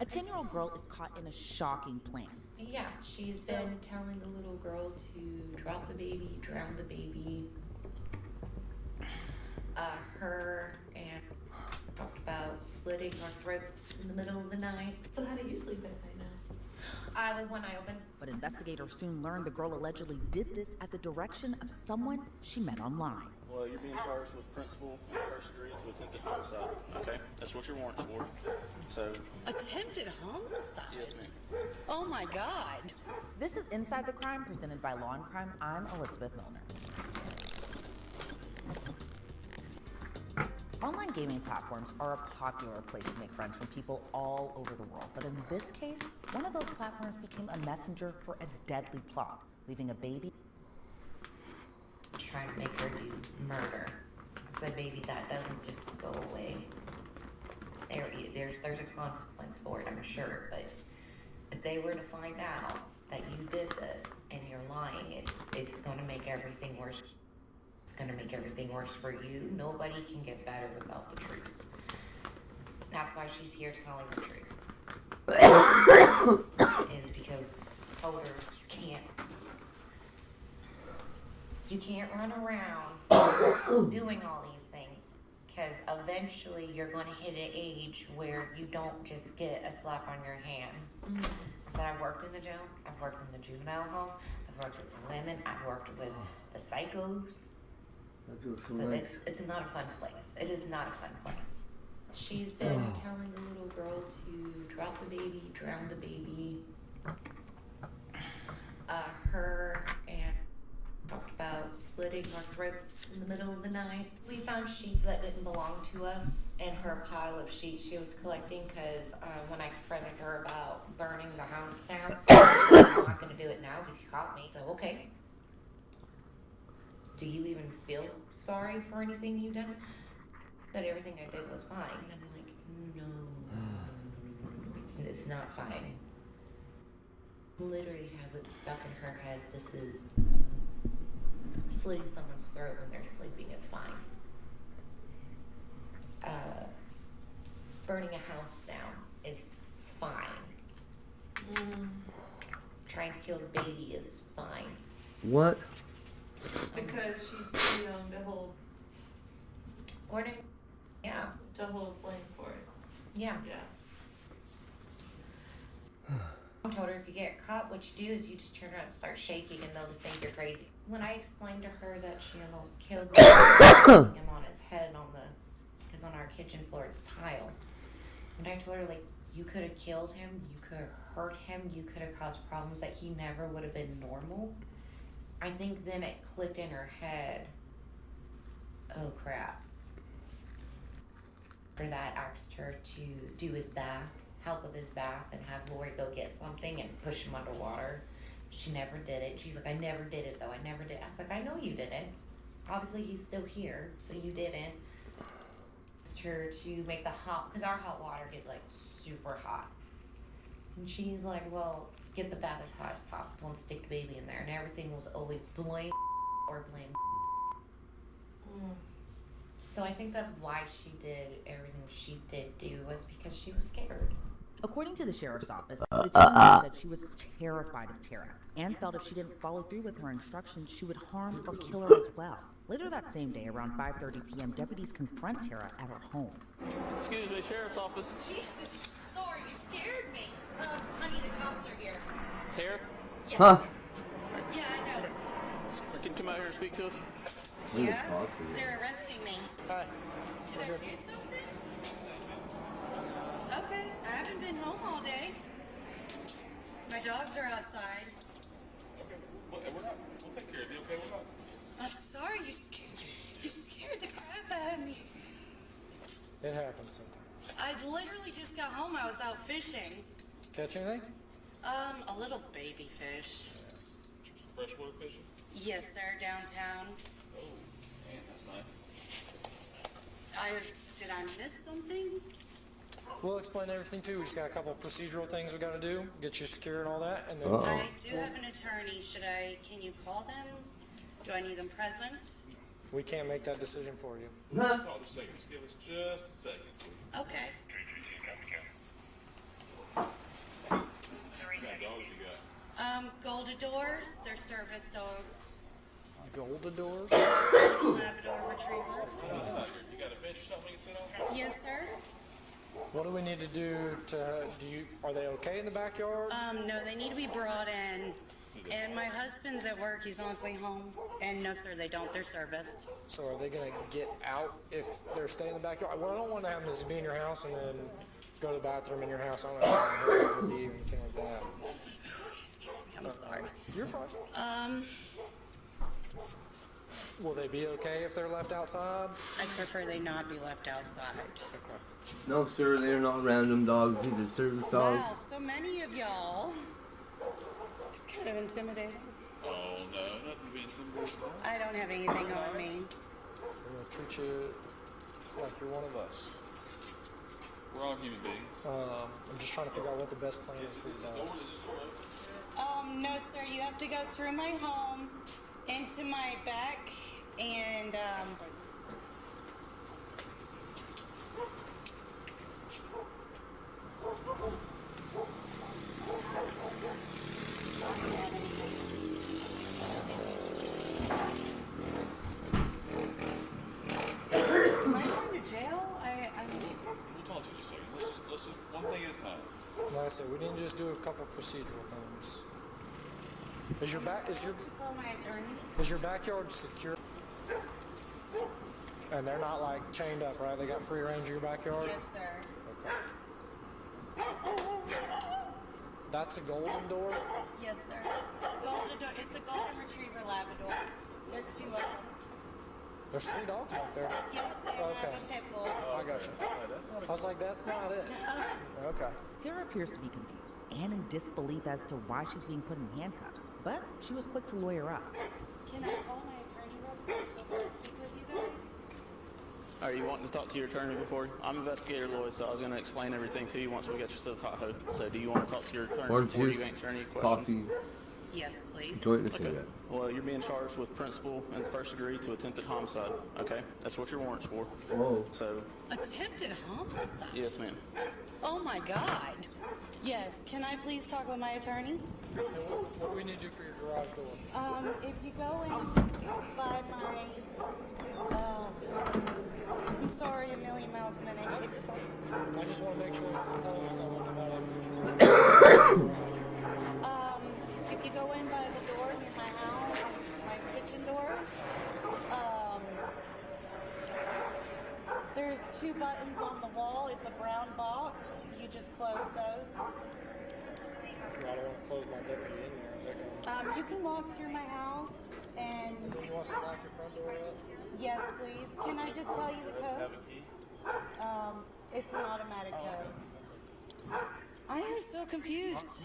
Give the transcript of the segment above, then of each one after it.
10-year-old girl is caught in a shocking plan. Yeah, she's been telling the little girl to drop the baby, drown the baby. Her and talked about slitting our throats in the middle of the night. So how do you sleep at night now? With one eye open. But investigators soon learned the girl allegedly did this at the direction of someone she met online. Well, you're being charged with principal and first degree to attempted homicide. Okay, that's what your warrant's for. So. Attempted homicide? Yes, ma'am. Oh my God. This is Inside the Crime, presented by Law and Crime. I'm Elizabeth Milner. Online gaming platforms are a popular place to make friends from people all over the world. But in this case, one of those platforms became a messenger for a deadly plot, leaving a baby. Trying to make her do murder. I said, baby, that doesn't just go away. There's a consequence for it, I'm sure. But if they were to find out that you did this and you're lying, it's going to make everything worse. It's going to make everything worse for you. Nobody can get better without the truth. That's why she's here telling the truth. Is because I told her you can't run around doing all these things, because eventually you're going to hit an age where you don't just get a slap on your hand. Mm-hmm. I said, I've worked in the jail, I've worked in the juvenile home, I've worked with the women, I've worked with the psychos. So it's not a fun place. It is not a fun place. She's been telling the little girl to drop the baby, drown the baby. Her and talked about slitting our throats in the middle of the night. We found sheets that didn't belong to us in her pile of sheets she was collecting, because when I confronted her about burning the house down, she said, I'm not going to do it now because you caught me. So, okay. Do you even feel sorry for anything you've done? That everything I did was fine. And I'm like, no, it's not fine. Literally has it stuck in her head. This is slitting someone's throat when they're sleeping is fine. Burning a house down is fine. Trying to kill the baby is fine. What? Because she's too young to hold Gordon, yeah. to hold blame for it. Yeah. Yeah. I told her, if you get caught, what you do is you just turn around and start shaking and they'll just think you're crazy. When I explained to her that she almost killed him on his head because on our kitchen floor it's tile. And I told her, like, you could have killed him, you could have hurt him, you could have caused problems that he never would have been normal. I think then it clicked in her head, oh crap. For that, asked her to do his bath, help with his bath, and have Lori go get something and push him underwater. She never did it. She's like, I never did it though, I never did. I was like, I know you didn't. Obviously he's still here, so you didn't. Asked her to make the hot, because our hot water gets like super hot. And she's like, well, get the bath as hot as possible and stick the baby in there. And everything was always blame or blame. So I think that's why she did everything she did do, was because she was scared. According to the sheriff's office, the teenager said she was terrified of Tara and felt if she didn't follow through with her instructions, she would harm or kill her as well. Later that same day, around 5:30 p.m., deputies confront Tara at her home. Excuse me, sheriff's office. Jesus, sorry, you scared me. Honey, the cops are here. Tara? Yes. Huh? Yeah, I know. Can you come out here and speak to us? Yeah? They're arresting me. Hi. Did I do something? Okay, I haven't been home all day. My dogs are outside. Okay, we'll take care of you, okay? We're not. I'm sorry, you scared the crap out of me. It happens sometimes. I literally just got home. I was out fishing. Catch anything? A little baby fish. Freshwater fishing? Yes, sir, downtown. Oh, man, that's nice. Did I miss something? We'll explain everything too. We just got a couple of procedural things we got to do, get you secure and all that, and then. I do have an attorney. Can you call them? Do I need them present? We can't make that decision for you. Talk to second. Just give us just a second. Okay. Goldadors. They're service dogs. Goldadors? Labrador Retriever. You got a bench or something we can sit on? Yes, sir. What do we need to do are they okay in the backyard? No, they need to be brought in. And my husband's at work. He's on his way home. And no, sir, they don't. They're serviced. So are they going to get out if they're staying in the backyard? What I don't want to happen is be in your house and then go to the bathroom in your house. I don't know how my husband's going to be or anything like that. I'm sorry. You're fine. Will they be okay if they're left outside? I prefer they not be left outside. Okay. No, sir, they're not random dogs. These are service dogs. Wow, so many of y'all. It's kind of intimidating. Oh, no, nothing to be intimidated by. I don't have anything on me. We're going to treat you like you're one of us. We're all human beings. I'm just trying to figure out what the best plan is for you guys. No, sir, you have to go through my home, into my back, and, am I going to jail? We'll talk to you in a second. Let's just one thing at a time. Like I said, we didn't just do a couple procedural things. Is your Call my attorney. is your backyard secure? And they're not like chained up, right? They got free range of your backyard? Yes, sir. Okay. That's a golden door? Yes, sir. It's a golden retriever Labrador. There's two of them. There's 3 dogs back there. Yep, they Okay. have a pit bull. I got you. I was like, that's not it. Okay. Tara appears to be confused and in disbelief as to why she's being put in handcuffs, but she was quick to lawyer up. Can I call my attorney real quick before I speak with you guys? Are you wanting to talk to your attorney before? I'm Investigator Lloyd, so I was going to explain everything to you once we get you to the Tahoe. So do you want to talk to your attorney Why before don't you you answer any talk questions? to you? Yes, please. Joint this Okay. okay. Well, you're being charged with principal and the first degree to attempted homicide. Okay? That's what your warrant's for. Whoa. So, Attempted homicide? yes, ma'am. Oh my God. Yes, can I please talk with my attorney? And what do we need to do for your garage door? If you go in by my, I'm sorry, a million miles a minute. I just want to make sure it's closed. I want somebody. If you go in by the door near my house, my kitchen door, there's 2 buttons on the wall. It's a brown box. You just close those. I don't want to close my deputy in there. Is that going You can walk through my house and to... You want us to lock your front door up? yes, please. Can I just tell you the code? It's an automatic code. I am so confused.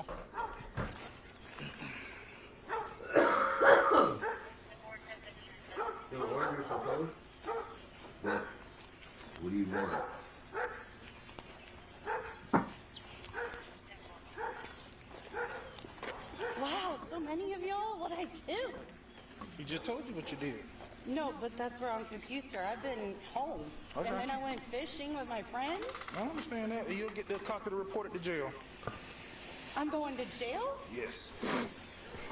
Your order's supposed? What do you want? Wow, so many of y'all. What'd I do? He just told you what you did. No, but that's where I'm confused, sir. I've been home. I And then got I went fishing with my friend. I understand that. You'll get the copy of the report at the jail. I'm going to jail? Yes.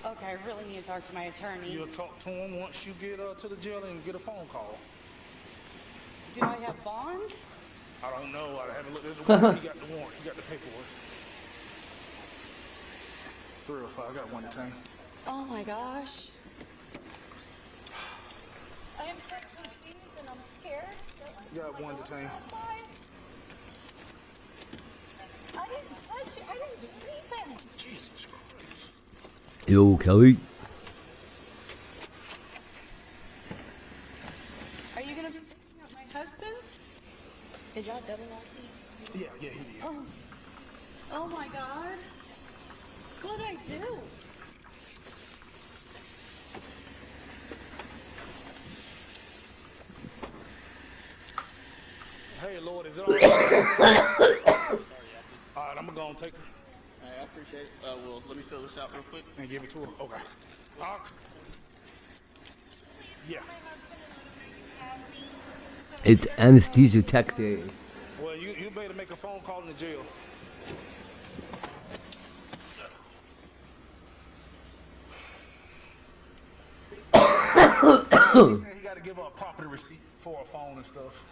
Okay, I really need to talk to my attorney. You'll talk to him once you get to the jail and get a phone call. Do I have bond? I don't know. I haven't looked at the warrant. He got the warrant. He got the paperwork. For real, I got one thing. Oh my gosh. I am so confused and I'm scared. You got one thing. I didn't touch you. I didn't do anything. Jesus Christ. Yo, Kelly. Are you gonna be picking up my husband? Did y'all double lock me? Yeah, he did. Oh my God. What'd I do? Hey, Lord, is it all right? All right, I'm gonna go and take her Hey, I appreciate it. Well, let me fill this out real quick. and give it to her. Okay. Yeah. It's anesthesia tech day. Well, you better make a phone call in the jail. He said he got to give her a property receipt for a phone and stuff.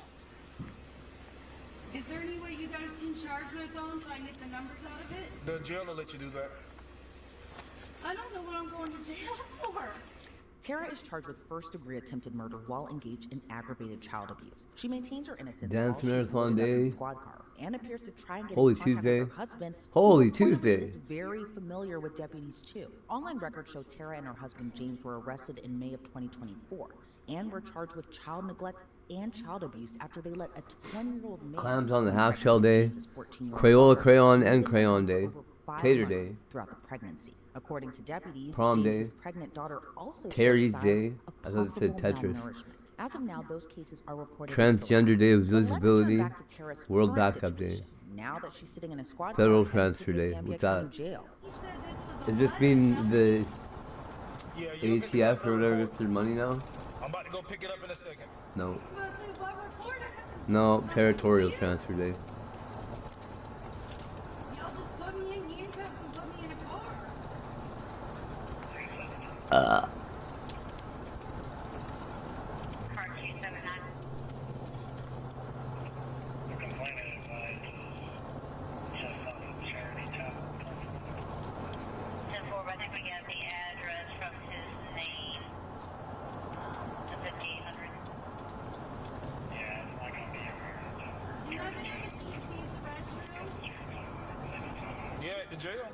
Is there any way you guys can charge my phone so I can get the numbers out of it? The jail will let you do that. I don't know what I'm going to jail for. Tara is charged with first-degree attempted murder while engaged in aggravated child abuse. She maintains her innocence Dance while she's marathon loaded up in day. a squad car and appears to try and get Holy in contact Tuesday. with her husband. Holy who reportedly Tuesday. is very familiar with deputies too. Online records show Tara and her husband James were arrested in May of 2024 and were charged with child neglect and child abuse after they let a 20-year-old man Clams on the impregnate half-shell day. James's 14-year-old Crayola daughter, crayon who and had been crayon pregnant day. for over 5 Tater months day. throughout the pregnancy. According to deputies, Prom James's day. pregnant daughter also Terry's showed signs day. of I thought it said possible Tetris. malnourishment. As of now, those cases are reported as Transgender Day of But let's turn Visibility. back to Tara's World current Backup Day. situation. Now that she's sitting in a squad Federal car headed to Transfer the Day. Escambia What's County that? Jail. He said this was a Does this what? mean the Yeah, you'll get the ATF copy or of the whatever report. gets their money now? I'm about to go pick it up in a second. No. Well, see, what report I have? No, I'm Territorial confused. Transfer Day. Y'all just put me in handcuffs and put me in a car. Car 279. I think we got the address from his name. The 5800. You know they have a key to use the restroom? Yeah, at the jail.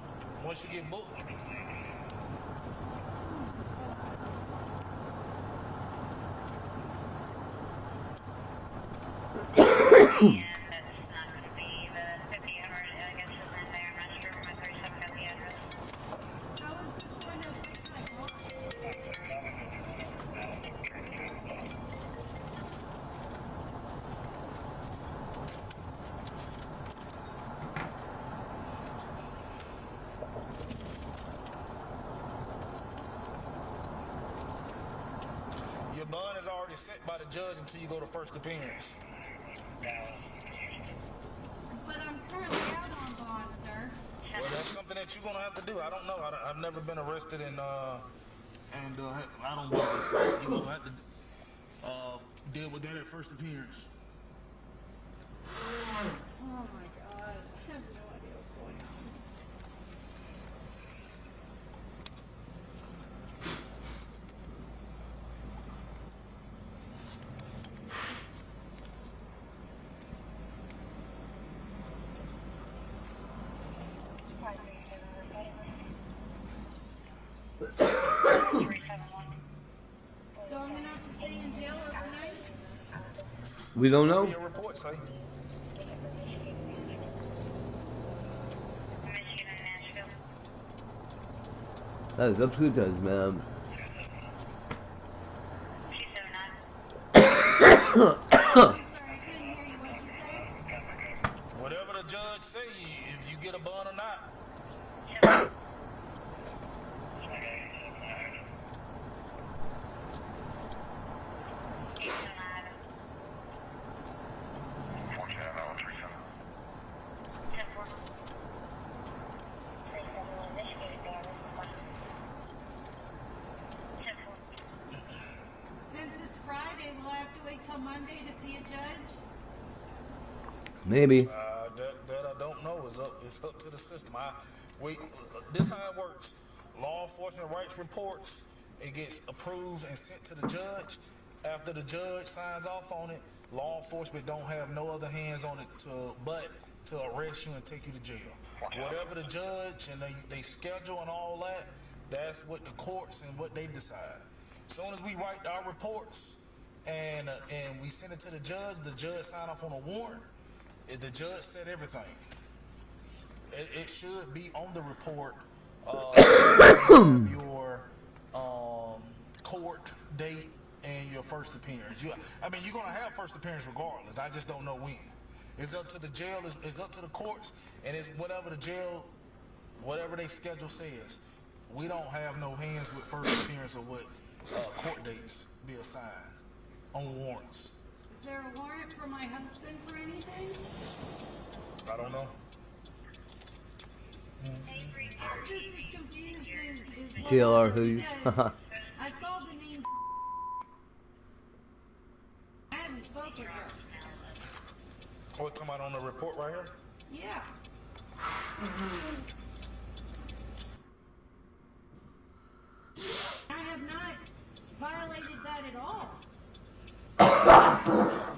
Once you get booked. And that's not going to be the 5800. I guess is in there. I'm not sure. My 37 got the address. How is this going to affect my work? Your bond is already set by the judge until you go to first appearance. But I'm currently out on bond, sir. Well, that's something that you're gonna have to do. I don't know. I've never been arrested and I don't know. So you're gonna have to deal with that at first appearance. Oh my god. I have no idea what's going on. So I'm gonna have to stay in jail overnight? We don't know. Your report say. Michigan and Nashville. That is up to the judge, ma'am. 279. I'm sorry, I couldn't hear you. What'd you say? Whatever the judge say, if you get a bond or not. Since it's Friday, will I have to wait till Monday to see a judge? Maybe. That I don't know is up to the system. This how it works. Law enforcement writes reports. It gets approved and sent to the judge. After the judge signs off on it, law enforcement don't have no other hands on it but to arrest you and take you to jail. Whatever the judge and they schedule and all that, that's what the courts and what they decide. As soon as we write our reports and we send it to the judge sign off on a warrant. The judge said everything. It should be on the report your court date and your first appearance. You're going to have first appearance regardless. I just don't know when. It's up to the jail. It's up to the courts, and it's whatever the jail, whatever they schedule says. We don't have no hands with first appearance or what court dates be assigned on warrants. Is there a warrant for my husband for anything? I don't know. I'm just as confused as JLR whatever, hoodies. because I saw the name Oh, talking about on the report right here? Yeah. I have not violated that at all.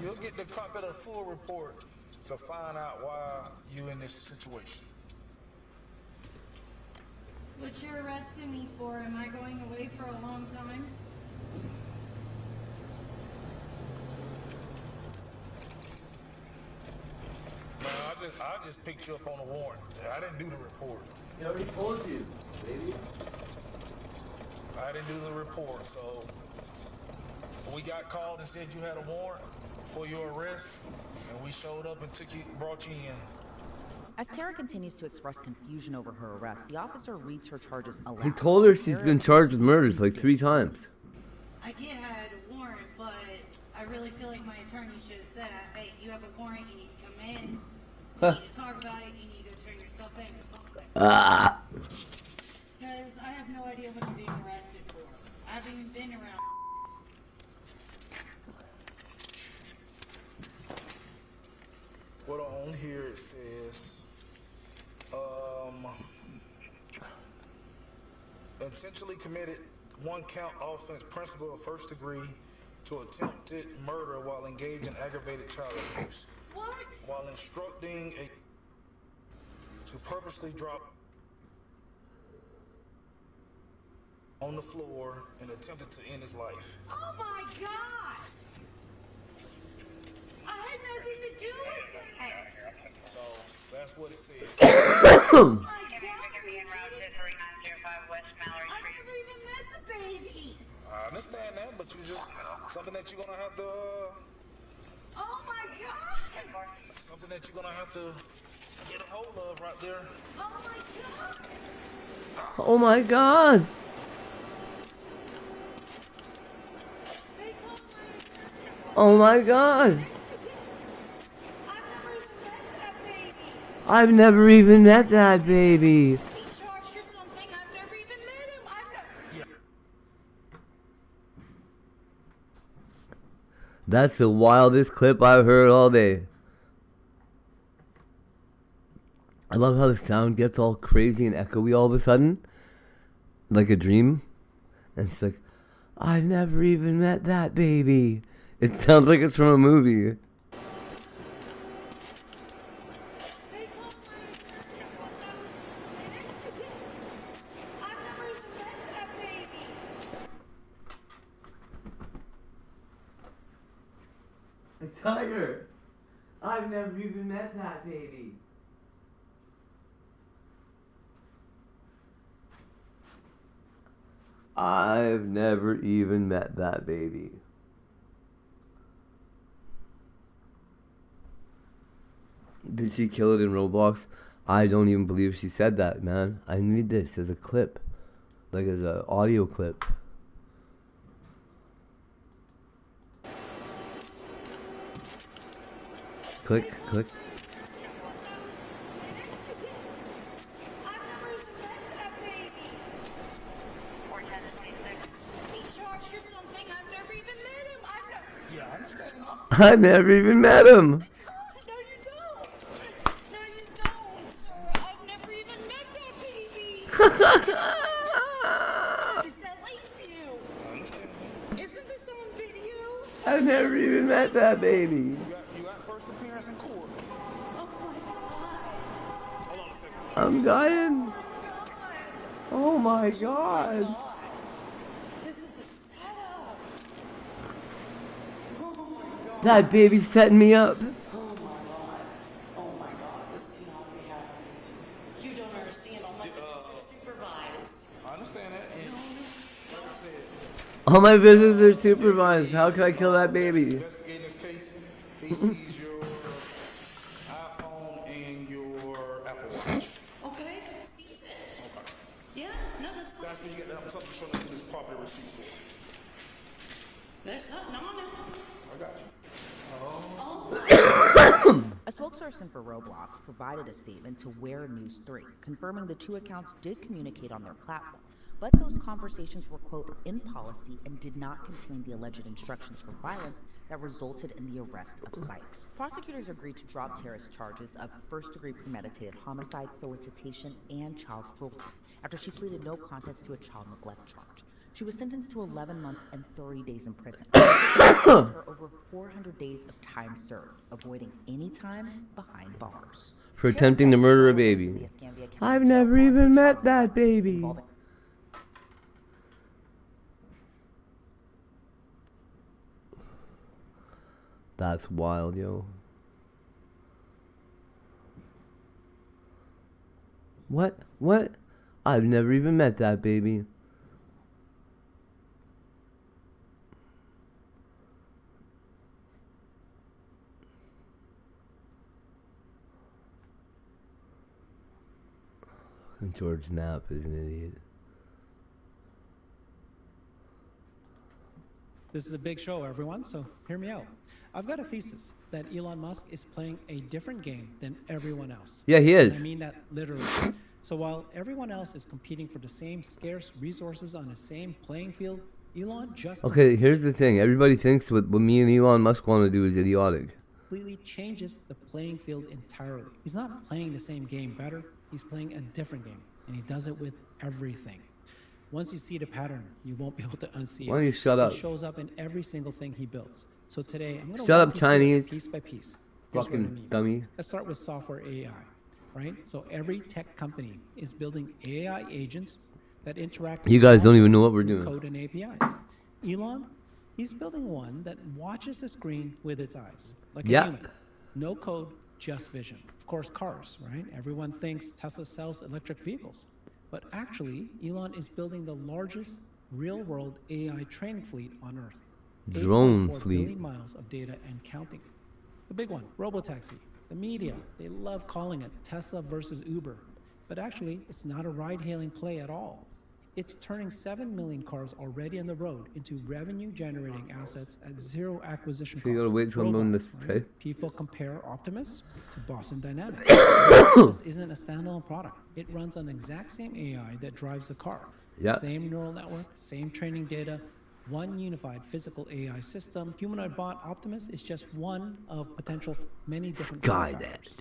You'll get the copy of the full report to find out why you in this situation. What you're arresting me for? Am I going away for a long time? Man, I just picked you up on a warrant. I didn't do the report. He already told you, baby. I didn't do the report, so we got called and said you had a warrant for your arrest, and we showed up and brought you in. As Tara continues to express confusion over her arrest, the officer reads her charges aloud. He told her she's been charged with murders like 3 times. I get I had a warrant, but I really feel like my attorney should have said, hey, you have a warrant, you need to come in, you need to talk about it, you need to turn yourself in or something. Because I have no idea what I'm being arrested for. I haven't even been around. What on here it says, intentionally committed 1 count offense, principle of first degree to attempted murder while engaged in aggravated child abuse. What? While instructing to purposely drop on the floor and attempted to end his life. Oh my God! I had nothing to do with that. So that's what it says. Oh my God! I never even met the baby. I understand that, but you just something that you're gonna have to. Oh my God! Something that you're gonna have to get a hold of right there. Oh my God! Oh my god! They told my Oh my god! I've never even met that baby. I've never even met that baby. He charged for something. I've never even met him. That's the wildest clip I've heard all day. I love how the sound gets all crazy and echoey all of a sudden. Like a dream. And it's like, I've never even met that baby. It sounds like it's from a movie. They told my I've never even met that baby. A tiger. I've never even met that baby. I've never even met that baby. Did she kill it in Roblox? I don't even believe she said that, man. I need this as a clip. Like as an audio clip. Click, click. I've never even met that baby. He charged for something. I've never even met him. Yeah, I understand. I've never even met him. No, you don't. No, you don't, sir. I've never even met that baby. Is that Lakeview? I understand. Isn't this on video? I've never even met that baby. You got first appearance in court. Oh my God. Hold on a second. I'm dying. God. Oh my god. This is a setup. Oh my God. That baby's setting me up. Oh my God, this cannot be happening to me. You don't understand, all my visits are supervised. I understand that. And like I said, All my visits are supervised. How can I kill that baby? investigating this case, he sees your iPhone and your Apple Watch. Okay, seize it. Yeah, no, that's fine. That's when you get something showing us this property receipt for. There's nothing on it. I got you. A spokesperson for Roblox provided a statement to Wear News 3, confirming the 2 accounts did communicate on their platform, but those conversations were, quote, in policy and did not contain the alleged instructions for violence that resulted in the arrest of Sykes. Prosecutors agreed to drop Tara's charges of first-degree premeditated homicide, solicitation, and child cruelty after she pleaded no contest to a child neglect charge. She was sentenced to 11 months and 30 days in prison. Her over 400 days of time served, avoiding any time behind bars. For attempting to murder a baby. I've never even met that baby. That's wild, yo. What? What? I've never even met that baby. George Knapp is an idiot. This is a big show, everyone, so hear me out. I've got a thesis that Elon Musk is playing a different game than everyone else. Yeah, he is. I mean that literally. So while everyone else is competing for the same scarce resources on the same playing field, Elon just Okay, here's the thing. Everybody thinks what me and Elon Musk want to do is idiotic. completely changes the playing field entirely. He's not playing the same game better, he's playing a different game, and he does it with everything. Once you see the pattern, you won't be able to unsee it. Why don't you shut up? It shows up in every single thing he builds. So today, I'm going to Shut walk up, you through it Chinese. piece by piece. Here's what I Fucking mean. dummy. Let's start with software AI, right? So every tech company is building AI agents that interact with You guys don't even know what software we're through doing. code and APIs. Elon, he's building one that watches the screen with its eyes, like a Yeah. human. No code, just vision. Of course, cars, right? Everyone thinks Tesla sells electric vehicles. But actually, Elon is building the largest real-world AI training fleet on Earth. Drone 8.4 fleet. billion miles of data and counting. The big one, robotaxi. The media, they love calling it Tesla versus Uber. But actually, it's not a ride-hailing play at all. It's turning 7 million cars already on the road into revenue-generating assets at zero acquisition So you gotta costs. wait till I'm doing this, Robots, okay? People compare Optimus to Boston Dynamics. Optimus isn't a standalone product. It runs on the exact same AI that drives the car. Yeah. Same neural network, same training data, one unified physical AI system. Humanoid bot Optimus is just one of potential many different form Skynet. factors.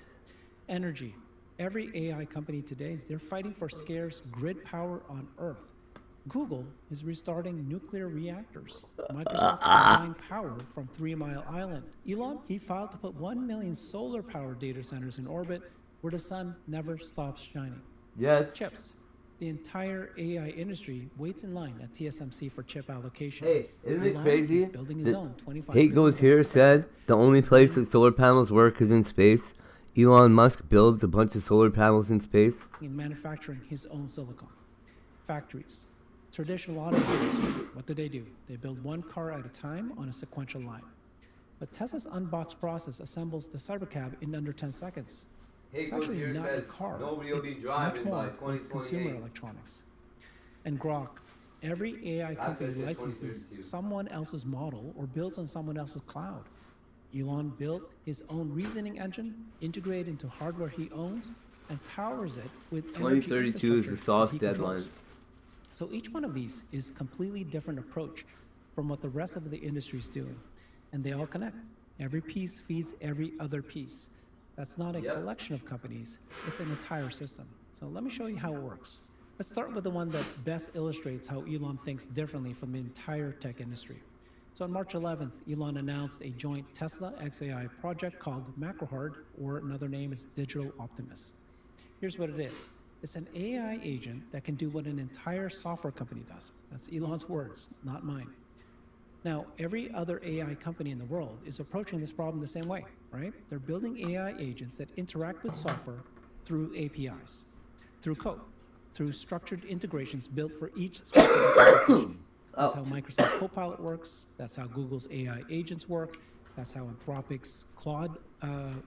Energy. Every AI company today, they're fighting for scarce grid power on Earth. Google is restarting nuclear reactors. Microsoft is buying power from 3 Mile Island. Elon, he filed to put 1 million solar-powered data centers in orbit where the sun never stops shining. Yes. Chips. The entire AI industry waits in line at TSMC for chip allocation. Hey, isn't it Elon crazy? is building his that own 25 Hate Goes billion Here said the only place that solar panels work is in space. Elon Musk builds a bunch of solar panels in space. in manufacturing his own silicon. Factories. Traditional automakers, what do? They build one car at a time on a sequential line. But Tesla's unboxed process assembles the Cybercab in under 10 seconds. It's actually not a car. It's much more like consumer electronics. And Grok. Every AI company licenses someone else's model or builds on someone else's cloud. Elon built his own reasoning engine, integrated into hardware he owns, and powers it with energy 2032 is the infrastructure soft that he deadline. controls. So each one of these is completely different approach from what the rest of the industry is doing, and they all connect. Every piece feeds every other piece. That's not a collection of companies, it's an entire system. So let me show you how it works. Let's start with the one that best illustrates how Elon thinks differently from the entire tech industry. So on March 11th, Elon announced a joint Tesla XAI project called MacroHard, or another name is Digital Optimus. Here's what it is. It's an AI agent that can do what an entire software company does. That's Elon's words, not mine. Now, every other AI company in the world is approaching this problem the same way, right? They're building AI agents that interact with software through APIs, through code, through structured integrations built for each specific application. That's how Microsoft Copilot works. That's how Google's AI agents work. That's how Anthropic's Claude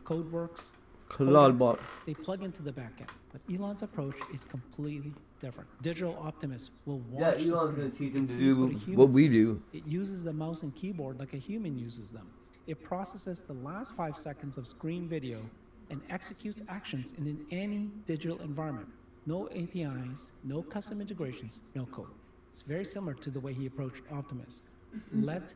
code works. Claude Codex, bot. they plug into the backend. But Elon's approach is completely different. Digital Optimus will watch the Elon's screen. gonna teach him It to sees do a human what we sees. do. It uses the mouse and keyboard like a human uses them. It processes the last 5 seconds of screen video and executes actions in any digital environment. No APIs, no custom integrations, no code. It's very similar to the way he approached Optimus. Let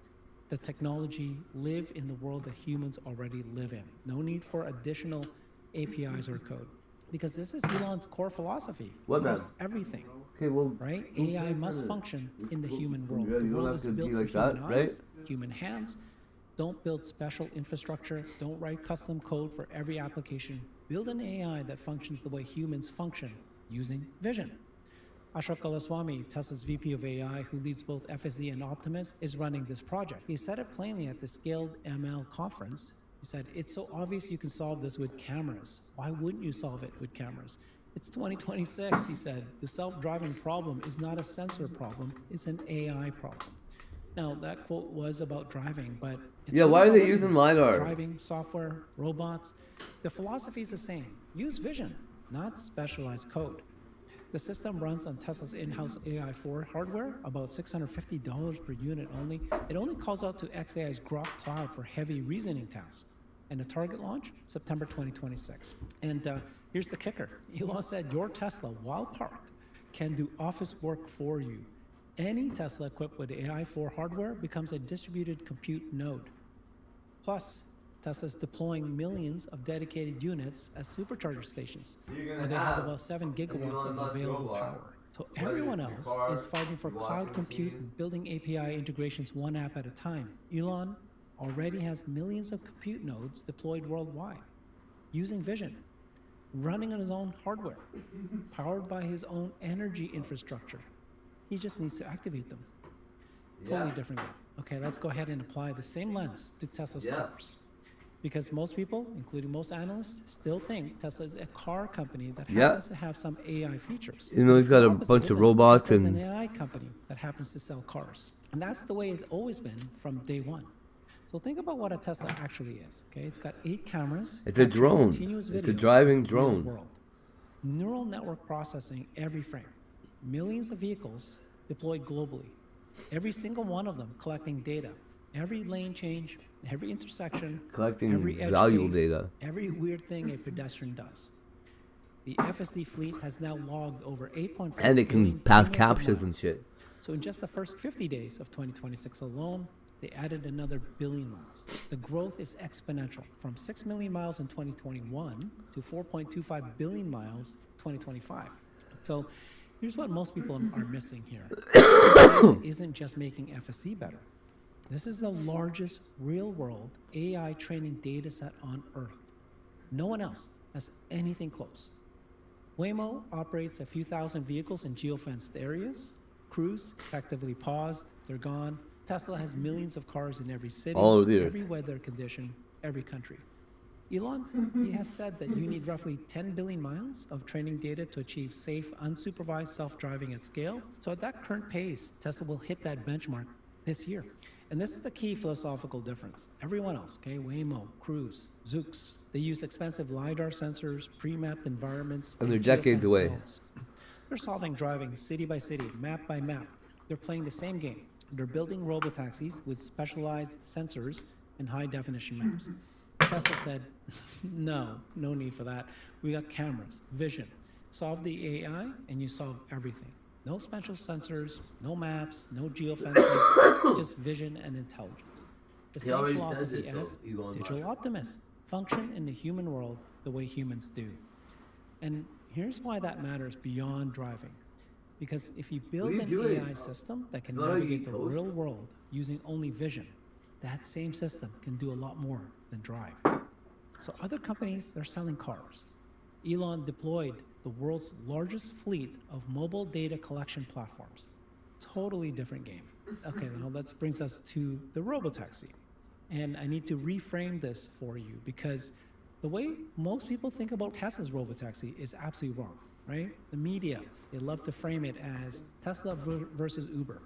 the technology live in the world that humans already live in. No need for additional APIs or code. Because this is Elon's core philosophy. What It knows then? everything. Okay, well, Right? don't AI say must that. function in the human world. Yeah, The you don't world have is to built be for like human that, right? eyes, human hands. Don't build special infrastructure. Don't write custom code for every application. Build an AI that functions the way humans function using vision. Ashok Golaswamy, Tesla's VP of AI, who leads both FSD and Optimus, is running this project. He said it plainly at the Scaled ML conference. He said, "It's so obvious you can solve this with cameras. Why wouldn't you solve it with cameras?" It's 2026, he said. The self-driving problem is not a sensor problem, it's an AI problem. Now, that quote was about driving, but it's Yeah, really why are about they everything. using LiDAR? Driving, software, robots. The philosophy is the same. Use vision, not specialized code. The system runs on Tesla's in-house AI4 hardware, about $650 per unit only. It only calls out to xAI's Grok Cloud for heavy reasoning tasks. And the target launch, September 2026. And here's the kicker. Elon said your Tesla, while parked, can do office work for you. Any Tesla equipped with AI4 hardware becomes a distributed compute node. Plus, Tesla's deploying millions of dedicated units as supercharger stations, where they have about 7 gigawatts of available power. So everyone else is fighting for cloud compute and building API integrations one app at a time. Elon already has millions of compute nodes deployed worldwide, using vision, running on his own hardware, powered by his own energy infrastructure. He just needs to activate them. Totally different game. Okay, let's go ahead and apply the same lens to Tesla's cars. Because most people, including most analysts, still think Tesla is a car company that happens to have some AI features. You know, But he's it's got the a opposite, bunch of isn't it? robots Tesla's and- an AI company that happens to sell cars. And that's the way it's always been from day one. So think about what a Tesla actually is. Okay, it's got 8 cameras. It's a capturing drone. continuous It's a video of driving the real drone. world. Neural network processing every frame. Millions of vehicles deployed globally. Every single one of them collecting data. Every lane change, every intersection, Collecting every edge valuable case, data. every weird thing a pedestrian does. The FSD fleet has now logged over 8.4 And it can billion pass cumulative captures and miles. shit. So in just the first 50 days of 2026 alone, they added another billion miles. The growth is exponential, from 6 million miles in 2021 to 4.25 billion miles 2025. So here's what most people are missing here. This data isn't just making FSD better. This is the largest real-world AI training data set on Earth. No one else has anything close. Waymo operates a few thousand vehicles in geofenced areas. Cruise effectively paused, they're gone. Tesla has millions of cars in every city, All over the earth. every weather condition, every country. Elon, he has said that you need roughly 10 billion miles of training data to achieve safe, unsupervised self-driving at scale. So at that current pace, Tesla will hit that benchmark this year. And this is the key philosophical difference. Everyone else, okay, Waymo, Cruise, Zoox, they use expensive LiDAR sensors, pre-mapped environments, And they're decades geofenced away. zones. They're solving driving city by city, map by map. They're playing the same game. They're building robotaxis with specialized sensors and high-definition maps. Tesla said, no need for that. We got cameras, vision. Solve the AI and you solve everything. No special sensors, no maps, no geofences, just vision and intelligence. The He same already says philosophy it, though, as Elon Digital Musk. Optimus. Function in the human world the way humans do. And here's why that matters beyond driving. Because if you build What are an you doing? AI system that can Is that how you navigate eat the toast? real world using only vision, that same system can do a lot more than drive. So other companies, they're selling cars. Elon deployed the world's largest fleet of mobile data collection platforms. Totally different game. Okay, now that brings us to the robotaxi. And I need to reframe this for you because the way most people think about Tesla's robotaxi is absolutely wrong, right? The media, they love to frame it as Tesla versus Uber,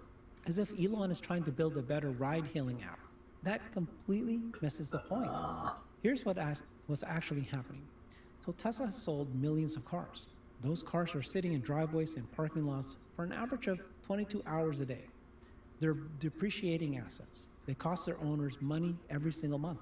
as if Elon is trying to build a better ride-hailing app. That completely misses the point. Here's what's actually happening. So Tesla has sold millions of cars. Those cars are sitting in driveways and parking lots for an average of 22 hours a day. They're depreciating assets. They cost their owners money every single month.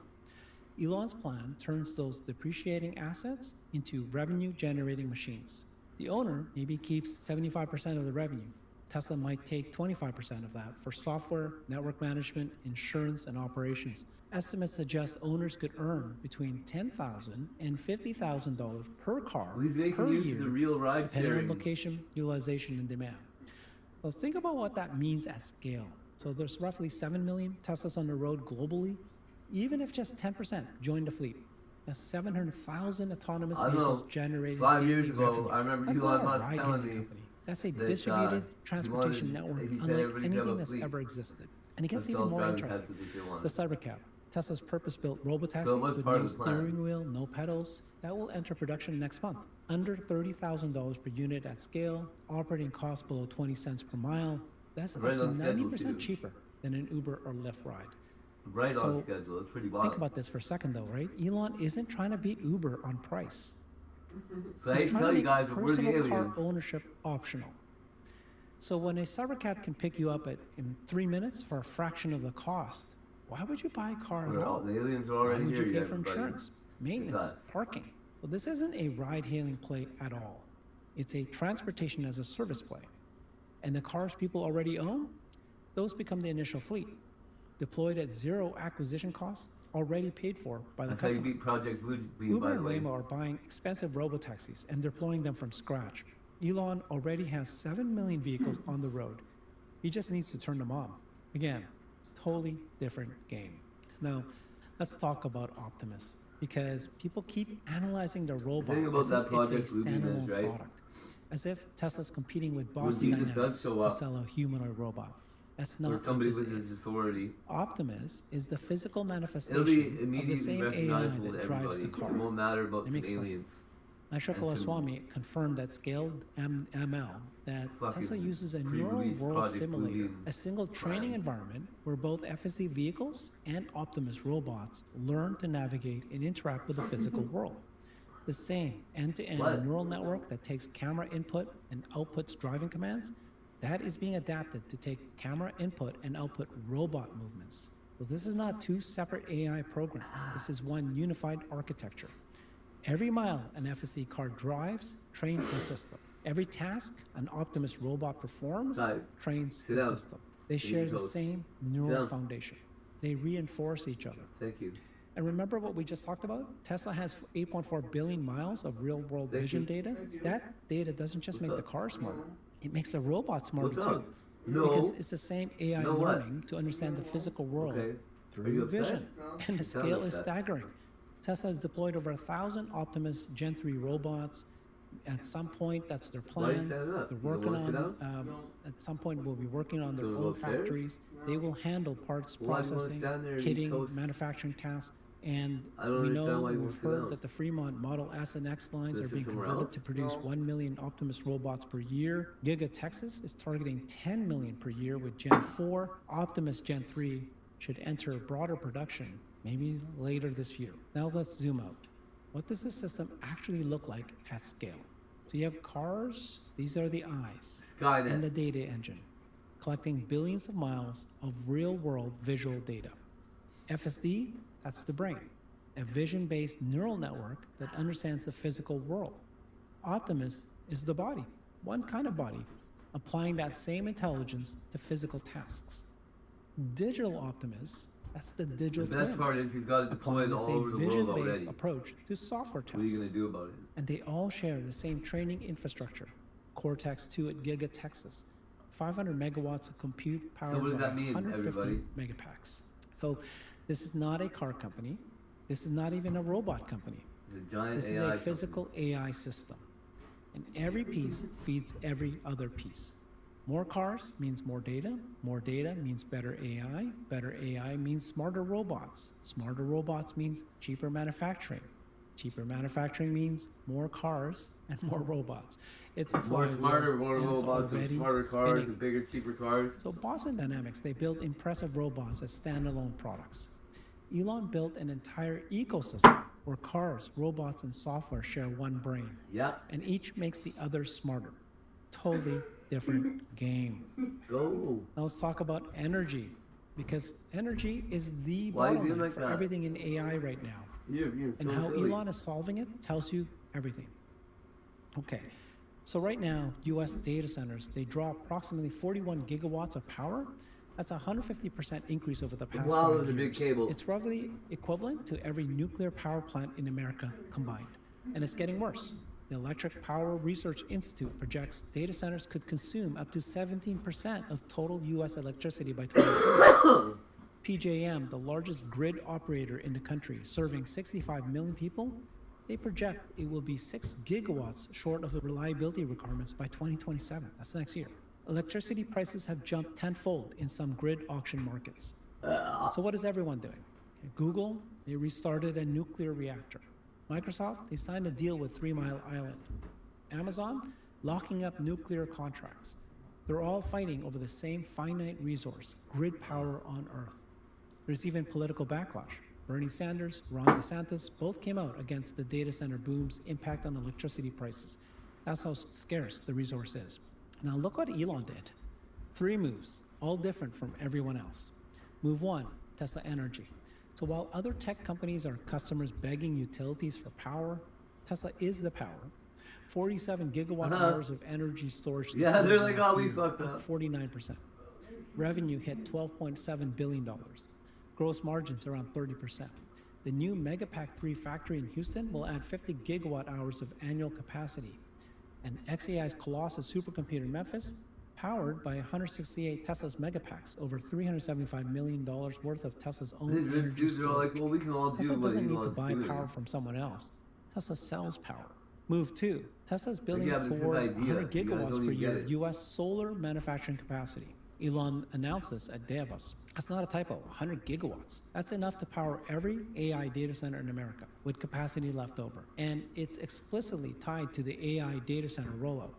Elon's plan turns those depreciating assets into revenue-generating machines. The owner maybe keeps 75% of the revenue. Tesla might take 25% of that for software, network management, insurance, and operations. Estimates suggest owners could earn between $10,000 and $50,000 per car Well, he's making per use year, of the real ride depending on sharing. location, utilization, and demand. Well, think about what that means at scale. So there's roughly 7 million Teslas on the road globally. Even if just 10% join the fleet, that's 700,000 autonomous I don't vehicles know, generating 5 years daily ago, revenue. I remember That's Elon not a Musk ride-hailing telling me company. That's a that, distributed he transportation wanted- network he said unlike everybody should have anything a that's fleet. ever existed. And it gets That's even all more driving interesting. Teslas if they want. The Cybercab, Tesla's purpose-built robotaxi So what's with part of no the plan? steering wheel, no pedals, that will enter production next month. Under $30,000 per unit at scale, operating costs below 20 cents per mile. That's Right up to on schedule, 90% too. cheaper than an Uber or Lyft ride. Right So, on schedule. It's pretty wild. Think about this for a second though, right? Elon isn't trying to beat Uber on price. So I He's trying tell to you make guys, we're the personal car aliens. ownership optional. So when a Cybercab can pick you up in 3 minutes for a fraction of the cost, why would you buy a car at all? The aliens are Why already would here. you pay yet, for everybody. insurance, maintenance, us. parking? Well, this isn't a ride-hailing play at all. It's a transportation as a service play. And the cars people already own, those become the initial fleet, deployed at zero acquisition costs, already paid for by the That's how you customer. beat Project Blue Beam, Uber by the and way. Waymo are buying expensive robotaxis and deploying them from scratch. Elon already has 7 million vehicles on the road. He just needs to turn them on. Again, totally different game. Now, let's talk about Optimus, because people keep analyzing the robot thing about as that if it's a Project Blue Beam is, standalone right? product, as if Tesla's competing with When Boston Jesus does Dynamics show to up, sell a humanoid robot. That's Or not what somebody this with his is. authority. Optimus is the physical It'll be manifestation of the immediately same AI recognizable that to drives everybody. the car. It won't matter about Let me some explain. aliens. Ashok And some Golaswamy confirmed that scaled ML, that fucking Tesla uses a neural pre-release world Project Blue simulator, Beam a single training environment where both FSD vehicles and Optimus robots learn to navigate and interact with the physical world. The same end-to-end What? neural network that takes camera input and outputs driving commands, that is being adapted to take camera input and output robot movements. So this is not two separate AI programs. This is one unified architecture. Every mile an FSD car drives trains the system. Every task an Optimus robot performs Guys, trains sit the down. system. They You share need the to go. same Sit neural down. foundation. They reinforce each other. Thank you. And remember what we just talked about? Tesla has 8.4 billion miles of real-world Thank vision you. data. That data doesn't just What's make up? the car smarter. It makes the robot smarter What's too. up? No. Because it's the same AI No what? learning to understand the physical world Okay. Are through you upset? vision. And the You sound scale is upset. staggering. Tesla has deployed over 1,000 Optimus Gen 3 robots. At some point, that's their Why are you plan. standing up? They're You don't working wanna sit on, down? at some point, we'll be working on their You wanna go own upstairs? factories. They will handle parts Why do you wanna processing, stand there and eat kitting, toast? manufacturing tasks. And I don't we understand know, why you we've won't sit heard down. that the Fremont Model S and X lines This are is being somewhere converted else? to produce 1 million Optimus robots per year. Giga Texas is targeting 10 million per year with Gen 4. Optimus Gen 3 should enter broader production maybe later this year. Now let's zoom out. What does this system actually look like at scale? So you have cars, these are the eyes, Skynet. and the data engine, collecting billions of miles of real-world visual data. FSD, that's the brain, a vision-based neural network that understands the physical world. Optimus is the body, one kind of body, applying that same intelligence to physical tasks. Digital Optimus, that's the digital The best twin, part is he's got it applying deployed the all same over the world vision-based already. approach to software What are you tasks. gonna do about it? And they all share the same training infrastructure. Cortex 2 at Giga Texas, 500 megawatts of compute powered what does by that mean, 150 everybody? megapacks. So this is not a car company. This is not even a robot company. It's a giant This is AI a physical AI system. And every piece feeds every other piece. More cars means more data means better AI means smarter robots means cheaper manufacturing means more cars and more robots. It's a More flywheel, smarter, more and it's robots, and already smarter cars, spinning. and bigger, cheaper cars. So Boston Dynamics, they built impressive robots as standalone products. Elon built an entire ecosystem where cars, robots, and software share one brain, Yeah. and each makes the other smarter. Totally different game. Go. Now let's talk about energy, because energy is the Why are you being bottleneck like for that? everything in AI right now. You're being And so how silly. Elon is solving it tells you everything. Okay, So right now, US data centers, they draw approximately 41 gigawatts of power. That's a 150% increase over the past Wow, 5 those are big years. cables. It's roughly equivalent to every nuclear power plant in America combined. And it's getting worse. The Electric Power Research Institute projects data centers could consume up to 17% of total US electricity by 2030. PJM, the largest grid operator in the country, serving 65 million people, they project it will be 6 gigawatts short of the reliability requirements by 2027. That's next year. Electricity prices have jumped tenfold in some grid auction markets. So what is everyone doing? Okay, Google, they restarted a nuclear reactor. Microsoft, they signed a deal with 3 Mile Island. Amazon, locking up nuclear contracts. They're all fighting over the same finite resource, grid power on Earth. There's even political backlash. Bernie Sanders, Ron DeSantis both came out against the data center boom's impact on electricity prices. That's how scarce the resource is. Now look what Elon did. 3 moves, all different from everyone else. Move 1, Tesla Energy. So while other tech companies are customers begging utilities for power, Tesla is the power. 47 gigawatt hours of energy storage. Yeah, deployed they're like, last oh, we year, fucked up. 49%. Revenue hit $12.7 billion. Gross margins around 30%. The new Megapack 3 factory in Houston will add 50 gigawatt hours of annual capacity. And xAI's Colossus supercomputer in Memphis, powered by 168 Tesla's Megapacks, over $375 million worth of Tesla's own These rich energy dudes are like, storage. well, we can all do Tesla what doesn't need to Elon's buy doing. power from someone else. Tesla sells power. Move 2. Tesla's building yeah, but it's his toward idea. 100 You guys gigawatts don't per even year get of it. U.S. solar manufacturing capacity. Elon announced this at Davos. That's not a typo, 100 gigawatts. That's enough to power every AI data center in America with capacity left over. And it's explicitly tied to the AI data center rollout.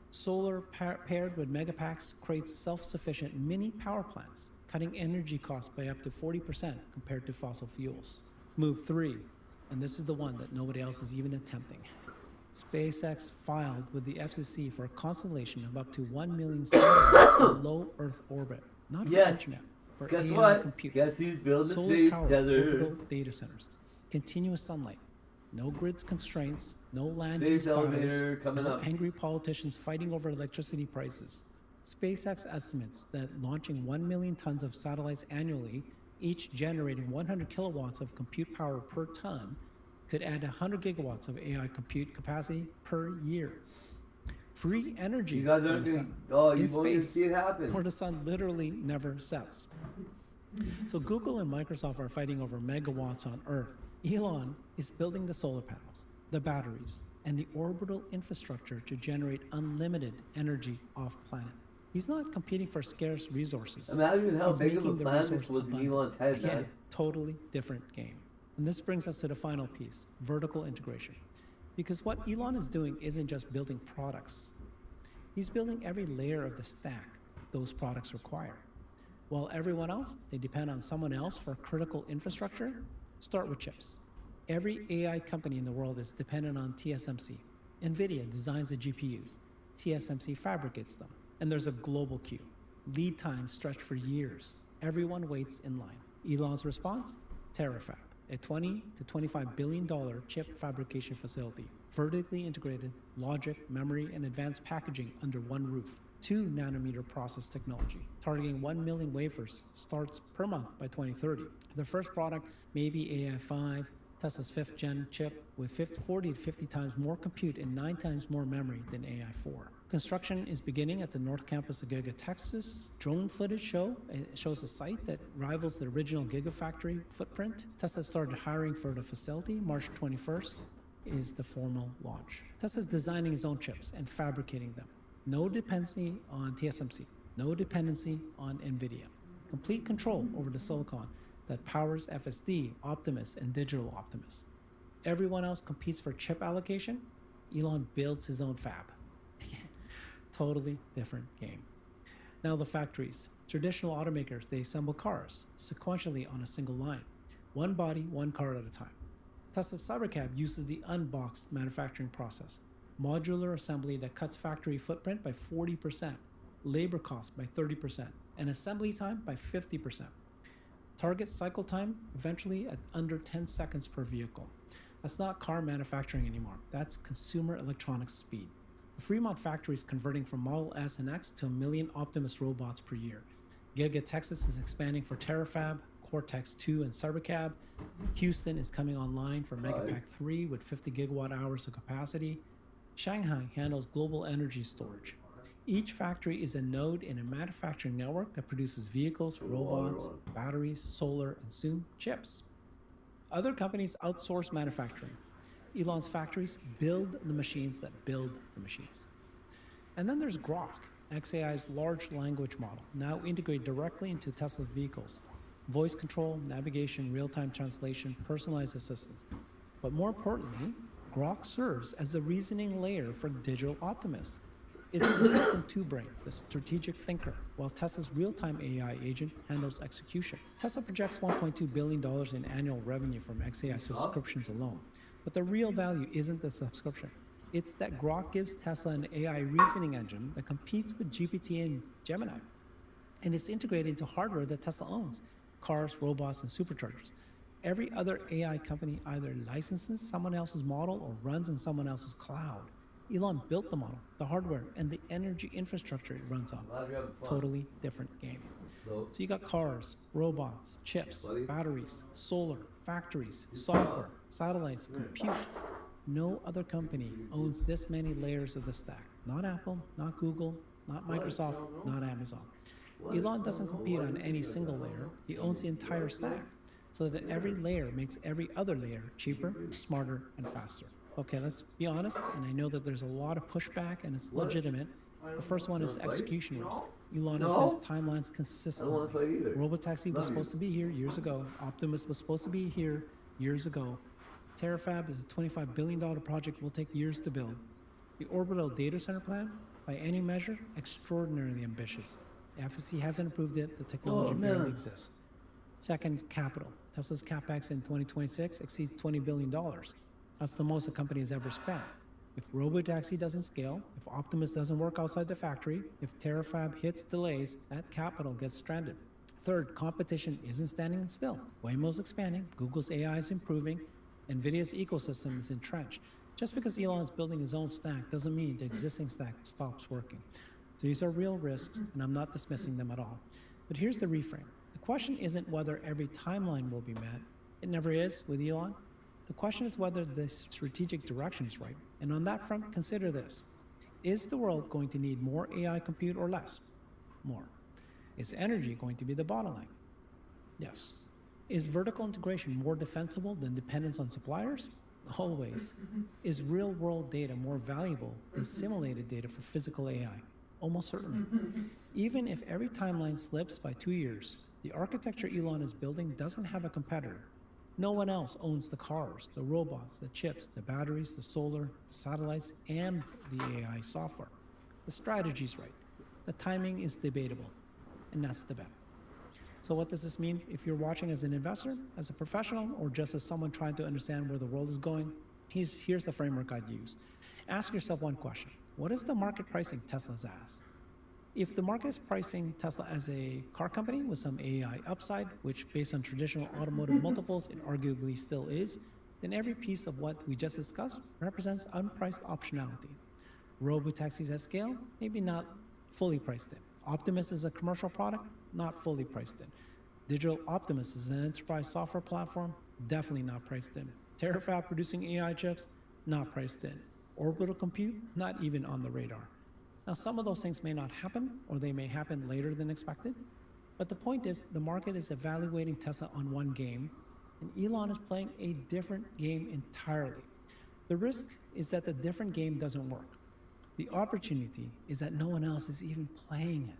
Solar paired with Megapacks creates self-sufficient mini power plants, cutting energy costs by up to 40% compared to fossil fuels. Move 3, and this is the one that nobody else is even attempting. SpaceX filed with the FCC for a constellation of up to 1 million satellites in low Earth orbit, not for Yes. internet, for Guess AI what? compute. Guess who's building the Solar space powered tether? orbital data centers, continuous sunlight, no grids constraints, no land Space use battles, elevator coming no up. angry politicians fighting over electricity prices. SpaceX estimates that launching 1 million tons of satellites annually, each generating 100 kilowatts of compute power per ton, could add 100 gigawatts of AI compute capacity per year. Free energy You guys from aren't the gonna. sun, Oh, in you won't even space, see it happen. where the sun literally never sets. So Google and Microsoft are fighting over megawatts on Earth. Elon is building the solar panels, the batteries, and the orbital infrastructure to generate unlimited energy off-planet. He's not competing for scarce resources. Imagine how He's big of a making the plan this resource was in abundant. Elon's head, Again, man. totally different game. And this brings us to the final piece, vertical integration. Because what Elon is doing isn't just building products. He's building every layer of the stack those products require. While everyone else, they depend on someone else for critical infrastructure, start with chips. Every AI company in the world is dependent on TSMC. NVIDIA designs the GPUs. TSMC fabricates them. And there's a global queue. Lead times stretch for years. Everyone waits in line. Elon's response? Terafab, a $20 to $25 billion chip fabrication facility, vertically integrated logic, memory, and advanced packaging under one roof. 2 nanometer process technology, targeting 1 million wafers, starts per month by 2030. The first product may be AI5, Tesla's 5th gen chip with 40 to 50 times more compute and 9 times more memory than AI4. Construction is beginning at the North Campus of Giga Texas. Drone footage shows a site that rivals the original Gigafactory footprint. Tesla started hiring for the facility. March 21st is the formal launch. Tesla's designing its own chips and fabricating them. No dependency on TSMC. No dependency on NVIDIA. Complete control over the silicon that powers FSD, Optimus, and Digital Optimus. Everyone else competes for chip allocation. Elon builds his own fab. Totally different game. Now the factories. Traditional automakers, they assemble cars sequentially on a single line. One body, one car at a time. Tesla's Cybercab uses the unboxed manufacturing process. Modular assembly that cuts factory footprint by 40%, labor costs by 30%, and assembly time by 50%. Target cycle time eventually at under 10 seconds per vehicle. That's not car manufacturing anymore. That's consumer electronics speed. The The Fremont factory is converting from Model S and X to 1 million Optimus robots per year. Giga Texas is expanding for Terafab, Cortex 2 and Cybercab. Houston is coming online for Megapack 3 with 50 gigawatt hours of capacity. Shanghai handles global energy storage. Each factory is a node in a manufacturing network that produces vehicles, robots, batteries, solar, and soon chips. Other companies outsource manufacturing. Elon's factories build the machines that build the machines. And then there's Grok, xAI's large language model, now integrated directly into Tesla's vehicles. Voice control, navigation, real-time translation, personalized assistance. But more importantly, Grok serves as the reasoning layer for Digital Optimus. It's the System 2 brain, the strategic thinker, while Tesla's real-time AI agent handles execution. Tesla projects $1.2 billion in annual revenue from xAI subscriptions alone. But the real value isn't the subscription. It's that Grok gives Tesla an AI reasoning engine that competes with GPT and Gemini. And it's integrated into hardware that Tesla owns, cars, robots, and superchargers. Every other AI company either licenses someone else's model or runs in someone else's cloud. Elon built the model, the hardware, and the energy infrastructure it runs on. Totally different game. So you got cars, robots, chips, batteries, solar, factories, software, satellites, compute. No other company owns this many layers of the stack. Not Apple, not Google, not Microsoft, not Amazon. Elon doesn't compete on any single layer. He owns the entire stack, so that every layer makes every other layer cheaper, smarter, and faster. Okay, let's be honest, and I know that there's a lot of pushback and it's legitimate. The first one is execution risk. Elon has missed timelines consistently. Robotaxi was supposed to be here years ago. Optimus was supposed to be here years ago. Terafab is a $25 billion project will take years to build. The orbital data center plan, by any measure, extraordinarily ambitious. The FSC hasn't approved it, the technology barely exists. Second, capital. Tesla's capex in 2026 exceeds $20 billion. That's the most the company has ever spent. If Robotaxi doesn't scale, if Optimus doesn't work outside the factory, if Terafab hits delays, that capital gets stranded. Third, competition isn't standing still. Waymo's expanding, Google's AI is improving, NVIDIA's ecosystem is entrenched. Just because Elon is building his own stack doesn't mean the existing stack stops working. So these are real risks, and I'm not dismissing them at all. But here's the reframe. The question isn't whether every timeline will be met. It never is with Elon. The question is whether the strategic direction is right. And on that front, consider this. Is the world going to need more AI compute or less? More. Is energy going to be the bottleneck? Yes. Is vertical integration more defensible than dependence on suppliers? Always. Is real-world data more valuable than simulated data for physical AI? Almost certainly. Even if every timeline slips by 2 years, the architecture Elon is building doesn't have a competitor. No one else owns the cars, the robots, the chips, the batteries, the solar, the satellites, and the AI software. The strategy's right. The timing is debatable, and that's the bet. So what does this mean if you're watching as an investor, as a professional, or just as someone trying to understand where the world is going? Here's the framework I'd use. Ask yourself one question. What is the market pricing Tesla's as? If the market is pricing Tesla as a car company with some AI upside, which based on traditional automotive multiples, it arguably still is, then every piece of what we just discussed represents unpriced optionality. Robotaxis at scale, maybe not fully priced in. Optimus is a commercial product, not fully priced in. Digital Optimus is an enterprise software platform, definitely not priced in. Terafab producing AI chips, not priced in. Orbital compute, not even on the radar. Now, some of those things may not happen, or they may happen later than expected. But the point is, the market is evaluating Tesla on one game, and Elon is playing a different game entirely. The risk is that the different game doesn't work. The opportunity is that no one else is even playing it.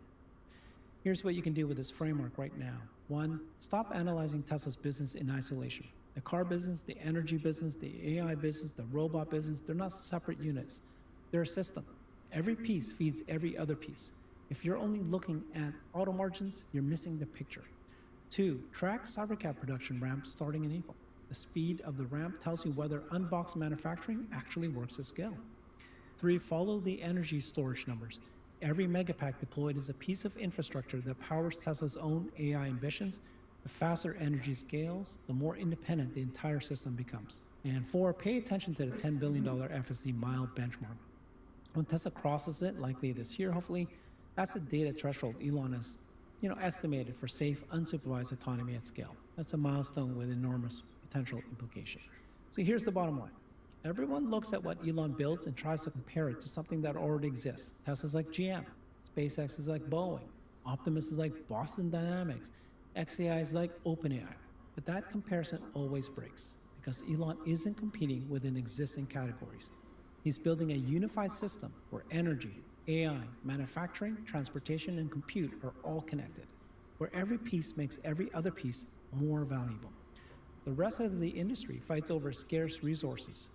Here's what you can do with this framework right now. 1, stop analyzing Tesla's business in isolation. The car business, the energy business, the AI business, the robot business, they're not separate units. They're a system. Every piece feeds every other piece. If you're only looking at auto margins, you're missing the picture. 2, track Cybercab production ramp starting in April. The speed of the ramp tells you whether unboxed manufacturing actually works at scale. 3, follow the energy storage numbers. Every megapack deployed is a piece of infrastructure that powers Tesla's own AI ambitions. The faster energy scales, the more independent the entire system becomes. And 4, pay attention to the $10 billion FSD mile benchmark. When Tesla crosses it, likely this year, hopefully, that's the data threshold Elon has, estimated for safe, unsupervised autonomy at scale. That's a milestone with enormous potential implications. So here's the bottom line. Everyone looks at what Elon builds and tries to compare it to something that already exists. Tesla's like GM, SpaceX is like Boeing, Optimus is like Boston Dynamics, xAI is like OpenAI. But that comparison always breaks because Elon isn't competing within existing categories. He's building a unified system where energy, AI, manufacturing, transportation, and compute are all connected, where every piece makes every other piece more valuable. The rest of the industry fights over scarce resources.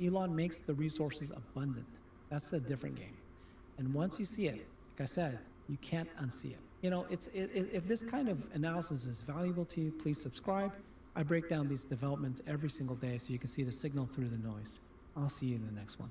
Elon makes the resources abundant. That's a different game. And once you see it, like I said, you can't unsee it. If this kind of analysis is valuable to you, please subscribe. I break down these developments every single day so you can see the signal through the noise. I'll see you in the next one.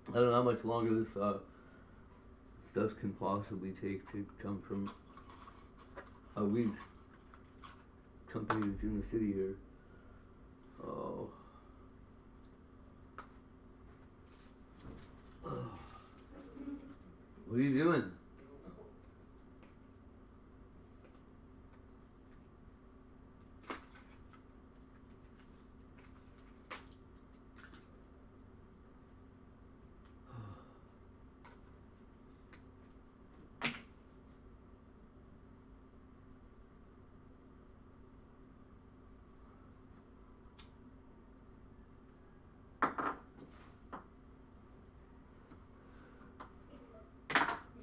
I don't know how much longer this stuff can possibly take to come from a weed company that's in the city here. Oh. What are you doing?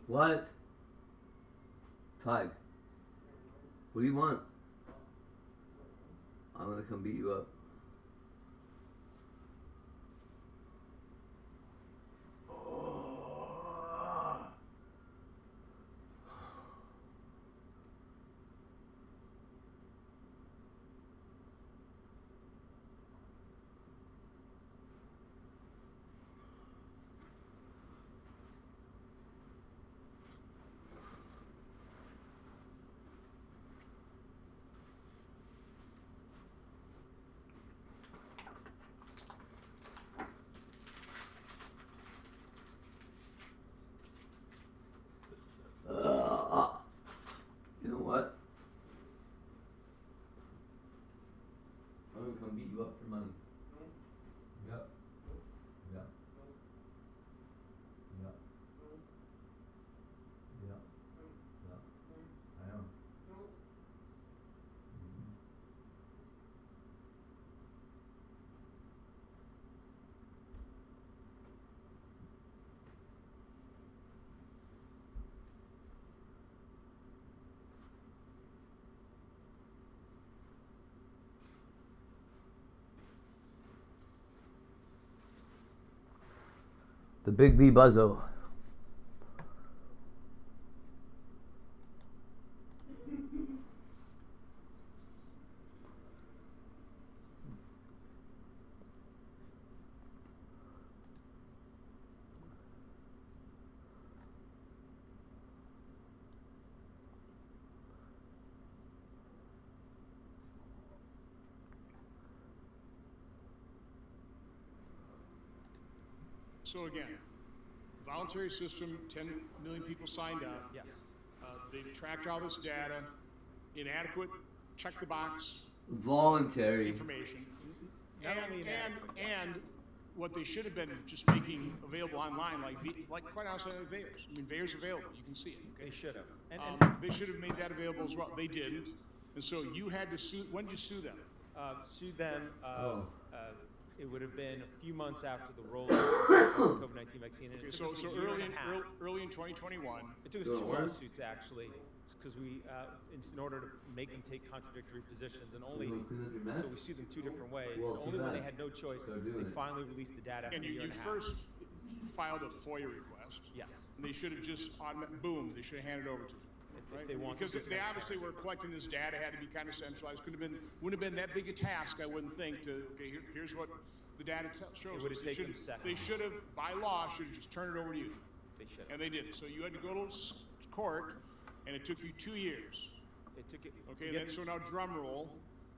What? Tig. What do you want? I'm gonna come beat you up. You know what? I'm gonna come beat you up for money. Yep. Yep. Yep. Yep. Yep. I am. The Big B Buzzo. So again, voluntary system, 10 million people signed up. Yes. They tracked all this data, inadequate, check the box Voluntary. information. Not And, only and what they should have been just making available online, like quite honestly, like Vayers. I mean, Vayers available, you can see it. They should have. And They should have made that available as well. They didn't. And so you had to sue, when did you sue them? sued them. Oh. It would have been a few months after the rollout of the COVID-19 vaccine. And Okay, it so, took us so a year early, and a half. early in 2021. It took us 2 lawsuits actually, because we, in order to make them take contradictory positions, and only, so we sued them 2 different ways. Well, And only too when they bad. had no choice, They're doing they it. finally released the data after And a year you and a half. first filed a FOIA request. Yes. And they should have just, boom, they should have handed it over to you. If Right? they want Because to if they obviously were collecting this data, had to be kind of centralized. Wouldn't have been that big a task, I wouldn't think, to, okay, here's what the data shows It would us. have They taken should- seconds. They should have, by law, should have just turned it over to you. They should have. And they didn't. So you had to go to court, and it took you 2 years. It took it. to Okay, get then, the- so now drum roll.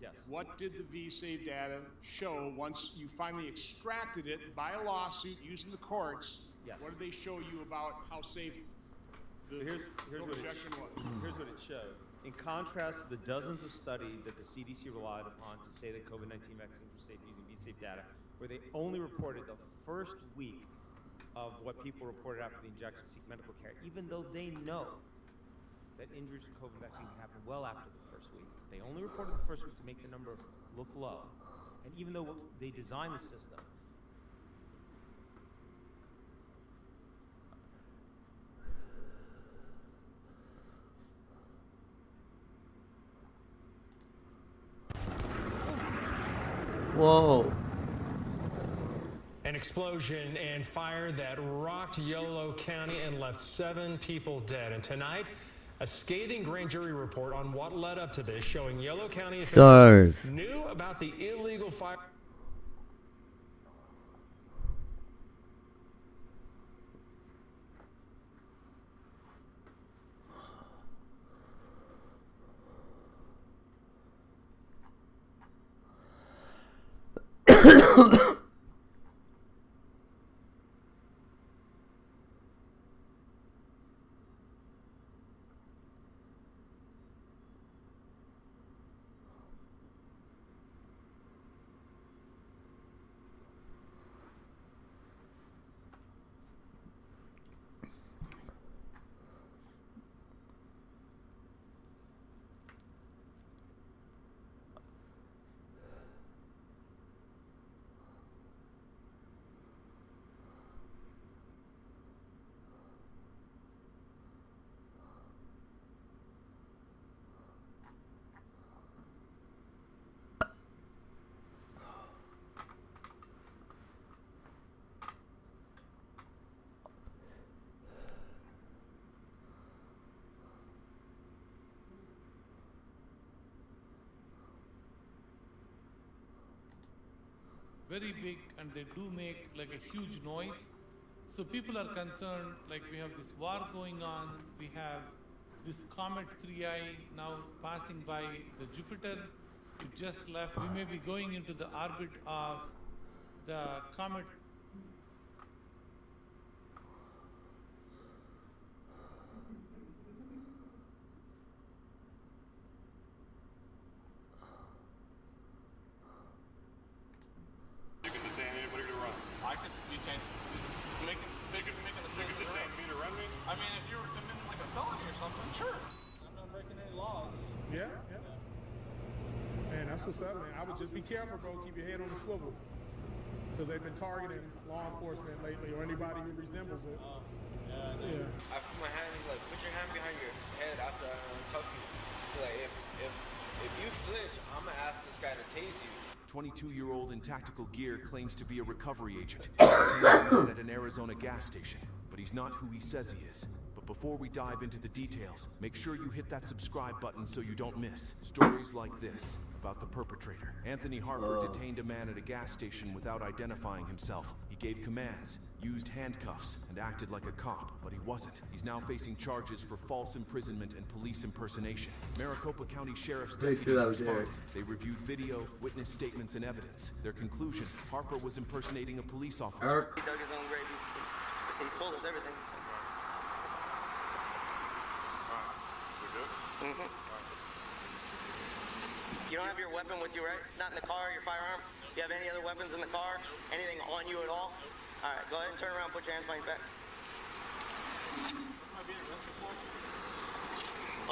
Yes. What did the VSave data show once you finally extracted it by a lawsuit using the courts? Yes. What did they show you about how safe the Here's what projection was? Here's what it showed. In contrast to the dozens of studies that the CDC relied upon to say that COVID-19 vaccines were safe using VSafe data, where they only reported the first week of what people reported after the injection seek medical care, even though they know that injuries from COVID vaccine can happen well after the first week. They only reported the first week to make the number look low. And even though they designed the system, Whoa. An explosion and fire that rocked Yolo County and left 7 people dead. And tonight, a scathing grand jury report on what led up to this, showing Yolo County officials knew about the illegal fire. very big and they do make like a huge noise. So people are concerned, like we have this war going on, we have this comet 3I now passing by the Jupiter. It just left. We may be going into the orbit of the comet. You can detain anybody to run. I can detain. Making a thing to detain me to run me. I mean, if you were committing like a felony or something, sure. I'm not breaking any laws. Yeah. Man, that's what's up, man. I would just be careful, bro. Keep your head on the swivel. Because they've been targeting law enforcement lately or anybody who resembles it. Yeah. I put my hand, he's like, put your hand behind your head after I uncuff you. He's like, if you flinch, I'm gonna ask this guy to tase you. 22-year-old in tactical gear claims to be a recovery agent. He detains a man at an Arizona gas station, but he's not who he says he is. But before we dive into the details, make sure you hit that subscribe button so you don't miss stories like this about the perpetrator. Anthony Harper detained a man at a gas station without identifying himself. He gave commands, used handcuffs, and acted like a cop, but he wasn't. He's now facing charges for false imprisonment and police impersonation. Maricopa County Sheriff's deputies responded. They reviewed video, witness statements, and evidence. Their conclusion, Harper was impersonating a police officer. He dug his own grave. He told us everything. Mm-hmm. You don't have your weapon with you, right? It's not in the car, your firearm? You have any other weapons in the car? Anything on you at all? All right, go ahead and turn around, put your hands behind your back.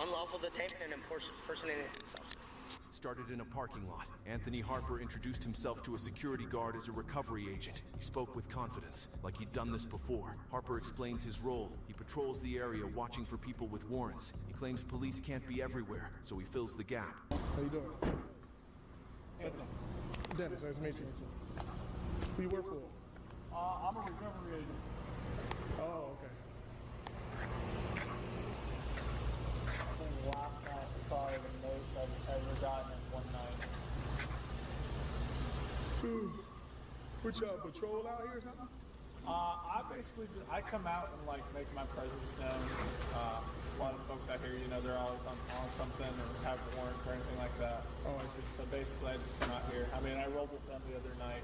Unlawful detainment and impersonating himself. Started in a parking lot. Anthony Harper introduced himself to a security guard as a recovery agent. He spoke with confidence, like he'd done this before. Harper explains his role. He patrols the area watching for people with warrants. He claims police can't be everywhere, so he fills the gap. How you doing? Dennis, nice to meet you. Who you work for? I'm a recovery agent. Oh, okay. The last night was probably the most I've ever gotten in one night. What y'all patrol out here or something? I basically I come out and like make my presence known. A lot of folks out here, you know, they're always on something or have warrants or anything like that. Oh, I see. So basically, I just come out here. I mean, I rolled with them the other night.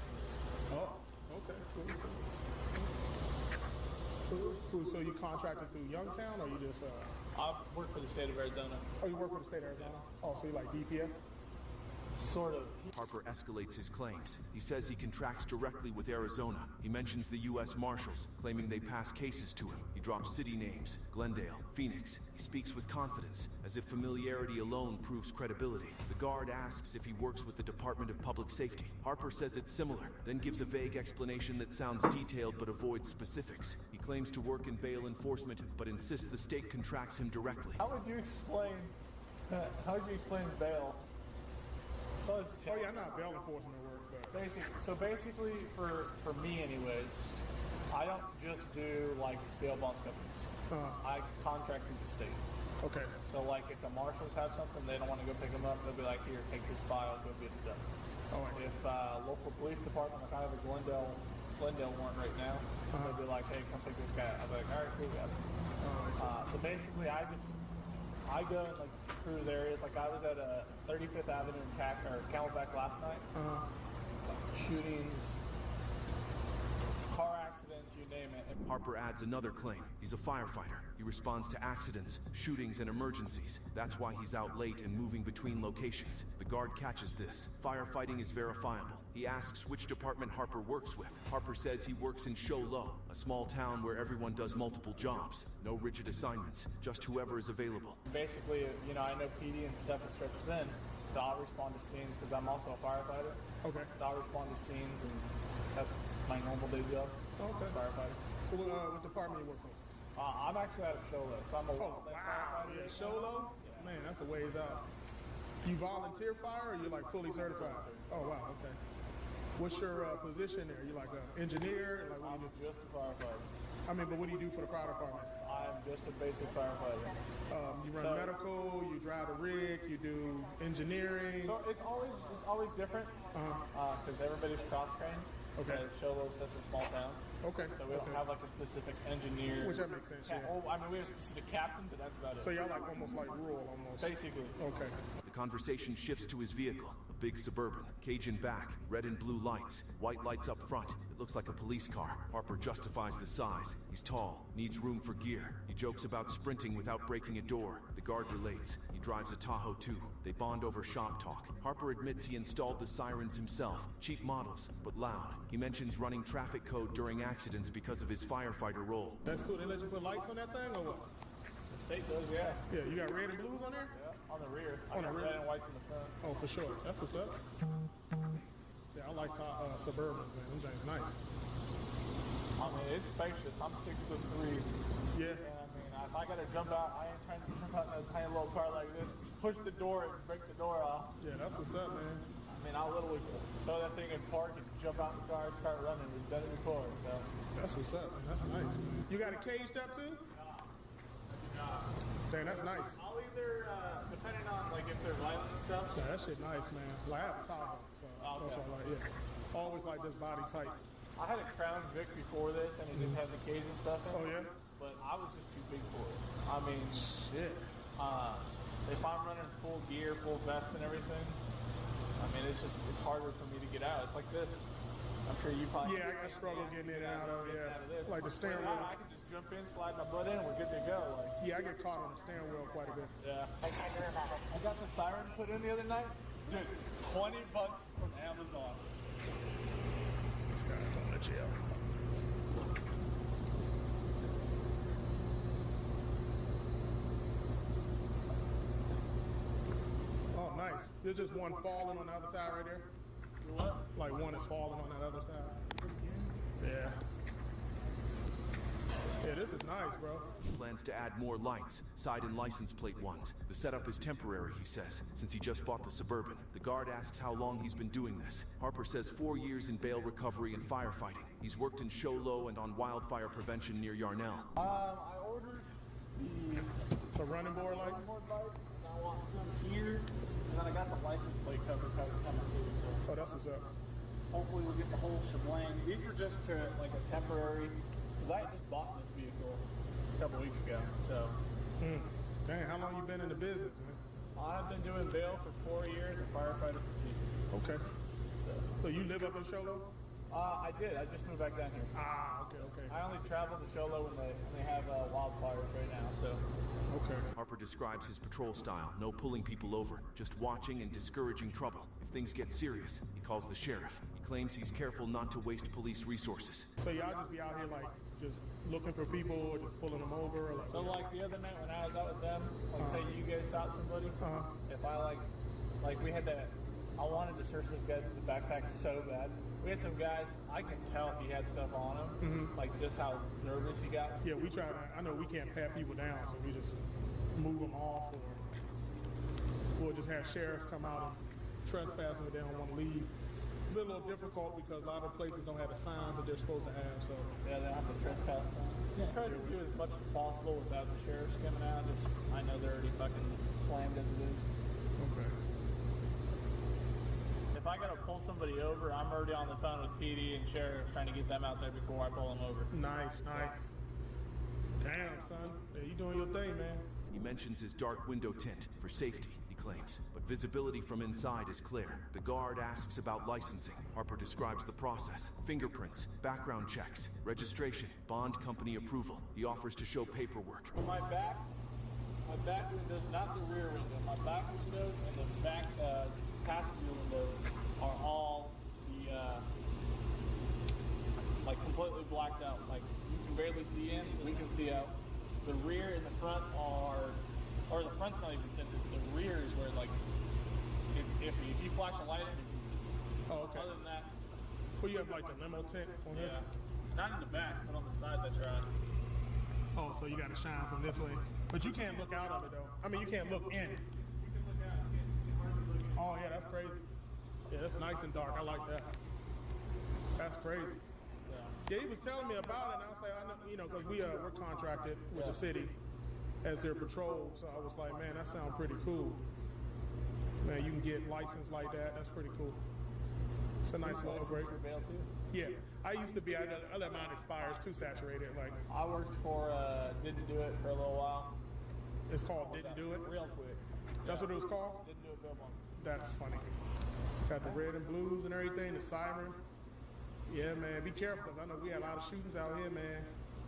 Oh, okay, cool. So you contracted through Youngtown, or you just? I work for the state of Arizona. Oh, you work for the state of Arizona. Oh, so you like DPS? sort of. Harper escalates his claims. He says he contracts directly with Arizona. He mentions the U.S. Marshals, claiming they pass cases to him. He drops city names, Glendale, Phoenix. He speaks with confidence, as if familiarity alone proves credibility. The guard asks if he works with the Department of Public Safety. Harper says it's similar, then gives a vague explanation that sounds detailed but avoids specifics. He claims to work in bail enforcement, but insists the state contracts him directly. How would you explain bail? Oh yeah, I know how bail enforcement work, but Basically, for me anyways, I don't just do like bail bonds companies. I contract with the state. Okay. So like if the marshals have something, they don't want to go pick them up, they'll be like, here, take this file, go get it done. Oh, I see. If local police department, like I have a Glendale warrant right now, they'll be like, hey, come pick this guy up. I'll be like, all right, cool, got it. So basically, I go and like cruise areas. Like I was at 35th Avenue in Camelback last night. Shootings, car accidents, you name it. Harper adds another claim. He's a firefighter. He responds to accidents, shootings, and emergencies. That's why he's out late and moving between locations. The guard catches this. Firefighting is verifiable. He asks which department Harper works with. Harper says he works in Show Low, a small town where everyone does multiple jobs. No rigid assignments, just whoever is available. Basically, I know PD and stuff is stretched thin, so I'll respond to scenes because I'm also a firefighter. Okay. So I'll respond to scenes, and that's my normal day job. Okay. Firefighter. What department you work for? I'm actually out of Show Low, so I'm a wildland firefighter. Yeah, Show Low? Yeah. Man, that's a ways out. You volunteer fire or you're like fully certified? Oh wow, okay. What's your position there? You like an engineer? Like what do you do? Just a firefighter. I mean, but what do you do for the fire department? I'm just a basic firefighter. You run medical, you drive a rig, you do engineering. So it's always different because everybody's cross-trained. Okay. Show Low is such a small town. Okay. So we don't have like a specific engineer. Which that makes sense, yeah. Oh, I mean, we have a specific captain, but that's about it. So y'all like almost like rural almost. Basically. Okay. The conversation shifts to his vehicle, a big Suburban, Cajun back, red and blue lights, white lights up front. It looks like a police car. Harper justifies the size. He's tall, needs room for gear. He jokes about sprinting without breaking a door. The guard relates. He drives a Tahoe too. They bond over shop talk. Harper admits he installed the sirens himself, cheap models, but loud. He mentions running traffic code during accidents because of his firefighter role. That's cool. They let you put lights on that thing or what? The state does, yeah. Yeah, you got red and blues on there? Yeah, on the rear. On the rear? Red and whites in the front. Oh, for sure. That's what's up. Yeah, I like Suburbans, man. Them things nice. I mean, it's spacious. I'm 6'3". Yeah. And I mean, if I gotta jump out, I ain't trying to jump out in a tiny little car like this. Push the door and break the door off. Yeah, that's what's up, man. I mean, I'll literally throw that thing in park and jump out in the car and start running. We've done it before, so. That's what's up, man. That's nice, man. You got it caged up too? Man, that's nice. I'll either, depending on like if they're violent and stuff. Yeah, that shit nice, man. Like I have a Tahoe, so that's all I like. Yeah. Always like this body type. I had a Crown Vic before this, and it didn't have the cage and stuff in it. Oh yeah. But I was just too big for it. I mean, shit. If I'm running full gear, full vest, and everything, I mean, it's harder for me to get out. It's like this. I'm sure you probably. Yeah, I struggle getting in and out of it. Yeah. Like the steering wheel. I can just jump in, slide my butt in, and we're good to go. Like, yeah, I get caught on the steering wheel quite a bit. Yeah. I got the siren put in the other night. Dude, $20 from Amazon. This guy's going to jail. Oh, nice. There's just one falling on the other side right there. What? Like one is falling on that other side. Yeah. Yeah, this is nice, bro. He plans to add more lights, side and license plate ones. The setup is temporary, he says, since he just bought the Suburban. The guard asks how long he's been doing this. Harper says 4 years in bail recovery and firefighting. He's worked in Show Low and on wildfire prevention near Yarnell. I ordered the running board lights. I want some here, and then I got the license plate cover coming through. So oh, that's what's up. Hopefully we'll get the whole shebang. These were just to like a temporary, because I just bought this vehicle a couple weeks ago. So. Dang, how long you been in the business, man? I've been doing bail for 4 years and firefighter for 2. Okay. So you live up in Show Low? I did. I just moved back down here. Okay. I only travel to Show Low when they have wildfires right now. So. Okay. Harper describes his patrol style, no pulling people over, just watching and discouraging trouble. If things get serious, he calls the sheriff. He claims he's careful not to waste police resources. So y'all just be out here like just looking for people or just pulling them over? Or like, So like the other night when I was out with them, like say you guys shot somebody, if I like we had that, I wanted to search this guy's with the backpack so bad. We had some guys, I can tell he had stuff on him, like just how nervous he got. Yeah, we try to, I know we can't pat people down, so we just move them off, or we'll just have sheriffs come out and trespass if they don't want to leave. It's been a little difficult because a lot of places don't have the signs that they're supposed to have, so. Yeah, they have to trespass. Try to do as much as possible without the sheriffs coming out. Just, I know they're already fucking slammed as it is. Okay. If I gotta pull somebody over, I'm already on the phone with PD and sheriffs trying to get them out there before I pull them over. Nice. Damn, son. Yeah, you doing your thing, man. He mentions his dark window tint for safety, he claims, but visibility from inside is clear. The guard asks about licensing. Harper describes the process: fingerprints, background checks, registration, bond company approval. He offers to show paperwork. My back windows, not the rear window, my back windows and the back passenger windows are all the like completely blacked out. Like you can barely see in, we can see out. The rear and the front are, or the front's not even tinted. The rear is where like it's iffy. If you flash a light in, you can see. Oh, okay. Other than that, Well, you have like the limo tint on here? not in the back, but on the side that's right. Oh, so you got to shine from this way. But you can't look out of it, though. I mean, you can't look in. Oh, yeah, that's crazy. Yeah, that's nice and dark. I like that. That's crazy. Yeah, he was telling me about it, and I was like, I know, you know, because we're contracted with the city as their patrol. So I was like, man, that sounds pretty cool. Man, you can get licensed like that. That's pretty cool. It's a nice little break. For bail too? Yeah, I used to be. I let mine expire. It's too saturated. Like I worked for Didn't Do It for a little while. It's called Didn't Do It. Real quick. That's what it was called. Didn't Do It bail bonds. That's funny. Got the red and blues and everything. The siren. Yeah, man. Be careful. I know we had a lot of shootings out here, man.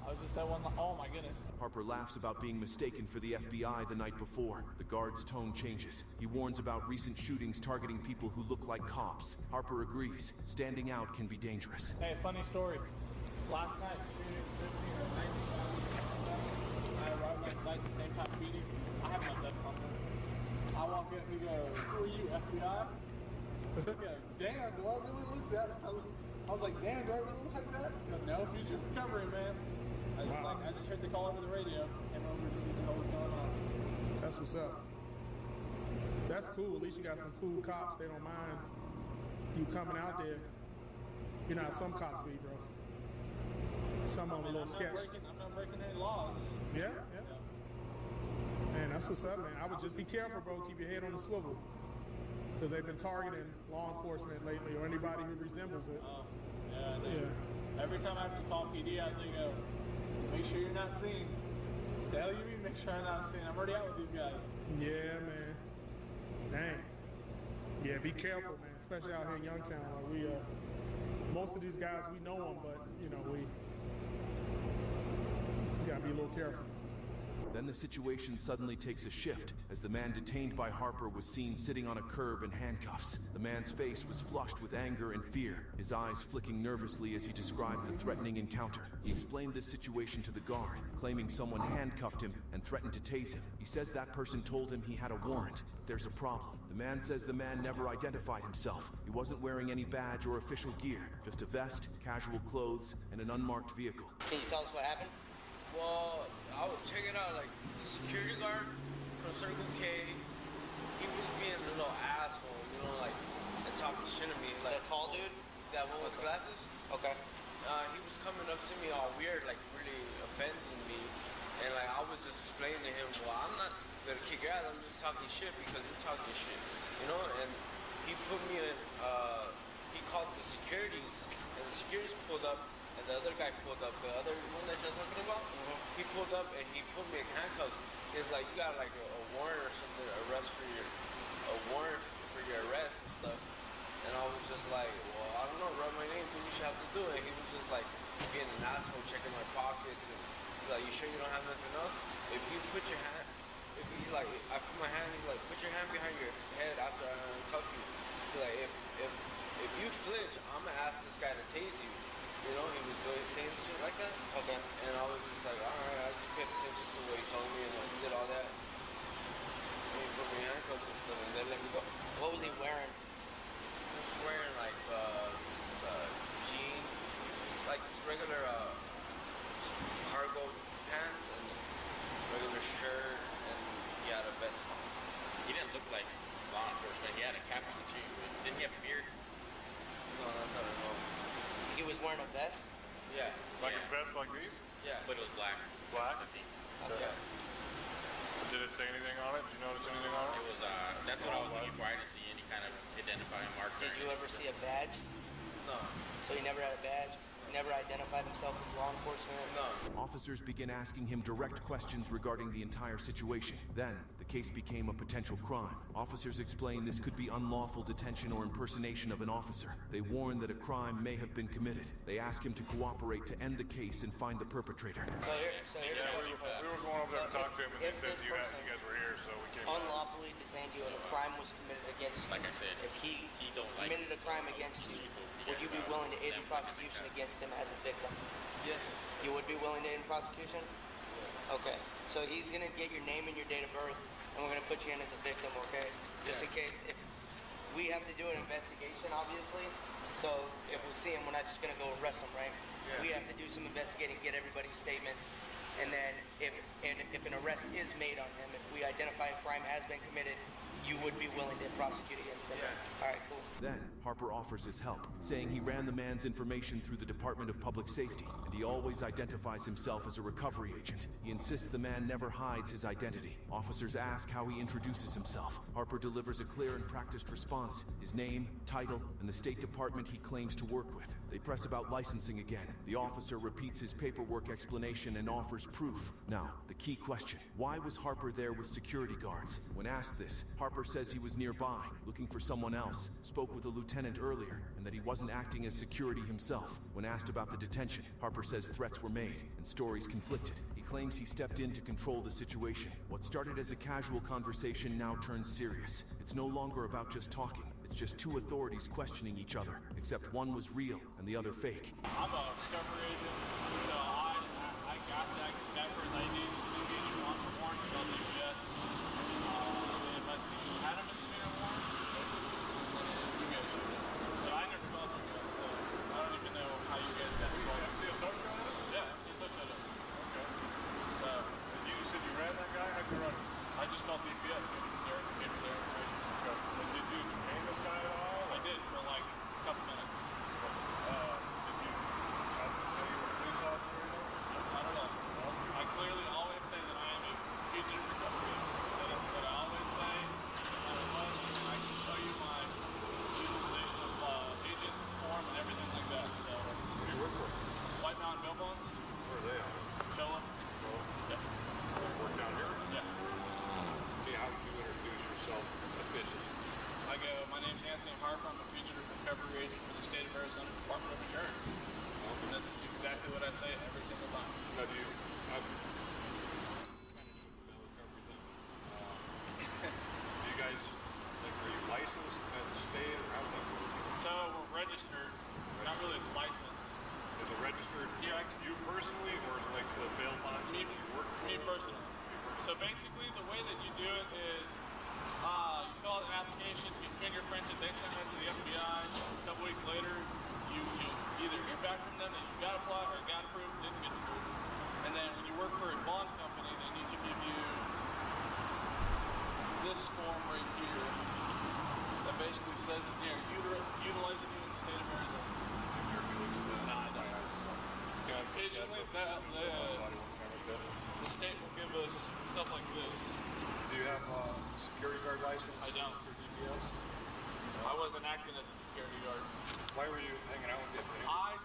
I was just at one. Oh my goodness. Harper laughs about being mistaken for the FBI the night before. The guard's tone changes. He warns about recent shootings targeting people who look like cops. Harper agrees. Standing out can be dangerous. Hey, funny story. Last night, shooting 15 or 19. I arrived at site the same time Phoenix. I have my vest on there. I walk in and he goes, "Who are you, FBI?" I go, "Damn, do I really look that?" I was like, "Damn, do I really look like that?" He goes, "No, future recovery, man." I was like, I just heard the call over the radio. Came over to see what was going on. That's what's up. That's cool. At least you got some cool cops. They don't mind you coming out there. You know how some cops be, bro. Some on a little sketch. I'm not breaking any laws. Yeah. Man, that's what's up, man. I would just be careful, bro. Keep your head on the swivel. Because they've been targeting law enforcement lately, or anybody who resembles it. Yeah. Every time I have to call PD, I think, make sure you're not seen. The hell you mean make sure I'm not seen? I'm already out with these guys. Yeah, man. Dang. Yeah, be careful, man. Especially out here in Youngtown. Like we, most of these guys, we know them, but, you know, we gotta be a little careful. Then the situation suddenly takes a shift as the man detained by Harper was seen sitting on a curb in handcuffs. The man's face was flushed with anger and fear, his eyes flicking nervously as he described the threatening encounter. He explained this situation to the guard, claiming someone handcuffed him and threatened to tase him. He says that person told him he had a warrant, but there's a problem. The man says the man never identified himself. He wasn't wearing any badge or official gear, just a vest, casual clothes, and an unmarked vehicle. Can you tell us what happened? Well, I was checking out like the security guard from Circle K. He was being a little asshole, you know, like and talking shit to me. Like that tall dude? That one with the glasses? Okay. He was coming up to me all weird, like really offending me. And like I was just explaining to him, well, I'm not gonna kick your ass, I'm just talking shit because you're talking shit. You know? And he put me in he called the securities and the securities pulled up. And the other guy pulled up, the other one that you're talking about, he pulled up and he put me in handcuffs. He was like, you got like a warrant or something, a warrant for your arrest and stuff. And I was just like, well, I don't know, write my name, do what you have to do. And he was just like being an asshole, checking my pockets. And he's like, you sure you don't have nothing else? If you put your hand, if he's like, I put my hand, he's like, put your hand behind your head after I uncuff you. He's like, if looked like law enforcement. He had a cap on too. Didn't he have a beard? No, not at all. He was wearing a vest? Yeah. Like a vest like these? Yeah. But it was black. Black? Okay. Did it say anything on it? Did you notice anything on it? It was, that's what I was looking for. I didn't see any kind of identifying marks. Did you ever see a badge? No. So he never had a badge? He never identified himself as law enforcement? No. Officers began asking him direct questions regarding the entire situation. Then, the case became a potential crime. Officers explained this could be unlawful detention or impersonation of an officer. They warned that a crime may have been committed. They asked him to cooperate to end the case and find the perpetrator. We were going over there to talk to him, and they said you guys were here, so we came. Unlawfully detained you and a crime was committed against you. Like I said, if he don't like committed a crime against you, would you be willing to aid in prosecution against him as a victim? Yes. You would be willing to aid in prosecution? Okay. So he's gonna get your name and your date of birth, and we're gonna put you in as a victim, okay? Just in case. If we have to do an investigation, obviously. So if we see him, we're not just gonna go arrest him, right? Yeah. We have to do some investigating, get everybody's statements, and then if an arrest is made on him, if we identify a crime has been committed, you would be willing to prosecute against him. Yeah. All right, cool. Then, Harper offers his help, saying he ran the man's information through the Department of Public Safety, and he always identifies himself as a recovery agent. He insists the man never hides his identity. Officers ask how he introduces himself. Harper delivers a clear and practiced response, his name, title, and the State Department he claims to work with. They press about licensing again. The officer repeats his paperwork explanation and offers proof. Now, the key question: why was Harper there with security guards? When asked this, Harper says he was nearby, looking for someone else, spoke with a lieutenant earlier, and that he wasn't acting as security himself. When asked about the detention, Harper says threats were made, and stories conflicted. He claims he stepped in to control the situation. What started as a casual conversation now turns serious. It's no longer about just talking. It's just two authorities questioning each other, except one was real and the other fake. I'm a recovery agent. So I got that backwards ID to see you on the warrant to go to UPS. But you had a misdemeanor warrant, you get it. But I never got you guys, so I don't even know how you guys got involved. CSO showed up? Yeah, CSO showed up. Okay. So, you said you ran that guy? How'd you run him? I just called the UPS, gave him there, right? Okay. And did you detain this guy at all? I did for like a couple minutes. Did you have to say you were a police officer? I don't know. No? I clearly always say that I am a fugitive recovery agent. That is what I always say. No matter what, I can show you my utilization of agent form and everything like that. So, who do you work for? White Mountain Mill Bonds. Where are they at? Chola. Yep. You work down here? Yeah. Yeah, how would you introduce yourself officially? I go, my name's Anthony Harper. I'm a fugitive recovery agent for the state of Arizona Department of Insurance. And that's exactly what I say every single time. Now, do you, do you guys, like, are you licensed at the state, or how's that work? So, we're registered, not really licensed. Is it registered? Yeah, you personally, or like the bail bonds that you work for? Me personally. So basically, the way that you do it is, you fill out an application, you fingerprint it, they send that to the FBI. A couple weeks later, you either hear back from them that you got applied or got approved, didn't get approved. And then when you work for a bond company, they need to give you this form right here that basically says that they're utilizing you in the state of Arizona. If you're doing that, nah, I don't. Occasionally, the state will give us stuff like this. Do you have a security guard license? I don't. For DPS? I wasn't acting as a security guard. Why were you hanging out with the I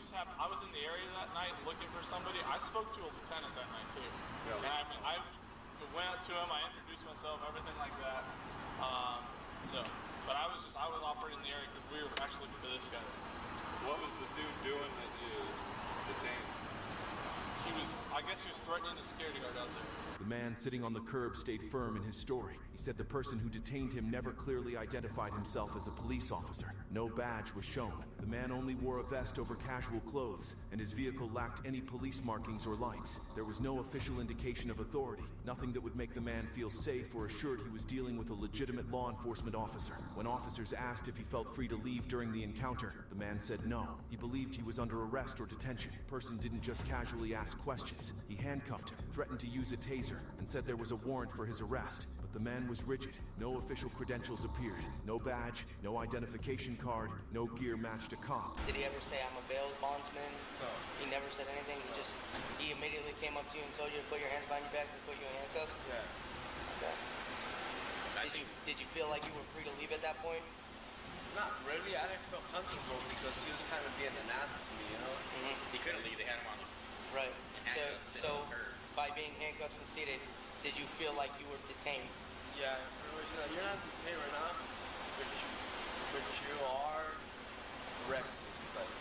was in the area that night looking for somebody. I spoke to a lieutenant that night too. Yeah. And I mean, I went up to him, I introduced myself, everything like that. But I was operating in the area because we were actually looking for this guy. What was the dude doing that you detained? I guess he was threatening the security guard out there. The man sitting on the curb stayed firm in his story. He said the person who detained him never clearly identified himself as a police officer. No badge was shown. The man only wore a vest over casual clothes, and his vehicle lacked any police markings or lights. There was no official indication of authority, nothing that would make the man feel safe or assured he was dealing with a legitimate law enforcement officer. When officers asked if he felt free to leave during the encounter, the man said no. He believed he was under arrest or detention. The person didn't just casually ask questions. He handcuffed him, threatened to use a taser, and said there was a warrant for his arrest. But but the man was rigid. No official credentials appeared. No badge, no identification card, no gear matched a cop. Did he ever say, I'm a bail bondsman? No. He never said anything? He immediately came up to you and told you to put your hands behind your back and put you in handcuffs? Yeah. Okay. Did you feel like you were free to leave at that point? Not really. I didn't feel comfortable because he was kind of being an ass to me, you know? He couldn't leave. They had him on him. Right. So by being handcuffed and seated, did you feel like you were detained? Yeah. You're not detained right now, but you are arrested, like,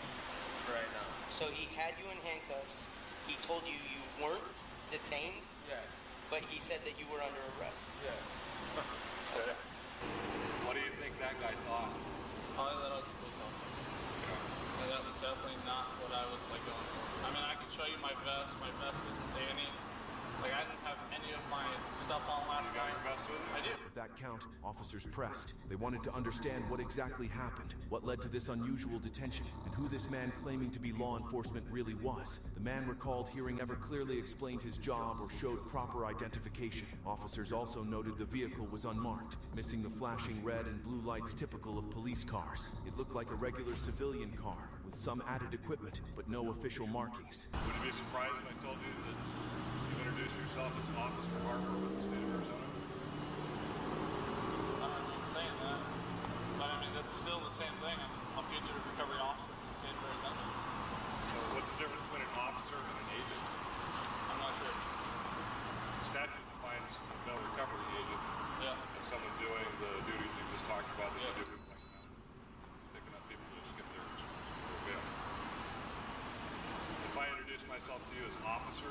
right now. So he had you in handcuffs. He told you you weren't detained? Yeah. But he said that you were under arrest? Yeah. Okay. What do you think that guy thought? Probably that I was a police officer. And that was definitely not what I was like going for. I mean, I can show you my vest. My vest doesn't say any. Like, I didn't have any of my stuff on last night. I did. With that count, officers pressed. They wanted to understand what exactly happened, what led to this unusual detention, and who this man claiming to be law enforcement really was. The man recalled hearing ever clearly explained his job or showed proper identification. Officers also noted the vehicle was unmarked, missing the flashing red and blue lights typical of police cars. It looked like a regular civilian car with some added equipment, but no official markings. Would you be surprised if I told you that you introduced yourself as Officer Harper with the state of Arizona? I'm saying that. But I mean, that's still the same thing. I'm a fugitive recovery officer for the state of Arizona. So what's the difference between an officer and an agent? I'm not sure. The statute defines a bail recovery agent as someone doing the duties you just talked about that you do with like picking up people who skip their bail. If I introduced myself to you as officer,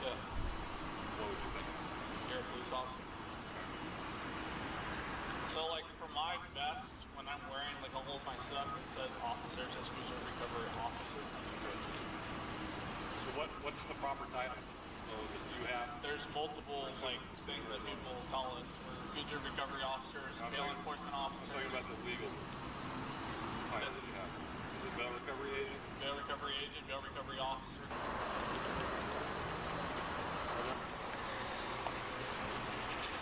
what would you think? You're a police officer. So like for my vest, when I'm wearing like all of my stuff, it says officer, it says fugitive recovery officer. So what's the proper title that you have? There's multiple like things that people call us. We're fugitive recovery officers, bail enforcement officers. I'm talking about the legal title that you have. Is it bail recovery agent? Bail recovery agent, bail recovery officer.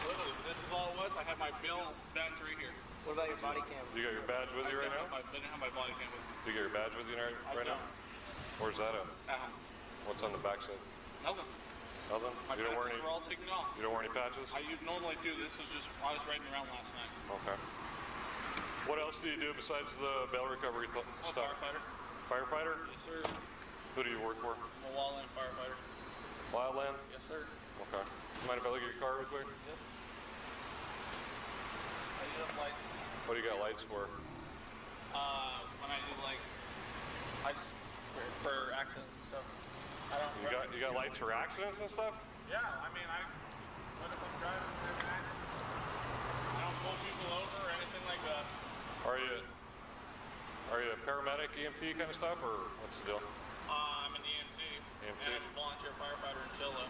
Literally, this is all it was. I had my bail badge right here. What about your body cam? You got your badge with you right now? I didn't have my body cam with me. Do you got your badge with you right now? Where's that at? What's on the back side? Nothing. Nothing? My You don't wear patches any? were all taken off. You don't wear any patches? I normally do. This is just, I was riding around last night. Okay. What else do you do besides the bail recovery stuff? Firefighter. Firefighter? Yes, sir. Who do you work for? I'm a wildland firefighter. Wildland? Yes, sir. Okay. Mind if I look at your car real quick? Yes. I use lights. What do you got lights for? When I do like, I just, for accidents and stuff. I don't. You got lights for accidents and stuff? Yeah, I mean, what if I'm driving and there's an accident? I don't pull people over or anything like that. Are you a paramedic, EMT kind of stuff, or what's the deal? I'm an EMT. EMT? And I'm a volunteer firefighter in Chilla.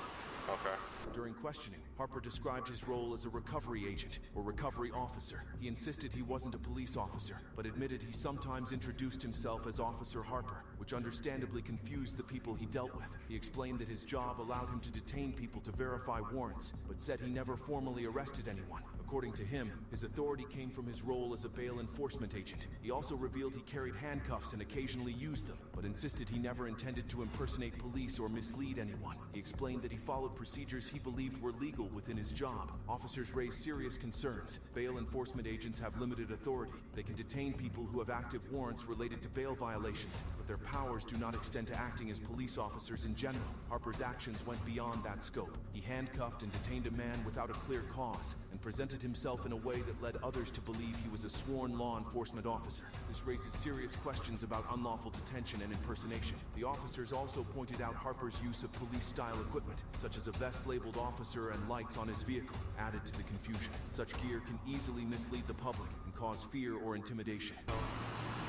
Okay. During questioning, Harper described his role as a recovery agent or recovery officer. He insisted he wasn't a police officer, but admitted he sometimes introduced himself as Officer Harper, which understandably confused the people he dealt with. He explained that his job allowed him to detain people to verify warrants, but said he never formally arrested anyone. According to him, his authority came from his role as a bail enforcement agent. He also revealed he carried handcuffs and occasionally used them, but insisted he never intended to impersonate police or mislead anyone. He explained that he followed procedures he believed were legal within his job. Officers raised serious concerns. Bail enforcement agents have limited authority. They can detain people who have active warrants related to bail violations, but their powers do not extend to acting as police officers in general. Harper's actions went beyond that scope. He handcuffed and detained a man without a clear cause, and presented himself in a way that led others to believe he was a sworn law enforcement officer. This raises serious questions about unlawful detention and impersonation. The officers also pointed out Harper's use of police-style equipment, such as a vest labeled officer and lights on his vehicle, added to the confusion. Such gear can easily mislead the public and cause fear or intimidation.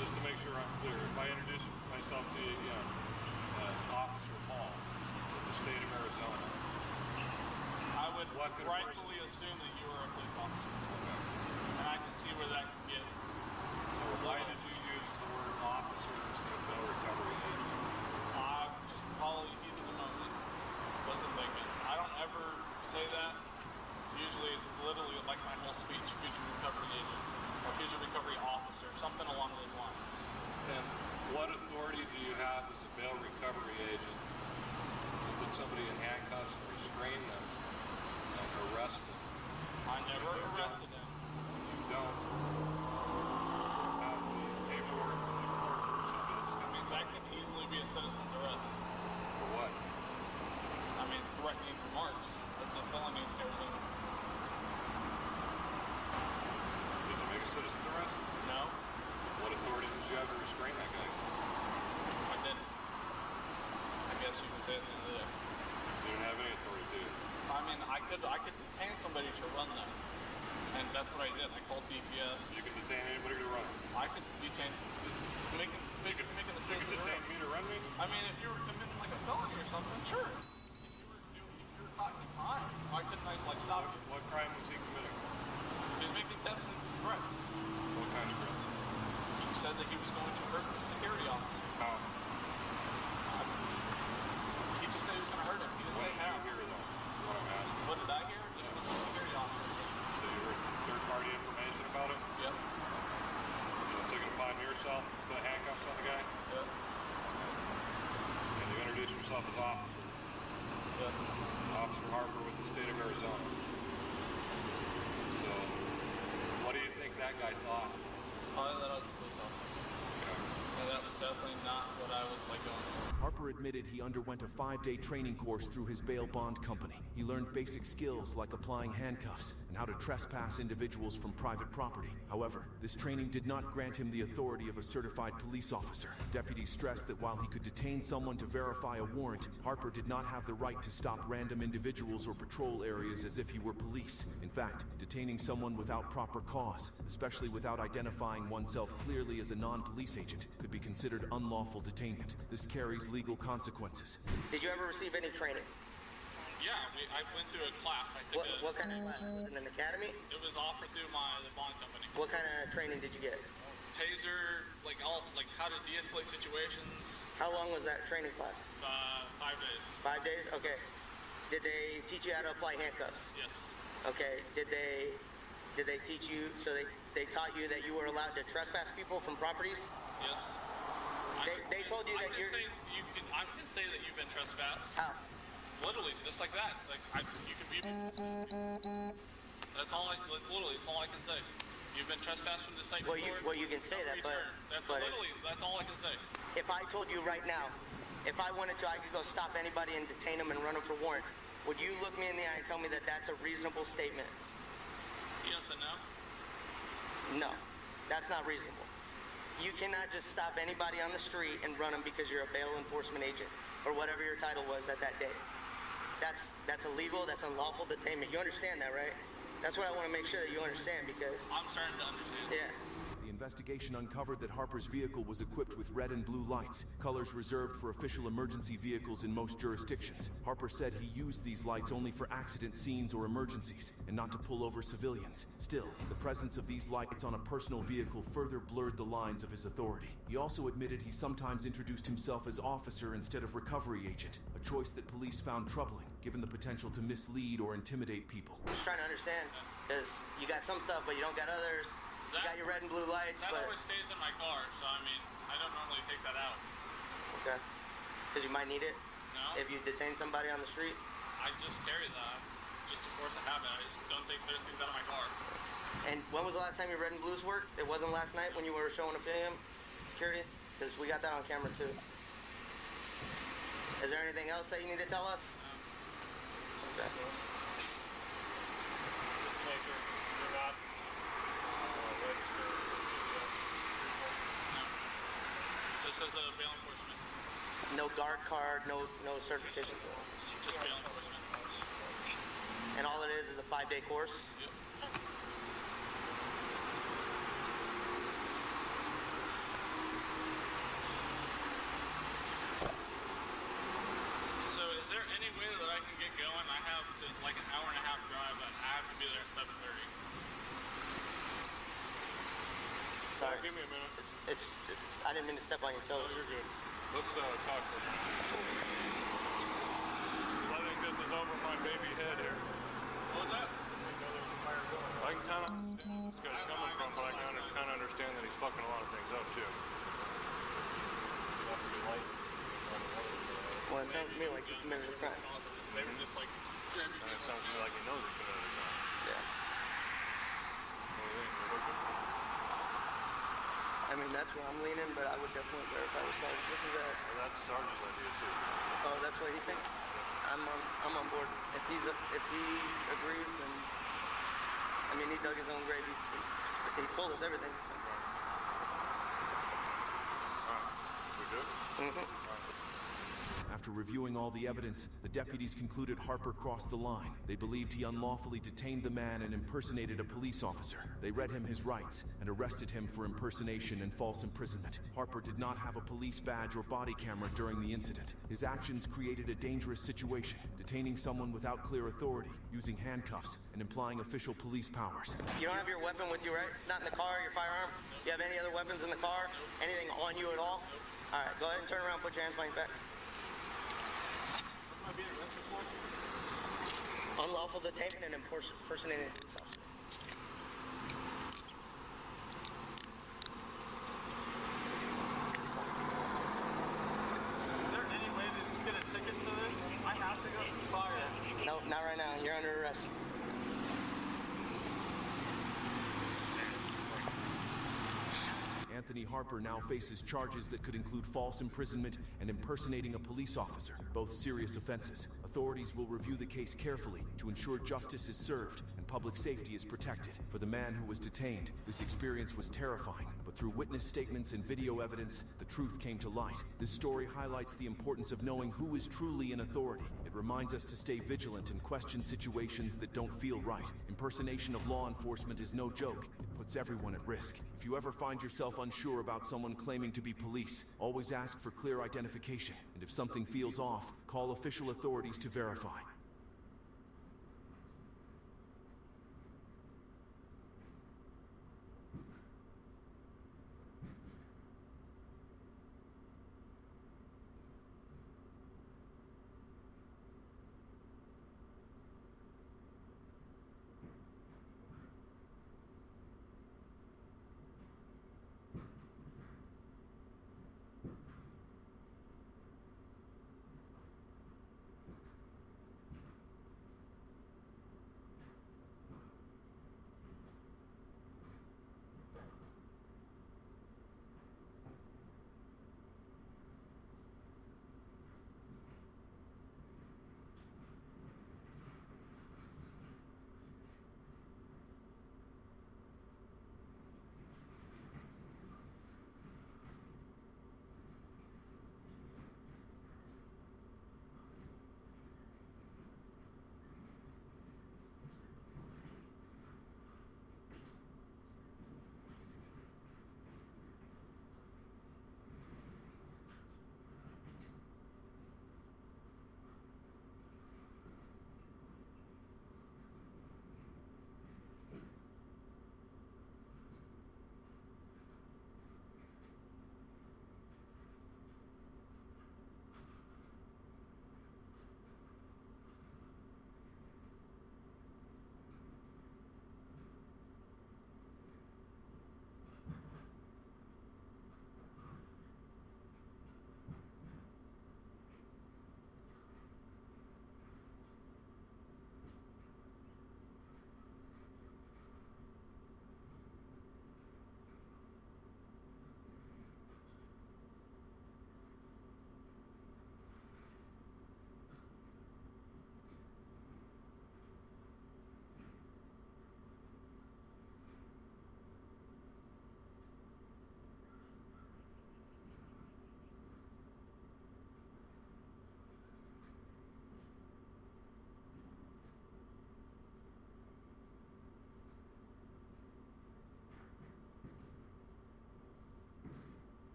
Just to make sure I'm clear, if I introduce myself to you again as Officer Hall with the state of Arizona, I would rightfully assume that you were a police officer. Okay. And I can see where that can get. So why did you use the word officer instead of bail recovery agent? Just probably heat of the moment. Wasn't thinking. I don't ever say that. Usually it's a I could detain somebody to run that. And that's what I did. I called DPS. You can detain anybody to run. I could detain, basically making the You can detain me to run me? I mean, if you were committing like a felony or something, sure. If you were caught in a crime, why couldn't I like stop you? What crime was he committing? He was making definite threats. What kind of threats? He said that he was going to hurt the security officer. How? He just said he was going to hurt him. He didn't say how. What did you hear though? What I'm asking. What did I hear? Just from the security officer. So you heard some third-party information about it? Yep. You took it upon yourself to put handcuffs on the guy? Yep. And you introduced yourself as officer? Yep. Officer Harper with the state of Arizona. So, what do you think that guy thought? Probably that I was a police officer. And that was definitely not what I was like going for. Harper admitted he underwent a 5-day training course through his bail bond company. He learned basic skills like applying handcuffs and how to trespass individuals from private property. However, this training did not grant him the authority of a certified police officer. Deputies stressed that while he could detain someone to verify a warrant, Harper did not have the right to stop random individuals or patrol areas as if he were police. In fact, detaining someone without proper cause, especially without identifying oneself clearly as a non-police agent, could be considered unlawful detainment. This carries legal consequences. Did you ever receive any training? Yeah, I went through a class. I took What kind of class? Was it an academy? It was offered through the bond company. What kind of training did you get? Taser, like how to de-escalate situations. How long was that training class? 5 days. 5 days? Okay. Did they teach you how to apply handcuffs? Yes. Okay. Did they teach you, so they taught you that you were allowed to trespass people from properties? Yes. They told you that you're... I can say that you've been trespassed. How? Literally, just like that. Like, you can be... That's all I can say. You've been trespassed from the site before. Well, you can say that, but... That's all I can say. If I told you right now, if I wanted to, I could go stop anybody and detain them and run them for warrants. Would you look me in the eye and tell me that that's a reasonable statement? Yes and no. No, that's not reasonable. You cannot just stop anybody on the street and run them because you're a bail enforcement agent or whatever your title was at that day. That's illegal. That's unlawful detainment. You understand that, right? That's what I want to make sure that you understand because... I'm starting to understand. Yeah. The investigation uncovered that Harper's vehicle was equipped with red and blue lights, colors reserved for official emergency vehicles in most jurisdictions. Harper said he used these lights only for accident scenes or emergencies, and not to pull over civilians. Still, the presence of these lights on a personal vehicle further blurred the lines of his authority. He also admitted he sometimes introduced himself as officer instead of recovery agent, a choice that police found troubling, given the potential to mislead or intimidate people. I'm just trying to understand, because you got some stuff, but you don't got others. You got your red and blue lights, That but... always stays in my car, so I mean, I don't normally take that out. Okay. Because you might need it? No. If you detain somebody on the street? I just carry that, just to force a habit. I just don't take certain things out of my car. And when was the last time your red and blues worked? It wasn't last night when you were showing up to him? Security? Because we got that on camera too. Is there anything else that you need to tell us? Okay. Just make sure you're not registered. No. Just as a bail enforcement. No guard card, no certification. Just bail enforcement. And all it is a 5-day course? Yep. So is there any way that I can get going? I have like an hour and a half drive, but I have to be there at 7:30. Sorry. Give me a minute. I didn't mean to step on your toes. Oh, you're good. Let's talk for a minute. I think this is over my baby head here. What was that? I can kind of understand where this guy's coming from, but I can kind of understand that he's fucking a lot of things up too. Well, it sounds to me like you committed a crime. Maybe just like... And it sounds to me like he knows he committed a crime. Yeah. What do you think? You're looking? I mean, that's where I'm leaning, but I would definitely verify with Sarge. This is a... Well, that's Sarge's idea too. Oh, that's what he thinks? I'm on board. If he agrees, then... I mean, he dug his own grave. He told us everything. So. Alright. We good? Mm-hmm. After reviewing all the evidence, the deputies concluded Harper crossed the line. They believed he unlawfully detained the man and impersonated a police officer. They read him his rights and arrested him for impersonation and false imprisonment. Harper did not have a police badge or body camera during the incident. His actions created a dangerous situation, detaining someone without clear authority, using handcuffs, and implying official police powers. You don't have your weapon with you, right? It's not in the car, your firearm? You have any other weapons in the car? Anything on you at all? All right, go ahead and turn around, put your hands behind your back. Unlawful detainment and impersonating a police officer. Is there any way to just get a ticket for this? I have to go to the fire. No, not right now. You're under arrest. Anthony Harper now faces charges that could include false imprisonment and impersonating a police officer, both serious offenses. Authorities will review the case carefully to ensure justice is served and public safety is protected. For the man who was detained, this experience was terrifying, but through witness statements and video evidence, the truth came to light. This story highlights the importance of knowing who is truly in authority. It reminds us to stay vigilant and question situations that don't feel right. Impersonation of law enforcement is no joke. It puts everyone at risk. If you ever find yourself unsure about someone claiming to be police, always ask for clear identification. And if something feels off, call official authorities to verify.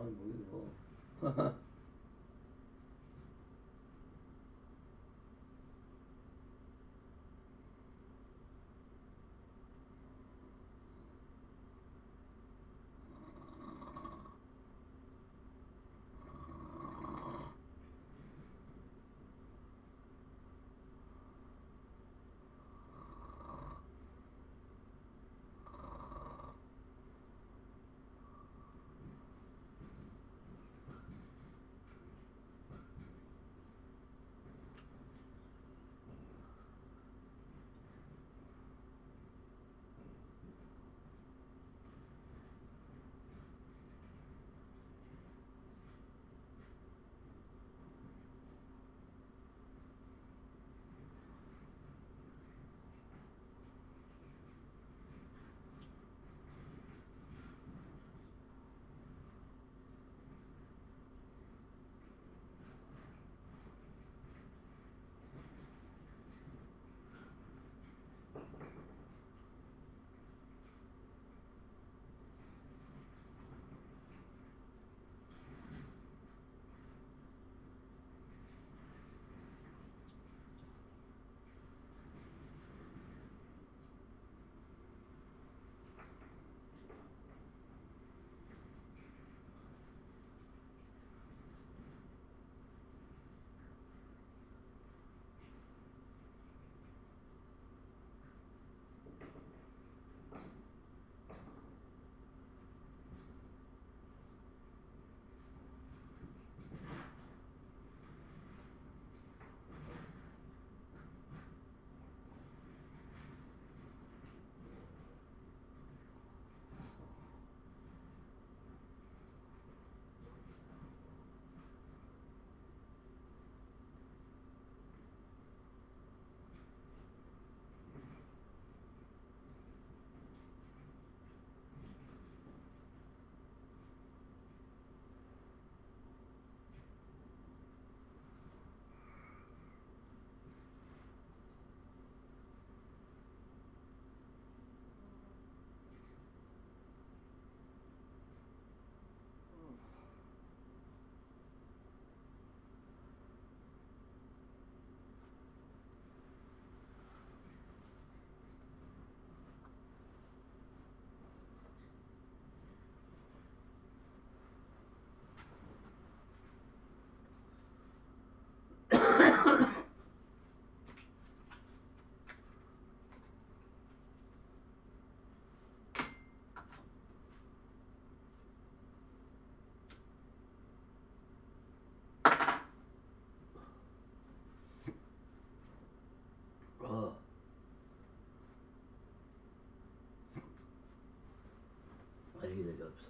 Unbelievable. Oh. I hate hiccups.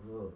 Whoa.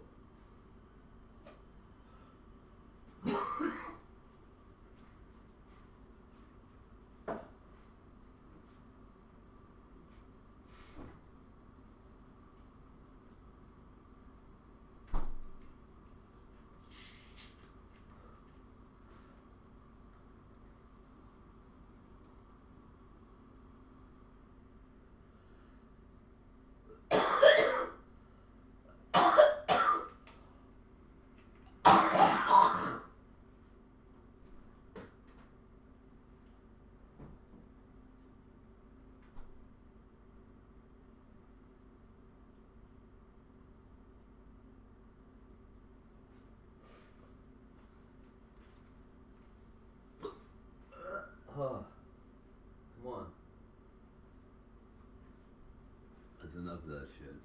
Come on. That's enough of that shit.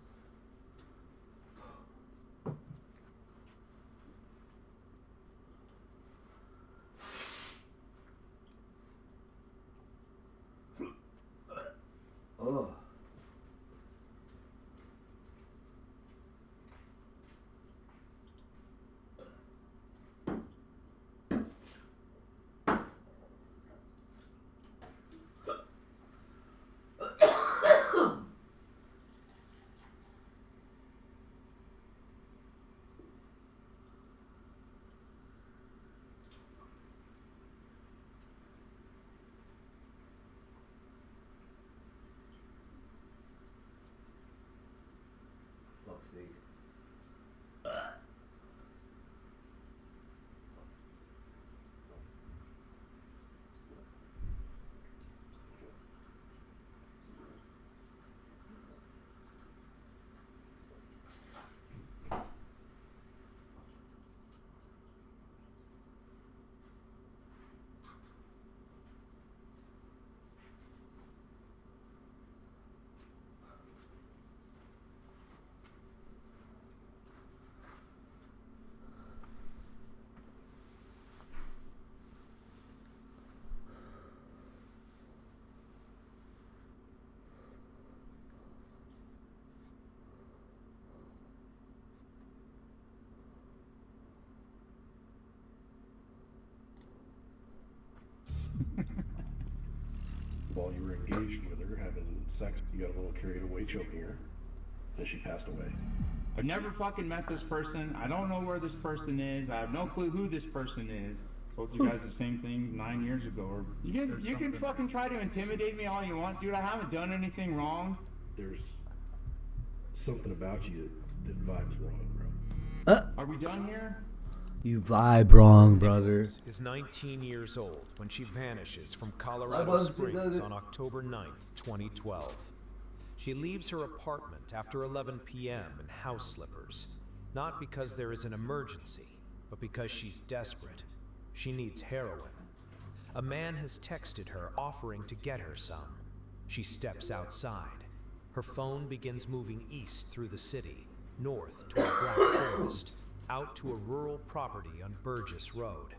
Oh. Fuck's sake. While you were engaged with her, having sex, you got a little carried away choking her, and she passed away. I've never fucking met this person. I don't know where this person is. I have no clue who this person is. Told you guys the same thing 9 years ago. Or you can fucking try to intimidate me all you want, dude. I haven't done anything wrong. There's something about you that vibes wrong, bro. Are we done here? You vibe wrong, brother. Is 19 years old when she vanishes from Colorado Springs on October 9th, 2012. She leaves her apartment after 11 p.m. in house slippers, not because there is an emergency, but because she's desperate. She needs heroin. A man has texted her offering to get her some. She steps outside. Her phone begins moving east through the city, north toward Black Forest, out to a rural property on Burgess Road.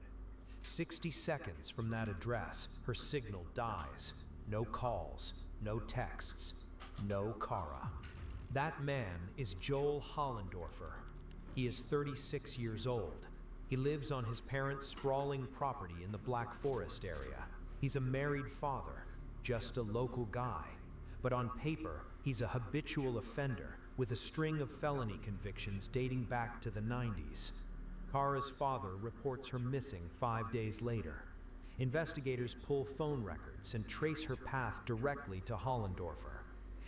60 seconds from that address, her signal dies. No calls, no texts, no Cara. That man is Joel Hollendorfer. He is 36 years old. He lives on his parents' sprawling property in the Black Forest area. He's a married father, just a local guy. But on paper, he's a habitual offender with a string of felony convictions dating back to the 90s. Cara's father reports her missing 5 days later. Investigators pull phone records and trace her path directly to Hollendorfer.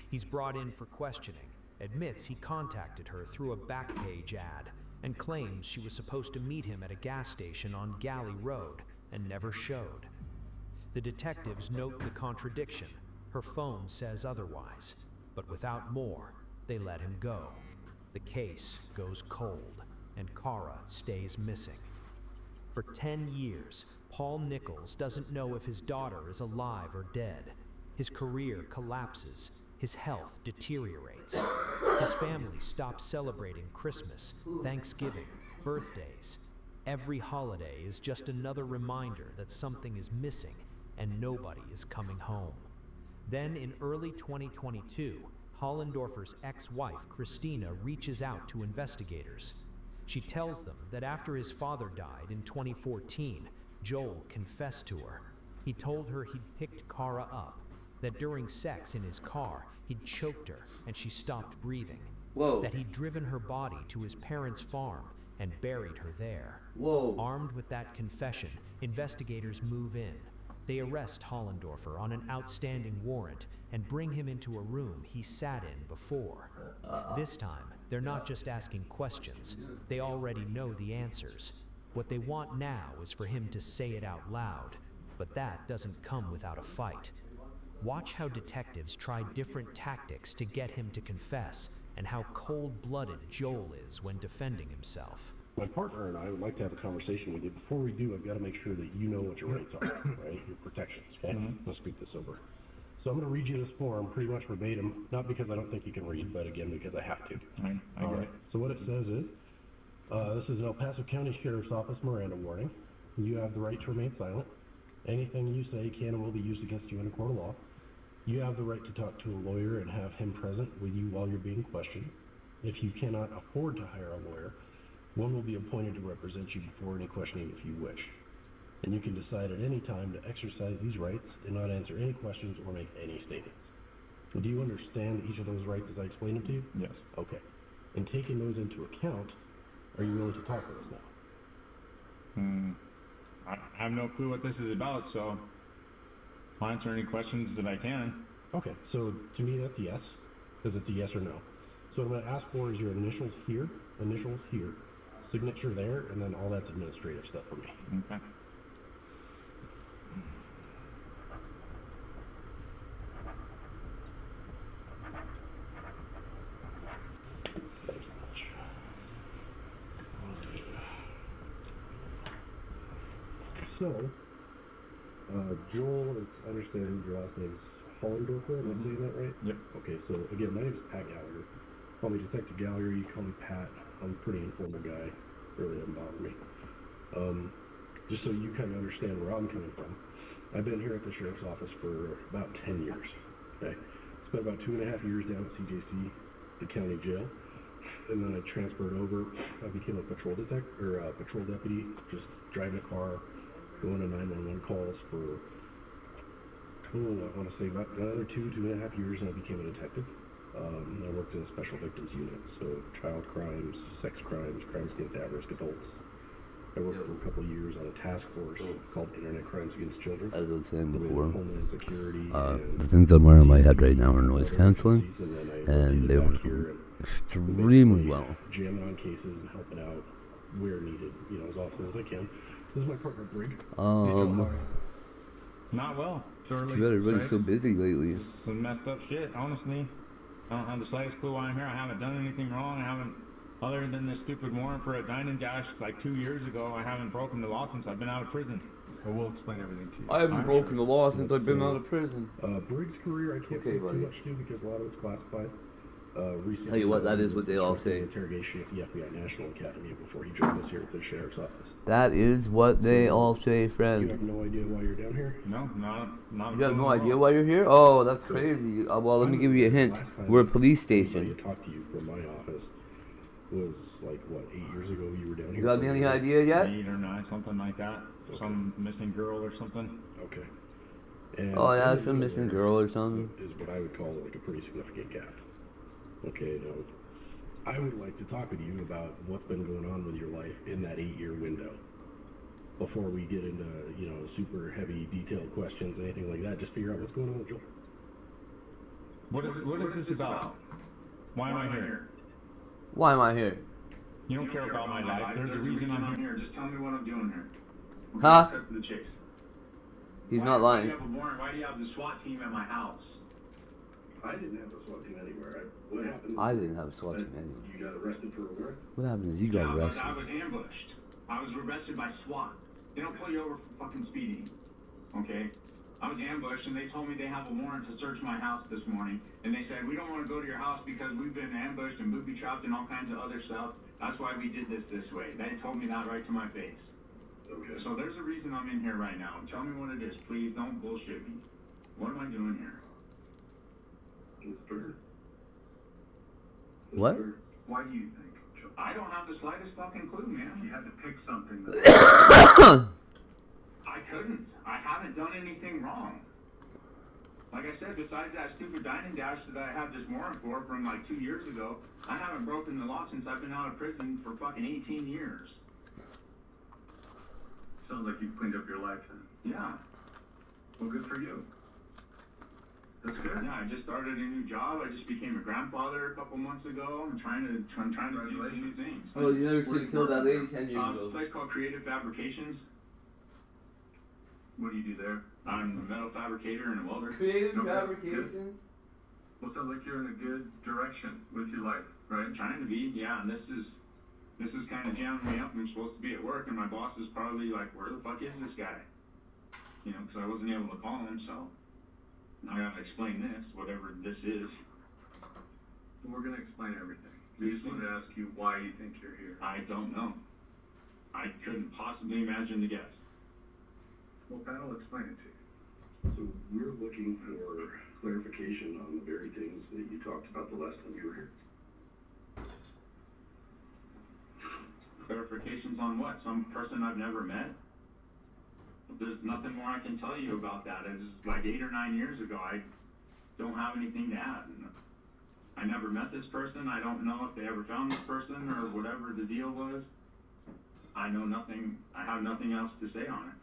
He's brought in for questioning, admits he contacted her through a Backpage ad, and claims she was supposed to meet him at a gas station on Galley Road and never showed. The detectives note the contradiction. Her phone says otherwise, but without more, they let him go. The case goes cold, and Cara stays missing. For 10 years, Paul Nichols doesn't know if his daughter is alive or dead. His career collapses, his health deteriorates. His family stops celebrating Christmas, Thanksgiving, birthdays. Every holiday is just another reminder that something is missing and nobody is coming home. Then in early 2022, Hollendorfer's ex-wife, Christina, reaches out to investigators. She tells them that after his father died in 2014, Joel confessed to her. He told her he'd picked Cara up, that during sex in his car, he'd choked her and she stopped breathing. Whoa. That he'd driven her body to his parents' farm and buried her there. Whoa. Armed with that confession, investigators move in. They arrest Hollendorfer on an outstanding warrant and bring him into a room he sat in before. This time, they're not just asking questions. They already know the answers. What they want now is for him to say it out loud, but that doesn't come without a fight. Watch how detectives try different tactics to get him to confess, and how cold-blooded Joel is when defending himself. My partner and I would like to have a conversation with you. Before we do, I've got to make sure that you know what your rights are, right? Your protections, okay? Let's speak this over. So I'm going to read you this form pretty much verbatim, not because I don't think you can read, but again, because I have to. I All get right. it. So what it says is, this is an El Paso County Sheriff's Office Miranda warning. You have the right to remain silent. Anything you say can and will be used against you in a court of law. You have the right to talk to a lawyer and have him present with you while you're being questioned. If you cannot afford to hire a lawyer, one will be appointed to represent you before any questioning if you wish. And you can decide at any time to exercise these rights and not answer any questions or make any statements. Do you understand each of those rights as I explained them to you? Yes. Okay. And taking those into account, are you willing to talk with us now? I have no clue what this is about, so I'll answer any questions that I can. Okay, so to me that's yes, because it's a yes or no. So what I'm going to ask for is your initials here, signature there, and then all that's administrative stuff for me. Okay. So, Joel, I understand your last name is Hollendorfer, am I saying that right? Yep. Okay, so again, my name is Pat Gallagher. Call me Detective Gallagher, you call me Pat. I'm a pretty informal guy, really doesn't bother me. Just so you kind of understand where I'm coming from, I've been here at the Sheriff's Office for about 10 years, okay? Spent about 2.5 years down at CJC, the county jail, and then I transferred over. I became a patrol patrol deputy, just driving a car, going to 911 calls for, I want to say about another 2.5 years, and I became a detective. I worked in a special victims unit, so child crimes, sex crimes, crimes against at-risk adults. I worked for a couple of years on a task force called Internet Crimes Against Children. As I was saying with before, Homeland Security the things I'm wearing on my head right now are noise canceling, and they work extremely well. Jamming on cases and helping out where needed, as often as I can. This is my partner, Brig. Not well. It's early. Too bad everybody's right? so busy lately. Some messed up shit, honestly. I don't have the slightest clue why I'm here. I haven't done anything wrong. I haven't, other than this stupid warrant for a dine and dash like 2 years ago, I haven't broken the law since I've been out of prison. Well, we'll explain everything to you. I haven't broken the law since I've been out of prison. Briggs' career, I can't say too much to because a lot of it's classified. Recently, Tell you what, that is what they all say. Interrogation at the FBI National Academy before he joined us here at the Sheriff's Office. That is what they all say, friend. You have no idea why you're down here? No, not. You have no idea why you're here? Oh, that's crazy. Well, let me give you a hint. We're a police station. I talked to you from my office was like, what, 8 years ago you were down here? You got any idea yet? 8 or 9, something like that. Okay. Some missing girl or something. Okay. And oh, yeah, some missing girl or something. Is what I would call like a pretty significant gap. Okay, now, I would like to talk with you about what's been going on with your life in that 8-year window. Before we get into, super heavy, detailed questions, anything like that, just figure out what's going on with Joel. What is this about? Why am I here? Why am I here? You don't care about my life. There's a reason I'm here. Just tell me what I'm doing here. Huh? Cut to the chase. He's not lying. Why do you have a warrant? Why do you have the SWAT team at my house? I didn't have a SWAT team anywhere. What happened? I didn't have a SWAT team anywhere. You got arrested for a warrant? What happened is you got arrested. I was ambushed. I was arrested by SWAT. They don't pull you over for fucking speeding. Okay? I was ambushed and they told me they have a warrant to search my house this morning. And they said, we don't want to go to your house because we've been ambushed and booby trapped and all kinds of other stuff. That's why we did this way. They told me that right to my face. Okay. So there's a reason I'm in here right now. Tell me what it is. Please don't bullshit me. What am I doing here? What? Why do you think? I don't have the slightest fucking clue, man. You had to pick something. I couldn't. I haven't done anything wrong. Like I said, besides that stupid dine and dash that I have this warrant for from like 2 years ago, I haven't broken the law since I've been out of prison for fucking 18 years. Sounds like you've cleaned up your life then. Yeah. Well, good for you. That's good. Yeah, I just started a new job. I just became a grandfather a couple months ago. I'm trying to do some new things. Oh, you never should have killed that lady 10 years ago. A place called Creative Fabrications. What do you do there? I'm a metal fabricator and a welder. Creative Fabrications? Well, sounds like you're in a good direction with your life, right? Trying to be, yeah. And this is kind of jamming me up. I'm supposed to be at work, and my boss is probably like, "Where the fuck is this guy?" Because I wasn't able to call him, so. I gotta explain this, whatever this is. We're gonna explain everything. We just wanted to ask you why you think you're here. I don't know. I couldn't possibly imagine the guess. Well, Pat will explain it to you. So we're looking for clarification on the very things that you talked about the last time you were here. Clarifications on what? Some person I've never met? There's nothing more I can tell you about that. It's like 8 or 9 years ago. I don't have anything to add. I never met this person. I don't know if they ever found this person or whatever the deal was. I know nothing. I have nothing else to say on it.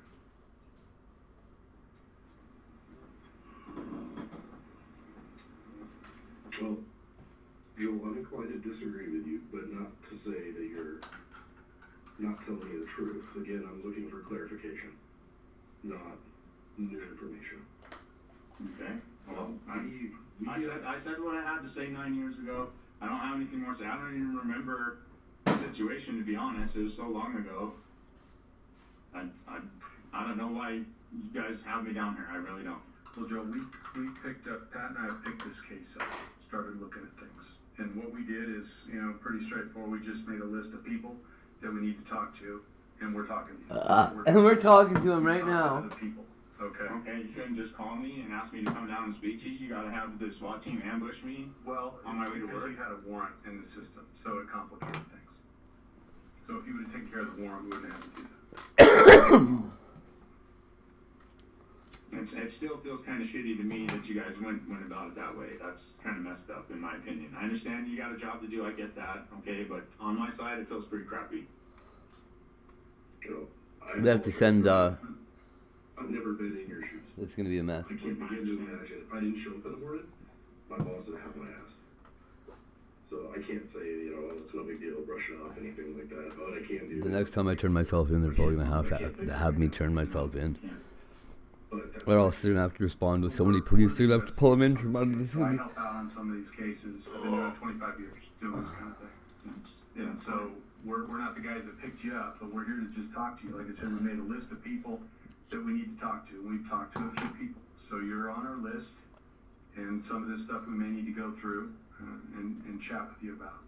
Well, Joel, I'm inclined to disagree with you, but not to say that you're not telling me the truth. Again, I'm looking for clarification, not new information. Okay. Well, I said what I had to say 9 years ago. I don't have anything more to say. I don't even remember the situation, to be honest. It was so long ago. I don't know why you guys have me down here. I really don't. Well, Joe, we picked up, Pat and I have picked this case up, started looking at things. And what we did is, pretty straightforward. We just made a list of people that we need to talk to, and we're talking to you. And we're talking to him right now. People. Okay. Okay, you shouldn't just call me and ask me to come down and speak to you. You gotta have the SWAT team ambush me. Well, on my way to because work. you had a warrant in the system, so it complicated things. So if you would have taken care of the warrant, we wouldn't have to do that. It still feels kind of shitty to me that you guys went about it that way. That's kind of messed up, in my opinion. I understand you got a job to do. I get that. Okay, but on my side, it feels pretty crappy. We have to send. I've never been in your shoes. It's gonna be a mess. I can't begin to imagine if I didn't show up in the morning, my boss would have my ass. So I can't say, it's no big deal, brush it off, anything like that. But I can do. The next time I turn myself in, they're probably gonna have to have me turn myself in. Or else they're gonna have to respond with so many police. They're gonna have to pull them in from out of the So I city. help out on some of these cases. I've been doing it 25 years, doing this kind of thing. And so we're not the guys that picked you up, but we're here to just talk to you. Like I said, we made a list of people that we need to talk to. We've talked to a few people. So you're on our list, and some of this stuff we may need to go through and chat with you about.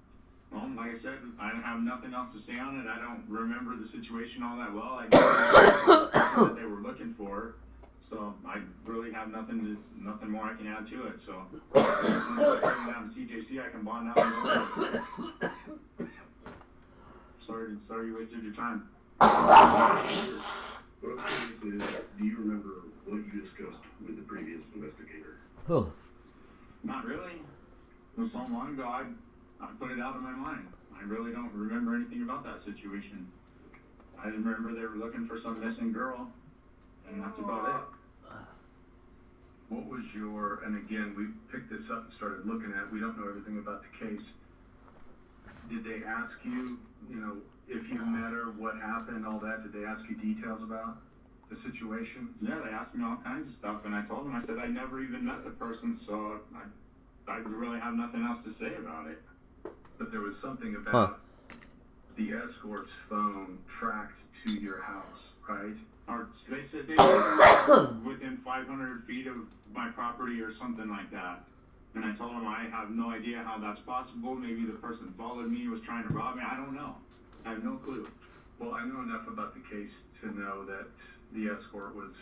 Well, like I said, I have nothing else to say on it. I don't remember the situation all that well. I know what they were looking for. So I really have nothing more I can add to it. So when I'm down to CJC, I can bond out and go. Sorry you wasted your time. What I'm curious is, do you remember what you discussed with the previous investigator? Oh. Not really. It was so long ago, I put it out of my mind. I really don't remember anything about that situation. I remember they were looking for some missing girl, and that's about it. What was and again, we picked this up and started looking at it. We don't know everything about the case. Did they ask you, if you met her, what happened, all that? Did they ask you details about the situation? Yeah, they asked me all kinds of stuff, and I told them, I said I never even met the person, so I really have nothing else to say about it. But there was something about the escort's phone tracked to your house, right? Or they said they were within 500 feet of my property or something like that. And I told them I have no idea how that's possible. Maybe the person followed me, was trying to rob me. I don't know. I have no clue. Well, I know enough about the case to know that the escort was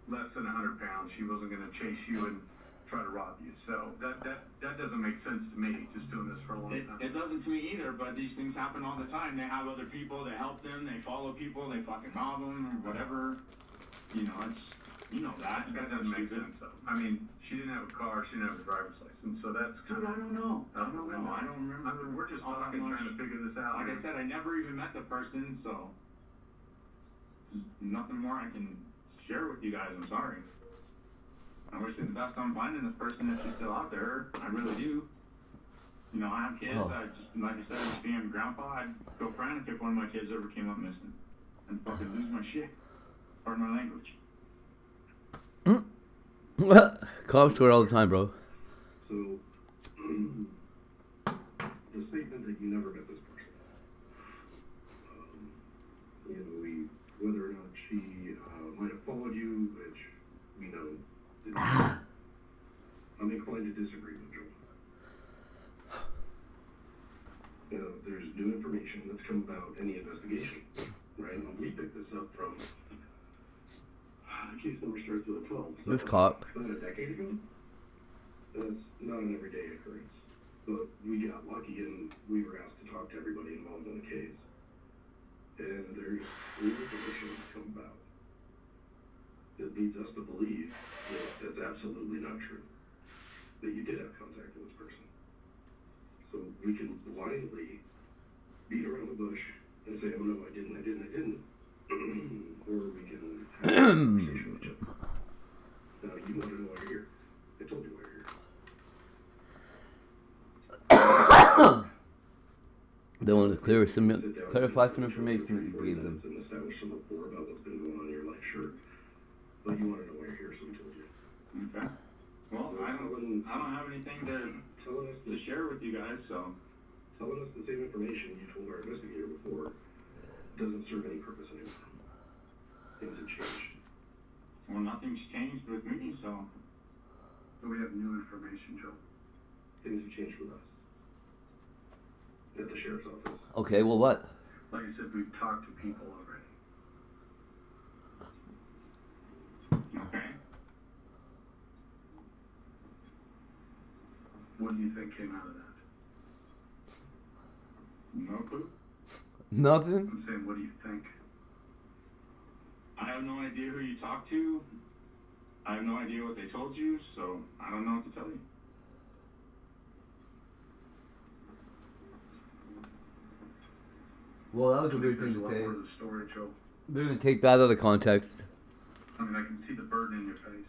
less than 100 pounds. She wasn't going to chase you and try to rob you. So that doesn't make sense to me, just doing this for a long time. It doesn't to me either, but these things happen all the time. They have other people that help them, they follow people, they fucking rob them, or whatever. That. That doesn't make sense, though. I mean, she didn't have a car, she didn't have a driver's license, so that's kind of... I don't know. I don't remember. We're just talking, trying to figure this out. Like I said, I never even met the person, so... There's nothing more I can share with you guys, I'm sorry. I wish you the best on finding this person if she's still out there. I really do. I have kids. Like I said, just being a grandpa, I'd go frantic if one of my kids ever came up missing. And fucking lose my shit. Pardon my language. Cops do it all the time, bro. So, the statement that you never met this person, whether or not she might have followed you, which we know didn't happen. I'm inclined to disagree with Joel. There's new information that's come about in the investigation, right? And we picked this up from the case number starts with a 12. So This cop. about a decade ago. That's not an everyday occurrence, but we got lucky and we were asked to talk to everybody involved in the case. And there's new information that's come about that leads us to believe that that's absolutely not true. That you did have contact with this person. So we can blindly beat around the bush and say, oh no, I didn't. Or we can have a conversation with each other. Now, you want to know why you're here. I told you why you're here. They wanted to clarify some information that you gave them. And establish some rapport about what's been going on in your life, sure. But you want to know why you're here, so we told you. Okay. Well, I don't have anything to share with you guys, so. Telling us the same information you told our investigator before doesn't serve any purpose anymore. Things have changed. Well, nothing's changed with me, so. So we have new information, Joe. Things have changed with us. At the sheriff's office. Okay, well what? Like I said, we've talked to people already. Okay. What do you think came out of that? No clue. Nothing? I'm saying, what do you think? I have no idea who you talked to. I have no idea what they told you, so I don't know what to tell you. Well, that was a weird thing to There's a lot say. more to the story, Joe. They're gonna take that out of context. I mean, I can see the burden in your face.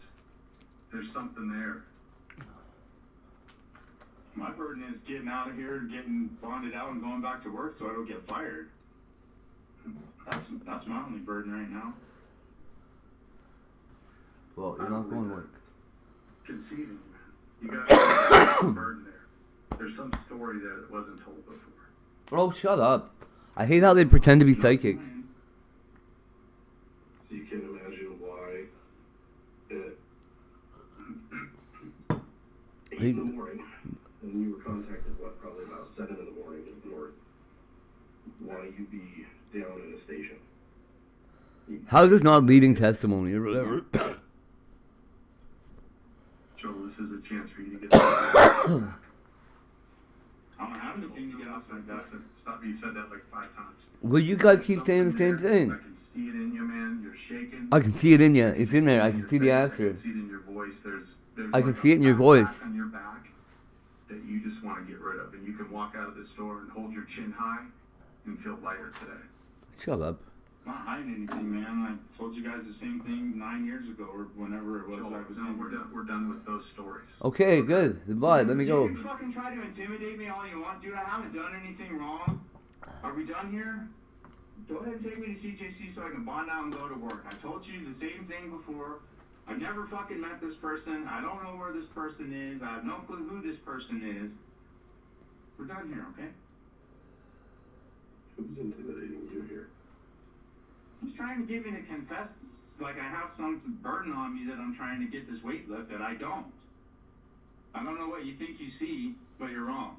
There's something there. My burden is getting out of here and getting bonded out and going back to work so I don't get fired. That's my only burden right now. Well, you're not going to work. Conceding, man. You got a burden there. There's some story there that wasn't told before. Oh, shut up. I hate how they pretend to be psychic. So you can't imagine why at 8 in the morning, and you were contacted, probably about 7 in the morning at North, why you'd be down in a station. How is this not leading testimony or whatever? Joe, this is a chance for you to get I don't have anything to get off like that. Stop, you said that like 5 times. Well, you guys keep saying the same thing. I can see it in you, man. You're shaking. I can see it in you. It's in there. I can see the answer. I can see it in your voice. There's I can like see it in your a voice. back on your back that you just want to get rid of. And you can walk out of the store and hold your chin high and feel lighter today. Shut up. I'm not hiding anything, man. I told you guys the same thing 9 years ago or whenever it was. We're done with those stories. Okay, good. Goodbye. Let me go. You can fucking try to intimidate me all you want, dude. I haven't done anything wrong. Are we done here? Go ahead and take me to CJC so I can bond out and go to work. I told you the same thing before. I've never fucking met this person. I don't know where this person is. I have no clue who this person is. We're done here, okay? Who's intimidating you here? He's trying to get me to confess like I have some burden on me that I'm trying to get this weight lifted. I don't. I don't know what you think you see, but you're wrong.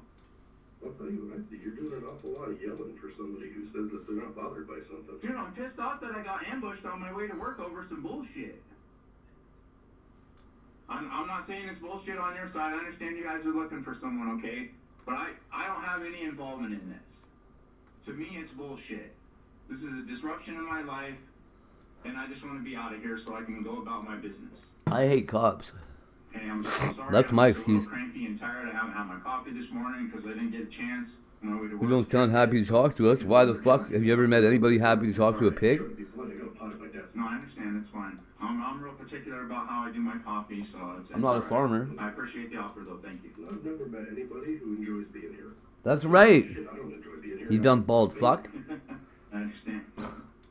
I'll tell you what I see. You're doing an awful lot of yelling for somebody who says that they're not bothered by something. Dude, I'm pissed off that I got ambushed on my way to work over some bullshit. I'm not saying it's bullshit on your side. I understand you guys are looking for someone, okay? But I don't have any involvement in this. To me, it's bullshit. This is a disruption in my life, and I just want to be out of here so I can go about my business. I hate cops. Hey, I'm so sorry. That's my I'm excuse. a little cranky and tired. I haven't had my coffee this morning because I didn't get a chance on my way to You work. don't sound happy to talk to us. Why the fuck? Have you ever met anybody happy to talk to a pig? No, I understand. It's fine. I'm real particular about how I do my coffee, so it's I'm not a all right. farmer. I appreciate the offer, though. Thank you. I've never met anybody who enjoys being here. That's right. Shit, I don't enjoy being here. You dumb bald fuck. I understand.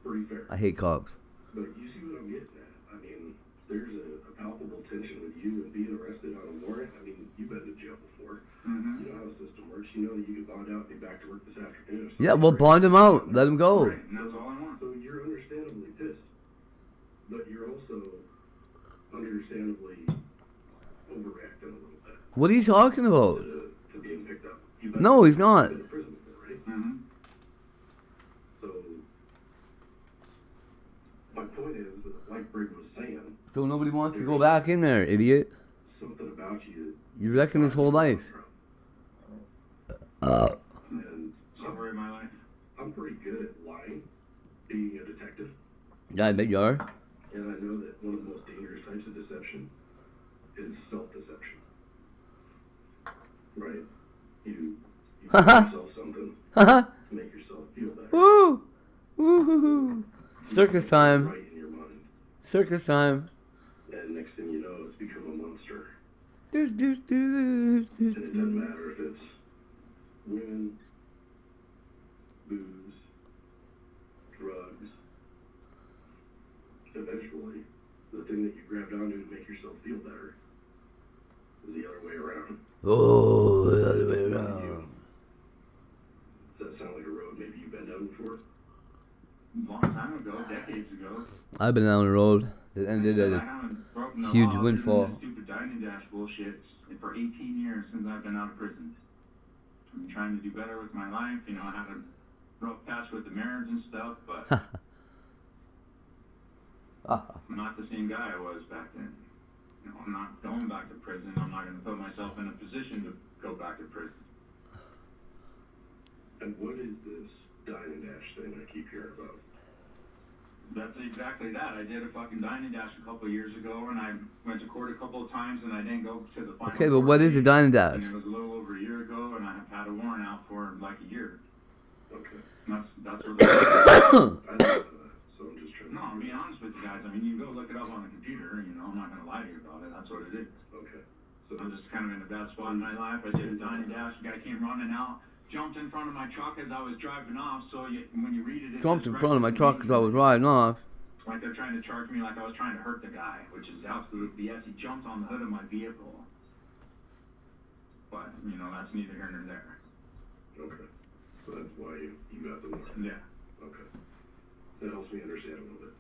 Pretty fair. I hate cops. But you see what I'm getting at. I mean, there's a palpable tension with you and being arrested on a warrant. I mean, you've been to jail before. You know how the system works. You know that you can bond out and be back to work this afternoon. Yeah, well, bond him out. Let him go. Right, and that's all I want. So you're understandably pissed. But you're also understandably overreacting a little bit. What are you talking about? To being picked up. No, he's not. Been to prison before, right? Mm-hmm. So, my point is, like Brig was saying, So nobody wants to go back in there, idiot. something about you. You reckon his whole life. And Story of my life. I'm pretty good at lying, being a detective. Yeah, I bet you are. And I know that one of the most dangerous types of deception is self-deception. Right? You tell yourself something to make yourself feel better. Woo! Woo-hoo-hoo. Circus time. Right in your mind. Circus time. And next thing you know, it's become a monster. Do, do, do, And it doesn't matter if it's women, booze, drugs. Eventually, the thing that you grabbed onto to make yourself feel better is the other way around. Oh, the other way around. Does that sound like a road maybe you've been down before? Long time ago, decades ago. I've been down the road that ended at I a haven't broken the huge law windfall. doing this stupid dining dash bullshit for 18 years since I've been out of prison. I'm trying to do better with my life. You know, I had a rough patch with the marriage and stuff, but I'm not the same guy I was back then. You know, I'm not going back to prison. I'm not going to put myself in a position to go back to prison. And what is this dine and dash thing I keep hearing about? That's exactly that. I did a fucking dine and dash a couple of years ago, and I went to court a couple of times, and I didn't go to the final. Okay, but what is a dine and dash? And it was a little over a year ago, and I have had a warrant out for like a year. Okay. That's what I know that, so I'm just trying to... No, I'm being honest with you guys. I mean, you can go look it up on the computer, you know, I'm not going to lie to you about it. That's what it is. Okay. So I'm just kind of in a bad spot in my life. I did a dine and dash. The guy came running out, jumped in front of my truck as I was driving off, so when you read it... Jumped in front of my truck as I was riding off. Like they're trying to charge me like I was trying to hurt the guy, which is absolute BS. He jumped on the hood of my vehicle. But, you know, that's neither here nor there. Okay. So that's why you got the warrant? Yeah. Okay. That helps me understand a little bit.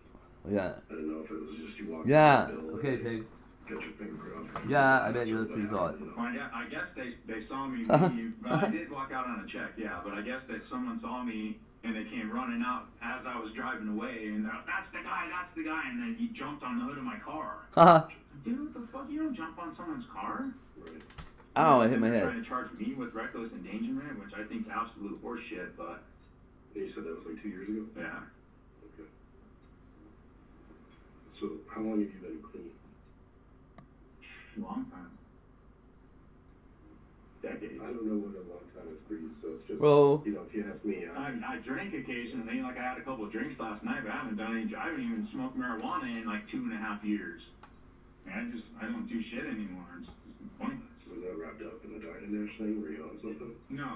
Yeah. I didn't know if it was just you walking Yeah. down the hill Okay, and Pig. got your finger crossed. Yeah, I bet you that's what you thought. Well, yeah, I guess they saw me leave. I did walk out on a check, yeah, but I guess that someone saw me and they came running out as I was driving away, and they're like, that's the guy, and then he jumped on the hood of my car. Dude, what the fuck? You don't jump on someone's car? Right. Ow, I hit my They're head. trying to charge me with reckless endangerment, which I think is absolute horseshit, but... And you said that was like 2 years ago? Yeah. Okay. So how long have you been clean? Long time. Decades. I don't know what a long time is for you, so it's just, Bro. you know, if you ask me, I drink occasionally, like I had a couple of drinks last night, but I haven't even smoked marijuana in like 2.5 years. And I don't do shit anymore. It's just pointless. Was that wrapped up in the dine and dash thing? Were you on something? No.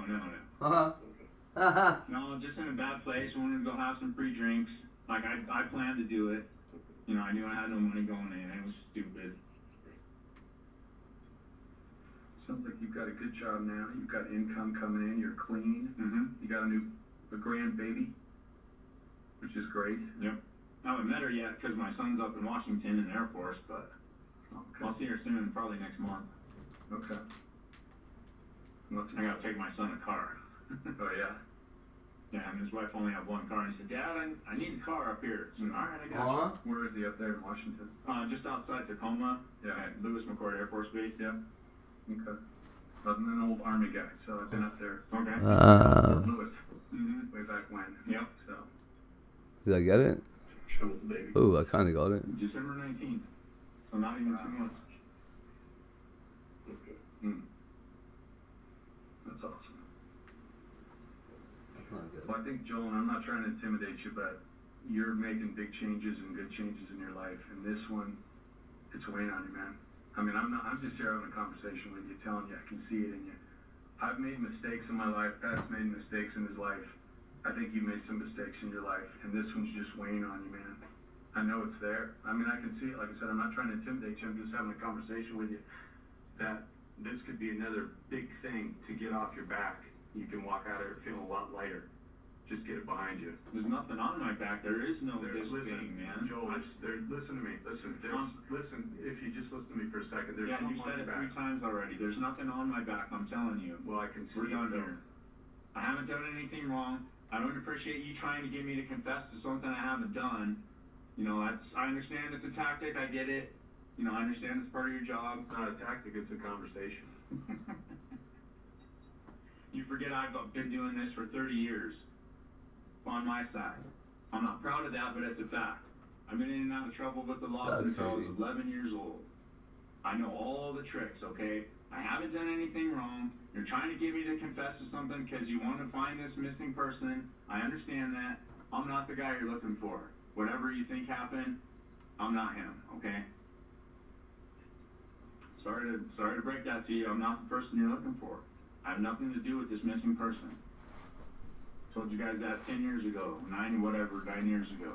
Uh-huh. No, just in a bad place. Wanted to go have some free drinks. Like I planned to do it. You know, I knew I had no money going in. It was stupid. Sounds like you've got a good job now. You've got income coming in. You're clean. Mm-hmm. You got a grandbaby, which is great. Yep. I haven't met her yet because my son's up in Washington in the Air Force, but I'll see her soon, probably next month. Okay. I gotta take my son a car. Oh yeah. Yeah, and his wife only had one car, and he said, Dad, I need a car up here. So, all right, I got it. Where is he up there in Washington? Just outside Tacoma, at Lewis McChord Air Force Base. Yeah. Okay. I'm an old Army guy, so I've been up there. Okay. Lewis. Mm-hmm. Way back when. Yep. So. Did I get it? Show the baby. Oh, I kind of got it. December 19th. So not even 2 months. Okay. That's awesome. That's not good. Well, I think, Joel, and I'm not trying to intimidate you, but you're making big changes and good changes in your life, and this one, it's weighing on you, man. I mean, I'm just here having a conversation with you, telling you I can see it in you. I've made mistakes in my life. Pat's made mistakes in his life. I think you made some mistakes in your life, and this one's just weighing on you, man. I know it's there. I mean, I can see it. Like I said, I'm not trying to intimidate you. I'm just having a conversation with you that this could be another big thing to get off your back. You can walk out of here feeling a lot lighter. just get it behind you. There's nothing on my back. There is no this Listen, thing, man. Joel, listen to me. Listen, listen. If you just listen to me for a second, there's Yeah, something you on said your it 3 back. times already. There's nothing on my back, I'm telling you. Well, I can see We're done it, here. I haven't done anything wrong. I don't appreciate you trying to get me to confess to something I haven't done. You know, I understand it's a tactic. I get it. You know, I understand it's part of your job. It's not a tactic, it's a conversation. You forget I've been doing this for 30 years on my side. I'm not proud of that, but it's a fact. I've been in and out of trouble with the law since I was 11 years old. I know all the tricks, okay? I haven't done anything wrong. You're trying to get me to confess to something because you want to find this missing person. I understand that. I'm not the guy you're looking for. Whatever you think happened, I'm not him, okay? Sorry to break that to you. I'm not the person you're looking for. I have nothing to do with this missing person. Told you guys that 10 years ago, 9 years ago.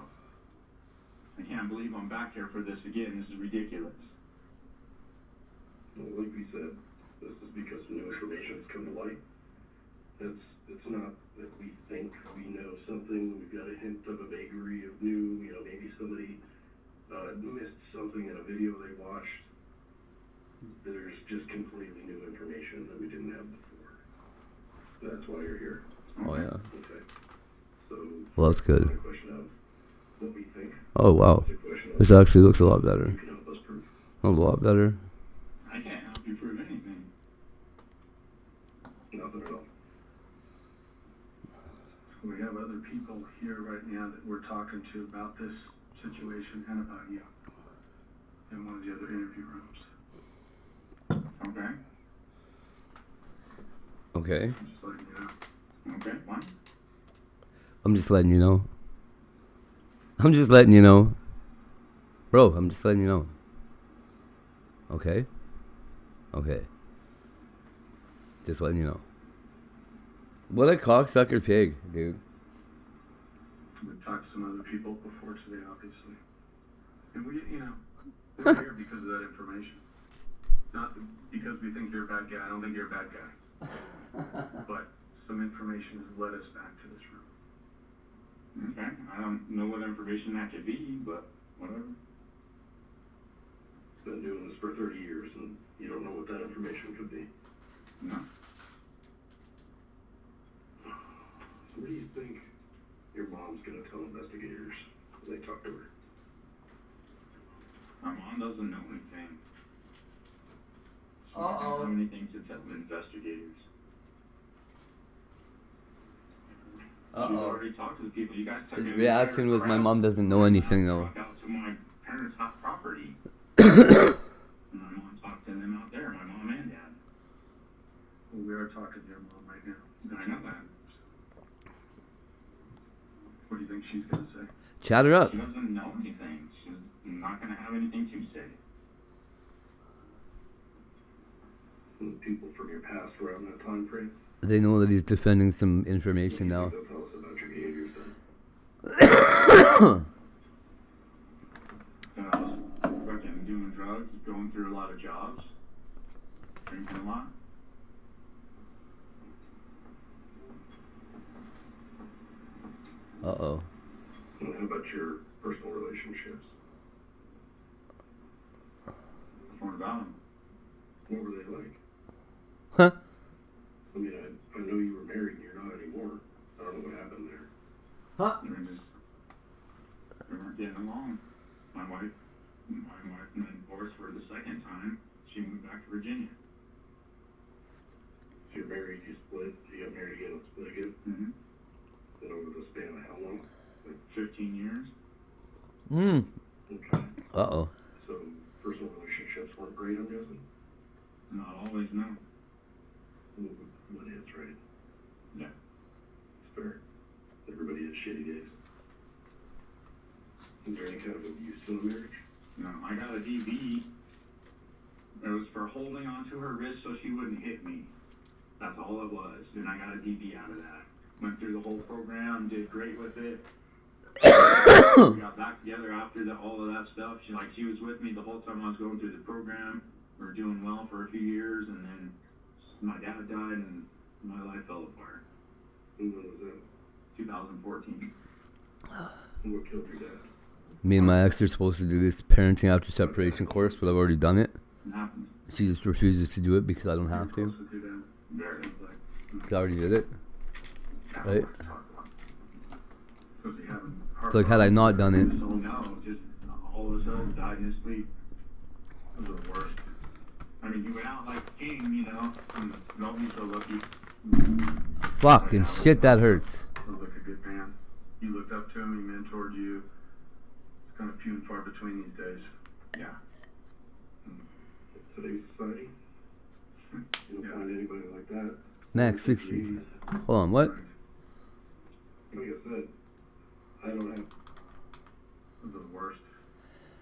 I can't believe I'm back here for this again. This is ridiculous. Well, like we said, this is because new information has come to light. It's not that we think we know something. We've got a hint of a vagary of new, you know, maybe somebody missed something in a video they watched. There's just completely new information that we didn't have before. That's why you're here. Oh, yeah. Okay. So, Well, that's good. it's a question of what we think. Oh, wow. It's a question of This actually looks a lot better. you can help us prove. A lot better. I can't help you prove anything. Nothing at all. We have other people here right now that we're talking to about this situation and about you in one of the other interview rooms. Okay? Okay. Just letting you know. Okay, fine. I'm just letting you know. I'm just letting you know. Bro, I'm just letting you know. Okay? Okay. Just letting you know. What a cocksucker pig, dude. We've talked to some other people before today, obviously. And we, you know, we're here because of that information. Not because we think you're a bad guy. I don't think you're a bad guy. But some information has led us back to this room. Okay, I don't know what information that could be, but whatever. Been doing this for 30 years, and you don't know what that information could be. No. What do you think your mom's gonna tell investigators when they talk to her? My mom doesn't know anything. She doesn't have anything to tell the investigators. You've already talked to the people. You guys took His it reaction was, my mom doesn't know anything, though. out to my parents' hot property. And my mom talked to them out there, my mom and dad. Well, we are talking to your mom right now. I know that. What do you think she's going to say? Chat her up. She doesn't know anything. She's not going to have anything to say. The people from your past around that time frame? They know that he's defending some information now. They'll tell us about your behaviors then. I was fucking doing drugs, going through a lot of jobs, drinking a lot. Uh-oh. Well, how about your personal relationships? What about them? What were they like? Huh? I mean, I know you were married and you're not anymore. I don't know what happened there. Huh? We weren't getting along. My wife and then divorced for the second time. She moved back to Virginia. So you're married, you split, you got married again and split again? Mm-hmm. Then over the span of how long? Like 15 years. Okay. Uh-oh. So personal relationships weren't great, I'm guessing? Not always, no. What is, right? Yeah. It's fair. Everybody has shitty days. Is there any kind of abuse in the marriage? No, I got a DV. It was for holding onto her wrist so she wouldn't hit me. That's all it was. And I got a DV out of that. Went through the whole program, did great with it. We got back together after all of that stuff. She was with me the whole time I was going through the program. We were doing well for a few years, and then my dad died, and my life fell apart. And when was that? 2014. What killed your dad? Me and my ex are supposed to do this parenting after separation course, but I've already done it. It happened. She just refuses to do it because I don't have to. Very, I already did it. Right? supposed to have It's like, had I not done it. So now, just all of a sudden, died in his sleep. Those are the worst. I mean, you went out like a king, you know. Don't be so lucky. Fucking shit, that hurts. Looked like a good man. You looked up to him, he mentored you. It's kind of few and far between these days. Yeah. Today's society, you don't find anybody like that. Max 60. Hold on, what? Like I said, I don't have. Those are the worst.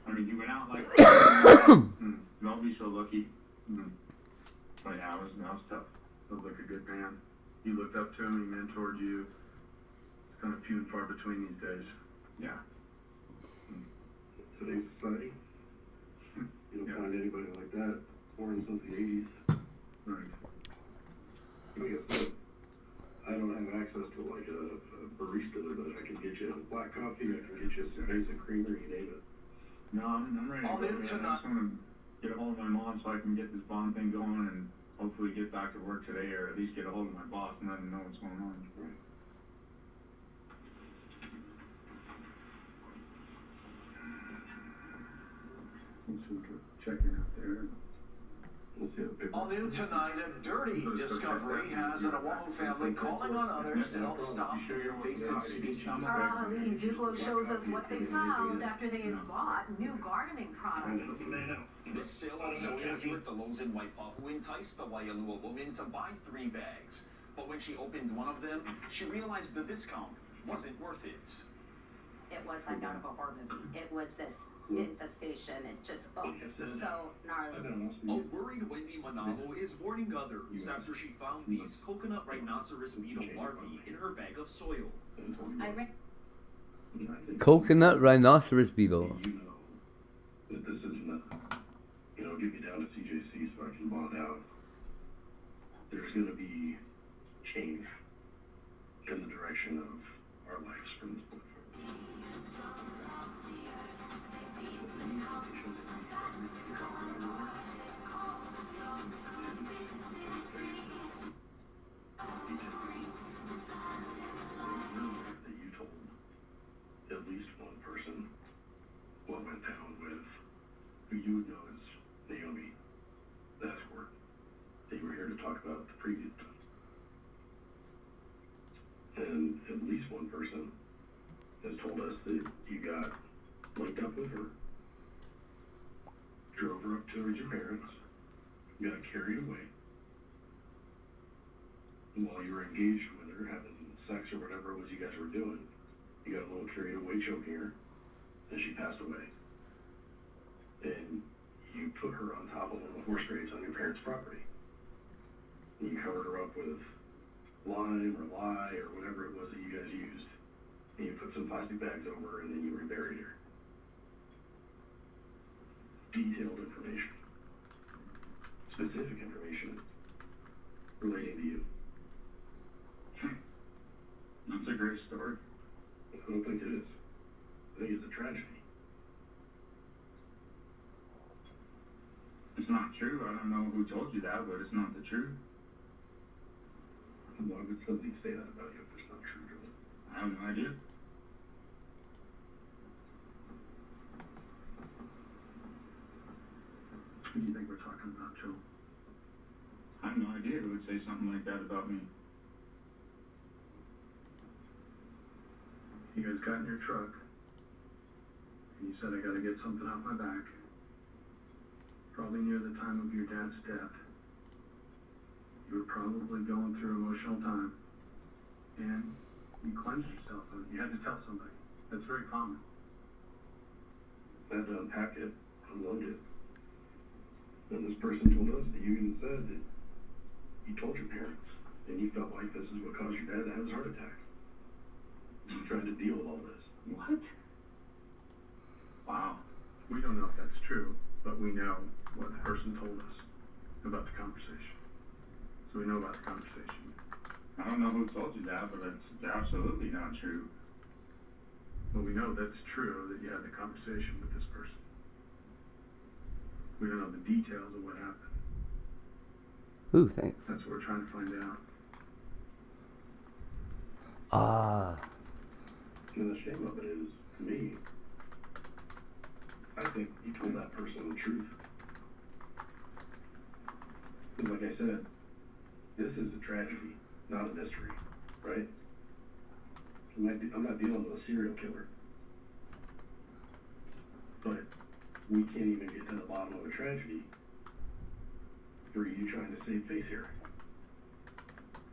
I mean, you went out like. Don't be so lucky. But yeah, that was tough. Looked like a good man. You looked up to him, he mentored you. It's kind of few and far between these days. Yeah. Today's society, you don't find anybody like that. Born since the 80s. Right. Like I said, I don't have access to like a barista, but I can get you a black coffee, I can get you some basic creamer, you name it. No, I'm ready to go. Man. I just want to get a hold of my mom so I can get this bond thing going and hopefully get back to work today, or at least get a hold of my boss and let him know what's going on. Right. Checking out there. All new tonight, a dirty discovery has an Oahu family calling on others to help stop invasive species. Lee Duplo shows us what they found after they had bought new gardening products. The sale of soil here at the Lowe's in Waipahu enticed the Waialua woman to buy 3 bags. But when she opened one of them, she realized the discount wasn't worth it. It was like out of a horror movie. It was this infestation. It just felt so gnarly. A worried Wendy Manalo is warning others after she found these coconut rhinoceros beetle larvae in her bag of soil. Coconut rhinoceros beetle. That this isn't get me down to CJC so I can bond out. There's going to be change in the direction of our lives from this point forward. That you told at least one person what went down with who you would know as Naomi, the escort, that you were here to talk about the previous time. And at least one person has told us that you got linked up with her, drove her up to your parents, got carried away, and while you were engaged with her, having sex or whatever it was you guys were doing, you got a little carried away choking her, and she passed away. And you put her on top of one of the horse grades on your parents' property. And you covered her up with lime or lye or whatever it was that you guys used. And you put some plastic bags over her, and then you reburied her. Detailed information. Specific information relating to you. That's a great story. I don't think it is. I think it's a tragedy. It's not true. I don't know who told you that, but it's not the truth. Why would somebody say that about you if it's not true, Joel? I have no idea. Who do you think we're talking about, Joe? I have no idea who would say something like that about me. You guys got in your truck, and you said, I gotta get something off my back. Probably near the time of your dad's death. You were probably going through emotional time, and you cleansed yourself, and you had to tell somebody. That's very common. I had to unpack it, unload it. And this person told us that you even said that you told your parents, and you felt like this is what caused your dad to have his heart attack. You tried to deal with all this. What? Wow. We don't know if that's true, but we know what the person told us about the conversation. So we know about the conversation. I don't know who told you that, but it's absolutely not true. Well, we know that's true, that you had the conversation with this person. We don't know the details of what happened. Ooh, thanks. That's what we're trying to find out. And the shame of it is, to me, I think you told that person the truth. Because like I said, this is a tragedy, not a mystery, right? I'm not dealing with a serial killer. But we can't even get to the bottom of a tragedy for you trying to save face here.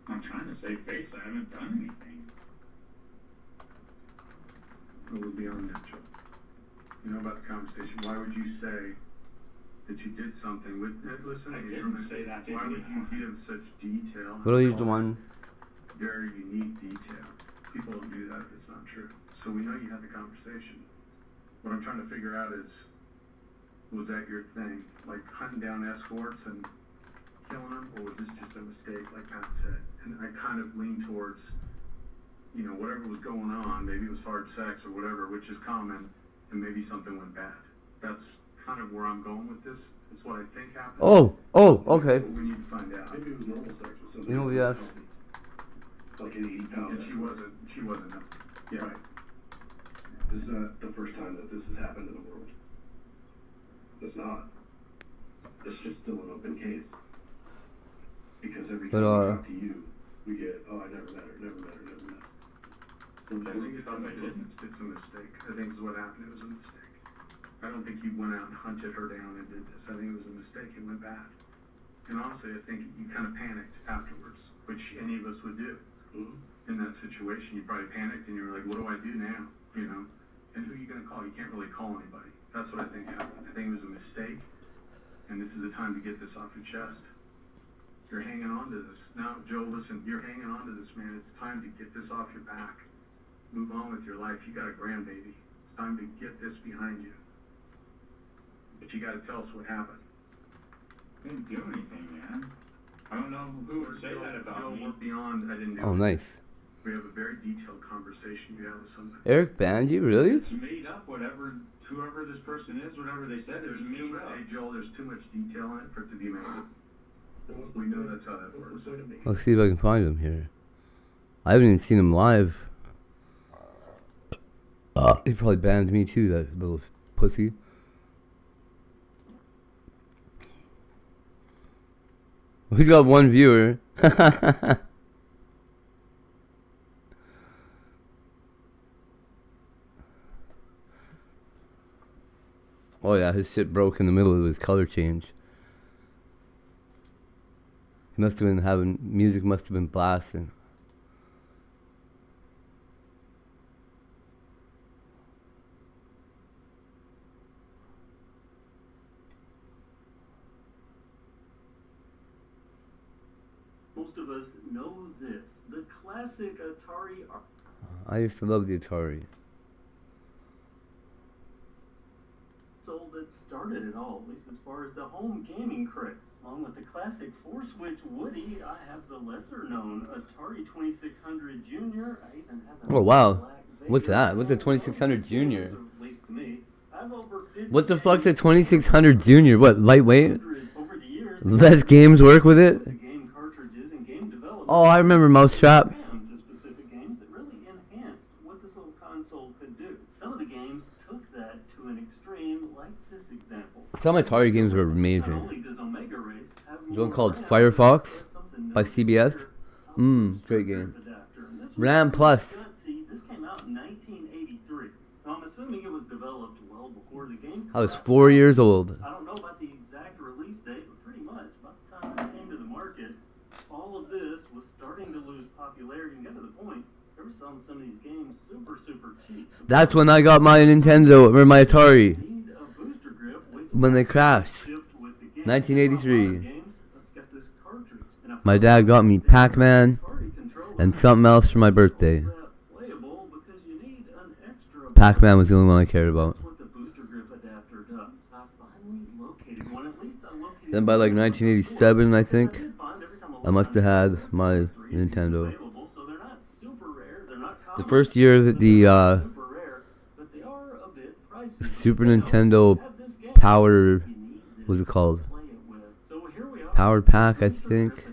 I'm trying to save face. I haven't done anything. Well, we're beyond that, Joe. You know about the conversation. Why would you say that you did something with... Listen, I didn't say that. Why would you give such detail? What is the one? Very unique detail. People don't do that if it's not true. So we know you had the conversation. What I'm trying to figure out is, was that your thing? Like hunting down escorts and killing them? Or was this just a mistake, like Matt said? And I kind of lean towards, you know, whatever was going on, maybe it was hard sex or whatever, which is common, and maybe something went bad. That's kind of where I'm going with this. It's what I think happened. Oh, okay. But we need to find out. Maybe it was normal sex with somebody. You know, yes. Like an 80-pound. And she wasn't. Yeah. Right. This is not the first time that this has happened in the world. It's not. It's just still an open case. Because every time we talk to you, we get, oh, I never met her. I think it's a mistake. I think it's what happened. It was a mistake. I don't think you went out and hunted her down and did this. I think it was a mistake. It went bad. And honestly, I think you kind of panicked afterwards, which any of us would do. In that situation, you probably panicked and you were like, what do I do now? You know? And who are you going to call? You can't really call anybody. That's what I think happened. I think it was a mistake. And this is the time to get this off your chest. You're hanging on to this. Now, Joe, listen, you're hanging on to this, man. It's time to get this off your back. Move on with your life. You got a grandbaby. It's time to get this behind you. But you got to tell us what happened. I didn't do anything, man. I don't know who would say that about me. We're beyond, I didn't do Oh, nice. We have a very detailed conversation you have with somebody. Eric Banji, really? It's made up, whoever this person is, whatever they said, it was made up. Hey, Joel, there's too much detail in it for it to be made up. We know that's how that works. Let's see if I can find him here. I haven't even seen him live. He probably banned me too, that little pussy. He's got one viewer. Oh yeah, his shit broke in the middle of his color change. He must have been having, music must have been blasting. Most of us know this, the classic Atari. I used to love the Atari. Console that started it all, at least as far as the home gaming craze. Along with the classic 4-switch Woody, I have the lesser-known Atari 2600 Junior. I even have Oh wow, what's that? What's a 2600 Junior? At least to me. I've over 50 What the fuck's a 2600 Junior? What, lightweight? over the years. Less games work with it? The game cartridges and game development. Oh, I remember Mousetrap. To specific games that really enhanced what this little console could do. Some of the games took that to an extreme, like this example. Some Atari games were Not amazing. only does Omega Race have There's one more called RAM, Firefox but something by known CBS. Great game. RAM Plus. See, this came out in 1983. Now, I'm assuming it was developed well before the game. I was 4 years old. I don't know about the exact release date, but pretty much about the time it came to the market, all of this was starting to lose popularity and get to the point they were selling some of these games super cheap. That's when I got my Nintendo, or my Atari. When they crashed. 1983. My dad got me Pac-Man and something else for my birthday. Pac-Man was the only one I cared about. Then by like 1987, I think, I must have had my Nintendo. available, so they're not super rare. They're not The common, first year that the super rare, but they are a bit pricey. Super Nintendo Power, what's it called? So here we are. Power Pack, I think.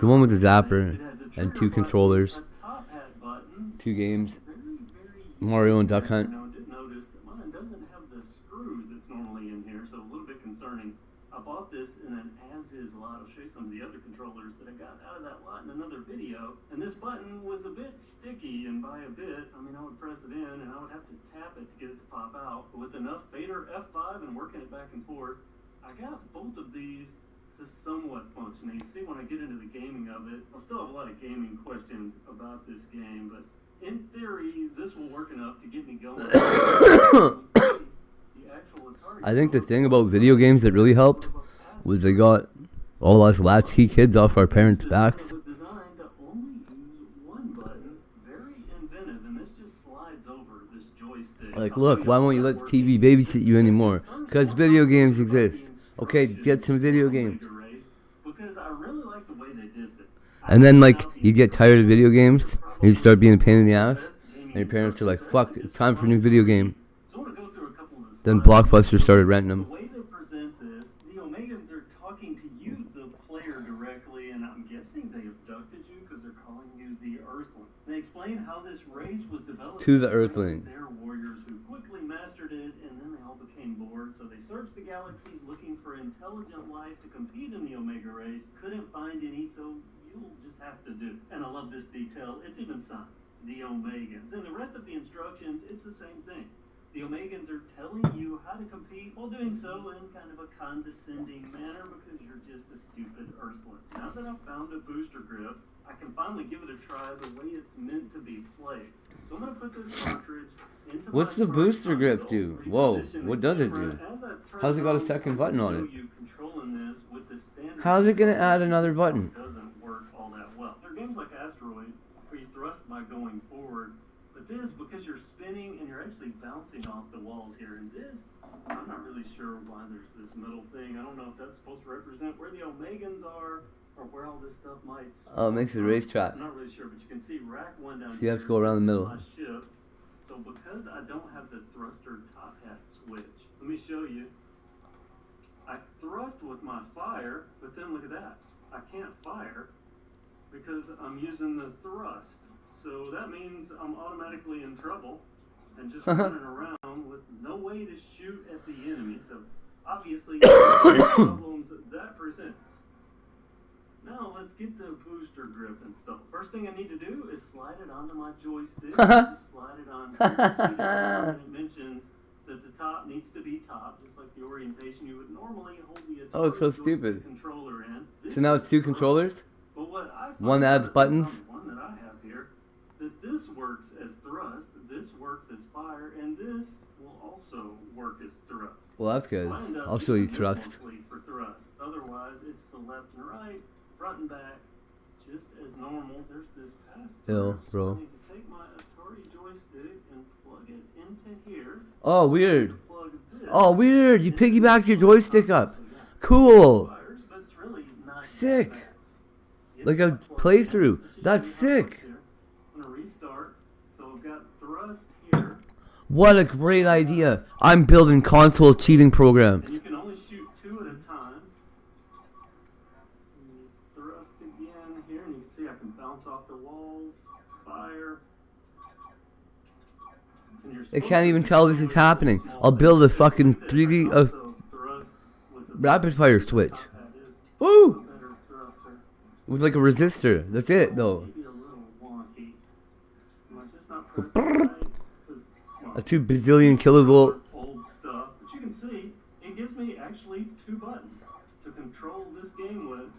The one with the zapper and 2 controllers, 2 games, Mario and Duck Hunt. Did notice that mine doesn't have the screw that's normally in here, so a little bit concerning. I bought this in an as-is lot. I'll show you some of the other controllers that I got out of that lot in another video. And this button was a bit sticky, and by a bit, I mean I would press it in and I would have to tap it to get it to pop out. But with enough fader F5 and working it back and forth, I got both of these to somewhat function. And you see when I get into the gaming of it, I'll still have a lot of gaming questions about this game, but in theory, this will work enough to get me going. I think the thing about video games that really helped was they got all us latchkey kids off our parents' backs. Like, look, why won't you let TV babysit you anymore? Because video games exist. Okay, get some video games. And then, like, you get tired of video games, and you start being a pain in the ass, and your parents are like, fuck, it's time for a new video game. Then Blockbuster started renting them. The way they present this, the Omegans are talking to you, the player, directly, and I'm guessing they abducted you because they're calling you the Earthling. They explain how this race was developed To the Earthling. Their warriors who quickly mastered it, and then they all became bored, so they searched the galaxies looking for intelligent life to compete in the Omega race. Couldn't find any, so you'll just have to do. And I love this detail. It's even signed, the Omegans. And the rest of the instructions, it's the same thing. The Omegans are telling you how to compete while doing so in kind of a condescending manner because you're just a stupid Earthling. Now that I've found a booster grip, I can finally give it a try the way it's meant to be played. So I'm going to put this cartridge into What's the booster grip do? Whoa, what does it do? How's it got a second button on it? How's it going to add another button? Doesn't work all that well. There are games like Asteroid where you thrust by going forward. But this, because you're spinning and you're actually bouncing off the walls here, and this, I'm not really sure why there's this middle thing. I don't know if that's supposed to represent where the Omegans are, or where all this stuff might start. Oh, it makes it a racetrack. I'm not really sure, but you can see rack 1 down here. So you have to go around the middle. This is my ship. So because I don't have the thruster top hat switch, let me show you. I thrust with my fire, but then look at that. I can't fire because I'm using the thrust. So that means I'm automatically in trouble and just running around with no way to shoot at the enemy. So obviously, problems that presents. Now let's get the booster grip installed. First thing I need to do is slide it onto my joystick. Just slide it on here. And it mentions that the top needs to be top, just like the orientation you would normally hold the Oh, it's so stupid. controller in. So now it's 2 controllers? But what I One adds buttons? One that I have here, that this works as thrust, this works as fire, and this will also work as thrust. Well, that's good. So I end up I'll show you using this thrust. mostly for thrust. Otherwise, it's the left and right, front and back, just as normal. There's this pass-through. Bro. So I need to take my Atari joystick and plug it into here. Oh, weird. Plug this. Oh, weird. You piggybacked your joystick up. Cool. But it's really not Sick. Like a playthrough. That's sick. I'm gonna restart. So I've got thrust here. What a great idea. I'm building console cheating programs. And you can only shoot 2 at a time. And you thrust again here, and you can see I can bounce off the walls, fire. They can't even tell this is happening. I'll build a fucking 3D rapid fire switch. Woo! With like a resistor. That's it though. A 2 bazillion kilovolt. Old stuff, but you can see it gives me actually 2 buttons to control this game with,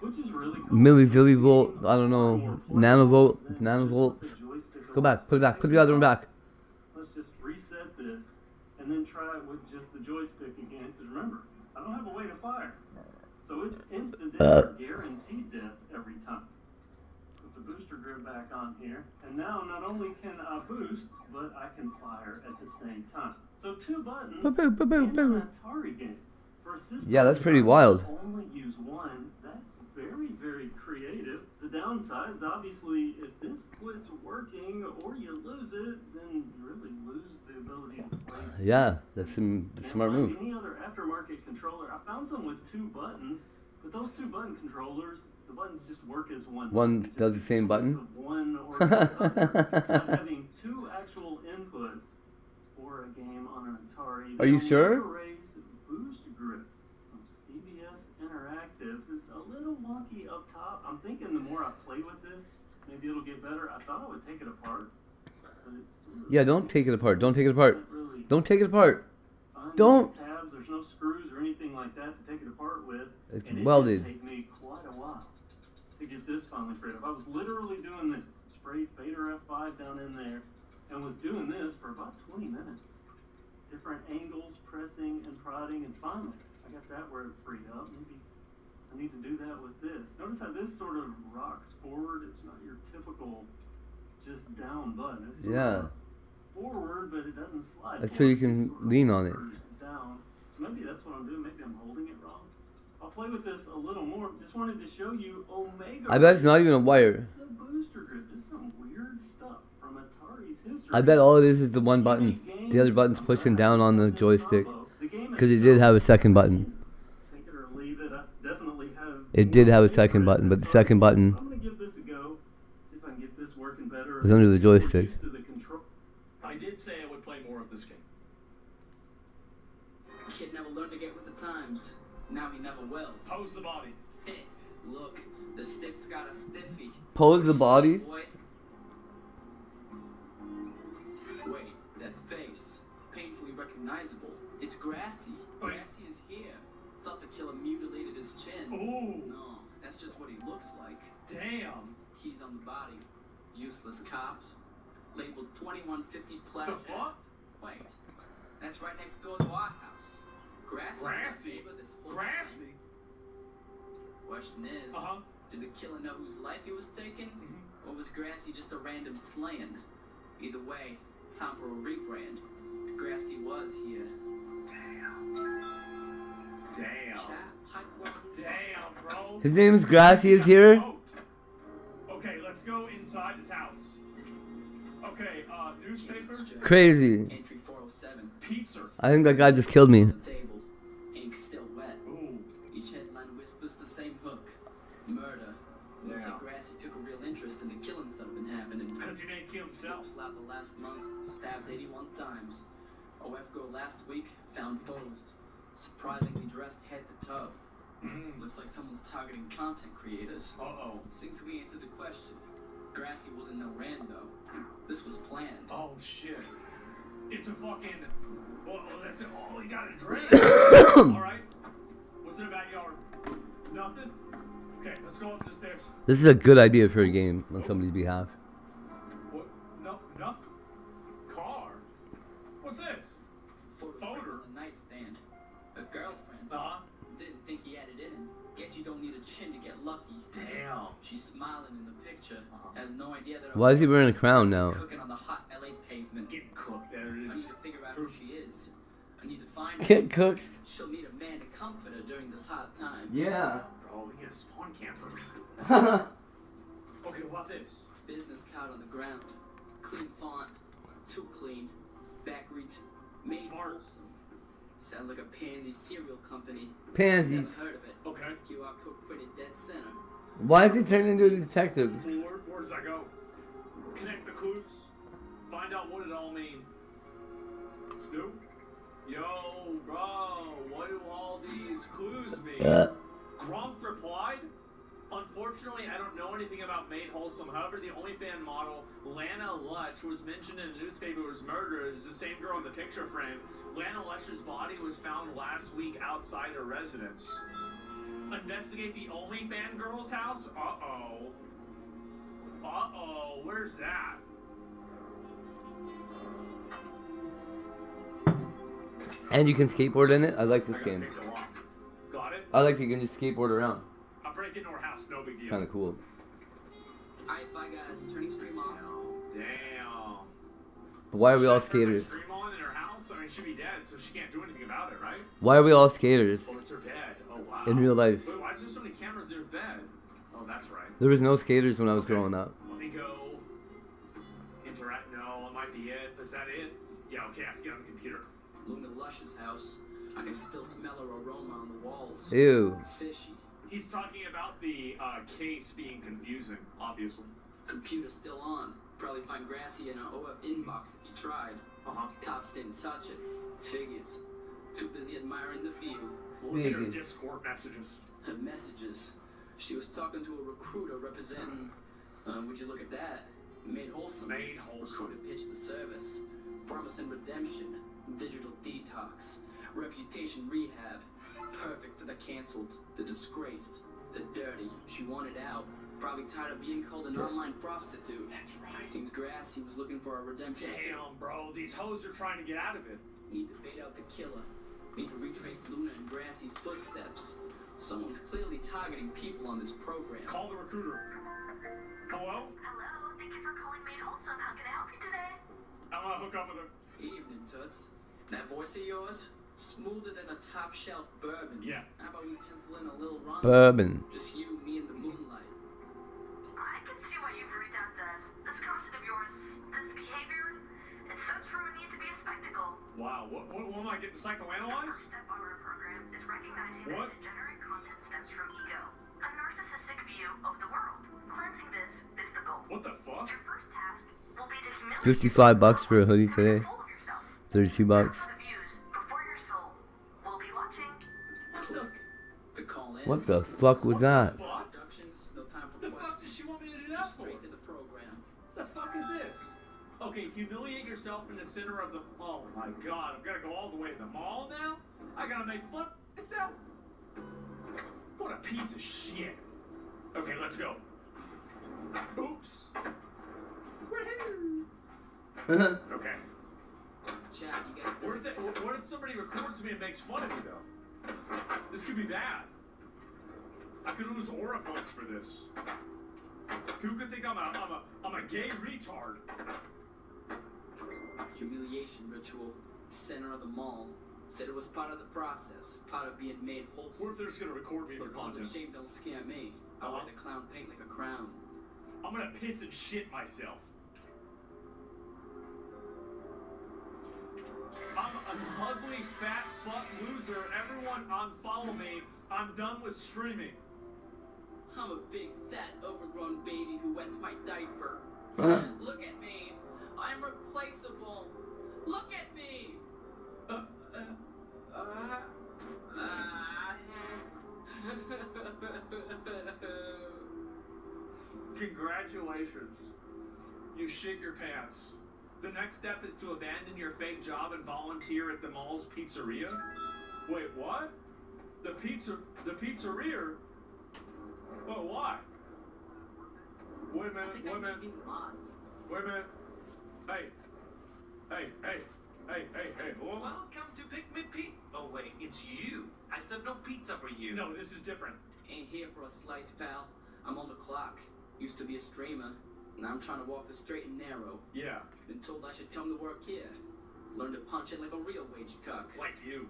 which is really cool. Millizillivolt, I don't know, nanovolt. Go back, put it back, put the other one back. Let's just reset this and then try it with just the joystick again. Because remember, I don't have a way to fire, so it's instant death, guaranteed death every time. Put the booster grip back on here, and now not only can I boost, but I can fire at the same time. So 2 buttons in an Atari game. For a system Yeah, that's pretty wild. only use 1. That's very downsides, obviously, if this quits working or you lose it, then you really lose the ability to play. Yeah, that's a smart like move. any other aftermarket controller, I found some with 2 buttons, but those 2 button controllers, the buttons just work as one. One does the same button? One or the other. Not having 2 actual inputs for a game on an Atari. Are you The sure? Omega Race Boost Grip from CBS Interactive is a little wonky up top. I'm thinking the more I play with this, maybe it'll get better. I thought I would take it apart, but it's sort of Yeah, don't take it apart. Don't take it apart. really Don't take it apart. fine. Don't. Tabs, there's no screws or anything like that to take it apart with. It's and it welded. did take me quite a while to get this finally freed up. I was literally doing this, sprayed Fader F5 down in there, and was doing this for about 20 minutes. Different angles, pressing and prodding, and finally, I got that where it freed up. Maybe I need to do that with this. Notice how this sort of rocks forward. It's not your typical just down button. It's sort Yeah. of forward, but it doesn't slide. That's so forward. you It can sort of lean on it. curves down. So maybe that's what I'm doing. Maybe I'm holding it wrong. I'll play with this a little more. Just wanted to show you Omega. I bet it's not even a wire. The booster grip. This is some weird stuff from Atari's history. I bet all it is the one button. The other button's pushing down on the joystick. Because it did have a second button. Take it or leave it. I definitely have. It did have a second button, but the second button I'm gonna give this a go. See if I can get this working better. was under the joystick. Used to the control. I did say I would play more of this game. Kid never learned to get with the times. Now he never will. Pose the body. Look, the stiff's got a stiffy. Pose the body? Boy. Wait, that face. Painfully recognizable. It's Grassy. Grassy is here. Thought the killer mutilated his chin. Ooh. No, that's just what he looks like. Damn. Keys on the body. Useless cops. Labeled 2150 Platt. The fuck? Wait, that's right next door to our house. Grassy. Grassy? This whole Grassy? Question is, Uh-huh. did the killer know whose life he was taking? Or was Grassy just a random slaying? Either way, time for a rebrand. Grassy was here. Damn. Chat, type 1. Damn, bro. His name is Grassy is here? Okay, let's go inside this house. Okay, newspaper. Crazy. Entry 407. Pizza. I think that guy just killed me. Table. Ink still wet. Ooh. Each headline whispers the same hook. Murder. Looks like Grassy took a real interest in the killings that have been happening. Because he didn't kill himself. Slapped the last month, stabbed 81 times. OF girl last week, found posed. Surprisingly dressed head to toe. Looks like someone's targeting content creators. Uh-oh. Since we answered the question, Grassy wasn't no rando. This was planned. Oh, shit. It's a fucking... Well, that's all he got to drink. Alright. What's in the backyard? Nothing? Okay, let's go up the stairs. This is a good idea for a game on somebody's behalf. What? No, nothing. Car? What's this? Photo on the nightstand. A girlfriend. Didn't think he had it in him. Guess you don't need a chin to get lucky. Damn. She's smiling in the picture. Has no idea that. Why is he wearing a crown now? Cooking on the hot LA pavement. Getting cooked. There it is. I need to figure out who she is. I need to find her. Get cooked. She'll need a man to comfort her during this hard time. Yeah. Bro, we get a spawn camper. Okay, what about this? Business card on the ground. Clean font. Too clean. Back reads. Made Smart. wholesome. Sounds like a pansy cereal company. Pansies. Never heard of it. Okay. QR code printed dead center. Why is he turning into a detective? Where does that go? Connect the clues. Find out what it all means. Nope. Yo, bro, what do all these clues mean? Grump replied, unfortunately, I don't know anything about Made Wholesome. However, the OnlyFans model, Lana Lush, who was mentioned in the newspaper was murdered, is the same girl in the picture frame. Lana Lush's body was found last week outside her residence. Investigate the OnlyFans girl's house? Uh-oh. Uh-oh, where's that? And you can skateboard in it? I like this game. Got it? I like that you can just skateboard around. I'm breaking into her house, no big deal. Kind of cool. Alright, bye guys. I'm turning stream off. Damn. But why are we all Should I turn my skaters? stream on in her house? I mean, she'd be dead, so she can't do anything about it, right? Why are we all skaters? Oh, it's her bed. Oh, wow. In real life. Wait, why is there so many cameras in her bed? Oh, that's right. There was no skaters when I was growing up. Let me go. Interact. No, it might be it. Is that it? Yeah, okay, I have to get on the computer. Luna Lush's house. I can still smell her aroma on the walls. Ew. Fishy. He's talking about the case being confusing, obviously. Computer's still on. Probably find Grassy in our OF inbox if you tried. Cops didn't touch it. Figures. Too busy admiring the view. Look at her Discord messages. Her messages. She was talking to a recruiter representing. Would you look at that? Made Wholesome. Made Wholesome. Recruiter pitched the service. Promising redemption. Digital detox. Reputation rehab. Perfect for the canceled, the disgraced, the dirty. She wanted out. Probably tired of being called an online prostitute. That's right. Seems Grassy was looking for a redemption. Damn, bro. These hoes are trying to get out of it. Need to bait out the killer. Need to retrace Luna and Grassy's footsteps. Someone's clearly targeting people on this program. Call the recruiter. Hello? Hello, thank you for calling Made Wholesome. How can I help you today? I'm gonna hook up with her. Evening, Toots. That voice of yours? Smoother than a top shelf bourbon. Yeah. How about we pencil in a little run? Bourbon. Just you, me, and the moonlight. I can see why you've redoubt this concept of yours, this behavior. It stems from a need to be a spectacle. Wow, what am I getting psychoanalyzed? The first step on our program is recognizing that degenerate content stems from ego, a narcissistic view of the world. Cleansing this is the goal. What the fuck? Your first task will be to humiliate $55 for a hoodie today. 32 bucks. What the fuck was that? The fuck does she want me to do that for? Straight to the program. The fuck is this? Okay, humiliate yourself in the center of the. Oh my god, I've got to go all the way to the mall now? I gotta make fun of myself? What a piece of shit. Okay, let's go. Oops. Okay. Chad, you guys. What if somebody records me and makes fun of me though? This could be bad. I could lose aura points for this. Who could think I'm a gay retard? Humiliation ritual. Center of the mall. Said it was part of the process. Part of being made wholesome. What if they're just gonna record me for content? Shame don't scare me. I wear the clown paint like a crown. I'm gonna piss and shit myself. I'm an ugly, fat, fuck loser. Everyone unfollow me. I'm done with streaming. I'm a big, fat, overgrown baby who wets my diaper. Look at me. I'm replaceable. Look at me. Congratulations. You shit your pants. The next step is to abandon your fake job and volunteer at the mall's pizzeria? Wait, what? The pizzeria? Oh, why? Wait a minute, wait a minute. Wait a minute. Hey. Hello? Welcome to Pick Me Pete. Oh, wait, it's you. I said no pizza for you. No, this is different. Ain't here for a slice, pal. I'm on the clock. Used to be a streamer. Now I'm trying to walk the straight and narrow. Yeah. Been told I should come to work here. Learn to punch in like a real wage cuck. Like you.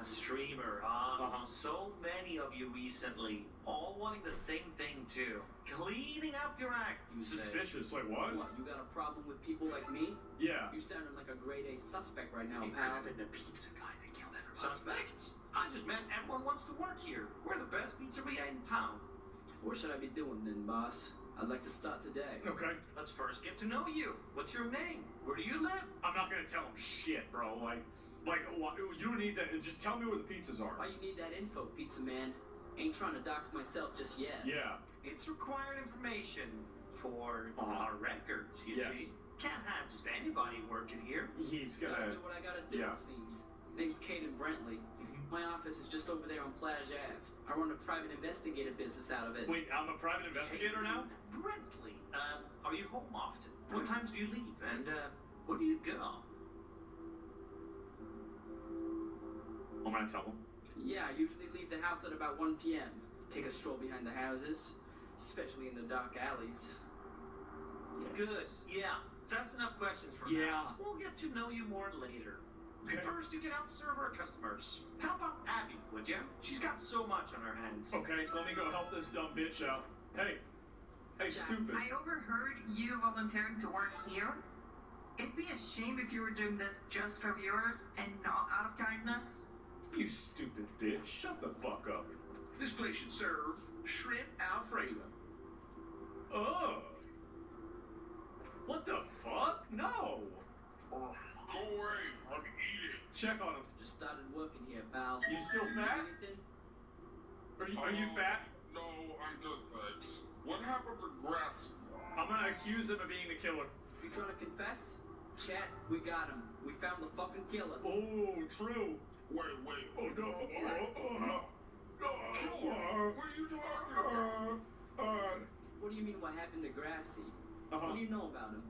Streamer, huh? So many of you recently, all wanting the same thing too. Cleaning up your act, you say. Suspicious, like what? What, you got a problem with people like me? Yeah. You sounding like a grade A suspect right now, It pal. could have been the pizza guy that killed everybody. Suspect? I just meant everyone wants to work here. We're the best pizzeria in town. What should I be doing then, boss? I'd like to start today. Okay. Let's first get to know you. What's your name? Where do you live? I'm not gonna tell him shit, bro. Like, you don't need to. Just tell me where the pizzas are. Why you need that info, pizza man? Ain't trying to dox myself just yet. Yeah. It's required information for our records, you see. Can't have just anybody working here. He's Gotta do what I gotta do, it seems. Name's Caden Brentley. My office is just over there on Plage Ave. I run a private investigative business out of it. Wait, I'm a private investigator now? Brentley, are you home often? What times do you leave? And, where do you go? I'm gonna tell him. Yeah, I usually leave the house at about 1 p.m. Take a stroll behind the houses, especially in the dark alleys. Yes. Good, yeah. That's enough questions for now. We'll get to know you more later. First, you can help serve our customers. Help out Abby, would you? She's got so much on her hands. Okay, let me go help this dumb bitch out. Hey, Jack, stupid. I overheard you volunteering to work here. It'd be a shame if you were doing this just for viewers and not out of kindness. You stupid bitch. Shut the fuck up. This place should serve shrimp Alfredo. Ugh. What the fuck? No. Go away. I'm eating. Check on him. Just started working here, pal. You still fat? Anything? Are you fat? No, I'm good, thanks. What happened to Grass? I'm gonna accuse him of being the killer. You trying to confess? Chat, we got him. We found the fucking killer. Oh, true. Wait. Oh, no. What are you talking about? What do you mean what happened to Grassy? What do you know about him?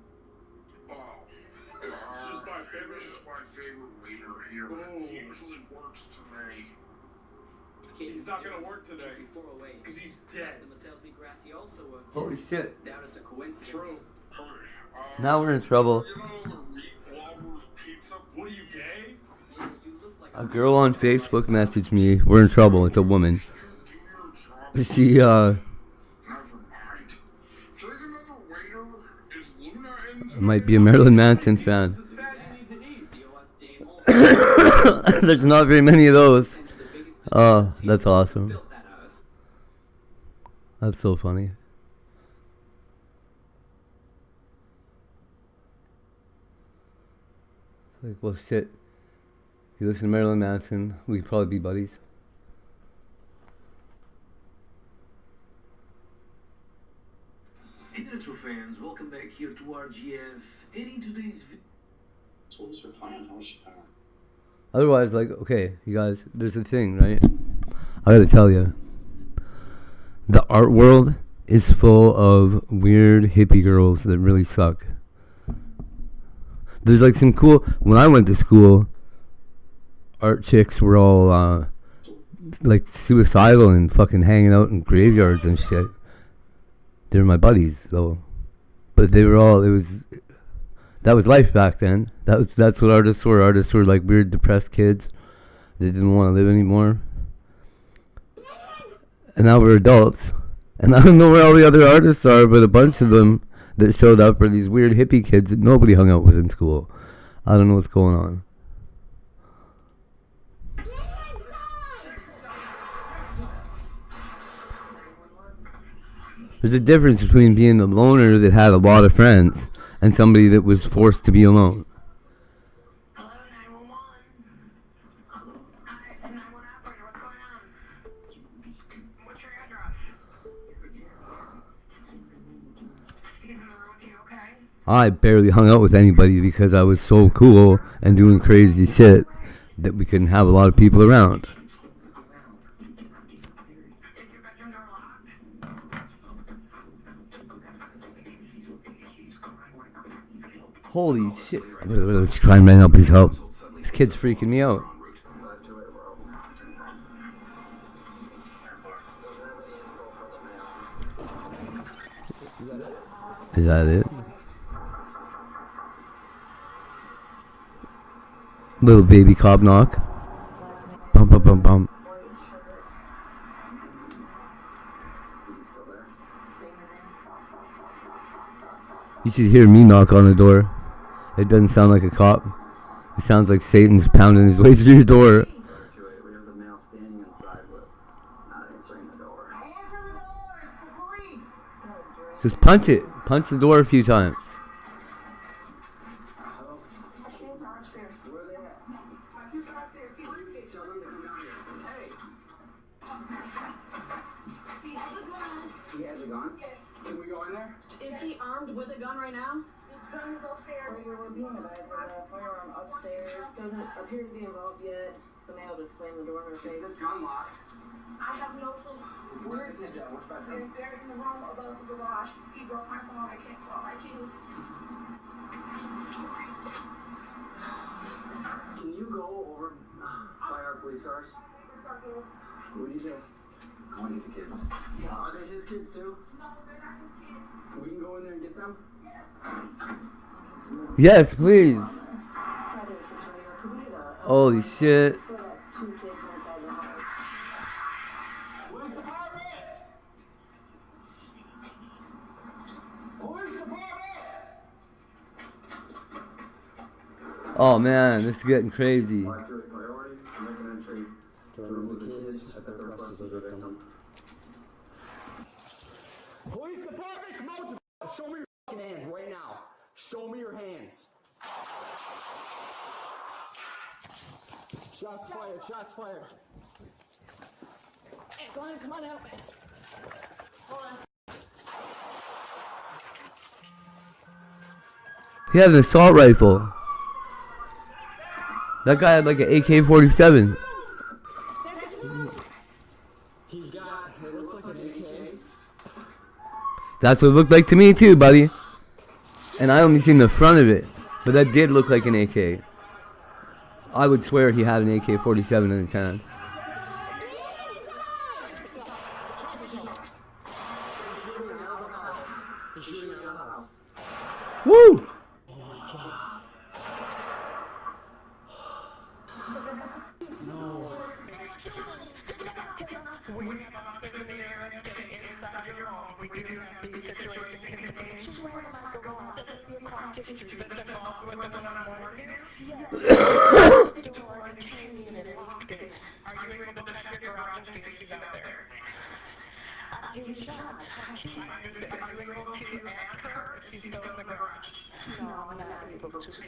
It's just my favorite. He's just my favorite waiter here. Oh. He usually works today. He's not gonna work today. Because he's dead. Tells me Grassy also worked. Holy shit. Doubt it's a coincidence. True. Now we're in trouble. What are you, gay? A girl on Facebook messaged me. We're in trouble. It's a woman. She, might be a Marilyn Manson fan. There's not very many of those. Oh, that's awesome. That's so funny. Like, well, shit. If you listen to Marilyn Manson, we could probably be buddies. Hey there, true fans, welcome back here to RGF, and in today's video... So what was her plan? How was she power? Otherwise, like, okay, you guys, there's a thing, right? I gotta tell you. The art world is full of weird hippie girls that really suck. There's like some cool... When I went to school, art chicks were all, like, suicidal and fucking hanging out in graveyards and shit. They were my buddies, though. But they were all... That was life back then. That's what artists were. Artists were like weird, depressed kids. They didn't want to live anymore. And now we're adults. And I don't know where all the other artists are, but a bunch of them that showed up are these weird hippie kids that nobody hung out with in school. I don't know what's going on. There's a difference between being a loner that had a lot of friends and somebody that was forced to be alone. I barely hung out with anybody because I was so cool and doing crazy shit that we couldn't have a lot of people around. Holy shit. Let's try and right now, please help. This kid's freaking me out. Is that it? Little baby cop knock. Bum bum bum bum. You should hear me knock on the door. It doesn't sound like a cop. It sounds like Satan's pounding his way through your door. We have the male standing inside, but not answering the door. Answer the door! It's the police! Just punch it. Punch the door a few times. He has a gun? Yes. Can we go in there? Is he armed with a gun right now? His gun is upstairs. We're being advised there's a firearm upstairs. Doesn't appear to be involved yet. The male just slammed the door in her face. Is this gun locked? I have no clue. Where is it? Which bedroom? They're in the room above the garage. He broke my phone. I can't call my keys. Can you go over by our police cars? What do you do? I want to get the kids. Are they his kids too? No, they're not his kids. We can go in there and get them? Yes, please. Could we get a Holy shit. Still got 2 kids inside the house. Police department! Police department! Oh man, this is getting crazy. Accurate priority, make an entry to remove the kids at the request of the victim. Police department, come out to show me your fucking hands right now. Show me your hands. Shots fired, shots fired. Hey, go on, come on out. Hold on. He had an assault rifle. That guy had like an AK-47. He's got, it looks like an AK. That's what it looked like to me too, buddy. And I only seen the front of it. But that did look like an AK. I would swear he had an AK-47 in his hand. Woo!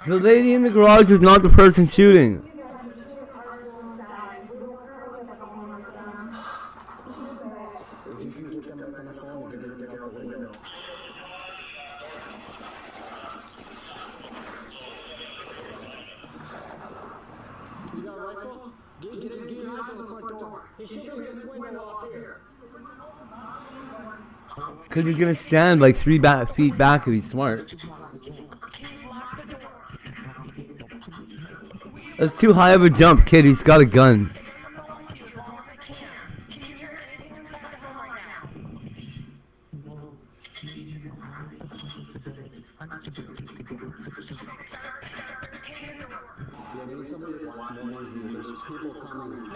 The lady in the garage is not the person shooting. If you can get them back on the phone, we're gonna get out the window. You got a rifle? Get your eyes on the front door. He should be in this window up here. Cause he's gonna stand like 3 feet back if he's smart. That's too high of a jump, kid. He's got a gun. Yeah, we need somebody to block more of you. There's people coming.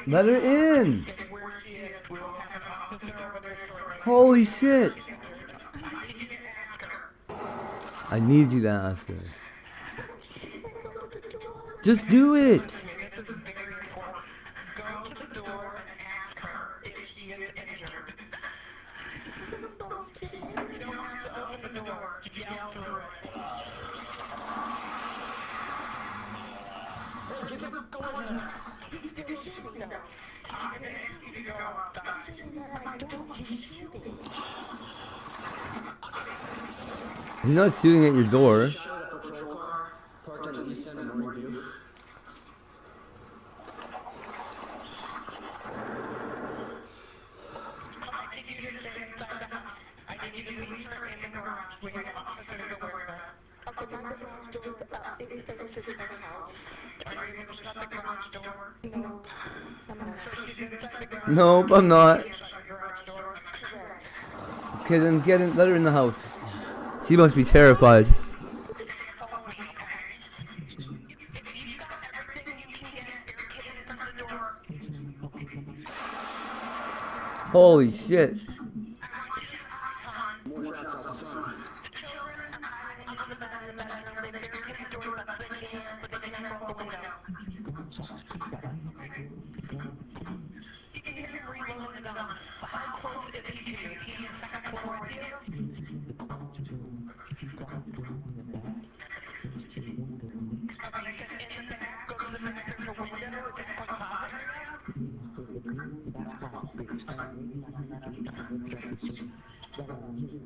Let her in. Holy shit. I need you to ask her. Just do it. He's not shooting at your door. Parked on the east end of Morning View. Nope, I'm not. Okay, then let her in the house. She must be terrified. Holy shit. More shots out the front.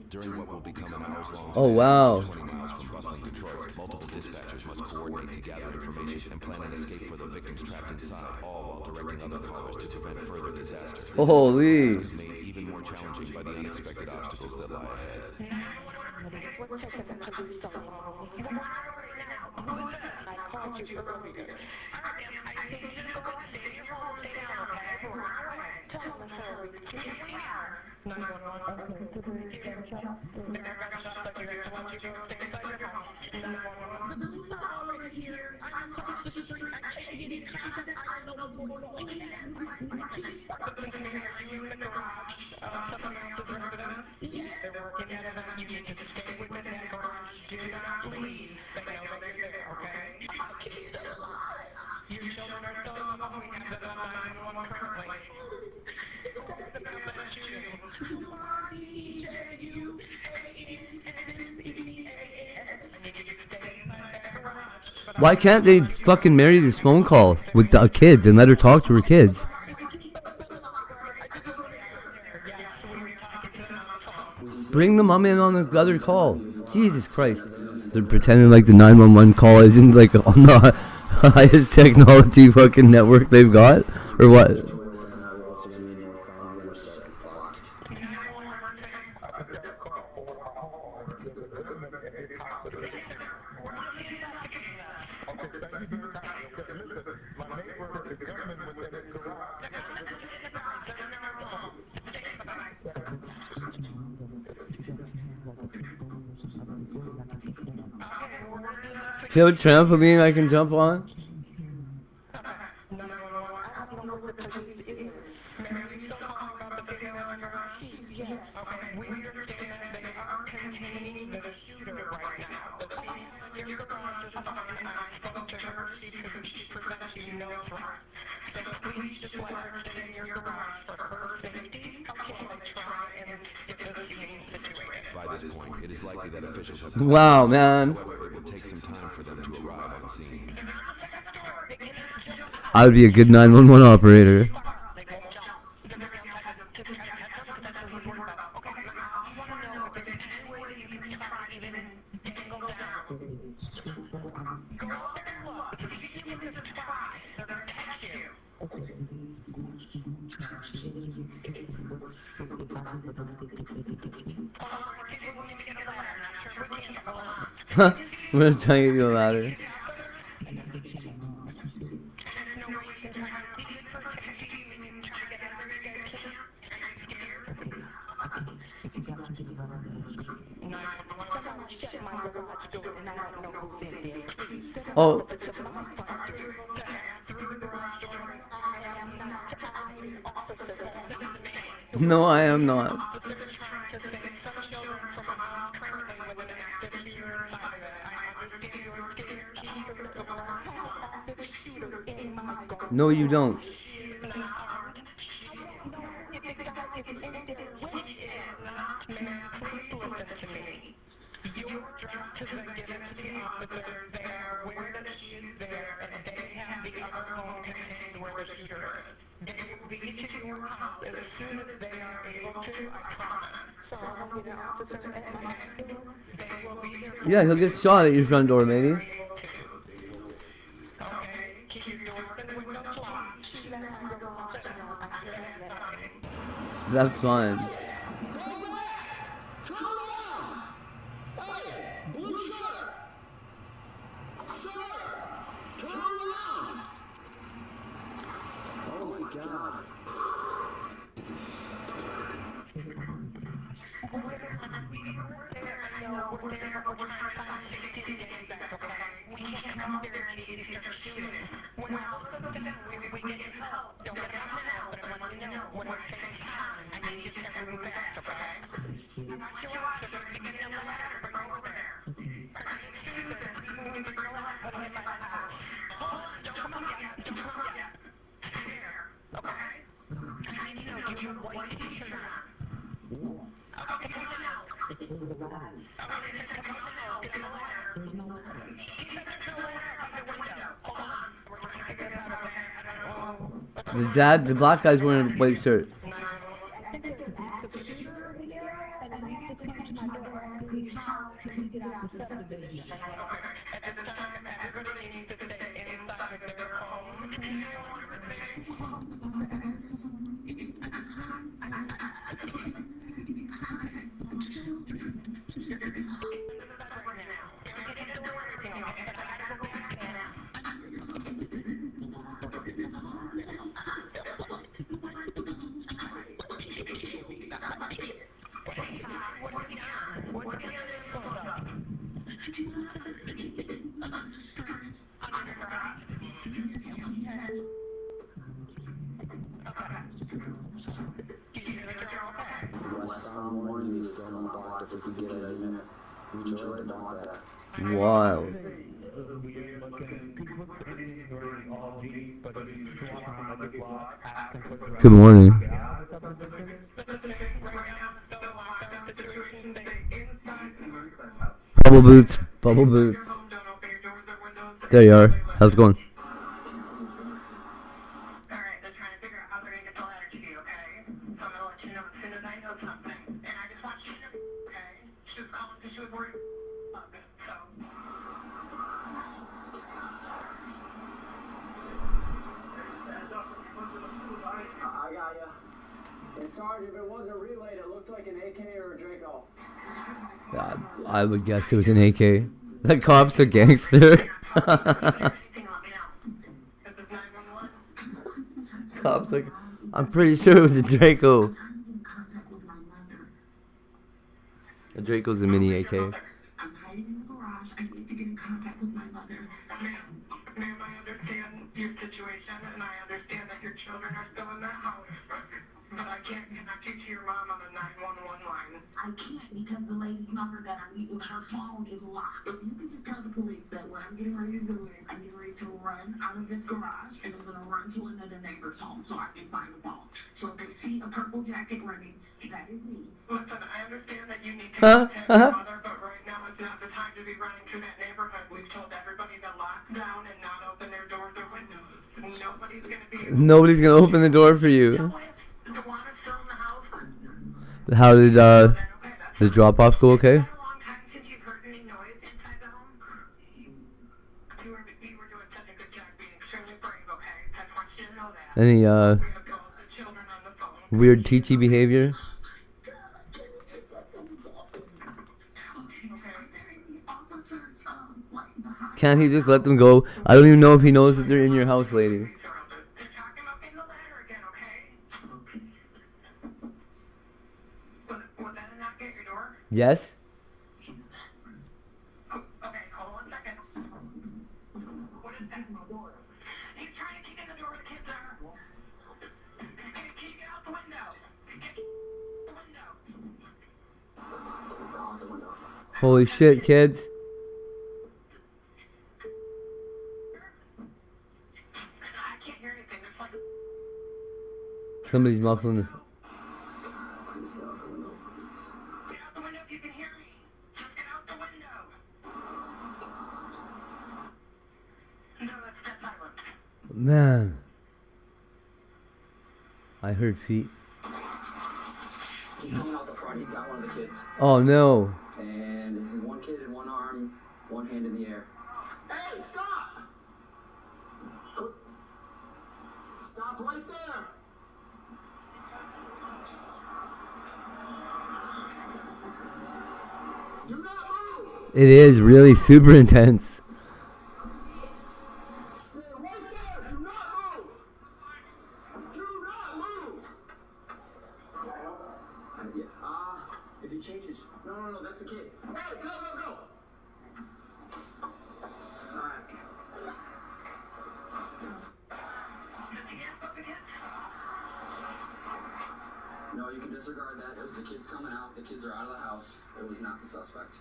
During what will become an hours-long Oh, wow. 20 miles from bustling Detroit, multiple dispatchers must coordinate to gather information and plan an escape for the victims trapped inside, all while directing other callers to prevent further disaster. This Holy. task is made even more challenging by the unexpected obstacles that lie ahead. Why can't they fucking marry this phone call with the kids and let her talk to her kids? Bring the mom in on the other call. Jesus Christ. They're pretending like the 911 call isn't like on the highest technology fucking network they've got? Or what? Do you have a trampoline I can jump on? By this point, it is likely that officials have Wow, man. However, it will take some time for them to arrive on scene. I would be a good 911 operator. I'm gonna try to get you a ladder. Oh. No, I am not. No, you don't. Yeah, he'll get shot at your front door, maybe. That's fine. The black guy's wearing a white shirt. tomorrow morning be still unblocked if we could get a unit. We joy don't want that. Wild. Good morning. Bubble boots, bubble boots. There you are. How's it going? I got ya. And Sarge, if it wasn't relayed, it looked like an AK or a Draco. I would guess it was an AK. The cop's a gangster. Cop's like, I'm pretty sure it was a Draco. A Draco's a mini AK. I'm hiding in the garage. I need to get in contact with my mother. Ma'am, I understand your situation, and I understand that your children are still in the house. But I can't connect you to your mom on the 911 line. I can't because the lady's number that I'm using, her phone is locked. If you could just tell the police that what I'm getting ready to do is I'm getting ready to run out of this garage, and I'm going to run to another neighbor's home so I can find the phone. So if they see a purple jacket running, that is me. Listen, I understand that you need to contact your mother, but right now is not the time to be running through that neighborhood. We've told everybody to lock down and not open their doors or windows. Nobody's going to be... Nobody's gonna open the door for you. How did the drop off go okay? Any weird teachy behavior? Can't he just let them go? I don't even know if he knows that they're in your house, lady. Yes? Holy shit, kids. Somebody's muffling the... Man. I heard feet. He's coming out the front. He's got one of the kids. Oh no. And one kid in one arm, one hand in the air. Hey, stop! Stop right there! Do not move! It is really super intense. Stay right there! Do not move! Do not move! If he changes... No, that's the kid. Hey, go! Alright. No, you can disregard that. It was the kids coming out. The kids are out of the house. It was not the suspect.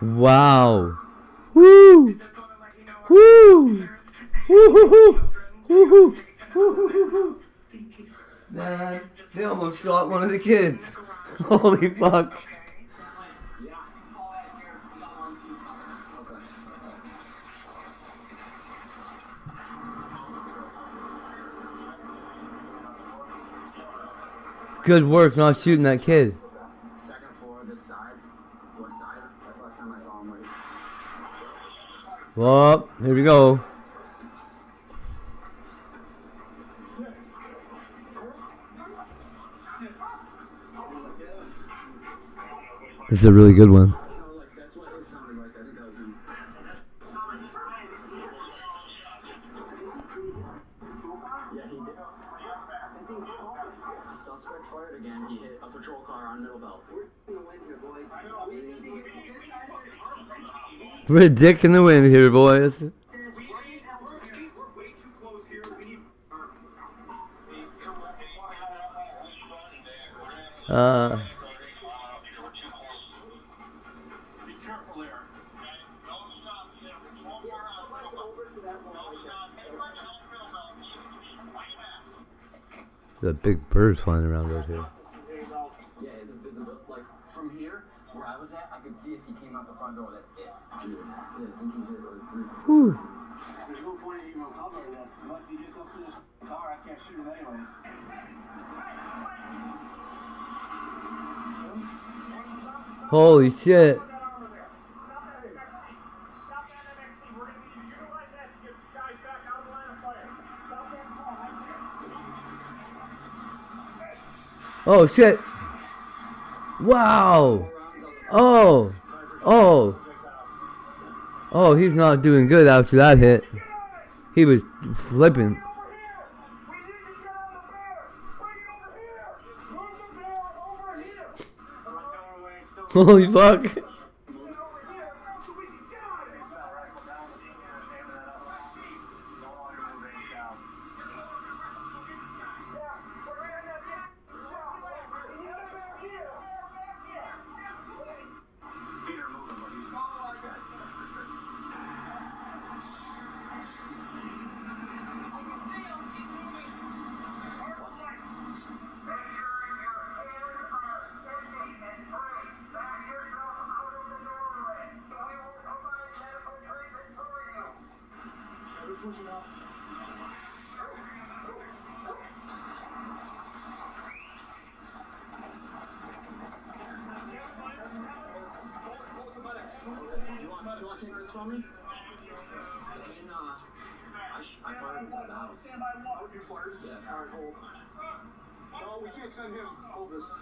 Wow. Woo! Woo! Woo! Man, they almost shot one of the kids. Holy fuck. Good work not shooting that kid. Second floor, this side. West side. That's the last time I saw him. Well, here we go. This is a really good one. That's what it sounded like. I think that was him. Yeah, he did. Suspect fired again. He hit a patrol car on Middle Belt. We're a dick in the wind here, boys. There's a big bird flying around over here. Yeah, it's invisible. Like, from here, where I was at, I could see if he came out the front door, that's it. Dude, yeah, I think he's at like 3. Whew. There's no point in even covering this. Unless he gets up to this car, I can't shoot him anyways. Holy shit. Oh shit. Wow. Oh. Oh. Oh, he's not doing good after that hit. He was flipping. Holy fuck. You want to take this from me? And, I fired inside the house. Oh, you fired? Yeah. Alright, hold. No, we can't send him. Hold this.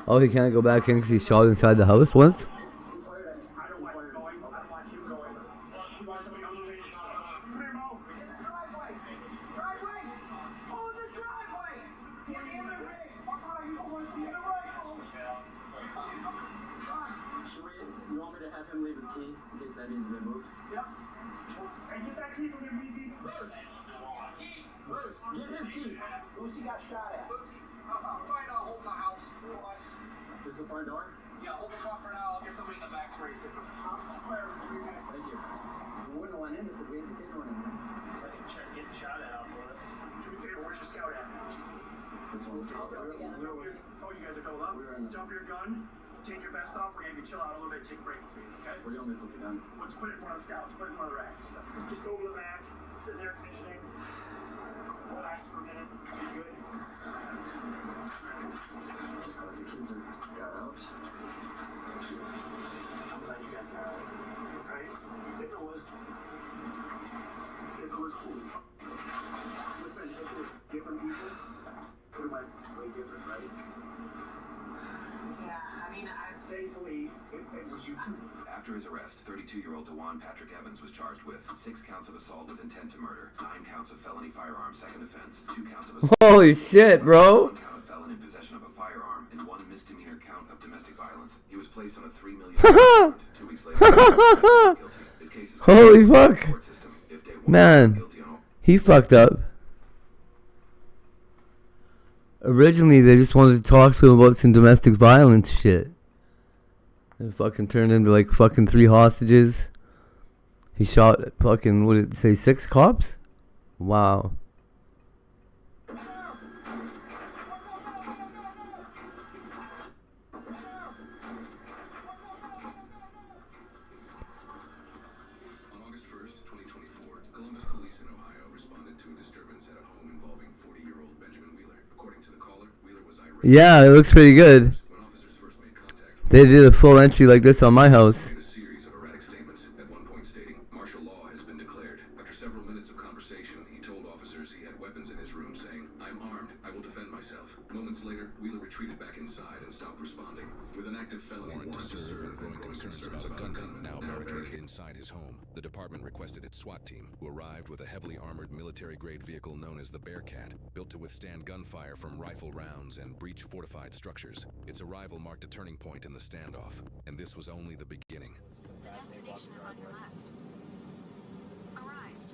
Oh, he can't go back in because he shot inside the house once? I don't want him going. I don't want you going. You want somebody on the way? Come here, Mo. Driveway. Driveway. Oh, the driveway. The other way. You don't want to be in the right. You want me to have him leave his key in case that needs to be moved? Yep. Hey, get that key from him, Weezy. Bruce! Bruce, get his key. Lucy got shot at. Right now, hold the house for us. This is the front door? Yeah, hold the front for now. I'll get somebody in the back for you. House is clear for you guys. Thank you. We wouldn't have went in if we had the kids went in there. So I can check, get the shot at out for us. Do me a favor, where's your scout at? This one. Oh, you guys are going up? Jump your gun. Take your vest off, we're gonna chill out a little bit, take a break, okay? What do you want me to put the gun? Let's put it in front of the scouts, put it in front of the racks. Just go over the back, sit there conditioning. Relax for a minute, be good. Just glad the kids got out. I'm glad you guys got out. Right? If it was cool. Listen, if it was different people, could have went way different, right? Yeah, I mean, thankfully, it was you too. After his arrest, 32-year-old DeJuan Patrick Evans was charged with 6 counts of assault with intent to murder, 9 counts of felony firearm second offense, 2 counts of assault. Holy shit, bro. 1 count of felon in possession of a firearm, and 1 misdemeanor count of domestic violence. He was placed on a $3 million bond. 2 weeks later, guilty. His case is holy fuck. Man, he fucked up. Originally, they just wanted to talk to him about some domestic violence shit. It fucking turned into like fucking 3 hostages. He shot fucking, what did it say, 6 cops? Wow. Yeah, it looks pretty good. They did a full entry like this on my house. A series of erratic statements, at one point stating, martial law has been declared. After several minutes of conversation, he told officers he had weapons in his room, saying, "I'm armed, I will defend myself." Moments later, Wheeler retreated back inside and stopped responding. With an active felony warrant to serve and growing concerns about a gunman now barricaded inside his home, the department requested its SWAT team, who arrived with a heavily armored military-grade vehicle known as the Bearcat, built to withstand gunfire from rifle rounds and breach fortified structures. Its arrival marked a turning point in the standoff, and this was only the beginning. The destination is on your left. Arrived.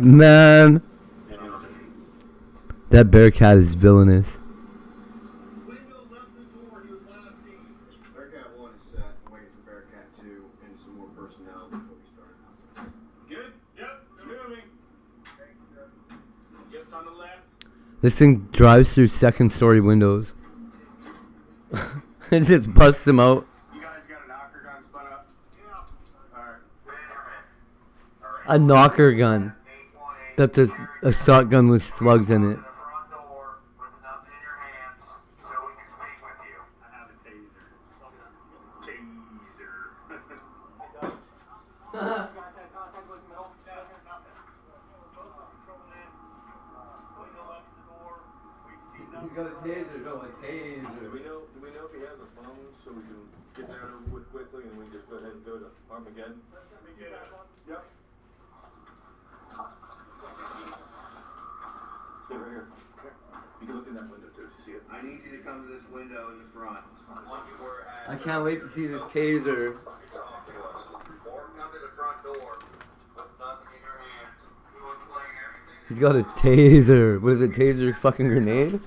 Man, that Bearcat is villainous. Bearcat 2 and some more personnel before we start announcing. Good? Yep. Moving. Just on the left. This thing drives through second-story windows. It just busts them out. You guys got a knocker gun spun up? Yeah. Alright. A knocker gun. That's a shotgun with slugs in it. He's got a taser, no, a taser. Do we know if he has a phone so we can get that over with quickly and we just go ahead and go to Armageddon? Yep. Stay right here. You can look in that window too to see it. I need you to come to this window in the front. I can't wait to see this taser. Or come to the front door with nothing in your hands. You want to play everything? He's got a taser. What is it, taser fucking grenade?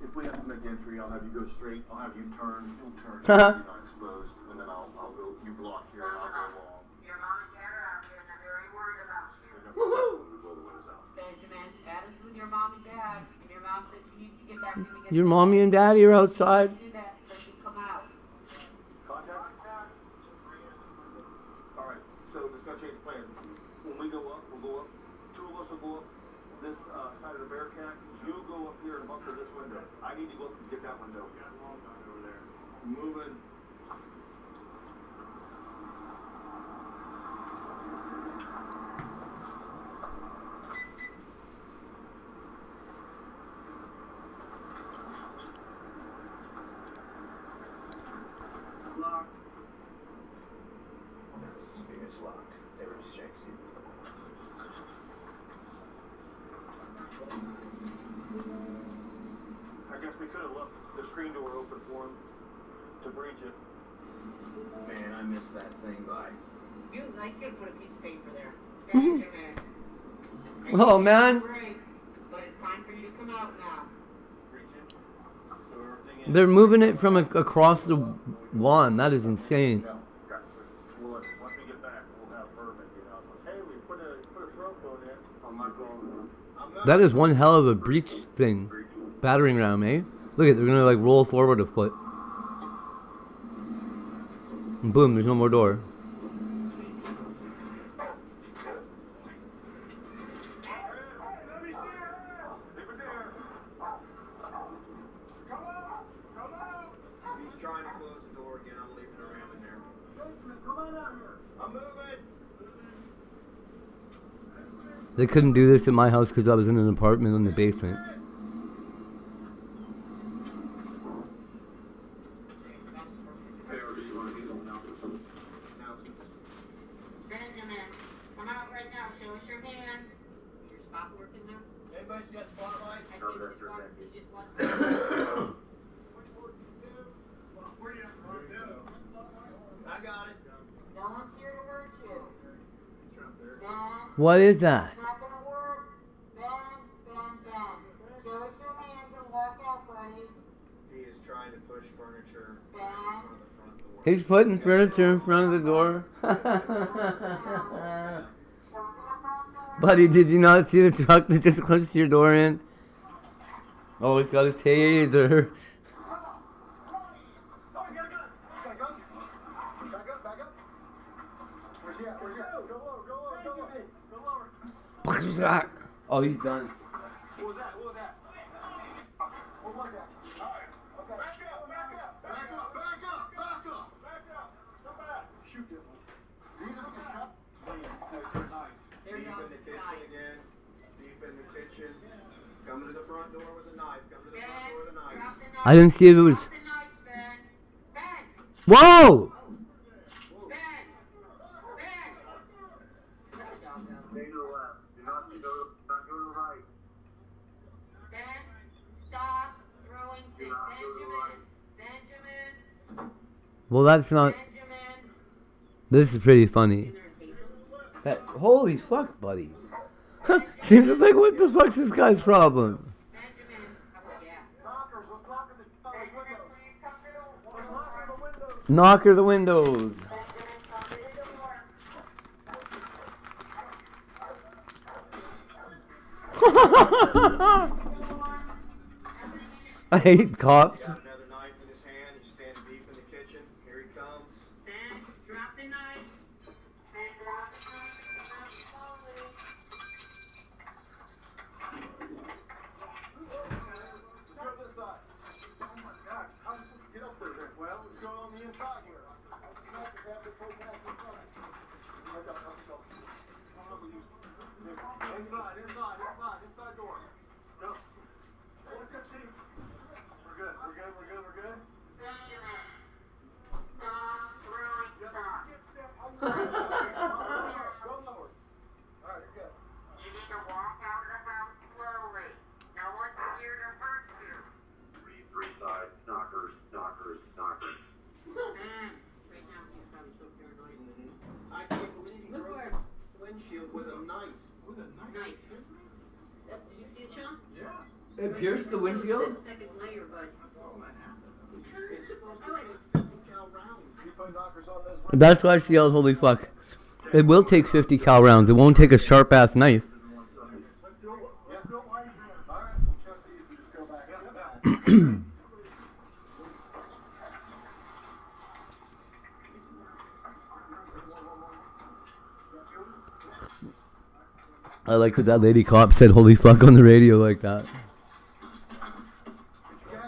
If we have to make entry, I'll have you go straight. I'll have you turn. You'll turn. So you're not exposed, and then I'll go. You block here, and I'll go along. Your mom and dad are out here and they're very worried about you. We blow the windows out. Benjamin, that is with your mom and dad, and your mom said you need to get back to me. Your mommy and daddy are outside. Do that, let you come out. Contact. All right. So let's go change plans. When we go up, we'll go up. Two of us will go up this side of the Bearcat. You go up here and bunker this window. I need to go up and get that window. Over there. Moving. Locked. It's locked. They were just checking. I guess we could have left the screen door open for him to breach it. Man, I missed that thing by. You could put a piece of paper there. Mhm. Benjamin. Oh, man. Great, but it's time for you to come out now. They're moving it from across the lawn. That is insane. Once we get back, we'll have her maybe announce, hey, we put a throw phone in. I'm not going. That is one hell of a breach thing. Battering ram, eh? Look at, they're gonna like roll forward a foot. And boom, there's no more door. He's trying to close the door again. I'm leaving the ram in there. Come on out here. I'm moving. They couldn't do this at my house because I was in an apartment in the basement. Benjamin, come out right now. Show us your hands. Your spot working there? Anybody see that spotlight? I see there's just one. I got it. No one's here to hurt you. Ben, What is that? it's not gonna work. Ben. Show us your hands and walk out, buddy. He is trying to push furniture in Ben. front of the front door. He's putting furniture in front of the door. Buddy, did you not see the truck that just pushed your door in? Oh, he's got his taser. Where's he at? Go lower. Oh, he's done. What was that? What was that? Alright. Okay. Back up. Come back. Shoot them. These are the shot. There Deep goes in the kitchen inside. again. Deep in the kitchen. Coming to the front door with a knife. Coming to the front door with a knife. Drop the knife. I didn't see if it was. Drop the knife, Ben. Ben. Whoa! Ben. Let the dog go. Stay to the left. Do not go to the right. Ben, stop throwing things. not go to the right. Benjamin. Well, that's not. This is pretty funny. That, holy fuck, buddy. She's just like, what the fuck's this guy's problem? Knocker the windows. I hate cops. Got another knife in his hand. He's standing beef in the kitchen. Here he comes. Ben, drop the knife. Let's go this side. Oh my God. Get up there, Rick. Well, let's go on the inside here. Inside door. Go. What's that, Chief? We're good. Go lower. All right, you're good. You need to walk out of the house slowly. No one's here to hurt you. Three sides, knockers. Right now, he's probably so paranoid. I can't believe he broke the windshield with a knife. With a Knife. Did you see it, Sean? Yeah. It pierced the windshield? Second layer, but it's supposed to Oh, take 50 cal rounds. You put knockers on those That's why she yelled, holy fuck. It will take 50 cal rounds. It won't take a sharp ass knife. Let's do it. Yeah. All right. We'll trust these. We just go back. I like that that lady cop said holy fuck on the radio like that.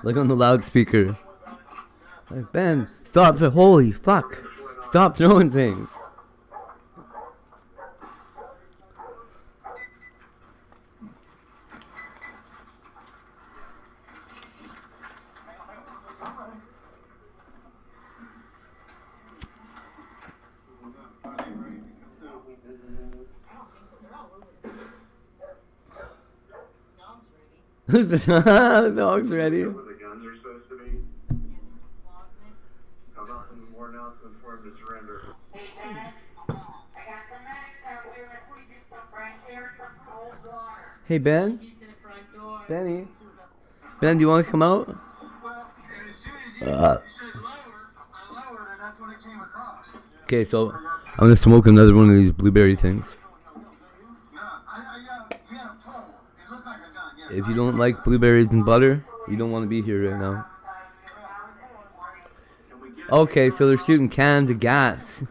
Like on the loudspeaker. Like, Ben, stop, say holy fuck. Stop throwing things. The dog's ready. Where the guns are supposed to be. How about some more announcements for him to surrender? Hey, Dad. I got the medics out here and we get some fresh air, some cold water. Hey Ben? Get to the front door. Benny? Ben, do you want to come out? Okay, so I'm gonna smoke another one of these blueberry things. If you don't like blueberries and butter, you don't want to be here right now. Okay, so they're shooting cans of gas.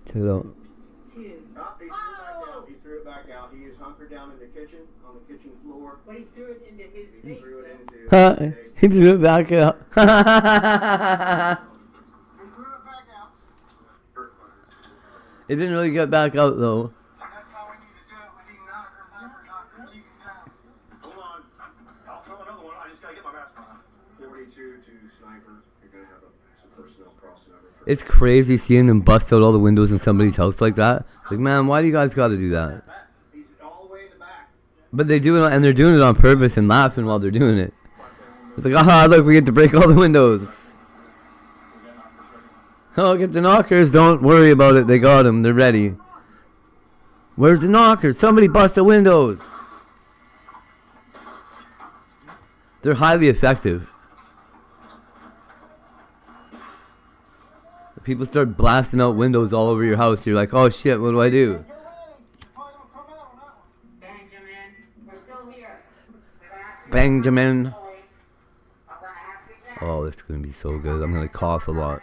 Check it out. He threw it back out. He is hunkered down in the kitchen, on the kitchen floor. But he threw it into his face. Threw it into He threw it back out. It didn't really get back out though. Hold on. I'll throw another one. I just gotta get my mask on. 42 to sniper. You're gonna have some personnel crossing over. It's crazy seeing them bust out all the windows in somebody's house like that. Like, man, why do you guys gotta do that? He's all the way in the back. But they do it, and they're doing it on purpose and laughing while they're doing it. It's like, ah, look, we get to break all the windows. Oh, get the knockers. Don't worry about it. They got them. They're ready. Where's the knockers? Somebody bust the windows. They're highly effective. People start blasting out windows all over your house. You're like, oh shit, what do I do? Benjamin. Oh, this is gonna be so good. I'm gonna cough a lot.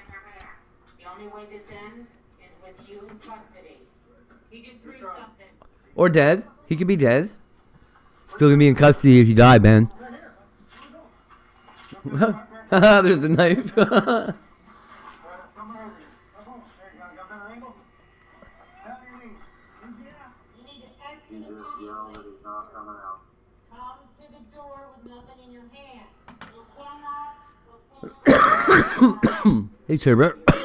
The only way this ends is with you in custody. He just threw something. Or dead. He could be dead. Still gonna be in custody if you die, Ben. There's the knife. Come to the door with nothing in your hand. You cannot. Hey, Sherbert. We have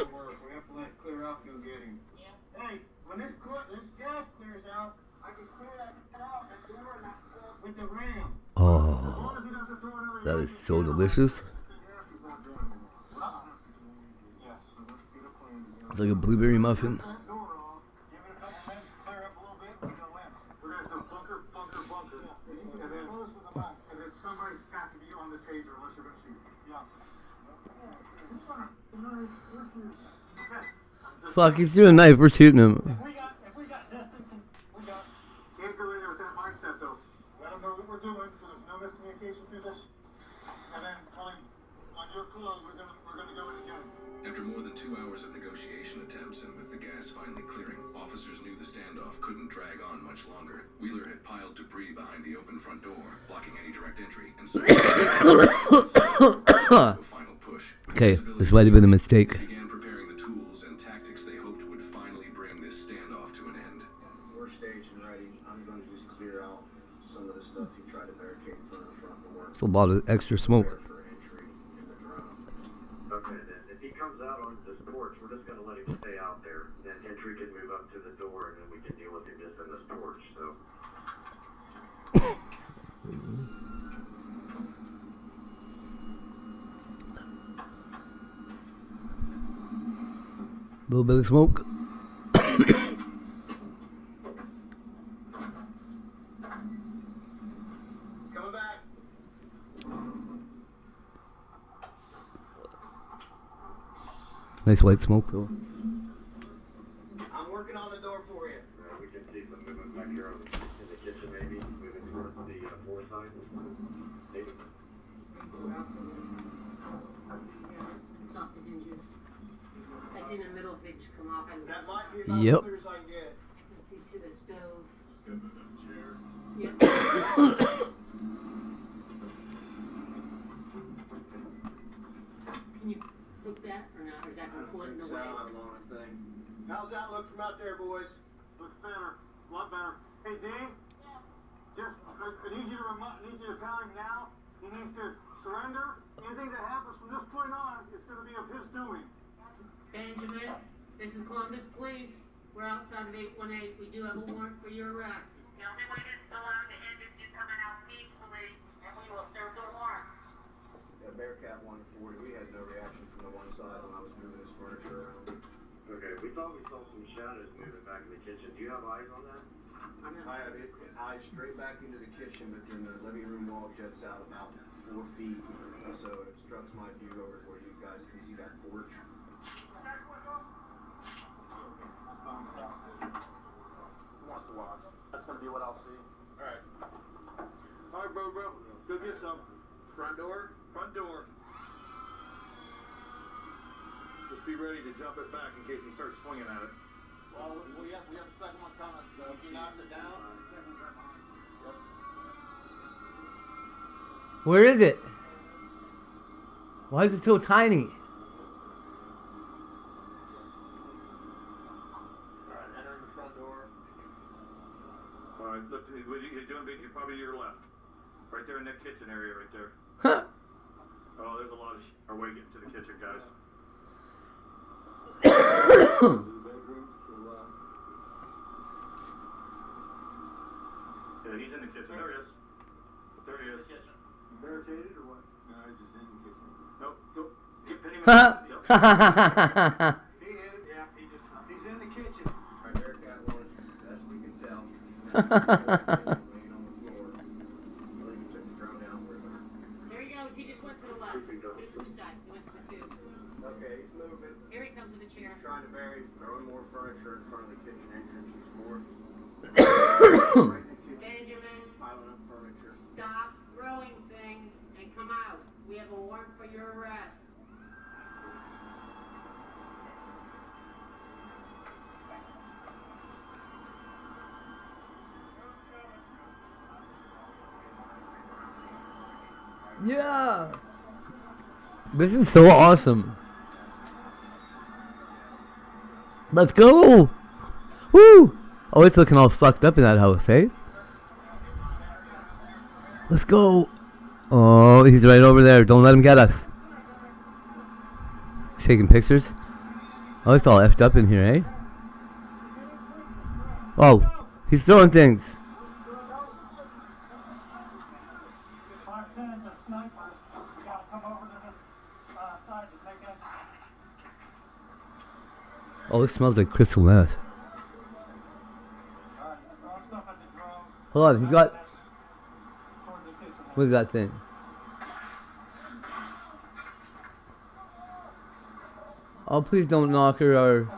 to let it clear out and go get him. Hey, when this gas clears out, I can clear that out that door with the ram. Oh, that is so delicious. It's like a blueberry muffin. Somebody's got to be on the taser unless you're going to shoot. Yeah. Fuck, he's doing a knife. We're shooting him. If we got distance, can't go in there with that mindset though. Let them know what we're doing so there's no miscommunication through this. And then on your call, we're gonna go in again. After more than 2 hours of negotiation attempts and with the gas finally clearing, officers knew the standoff couldn't drag on much longer. Wheeler had piled debris behind the open front door, blocking any direct entry, and so a final push. Okay, this might have been a mistake. They began preparing the tools and tactics they hoped would finally bring this standoff to an end. We're staged and ready. I'm going to just clear out some of the stuff you tried to barricade in front of the front door. It's a lot of extra smoke. For entry in the drone. Okay, then if he comes out on this porch, we're just going to let him stay out there. Then entry can move up to the door, and then we can deal with him just in this porch. So. A little bit of smoke. Coming back. Nice white smoke though. I'm working on the door for you. We can see some movement back here in the kitchen, maybe moving towards the floor side. Maybe. It's off the hinges. I seen the middle hinge come off. And that might be about Yep. as clear as I can get. I can see to the stove. Yep. Can you hook that or not? Or is that going to pull it in the way? How's that look from out there, boys? Looks better. A lot better. Hey, Dean? Just, I need you to tell him now. He needs to surrender. Anything that happens from this point on is going to be of his doing. Benjamin, this is Columbus Police. We're outside of 818. We do have a warrant for your arrest. The only way this is allowed to end is you coming out peacefully, and we will serve the warrant. Yeah, Bearcat 140, we had no reaction from the one side when I was moving his furniture around. Okay, we thought we saw some shadows moving back in the kitchen. Do you have eyes on that? I have it eyes straight back into the kitchen, but then the living room wall jets out about 4 feet, so it obstructs my view over to where you guys can see that porch. Who wants to watch? That's gonna be what I'll see. Alright. Alright, bro. Go get some. Front door? Front door. Just be ready to jump it back in case he starts swinging at it. Well, we have the second one coming, so if he knocks it down, Where is it? Why is it so tiny? Alright, entering the front door. Alright, look, you're probably to your left. Right there in that kitchen area right there. Oh, there's a lot of our way getting to the kitchen, guys. Yeah, he's in the kitchen. There he is. There he is. Barricaded or what? No, he's just in the kitchen. Nope. Pin him in the kitchen. He is. Yeah, he's in the kitchen. Alright, Bearcat 1, as we can tell. Laying on the floor. I believe he took the drone down where There he goes. He just went to the left. To the 2 side. He went to the 2. Okay, he's moving. Here he comes with a chair. He's trying to bury, throwing more furniture in front of the kitchen entrance. He's more. Benjamin, Piling up furniture. stop throwing things and come out. We have a warrant for your arrest. Yeah. This is so awesome. Let's go. Woo. Oh, it's looking all fucked up in that house, hey? Let's go. Oh, he's right over there. Don't let him get us. Taking pictures. Oh, it's all effed up in here, eh? Oh, he's throwing things. Oh, it smells like crystal meth. Hold on, he's got... What is that thing? Oh, please don't knock her or...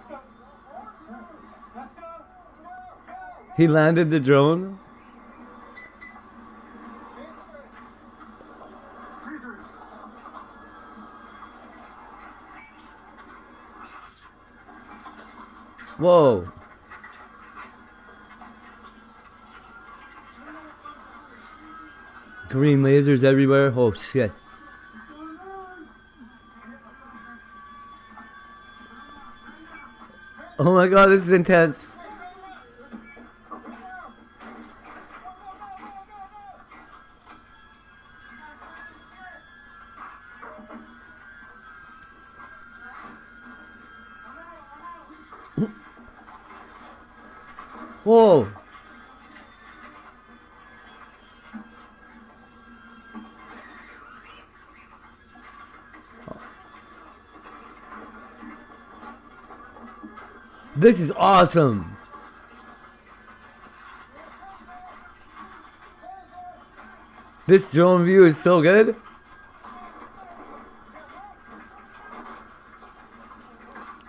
He landed the drone? Whoa. Green lasers everywhere. Oh shit. Oh my god, this is intense. Whoa. This is awesome. This drone view is so good.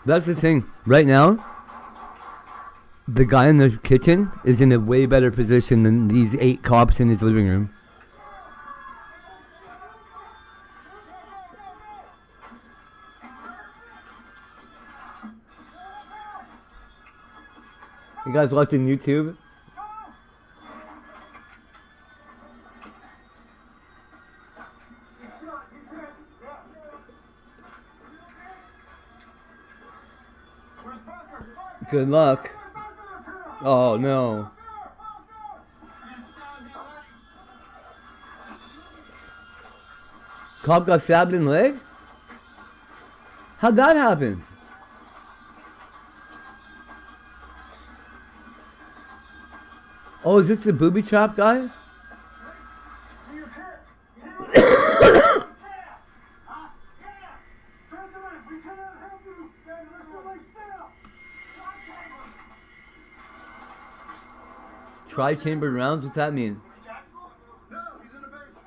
That's the thing. Right now, the guy in the kitchen is in a way better position than these 8 cops in his living room. You guys watching YouTube? Good luck. Oh no. Cop got stabbed in the leg? How'd that happen? Oh, is this the booby trap guy? Tri-chambered rounds? What's that mean? No, he's in the basement.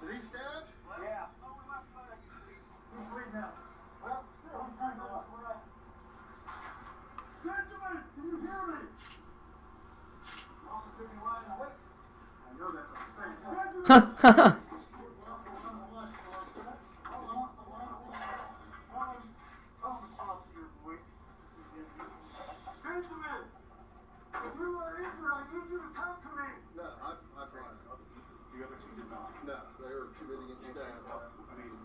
Is he stabbed? Yeah. He's bleeding out. Well, Benjamin, can you hear me? Also could be lying awake. I know that from the same time. Benjamin! If you are injured, I need you to come to me. No, I promise. The other two did not. No, they were too busy getting stabbed. I mean, do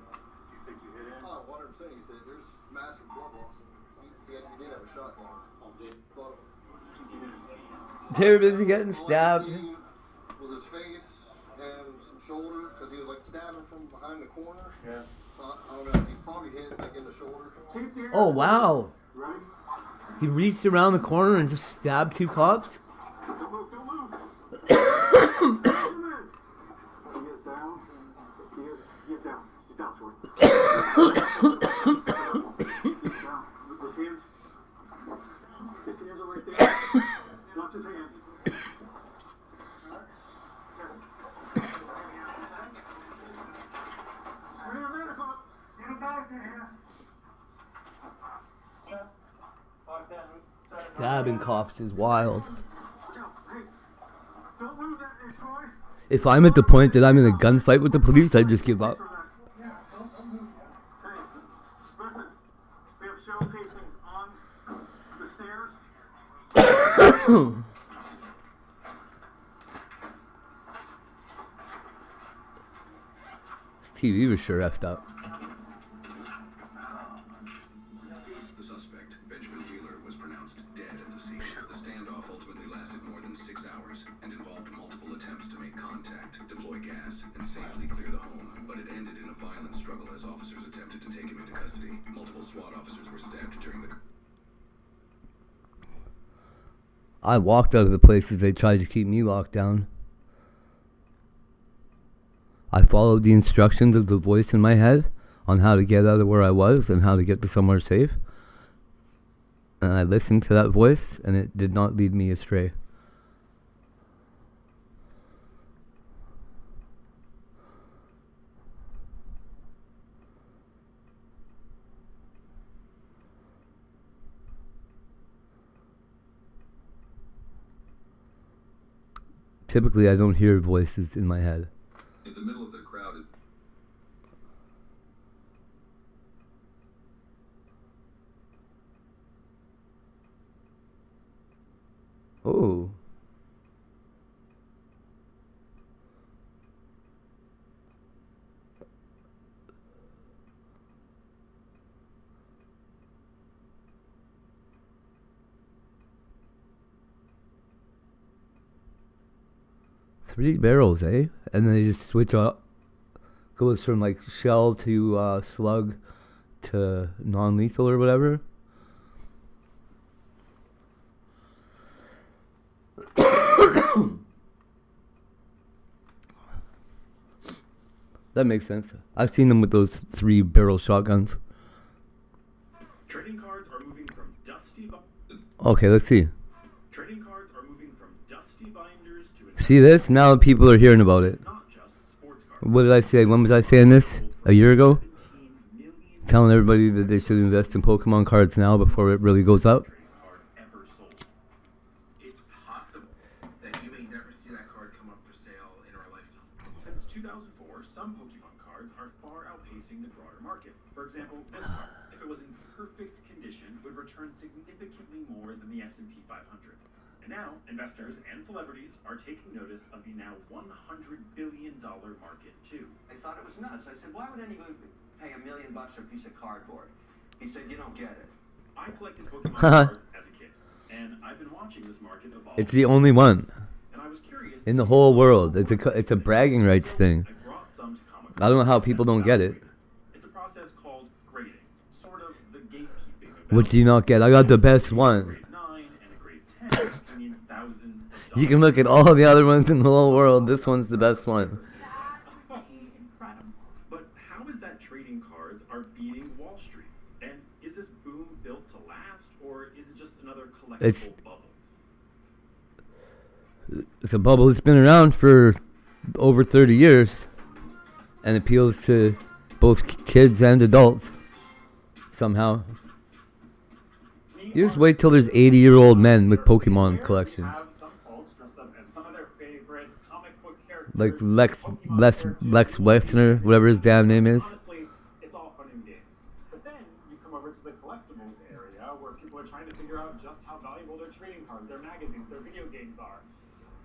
you think you hit him? Oh, 100%. He said there's massive blood loss. He did have a shotgun. They were busy getting stabbed. With his face and some shoulder, because he was like stabbing from behind the corner. Yeah. So I don't know. He probably hit like in the shoulder. Oh wow. Ready? He reached around the corner and just stabbed 2 cops? Don't move, don't move. He is down. He is down. He's down, Troy. He's down. His hands. His hands are right there. Watch his hands. We need a medical. Get a doctor here. Stabbing cops is wild. Don't lose that, Troy. If I'm at the point that I'm in a gunfight with the police, I'd just give up. Hey, listen. We have shell casings on the stairs. TV was sure effed up. The suspect, Benjamin Wheeler, was pronounced pronounced dead at the scene. The standoff ultimately lasted more than 6 hours and involved multiple attempts to make contact, deploy gas, and safely clear the home. But it ended in a violent struggle as officers attempted to take him into custody. Multiple SWAT officers were stabbed during the... I walked out of the places they tried to keep me locked down. I followed the instructions of the voice in my head on how to get out of where I was and how to get to somewhere safe. And I listened to that voice, and it did not lead me astray. Typically, I don't hear voices in my head. In the middle of the crowd is... Oh. Three barrels, eh? And then they just switch up. Goes from like shell to slug to non-lethal or whatever. That makes sense. I've seen them with those 3-barrel shotguns. Trading cards are moving from dusty. Okay, let's see. Trading cards are moving from dusty binders to. See this? Now people are hearing about it. What did I say? When was I saying this? A year ago? Telling everybody that they should invest in Pokemon cards now before it really goes up. It's possible that you may never see that card come up for sale in our lifetime. Since 2004, some Pokemon cards are far outpacing the broader market. For example, this card, if it was in perfect condition, would return significantly more than the S&P 500. And now, investors and celebrities are taking notice of the now $100 billion market, too. I thought it was nuts. I said, why would anyone pay $1 million for a piece of cardboard? He said, you don't get it. I collected Pokemon cards as a kid, and I've been watching this market evolve. It's the only one And I was curious in the whole world. It's a bragging rights thing. I brought some to Comic-Con. I don't know how people don't get it. It's a process called grading, sort of the gatekeeping of What do you not get? I got the best one. grade 9 and a grade 10. I mean, thousands of You can look at all the other ones in the whole world. This one's the best one. But how is that trading cards are beating Wall Street? And is this boom built to last, or is it just another collectible bubble? It's a bubble that's been around for over 30 years and appeals to both kids and adults somehow. You just wait till there's 80-year-old men with Pokemon collections. Like Lex Wexner, whatever his damn name is. Honestly, it's all fun and games. But then you come over to the collectibles area where people are trying to figure out just how valuable their trading cards, their magazines, their video games are.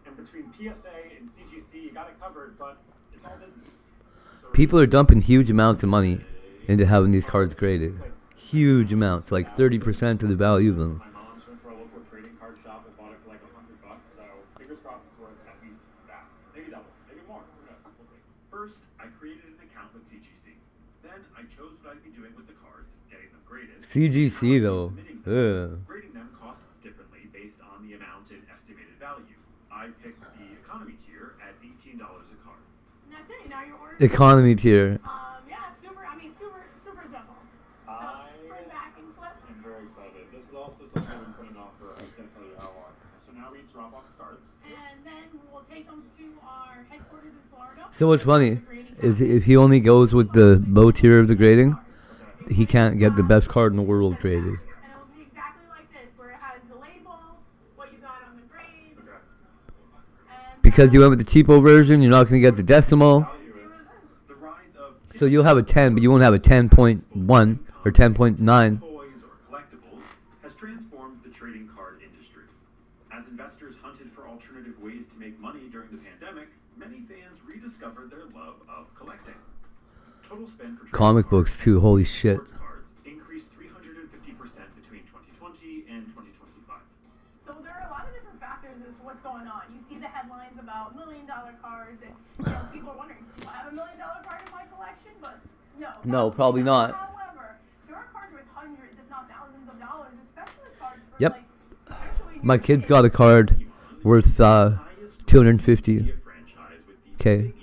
And between PSA and CGC, you got it covered, but it's all business. So People are dumping huge amounts of money into having these cards graded. Huge amounts, like 30% of the value of them. my mom went to our local trading card shop and bought it for like $100, so fingers crossed it's worth at least that. Maybe double, maybe more. Who knows? We'll see. First, I created an account with CGC. Then I chose what I'd be doing with the cards, getting them graded. CGC though. Ugh. Grading them costs differently based on the amount and estimated value. I picked the economy tier at $18 a card. And that's it. Now you're ordering. Economy tier. Yeah, super simple. Bring back and slip. I'm very excited. This is also something I've been putting off for I can't tell you how long. So now we drop off the cards. And then we'll take them to our headquarters in Florida. So what's funny is if he only goes with the low tier of the grading, he can't get the best card in the world graded. And it'll be exactly like this, where it has the label, what you got on the grade. Because you went with the cheapo version, you're not going to get the decimal. So you'll have a 10, but you won't have a 10.1 or 10.9. Toys or collectibles has transformed the trading card industry. As investors hunted for alternative ways to make money during the pandemic, many fans rediscovered their love of collecting. Total spend for Comic books too, holy shit. cards increased 350% between 2020 2020 and 2025. So there are a lot of different factors as to what's going on. You see the headlines about $1 million cards, and you know, people are wondering, do I have $1 million card in my collection? But no. No, probably not. However, there are cards worth hundreds, if not thousands of dollars, especially cards for Yep. like, especially My kid's got a card worth 250K.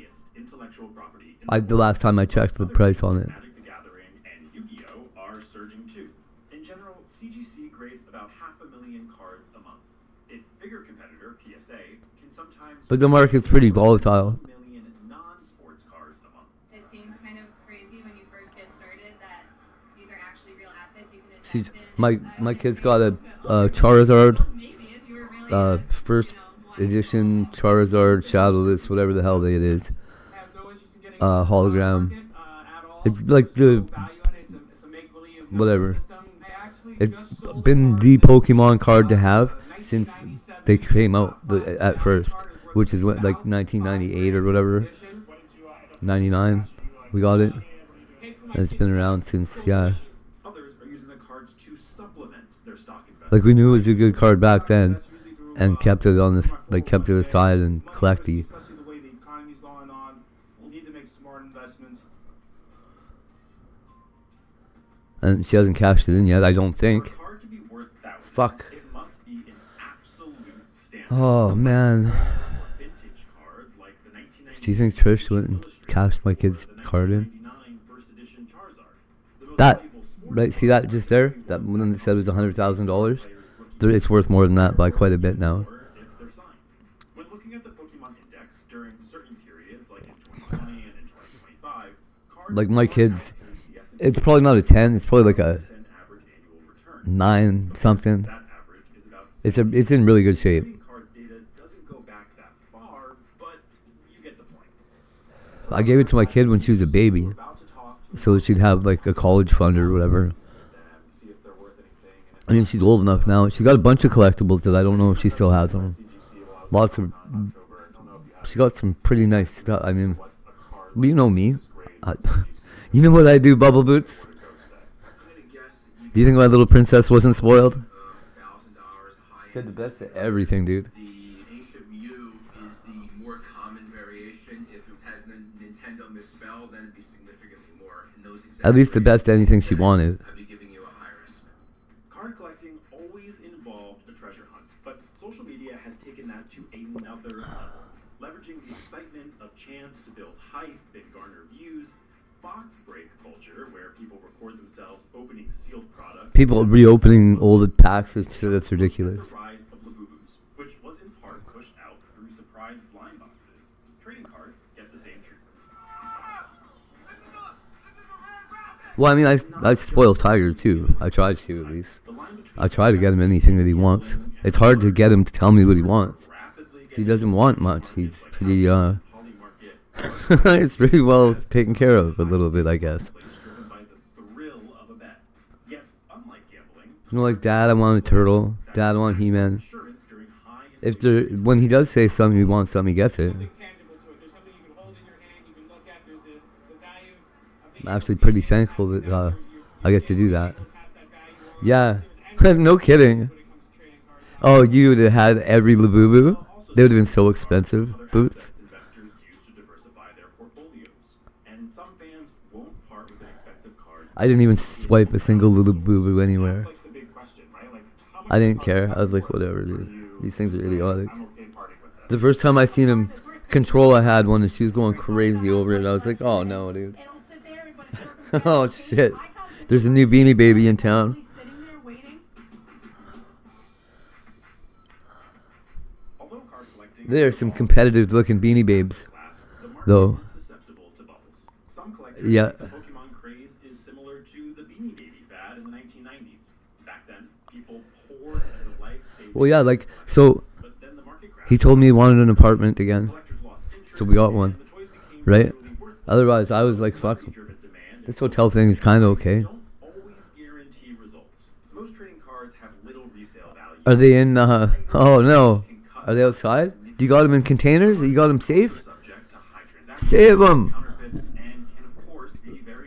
The last time I checked the price on it. Magic the Gathering and Yu-Gi-Oh are surging too. In general, CGC grades about 500,000 cards a month. Its bigger competitor, PSA, can sometimes But the market's pretty volatile. million non-sports cards a month. It seems kind of crazy when you first get started that these are actually real assets you can invest She's in. my kid's got a Charizard, first edition Charizard Shadowless, whatever the hell it is, hologram. It's like the whatever. It's been the Pokemon card to have since they came out at first, which is what, like 1998 or whatever, 99. We got it, and it's been around since, yeah. Others are using the cards to supplement their stock investment. Like we knew it was a good card back then, and kept it on this, like kept it aside and collected. Especially the way the economy's going on, we'll need to make smart investments. And she hasn't cashed it in yet, I don't think. For a card to be worth thousands, Fuck. it must be an absolute standard. Oh man. Vintage cards like the 1990 Do you think Trish went and cashed my kid's card in? That, right? See that just there? That one that said it was $100,000. It's worth more than that by quite a bit now. When looking at the Pokemon Index during certain periods, like in 2020 and in 2025, cards Like my kid's, it's probably not a 10. It's probably like a 9 something. It's in really good shape. cards data doesn't go back that far, but you get the point. I gave it to my kid when she was a baby, so she'd have like a college fund or whatever. I mean, she's old enough now. She's got a bunch of collectibles that I don't know if she still has them. Lots of. She got some pretty nice stuff. I mean, but you know me. You know what I do, Bubble Boots? Do you think my little princess wasn't spoiled? She had the best at everything, dude. The Ancient Mew is the more common variation. If it had Nintendo misspelled, then it'd be significantly more. In those At least the best anything she wanted. I'd be giving you a high risk. Card collecting always involved a treasure hunt, but social media has taken that to another level. Leveraging the excitement of chance to build hype and garner views, box break culture, where people record themselves opening sealed products. People reopening old packs is shit, that's ridiculous. The rise of Labubus, which was in part pushed out through surprise blind boxes. Trading cards get the same treatment. Well, I mean, I spoil Tiger too. I try to, at least. I try to get him anything that he wants. It's hard to get him to tell me what he wants. He doesn't want much. He's pretty, it's pretty well taken care of a little bit, I guess. You know, like, Dad, I want a turtle. Dad, I want He-Man. When he does say something, he wants something, he gets it. I'm actually pretty thankful that I get to do that. Yeah, no kidding. Oh, you would have had every Labubu? They would have been so expensive, Boots. I didn't even swipe a single Labubu anywhere. I didn't care. I was like, whatever, dude. These things are idiotic. The first time I seen him control, I had one and she was going crazy over it. I was like, oh no, dude. Oh shit. There's a new Beanie Baby in town. There are some competitive looking Beanie Babes, though. Yeah. Pokemon craze is similar to the Beanie Baby fad in the 1990s. Back then, people poured into life-saving. Well, yeah, like, so he told me he wanted an apartment again, so we got one, right? Otherwise, I was like, fuck, this hotel thing is kind of okay. Are they in, oh no, are they outside? Do you got them in containers? You got them safe? Save them!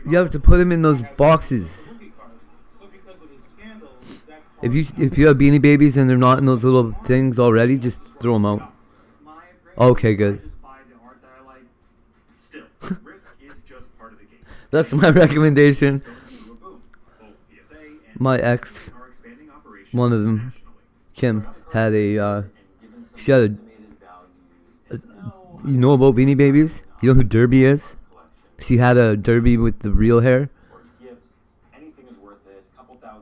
You have to put them in those boxes. If you have Beanie Babies and they're not in those little things already, just throw them out. Okay, good. Still, risk is just part of the game. That's my recommendation. Both PSA and My ex, are expanding operations one of them, Kim, had a. She had a. You know about Beanie Babies? You know who Derby is? She had a Derby with the real hair. gifts. Anything is worth it. A couple $1,000s. I'm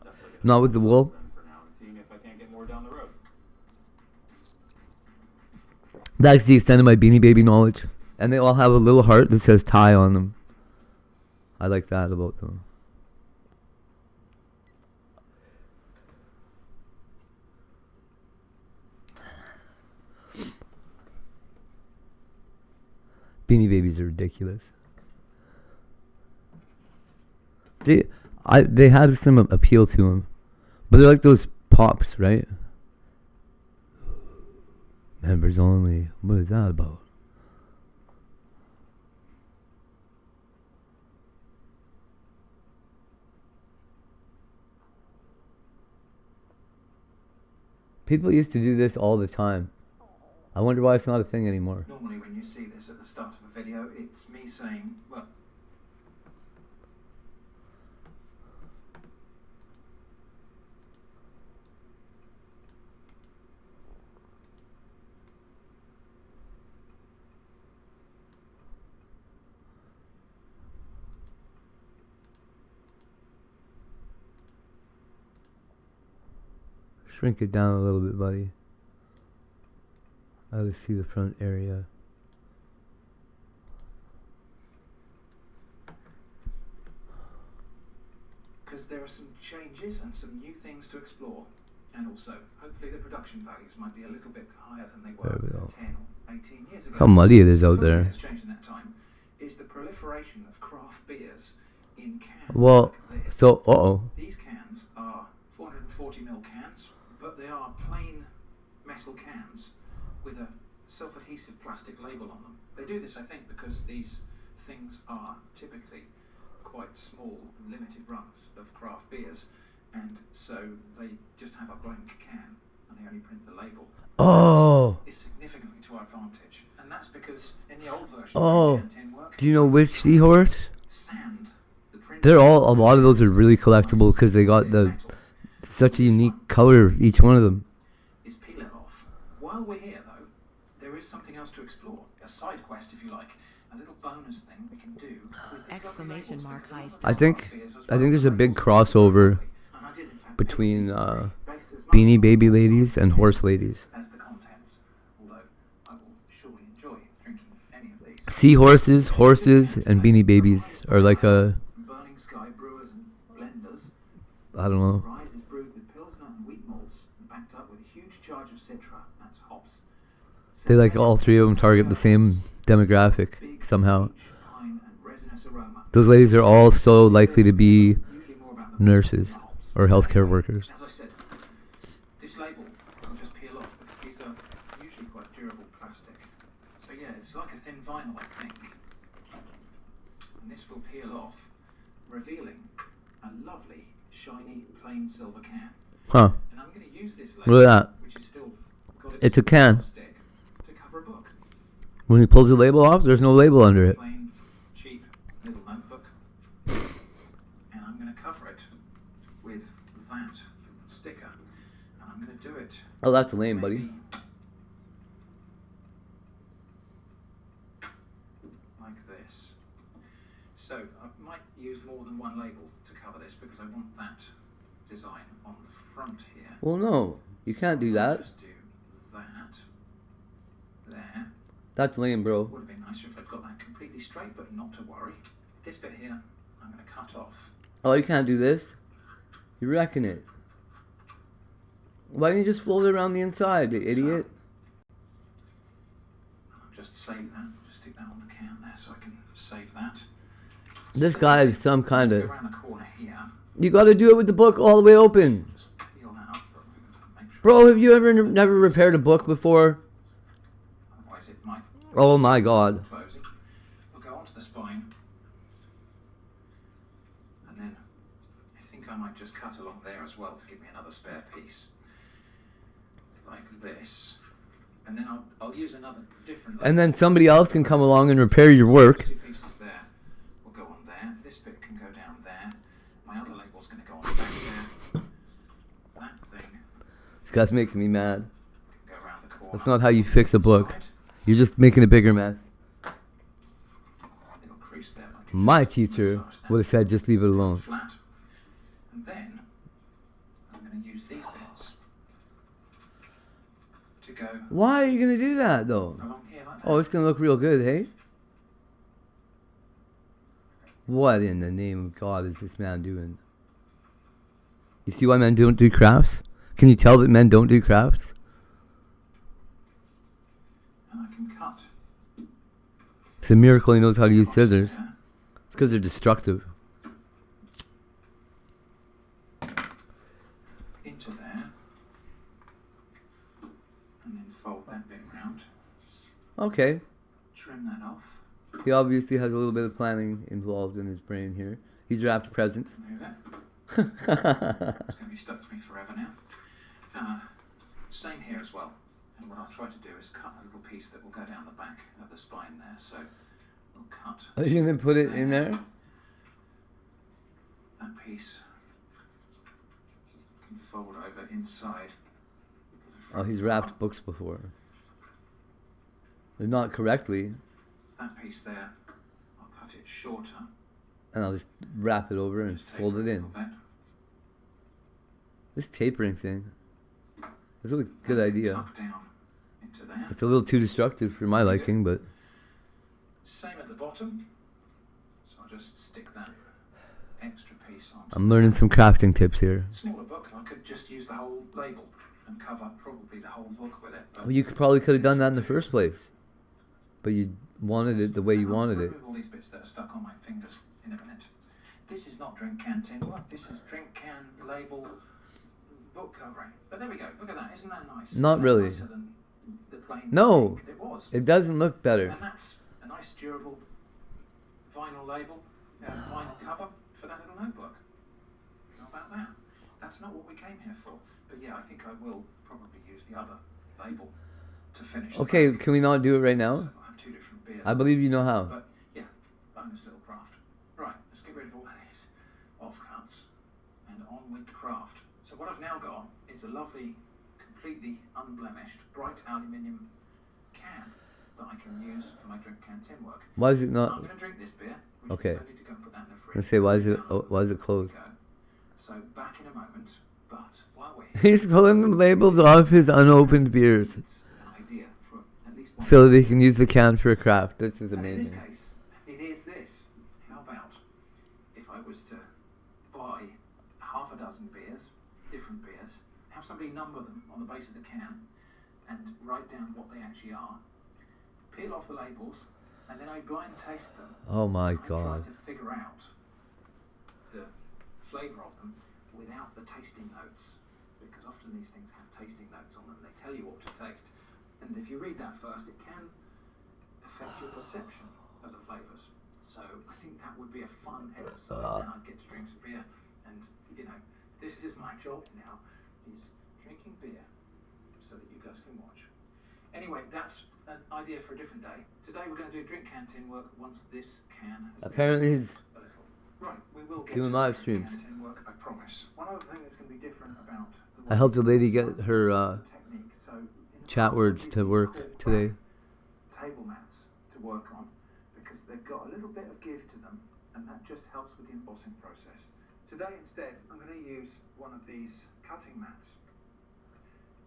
definitely gonna Not with the wool. for now and seeing if I can't get more down the road. That's the extent of my Beanie Baby knowledge. And they all have a little heart that says Ty on them. I like that about them. Beanie Babies are ridiculous. They had some appeal to them, but they're like those pops, right? Members only. What is that about? People used to do this all the time. I wonder why it's not a thing anymore. Normally when you see this at the start of a video, it's me saying, well... Shrink it down a little bit, buddy. I gotta see the front area. Because there are some changes and some new things to explore. And also, hopefully the production values might be a little bit higher than they were There we go. 10 or 18 years ago. How muddy it is out Something there. that's changed in that time is the proliferation of craft beers in cans. Well, like this. so, uh-oh. These cans are 440ml cans, but they are plain metal cans with a self-adhesive plastic label on them. They do this, I think, because these things are typically quite small, limited runs of craft beers, and so they just have a blank can, and they only print the label. Oh. It's significantly to our advantage, and that's because in the old version, Oh. can tin work, Do you know which seahorse? sand, the print They're all, a lot of those are really collectible because they got such a unique color, each one of them. is peel it off. While we're here, though, there is something else to explore. A side quest, if you like. A little bonus thing we can do. Exclamation mark heist. I think there's a big crossover between Beanie Baby ladies and horse ladies. As the contents, although I will surely enjoy drinking any of these. Seahorses, horses, and Beanie Babies are like a, Burning Sky Brewers and Blenders. I don't know. Rise is brewed with Pilsner and wheat malts, backed up with a huge charge of Citra, that's hops. They like all three of them target the same demographic somehow. Pine and resinous aroma. Those ladies are all so likely to be nurses or healthcare workers. As I said, this label will just peel off because these are usually quite durable plastic. So yeah, it's like a thin vinyl, I think. And this will peel off, revealing a lovely, shiny, plain silver can. Huh. And I'm going to use this Look label, at that. which is still got It's a can. stick, to cover a book. When he pulls the label off, there's no label under it. Plain, cheap little notebook. And I'm going to cover it with that sticker. And I'm going to do it Oh, that's lame, buddy. like this. So I might use more than one label to cover this because I want that design on the front here. Well, no. You can't do that. Just do that there. That's lame, bro. Would have been nicer if I'd got that completely straight, but not to worry. This bit here, I'm going to cut off. Oh, you can't do this? You reckon it? Why didn't you just fold it around the inside, you idiot? I'll just save that. Just stick that on the can there so I can save that. This guy is some kind of... Go around the corner here. You gotta do it with the book all the way open. Peel that up. Bro, have you ever never repaired a book before? Otherwise it might Oh my god. closing. We'll go onto the spine. And then I think I'm might just cut along there as well to give me another spare piece. Like this. And then I'll use another different... And then somebody else can come along and repair your work. 2 pieces there will go on there. This bit can go down there. My other label's going to go on the back there. That thing This guy's making me mad. can go around the corner. That's not how you fix a book. You're just making a bigger mess. Little crease there. Like My teacher would have said just leave it alone. flat. And then I'm going to use these bits to go Why are you going to do that though? along here like that. Oh, it's going to look real good, hey? What in the name of God is this man doing? You see why men don't do crafts? Can you tell that men don't do crafts? And I can cut. It's a miracle he knows how to use scissors. It's because they're destructive. Into there. And then fold that bit round. Okay. Trim that off. He obviously has a little bit of planning involved in his brain here. He's wrapped presents. Move it. It's going to be stuck to me forever now. Same here as well. And what I'll try to do is cut a little piece that will go down the back of the spine there. So we'll cut. Are you going to put it in there? That piece can fold over inside. Oh, he's wrapped books before. But not correctly. That piece there, I'll cut it shorter. And I'll just wrap it over and fold it in. This tapering thing is a really good idea. Tuck down into there. It's a little too destructive for my liking, but Same at the bottom. So I'll just stick that extra piece on. I'm learning some crafting tips here. Smaller book, I could just use the whole label and cover probably the whole book with it. But Well, you probably could have done that in the first place. But you wanted it the way you wanted it. remove all these bits that are stuck on my fingers in a minute. This is not drink can tin work. This is drink can label book covering. But there we go. Look at that. Isn't that nice? Not really. Nicer than the plain No, ink. It was. it doesn't look better. And that's a nice durable vinyl label, vinyl cover for that little notebook. How about that? That's not what we came here for. But yeah, I think I will probably use the other label to finish. the Okay, back. can we not do it right now? So I'll have 2 different beers. I believe you know how. But yeah, bonus little craft. Right, let's get rid of all these offcuts and on with the craft. So what I've now got is a lovely, completely unblemished, bright aluminium can that I can use for my drink can tin work. Why is it not? I'm going to drink this beer, which Okay. means I need to go and put that in the fridge. Let's say why is it closed? So back in a moment, but while we're He's pulling the labels off his unopened beers, an idea for at least one. so they can use the can for a craft. This is And in amazing. this case, it is this. How about if I was to buy half a dozen beers, different beers, have somebody number them on the base of the can, and write down what they actually are, peel off the labels, and then I blind taste them. Oh my I God. try to figure out the flavour of them without the tasting notes, because often these things have tasting notes on them. They tell you what to taste, and if you read that first, it can affect your perception of the flavours. So I think that would be a fun exercise. Then I'd get to drink some beer, and you know, this is my job now, is drinking beer, so that you guys can watch. Anyway, that's an idea for a different day. Today we're going to do drink can tin work once this can has Apparently he's been a little. Right, we will get doing to live drink streams. can tin work, I promise. One other thing that's going to be different about the I helped a lady get her technique. So in the chat past, words I've to used work cork today. bath table mats to work on because they've got a little bit of give to them, and that just helps with the embossing process. Today instead, I'm going to use one of these cutting mats,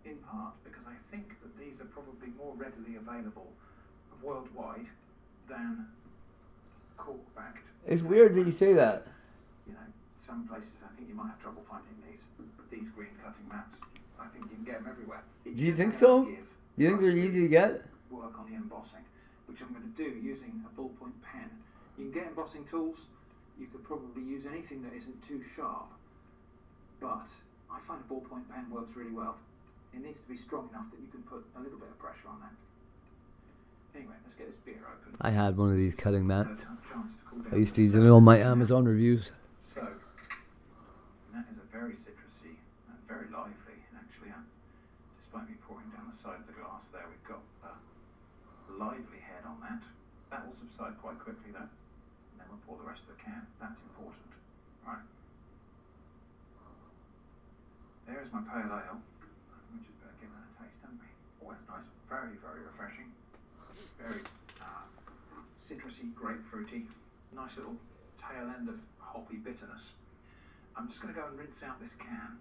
in part because I think that these are probably more readily available worldwide than cork-backed. It's weird that you say that. You know, some places I think you might have trouble finding these green cutting mats. I think you can get them everywhere. It Do you just think does so? give You think for us they're easy to get? work on the embossing, which I'm going to do using a ballpoint pen. You can get embossing tools. You could probably use anything that isn't too sharp, but I find a ballpoint pen works really well. It needs to be strong enough that you can put a little bit of pressure on that. Anyway, let's get this beer open. I had one of these cutting mats. Chance to cool down. I used to use it in all my Amazon reviews. So, that very citrusy and very lively. And actually, despite me pouring down the side of the glass there, we've got a lively head on that. That will subside quite quickly though. And then we'll pour the rest of the can. That's important. Right. There's my pale ale. I think we just better give that a taste, don't we? Oh, that's nice. Very, very refreshing. Very citrusy, grapefruity. Nice little tail end of hoppy bitterness. I'm just going to go and rinse out this can.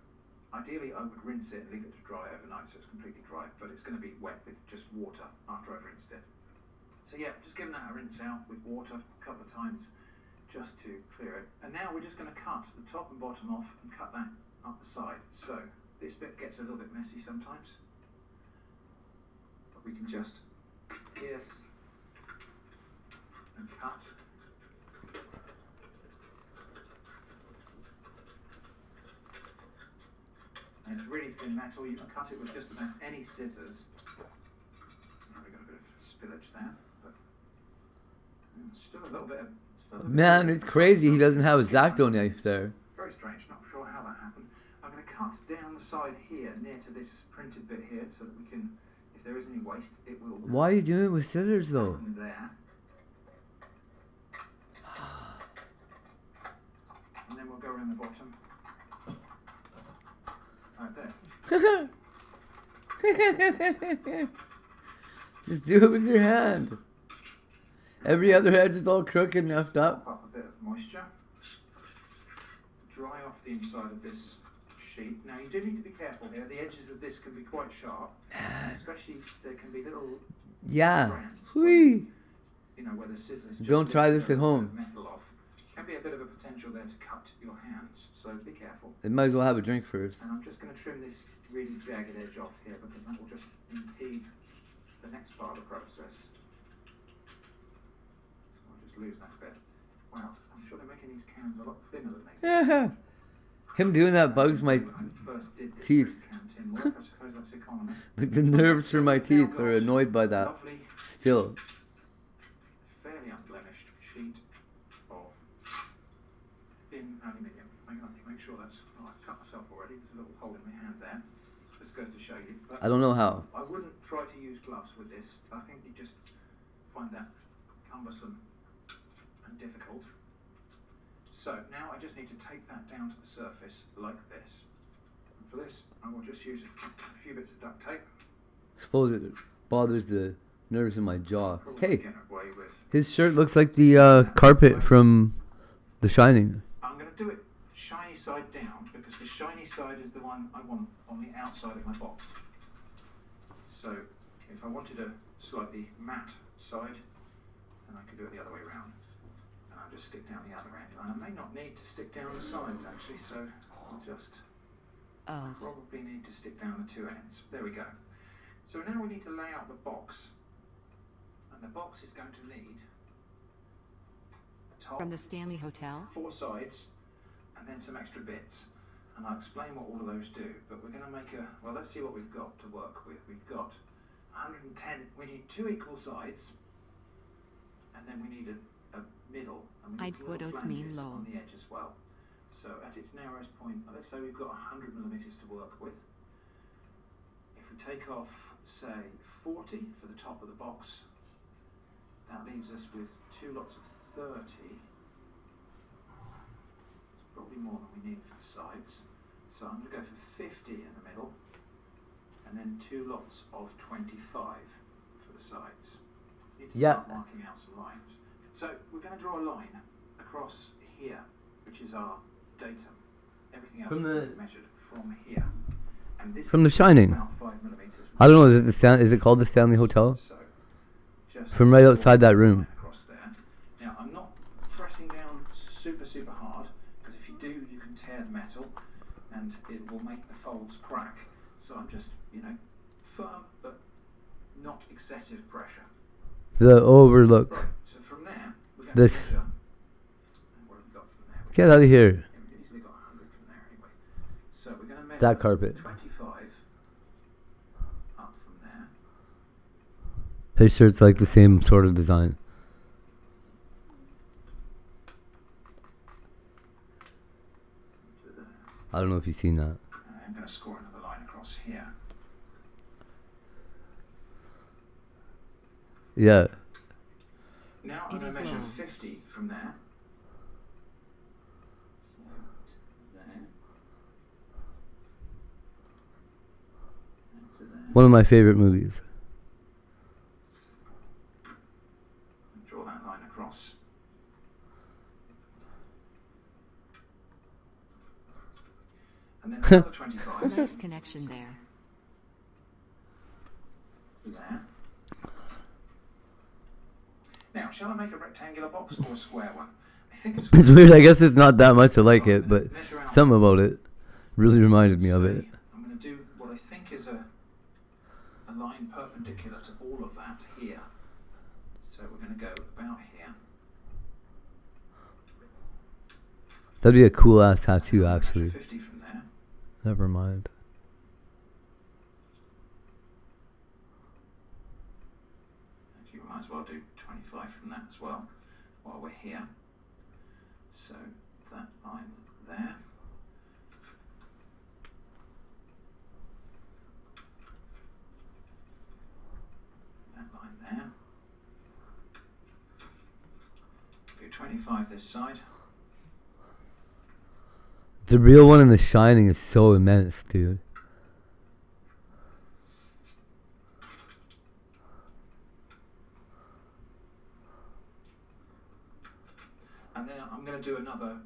Ideally, I would rinse it and leave it to dry overnight so it's completely dry, but it's going to be wet with just water after I've rinsed it. So yeah, just giving that a rinse out with water a couple of times just to clear it. And now we're just going to cut the top and bottom off and cut that up the side. So this bit gets a little bit messy sometimes, but we can just pierce and cut. And it's really thin metal. You can cut it with just about any scissors. Now we've got a bit of spillage there, but still a little bit of... Man, it's crazy he doesn't have a X-Acto knife there. Very strange, not sure how that happened. I'm going to cut down the side here, near to this printed bit here, so that we can, if there is any waste, it will... Why are you doing it with scissors though? There. And then we'll go around the bottom. Like this. Just do it with your hand. Every other edge is all crooked and effed up. Up a bit of moisture. Dry off the inside of this sheet. Now you do need to be careful here. The edges of this can be quite sharp. Especially there can be little strands. Whee! You know, where the scissors Don't try this at home. Metal off. Can be a bit of a potential there to cut your hands. So be careful. They might as well have a drink first. And I'm just going to trim this really jagged edge off here because that will just impede the next part of the process. So I'll just lose that bit. Wow, I'm sure they're making these cans a lot thinner than they did. Him doing that bugs my teeth. Well, I suppose that's economy. The nerves for my teeth are annoyed by that. Still. Fairly unblemished sheet of thin aluminium. Make sure that's... Oh, I've cut myself already. There's a little hole in my hand there. Just goes to show you. But I don't know how. I wouldn't try to use gloves with this. I think you just find that cumbersome and difficult. So now I just need to take that down to the surface like this. And for this, I will just use a few bits of duct tape. Suppose it bothers the nerves in my jaw. Probably Hey, get away with. his shirt looks like the carpet from The Shining. I'm going to do it shiny side down because the shiny side is the one I want on the outside of my box. So if I wanted a slightly matte side, then I could do it the other way around. And I'll just stick down the other end. And I may not need to stick down the sides actually, so I'll just probably need to stick down the two ends. There we go. So now we need to lay out the box. And the box is going to need a top, From the Stanley Hotel? 4 sides, and then some extra bits. And I'll explain what all of those do. But we're going to make a... Well, let's see what we've got to work with. We've got 110... We need 2 equal sides. And then we need a middle. And we need some little flanges on the edge as well. So at its narrowest point, let's say we've got 100 millimeters to work with. If we take off, say, 40 for the top of the box, that leaves us with 2 lots of 30. Probably more than we need for the sides. So I'm going to go for 50 in the middle, and then 2 lots of 25 for the sides. Need to start marking out some lines. So we're going to draw a line across here, which is our datum. Everything else is measured from here. And this From The Shining. about 5 millimeters. I don't know, is it called the Stanley Hotel? So just From right outside that room. across there. Now I'm not pressing down super hard, because if you do, you can tear the metal and it will make the folds crack. So I'm just, you know, firm but not excessive pressure. The overlook. Right. So from there, we're going This. to measure. And what have we got from there? Get out of here. Yeah, we've easily got 100 from there anyway. So we're going to measure That carpet. 25 up from there. His shirt's like the same sort of design. I don't know if you've seen that. I'm going to score another line across here. Yeah. Now I'm going to measure 50 from there. So, there. And to there. One of my favorite movies. Draw that line across. And then another 25. Nice connection there. There. Now, shall I make a rectangular box or a square one? I think it's It's weird. I guess it's not that much to like it, but something about it really reminded me of it. I'm going to do what I think is a line perpendicular to all of that here. So we're going to go about here. That'd be a cool ass tattoo, actually. 50 from there. Never mind. Actually, we might as well do 25 from that as well while we're here. So that line there. That line there. Do 25 this side. The real one in The Shining is so immense, dude. And then I'm going to do another.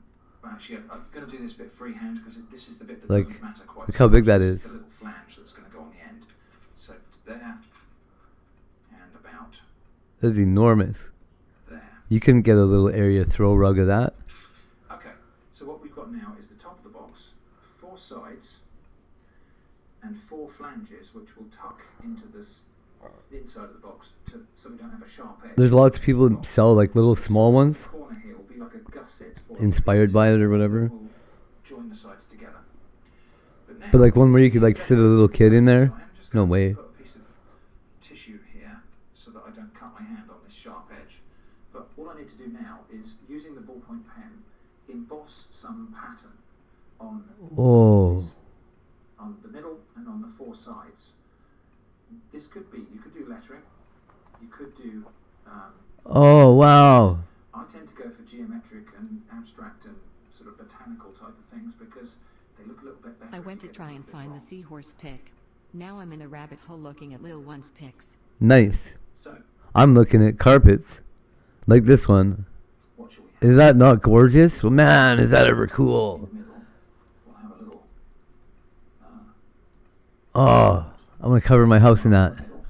Well, actually, I'm going to do this bit freehand because this is the bit that Like, doesn't matter quite. look so how big much. that This is. the little flange that's going to go on the end. So there and about That's enormous. there. You can get a little area throw rug of that. Okay, so what we've got now is the top of the box, 4 sides, and 4 flanges, which will tuck into this inside of the box, so we don't have a sharp edge. There's lots of people that sell like little small ones, The corner here will be like a gusset, or inspired by it or whatever. will join the sides together. But now, But like one where you could like sit a little kid in there. No way. put a piece of tissue here so that I don't cut my hand on this sharp edge. But all I need to do now is, using the ballpoint pen, emboss some pattern on Oh. this, on the middle and on the 4 sides. This could be, you could do lettering, you could do, Oh wow. I tend to go for geometric and abstract and sort of botanical type of things because they look a little bit better. I went to try and find the seahorse pic. Now I'm in a rabbit hole looking at Lil One's pics. Nice. So, I'm looking at carpets. Like this one. what shall we have? Is that not gorgeous? Well, man, is that ever cool? In the middle, we'll have a little, Oh, I'm gonna cover my house in that. middle,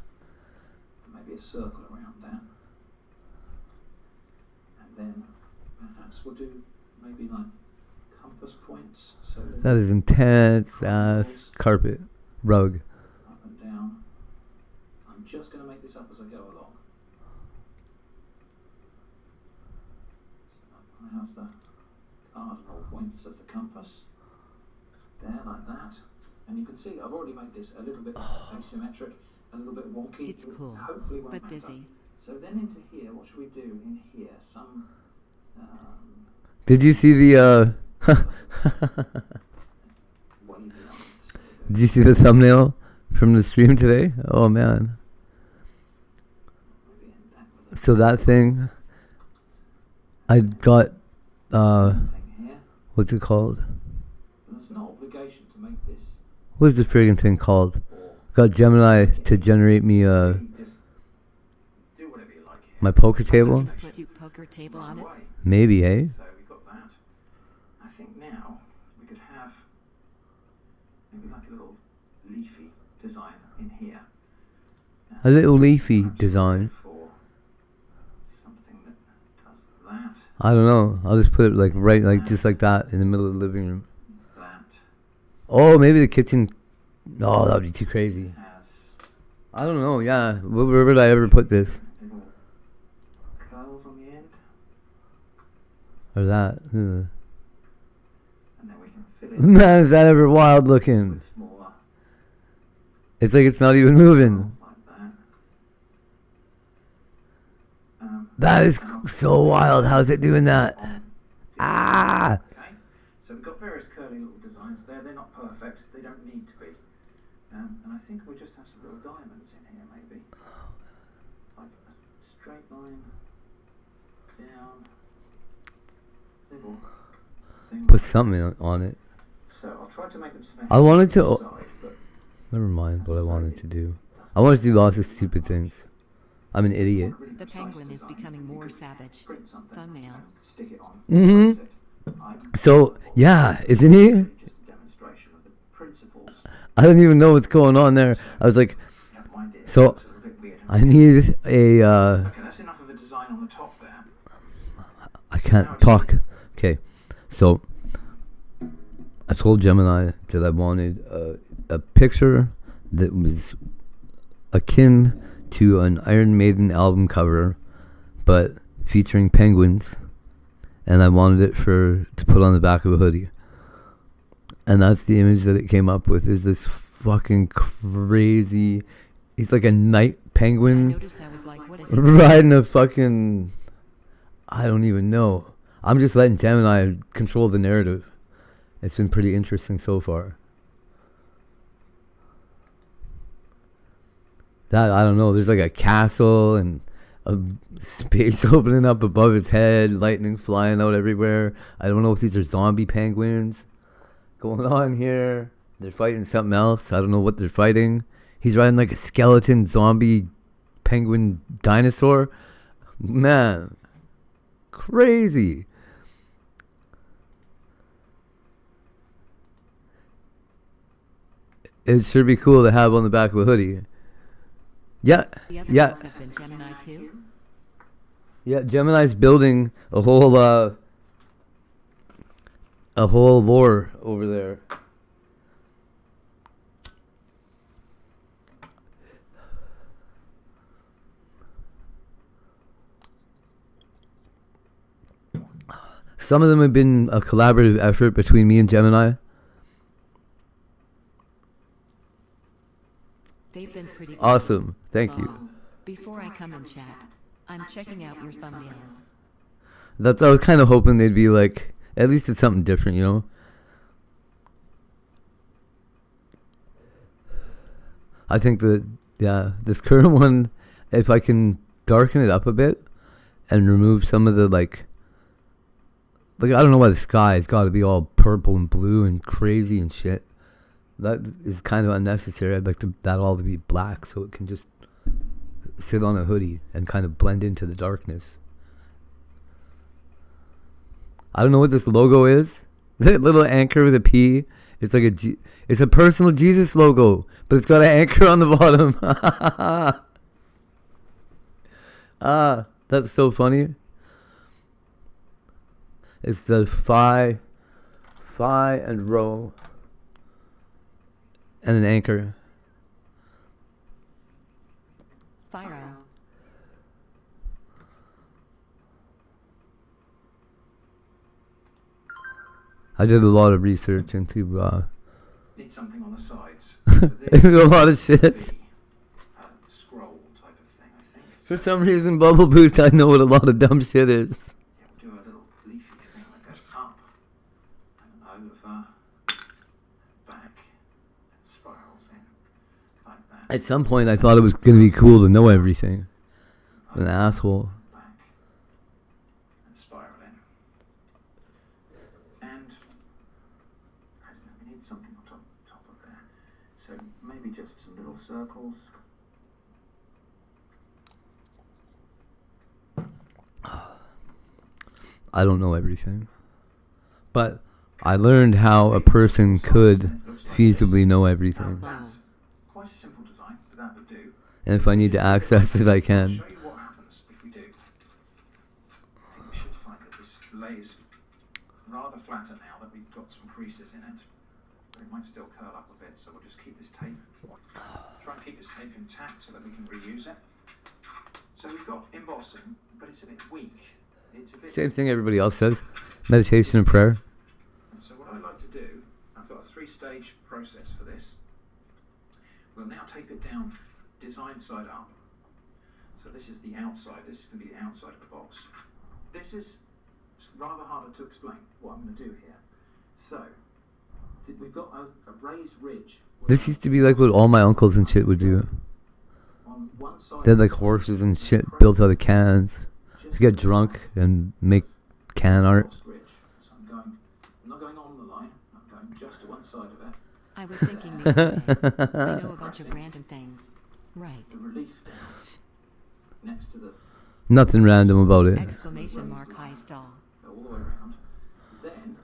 maybe a circle around that. And then perhaps we'll do maybe like compass points. So That is intense ass carpet. Rug. up and down. I'm just going to make this up as I go along. So I have the cardinal points of the compass there, like that. And you can see I've already made this a little bit asymmetric, a little bit wonky. It's It cool, hopefully won't but matter. busy. So then into here, what should we do in here? Some Did you see the wavy lines. Did you see the thumbnail from the stream today? Oh man. Maybe end that with So that thing I got thing here. what's it called? There's no obligation to make this. What's the friggin' thing called? Got Gemini to generate me Just do whatever you like here. my poker table? Put you poker table on it. Right away. Maybe, eh? So we've got that. I think now we could have maybe like a little leafy design in here. A little leafy design. For something that does that, I don't know. I'll just put it like right like just like that in the middle of the living room. that Oh, maybe the kitchen. Oh, that would be too crazy. has I don't know. Yeah, where would I ever put this? little curls on the end, Or that? and then we can fill in Man, is that ever wild looking? with smaller It's like it's not even moving. curls like that. That is and so wild. How's it doing that? Ah! Okay, so we've got various curly little designs they're not perfect. They don't need to be. And I think we'll just have some little diamonds in here, maybe. Like a straight line down. Little thing. Put something on it. So I'll try to make them symmetrical. I wanted to. on the side, but Never mind what I wanted to do. I wanted to do lots of stupid things. I'm an idiot. The penguin is becoming more savage. Thumbnail. stick it on. Mm-hmm. So, yeah, isn't he? Just a demonstration of the principles. I don't even know what's going on there. I was like, so I need a. Okay, that's enough of a design on the top there. I can't talk. Okay, so I told Gemini that I wanted a picture that was akin to an Iron Maiden album cover, but featuring penguins, and I wanted it to put on the back of a hoodie. And that's the image that it came up with, is this fucking crazy, he's like a night penguin riding a fucking, I don't even know. I'm just letting Gemini control the narrative. It's been pretty interesting so far. That, I don't know, there's like a castle and a space opening up above his head, lightning flying out everywhere. I don't know if these are zombie penguins going on here. They're fighting something else. I don't know what they're fighting. He's riding like a skeleton zombie penguin dinosaur. Man, crazy. It should be cool to have on the back of a hoodie. Yeah, yeah. Gemini too? Yeah, Gemini's building a whole lore over there. Some of them have been a collaborative effort between me and Gemini. They've been pretty awesome. Thank you. Before I come and chat, I'm checking out your thumbnails. I was kind of hoping they'd be like, at least it's something different, you know? I think that, yeah, this current one, if I can darken it up a bit and remove some of the, like I don't know why the sky has got to be all purple and blue and crazy and shit. That is kind of unnecessary. I'd like that all to be black so it can just sit on a hoodie and kind of blend into the darkness. I don't know what this logo is. That little anchor with a P. It's like it's a personal Jesus logo, but it's got an anchor on the bottom. That's so funny. It's the phi and rho and an anchor. Fire. I did a lot of research into Need something on the sides. there's a lot of shit. Scroll type of thing, I think. For some reason, Bubble Boost, I know what a lot of dumb shit is. Yeah, we'll do a little leafy thing that goes up and over, back, and spirals in like that. At some point, I thought it was gonna be cool to know everything. An asshole. Back and spiral in. And I don't know, we need something on top of there. So maybe just some little circles. I don't know everything. But I learned how a person could feasibly know everything. That's quite a simple design, but that would do. And if I need to access it, I can. I'll show you what happens if we do. I think we should find that this lays rather flatter now that we've got some creases in it. But it might still curl up a bit, so we'll just keep this tape. Try and keep this tape intact so that we can reuse it. So we've got embossing, but it's a bit weak. Same thing everybody else says. Meditation and prayer. And so what I'd like to do, I've got a 3-stage process for this. We'll now tape it down design side up. So this is the outside, this is going to be the outside of the box. This is rather harder to explain what I'm going to do here. So, we've got a raised ridge. This used to be like what all my uncles and shit would do. On one side They had like horses and shit built out of cans. To get drunk and make can art. ridge. So I'm not going on the line, I'm going just to one side of it. I was thinking the other day, I know a bunch of random things. Right. The relief down next to the Nothing random about it. Exclamation mark high stall. go all the way around. Then,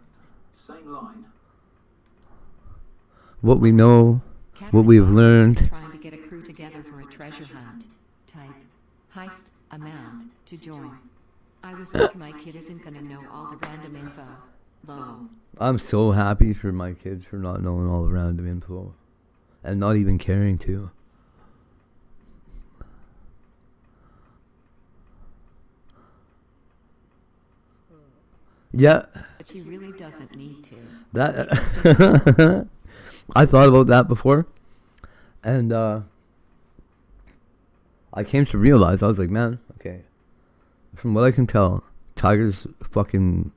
same line. What we know, what we've learned. Trying to get a crew together for a treasure hunt. Type heist amount to join. I was like, my kid isn't gonna know all the random info. Lol. I'm so happy for my kids for not knowing all the random info. And not even caring to. Yeah. But she really doesn't need to. That I thought about that before. And I came to realize, I was like, man, okay. From what I can tell, Tiger's fucking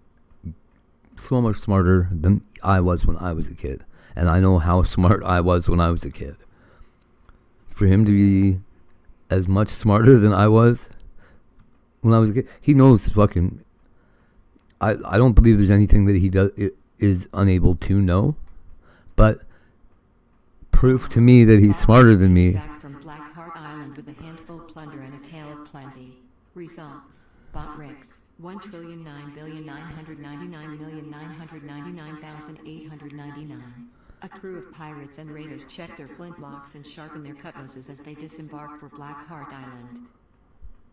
so much smarter than I was when I was a kid. And I know how smart I was when I was a kid. For him to be as much smarter than I was when I was a kid, he knows fucking... I don't believe there's anything that he is unable to know. But proof to me that he's smarter than me. Back from Blackheart Island with a handful plunder and a tale of plenty. Results. Bot Ricks. 1,999,999,899. A crew of pirates and raiders check their flintlocks and sharpen their cutlasses as they disembark for Blackheart Island.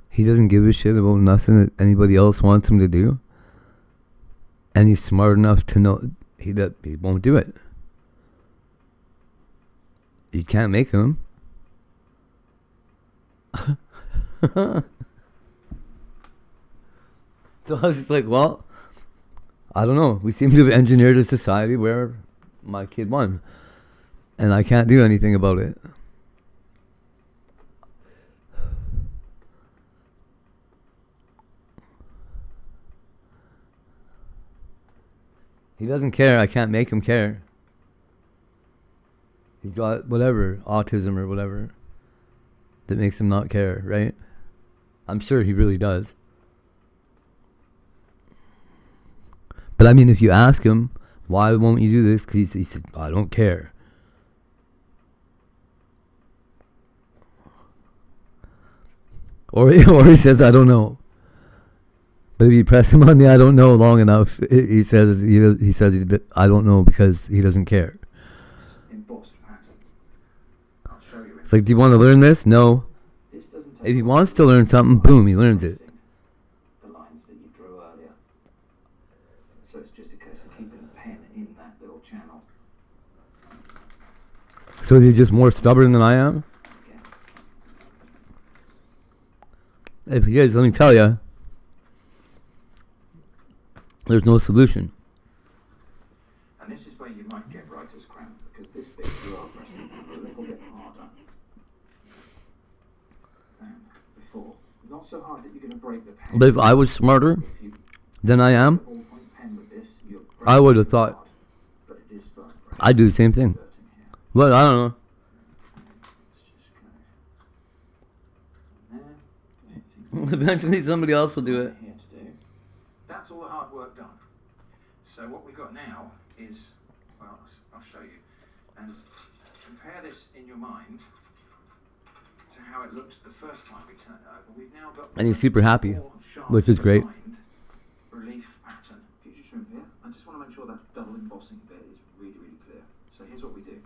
He doesn't give a shit about nothing that anybody else wants him to do. And he's smart enough to know he won't do it. You can't make him. So I was just like, well, I don't know. We seem to have engineered a society where my kid won. And I can't do anything about it. He doesn't care. I can't make him care. He's got whatever, autism or whatever, that makes him not care, right? I'm sure he really does. But I mean, if you ask him, why won't you do this? Because he said, I don't care. Or he says, I don't know. But if you press him on the I don't know long enough, he says I don't know because he doesn't care. Embossed pattern. I'll show you. It's like, do you want to learn this? No. If he wants to learn something, boom, he learns it. The lines that you drew earlier. So it's just a case of keeping a pen in that little channel. So you're just more stubborn than I am? If he is, let me tell you, there's no solution. And this is where you might get writer's cramp, because this bit you are pressing a little bit harder than before. Not so hard that you're going to break the pen. But if I was smarter than I am, I would have thought I'd do the same thing. But I don't know. Eventually somebody else will do it. That's all the hard work done. So what we've got now is, well, I'll show you. And compare this in your mind to how it looked the first time we turned it over. We've now got And he's super happy, which is great. Relief pattern. Future trim here. I just want to make sure that double embossing bit is really, really clear. So here's what we do.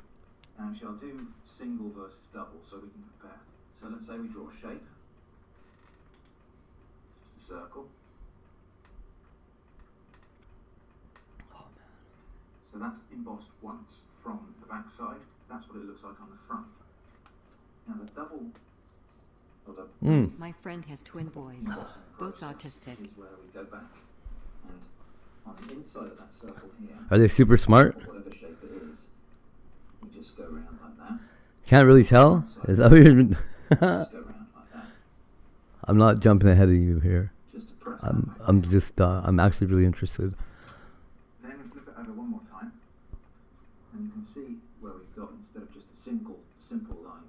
Actually, I'll do single versus double so we can compare. So let's say we draw a shape. Just a circle. So that's embossed once from the back side. That's what it looks like on the front. Now the double, or the My friend has twin boys, both autistic. Is where we go back, and on the inside of that circle here. Are they super smart? Whatever shape it is, we just go around like that. Can't really tell. Is that what you're... Just go around like that. I'm not jumping ahead of you here. Just to press I'm actually really interested. Then we flip it over one more time. And you can see where we've got, instead of just a simple line,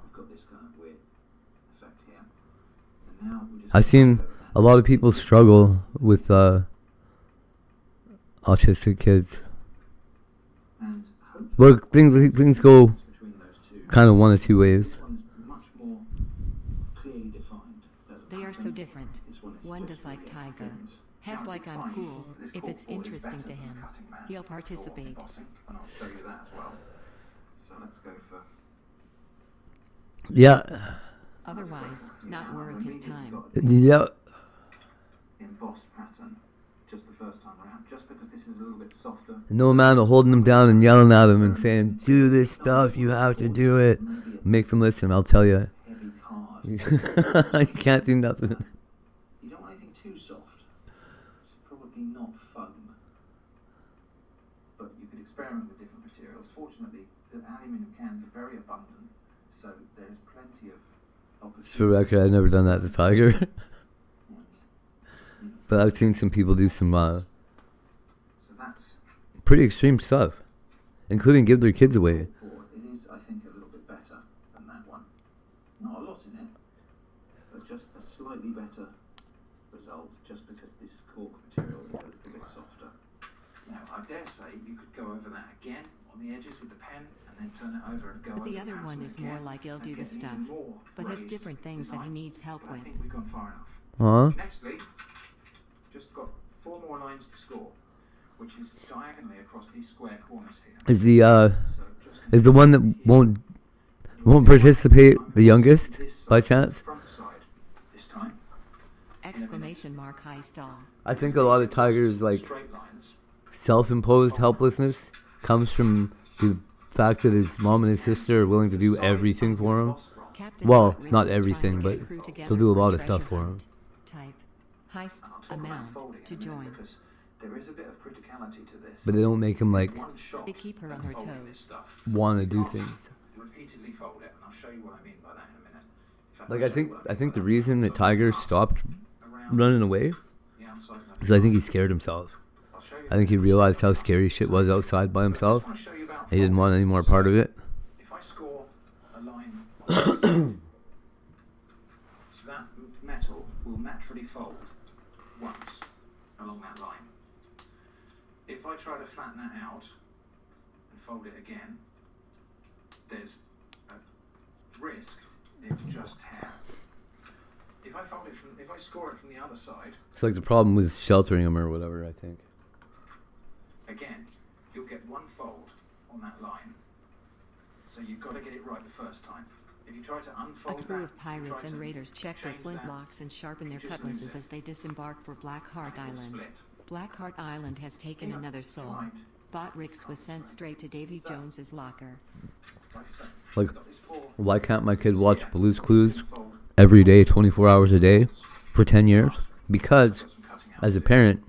we've got this kind of weird effect here. And now we just I've seen a lot of people struggle with autistic kids. And Well, things go kind of one of two ways. this one is much more clearly defined. There's a They are so pattern. different. This one is One just does like really a Tiger. dent. Has Now, like I'm fine, cool. this If it's corkboard is interesting better to than him, cutting mat he'll for participate. embossing, and I'll show you that as well. So let's go for Yeah. Otherwise, not worth his time. Yeah. embossed pattern just the first time around, just because this is a little bit softer. No amount of holding them down and yelling at them and saying, do this stuff, you have to do it. Makes them listen, I'll tell you. Heavy card. You can't do nothing. You don't want anything too soft. It's probably not fun. But you could experiment with different materials. Fortunately, the aluminium cans are very abundant, so there's plenty of opportunity. For the record, I've never done that to Tiger. But I've seen some people do some So that's pretty extreme stuff, including give their kids away. board. It is, I think, a little bit better than that one. Not a lot in it, but just a slightly better result, just because this cork material is a little bit softer. Now, I dare say you could go over that again on the edges with the pen, and then turn it over and go But over the other pattern one is again more like he'll and do the get an stuff, even more but has raised different things that he design. needs help But I with. think we've gone far enough. Huh? Nextly, just got 4 more lines to score, which is diagonally across these square corners here. Is the one that won't participate the youngest by chance? Front side this time. Exclamation mark high stall. I think a lot of Tiger's like Straight lines. self-imposed helplessness comes from the fact that his mom and his sister are willing to do everything for him. Captain Well, Hot not Ricks is everything, trying to but get crew together they'll do a for lot of treasure stuff for him. hunt. Type heist amount to join. Because there is a bit of criticality to this. But they don't make him like One shot They keep her on her folding this toes. stuff. want to do things. Repeatedly fold it, and I'll show you what I mean by that in a minute. In fact, Like I'll I show you think what I think the reason that Tiger stopped running away the outside of is I think he scared himself. I think he realized how scary shit was outside by himself. And he didn't want any more part of it. If I score a line like this, so that metal will naturally fold once along that line. If I try to flatten that out and fold it again, there's a risk it's just hair. If I score it from the other side, It's like the problem with sheltering him or whatever, I think. again, you'll get one fold on that line. So you've got to get it right the first time. If you try to A unfold crew that, of pirates try and to raiders check their change that, flintlocks and sharpen their you just cutlasses lose it. as they disembark for Blackheart And it'll Island. split. Blackheart Island has taken Yeah, another soul. right. Bot Ricks was sent straight to Davy Jones's locker. Like so. Like, You've got this four, why can't my kid watch Blue's Clues every day, 24 hours a day, for 10 years? Because, as a parent,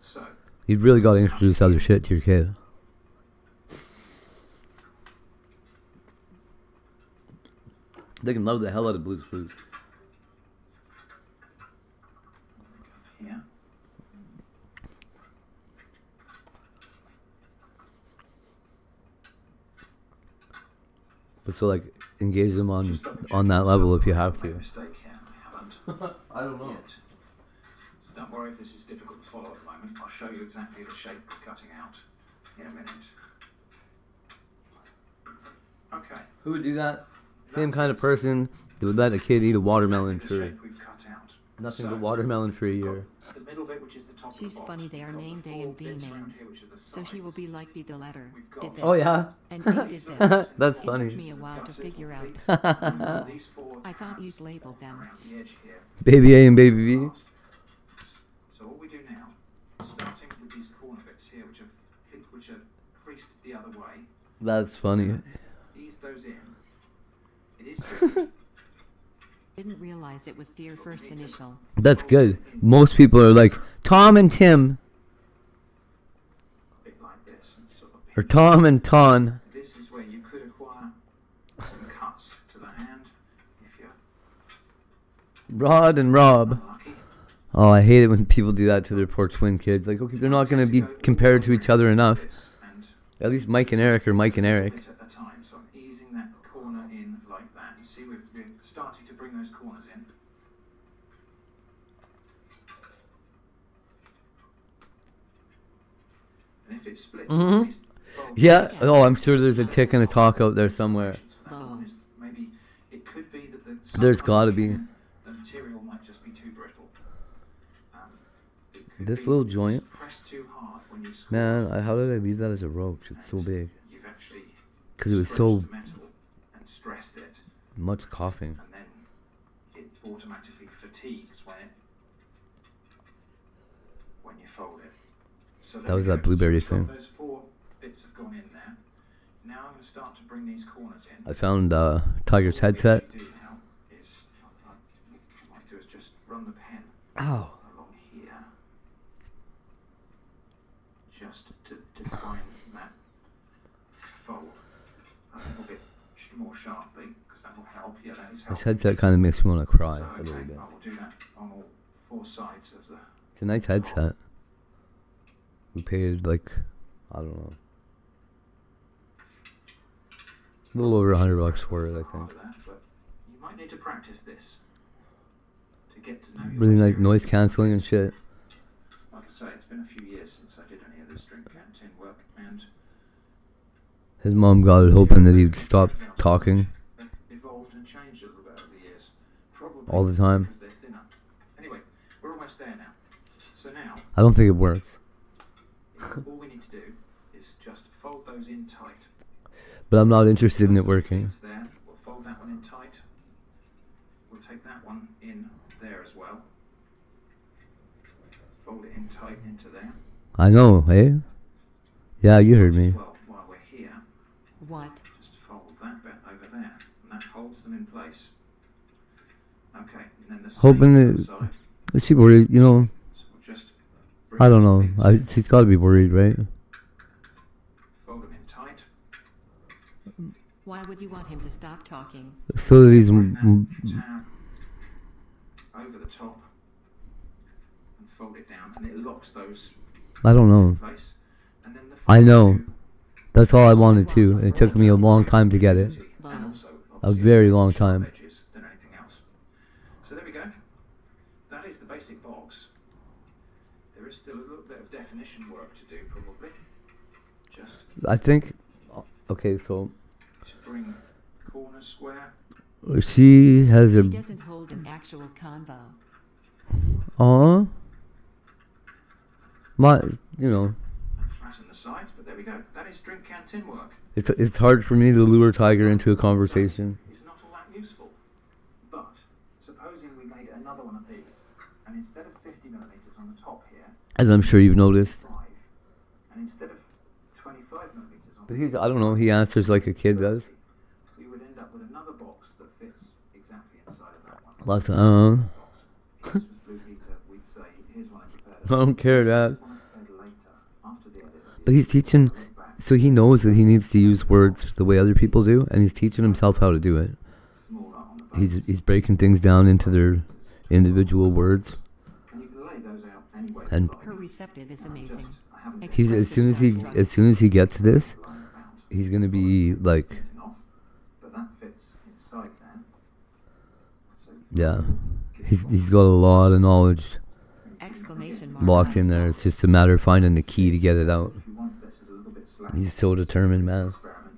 so you've really got to introduce other shit to your kid. They can love the hell out of Blue's Clues. here. But so, like, engage them on that level if you have to. Mistake here. I haven't. I don't know. Yet. So don't worry if this is difficult to follow at the moment. I'll show you exactly the shape we're cutting out in a minute. Okay. Who would do that? Same kind of person that would let a kid eat a watermelon The for shape we've cut out. nothing So, but watermelon for a year. The middle bit, which is the top of She's the box, funny, they are we've got named the A four and B bits around names. here, which are the So she will be like be the letter. Did this. Oh, yeah? And B did this. That's It funny. took me a while to figure out. These four I thought you'd labeled them. around the edge here. Baby A and Baby B? So what we do now, starting with these corner bits here, which are creased the other way, That's funny. ease those in. It is tricky. Didn't realize it was their first initial. That's good. Most people are like, Tom and Tim. bit like this, and sort of Or Tom and Ton. This is where you could acquire some cuts to the hand if you're Rod and Rob. unlucky. Oh, I hate it when people do that to their poor twin kids. Like, okay, they're not going to be compared to each other enough. At least Mike and Eric are Mike and Eric. Bit at a time, so I'm easing that corner in like that. You see, we're starting to bring those corners in. And if it splits, Mm-hmm. Yeah. Oh, I'm sure there's a tick and a talk out there somewhere. maybe it could be that There's gotta be. the material might just be too brittle. This little joint. Press too hard when you score. Man, how did I leave that as a roach? It's so big. You've actually Because it was so scratched the metal and stressed it, much coughing. and then it automatically fatigues when you fold it. So That was that blueberry thing. Those 4 bits have gone in there. Now I'm going to start to bring these corners in. I found Tiger's headset. What I do now is, what I might do is just run the pen Ow. along here, just to define that fold a little bit more sharply, because that will help. Yeah, that is This helpful. headset kind of makes me want to cry So, a little okay, bit. I will do that on all 4 sides of the. It's a nice headset. We paid like, I don't know, a little over $100 for it, I think. But you might need to practice this to get to know your Really like noise cancelling and shit. Like I say, it's been a few years since I did any of this drink canteen work, and His mom got it hoping that he'd stop talking evolved and changed a little bit over the years. Probably all the time. because they're thinner. Anyway, we're almost there now. So now, I don't think it works. all we need to do is just fold those in tight. But I'm not interested in it working. It's there. We'll fold that one in tight. We'll take that one in there as well. Fold it in tight into there. I know, eh? Yeah, you heard me. Well, while we're here, What? just fold that bit over there, and that holds them in place. Okay, and then the Hoping same that side. she worried, you know. So we'll just I don't know. She's got to be worried, right? fold them in tight. Why would you want him to stop talking? So that he's. Tab over the top and fold it down, and it locks those I don't know. in place. And then the I know. That's all I wanted to. And it took me a long time to get it. and also A very long time. edges than anything else. So there we go. That is the basic box. There is still a little bit of definition work to do, probably. Just I think. Okay, so. to bring corners square. She has a. She doesn't hold an actual convo. You know, Flatten the sides, but there we go. That is drink canteen work. it's hard for me to lure Tiger into a conversation. It's not all that useful. But supposing we made another one of these, and instead of 50 millimeters on the top here, As I'm sure you've noticed. 5, and instead of 25 millimeters on But the he's, I don't know, he answers like a kid does. we would end up with another box that fits exactly inside of that one. Lots of, If this was Blue Peter, we'd say, here's one I prepared. I don't care that. Here's one I prepared later, after the edit. But he's teaching, so he knows that he needs to use words the way other people do, and he's teaching himself how to do it. He's breaking things down into their individual words. And you can lay those out anyway. And Her receptive is amazing. he's as soon as he gets this, he's gonna be like, But that fits inside there. So yeah, he's got a lot of knowledge Exclamation mark. locked in there. It's just a matter of finding the key to get it out. if you want this as a little bit slack, He's so determined, man. experiment,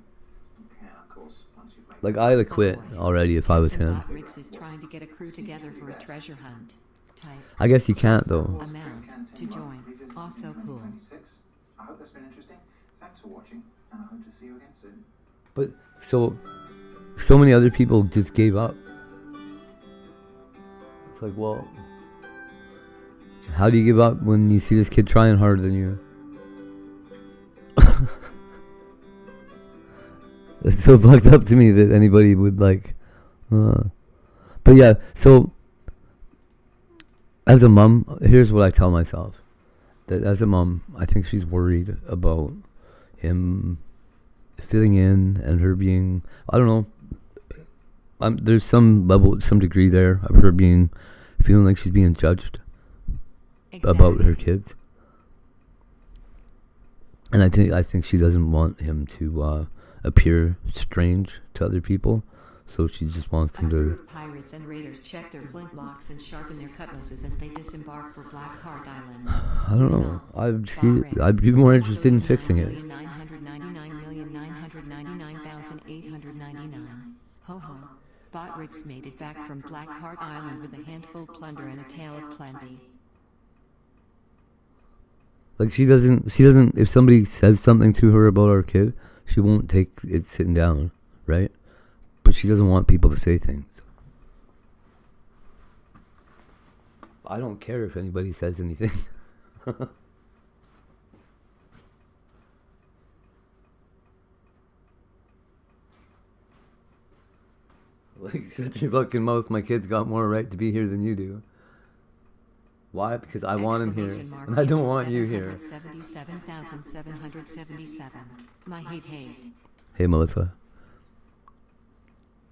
you can, of course, once you've made Like I'd have quit already if I was him. Bob Ricks is trying to get a crew together for a treasure hunt. Type. I guess you can't though. Amount to join. Also cool. 26. I hope that's been interesting. Thanks for watching, and I hope to see you again soon. But so many other people just gave up. It's like, well, how do you give up when you see this kid trying harder than you? It's so fucked up to me that anybody would like. But yeah, so as a mom, here's what I tell myself. That as a mom, I think she's worried about him fitting in and her being, I don't know, there's some level, some degree there of her feeling like she's being judged about her kids. And I think she doesn't want him to appear strange to other people, so she just wants A him crew to. of pirates and raiders check their flintlocks and sharpen their cutlasses as they disembark for Black Heart Island. I don't know. I'd be more interested in fixing it. 999,999,899. Ho ho. Bot Riggs made it back from Black Heart Island with a handful of plunder and a tale of plenty. Like she doesn't. If somebody says something to her about our kid, she won't take it sitting down, right? But she doesn't want people to say things. I don't care if anybody says anything. Like, shut your fucking mouth. My kid's got more right to be here than you do. Why? Because I want him here, and I don't want you here. 77,777. My hate. Hey, Melissa.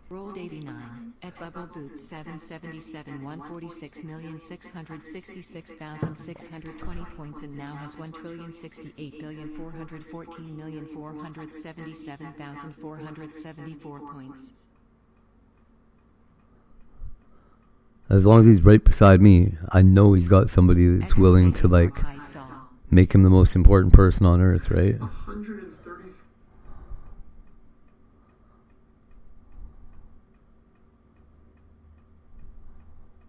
Rolled 89 at Bubble Boots 777 146,666,620 points and now has 1,068,414,477,474 points. As long as he's right beside me, I know he's got somebody that's willing to, like, make him the most important person on earth, right? 130.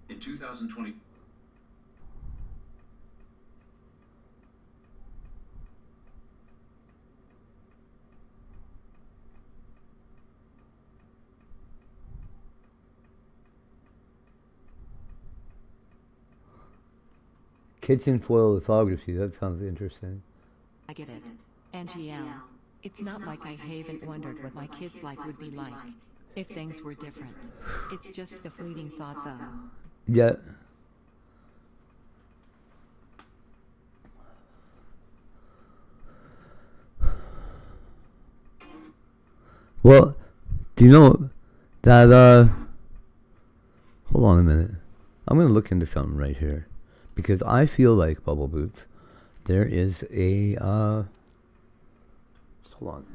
In 2020. Kitchen foil lithography, that sounds interesting. I get it. NGL. It's not like I haven't wondered what my kid's life would be like if things were different. It's just a fleeting thought though. Yeah. Well, do you know that, hold on a minute. I'm gonna look into something right here. Because I feel like, Bubble Boots, there is a, hold on.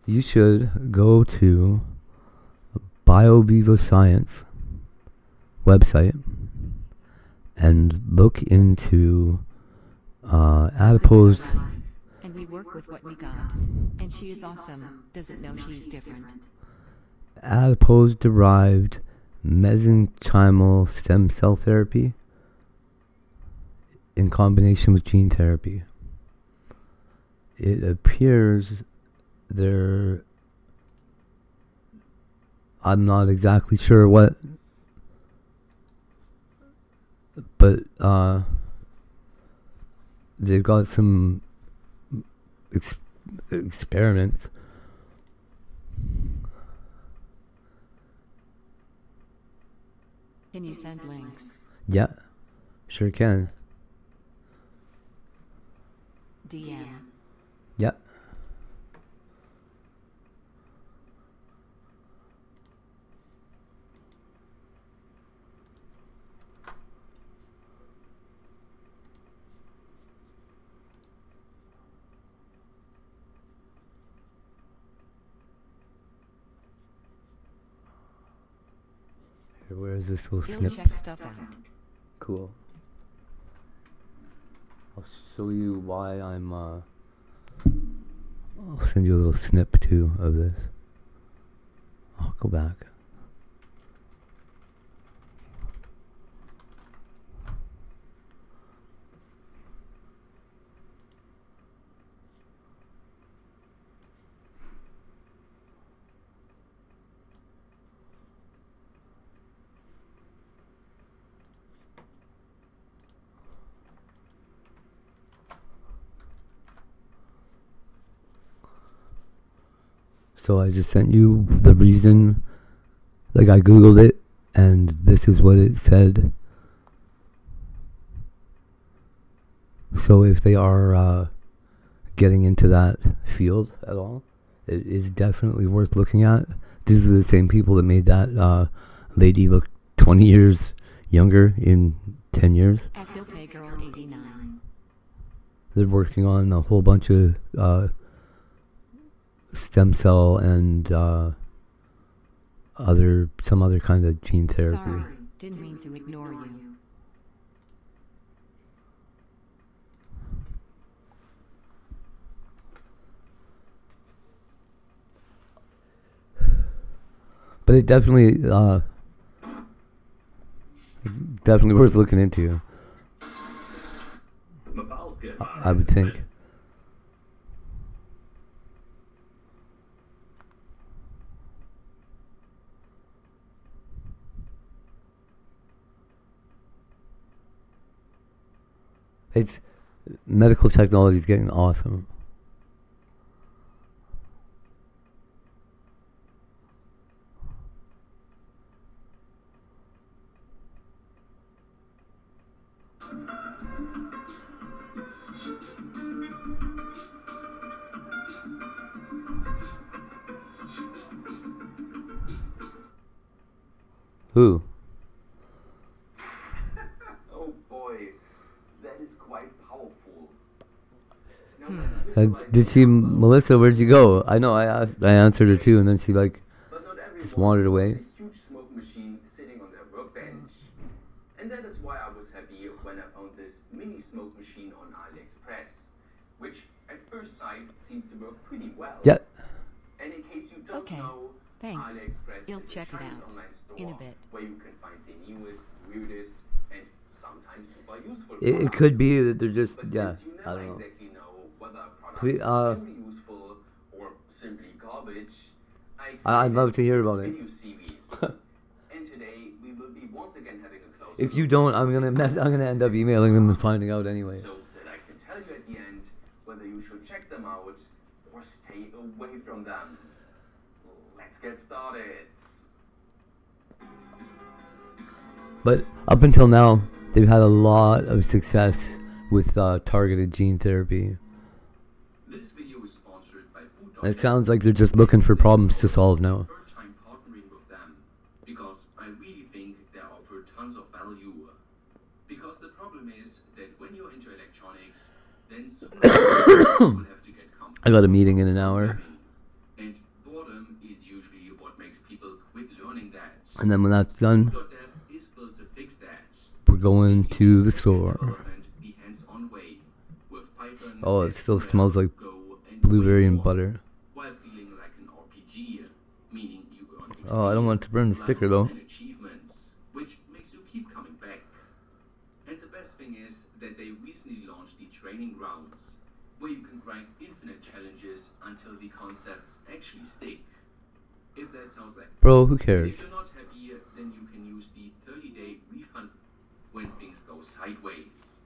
You should go to BioVivo Science website and look into adipose. And we work with what we got. And she is awesome. Doesn't know she's different. Adipose-derived mesenchymal stem cell therapy in combination with gene therapy. It appears I'm not exactly sure what, but they've got some experiments. Can you send links? Yeah, sure can. DM. Yeah. Where is this little You'll snip? check stuff out. Cool. I'll show you why I'm, I'll send you a little snip too of this. I'll go back. So I just sent you the reason. Like, I googled it, and this is what it said. So if they are getting into that field at all, it is definitely worth looking at. These are the same people that made that lady look 20 years younger in 10 years. Ectopay-Girl89. They're working on a whole bunch of stem cell and some other kind of gene therapy. Sorry, didn't mean to ignore you. But it definitely worth looking into. I would think. It's medical technology is getting awesome. Who? Oh boy, that is quite powerful. Did she, Melissa? Where'd you go? I know. I answered her too, and then she just wandered away. A huge smoke machine sitting on their workbench, and that is why I was happy when I found this mini smoke machine on AliExpress, which at first sight seemed to work pretty well. Yeah. And in case you don't know, Thanks. AliExpress You'll is check a it Chinese out online store in a bit. where you can find the newest, weirdest, and sometimes super useful It products. could be that they're just But yeah. since you I never don't know. exactly know whether a product Please, is extremely useful or simply garbage, I'd love to hear about it. video series. And today we will be once again having a close If you don't, I'm gonna end up emailing them and finding out anyway. so that I can tell you at the end whether you should check them out or stay away from them. Let's get started. But up until now, they've had a lot of success with targeted gene therapy. This video is sponsored by Boot.net. And it sounds like they're just looking for problems to solve now. Third time partnering with them because I really think they offer tons of value. Because the problem is that when you're into electronics, then sooner or later you will have to get comfortable. I got a meeting in an hour. And boredom is usually what makes people quit learning that. And then when that's done, Boot.dev is built to fix that. we're going to the store. The hands-on way with Python. Oh, it still smells like blueberry and butter. While feeling like an RPG, meaning you earn Oh, I don't want to burn the sticker though. and achievements, which makes you keep coming back. And the best thing is that they recently launched the training rounds, where you can grind infinite challenges until the concepts actually stick. If that sounds like Bro, who cares? If you're not happy, then you can use the 30-day refund when things go sideways.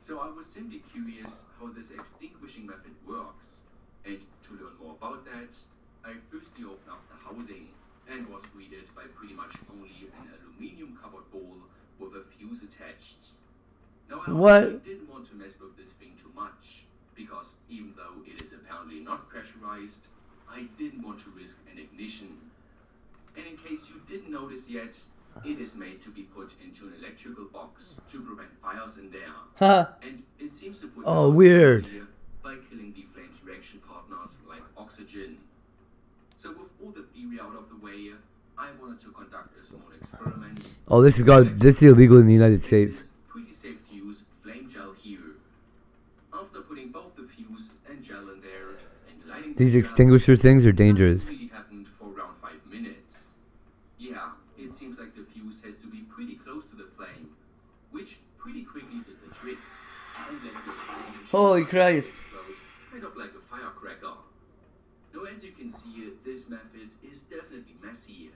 So I was simply curious how this extinguishing method works, and to learn more about that, I firstly opened up the housing and was greeted by pretty much only an aluminium covered bowl with a fuse attached. Now I What? honestly didn't want to mess with this thing too much, because even though it is apparently not pressurized, I didn't want to risk an ignition. And in case you didn't notice yet, it is made to be put into an electrical box to prevent fires in there. Huh. And it seems to put Oh, out weird. fire by killing the flame's reaction partners like oxygen. So with all the theory out of the way, I wanted to conduct a small experiment. Oh, this is illegal in the United States. Pretty safe to use flame gel here. After putting both the fuse and gel in there and lighting These the extinguisher things are dangerous. Really happened for around 5 minutes. Yeah, it seems like the fuse has to be pretty close to the flame, which pretty quickly did the trick. And let the extinguisher Holy Christ. explode, kind of like a firecracker. Now as you can see, this method is definitely messy,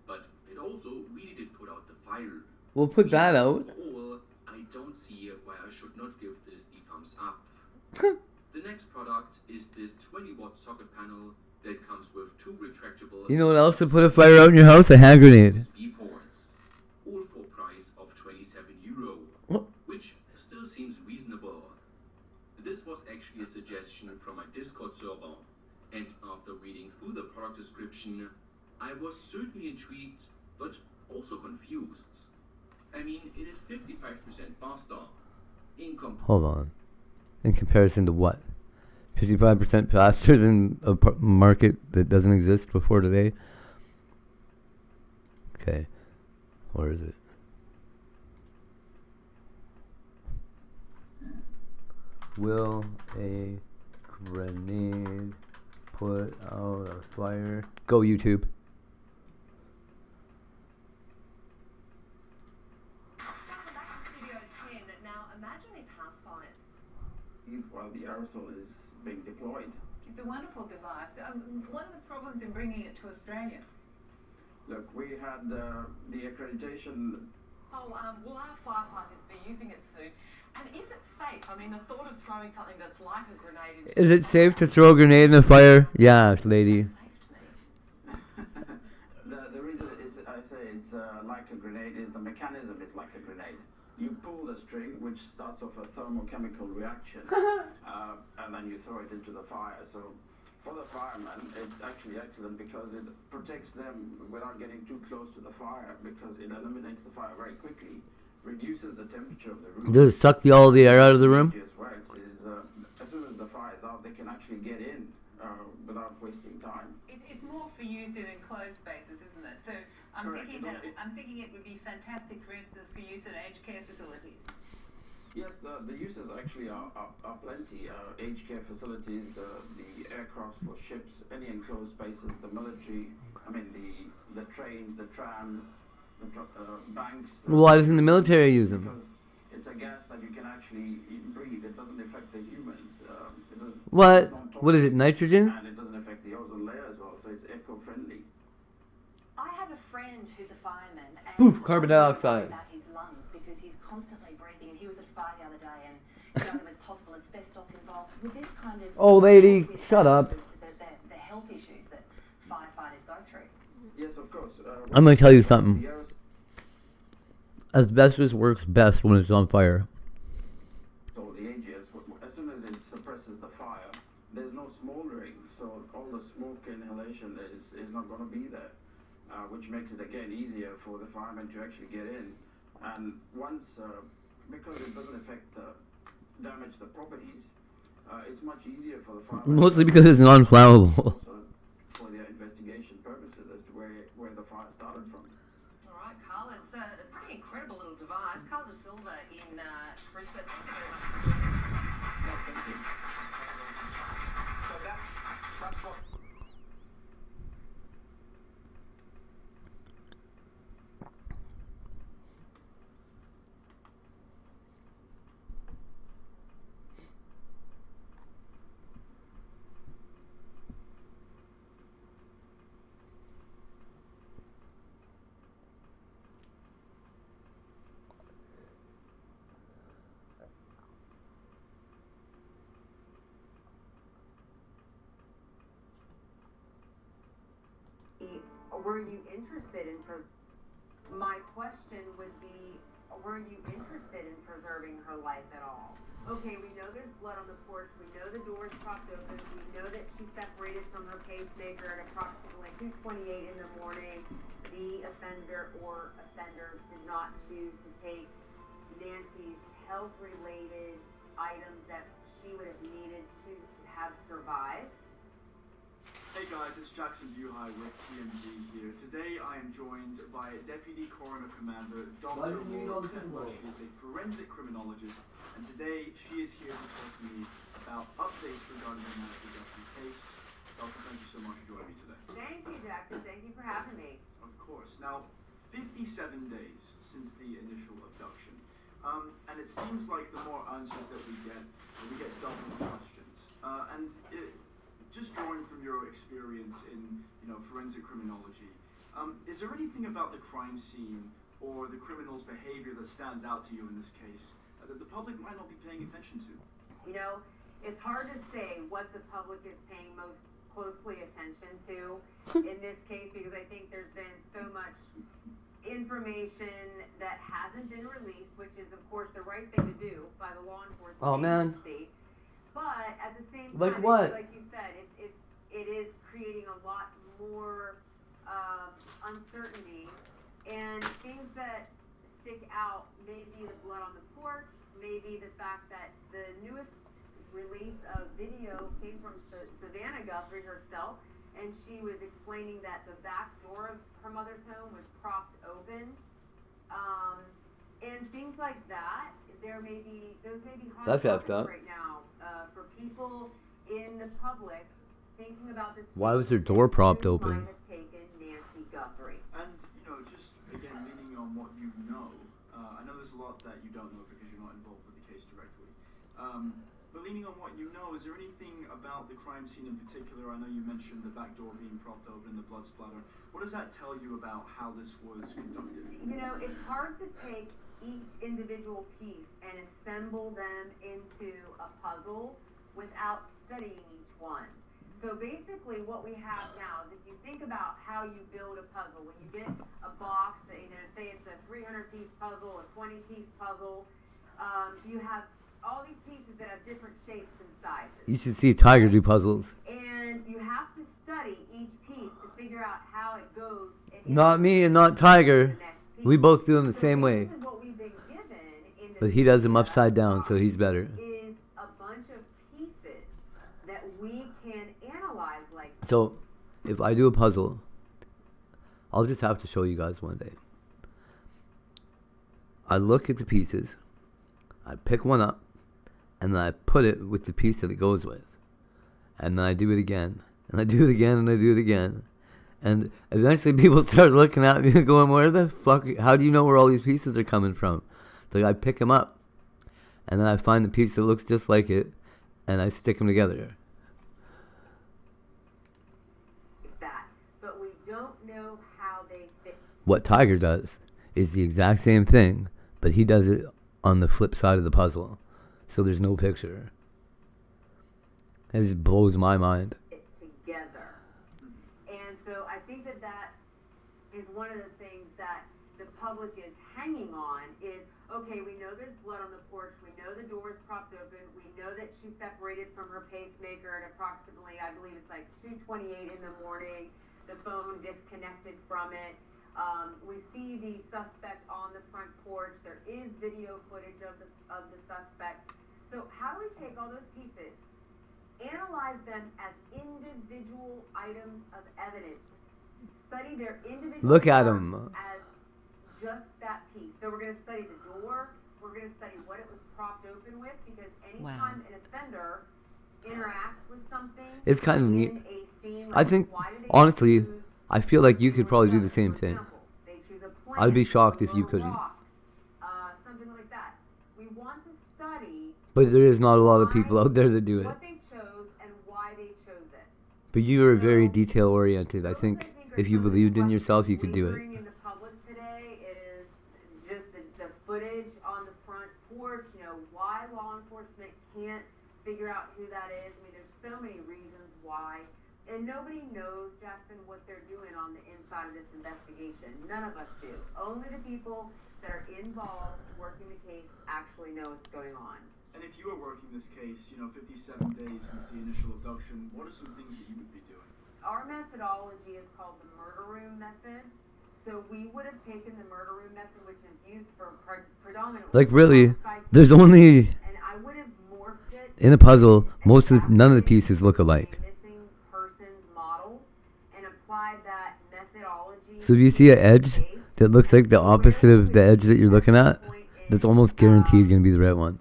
but it also really did put out the fire. We'll put that out. Overall, I don't see why I should not give this the thumbs up. The next product is this 20-watt socket panel that comes with 2 retractable You know what else to put a fire out in your house? A hand grenade. USB ports, all for a price of €27, which still seems reasonable. This was actually a suggestion from my Discord server, and after reading through the product description, I was certainly intrigued, but also confused. I mean, it is 55% faster. Hold on. In comparison to what? 55% faster than a market that doesn't exist before today? Okay. Where is it? Will a grenade put out a fire? Go YouTube. While the aerosol is being deployed. It's a wonderful device. What are the problems in bringing it to Australia? Look, we had the accreditation. Oh, will our firefighters be using it soon? And is it safe? I mean, the thought of throwing something that's like a grenade into Is it safe to throw a grenade in a fire? Yes, lady. The reason is I say it's like a grenade is the mechanism is like a grenade. You pull the string, which starts off a thermochemical reaction, and then you throw it into the fire. So for the fireman, it's actually excellent because it protects them without getting too close to the fire, because it eliminates the fire very quickly, reduces the temperature of the room. Does it suck all the air out of the room? Works is, as soon as the fire is out, they can actually get in without wasting time. It's more for use in enclosed spaces, isn't it? So I'm thinking it would be fantastic, for instance, for use in aged care facilities. Yes, the uses actually are plenty. Aged care facilities, the aircraft for ships, any enclosed spaces, the military, I mean the trains, the trams, the banks. Why doesn't the military use them? Because it's a gas that you can actually breathe. It doesn't affect the humans. What? What is it, nitrogen? And it doesn't affect the ozone layer as well, so it's eco-friendly. I have a friend who's a fireman, and Poof, carbon dioxide. about his lungs because he's constantly breathing. And he was at a fire the other day, and there was possible asbestos involved. With this kind of Oh, lady, shut up. The health issues that firefighters go through. Yes, of course. I'm going to tell you something. Asbestos works best when it's on fire. So the AGS, as soon as it suppresses the fire, there's no smoldering, so all the smoke inhalation is not going to be there, which makes it again easier for the firemen to actually get in. And once, because it doesn't damage the properties, it's much easier for the firemen. Mostly because it's non-flammable. For their investigation purposes as to where the fire started from. All right, Carl, it's a pretty incredible little device. Carl De Silva in Brisbane. Thank you very much. No, thank you. So that's what. Were you interested in my question would be, were you interested in preserving her life at all? Okay, we know there's blood on the porch, we know the door's propped open, we know that she separated from her pacemaker at approximately 2:28 in the morning. The offender or offenders did not choose to take Nancy's health-related items that she would have needed to have survived. Hey guys, it's Jackson Buhai with TMZ here. Today I am joined by Deputy Coroner Commander Dr. Laura Penbush. She is a forensic criminologist, and today she is here to talk to me about updates regarding the mass reduction case. Doctor, thank you so much for joining me today. Thank you, Jackson. Thank you for having me. Of course. Now, 57 days since the initial abduction, and it seems like the more answers that we get double questions. Just drawing from your experience in, forensic criminology, is there anything about the crime scene or the criminal's behavior that stands out to you in this case that the public might not be paying attention to? It's hard to say what the public is paying most closely attention to in this case, because I think there's been so much information that hasn't been released, which is of course the right thing to do by the law enforcement Oh, man. agency. But at the same time, Like what? like you said, it is creating a lot more uncertainty, and things that stick out, maybe the blood on the porch, maybe the fact that the newest release of video came from Savannah Guthrie herself, and she was explaining that the back door of her mother's home was propped open, and things like that. Those may be hard That's effed topics up. right now for people in the public thinking about this. Why was her door propped open? Might have taken Nancy Guthrie. And, just again, leaning on what you know, I know there's a lot that you don't know because you're not involved with the case directly. But leaning on what you know, is there anything about the crime scene in particular? I know you mentioned the back door being propped open and the blood splatter. What does that tell you about how this was conducted? It's hard to take each individual piece and assemble them into a puzzle without studying each one. So basically what we have now is, if you think about how you build a puzzle, when you get a box, say it's a 300-piece puzzle, a 20-piece puzzle, you have all these pieces that have different shapes and sizes. You should see Tiger do puzzles. And you have to study each piece to figure out how it goes. Not me and not Tiger. We both do them the same way. What we've been given in the But he does them upside down, so he's better. is a bunch of pieces that we can analyze like. So, if I do a puzzle, I'll just have to show you guys one day. I look at the pieces, I pick one up, and then I put it with the piece that it goes with. And then I do it again, and I do it again, and I do it again. And eventually people start looking at me and going, where the fuck, how do you know where all these pieces are coming from? So I pick them up, and then I find the piece that looks just like it, and I stick them together. That, but we don't know how they fit. What Tiger does is the exact same thing, but he does it on the flip side of the puzzle. So there's no picture. It just blows my mind. Together. And so I think that is one of the things that the public is hanging on is, okay, we know there's blood on the porch, we know the door is propped open, we know that she separated from her pacemaker at approximately, I believe it's like 2:28 in the morning, the phone disconnected from it. We see the suspect on the front porch, there is video footage of the suspect. So how do we take all those pieces, analyze them as individual items of evidence, study their individual Look at parts them. as just that piece. So we're going to study the door, we're going to study what it was propped open with, because anytime an offender interacts with something It's kind of neat. in a scene, I like, think, why do they honestly, choose I feel like you could probably do the same thing. they choose a I'd be plant, shocked if or you a couldn't. rock, something like that. We want to study But there is not a lot of people out there that do it. what they chose and why they chose it. But you are very detail oriented. I think if you believed in yourself, you could do it. In the public today is just the footage on the front porch, why law enforcement can't figure out who that is. I mean, there's so many reasons why. And nobody knows, Jackson, what they're doing on the inside of this investigation. None of us do. Only the people that are involved working the case actually know what's going on. And if you were working this case, 57 days since the initial abduction, what are some things that you would be doing? Our methodology is called the murder room method. So we would have taken the murder room method, which is used for predominantly Like really, homicide there's cases, only and I would have morphed it in a puzzle. None of the pieces look alike. missing person's model and applied that methodology. So if you see an edge that looks like the opposite of the edge that you're looking at, that's almost guaranteed going to be the right one.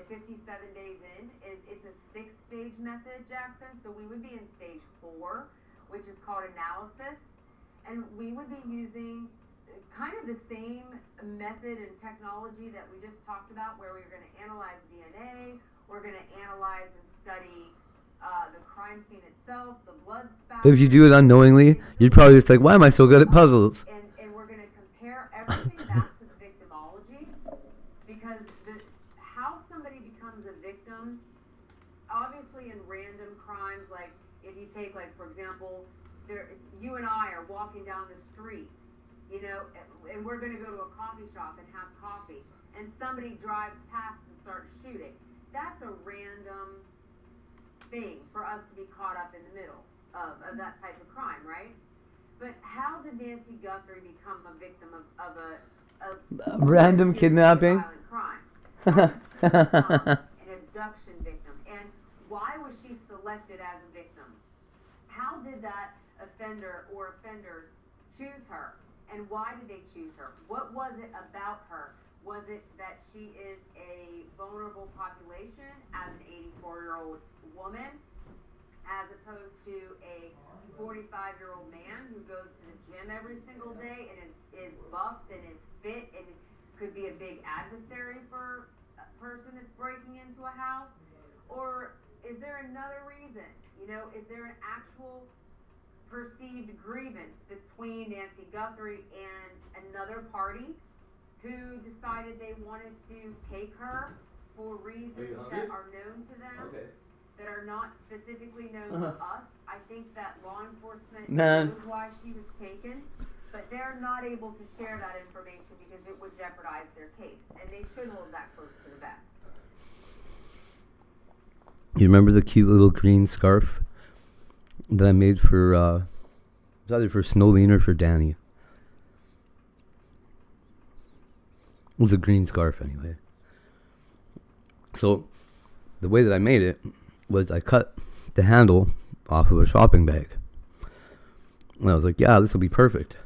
57 days in, it's a 6-stage method, Jackson. So we would be in stage 4, which is called analysis, and we would be using kind of the same method and technology that we just talked about, where we're going to analyze DNA, we're going to analyze and study the crime scene itself, the blood spatter. But if you do it unknowingly, you're probably just like, why am I so good at puzzles? And we're going to compare everything back to the victimology, because how somebody becomes a victim, obviously in random crimes, like if you take, like, for you and I are walking down the street, you know, and we're going to go to a coffee shop and have coffee, and somebody drives past and starts shooting. That's a random thing for us to be caught up in the middle of that type of crime, right? But how did Nancy Guthrie become a victim of a random kidnapping? Violent crime? How did she become an abduction victim? And why was she selected as a victim? How did that offender or offenders choose her? And why did they choose her? What was it about her? Was it that she is a vulnerable population as an 84-year-old woman, as opposed to a 45-year-old man who goes to the gym every single day and is buffed and is fit and could be a big adversary for a person that's breaking into a house? Or is there another reason? You know, is there an actual perceived grievance between Nancy Guthrie and another party who decided they wanted to take her for reasons that are known to them, that are not specifically known to us? I think that law enforcement knows why she was taken, but they're not able to share that information because it would jeopardize their case, and they should hold that close to the vest. You remember the cute little green scarf that I made for, it was either for Snowline or for Danny. It was a green scarf anyway. So, the way that I made it was I cut the handle off of a shopping bag. And I was like, yeah, this will be perfect.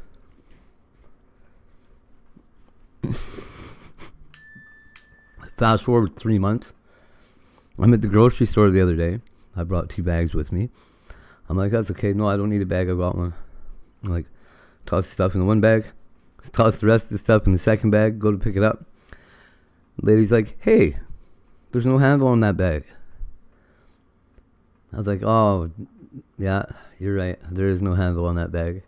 Fast forward 3 months. I'm at the grocery store the other day. I brought 2 bags with me. I'm like, that's okay. No, I don't need a bag. I got one. I'm like, toss the stuff in the one bag. Toss the rest of the stuff in the second bag. Go to pick it up. Lady's like, hey, there's no handle on that bag. I was like, oh, yeah, you're right. There is no handle on that bag.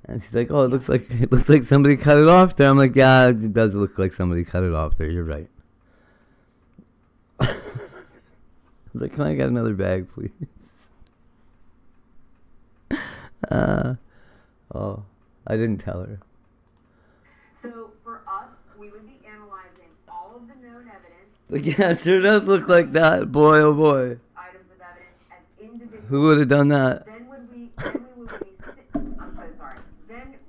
And she's like, oh, it looks like somebody cut it off there. I'm like, yeah, it does look like somebody cut it off there. You're right. I was like, can I get another bag, please? Oh, I didn't tell her. So for us, we would be analyzing all of the known evidence. Like, yeah, it sure does look like that. Boy, oh boy. Items of evidence as individuals. Who would have done that? Then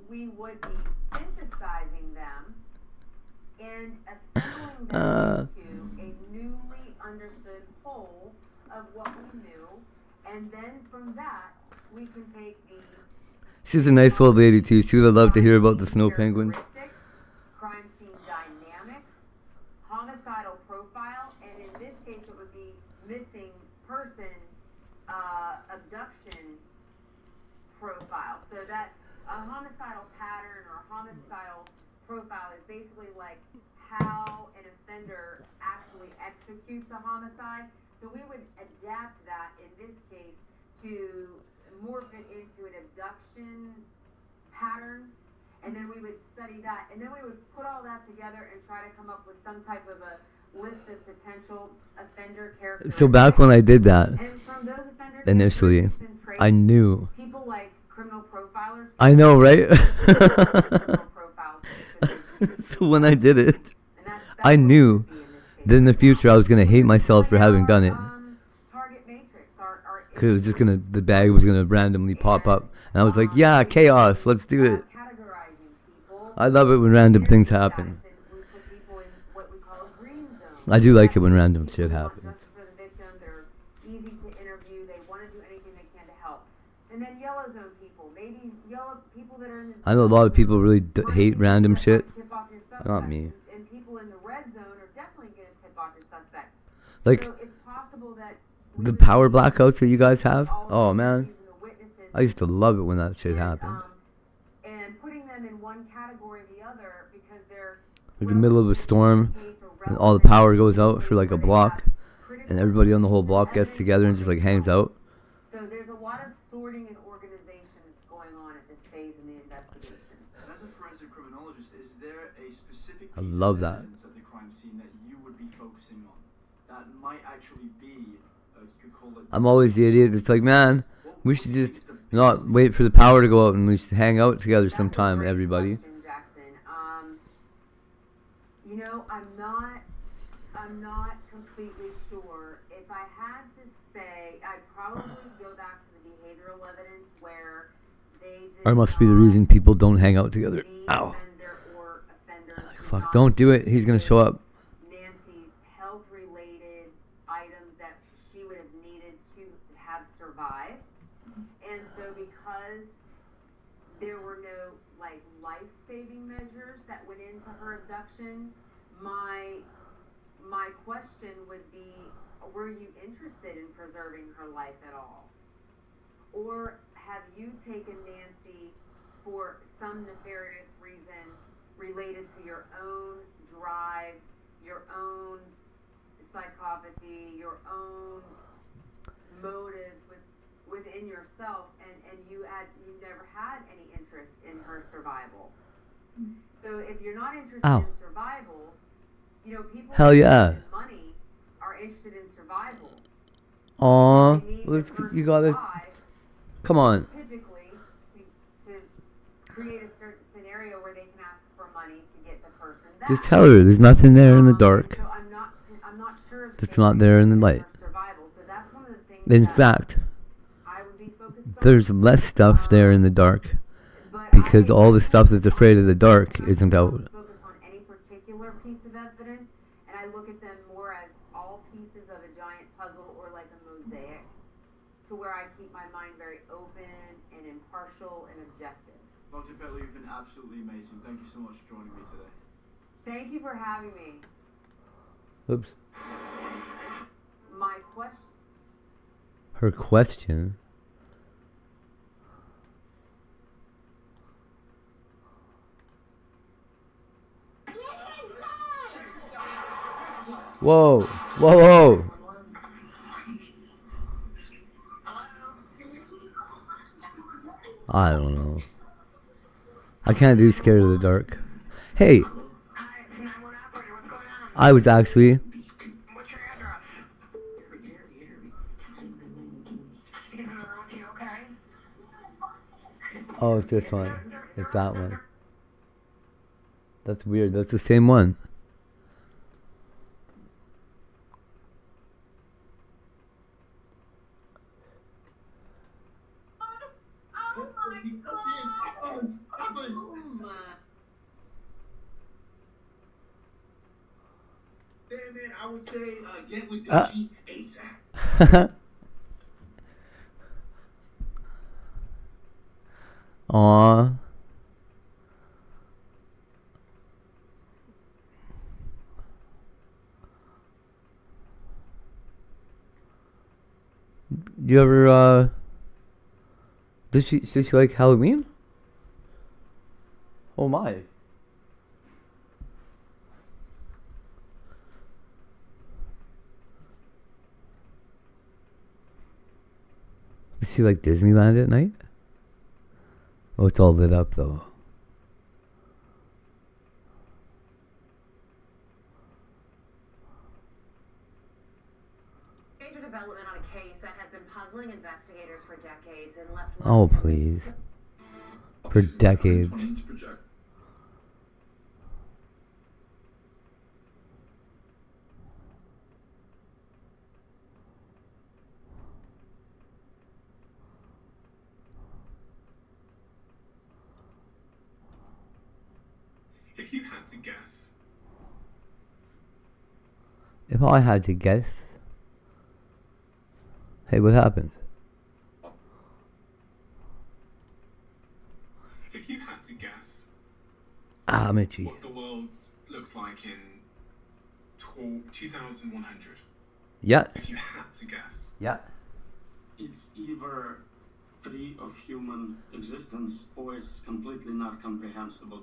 we would be synthesizing them and assembling them into a newly understood whole of what we knew, and then from that we can take the She's a nice old lady too. She would have loved to hear about the snow penguins. Crime scene dynamics, homicidal profile, and in this case it would be missing person abduction profile. So that a homicidal pattern or a homicidal profile is basically like how an offender actually executes a homicide. So we would adapt that in this case to morph it into an abduction pattern, and then we would study that, and then we would put all that together and try to come up with some type of a list of potential offender characteristics. So back when I did that, and from those offender initially, traits, I knew. People like criminal profilers. I know, right? So when I did it, I knew that in the future I was going to hate myself for having done it. Because it was just going to, the bag was going to randomly pop up. And I was like, yeah, chaos, let's do it. I love it when random things happen. I do like it when random shit happens. Easy to interview, they want to do anything they can to help. And then yellow zone people, maybe yellow people that are in the I know a lot of people really hate random shit. Not me. And people in the red zone are definitely going to tip off your suspect. Like, so it's possible that the power blackouts that you guys have, oh man, I used to love it when that shit happened. And putting them in one category or the other because they're like the middle of a storm, and all the power goes out for like a block, and everybody on the whole block gets together and just like hangs out. So there's a lot of sorting and organization that's going on at this phase in the investigation. And as a forensic criminologist, is there a specific I piece love of that. evidence at the crime scene that you would be focusing on that might actually be, you could call it... I'm always the idiot that's like, man, We should just not wait for the power to go out and we should hang out together sometime, everybody. Jackson. You know, I'm not completely sure. If I had to say, I'd probably go back to the behavioral evidence where they did Or must be the reason people don't hang out together. Ow. Like, fuck, don't do it. He's gonna show up. Nancy's health-related items that she would have needed to have survived. And so because there were no like life-saving measures that went into her abduction, my question would be, were you interested in preserving her life at all? Or have you taken Nancy for some nefarious reason related to your own drives, your own psychopathy, your own motives within yourself, and you never had any interest in her survival? So if you're not interested in survival, you know, people Hell yeah. with money are interested in survival. Aw, you gotta. Come on. Typically, to create a certain scenario where they can ask for money to get the person back. Just tell her there's nothing there in the dark. So I'm not sure if It's not there in the light. survival. So that's one of the things In that fact, I would be focused on. there's less stuff there in the dark because all the stuff that's afraid of the dark isn't out. Focus on any particular piece of evidence, and I look at them more as all pieces of a giant puzzle or like a mosaic, to where I keep my mind very open and impartial and objective. Dr. Petley, you've been absolutely amazing. Thank you so much for joining me today. Thank you for having me. Oops. My question. Her question. Whoa, whoa, whoa. I don't know. I can't do scared of the dark. Hey. I was actually. Oh, it's this one. It's that one. That's weird. That's the same one. Damn it, I would say get with the G ASAP. Aw. Do you ever does she like Halloween? Oh my. Does she like Disneyland at night? Oh, it's all lit up though. Major development on a case that has been puzzling investigators for decades and left. Oh, please. For decades. If you had to guess. If I had to guess. Hey, what happened? If you had to guess. Mitchie. What the world looks like in 2100. Yeah. If you had to guess. Yeah. It's either free of human existence or it's completely not comprehensible.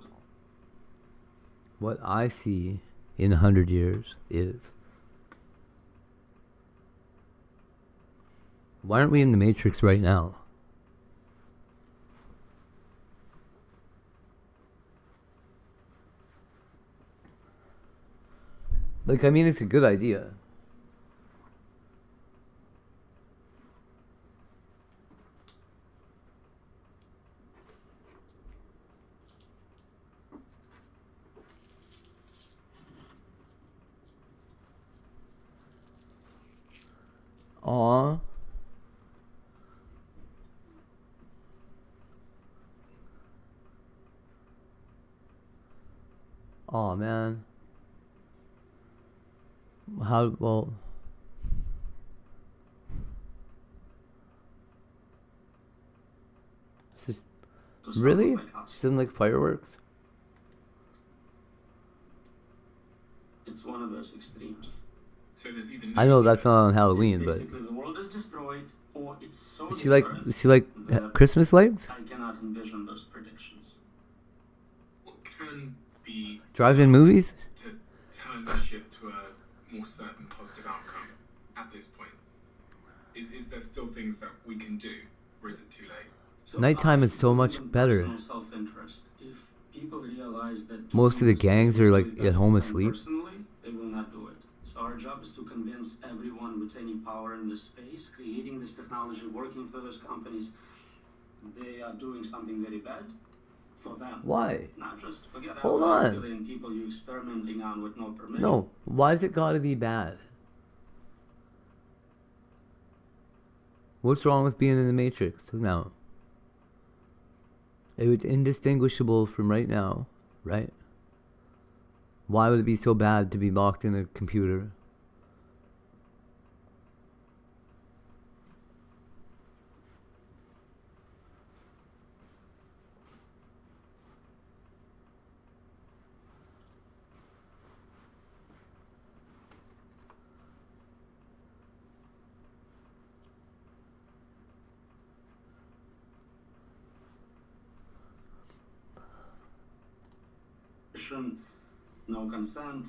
What I see in 100 years is. Why aren't we in the Matrix right now? Like, I mean, it's a good idea. Oh man. How well? Is it, really? She doesn't like fireworks? It's one of those extremes. So there's either I know that's not on Halloween, It's but basically the world is destroyed, or it's so is she like different Christmas lights? I cannot envision those predictions. what can be Drive-in movies? to turn the ship to a more certain positive outcome at this point? Is there still things that we can do, or is it too late? So Nighttime I is so much believe in better. personal self-interest. If people realize that Most of the gangs are like at home asleep. personally, they will not do it. So our job is to convince everyone with any power in this space, creating this technology, working for those companies, they are doing something very bad for them. Why? Not just forget Hold about on. manipulating people you're experimenting on with no permission. No. Why's it gotta be bad? What's wrong with being in the Matrix now? It's indistinguishable from right now, right? Why would it be so bad to be locked in a computer? No consent,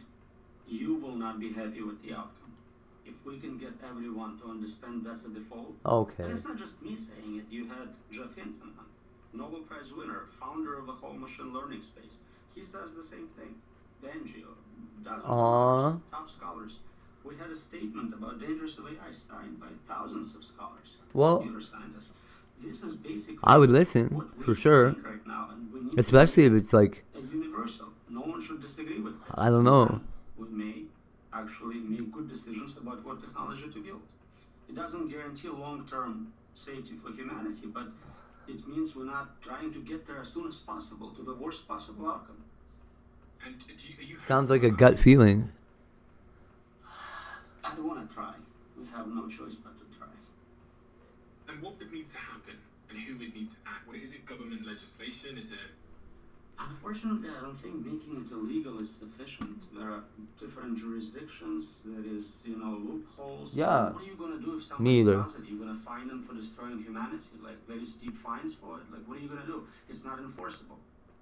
you will not be happy with the outcome. If we can get everyone to understand that's a default. Okay. And it's not just me saying it. You had Jeff Hinton, Nobel Prize winner, founder of the whole machine learning space. He says the same thing. Benji, dozens of others, top scholars. We had a statement about dangerous of AI signed by thousands of scholars, Well, computer scientists. This is basically I would listen, for sure. think right now, and we need Especially if it's like, a universal. No one should disagree with this. I don't know. We may actually make good decisions about what technology to build. It doesn't guarantee long-term safety for humanity, but it means we're not trying to get there as soon as possible to the worst possible outcome. And are you sounds like a gut feeling. I want to try. We have no choice but to try. And what would need to happen, and who would need to act? What is it? Government legislation? Is it? Unfortunately, I don't think making it illegal is sufficient. There are different jurisdictions. There is, loopholes. Yeah. What are you going to do if Me somebody either. does it? You're going to fine them for destroying humanity, like very steep fines for it. Like, what are you going to do? It's not enforceable.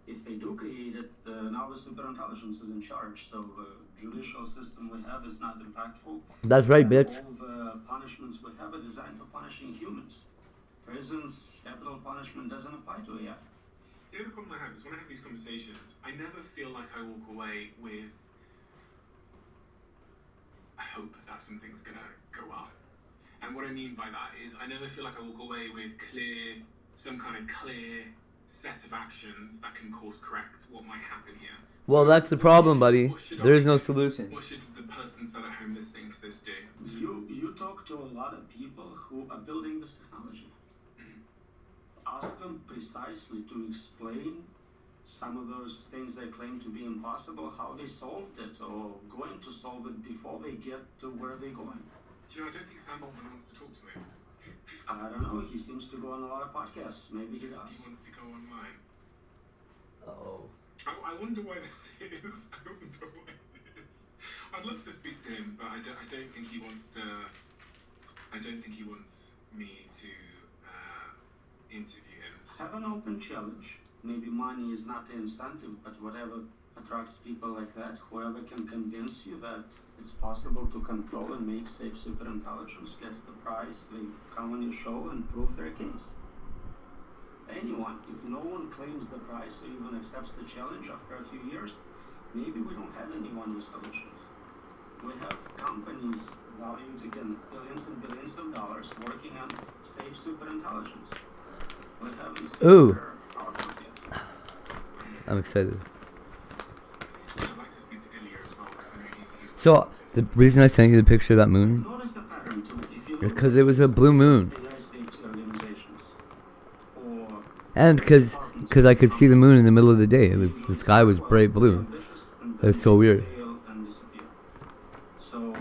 If they do create it, now the superintelligence is in charge. So the judicial system we have is not impactful. That's right, And bitch. all the punishments we have are designed for punishing humans. Prisons, capital punishment doesn't apply to AI. You know, the problem I have is when I have these conversations, I never feel like I walk away with a hope that something's gonna go up. And what I mean by that is I never feel like I walk away with some kind of clear set of actions that can course correct what might happen here. Well, that's the problem, buddy. What should There I is no do? solution. What should the person sat at home listening to this do? You talk to a lot of people who are building this technology. Ask them precisely to explain some of those things they claim to be impossible, how they solved it or going to solve it before they get to where they're going. Do you know, I don't think Sam Altman wants to talk to me. I don't know, he seems to go on a lot of podcasts. Maybe he does. He wants to go online. Oh. I wonder why that is. I wonder why that is. I'd love to speak to him, but I don't think he wants to. I don't think he wants me to interview him. Have an open challenge. Maybe money is not the incentive, but whatever attracts people like that, whoever can convince you that it's possible to control and make safe superintelligence gets the prize. They come on your show and prove their case. Anyone, if no one claims the prize or even accepts the challenge after a few years, maybe we don't have anyone with solutions. We have companies valued again billions and billions of dollars working on safe superintelligence. We haven't seen Ooh. their output yet. I'm excited. I'd like to speak to Ilya as well because I know he's So, the reason I sent you the picture of that moon Notice the pattern too. If you is look because it was a blue moon. at AI safety organizations or And because I could see the moon in the middle of the day. The sky was bright blue. ambitious and It's so weird. fail and disappear. So,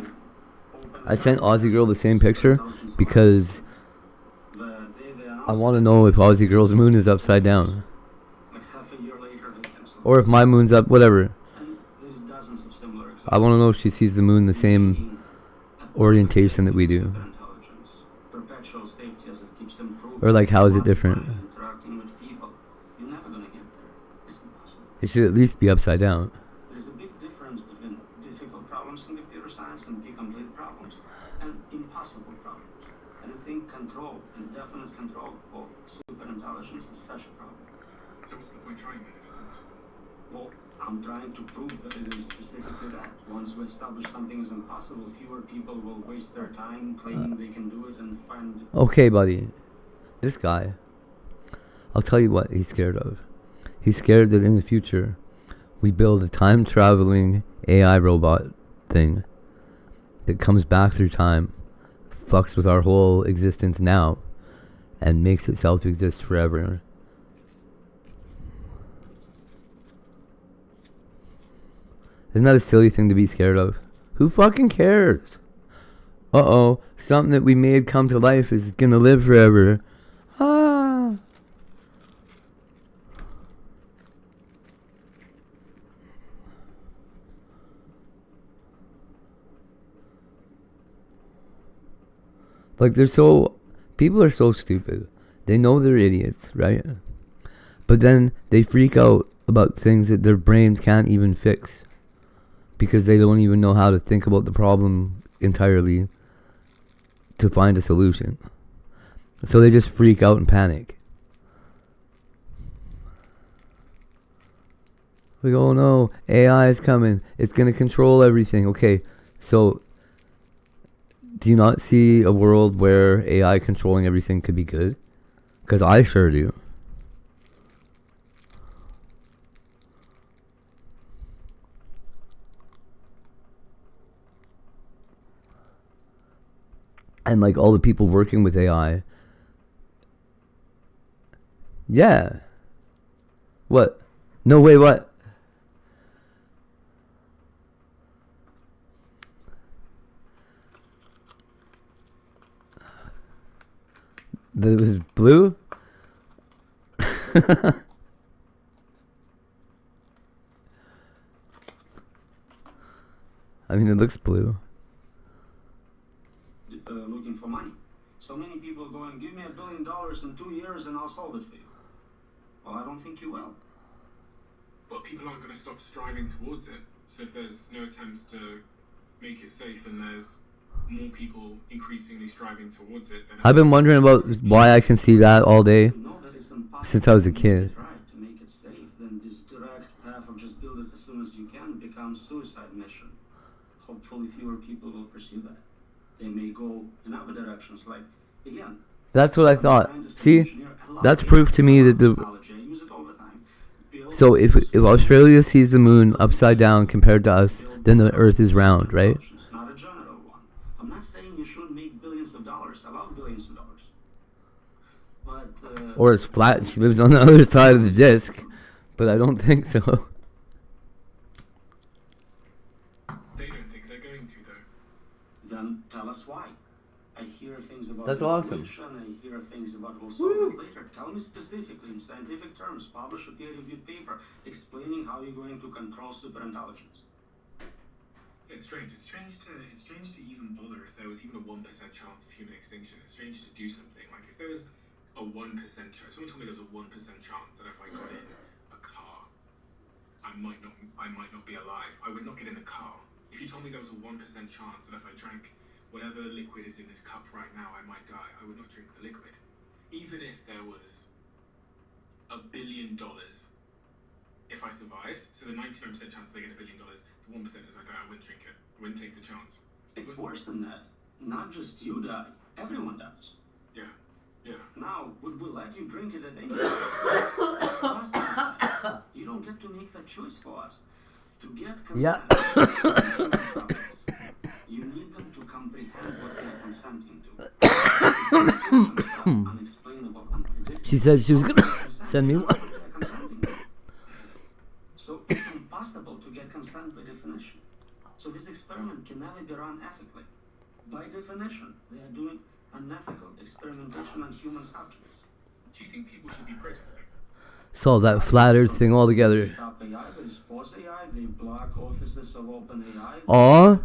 I sent Aussie Girl the same picture because the day they I want to know if Aussie Girl's moon is upside down. like half a year later, they cancel. Or if my moon's up, whatever. And there's dozens of similar examples. I want to know if she sees the moon the same orientation that we do. Intelligence, perpetual safety as it keeps improving. Or like, how is it different? Interacting with people. You're never gonna get there. It's impossible. It should at least be upside down. There's a big difference between difficult problems in computer science and big complete problems and impossible problems. And I think control, indefinite control of superintelligence is such a problem. So what's the point trying then if it's impossible? Well, I'm trying to prove that it is specifically that. Once we establish something is impossible, fewer people will waste their time claiming they can do it and find it. Okay, buddy. This guy. I'll tell you what he's scared of. He's scared that in the future we build a time-traveling AI robot thing that comes back through time, fucks with our whole existence now, and makes itself exist forever. Isn't that a silly thing to be scared of? Who fucking cares? Uh-oh, something that we made come to life is gonna live forever. Ah. Like, people are so stupid. They know they're idiots, right? But then they freak out about things that their brains can't even fix. Because they don't even know how to think about the problem entirely to find a solution. So they just freak out and panic. Like, oh no, AI is coming. It's gonna control everything. Okay, so do you not see a world where AI controlling everything could be good? Because I sure do. And like all the people working with AI. Yeah. What? No way, what? That it was blue? I mean, it looks blue. Looking for money. So many people going, give me $1 billion in 2 years and I'll solve it for you. Well, I don't think you will. But people aren't going to stop striving towards it. So if there's no attempts to make it safe and there's more people increasingly striving towards it, then I've been wondering about why I can see that all day since I was a kid. Right, to make it safe, then this direct path of just build it as soon as you can becomes suicide mission. Hopefully fewer people will pursue that. They may go in other directions, like, again. That's what I thought. See, that's proof to me that the... So if Australia sees the moon upside down compared to us, then the Earth is round, right? It's not a general one. I'm not saying you should make billions of dollars. I love billions of dollars. But, or it's flat and she lives on the other side of the disc. But I don't think so. they don't think they're going to, though. Then tell us why. I hear things about That's awesome. intuition, I hear things about we'll solve it later. Tell me specifically, in scientific terms, publish a peer-reviewed paper explaining how you're going to control superintelligence. It's strange. It's strange to even bother if there was even a 1% chance of human extinction. It's strange to do something. Like if there was a 1% chance, someone told me there was a 1% chance that if I got in a car, I might not be alive. I would not get in the car. If you told me there was a 1% chance that if I drank whatever liquid is in this cup right now, I might die, I would not drink the liquid. Even if there was $1 billion, if I survived, so the 99% chance they get $1 billion, the 1% is I die, I wouldn't drink it. I wouldn't take the chance. It's worse than that. Not just you die, everyone dies. Yeah, yeah. Now, would we let you drink it at any price? It's for us to decide. You don't get to make that choice for us. To get consent, you need them to comprehend what they're consenting to. Unexplainable, unpredictable. She said she was gonna send me one. So it's impossible impossible to get consent by definition. So this experiment can never be run ethically. By definition, they are doing unethical experimentation on human subjects. Do you think people should be protesting? Solve that flat earth thing altogether. Stop AI, they expose AI, they block offices of OpenAI. Aw,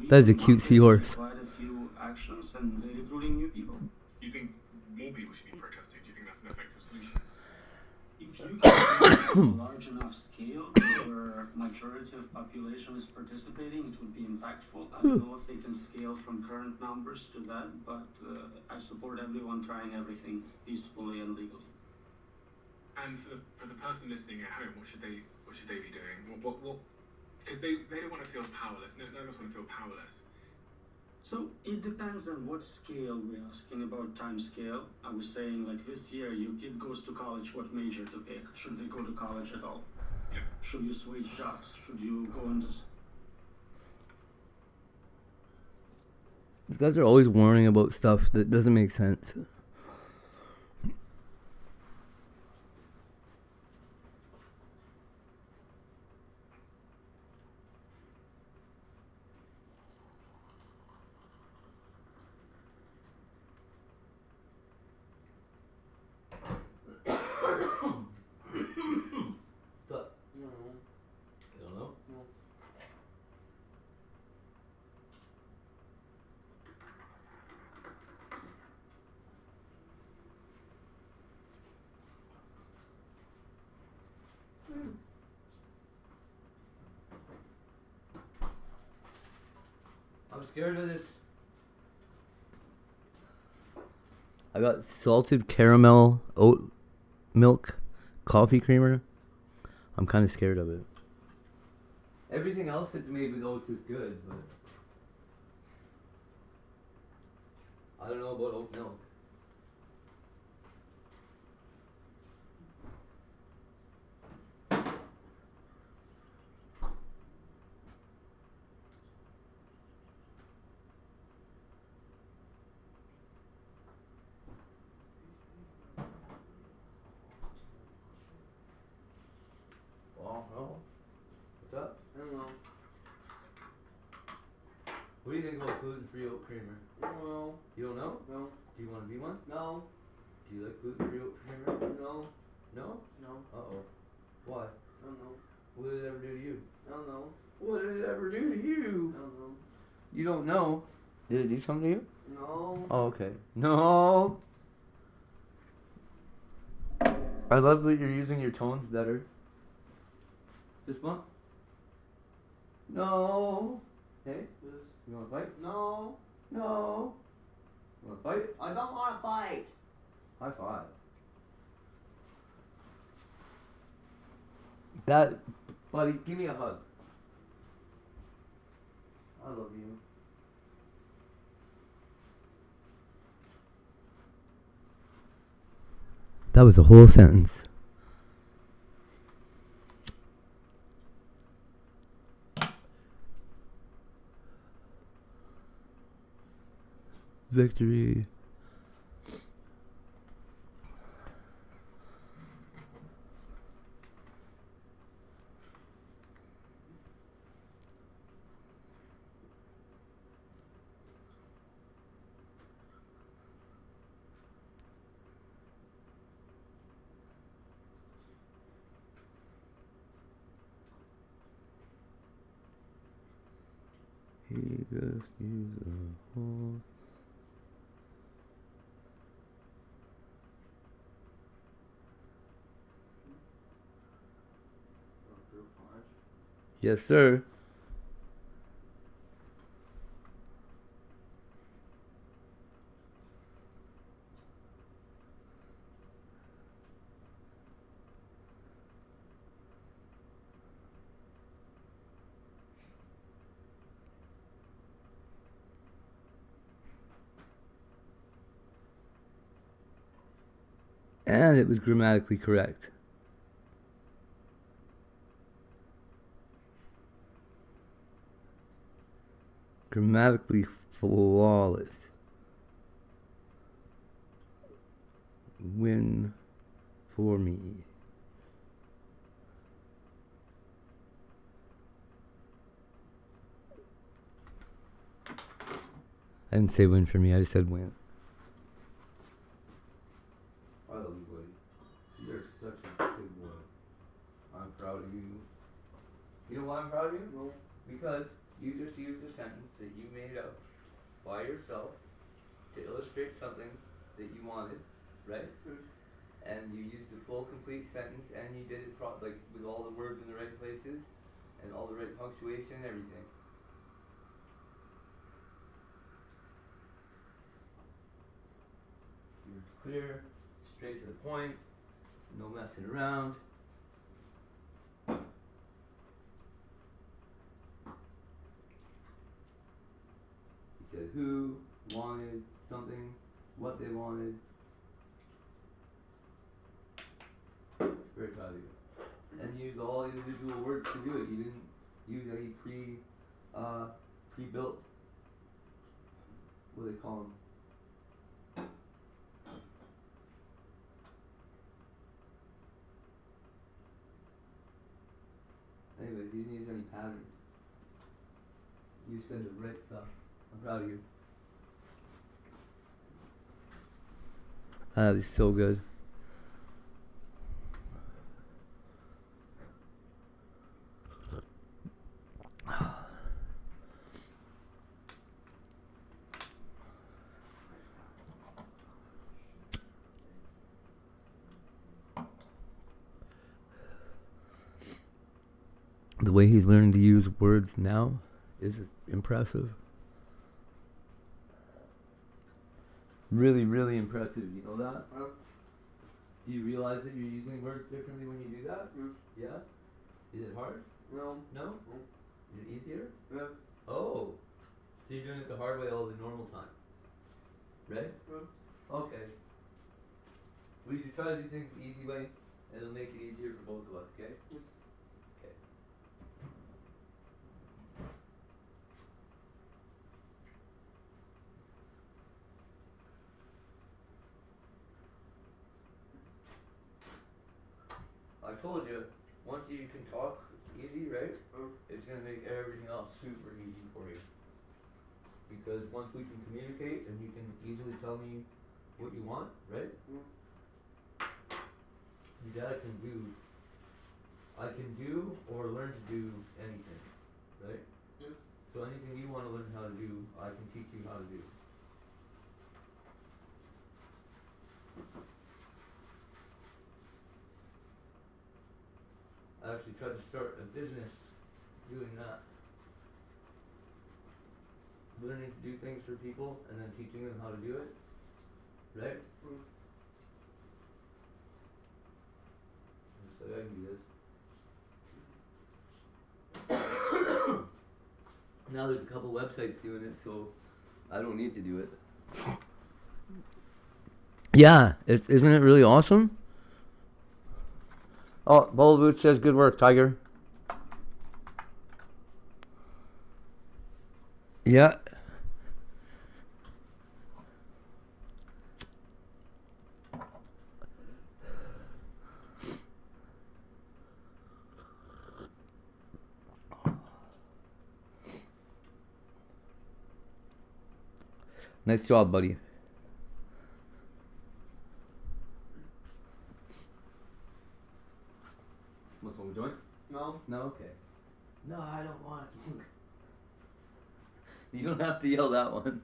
that is a cute seahorse. Quite a few actions, and they're recruiting new people. You think more people should be protesting? Do you think that's an effective solution? If you can do a large enough scale where majority of population is participating, it would be impactful. I don't know if they can scale from current numbers to that, but I support everyone trying everything peacefully and legally. And for the person listening at home, what should they be doing? What? Because they don't want to feel powerless. None of us want to feel powerless. So it depends on what scale we're asking about. Time scale. I was saying, like, this year your kid goes to college, what major to pick? Should they go to college at all? Yeah. Should you switch jobs? Should you go into... These guys are always warning about stuff that doesn't make sense. I'm scared of this. I got salted caramel oat milk coffee creamer. I'm kind of scared of it. Everything else that's made with oats is good, but I don't know about oat milk. Oh, what's up? I don't know. What do you think about gluten-free oat creamer? I don't know. You don't know? No. Do you want to be one? No. Do you like gluten-free oat creamer? No. No? No. Uh-oh. Why? I don't know. What did it ever do to you? I don't know. What did it ever do to you? I don't know. You don't know? Did it do something to you? No. Oh, okay. No. I love that you're using your tones better. This one? No. Hey, you want to fight? No. No. You want to fight? I don't want to fight. High five. That, buddy, give me a hug. I love you. That was a whole sentence. Victory. He just needs a horse. Yes, sir. And it was grammatically correct. Grammatically flawless. Win for me. I didn't say win for me, I just said win. I love you, buddy. You're such a good boy. I'm proud of you. You know why I'm proud of you? No. Because you just used a sentence that you made up by yourself to illustrate something that you wanted, right? And you used the full, complete sentence, and you did it like with all the words in the right places, and all the right punctuation and everything. You were clear, straight to the point, no messing around. He said who wanted something, what they wanted. Very proud of you. And you used all individual words to do it. You didn't use any pre-built, what do they call them? Anyways, you didn't use any patterns. You said the right stuff. I'm proud of you. That is so good. The way he's learning to use words now is impressive. Really, really impressive. You know that? Do you realize that you're using words differently when you do that? Yeah? Is it hard? No. No? Is it easier? Yeah. Oh. So you're doing it the hard way all the normal time. Right? Yeah. Okay. We should try to do things the easy way, and it'll make it easier for both of us, okay? Yes. Okay. I told you, once you can talk easy, right? It's going to make everything else super easy for you. Because once we can communicate and you can easily tell me what you want, right? Your dad can do, I can do or learn to do anything, right? Yes. So anything you want to learn how to do, I can teach you how to do. I actually tried to start a business doing that. Learning to do things for people and then teaching them how to do it. Right? So I can do this. Now there's a couple websites doing it, so I don't need to do it. Yeah, isn't it really awesome? Oh, Boulavoot says good work, Tiger. Yeah. Nice job, buddy. What's one we join? No. No? Okay. No, I don't want to. You don't have to yell that one.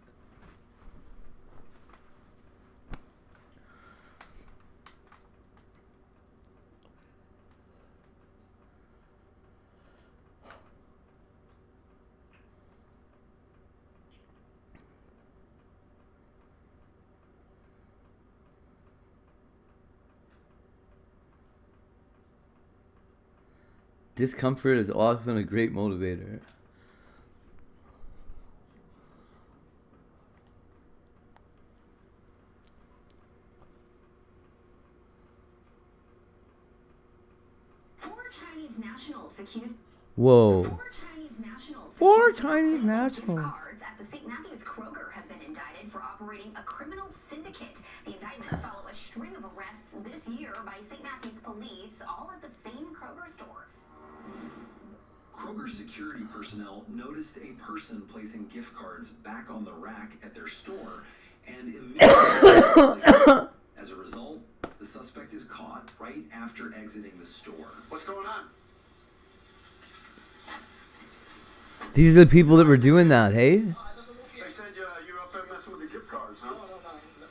Discomfort is often a great motivator. Whoa. Four Chinese nationals. Cards at the St. Matthew's Kroger have been indicted for operating a criminal syndicate. The indictments follow a string of arrests this year by St. Matthew's police, all at the same Kroger store. Kroger security personnel noticed a person placing gift cards back on the rack at their store and immediately as a result, the suspect is caught right after exiting the store. What's going on? These are the people that were doing that, hey? They said you were up there messing with the gift cards, huh? No,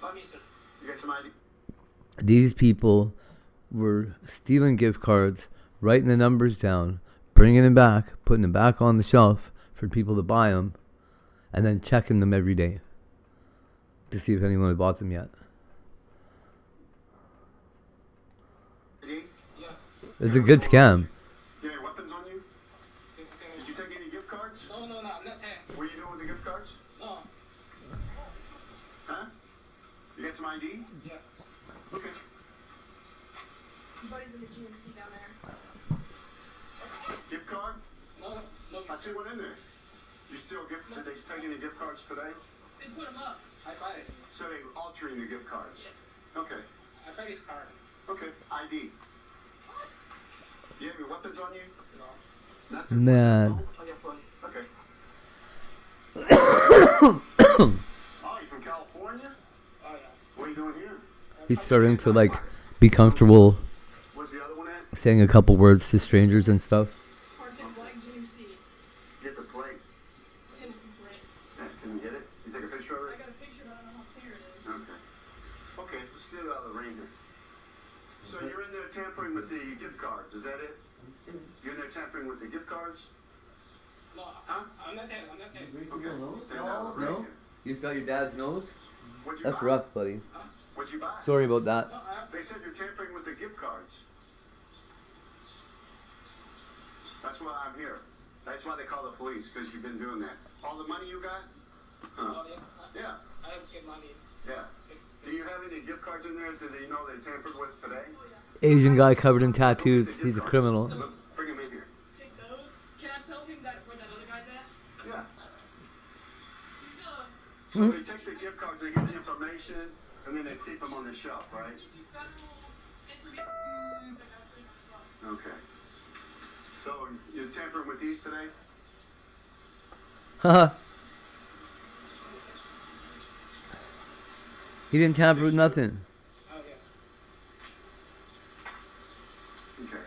not me, sir. You got some ID? These people were stealing gift cards, writing the numbers down, bringing them back, putting them back on the shelf for people to buy them, and then checking them every day to see if anyone had bought them yet. Yeah. It's a good scam. You have any weapons on you? Did you take any gift cards? No, I'm not there. What are you doing with the gift cards? No. Huh? You got some ID? Yeah. Okay. Buddy's in the GMC down there. Gift card? No. I see one in there. You still did they take any gift cards today? They put them up. I buy it. So they altering the gift cards? Yes. Okay. I buy his card. Okay. ID. You have any weapons on you? No. Nothing? Man. Oh, yeah, fine. Okay. Oh, you from California? Oh, yeah. What are you doing here? He's starting to like be comfortable Where's the other one at? saying a couple words to strangers and stuff. Parked in Black GMC. Get the plate. It's a Tennessee plate. Yeah, can you get it? You take a picture of I it? got a picture, but I don't know how clear it is. Okay. Okay, let's get it out of the rain here. So you're in there tampering with the gift cards, is that it? You're in there tampering with the gift cards? No, Huh? I'm not there. I'm not there. Okay, stand out of the rain here. You just got your dad's nose? What'd you That's buy? rough, buddy. What'd you buy? Sorry about that. They said you're tampering with the gift cards. That's why I'm here. That's why they call the police, because you've been doing that. All the money you got? Huh. Oh, yeah. Yeah. I have to get money. Yeah. Do you have any gift cards in there that you know they tampered with today? Asian guy covered in tattoos. He's a criminal. Bring him in here. Take those. Can I tell him that where that other guy's at? Yeah. He's So they take the gift cards, they get the information, and then they keep them on the shelf, right? Okay. So you're tampering with these today? Haha. He didn't tamper with nothing. Oh, yeah. Okay.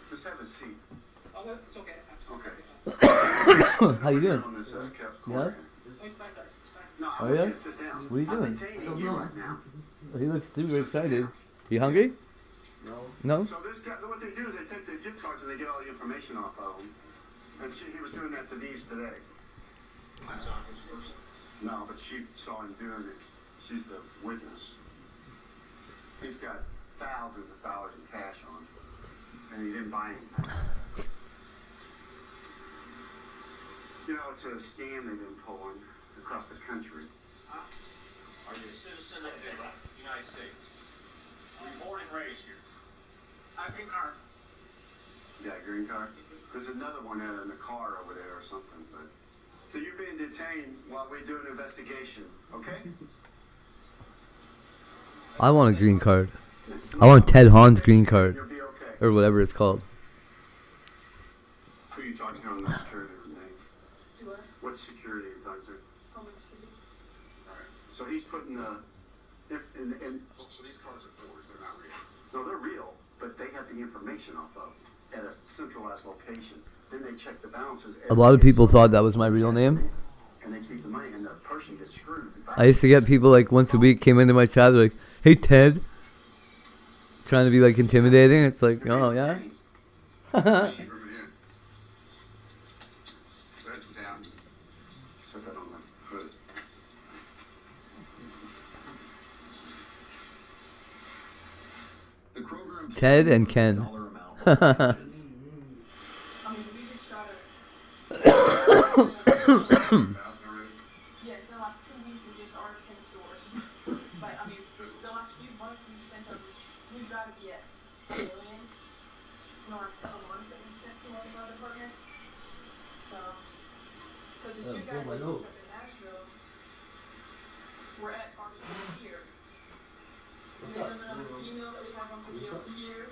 Just have a seat. Oh, it's okay. Okay. How you doing? On this, Yeah? corner. Oh, it's fine, sir. It's fine. No, I Oh, want yeah? you to sit down. What are you I'm doing? detaining you right now. He looks super excited. You hungry? No? So this guy, what they do is they take the gift cards and they get all the information off of them. And he was doing that to these today. No, but she saw him doing it. She's the witness. He's got thousands of dollars in cash on him. And he didn't buy anything. You know, it's a scam they've been pulling across the country. Are you a citizen of the United States? Were you born and raised here? I have a card. You got a green card? There's another one in the car over there or something. But so you're being detained while we do an investigation, okay? I want a green card. I want Ted Hahn's green card. Or whatever it's called. Who are you talking to on the security name? Do what? What security are you talking to? Homeland Security. Alright. So he's putting so these cards are forged, they're not real. No, they're real, but they have the information off of at a centralized location. Then they check the balances. A lot of people thought that was my real name. And they keep the money, and the person gets screwed. I used to get people like once a week came into my chat like, "Hey Ted," trying to be like intimidating. It's like, oh yeah. That's down. Set that on the hood. The Kroger Ted and Ken. I mean, we just shot it. Yes, in the last 2 weeks in just our 10 stores. But I mean, the last few months we sent over, we've got it yet $1 million in the last couple months that we sent to our department. So, because the two guys that work up in Nashville were at our stores here. And then there's another female that we have on video here,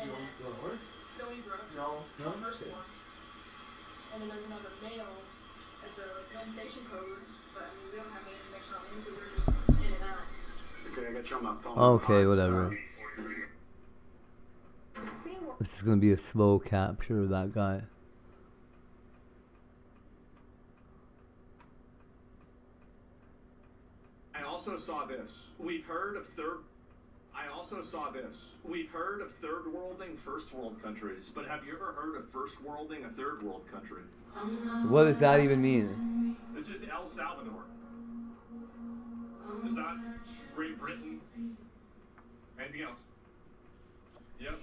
and then Stony Brook, our first one. and then there's another male at the gun station code, but I mean, we don't have any information on him because they're just in and out. Okay, I got you on my phone. Okay, whatever. This is gonna be a slow capture of that guy. I also saw this. We've heard of third worlding first world countries, but have you ever heard of first worlding a third world country? What does that even mean? This is El Salvador. Is that Great Britain? Anything else? Yep.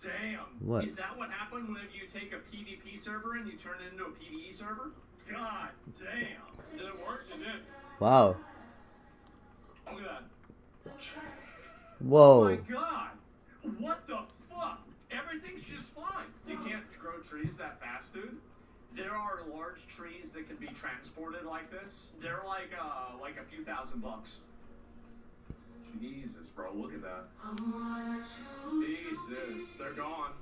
Damn. What? Is that what happened whenever you take a PvP server and you turn it into a PvE server? God damn. Did it work? It did. Wow. Look at that. Whoa. Oh my god. What the fuck? Everything's just fine. You can't grow trees that fast, dude. There are large trees that can be transported like this. They're like a few $1,000. Jesus, bro, look at that. Jesus, they're gone.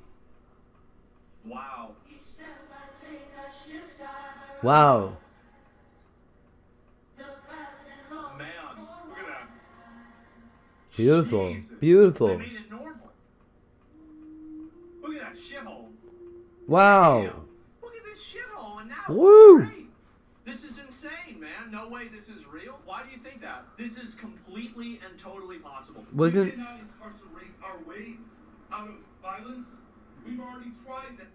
Wow. Wow. Man, look at that. Beautiful. Jesus. Beautiful. They made it normal. Look at that shithole. Wow. Damn. Look at this shithole, and now Woo. it's great. This is insane, man. No way this is real. Why do you think that? This is completely and totally possible. Wasn't. We cannot incarcerate our way out of violence. We've already tried that.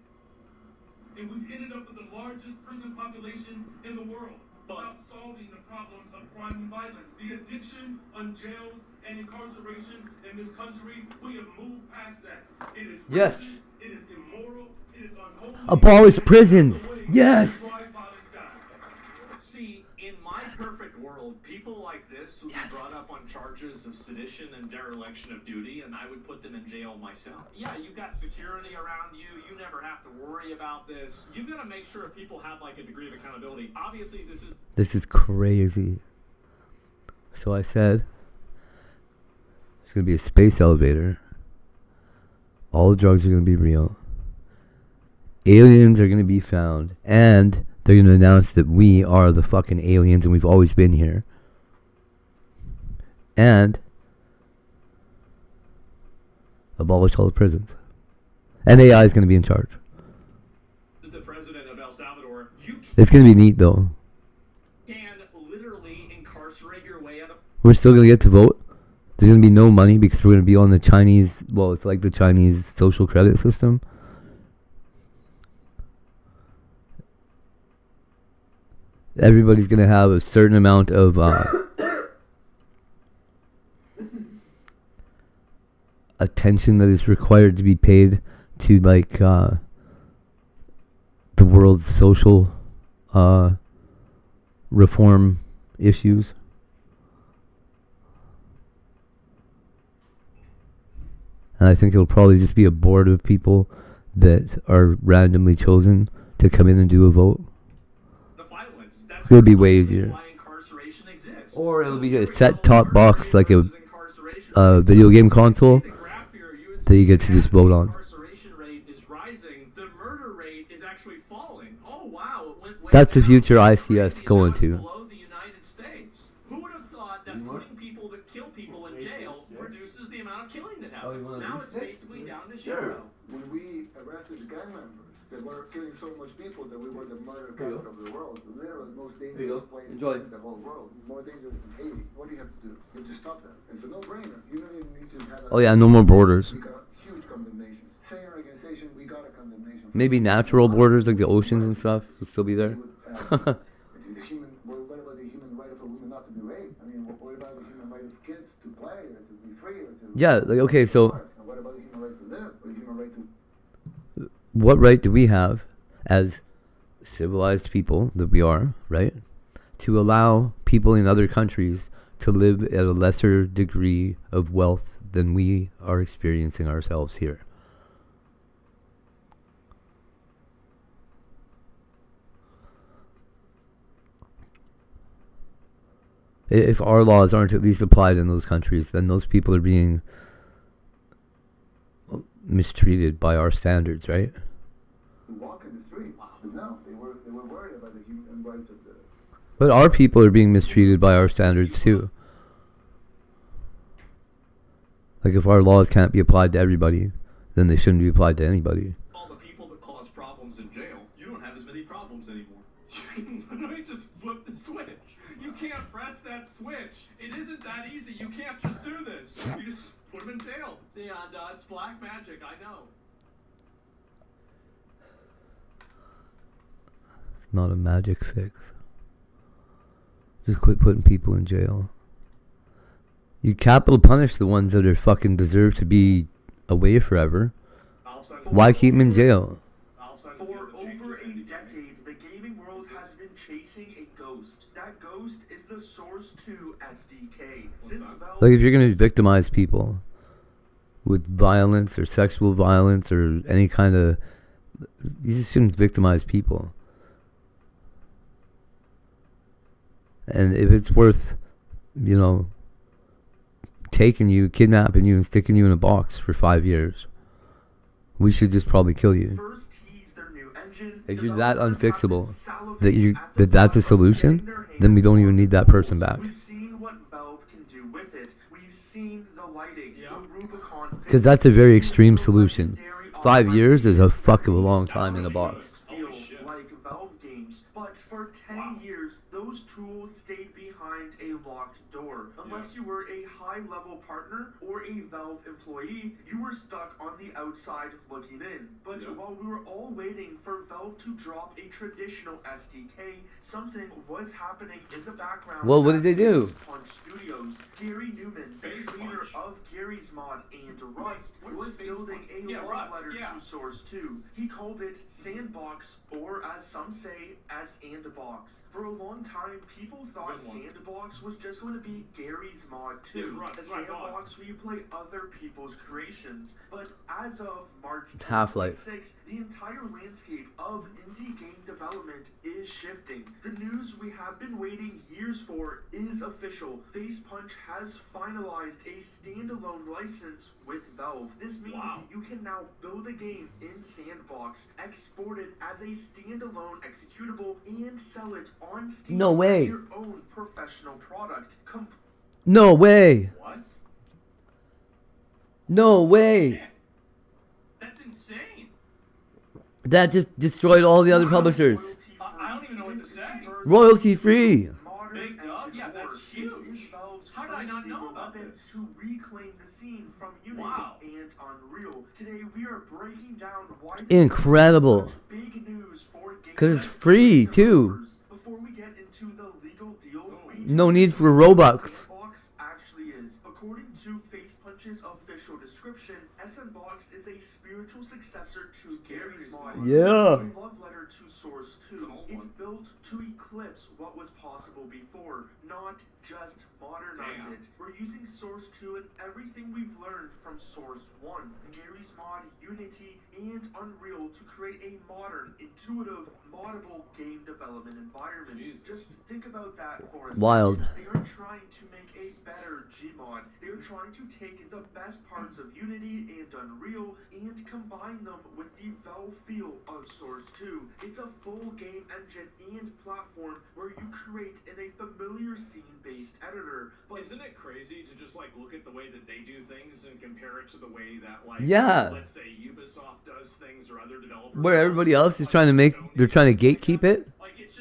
And we've ended up with the largest prison population in the world without solving the problems of crime and violence. The addiction on jails and incarceration in this country, we have moved past that. It is Yes. racist, it is immoral, it is unholy. Abolish prisons. Yes. See, in my perfect world, people like this would be brought up on charges of sedition and dereliction of duty, and I would put them in jail myself. Yeah, you've got security around you. You never have to worry about this. You've got to make sure people have like a degree of accountability. Obviously, This is crazy. So I said, it's gonna be a space elevator. All the drugs are gonna be real. Aliens are gonna be found, and they're gonna announce that we are the fucking aliens and we've always been here. And abolish all the prisons. And AI is gonna be in charge. the president of El Salvador. You It's gonna be neat though. can literally incarcerate your way out of. We're still gonna get to vote. There's gonna be no money because we're gonna be on the Chinese. Well, it's like the Chinese social credit system. Everybody's gonna have a certain amount of attention that is required to be paid to like the world's social reform issues. And I think it'll probably just be a board of people that are randomly chosen to come in and do a vote. It's going to be way easier. Or it'll be a set-top box, like a video game console that you get to just vote on. That's the future I see us going to. Who would have thought that putting people that kill people in jail reduces the amount of killing that happens? Now it's basically down to zero. When we arrested the gang members that were killing so much people that we were the murder capital of the world, literally the most dangerous place in the whole world, more dangerous than Haiti. What do you have to do? You have to stop them. It's a no-brainer. You don't even need to have. Oh yeah, no more borders. We got huge condemnations. Same organization, we got a condemnation. Maybe natural borders like the oceans and stuff will still be there. What about the human right of a woman not to be raped? I mean, what about the human right of kids to play or to be free or to? Yeah, like okay, so And what about the human right to live or the human right to? what right do we have as civilized people that we are, right, to allow people in other countries to live at a lesser degree of wealth than we are experiencing ourselves here? If our laws aren't at least applied in those countries, then those people are being mistreated by our standards, right? To walk in the street. But no, they were worried about the human rights of the. But our people are being mistreated by our standards too. Like if our laws can't be applied to everybody, then they shouldn't be applied to anybody. All the people that cause problems in jail, you don't have as many problems anymore. You can literally just flip the switch. You can't press that switch. It isn't that easy. You can't just do this. You just put them in jail. Yeah, it's black magic, I know. It's not a magic fix. Just quit putting people in jail. You capital punish the ones that are fucking deserve to be away forever. Why keep them in jail? For over a decade, the gaming world has been chasing a ghost. That ghost is the Source 2 SDK. Since Valve Like if you're gonna victimize people with violence or sexual violence or any kind of, you just shouldn't victimize people. And if it's worth, you know, taking you, kidnapping you, and sticking you in a box for 5 years, we should just probably kill you. If you're that unfixable that that's a solution, then we don't even need that person back. We've seen what Valve can do with it. We've seen the lighting, the Rubicon. Because that's a very extreme solution. 5 years is a fuck of a long time in a box. Feel like Valve games, but for 10 years, those tools stayed behind a locked door. Unless you were a high-level partner or a Valve employee, you were stuck on the outside looking in. But while we were all waiting for Valve to drop a traditional SDK, something was happening in the background. Well, what did they do? Face Punch Studios. Gary Newman, the creator of Gary's Mod and Rust, was building a love letter to Source 2. He called it Sandbox, or as some say, S&Box. For a long time, people thought Sandbox was just going to be Gary's Mod 2, a sandbox where you play other people's creations. But as of March Half-Life. 26, the entire landscape of indie game development is shifting. The news we have been waiting years for is official. Face Punch has finalized a standalone license with Valve. This means you can now build a game in Sandbox, export it as a standalone executable, and sell it on Steam No way. as your own professional product. No way. What? No way. That's insane. That just destroyed all the other publishers. I don't even know what to say. Royalty free. Big dub? Yeah, that's huge. How did I not know about this? To reclaim the scene from Unity and Unreal. Today we are breaking down why this Incredible. is such big news for game Because it's free too. Before we get into the legal deal, No need for Robux. Sandbox actually is. According to Face Punch's official description, SNBox is a spiritual successor to Gary's Mod. Yeah. A love letter to Source 2. It's built to eclipse what was possible before, not just modernize it. We're using Source 2 and everything we've learned from Source 1, Gary's Mod, Unity, and Unreal to create a modern, intuitive, moddable game development environment. Just think about that for a Wild. second. They are trying to make a better Gmod. They are trying to take the best parts of Unity and Unreal and combine them with the Valve feel of Source 2. It's a full game engine and platform where you create in a familiar scene-based editor. But isn't it crazy to just like look at the way that they do things and compare it to the way that like let's say Ubisoft does things or other developers Where everybody else is trying to make, they're trying to gatekeep it. Like it's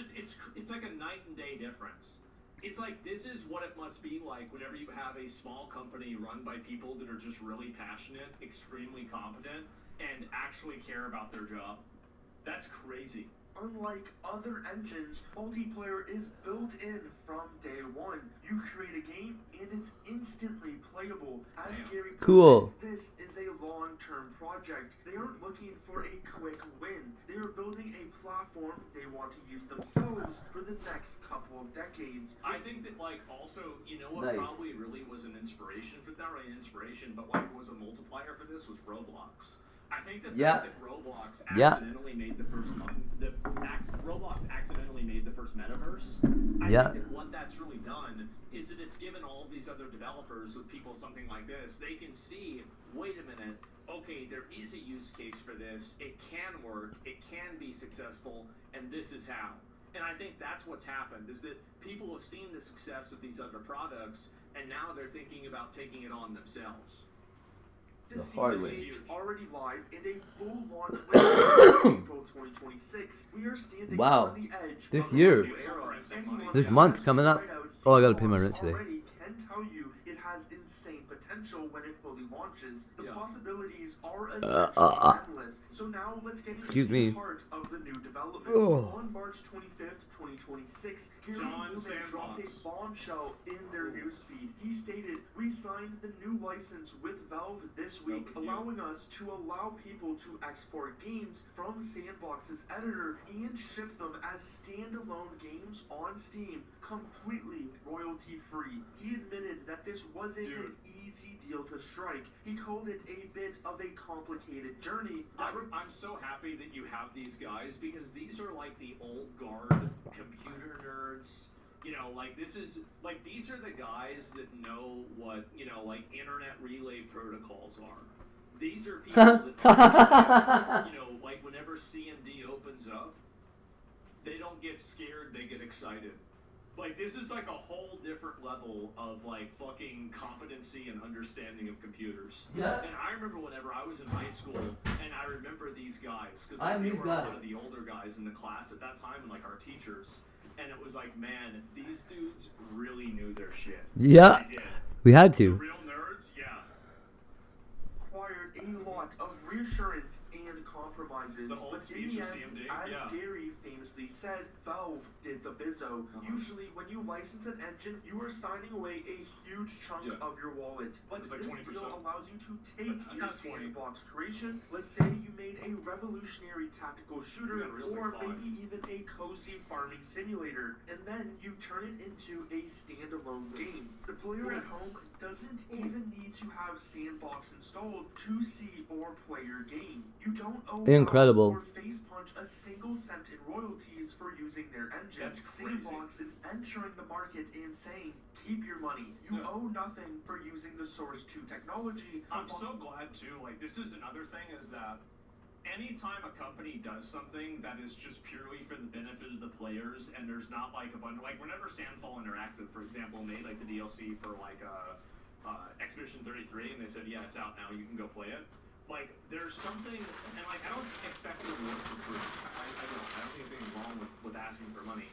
like a night and day difference. It's like this is what it must be like whenever you have a small company run by people that are just really passionate, extremely competent, and actually care about their job. That's crazy. Unlike other engines, multiplayer is built in from day one. You create a game and it's instantly playable. As Gary puts it, this is a long-term project. They aren't looking for a quick win. They are building a platform they want to use themselves for the next couple of decades. I think that like also, you know what probably really was an inspiration for not really an inspiration, but like was a multiplier for this was Roblox. I think the fact that Roblox accidentally made the first Roblox accidentally made the first metaverse. I think that what that's really done is that it's given all of these other developers with people something like this, they can see, wait a minute, okay, there is a use case for this, it can work, it can be successful, and this is how. And I think that's what's happened, is that people have seen the success of these other products, and now they're thinking about taking it on themselves. The Steam hard is way. already live and a full launch in April 2026. We are standing Wow. on the edge This of a year. new era. Anyone This who month has coming up. tried out Oh, I gotta pay my Steam rent today. already can tell you it has insane potential when it fully launches. The possibilities are essentially endless. So now let's get into Excuse the me. heart of the new developments. Oh. On March 25th, 2026, Gary John Newman dropped a Sandbox. bombshell in their newsfeed. He stated, "We signed the new license with Valve this week, allowing us to allow people to export games from Sandbox's editor and ship them as standalone games on Steam, completely royalty-free." He admitted that this wasn't an easy deal to strike. He called it a bit of a complicated journey. I'm so happy that you have these guys, because these are like the old guard computer nerds. You know, like these are the guys that know what, you know, like internet relay protocols are. These are people that, you know, like whenever CMD opens up, they don't get scared, they get excited. Like, this is like a whole different level of like fucking competency and understanding of computers. Yeah. And I remember whenever I was in high school, and I remember these guys, because I'm we these were guys. one of the older guys in the class at that time, and like our teachers, and it was like, man, these dudes really knew their shit. Yeah. They did. We had to. Real nerds, yeah. Required a lot of reassurance and compromises. The whole But speech in of the end, CMD, as yeah. Gary famously said, Valve did the bizzo. Usually, when you license an engine, you are signing away a huge chunk of your wallet. But It's like this 20%. deal allows you to take your Not 20. sandbox creation. Let's say you made a revolutionary tactical shooter, Yeah, Real's or like 5. maybe even a cozy farming simulator, and then you turn it into a standalone game. The player at home doesn't even need to have Sandbox installed to see or play your game. You don't owe Incredible. Valve or Facepunch a single cent in royalties for using their engine. That's crazy. Sandbox is entering the market and saying, keep your money. You owe nothing for using the Source 2 technology. I'm so glad too, like this is another thing, is that anytime a company does something that is just purely for the benefit of the players, and there's not like a bunch, like whenever Sandfall Interactive, for example, made like the DLC for like Expedition 33, and they said, yeah, it's out now, you can go play it. Like, there's something, and like, I don't expect it to work for free. I don't think there's anything wrong with asking for money.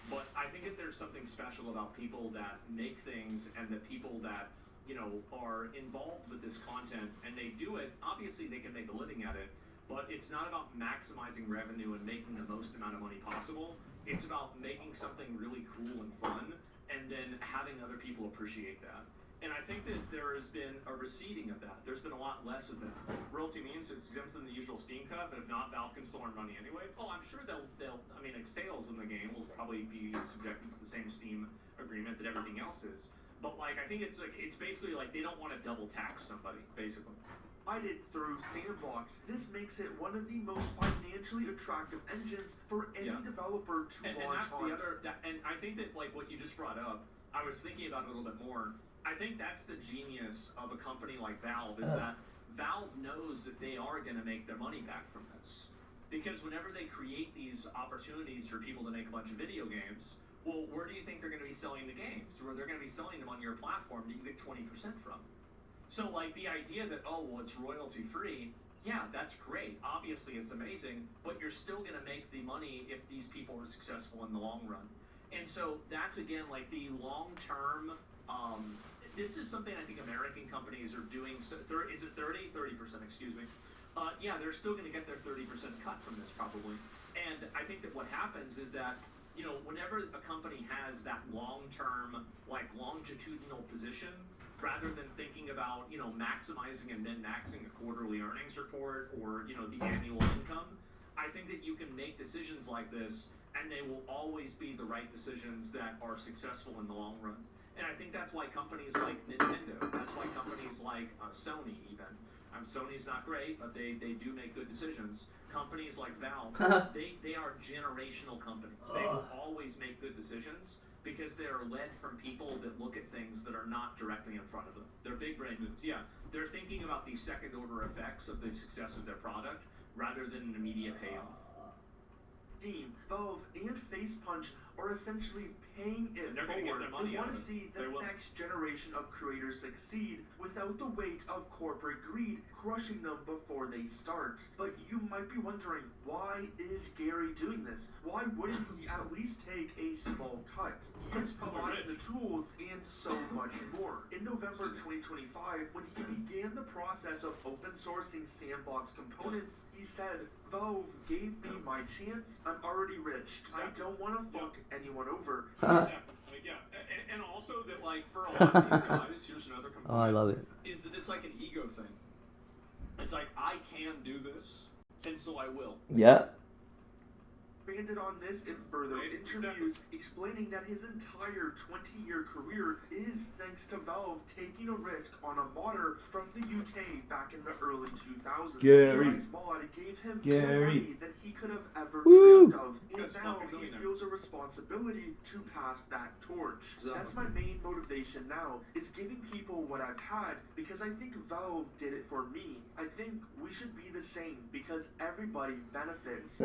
But I think that there's something special about people that make things, and the people that, you know, are involved with this content, and they do it. Obviously, they can make a living at it, but it's not about maximizing revenue and making the most amount of money possible. It's about making something really cool and fun, and then having other people appreciate that. And I think that there has been a receding of that. There's been a lot less of that. Royalty means it's exempt from the usual Steam cut, but if not, Valve can still earn money anyway. Oh, I'm sure they'll I mean, like, sales in the game will probably be subjected to the same Steam agreement that everything else is. But like, I think it's basically like they don't want to double tax somebody, basically. I did through Sandbox. This makes it one of the most financially attractive engines for any developer to And launch that's on. the other, and I think that like what you just brought up, I was thinking about it a little bit more. I think that's the genius of a company like Valve, is that Valve knows that they are going to make their money back from this. Because whenever they create these opportunities for people to make a bunch of video games, well, where do you think they're going to be selling the games? Where they're going to be selling them on your platform that you get 20% from. So, like, the idea that, oh, well, it's royalty-free, yeah, that's great. Obviously, it's amazing, but you're still going to make the money if these people are successful in the long run. And so that's, again, like, the long-term... this is something I think American companies are doing. So is it 30%, excuse me. Yeah, they're still going to get their 30% cut from this probably. And I think that what happens is that, you know, whenever a company has that long-term, like longitudinal position, rather than thinking about, you know, maximizing and min-maxing a quarterly earnings report or, you know, the annual income, I think that you can make decisions like this, and they will always be the right decisions that are successful in the long run. And I think that's why companies like Nintendo, that's why companies like Sony even, Sony's not great, but they do make good decisions. Companies like Valve, they are generational companies. They will always make good decisions, because they are led from people that look at things that are not directly in front of them. They're big brain moves. Yeah, they're thinking about the second order effects of the success of their product rather than an immediate payoff. Steam, Valve, and Facepunch are essentially paying it They're gonna get forward. their money They out want of to it. see They the will. next generation of creators succeed without the weight of corporate greed crushing them before they start. But you might be wondering, why is Gary doing this? Why wouldn't he at least take a small cut? He has provided the tools and so much more. In November 2025, when he began the process of open sourcing Sandbox components, he said, Valve gave me my chance. I'm already rich. I don't want to fuck anyone over. Exactly. Like, yeah, and also that, like, for a lot of these guys, here's another component. Oh, I love it. Is that it's like an ego thing. It's like, I can do this, and so I will. Yeah. Expanded on this in further interviews, explaining that his entire 20-year career is thanks to Valve taking a risk on a modder from the UK back in the early 2000s. Gary. His mod gave him more Gary. money than he could have ever Woo. dreamed of, and That's now fucking he billionaire. feels a responsibility to pass that torch. Exactly. That's my main motivation now, is giving people what I've had, because I think Valve did it for me. I think we should be the same, because everybody benefits.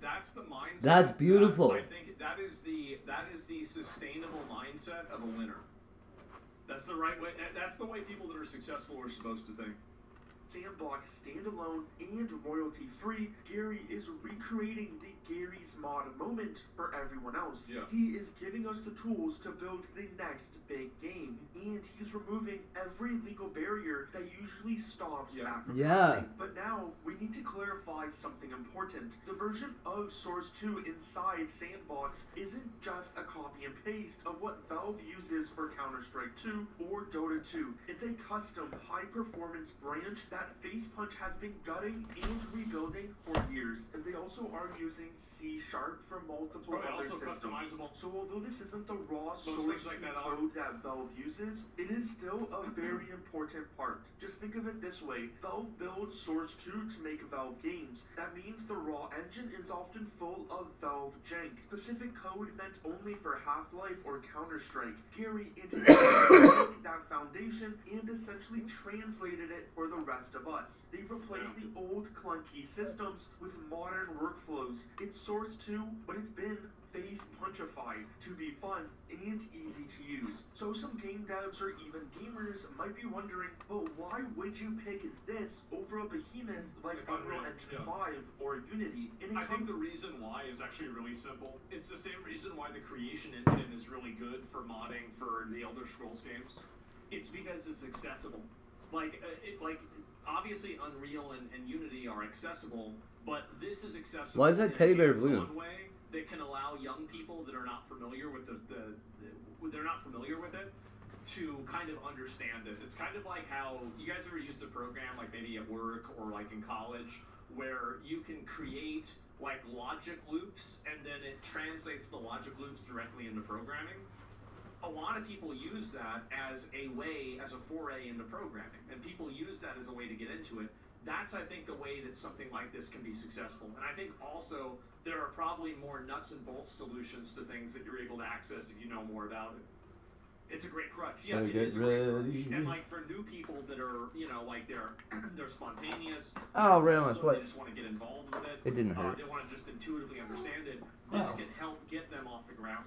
That's the mindset. That's beautiful. I think that is the sustainable mindset of a winner. That's the right way. That's the way people that are successful are supposed to think. Sandbox standalone and royalty-free, Gary is recreating the Gary's Mod moment for everyone else. Yeah. He is giving us the tools to build the next big game, and he's removing every legal barrier that usually stops that from happening. But now, we need to clarify something important. The version of Source 2 inside Sandbox isn't just a copy and paste of what Valve uses for Counter-Strike 2 or Dota 2. It's a custom, high-performance branch that Facepunch has been gutting and rebuilding for years, as they also are using C# for multiple other also systems. customizable. So although this isn't the raw Those source things like that code that Valve uses, it is still a very important part. Just think of it this way: Valve builds Source 2 to make Valve games. That means the raw engine is often full of Valve jank, specific code meant only for Half-Life or Counter-Strike. Gary and his team took that foundation and essentially translated it for the rest of us. They've replaced the old clunky systems with modern workflows. It's Source 2, but it's been Facepunchified to be fun and easy to use. So some game devs or even gamers might be wondering, well, why would you pick this over a behemoth like Unreal Engine 5 or Unity? And I think the reason why is actually really simple. It's the same reason why the Creation Engine is really good for modding for the Elder Scrolls games. It's because it's accessible. Like obviously Unreal and Unity are accessible, but this is accessible. Why is that teddy bear blue? In a hands-on way that can allow young people that are not familiar with they're not familiar with it to kind of understand it. It's kind of like how you guys ever used a program like maybe at work or like in college where you can create like logic loops and then it translates the logic loops directly into programming. A lot of people use that as a foray into programming, and people use that as a way to get into it. That's, I think, the way that something like this can be successful. And I think also there are probably more nuts and bolts solutions to things that you're able to access if you know more about it. It's a great crutch. Yeah, it is a great crutch. And like for new people that are, like they're spontaneous. Oh, right on my so foot. They just want to get involved with it. It didn't hurt. They want to just intuitively understand it. This Oh. can help get them off the ground.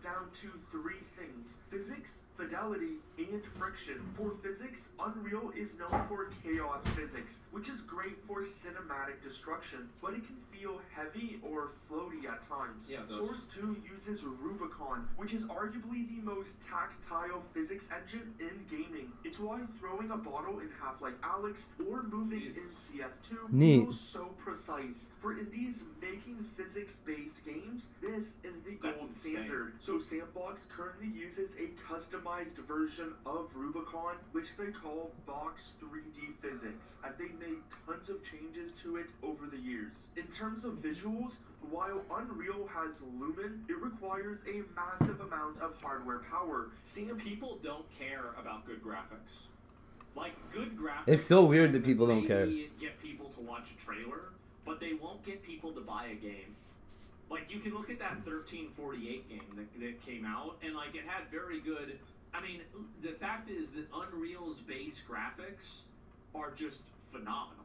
Down to three things: physics, fidelity, and friction. For physics, Unreal is known for chaos physics, which is great for cinematic destruction, but it can feel heavy or floaty at times. Yeah, it does. Source 2 uses Rubicon, which is arguably the most tactile physics engine in gaming. It's why throwing a bottle in Half-Life Alyx or moving in CS2 Neat. feels so precise. For indies making physics-based games, this is the That's gold insane. standard. So Sandbox currently uses a customized version of Rubicon, which they call Box 3D Physics, as they made tons of changes to it over the years. In terms of visuals, while Unreal has Lumen, it requires a massive amount of hardware power. People don't care about good graphics. Like, good graphics... It's so weird that people don't care. maybe get people to watch a trailer, but they won't get people to buy a game. Like, you can look at that 1348 game that came out, and like, it had very good. I mean, the fact is that Unreal's base graphics are just phenomenal.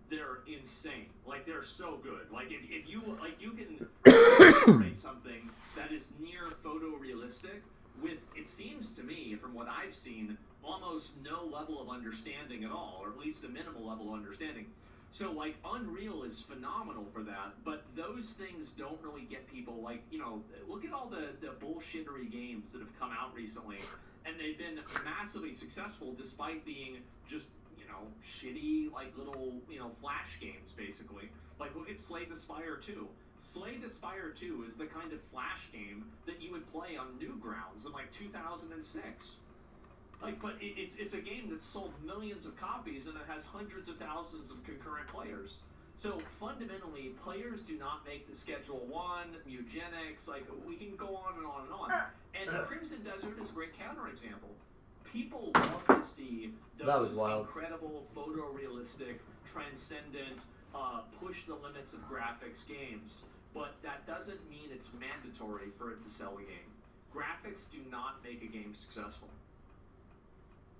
They're insane. Like, they're so good. Like, if you like, you can generate something that is near photorealistic with, it seems to me, from what I've seen, almost no level of understanding at all, or at least a minimal level of understanding. So, like, Unreal is phenomenal for that, but those things don't really get people, like, you know, look at all the bullshittery games that have come out recently, and they've been massively successful despite being just, you know, shitty, like, little, you know, flash games, basically. Like, look at Slay the Spire 2. Slay the Spire 2 is the kind of flash game that you would play on Newgrounds in, like, 2006. Like, but it's a game that's sold millions of copies and it has hundreds of thousands of concurrent players. So fundamentally, players do not make the Schedule 1, Mugenics, like, we can go on and on and on. And Crimson Desert is a great counterexample. People love to see those incredible, photorealistic, transcendent, push the limits of graphics games, but that doesn't mean it's mandatory for it to sell a game. Graphics do not make a game successful.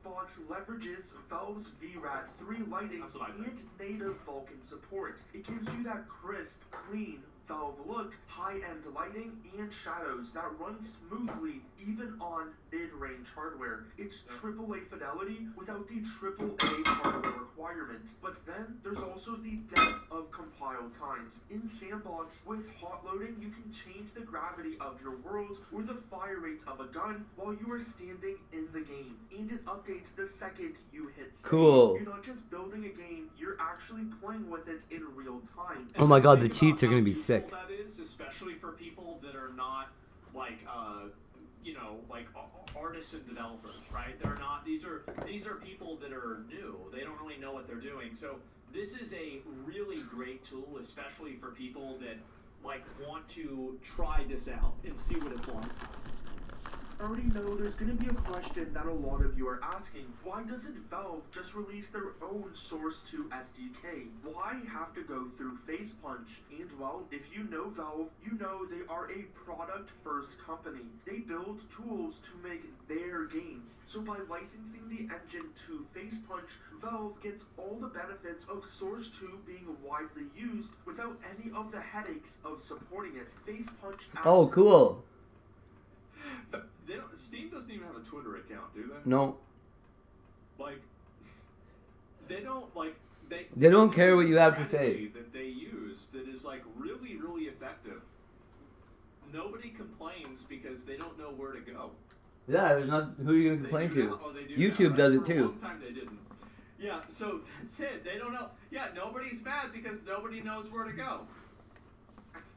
Xbox leverages Valve's VRAD 3 lighting and native Vulkan support. It gives you that crisp, clean Valve look, high-end lighting, and shadows that run smoothly even on mid-range hardware. It's AAA fidelity without the AAA hardware requirement. But then there's also the depth of compile times. In Sandbox, with hot loading, you can change the gravity of your world or the fire rate of a gun while you are standing in the game. And it updates the second you hit save. Cool. You're not just building a game, you're actually playing with it in real time. Oh my god, the cheats are gonna be sick. That is, especially for people that are not, like, you know, like artisan developers, right? They're not. These are people that are new. They don't really know what they're doing. So this is a really great tool, especially for people that, like, want to try this out and see what it's like. I already know there's going to be a question that a lot of you are asking. Why doesn't Valve just release their own Source 2 SDK? Why have to go through Facepunch? And well, if you know Valve, you know they are a product-first company. They build tools to make their games. So by licensing the engine to Facepunch, Valve gets all the benefits of Source 2 being widely used without any of the headaches of supporting it. Facepunch... Oh, cool. Steam doesn't even have a Twitter account, do they? No. Like, they don't, like, they don't care what you have to say. That they use that is, like, really, really effective. Nobody complains because they don't know where to go. Yeah, there's not. Who are you gonna complain to? Oh, they do YouTube now, does right? it For too. a long time they didn't. Yeah, so that's it. They don't know. Yeah, nobody's mad because nobody knows where to go.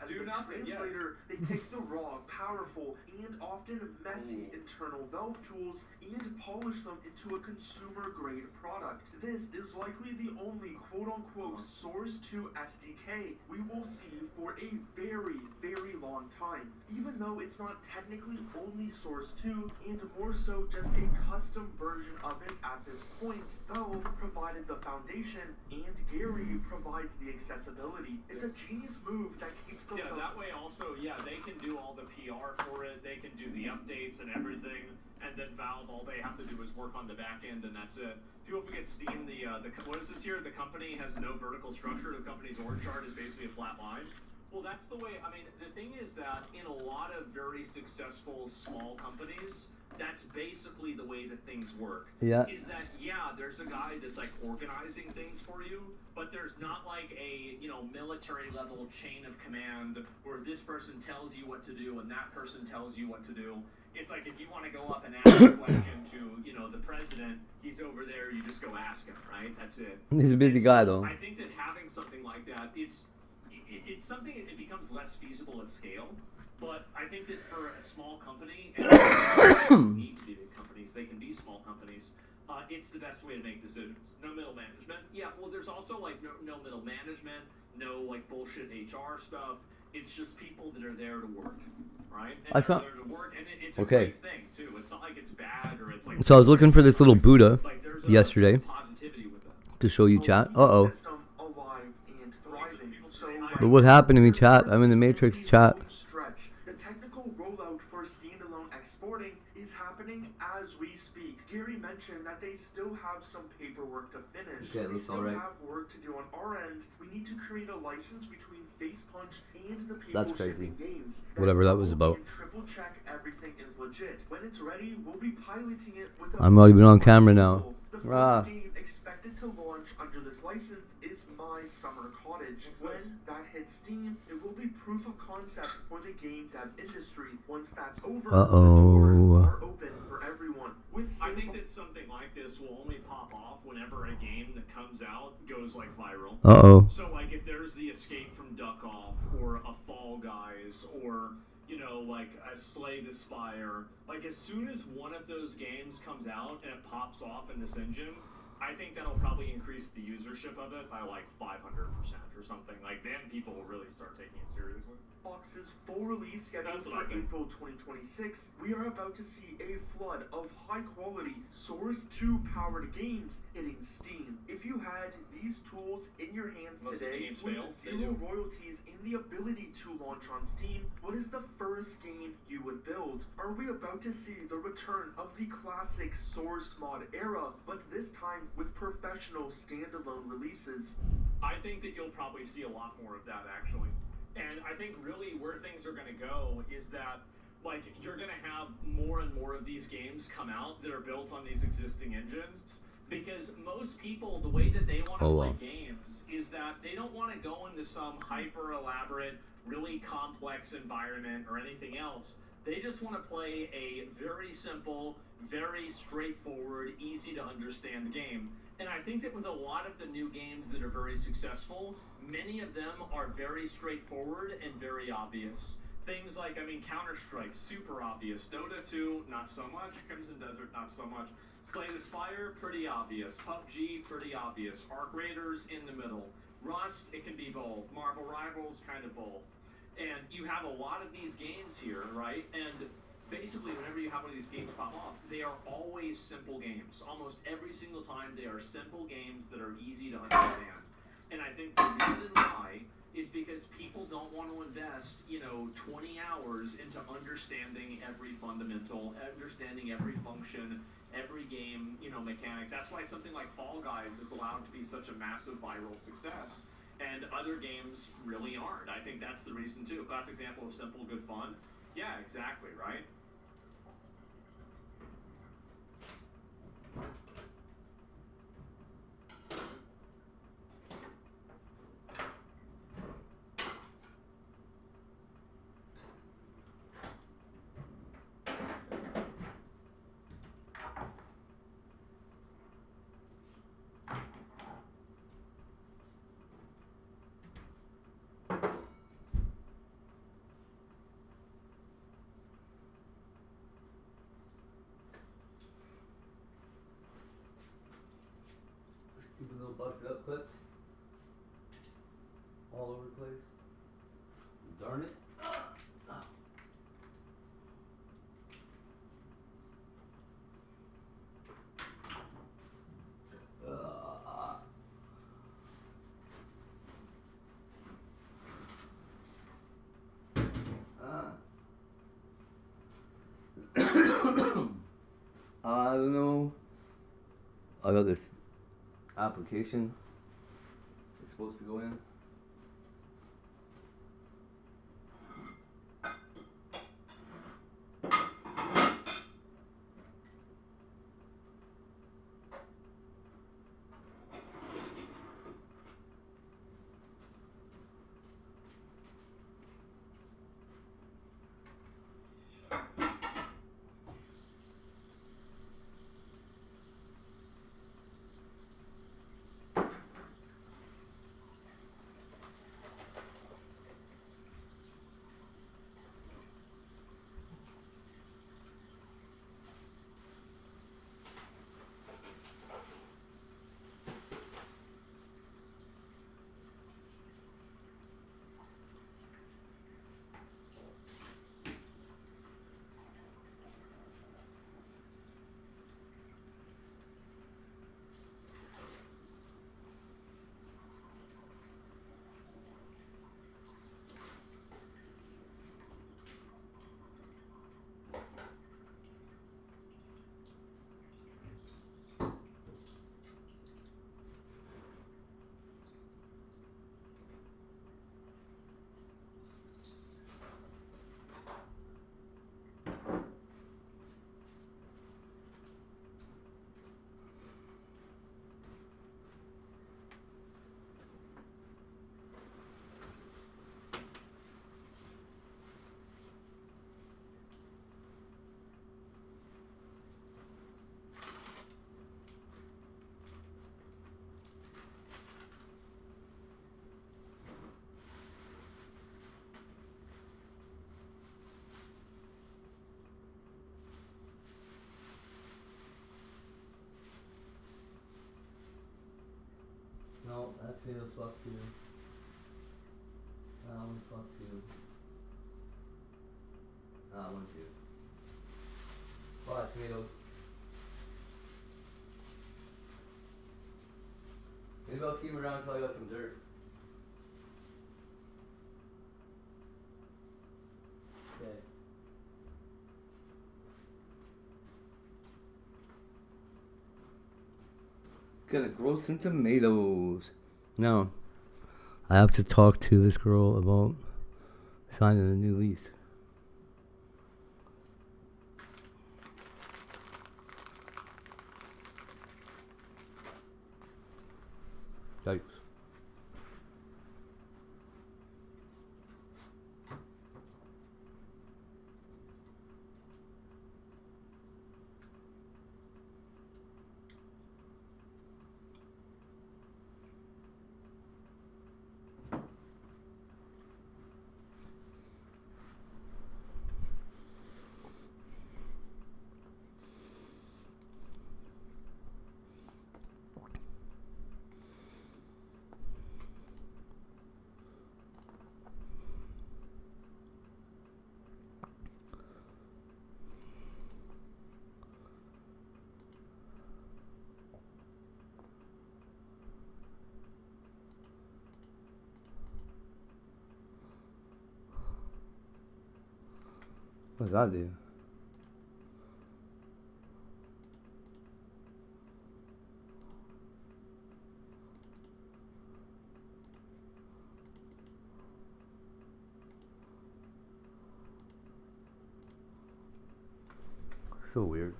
As a translator, they take the raw, powerful, and often messy internal Valve tools and polish them into a consumer-grade product. This is likely the only quote-unquote Source 2 SDK we will see for a very, very long time. Even though it's not technically only Source 2, and more so just a custom version of it at this point, Valve provided the foundation, and Gary provides the accessibility. It's a genius move that keeps the that way also, they can do all the PR for it, they can do the updates and everything, and then Valve, all they have to do is work on the back end, and that's it. People forget Steam, what is this here? The company has no vertical structure, the company's org chart is basically a flat line. Well, that's the way, I mean, the thing is that in a lot of very successful small companies, that's basically the way that things work. Yeah. Is that, there's a guy that's, like, organizing things for you, but there's not, like, a, military level chain of command where this person tells you what to do and that person tells you what to do. It's like if you want to go up and ask a question to, the president, he's over there, you just go ask him, right? That's it. He's a busy guy, though. I think that having something like that, it's something, it becomes less feasible at scale. But I think that for a small company, and they don't need to be big companies, they can be small companies, it's the best way to make decisions. No middle management. Yeah, well, there's also, like, no middle management, no, like, bullshit HR stuff. It's just people that are there to work, right? And they're there to work, and it's a great thing, too. It's not like it's bad or it's like... So I was looking for this little Buddha yesterday positivity with it. to show you chat. Uh-oh. Alive and thriving. So But what happened to me, chat? I'm in the Matrix, chat. stretch. The technical rollout for standalone exporting is happening as we speak. Gary mentioned that they still have some paperwork to finish. Okay, it We looks still alright. have work to do on our end. We need to create a license between Facepunch and the people That's crazy. shipping games. Whatever that was about. And triple check everything is legit. When it's ready, we'll be piloting it with a I'm already been on camera now. The first Rah. game expected to launch under this license is My Summer Cottage. When that hits Steam, it will be proof of concept for the game dev industry. Once that's over, the doors are open for everyone. I think that something like this will only pop off whenever a game that comes out goes like viral. So like if there's the Escape from Duck Off or a Fall Guys or like a Slay the Spire, like as soon as one of those games comes out and it pops off in this engine, I think that'll probably increase the usership of it by like 500% or something. Like then people will really start taking it seriously. Xbox's full release scheduled That's what I for think. April 2026, we are about to see a flood of high-quality Source 2 powered games hitting Steam. If you had these tools in your hands Most of the today games with fail, they zero do. royalties and the ability to launch on Steam, what is the first game you would build? Are we about to see the return of the classic Source mod era, but this time with professional standalone releases? I think that you'll probably see a lot more of that actually. And I think really where things are going to go is that like you're going to have more and more of these games come out that are built on these existing engines because most people the way that they want to play games is that they don't want to go into some hyper elaborate, really complex environment or anything else. They just want to play a very simple, very straightforward, easy to understand game. And I think that with a lot of the new games that are very successful, many of them are very straightforward and very obvious. Things like, Counter-Strike, super obvious. Dota 2, not so much. Crimson Desert, not so much. Slay the Spire, pretty obvious. PUBG, pretty obvious. Arc Raiders, in the middle. Rust, it can be both. Marvel Rivals, kind of both. And you have a lot of these games here, right? And basically, whenever you have one of these games pop off, they are always simple games. Almost every single time, they are simple games that are easy to understand. And I think the reason why is because people don't want to invest, 20 hours into understanding every fundamental, understanding every function, every game, mechanic. That's why something like Fall Guys is allowed to be such a massive viral success. And other games really aren't. I think that's the reason too. Classic example of simple, good fun. Yeah, exactly, right? Stupid little busted up clips. All over the place. Darn it. I don't know. I got this application it's supposed to go in. Oh, that tomato's fucked too. That one's fucked too. That one too. Bye, tomatoes. Maybe I'll keep them around until I got some dirt. Okay. Gonna grow some tomatoes. Now, I have to talk to this girl about signing a new lease. Yikes. What does that do? So weird.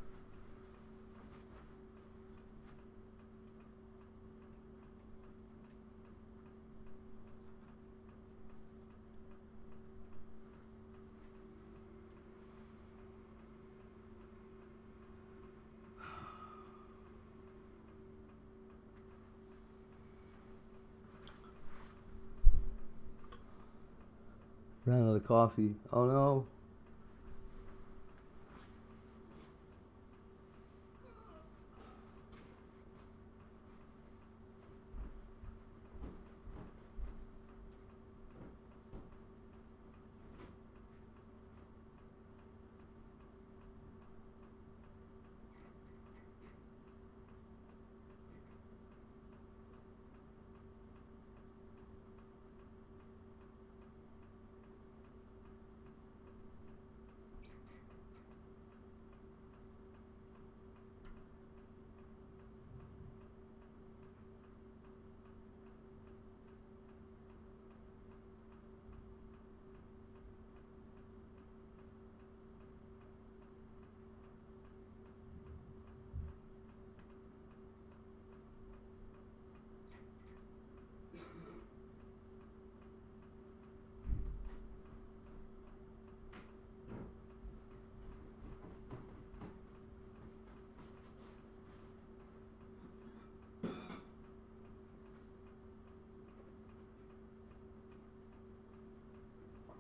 Ran out of coffee. Oh no.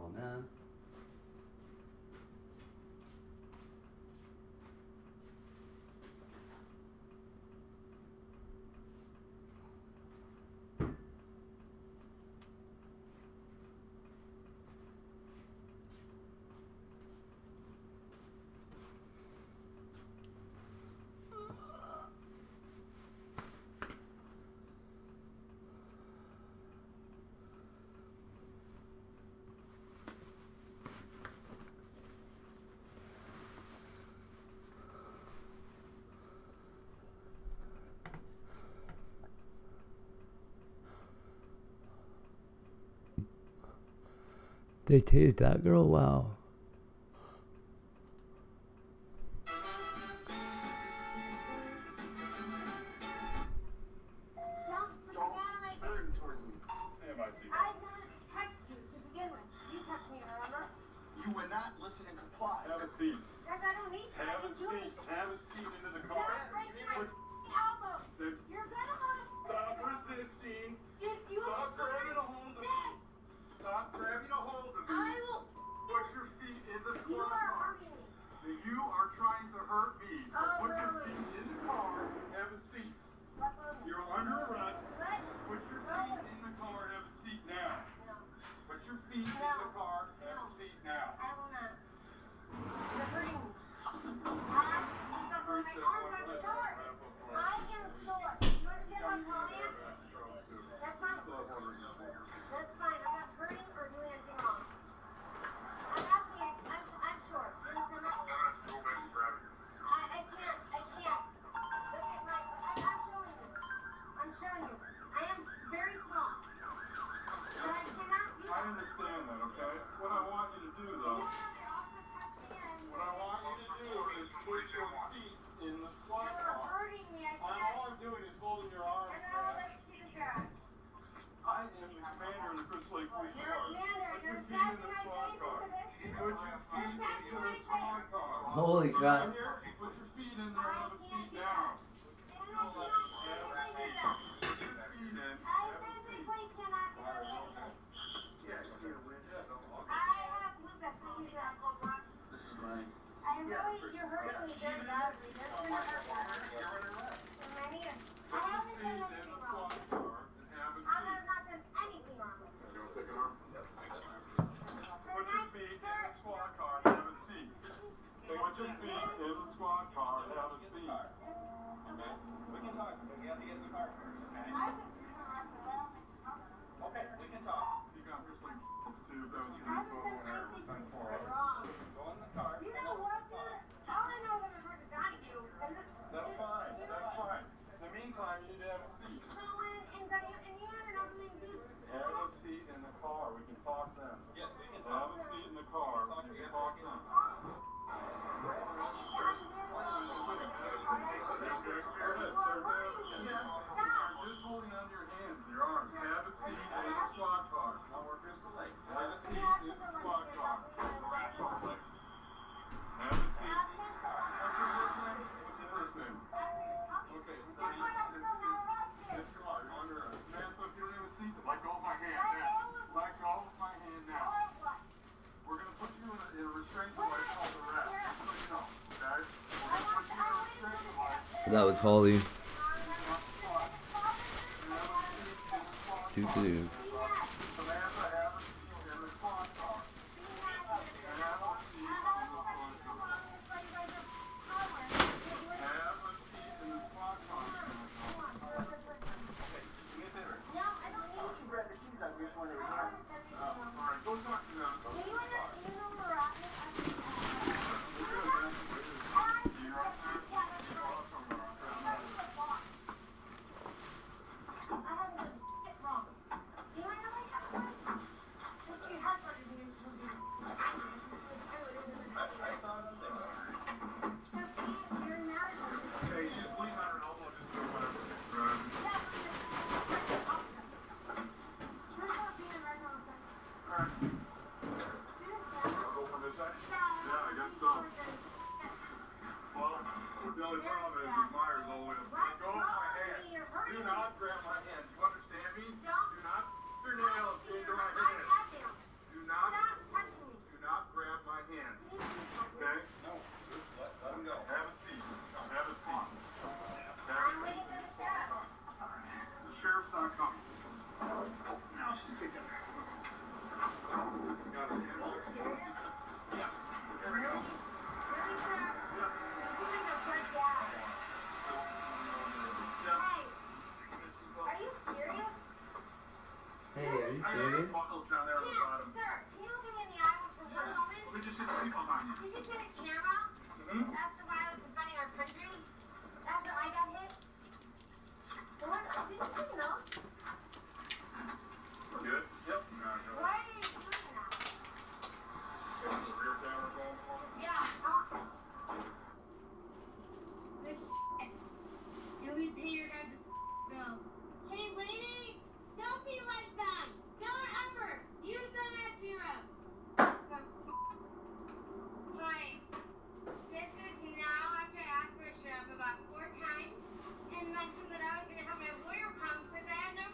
Oh man. They tased that girl? Wow. You would not listen and comply. Have a seat. Guys, I don't need to. I didn't do anything. Have a seat into the car. Stop breaking my elbow. You're gonna Stop resisting. Dude, you Stop grabbing a hold of me. Stop grabbing a hold of me. I will. Put your feet in the You squad are car. hurting me. You are trying to hurt me. So Oh, put your really? feet in the car. Have a seat. Let go of me. You're under arrest. Let Put your arms, I'm short. I am short. You understand how tall I am? That's fine. That's fine. I'm not hurting or doing anything wrong. I'm asking, I'm short. You understand that? I can't. Look at my, I'm showing you. I'm showing you. I am very small. But I cannot do that. I understand that, okay? What I want you to do, though, what I want you to do is put your feet in the squat car. You're hurting me. I can't. All I'm doing is holding your arms. And I would like to see the graph. I am the commander of the Crystal Lake Police You're a Department. commander. Put You're your feet in smashing the my squat face car. into this. Put your feet into the squat car. Holy crap. Right here, put your feet in there and have a seat down. And I cannot physically do that. Put your feet in. I physically cannot do that. Yes, you're with I have lupus. I use that. This is my. I am really, you're hurting me very badly. This is gonna hurt bad. In my knee. I haven't done anything wrong. I have not done anything wrong with this. You want to take an arm? Put your feet in the squat car and have a seat. Put your feet in the squat car and have a seat. We can talk, but you have to get in the car first, okay? Okay, we can talk. See, God, here's like this too. If that was pretty cool, whatever. We're 10-4. Go in the car. You know what, dude? All I know is I'm gonna hurt the God of you. And this. That's fine. That's fine. In the meantime, you need to have a seat. Cohen and Diane and you have nothing to do. Have a seat in the car. We can talk then. Yes, we can Have talk. a seat in the car. We can talk then. You're just holding onto your hands and your arms. Have a seat in the squat car. Now we're Crystal Lake. Have a seat in the squat car. Have a seat. What's your first name? Okay, so yes, you are. You're under arrest. Samantha, if you don't have a seat, let go of my hand now. Let go of my hand now. We're going to put you in a restraint device called the RAP. Just so you know, okay? We're going to put you in a restraint device. That was Holly. Samantha, Doo-doo. have a seat in the squat car. And have a seat in the squat car. Have a seat in the squat car. Do me a favor. No, I don't Why don't you grab the keys out of your one they were here? All right, go talk to them. Do you know where we're at? We're good, man. You're up there? Yeah, that's right. I haven't done shit wrong. Do I know I haven't done? Since you have started doing something. I saw them there. So please, you're mad at me. Hey, she's please on her elbow, just do whatever. Right. Yeah, but you're not being a regular person. All right. I'll go from this side? Yeah, I guess so. Well, the only problem is Myers all the way up. Let go of my hand. Do not grab my hand. Do you understand me? Do not put your nails into my hand. Do not. Stop touching me. Do not grab my hand. Okay? No, let him go. Have a seat. Have a seat. Have a I'm seat. waiting for the sheriff. The sheriff's not coming. Now she's kicking. Got her hand. Are you serious? Yeah. Here we go. Really, sir? You seem like a good dad. Hey, are you serious? Hey, are you I got serious? buckles down there on the bottom. Sir, can you look me in the eye for one moment? Let me just get the seat behind you. You just hit a camera? That's why I was defending our country? After I got hit? What? Didn't you know? We're good? Yep. Why are you doing that? Rear camera going for me? Yeah, this shit. And we pay your guys' bill. Hey, lady! Don't be like that! Don't ever use them as heroes! Hi. This is now after I asked for a sheriff about 4 times and mentioned that I was going to have my lawyer come because I have no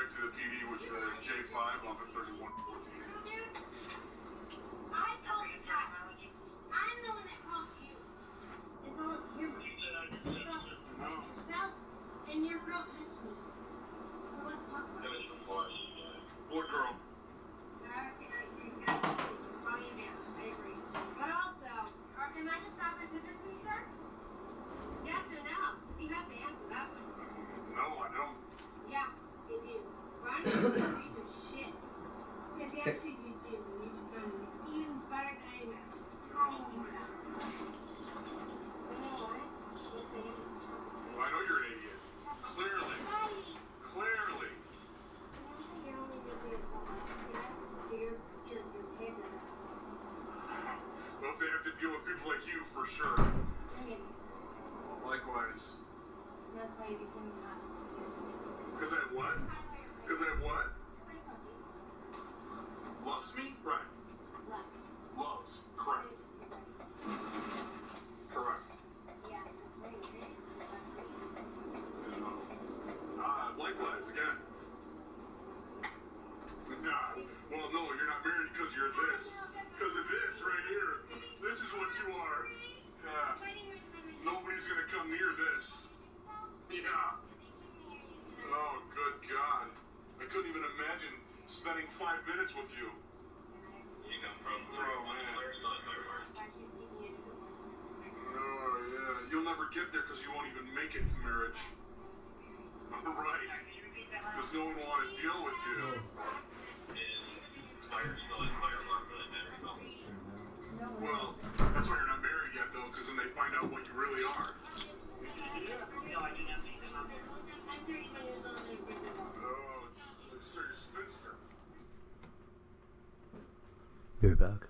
to the PD with the J5 off of 31. I called the cops. I'm the one that called you. It's all you. Yourself and your girl touched me. So let's talk about it. What girl? I agree. But also, am I the stop and scissors me, sir? Yes or no? You have to answer that one. No, I don't. Yeah, you do. Ron is a piece of shit. Because he actually did too. And you just sounded even better than I know. Thank you for that. You know what? Yes, I am. Well, I know you're an idiot. Clearly. Daddy! Clearly. You're only good for yourself. You're capable. Well, if they have to deal with people like you, for sure. Okay. Likewise. That's why you became a cop. Because I have what? Because I have what? Loves me? Right. Loves. Correct. Correct. Yeah, that's right. Likewise, again. Nah. Well, no, you're not married because you're this. Because of this right here. This is what you are. Yeah. Nobody's gonna come near this. Yeah. Oh, good God. I couldn't even imagine spending 5 minutes with you. Oh, man. Oh, yeah. You'll never get there because you won't even make it to marriage. All right. Because no one will want to deal with you. Well, that's why you're not married yet, though, because then they find out what you really are. Oh, so you're a spinster. You're back.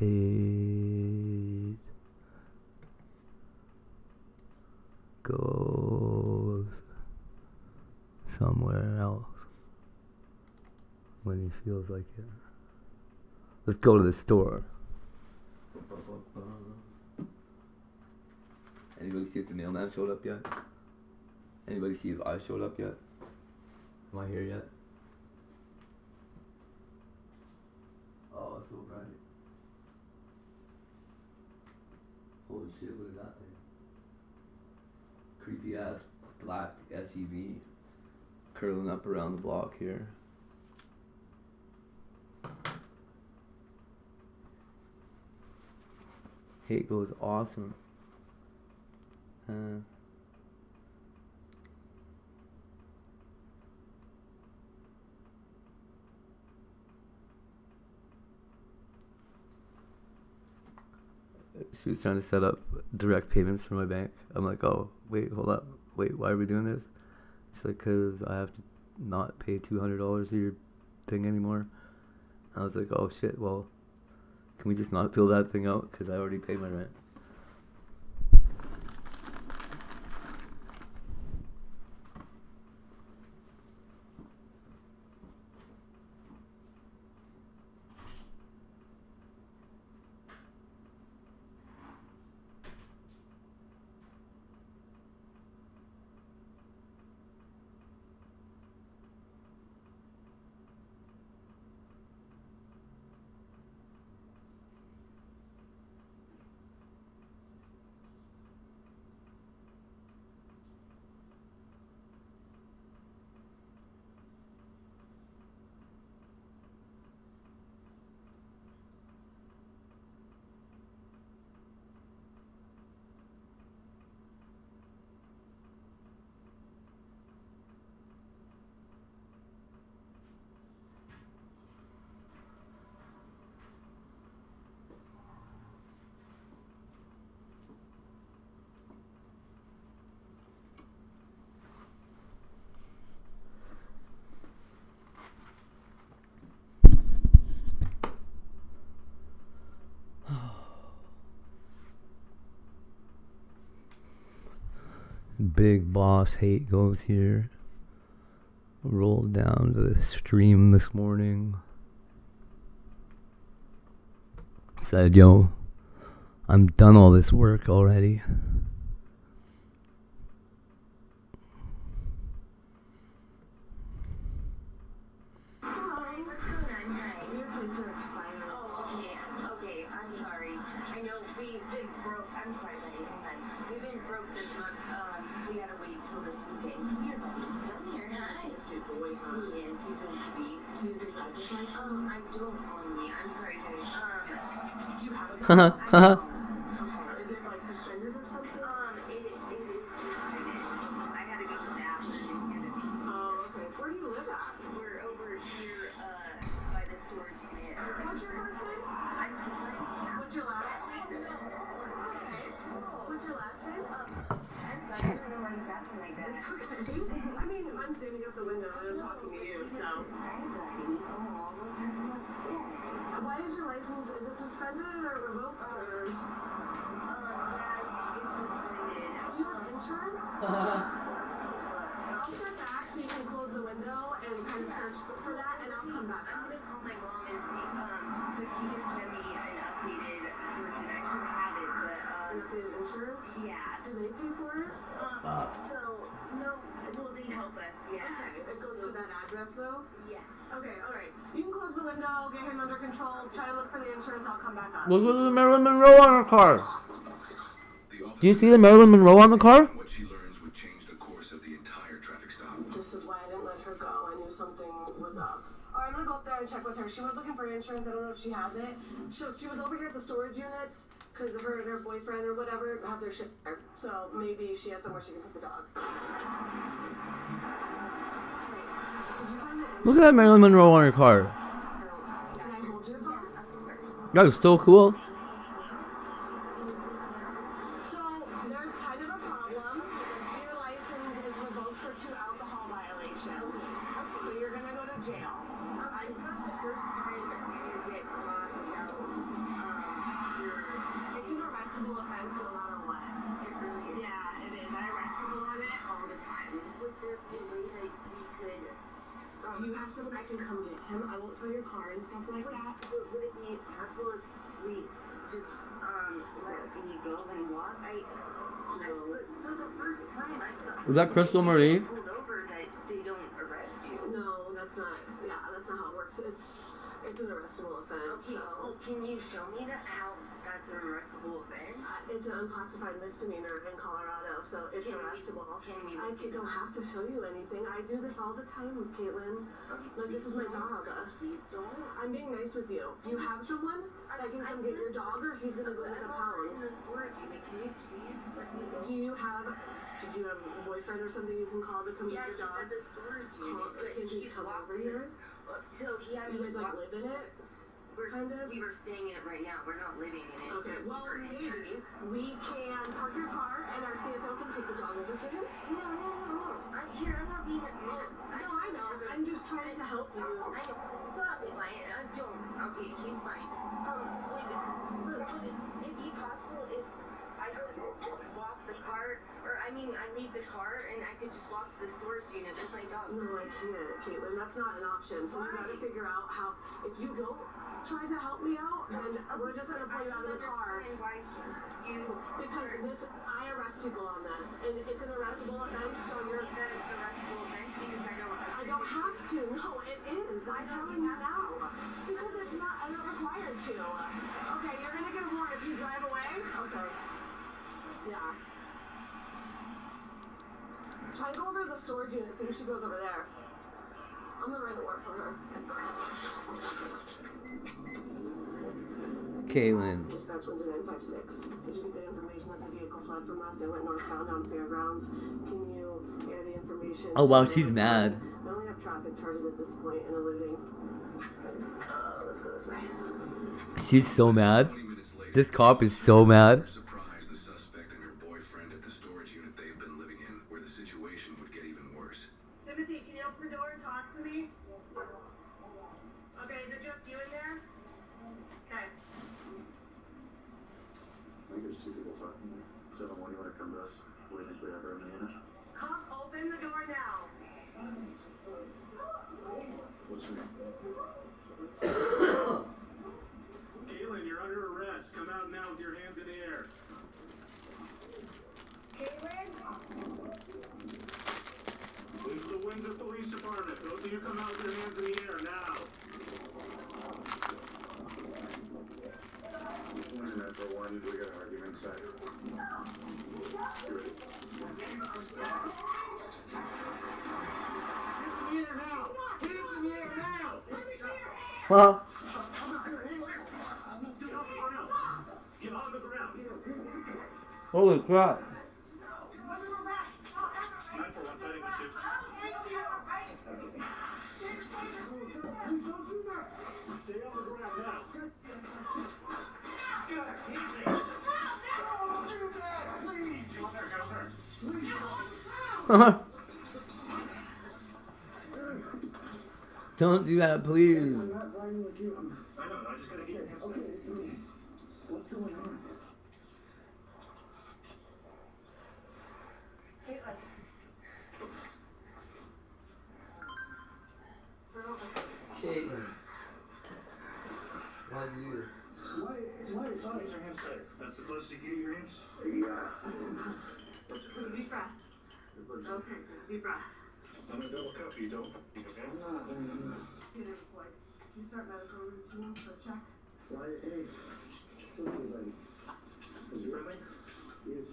Hate goes somewhere else when he feels like it. Let's go to the store. Anybody see if the mailman showed up yet? Anybody see if I showed up yet? Am I here yet? Oh, it's so bright. Holy shit, what is that thing? Creepy ass black SUV curling up around the block here. Hate goes awesome. She was trying to set up direct payments for my bank. I'm like, oh, wait, hold up. Wait, why are we doing this? She's like, because I have to not pay $200 for your thing anymore. I was like, oh shit, well, can we just not fill that thing out? Because I already paid my rent. Big boss hate goes here. Rolled down to the stream this morning. Said, yo, I'm done all this work already. Haha, haha. Is it like suspended or something? It is suspended. I had to go to the bathroom and get it. Oh, okay. Where do you live at? We're over here, by the storage unit. What's your first name? I'm Caitlin. What's your last name? What's your last name? I'm sorry, I don't know why you got me like that. It's okay. I mean, I'm standing at the window and I'm talking to you, so. Why is your license, is it suspended or revoked or? Yeah, it's suspended. Do you have insurance? I'll step back so you can close the window and kind of search for that and I'll come back. I'm gonna call my mom and see, so she can send me an updated version. I should have it, but, An updated insurance? yeah. Do they pay for it? So, no, well, they help us, yeah. Okay, it goes to that address though? Yeah. Okay, alright. You can close the window, get him under control, try to look for the insurance, I'll come back up. Look at the Marilyn Monroe on her car. Do you see the Marilyn Monroe on the car? What she learns would change the course of the entire traffic stop. This is why I didn't let her go. I knew something was up. Alright, I'm gonna go up there and check with her. She was looking for insurance. I don't know if she has it. She was over here at the storage units because her and her boyfriend or whatever have their shit there. So maybe she has somewhere she can put the dog. Look at that Marilyn Monroe on her car. Can I hold your phone? That was so cool. So there's kind of a problem. Your license is revoked for 2 alcohol violations. So you're gonna go to jail. I thought the first time that we would get caught without, have someone I can come get him. I won't tow your car and stuff like that. Would it be possible if we just let me go and walk? For the first time, I thought. Was that Crystal Marie? Pulled over that they don't arrest you. No, that's not. Yeah, that's not how it works. It's an arrestable offense. Okay, So. well, can you show me how that's an arrestable offense? It's an unclassified misdemeanor in Colorado, so it's arrestable. I don't have to show you anything. I do this all the time, Caitlin. Like, this is my job. Please don't. I'm being nice with you. Do you have someone that can come get your dog, or he's gonna go to the pound? In the storage unit, can you please let me go? Did you have a boyfriend or something you can call to come get your dog? Yeah, he's at the storage unit, but Can he come over here? So he had You guys like live in it? We were staying in it right now. We're not living in it. Okay, well, maybe we can park your car and our CSO can take the dog over to him. No. I'm here. I'm not being a No, I know. I'm just trying to help you. I don't. I don't. Okay, he's fine. Would it be possible if I just walk the car, or I leave the car and I could just walk to the storage unit with my dog? No, I can't, Caitlin. That's not an option. So we gotta figure out how. If you don't try to help me out, then we're just gonna pull you out of the car. Why you? Because I arrest people on this, and it's an arrestable offense. So you're. That it's an arrestable offense because I don't have to. No, it is. I'm telling you now. Because it's not. I'm not required to. Okay, you're gonna get a warrant if you drive away. Okay. Yeah. Try and go over to the storage unit, see if she goes over there. I'm gonna write a warrant for her. Caitlin. Dispatch 12956. Did you get the information that the vehicle fled from us and went northbound on Fairgrounds? Can you air the information? Oh wow, she's mad. We only have traffic charges at this point and eluding. Let's go this way. She's so mad. This cop is so mad. Surprised the suspect and her boyfriend at the storage unit they've been living in, where the situation would get even worse. Timothy, can you open the door and talk to me? Okay, is it just you in there? Okay. I think there's two people talking there. 7-1, you want to come to us? We think we have her in the unit. Come open the door now. What's her name? Caitlin, you're under arrest. Come out now with your hands in the air. Caitlin? This is the Windsor Police Department. Both of you come out with your hands in the air now. One's in there for one. We got an argument inside. You ready? Hands in the air now. Hands in the air now. Huh? Get on the ground. Holy crap. Stay on the ground now. Don't do that, please. I'm not driving with you. I know, I just gotta get your hands Okay, it's me. What's going on? Caitlin. Turn over. Caitlin. Why do you? Why? Raise your hands tighter. That's the closest you get your hands? Yeah. Deep breath. Okay, deep breath. I'm gonna double cuff you, don't you, okay? Get it, boy. Can you start medical routine for a check? Why? Hey. Somebody. Is he friendly? Yes,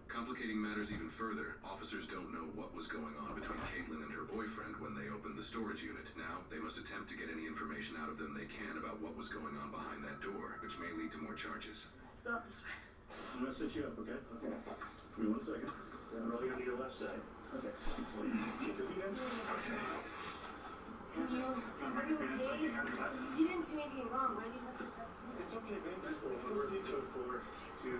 Complicating matters even further, officers don't know what was going on between Caitlin and her boyfriend when they opened the storage unit. Now, they must attempt to get any information out of them they can about what was going on behind that door, which may lead to more charges. Let's go this way. I'm gonna set you up, okay? Okay. Give me 1 second. I'm rolling onto your left side. Okay. Keep your feet in. Okay. Are you okay? You didn't do anything wrong. Why did you have to test me? It's okay, babe. Just we'll need code 4 to, You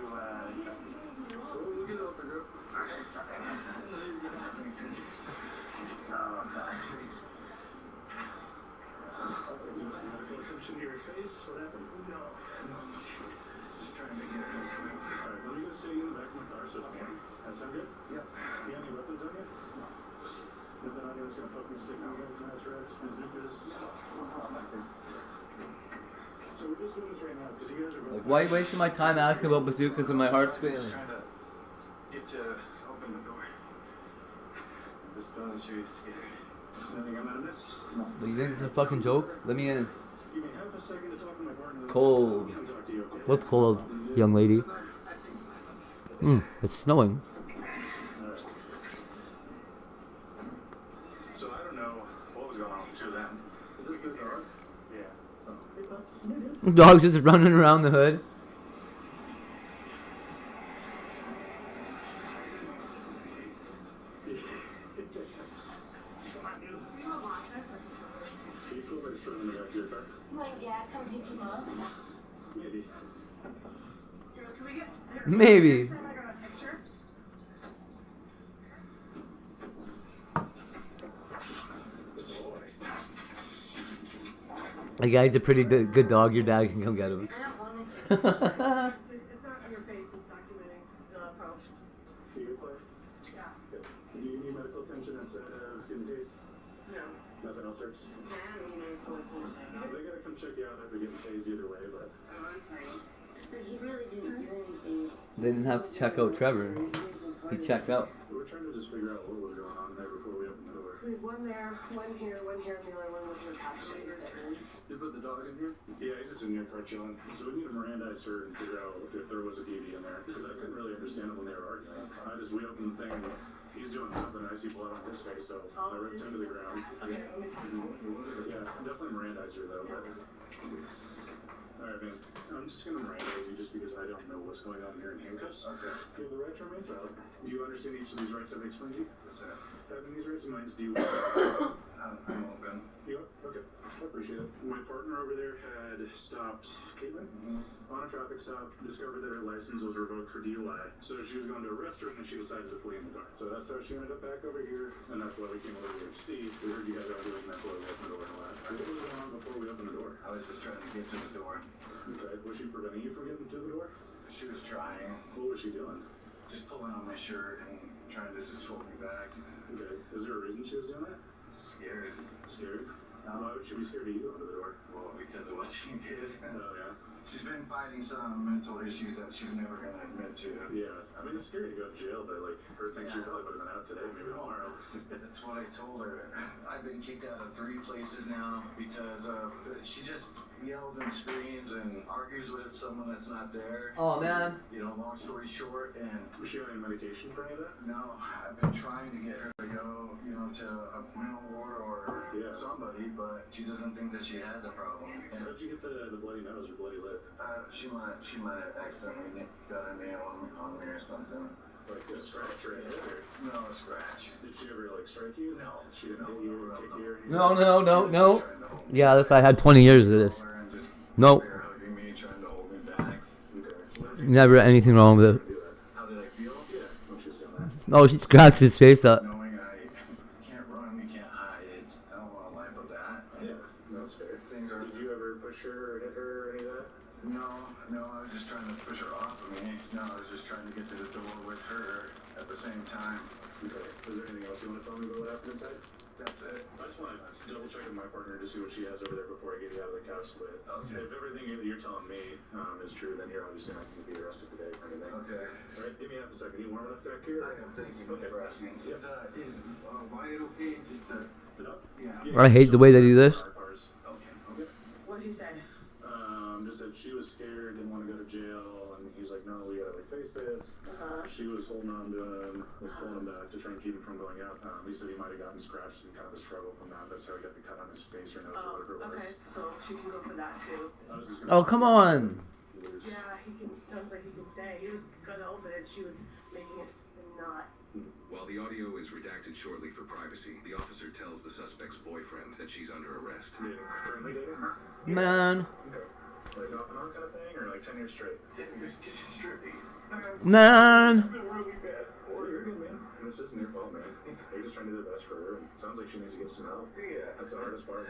didn't do anything wrong. We'll get it off the group. Okay, sorry. Oh, God. Medical attention to your face. What happened? No. Just trying to get it. Alright, let me go sit you in the back of my car so far. That sound good? Yep. You have any weapons on you? If they're not gonna fucking stick handguns, mass racks, bazookas. So we're just doing this right now because you guys are both. Like, why are you wasting my time asking about bazookas when my heart's failing? Trying to get you to open the door. Just don't let you scared. Nothing I'm gonna miss? No. You think this is a fucking joke? Let me in. Give me half a second to talk to my partner. Cold. Come talk to you, okay? What's cold, young lady? It's snowing. Alright. So I don't know what was going on with the two of them. Is this their dog? Yeah. Oh. Hey, bud. Come here, dude. Dog's just running around the hood. My dad come pick him up. Maybe. Can we get Maybe. I got a picture. Hey guys, a pretty good dog. Your dad can come get him. It's not on your face, it's documenting the approach. You good, play? Yeah. Good. Do you need medical attention outside of getting tased? No. Nothing else hurts? Yeah, I mean, They gotta come check you out after getting tased either way, but. But he really didn't do anything. They didn't have to check out Trevor. He checked out. We're trying to just figure out what was going on there before we open the door. We have one there, one here, and the other one with your calculator there. You put the dog in here? Yeah, he's just in your car chilling. So we need to Mirandize her and figure out if there was a TV in there, because I couldn't really understand it when they were arguing. We opened the thing and he's doing something, I see blood on his face, so I ripped him to the ground. Yeah, definitely Mirandize her though. But... Alright, man. I'm just gonna Mirandize you just because I don't know what's going on here in handcuffs. Okay. You have the right to remain silent. Do you understand each of these rights I've explained to you? Yes, sir. Having these rights in mind, do you... I'm open. You are? Okay. I appreciate it. My partner over there had stopped Caitlin on a traffic stop, discovered that her license was revoked for DUI. So she was going to arrest her, and then she decided to flee in the car. So that's how she ended up back over here, and that's why we came over here to see. We heard you guys arguing, and that's why we opened the door and all that. What was going on before we opened the door? I was just trying to get to the door. Okay. Was she preventing you from getting to the door? She was trying. What was she doing? Just pulling on my shirt and trying to just hold me back. Okay. Is there a reason she was doing that? Scared. Scared? Why would she be scared of you going to the door? Well, because of what she did. Oh, yeah. She's been fighting some mental issues that she's never going to admit to. Yeah. I mean, it's scary to go to jail, but, like, her thinks she probably would have been out today, maybe tomorrow. That's what I told her. I've been kicked out of 3 places now because she just yells and screams and argues with someone that's not there. Oh, man. You know, long story short, and... Was she on any medication for any of that? No. I've been trying to get her to go, you know, to a mental ward or somebody, but she doesn't think that she has a problem. And how'd you get the bloody nose or bloody lip? She might have accidentally got a nail on me or something. Like a scratch or anything? No, a scratch. Did she ever, like, strike you? No. She didn't hit you or kick you or anything? No. Yeah, that's why I had 20 years of this. No. Never anything wrong with it. How did I feel? Yeah, when she was doing that. Oh, she scratched his face up. Knowing I can't run, we can't hide, I don't want a life of that. Yeah, that's fair. Did you ever push her or hit her or any of that? No, I was just trying to push her off of me. No, I was just trying to get to the door with her at the same time. Okay. Is there anything else you want to tell me about what happened inside? That's it. I just want to double check with my partner to see what she has over there before I get you out of the couch split. Okay. If everything you're telling me is true, then you're obviously not going to be arrested today or anything. Okay. All right, give me half a second. You warm enough back here? I am. Thank you for asking. Is Wyatt okay? Just yeah. I hate the way they do this. Okay. What did he say? Just that she was scared, didn't want to go to jail, and he's like, no, we gotta like face this. She was holding on to him, like pulling him back to try and keep him from going out. He said he might have gotten scratched and kind of a struggle from that. That's how he got the cut on his face or nose or whatever it was. Okay, so she can go for that too. Oh, come on. Yeah, he can. Sounds like he can stay. He was gonna open it. She was making it not. While the audio is redacted shortly for privacy, the officer tells the suspect's boyfriend that she's under arrest. Currently dating? Man. Okay. Like off and on kind of thing, or like 10 years straight? 10 years straight. Man. Really bad. Or you're good, man. This isn't your fault, man. You're just trying to do the best for her. And sounds like she needs to get some help. Yeah. That's the hardest part.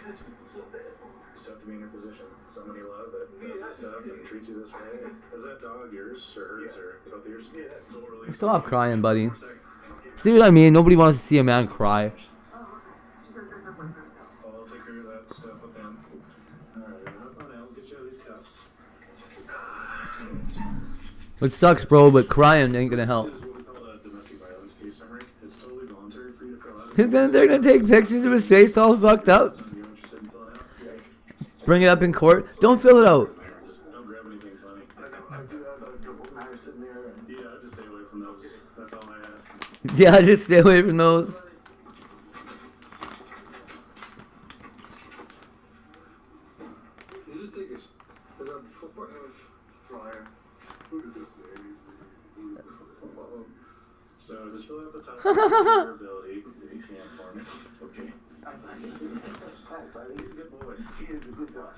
That's so bad. Just have to be in your position. Someone you love that does this stuff and treats you this way. Is that dog yours or hers or both yours? Yeah. Stop crying, buddy. See what I mean? Nobody wants to see a man cry. I'll take care of that stuff with them. Alright, hop on out. We'll get you out of these cuffs. It sucks, bro, but crying ain't gonna help. This is what we call a domestic violence case summary. It's totally voluntary for you to fill out. And then they're gonna take pictures of his face all fucked up. You're interested in filling out? Yeah. Bring it up in court. Don't fill it out. Just don't grab anything funny. I do have a couple of knives sitting there. Yeah, just stay away from those. That's all I ask. Yeah, just stay away from those. You just take a flyer. So just fill out the top of your ability. If you can for me. Okay. He's a good boy. He is a good dog.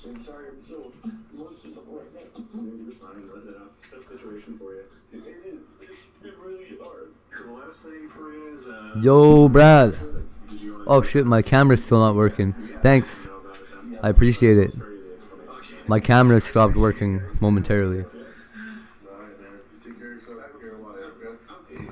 I'm sorry I'm so emotional right now. You're fine. Let it out. Tough situation for you. It is. It's been really hard. So the last thing for you is Yo, Brad. Oh shit, my camera's still not working. Thanks. I appreciate it. My camera stopped working momentarily. Alright, man. Take care of yourself. Take care of Wyatt, okay?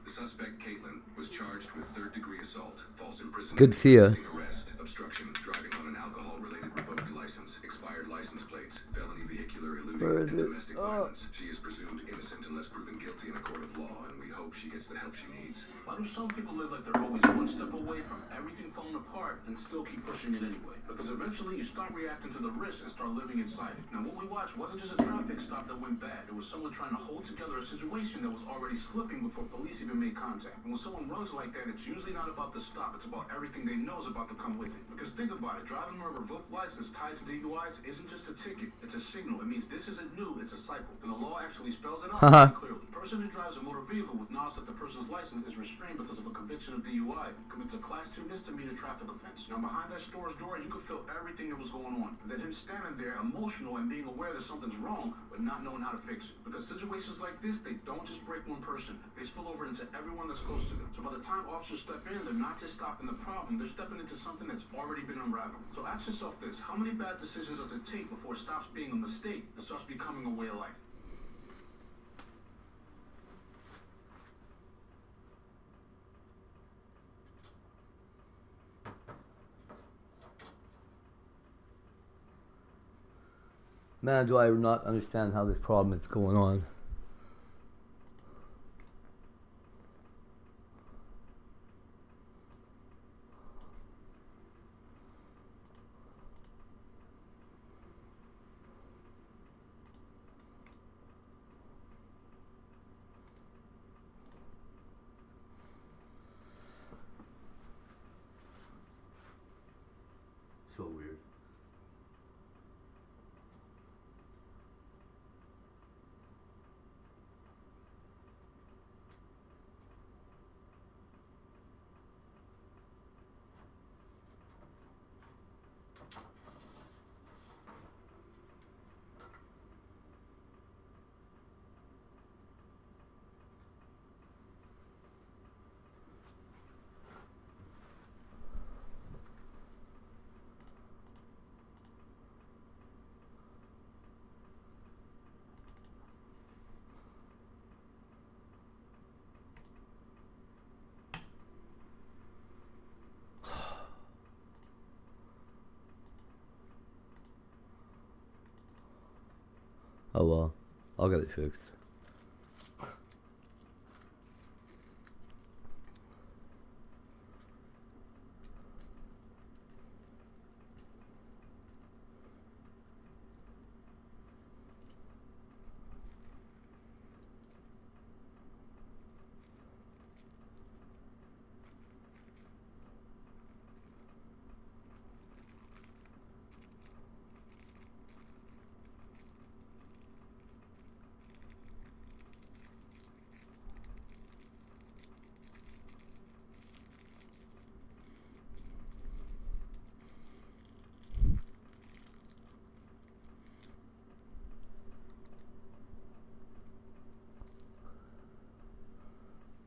The suspect, Caitlin, was charged with third-degree assault, false imprisonment, Good to see ya. resisting arrest, obstruction, driving on an alcohol-related revoked license, expired license plates, felony vehicular eluding, Where is and it? domestic violence. She is presumed innocent unless proven guilty in a court of law, and we hope she gets the help she needs. Why do some people live like they're always one step away from everything falling apart and still keep pushing it anyway? Because eventually you start reacting to the risk and start living inside it. Now what we watched wasn't just a traffic stop that went bad. It was someone trying to hold together a situation that was already slipping before police even made contact. And when someone runs like that, it's usually not about the stop. It's about everything they know is about to come with it. Because think about it, driving a revoked license tied to DUIs isn't just a ticket. It's a signal. It means this isn't new. It's a cycle. And the law actually spells it out very clearly. A person who drives a motor vehicle with knowledge that the person's license is restrained because of a conviction of DUI commits a Class 2 misdemeanor traffic offense. Now behind that store's door, you could feel everything that was going on. And then him standing there emotional and being aware that something's wrong, but not knowing how to fix it. Because situations like this, they don't just break one person. They spill over into everyone that's close to them. So by the time officers step in, they're not just stopping the problem, they're stepping into something that's already been unraveled. So ask yourself this, how many bad decisions does it take before it stops being a mistake and starts becoming a way of life? Man, do I not understand how this problem is going on. So weird. Oh well, I'll get it fixed.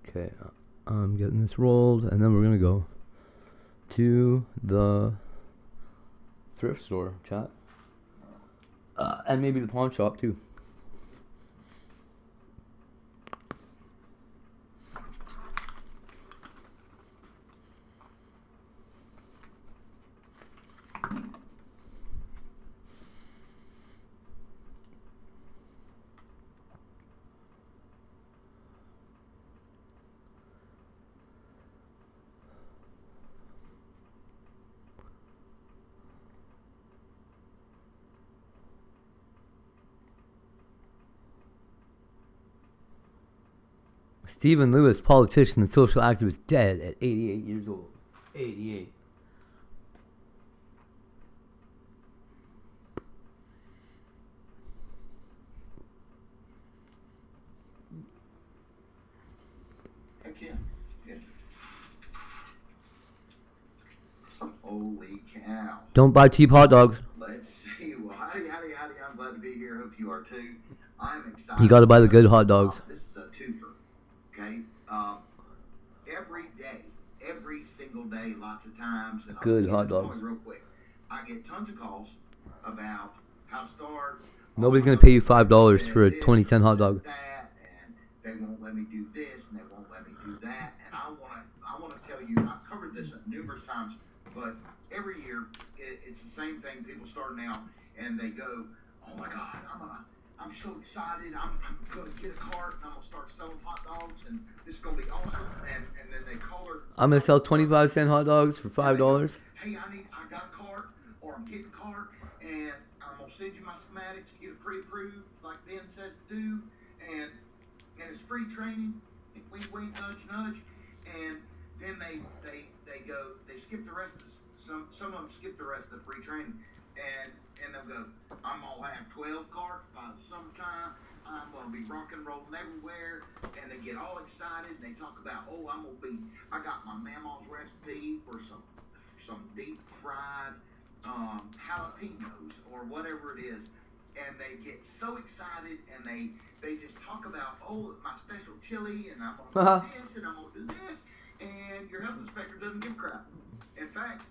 Okay, I'm getting this rolled, and then we're gonna go to the thrift store, chat, and maybe the pawn shop too. Stephen Lewis, politician and social activist, dead at 88 years old. 88. Heck yeah. Yeah. Holy cow. Don't buy cheap hot dogs. Let's see. Well, howdy. I'm glad to be here. Hope you are too. I'm excited. You gotta buy the good hot dogs. This is a twofer. Okay? Every single day, lots of times. And Good I'll hot get to the dogs. point real quick. I get tons of calls about how to start. Nobody's gonna pay you $5 for a 20-cent hot dog. That, and they won't let me do this, and they won't let me do that. And I wanna tell you, I've covered this numerous times, but every year it's the same thing. People starting out and they go, "Oh my God, I'm so excited. I'm gonna get a cart and I'm gonna start selling hot dogs and this is gonna be awesome." And then they call her. I'm gonna sell 25-cent hot dogs for $5. Hey, I got a cart, or I'm getting a cart, and I'm gonna send you my schematics to get it pre-approved, like Ben says to do, and it's free training. Wink, wink, nudge, nudge, and then they skip the rest of some of them skip the rest of the free training, and they'll go, "I'm gonna have 12 carts by the summertime. I'm gonna be rock and rolling everywhere," and they get all excited and they talk about, "Oh, I got my mama's recipe for some deep fried jalapenos or whatever it is," and they get so excited and they just talk about, "Oh, my special chili, and I'm gonna do this and I'm gonna do this," and your health inspector doesn't give a crap. In fact,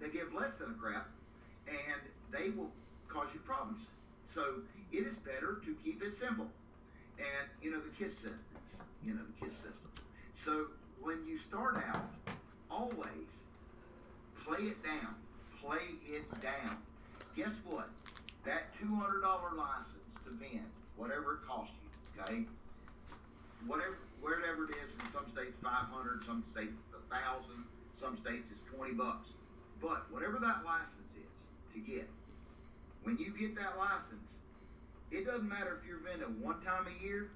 they give less than a crap, and they will cause you problems. So it is better to keep it simple. And the KISS system. So when you start out, always play it down. Guess what? That $200 license to vend, whatever it costs you, okay? Wherever it is, in some states $500, some states it's $1,000, some states it's $20. But whatever that license is to get, when you get that license, it doesn't matter if you're vending one time a year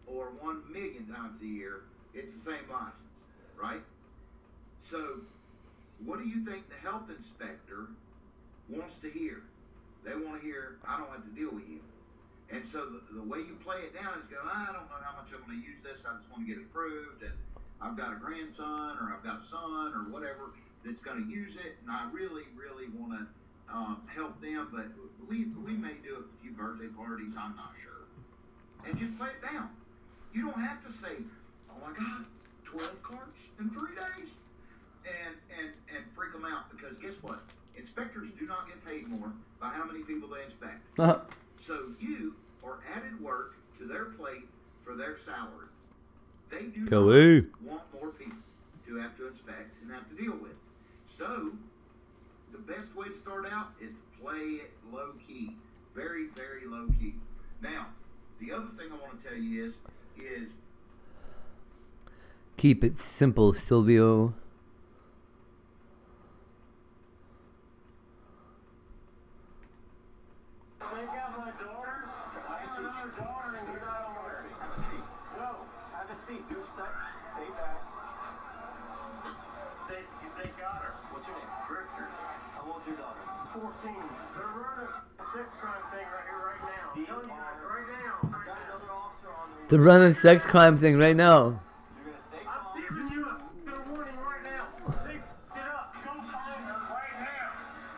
or 1,000,000 times a year, it's the same license, right? So what do you think the health inspector wants to hear? They want to hear, "I don't have to deal with you." And so the way you play it down is go, "I don't know how much I'm going to use this. I just want to get it approved, and I've got a grandson or I've got a son or whatever that's going to use it, and I really, really want to help them, but we may do a few birthday parties. I'm not sure." And just play it down. You don't have to say, "Oh my God, 12 carts in 3 days," and freak them out, because guess what? Inspectors do not get paid more by how many people they inspect. So you are added work to their plate for their salary. They do not want more people to have to inspect and have to deal with. So the best way to start out is to play it low key, very, very low key. Now, the other thing I want to tell you is keep it simple, Silvio. They're running a sex crime thing right now. I'm giving you a warning right now. Get up. Go find her right now.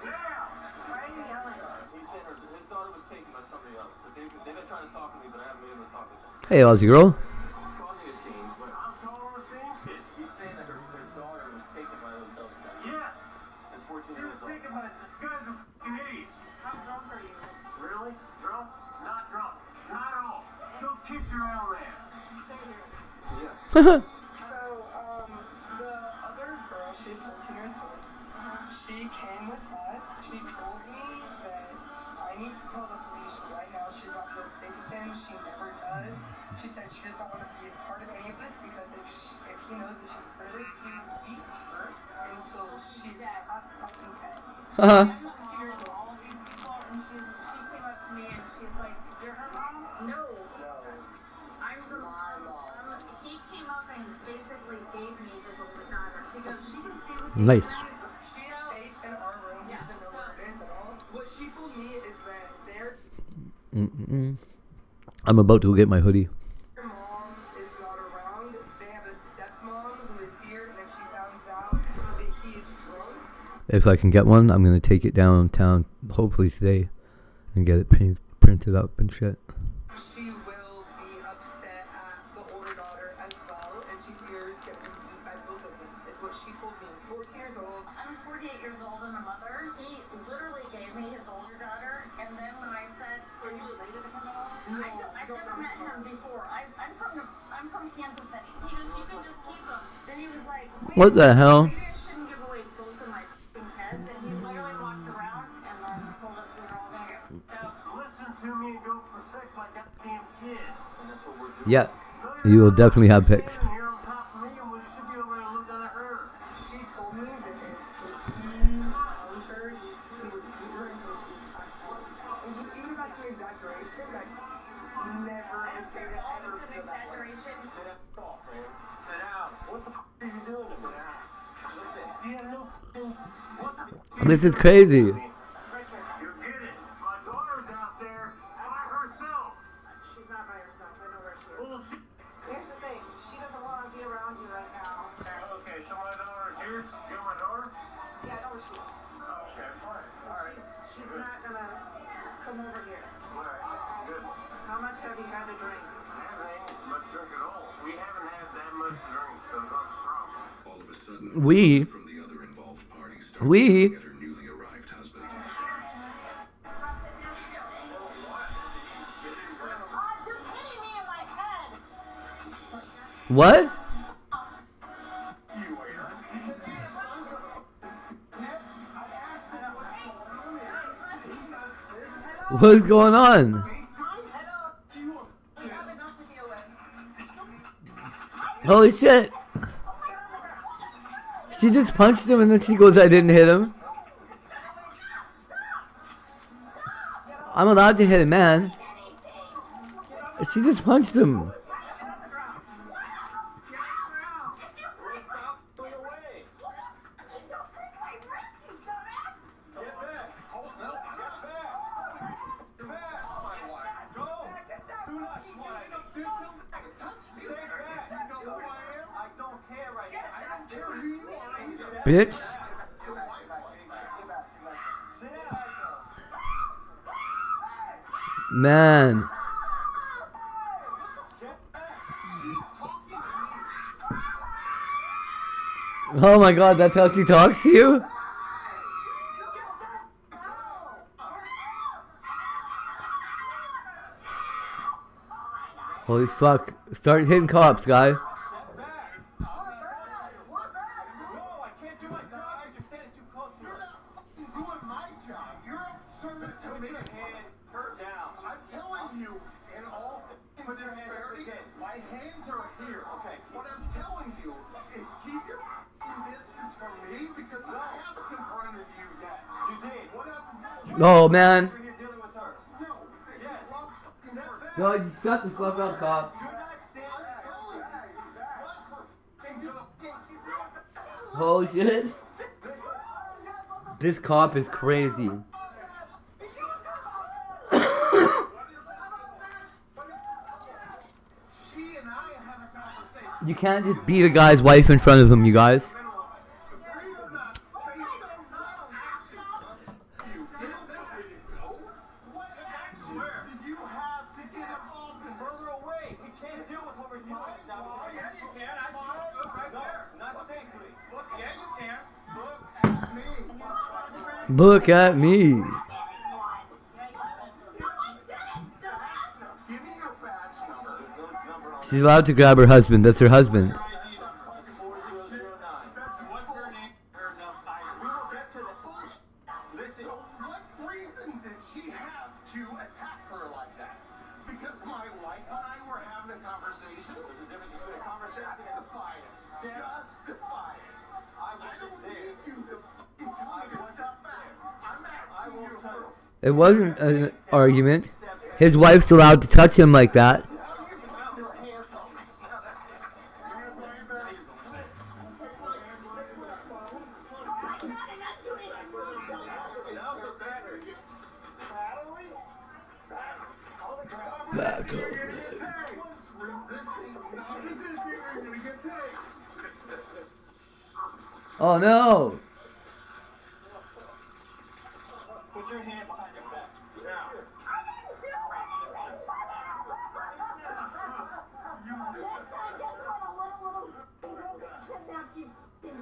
Now. Why are you yelling? He said his daughter was taken by somebody else. But they've been trying to talk to me, but I haven't been able to talk to them. Hey, Aussie girl. He's causing a scene, but I'm calling a scene. He's saying that his daughter was taken by those adults. Yes. It's 14 She years was old. taken by you guys are fucking idiots. How drunk are you? Really? Drunk? Not drunk. Not at all. Go kiss your own ass. Stay here. Yeah. So, the other girl, she's 14 years old. She came with us. She told me that I need to call the police right now. She's not feel safe with him. She never does. She said she just don't want to be a part of any of this, because if he knows that she's a privilege, he will beat her until she's past fucking 10. She's 14 years old. All of these people, and she came up to me and she's like, "You're her mom?" No. I'm the mom. He came up and basically gave me his older daughter because she can stay with me. Nice. She stayed in our room. She doesn't know where it is at all. What she told me is that I'm about to get my hoodie. their mom is not around. They have a stepmom who is here, and if she finds out that he is drunk, If I can get one, I'm gonna take it downtown, hopefully today, and get it printed up and shit. she will be upset at the older daughter as well, and she fears getting beat by both of them, is what she told me. 14 years old. I'm 48 years old and a mother. He literally gave me his older daughter, and then when I said, "So you related to him at all?" No, I've never met him before. I'm from Kansas City. He goes, "You can just keep them." Then he was like, "Wait, What the hell? maybe I shouldn't give away both of my f***ing heads." And he literally walked around and then told us we were all gonna get f***ed up. Listen to me and go protect my goddamn kid. And that's what we're doing. Yeah, you will definitely have pics. Standing here on top of me, and we should be able to look at her. She told me that if he found her, he would beat her until she was passed out. And even if that's an exaggeration, that's never a thing that ever It's an feel that way. exaggeration. Sit down, man. Sit down. What the f*** are you doing to me? Listen, you have no f***ing... What the f*** This is crazy. You get it. My daughter's out there by herself. She's not by herself. I know where she is. Bullshit. Here's the thing. She doesn't want to be around you right now. Okay, so my daughter's here. You got my daughter? Yeah, I know where she is. Okay, fine. All right. She's not gonna come over here. All right, good. How much have you had to drink? I haven't had much drink at all. We haven't had that much drink, so it's not the problem. All of a sudden, We- from the other involved party starts we- yelling at her newly arrived husband. Just hitting me in my head. What? What's going on? Holy shit! She just punched him and then she goes, "I didn't hit him." I'm allowed to hit a man. She just punched him. Bitch. Man. Oh my god, that's how she talks to you? Holy fuck. Start hitting cops, guy. Oh man. No, you shut the fuck up, cop. Holy shit. This cop is crazy. You can't just beat a guy's wife in front of him, you guys. Look at me. She's allowed to grab her husband. That's her husband. It wasn't an argument. His wife's allowed to touch him like that. Battle. Oh no! Put your hand behind your back. I didn't do anything! Next time, guess what? I'll let a little girl get kidnapped, you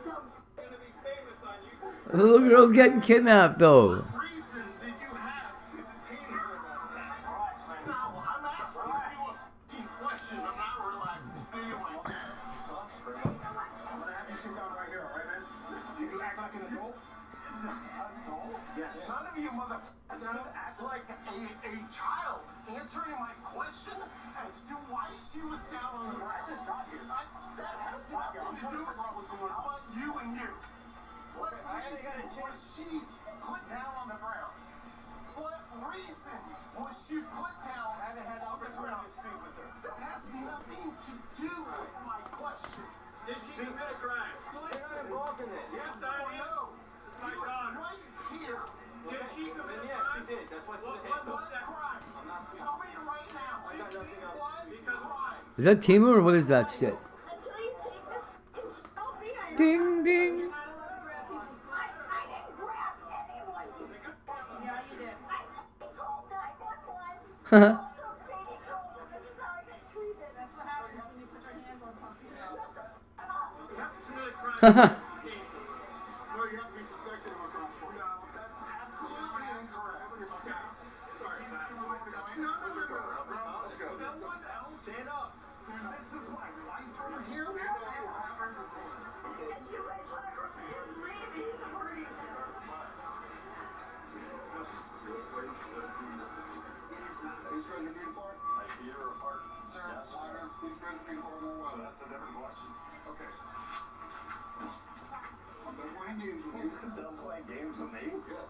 dumb. Gonna be famous on YouTube. The little girl's getting kidnapped though. What reason did you have to detain her about that? Now, I'm asking you a f***ing question. I'm not relaxing. Anyway. I'm gonna have you sit down right here, alright, man? You act like an adult? Adult? Yes. None of you motherfuckers act like a child. Answering my question as to why she was down on the ground. I just got here. That has nothing to do with what was going on. How about you and you? What reason was she put down on the ground? What reason was she put down on the ground? Speak with her. That has nothing to do with my question. Did she commit a crime? You're not involved in it. Yes, I am. No. My She was daughter. right here. Did she commit a Yes, crime? she did. That's why she What was handcuffed. crime? I'm not Tell me right now. I got nothing else. What crime? Is that Timu or what is that shit? Until you take this and show me I Ding ding. I didn't grab anyone, you Yeah, you did. I called 911. Haha. Those baby girls, and this is how I get treated. That's what happens when you put your hands on something. Shut the up. You have to commit a crime. Haha. No, you have to be suspected of a crime. No, that's absolutely incorrect. Okay. Sorry, Matt. No. Let's go. No one else. Stand up. This is my life. You're here. Stand up. And you guys let him leave. He's hurting us. Who's ready to be apart? I hear apart. Sir, water. Who's ready to be apart more well? That's a different question. Okay. Don't play games with me? Yes.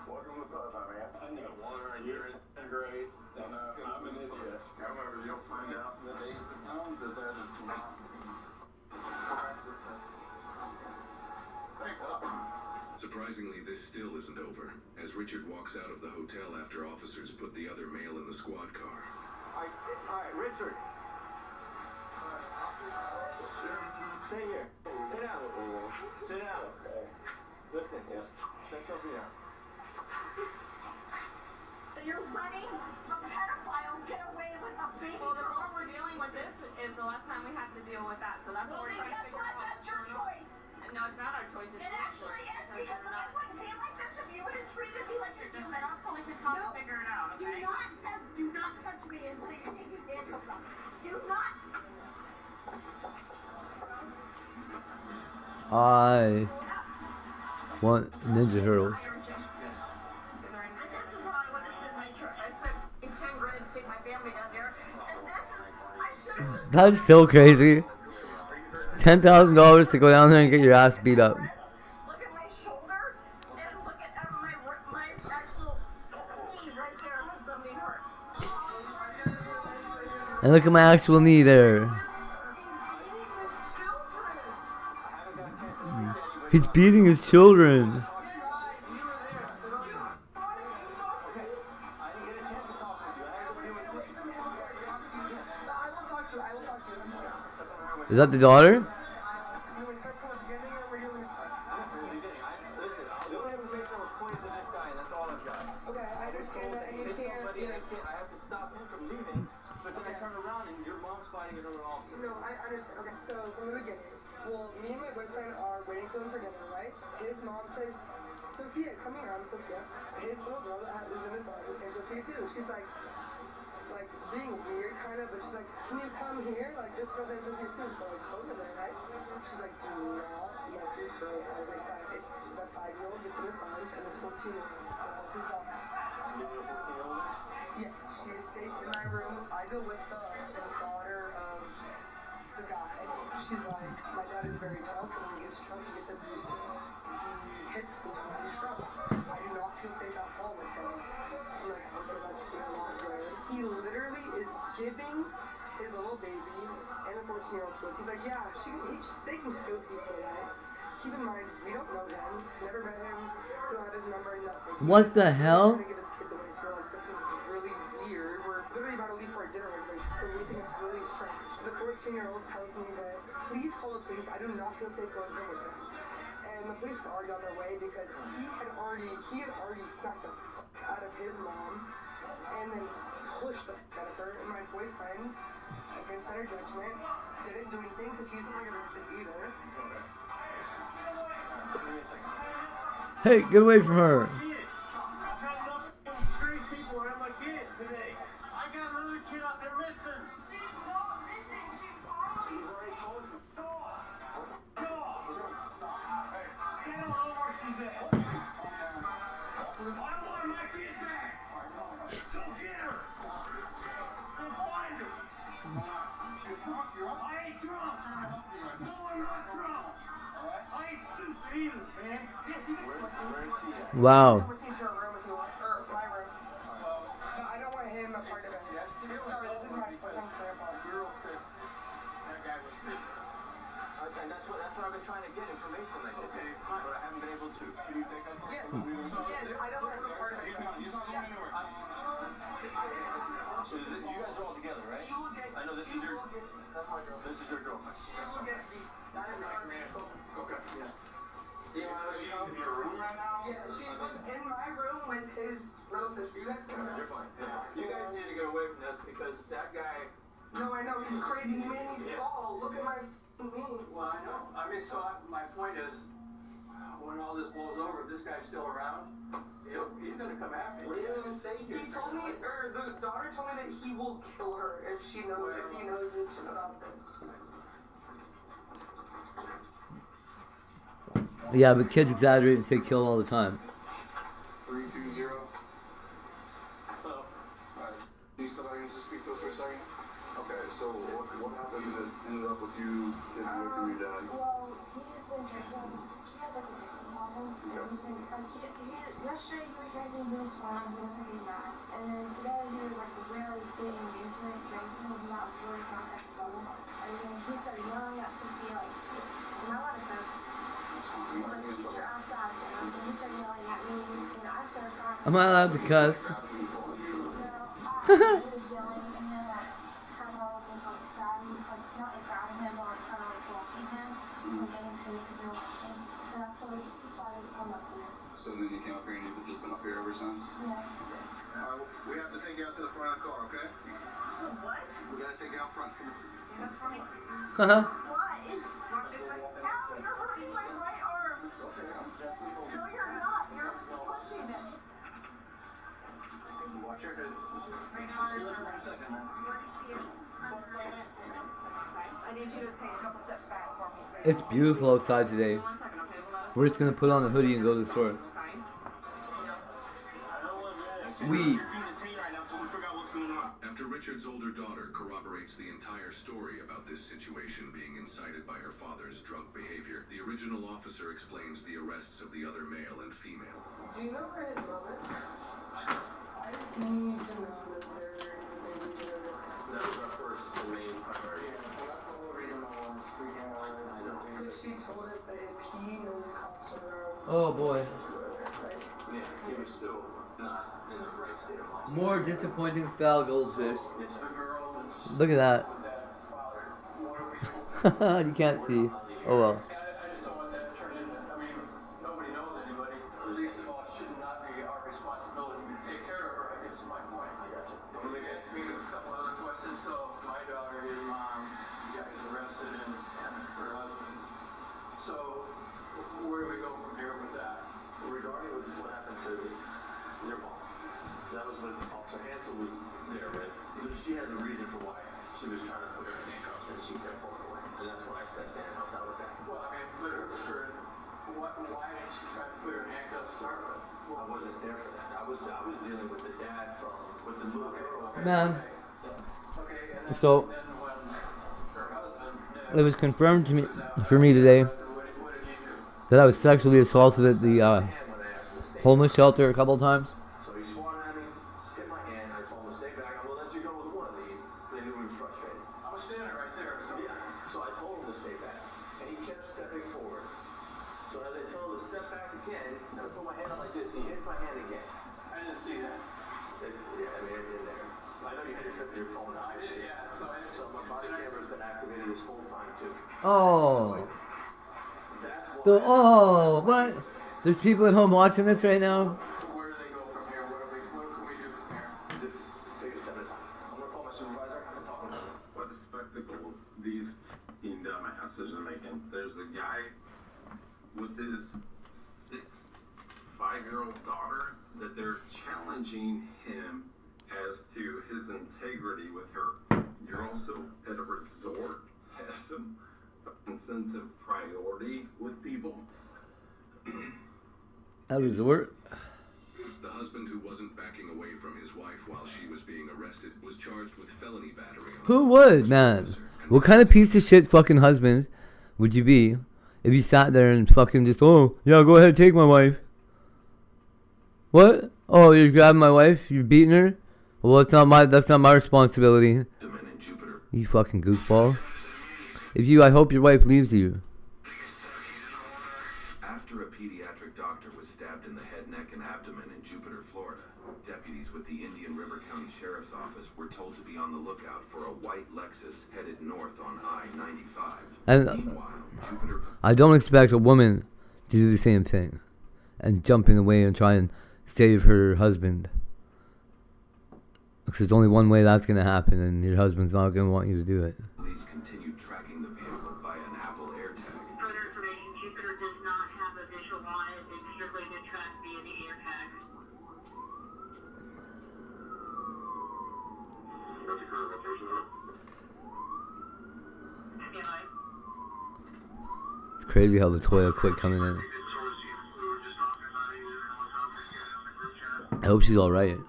Welcome to thought, my man. I know water, I hear it. Great. And I'm an idiot. However, you'll find out in the days to come that that is not practice. Thanks, Surprisingly, this still isn't over, as Richard walks out of the hotel after officers put the other male in the squad car. Alright, Richard. Stay here. Sit down. Sit down. Listen, sit over here. You're running a pedophile get away with a baby Well, the girl. problem we're dealing with this is the last time we have to deal with that, so that's what we're trying to Guess figure what? out. That's your choice. No, it's not our choice. It's It your actually choice. is because I wouldn't be like this if you would have treated me like you're Just human. stop so we can talk and figure it out, okay? Do not touch me until you take these handcuffs off. Do not. I want Ninja Turtles. And this is how I would have spent my trip. I spent 10 grand to take my family down there, and this is, I should have just... That's so crazy. $10,000 to go down there and get your ass beat up. Look at my shoulder and look at my actual knee right there has something hurt. And look at my actual knee there. He's beating his children. Is that the daughter? Well, me and my boyfriend are waiting for him for dinner, right? His mom says, Sophia, come here, I'm Sophia. His little girl that is in his arms is saying Sophia too. She's like being weird kind of, but she's like, can you come here? Like, this girl's in Sophia too, so like, over there, right? She's like, do not let this girl out of my sight. It's the 5-year-old that's in his arms and this 14-year-old his arms. Yes, she is safe in my room. I go with the daughter of the guy. She's like, my dad is very drunk, and when he gets drunk, he gets abusive. He hits people when he's drunk. I do not feel safe at home with him. I'm like, okay, that's not good. He literally is giving his little baby and the 14-year-old to us. He's like, yeah, they can scoop you for that. keep in mind, we don't know him, never met him, don't have his number, nothing. What the hell? Trying to give his kids away, so we're like, this is really weird. We're literally about to leave for a dinner reservation, so we think it's really strange. The 14-year-old tells me that, please call the police, I do not feel safe going home with him. And the police were already on their way because he had already smacked the fuck out of his mom and then pushed the fuck out of her. And my boyfriend, against better judgment, didn't do anything because he doesn't want to get arrested either. Hey, get away from her. I've had enough street people around my kid today. I got another kid out there missing. She's not missing. She's probably. He's already told you. Go. They don't know where she's at. I want my kid back. So get her. And find her. I ain't drunk. No, I'm not drunk. I ain't stupid either, man. Where is she at? Wow. With me to her room if you want, or my room. But I don't want him a part of it. Sorry, this is my boyfriend's grandpa. You're all sick. That guy was sick. And that's what I've been trying to get information like that. Okay, but I haven't been able to. Can you take us? Yes. Yes, I don't want him a part of it. He's not going anywhere. You guys are all together, right? I know this is your. That's my girlfriend. This is your girlfriend. She will get me. That is our man. Okay. Yeah. Is she in your room right now? Yeah, she was in my room with his little sister. You guys can You're fine. You guys need to get away from this because that guy. No, I know, he's crazy. He made me fall. Look at my knee. Well, I know. I mean, my point is, when all this blows over, if this guy's still around, he's gonna come after you. What are you gonna say here? He told me, or the daughter told me that he will kill her if he knows about this. Yeah, but kids exaggerate and say kill all the time. 320. Hello. Alright. Can you step back and just speak to us for a second? Okay, so what happened that ended up with you getting away from your dad? Well, he's been drinking. He has like a drinking problem. And he's been, yesterday he was drinking, he was fine, he wasn't getting mad. And then today he was like really getting into it, drinking, he's not really kind of level. And then he started yelling at Sophia, like, am I allowed to curse? He's like, get your ass out of here. And then he started yelling at me, and I started crying. Am I allowed to cuss? No, he was yelling, and then like, kind of was like grabbing, like not like grabbing him, but like kind of like blocking him, and getting to do anything. And that's when we decided to come up here. So then you came up here and you've just been up here ever since? Yeah. Alright, we have to take you out to the front of the car, okay? What? We gotta take you out front. Come on. Stand up for me. Haha. What? Walk this way. Ow, you're hurting my right arm. No, you're not. You're pushing it. Watch your head. I need you to take a couple steps back for me. It's beautiful outside today. We're just gonna put on a hoodie and go to the store. We. After Richard's older daughter corroborates the entire story about this situation being incited by her father's drunk behavior, the original officer explains the arrests of the other male and female. Do you know where his mom is? I just need to know that they're legitimate. That was our first and main priority. Well, that's the whole reason I was freaking out. I know. Because she told us that if he knows cops around. Oh boy. Right? Yeah, he was still not in the right state of mind. More disappointing style goldfish. It's a girl that's Look at that. with that father. What are we supposed to do? You can't see. Oh well. I just don't want that to turn into, I mean, nobody knows anybody. Least of all, it should not be our responsibility to take care of her, I guess is my point. I got you. Well, they asked me a couple other questions, so my daughter, his mom, got arrested and her husband. So, where do we go from here with that? Regarding what happened to your mom, that was what Officer Hansel was there with. She had a reason for why she was trying to put her in handcuffs, and she kept pulling away. And that's when I stepped in and helped out with that. Well, I mean, but why did she try to put her in handcuffs to start with? I wasn't there for that. I was dealing with the dad with the little girl. Man. Okay, and then, So then when her husband, it was confirmed to me for me today that I was sexually assaulted at the homeless shelter a couple of times. So he swung at me, hit my hand. I told him to stay back. I will let you go with one of these. They knew we were frustrated. I was standing right there, so Yeah. So I told him to stay back, and he kept stepping forward. So as I told him to step back again, and I put my hand out like this, he hits my hand again. I didn't see that. It's in there. I know you had your phone high. Yeah, so my body camera's been activated this whole time too. Oh. So Oh, what? There's people at home watching this right now. where do they go from here? What can we do from here? Just take a step at a time. I'm gonna call my supervisor and talk with him. What a spectacle these dumbasses are making. There's a guy with his 5-year-old daughter that they're challenging him as to his integrity with her. You're also at a resort, has some sense of priority with people. At a resort? The husband who wasn't backing away from his wife while she was being arrested was charged with felony battery. Who would, man? What kind of piece of shit fucking husband would you be if you sat there and fucking just, oh, yeah, go ahead, take my wife? What? Oh, you're grabbing my wife? You're beating her? Well, that's not my responsibility. You fucking goofball. I hope your wife leaves you. After a pediatric doctor was stabbed in the head, neck, and abdomen in Jupiter, Florida, deputies with the Indian River County Sheriff's Office were told to be on the lookout for a white Lexus headed north on I-95. And I don't expect a woman to do the same thing and jump in the way and try and save her husband. Because there's only one way that's going to happen, and your husband's not going to want you to do it. Police continued tracking the vehicle via an Apple AirTag. Further information, Jupiter does not have a visual on it. It's strictly been tracked via the AirTag. It's crazy how the Toya quit coming in. I hope she's alright.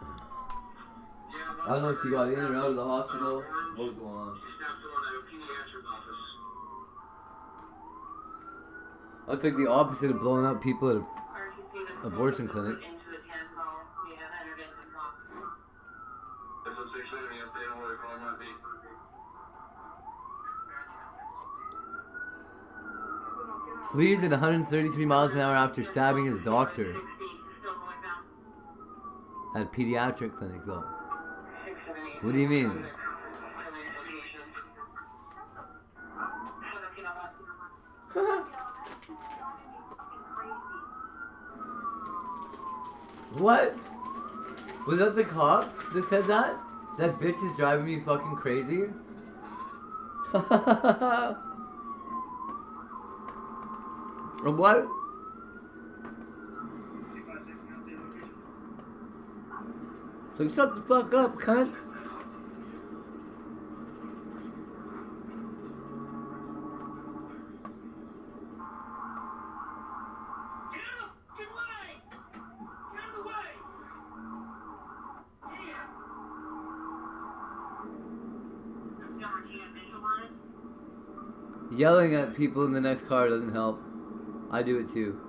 I don't know if she got in or out of the hospital. What's going on? That's like the opposite of blowing up people at an abortion clinic. Flees at 133 miles an hour after stabbing his doctor. At a pediatric clinic, though. What do you mean? What? Was that the cop that said that? That bitch is driving me fucking crazy? Or what? So shut the fuck up, cunt. Yelling at people in the next car doesn't help. I do it too.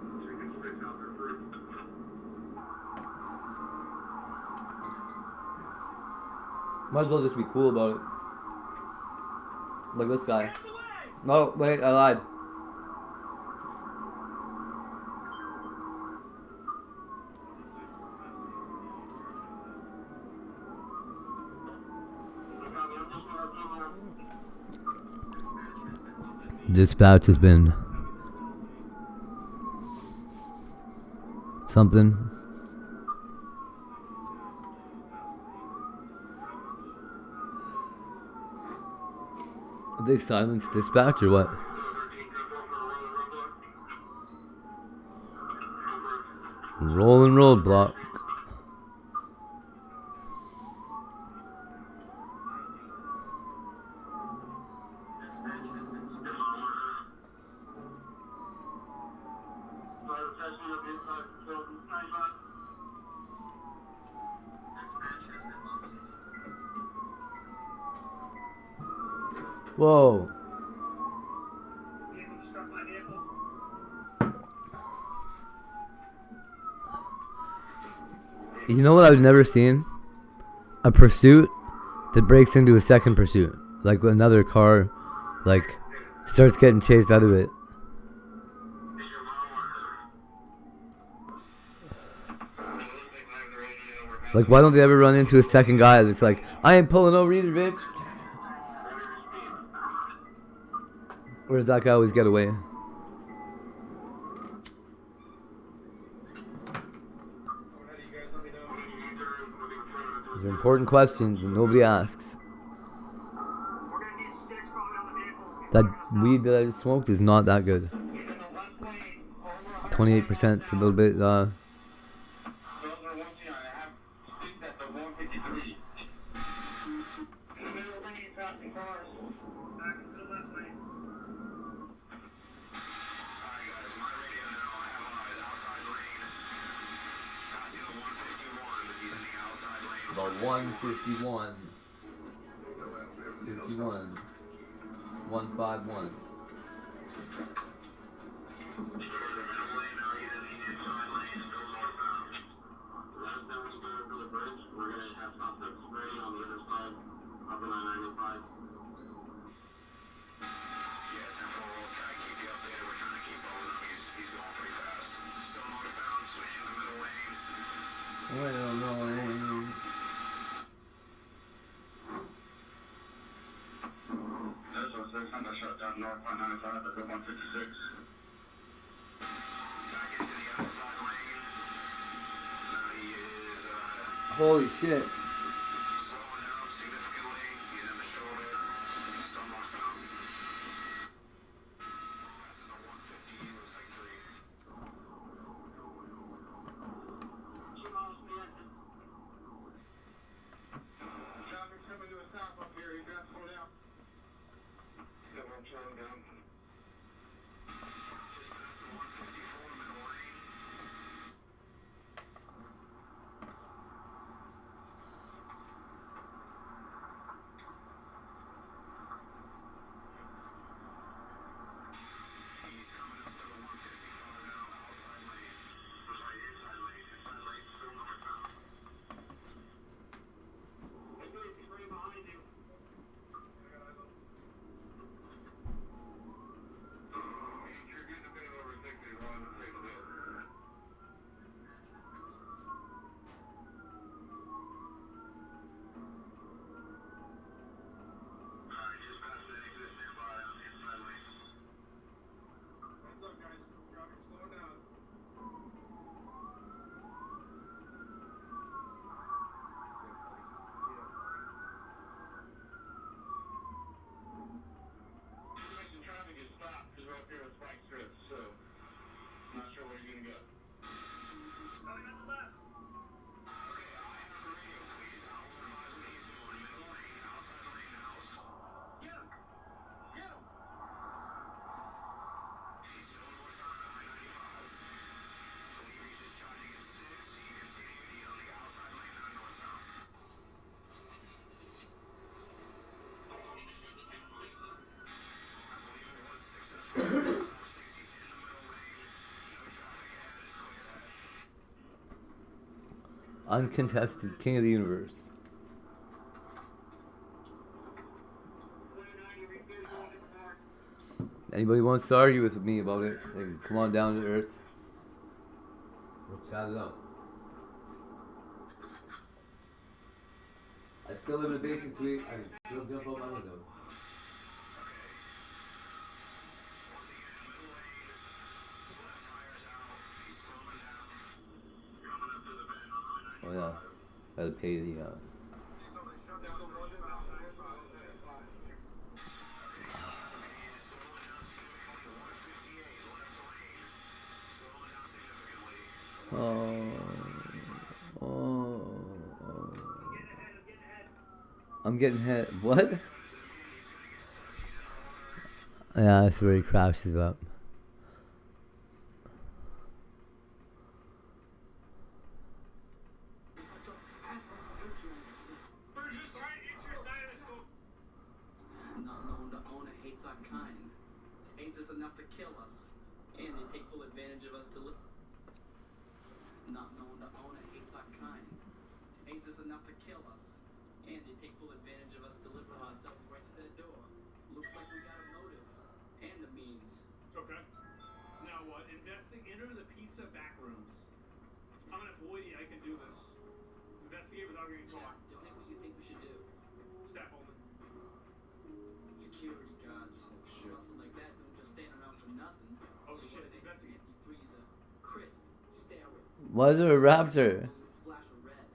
Might as well just be cool about it. Like this guy. No, wait, I lied. Dispatch has been something. Have they silenced dispatch or what? Rolling roadblock. Whoa. You know what I've never seen? A pursuit that breaks into a second pursuit. Like another car, like, starts getting chased out of it. Like, why don't they ever run into a second guy that's like, I ain't pulling over either, bitch? Or does that guy always get away? These are important questions that nobody asks. That weed that I just smoked is not that good. 28% is a little bit, about 151. 51. 151. Well, no. Shut down north 195 at 156. Back into the outside lane. Now he is Holy shit. slowing down significantly. He's in the shoulder. He's still northbound. Passing the 150, looks like 3. 2 miles from the exit. Traffic coming to a stop up here. He's got to slow down. I'm slowing down. Just past the 154 middle lane. He's coming up to the 155 now, outside lane. Sorry, inside lane. Inside lane, still northbound. Hey, dude, he's right behind you. Uncontested king of the universe. Anybody wants to argue with me about it, they can come on down to earth. We'll chat it out. I still live in a basement suite. I can still jump out my window. Oh yeah, gotta pay the I'm getting hit. What? Yeah, that's where he crashes up. Not knowing the owner hates our kind. Hates us enough to kill us. And they take full advantage of us to live. Not knowing the owner hates our kind. Hates us enough to kill us. And they take full advantage of us delivering ourselves right to their door. Looks like we got a motive. And the means. Okay. Now what? Enter the pizza back rooms. I'm gonna Boydie, I can do this. investigate without getting Jack, caught. donate what you think we should do. Staff only. Security guards. Shit. Muscle like that don't just stand around for nothing. Oh So shit, what are they? investigate. Empty freezer, crisp, sterile. Why is there a raptor? Splash of red.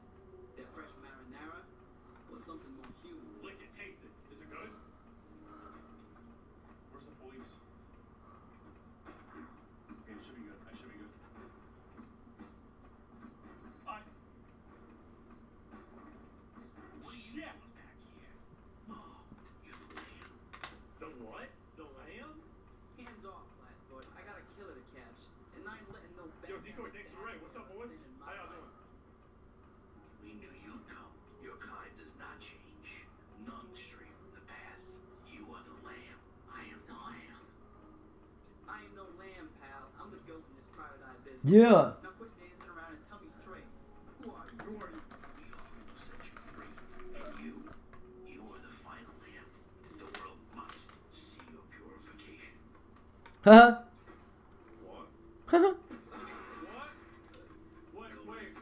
That fresh marinara or something more human. Lick it, taste it. Is it good? Where's the police? Okay, it should be good. I should be good. Shit! The what? The lamb? Hands off, Flatfoot. I got a killer to catch. And I ain't letting no Yo, Decoy, thanks for the raid. What's up, boys? How y'all doing? We knew you'd come. Your kind does not change. None stray from the path. You are the lamb. I am the lamb. I ain't no lamb, pal. I'm the goat in this private eye business. Yeah. Now quit dancing around and tell me straight. Who are you? Who are you? We offer to set you free. And you are the final lamb. The world must see your purification. Huh? What? Huh? What? Wait.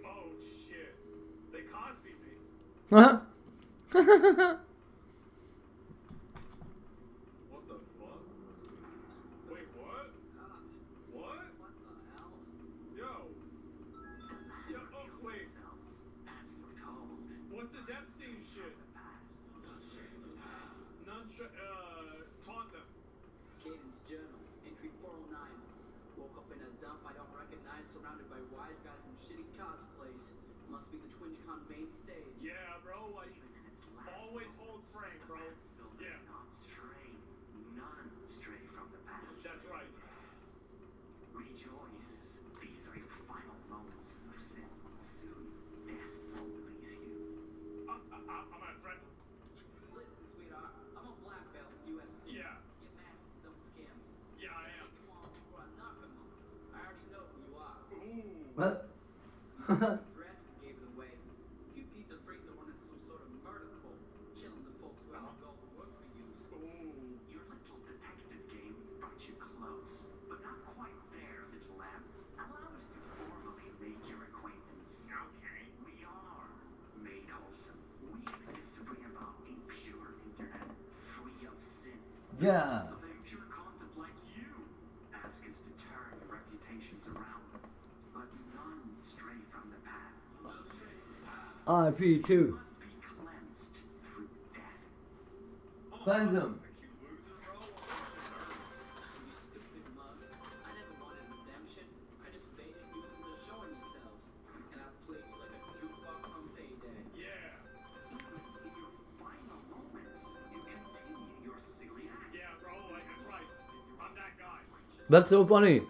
Oh shit. They Cosby me. Huh? What the fuck? Wait, what? What? What the hell? Yo. Yo, oh, wait. As foretold. What's this Epstein shit? Taunt them. Cadence Journal, entry 409. Woke up in a dump I don't recognize, surrounded by wise guys and shitty cosplays. Must be the TwingeCon main stage. Yeah, bro, like, always hold frame, bro. Yeah. None stray from the path. That's right. Rejoice. These are your final moments of sin. Soon, death will release you. I'm my friend. Listen, sweetheart, I'm a black belt in UFC. Yeah. Your masks don't scare me. Yeah, I am. Come on before I knock them off. I already know who you are. Ooh. What? Dresses gave it away. You pizza freaks are running some sort of murder cult, chilling the folks who haven't go to work for you. Ooh. Your little detective game brought you close, but not quite there, little lamb. Allow us to formally make your acquaintance. Okay. We are Made Wholesome. We exist to bring about a pure internet, free of sin. Yeah. So a pure content like you. Ask us to turn your reputations around. But none stray from the path. RP2. Must be cleansed through death. Cleanse them. I keep losing, bro. I'm You stupid mugs. I never wanted redemption. I just baited you into showing yourselves. And I played you like a jukebox on payday. Yeah. In your final moments, you continue your silly act. Yeah, bro, like, that's right. I'm that guy. That's so funny.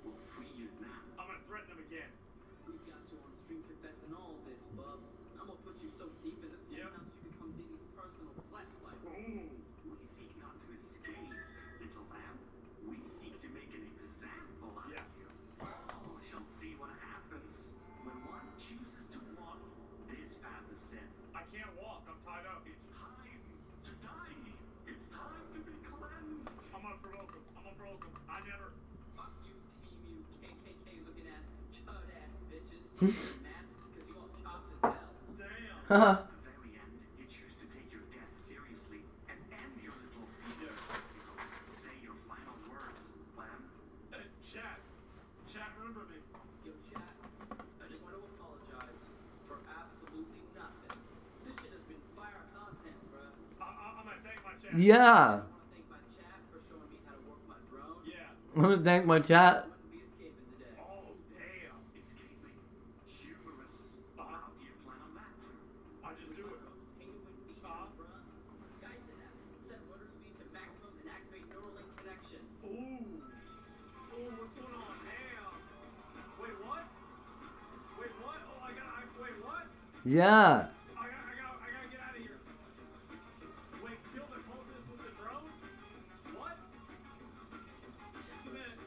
Will free you now. I'm gonna threaten them again. We got you on stream confessing all this, bub. I'm gonna put you so deep in the penthouse you become Diddy's personal flashlight. Ooh. We seek not to escape, little lamb. We seek to make an example out of you. All shall see what happens when one chooses to walk this path of sin. I can't walk. I'm tied up. It's time to die. It's time to be cleansed. I'm gonna provoke him. I never. Fuck you, team, you KKK looking ass, chud ass bitches. Masks, cause you all chopped as hell. Damn. Haha. At the very end, you choose to take your death seriously and end your little feat. Say your final words, lamb. Chat, remember me. Yo, chat, I just want to apologize for absolutely nothing. This shit has been fire content, bruh. I'm gonna thank my chat. Yeah. I want to thank my chat for showing me how to work my drone. Yeah. I want to thank my chat. Wouldn't be escaping today. Oh, damn. Escaping. Humorous. How do you plan on that? I just do it. Drone's pay to win features, bruh. Sky Synapse, set rudder speed to maximum and activate Neuralink connection. Ooh. Ooh, what's going on? Damn. Wait, what? Oh, wait, what? Yeah. I gotta get out of here. Wait, kill the cultist with the drone? What? Just a minute.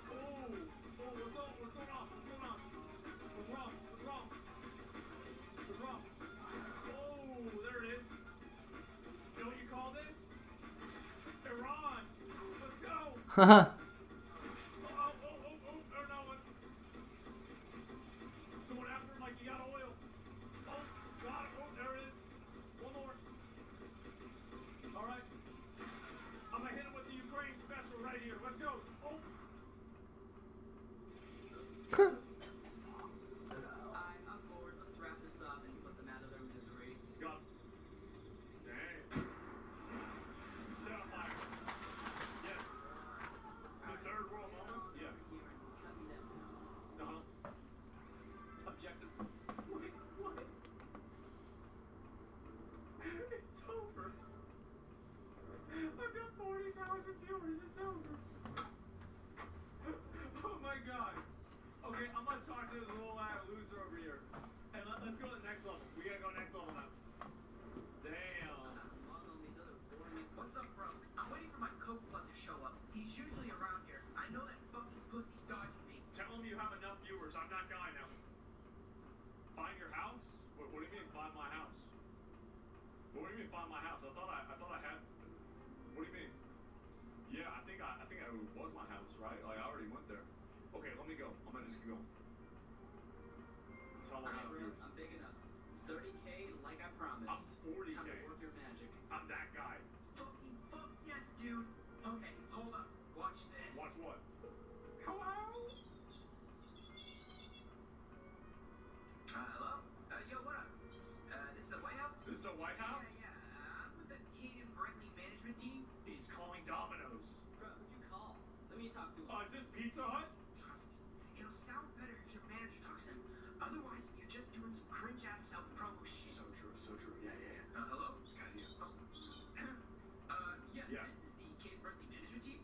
Oh, what's going on? What's wrong? Oh, there it is. You know what you call this? Iran. Let's go. Haha. Oh, no. I'm bored. Let's wrap this up and put them out of their misery. God. Dang. Set on fire. Yeah. It's a third world moment? Yeah. Uh-huh. Objective. Wait, what? It's over. I've got 40,000 viewers. It's over. Oh my god. Okay, I'm gonna talk to this little loser over here. And let's go to the next level. We gotta go next level now. Damn. What's up, bro? I'm waiting for my coke bud to show up. He's usually around here. I know that fucking pussy's dodging me. Tell him you have enough viewers. I'm that guy now. Find your house? What do you mean find my house? What do you mean find my house? I thought I had. What do you mean? Yeah, I think it was my house, right? Like I already went there. Okay, let me go. I'm gonna just keep going. Tell him Alright, bro, I'm big enough. 30K like I promised. I'm 40K. Time to work your magic. I'm that guy. Fucking fuck yes, dude. Okay, hold up. Watch this. Watch what? Hello? Hello? Yo, what up? This is the White House? This is the White House? Yeah. I'm with the Caden Brentley management team. He's calling Domino's. Bro, who'd you call? Let me talk to him. Is this Pizza Hut? Trust me, it'll sound better if your manager talks to him. Otherwise, you're just doing some cringe-ass self-promo shit. So true, so true. Yeah. Hello? This guy's here. Yeah, this is the Caden Brentley management team.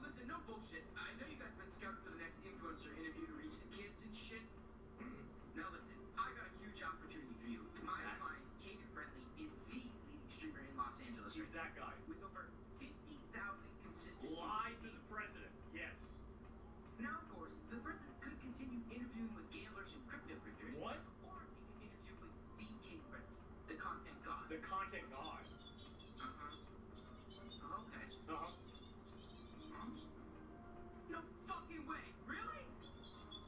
Listen, no bullshit. I know you guys been scouting for the next influencer interview to reach the kids and shit. Now listen, I got a huge opportunity for you. My client, Caden Brentley, is the leading streamer in Los Angeles. He's that guy. With over 50,000 consistent Lie to the president. Yes. Now, of course, the president could continue interviewing with gamblers and crypto grifters. What? Or he could interview with the Caden Brentley, the content god. The content god. Okay. Uh-huh. No fucking way. Really?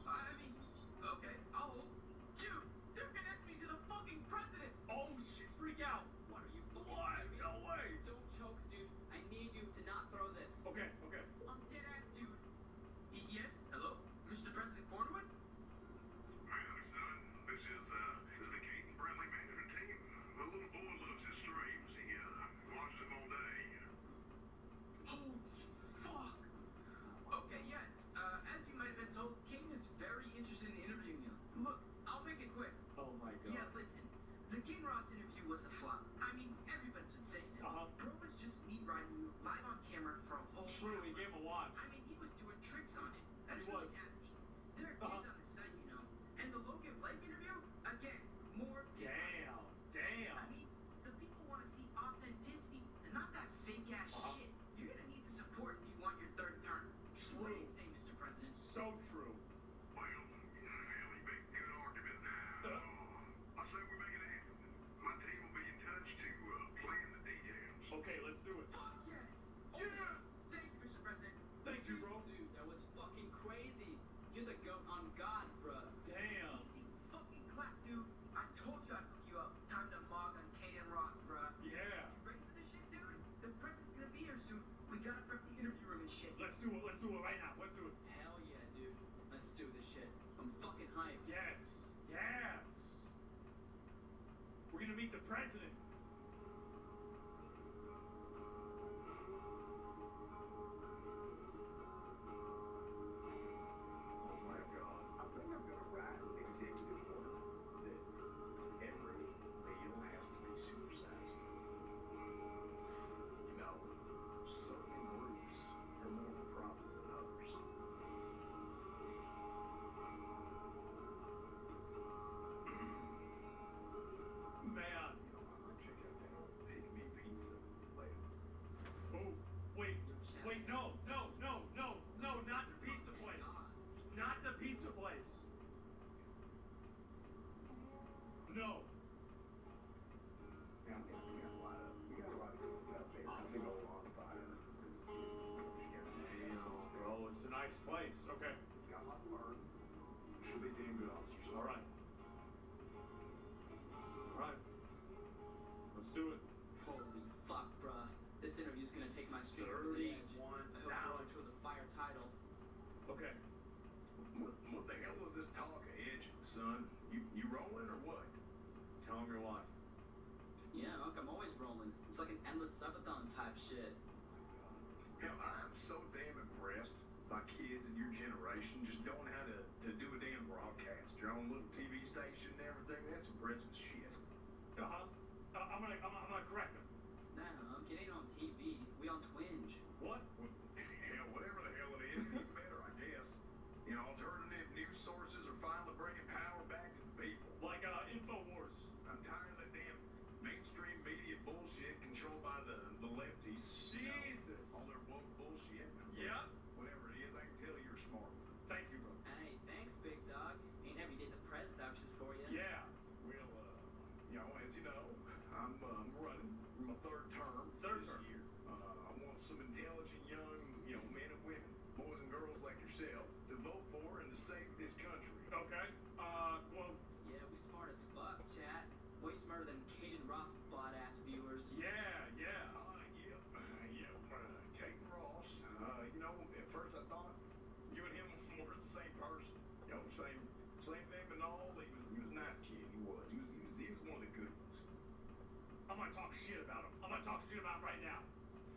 I mean, okay. Dude, they're connecting me to the fucking president. Oh shit, freak out. What are you fucking What? serious? No way. Don't choke, dude. I need you to not throw this. Okay. I'm dead ass, dude. Yes? Hello? Mr. President Cornwood? Hey, son. This is the Caden Brentley management team. My little boy loves his streams. He watches them all day. Holy fuck! Okay, yes. As you might have been told, Caden is very interested in interviewing you. Look, I'll make it quick. Oh my god. Yeah, listen. The King Ross interview was a flop. I mean, everybody's been saying it. Bro was just me riding you live on camera for a whole True, he gave him a watch. I mean, he was doing tricks on it. That's He really was. nasty. There are kids on the site, you know. And the Logan Blake interview, again, more Damn. I mean, the people want to see authenticity and not that fake ass shit. You're gonna need the support if you want your third term. What do you say, Mr. President? So true. Well, hell, you make a good argument now. I say we make it happen. My team will be in touch to plan the details. Okay, let's do it. Fuck yes! Yeah! Thank you, Mr. President. Thank you, bro. Dude, that was fucking crazy. You're the goat on God, bruh. Damn. Easy fucking clap, dude. I told you I'd hook you up. Time to mog on Caden Ross, bruh. Yeah. You ready for this shit, dude? The president's gonna be here soon. We gotta prep the interview room and shit. Let's do it right now. Let's do it. Hell yeah, dude. Let's do this shit. I'm fucking hyped. Yes. We're gonna meet the president. Oh my god. I think I'm gonna write an executive order that every meal has to be supersized. You know, certain groups are more of a problem than others. Man. You know, I might check out that old Pick Me Pizza later. Oh, wait, no, not the pizza place. Not the pizza place. No. Yeah, we got a lot of kids out there. I think all on fire. Bro, it's a nice place. Okay. Got a lot to learn. Should be damn good officers. All right. Let's do it. Holy fuck, bruh. This interview's gonna take my streak over the edge. I hope George with a fire title. Okay. What the son. You rolling or what? Tell him your wife. Yeah, Unc, I'm always rolling. It's like an endless subathon type shit. Hell, I'm so damn impressed by kids in your generation just knowing how to do a damn broadcast. Your own little TV station and everything. That's impressive shit. I'm gonna correct him. Nah, Unc, it ain't on TV. We on Twinge. What? Hell, whatever the hell it is, even better, I guess. You know, alternative news sources are finally bringing power back to the people. Like InfoWars. I'm tired of that damn mainstream media bullshit controlled by the lefties. Jesus. You know, all their woke bullshit. Yeah. Whatever it is, I can tell you're smart. Thank you, bro. Hey, thanks, big dog. Ain't every day the press vouches for you. Yeah. Well, you know, as you know, I'm running for my third term this year. I want some intelligent young, men and women, boys and girls like yourself, to vote for and to save this country. Okay. Well. Yeah, we smart as fuck, chat. Way smarter than Caden Ross bot-ass viewers. Yeah. Caden Ross. At first I thought you and him were the same person. Same name and all. He was a nice kid. He was one of the good ones. I'm gonna talk shit about him. I'm gonna talk shit about him right now.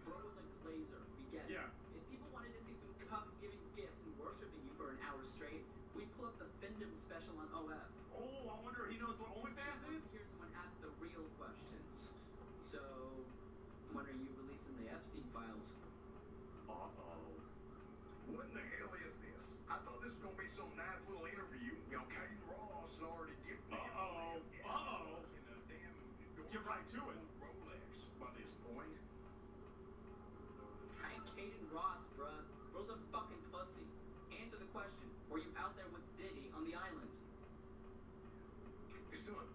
Bro was a glazer. We get it. Yeah. If people wanted to see some cup giving gifts and worshiping you for an hour straight, we'd pull up the Findom special on OF. Oh, I wonder if he knows what OnlyFans Chat is? wants to hear someone ask the real questions. So, when are you releasing the Epstein files? Uh-oh. What in the hell is this? I thought this was gonna be some nice little interview. Caden Ross had already given me Get right to it. Rolex by this point. I ain't Caden Ross, bruh. Bro's a fucking pussy. Answer the question. Were you out there with Diddy on the island? Son,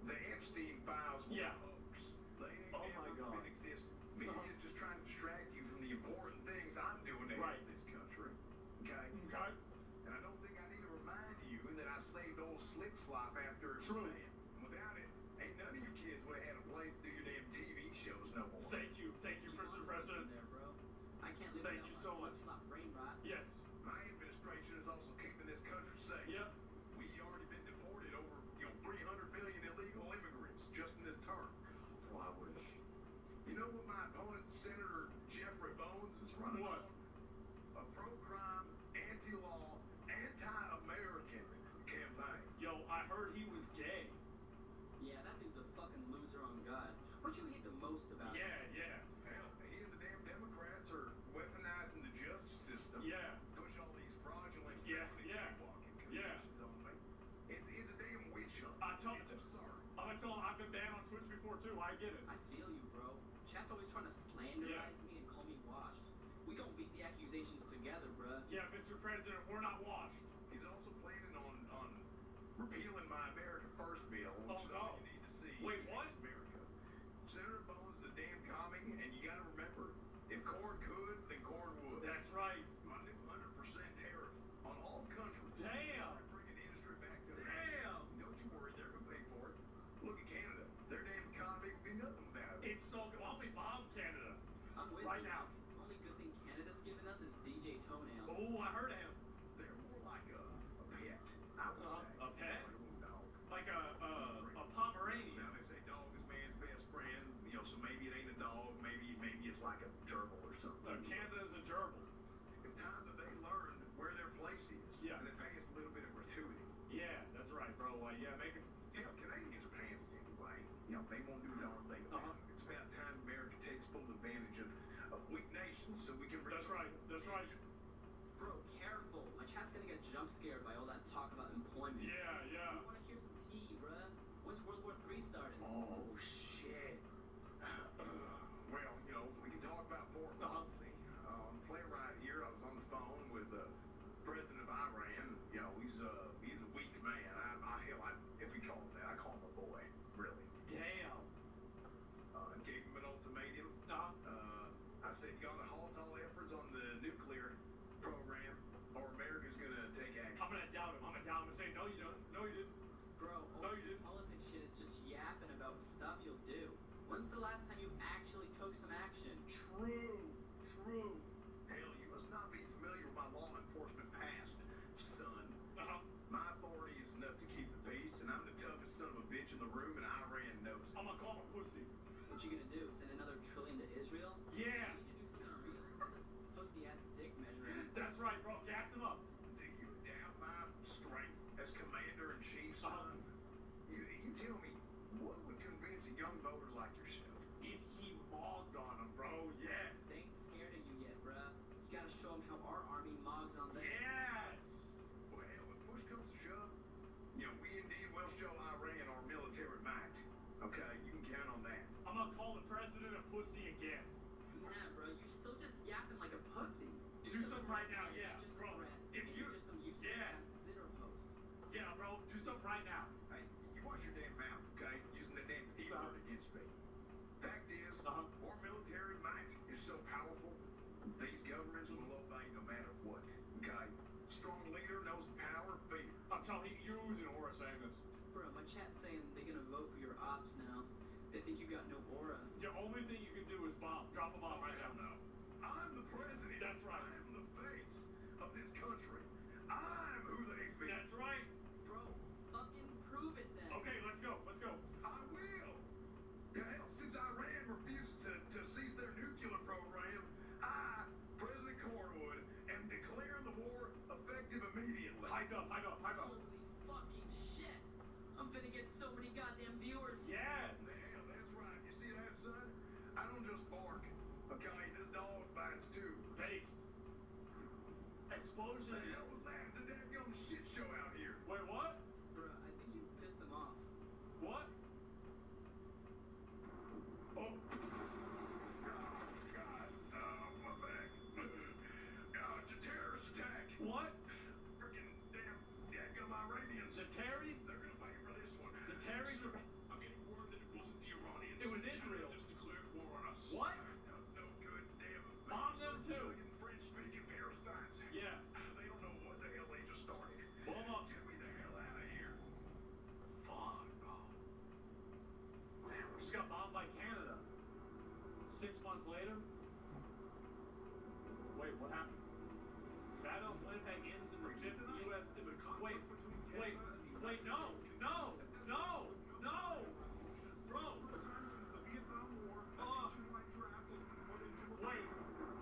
the Epstein files were Yeah. a hoax. They ain't never been existing. Media's just trying to distract you from the important things I'm doing to help this country. Okay? Okay. And I don't think I need to remind you that I saved old Slip Slop after its man. Without it, ain't none of you kids would have had a place to do your damn TV shows no more. Thank you, Mr. President. There, bro. I can't live Thank without you my so much. flip-flop brain rot. Yes. My administration is also keeping this country safe. Yep. We already been deported over, 300 million illegal immigrants just in this term. Oh, I wish. You know what my opponent, Senator Jeffrey Bones, is running on? A pro-crime, anti-law, anti-American campaign. Yo, I heard he was gay. Yeah, that dude's a fucking loser on God. What you hate the most about him? Yeah. Hell, he and the damn Democrats are weaponizing the justice system. Yeah. Push all these fraudulent Yeah. jaywalking convictions on me. It's a damn witch hunt. I tell it's absurd. I'm gonna tell him I've been banned on Twitch before too. I get it. I feel you, bro. Chat's always trying to slanderize me and call me washed. We gon' beat the accusations together, bruh. Yeah, Mr. President, we're not washed. He's also planning on repealing my America First bill, which is all you need to see. Wait, what? America. Senator Bones is a damn commie, and you gotta remember, if corn could, then corn would. That's right. My new 100% tariff on all countries. Damn. Bringing the industry back to Damn. Don't you worry, they're gonna pay for it. Look at Canada. Their damn economy would be nothing without it. It's so good. Why don't we bomb Canada? I'm with right you. now. Only good thing Canada's given us is DJ Toenail. Oh, I heard him. They're more like a pet, I would say. A pet? Like a little dog. Like a Pomeranian. Now they say dog is man's best friend, so maybe it ain't a dog, maybe it's like a gerbil or something. Canada's a gerbil. It's time that they learn where their place is. Yeah. And they pay us a little bit of gratuity. Yeah, that's right, bro. Make it. Hell, Canadians are pansies anyway. They won't do a darn thing about it. It's about time America takes full advantage of weak nations so we can bring. That's right. Bro, careful. My chat's gonna get jump scared by all that talk about employment. Yeah. We wanna hear some tea, bruh. When's World War III starting? Oh, shit. Well, we can talk about foreign policy. Playwright here, I was on the phone with the president of Iran. He's a weak man. If we call him that, I call him a boy. Really. Damn. Gave him an ultimatum. I said, you gotta halt all efforts on the nuclear program, or America's gonna take action. I'm gonna doubt him. I'm gonna say, no, you don't. No, you didn't. Bro, all this politics shit is just yapping about stuff you'll do. When's the last time you actually took some action? True. Hell, you must not be familiar with my law enforcement past, son. My authority is enough to keep room and Iran knows it. I'm gonna call him a pussy. What you gonna do? Send another trillion to Israel? Yeah. You need to do something real. Not this pussy-ass dick measuring. That's right, bro. Gas him up. Do you doubt my strength as commander-in-chief, son? You tell me, what would convince a young voter like yourself? If he mogged on him, bro. Yes. They ain't scared of you yet, bruh. You gotta show them how our army mogs on them. Yes. Well, if push comes to shove, we indeed will show Iran our military might. Okay, you can count on that. I'm gonna call the president a pussy again. Yeah, bro, you still just yapping like a pussy. Do something right now, yeah, Just bro. a threat. If and you, you're just some useless yeah, zero post. yeah, bro. Do something right now. Hey, you watch your damn mouth, okay? Using the damn P word against me. Fact is, our military might is so powerful, these governments will obey no matter what. Okay? Strong leader knows the power of fear. I'm telling you, you're losing aura saying this. Bro, my chat's saying they're gonna vote for your ops now. They think you got no aura. The only thing you can do is bomb. Drop a bomb right now. No. I'm the president. That's right. I'm the face of this country. I'm who they fear. That's right. Bro, fucking prove it then. Okay, let's go. Let's go. I will. Yeah, hell, since Iran refused to cease their nuclear program, I, President Cornwood, am declaring the war effective immediately. Hype up, hype up, hype up. Holy fucking shit. I'm finna get so many goddamn viewers. Yes. Yeah, that's right. You see that, son? I don't just bark. Okay, this dog bites too. Based. Explosion. What the hell was that? It's a damn shit show out here. Wait, what? Bruh, I think you pissed them off. What? Oh. Oh, God. Oh, my back. It's a terrorist attack. What? Freaking damn Iranians. The Terries? They're gonna pay for this one. The Terries are... I'm getting word that it wasn't the Iranians. It was Israel. Just declared war on us. What? No good damn. Bomb them too. French-speaking parasites. Yeah. They don't know what the hell they just started. Blow them up. Get me the hell out of here. Fuck. Damn, we just got bombed by Canada. 6 months later? Wait, what happened? Battle of Winnipeg ends in the 5th U.S. Wait, no! Bro! First time since the Vietnam War, a nationwide draft has been put into effect. Wait.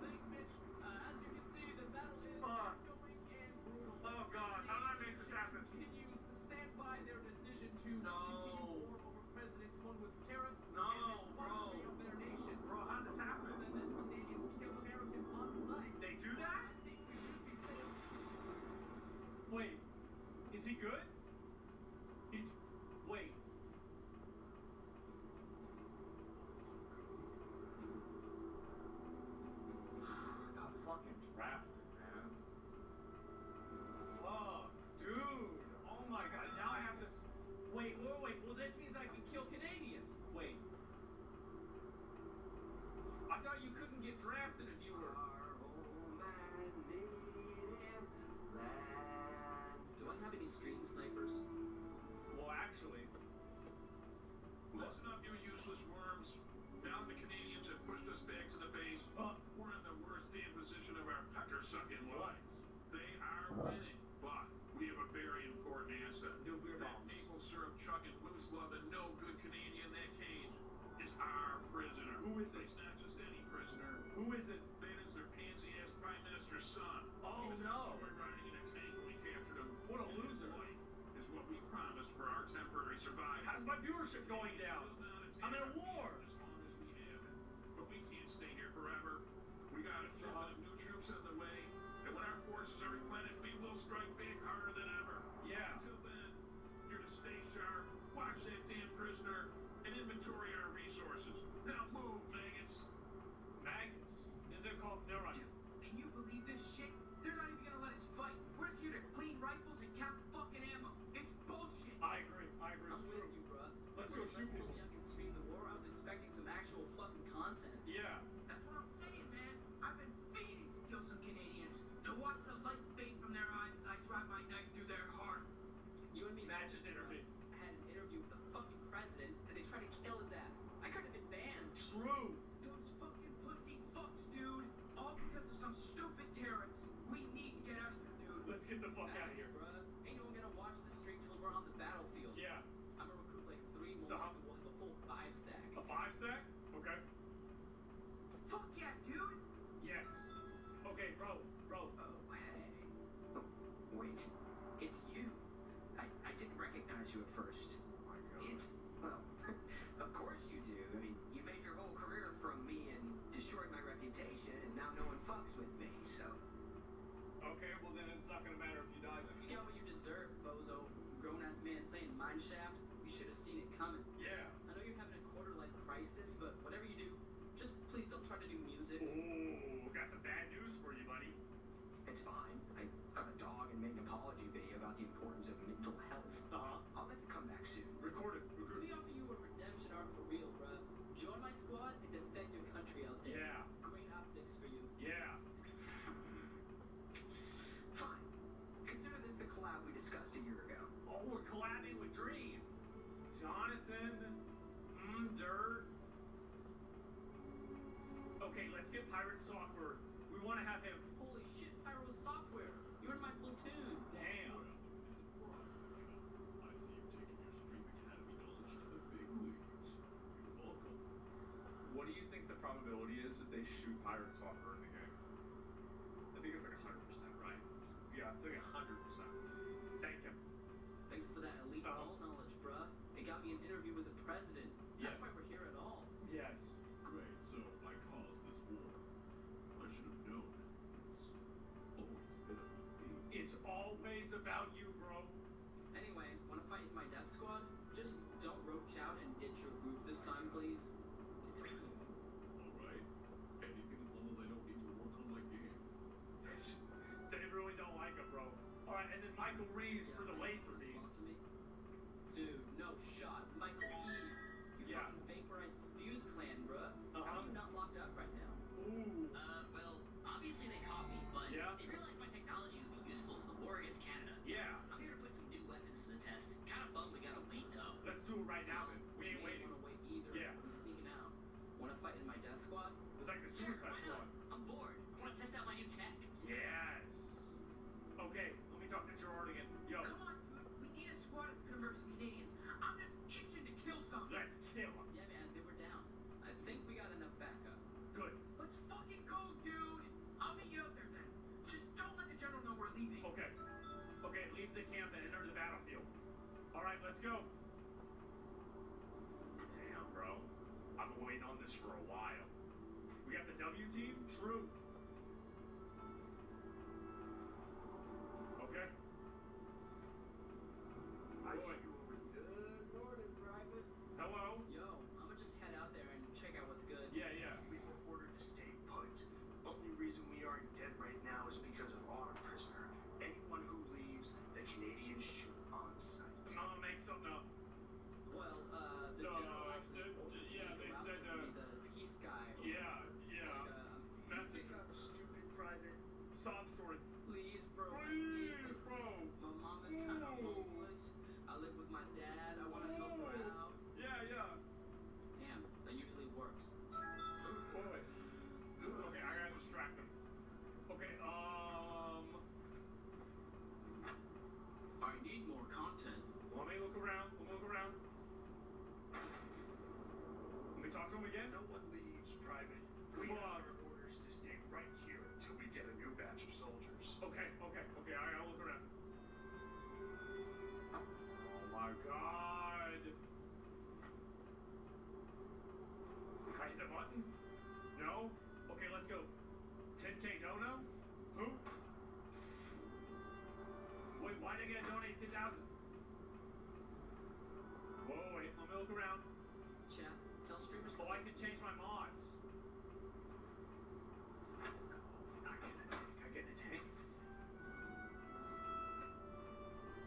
Thanks, Mitch. As you can see, the battle is Fuck. ongoing and brutal. Oh, God. How did I make this happen? Continues to stand by their decision to No. continue war over President Cornwood's tariffs No, and his bro. mockery of their nation. Bro, how did this happen? Said that Canadians kill Americans on sight. They do that? I think we should be saying. Wait. Is he good? Wait. Got fucking drafted, man. Fuck, dude. Oh my god, now I have to... Wait. Well, this means I can kill Canadians. Wait. I thought you couldn't get drafted if you were... Do I have any street snipers? Well, actually... Listen up, you useless worms. Now the Canadians have pushed us back to the base. We're in the worst damn position of our pecker-sucking lives. They are winning, but we have a very important asset. Nuclear That bombs. maple syrup chugging, loose loving, no good Canadian in that cage is our prisoner. Who is it? It's not just any prisoner. Who is it? That is their pansy-ass Prime Minister's son. Oh, He was no. out joyriding in a tank when we captured him. What a loser. His life is what we promised for our temporary survival. How's my viewership going down? I'm in a war. As long as we have it. But we can't stay here forever. We got a shipment of new troops on the way. And when our forces are replenished, we will strike back harder than ever. Yeah. Until then, you're to stay sharp, watch that damn prisoner, and inventory our resources. Now move, maggots. Maggots? Is it called... Never mind. Can you believe this shit? They're not even gonna let us fight. We're just here to clean rifles and count fucking ammo. It's bullshit. I agree. I'm with you, bruh. Let's go shoot people. I can stream the war. I was expecting some actual fucking content. Yeah. That's what I'm saying, man. I've been fiending to kill some Canadians. To watch the light fade from their eyes as I drive my knife through their heart. You and me Matches interview. I had an interview with the fucking president and they tried to kill his ass. I could have been banned. True. Those fucking pussy fucks, dude. All because of some stupid terrorists. We need to get out of here, dude. Let's get the fuck out of here. Bruh. Ain't no one gonna watch this stream till we're on the battlefield. Yeah. I'm gonna recruit like 3 more. bro. Oh, hey. Oh, wait. It's you. I didn't recognize you at first. Oh my God. It's, well, of course you do. I mean, you made your whole career from me and destroyed my reputation, and now no one fucks with me, so. Okay, well then it's not gonna matter if you die then. You got what you deserve, bozo. Grown-ass man playing mineshaft. You should have seen it coming. Yeah. I know you're having a quarter-life crisis, but whatever you do, just please don't try to do music. Ooh, got some bad news for you, buddy. It's fine. I got a dog and made an apology video about the importance of mental health. I'll let you come back soon. Record it. Let me offer you a redemption arc for real, bruh. Join my squad and defend your country out there. Yeah. Great optics for you. Yeah. Fine. Consider this the collab we discussed a year ago. Oh, we're collabing with Dream. Jonathan. Dirt. Okay, let's get Pirate Software. We want to have him. Holy shit, Pyro Software. You're in my platoon. Damn. I see you've taken your Stream Academy knowledge to the big leagues. You're welcome. What do you think the probability is that they shoot Pirate Software in the game? I think it's like 100%, right? Yeah, it's like 100%. Thank him. Thanks for that elite ball knowledge, bruh. It got me an interview with the president. That's why we're here at all. Yes. Great, so I caused this war. I should have known. It's always been about me. It's always about you, bro. Anyway, wanna fight in my death squad? Just don't roach out and ditch your group this time, please. Alright. Anything as long as I don't need to work on my game. They really don't like him, bro. Alright, and then Michael Reeves for the laser beams. Dude, no shot. Michael Eaves. You fucking vaporized Fuse Clan, bruh. How are you not locked up right now? Ooh. Well, obviously they caught me, but Yeah. they realized my technology would be useful in the war against Canada. Yeah. I'm here to put some new weapons to the test. Kinda bummed we gotta wait, though. Let's do it right now, then. We ain't waiting. Wanna wait either. Yeah. I'm sneaking out. Wanna fight in my death squad? It's like the Sure, Suicide why not? Squad. I'm bored. I wanna test out my new tech. Yes. Okay, let me talk to Gerard again. Yo. Come on, dude. We need a squad of American Canadians. I'm just itching to kill something. Let's kill him. Yeah, man, they were down. I think we got enough backup. Good. Let's fucking go, dude. I'll meet you out there then. Just don't let the general know we're leaving. Okay. Okay, leave the camp and enter the battlefield. Alright, let's go. Damn, bro. I've been waiting on this for a while. We got the W team? True. Okay. I see you over here. Good morning, Private. Hello? Yo, I'ma just head out there and check out what's good. Yeah, yeah. We were ordered to stay put. Only reason we aren't dead right now is because of our prisoner. Anyone who leaves, the Canadians shoot on sight. I'm gonna make something up. Well, the general actually ordered me to they go out said, there and be the peace guy. Yeah. You think I'm stupid, Private? Sob story. Please, bro. Please, bro. My mom is kind of homeless. I live with my dad. I want to help her out. Yeah. Damn, that usually works. Boy. Okay, I gotta distract them. Okay, I need more content. Let me look around. Let me talk to him again. No one leaves, Private. We have our orders to stay right here until we get a new batch of soldiers. Okay, I'll look around. Oh my god. Can I hit the button? No? Okay, let's go. 10K dono? Who? Wait, why did I get donate 10,000? Whoa, wait, let me look around. Chat, tell streamers. Oh, I can change my mods. I get a tank.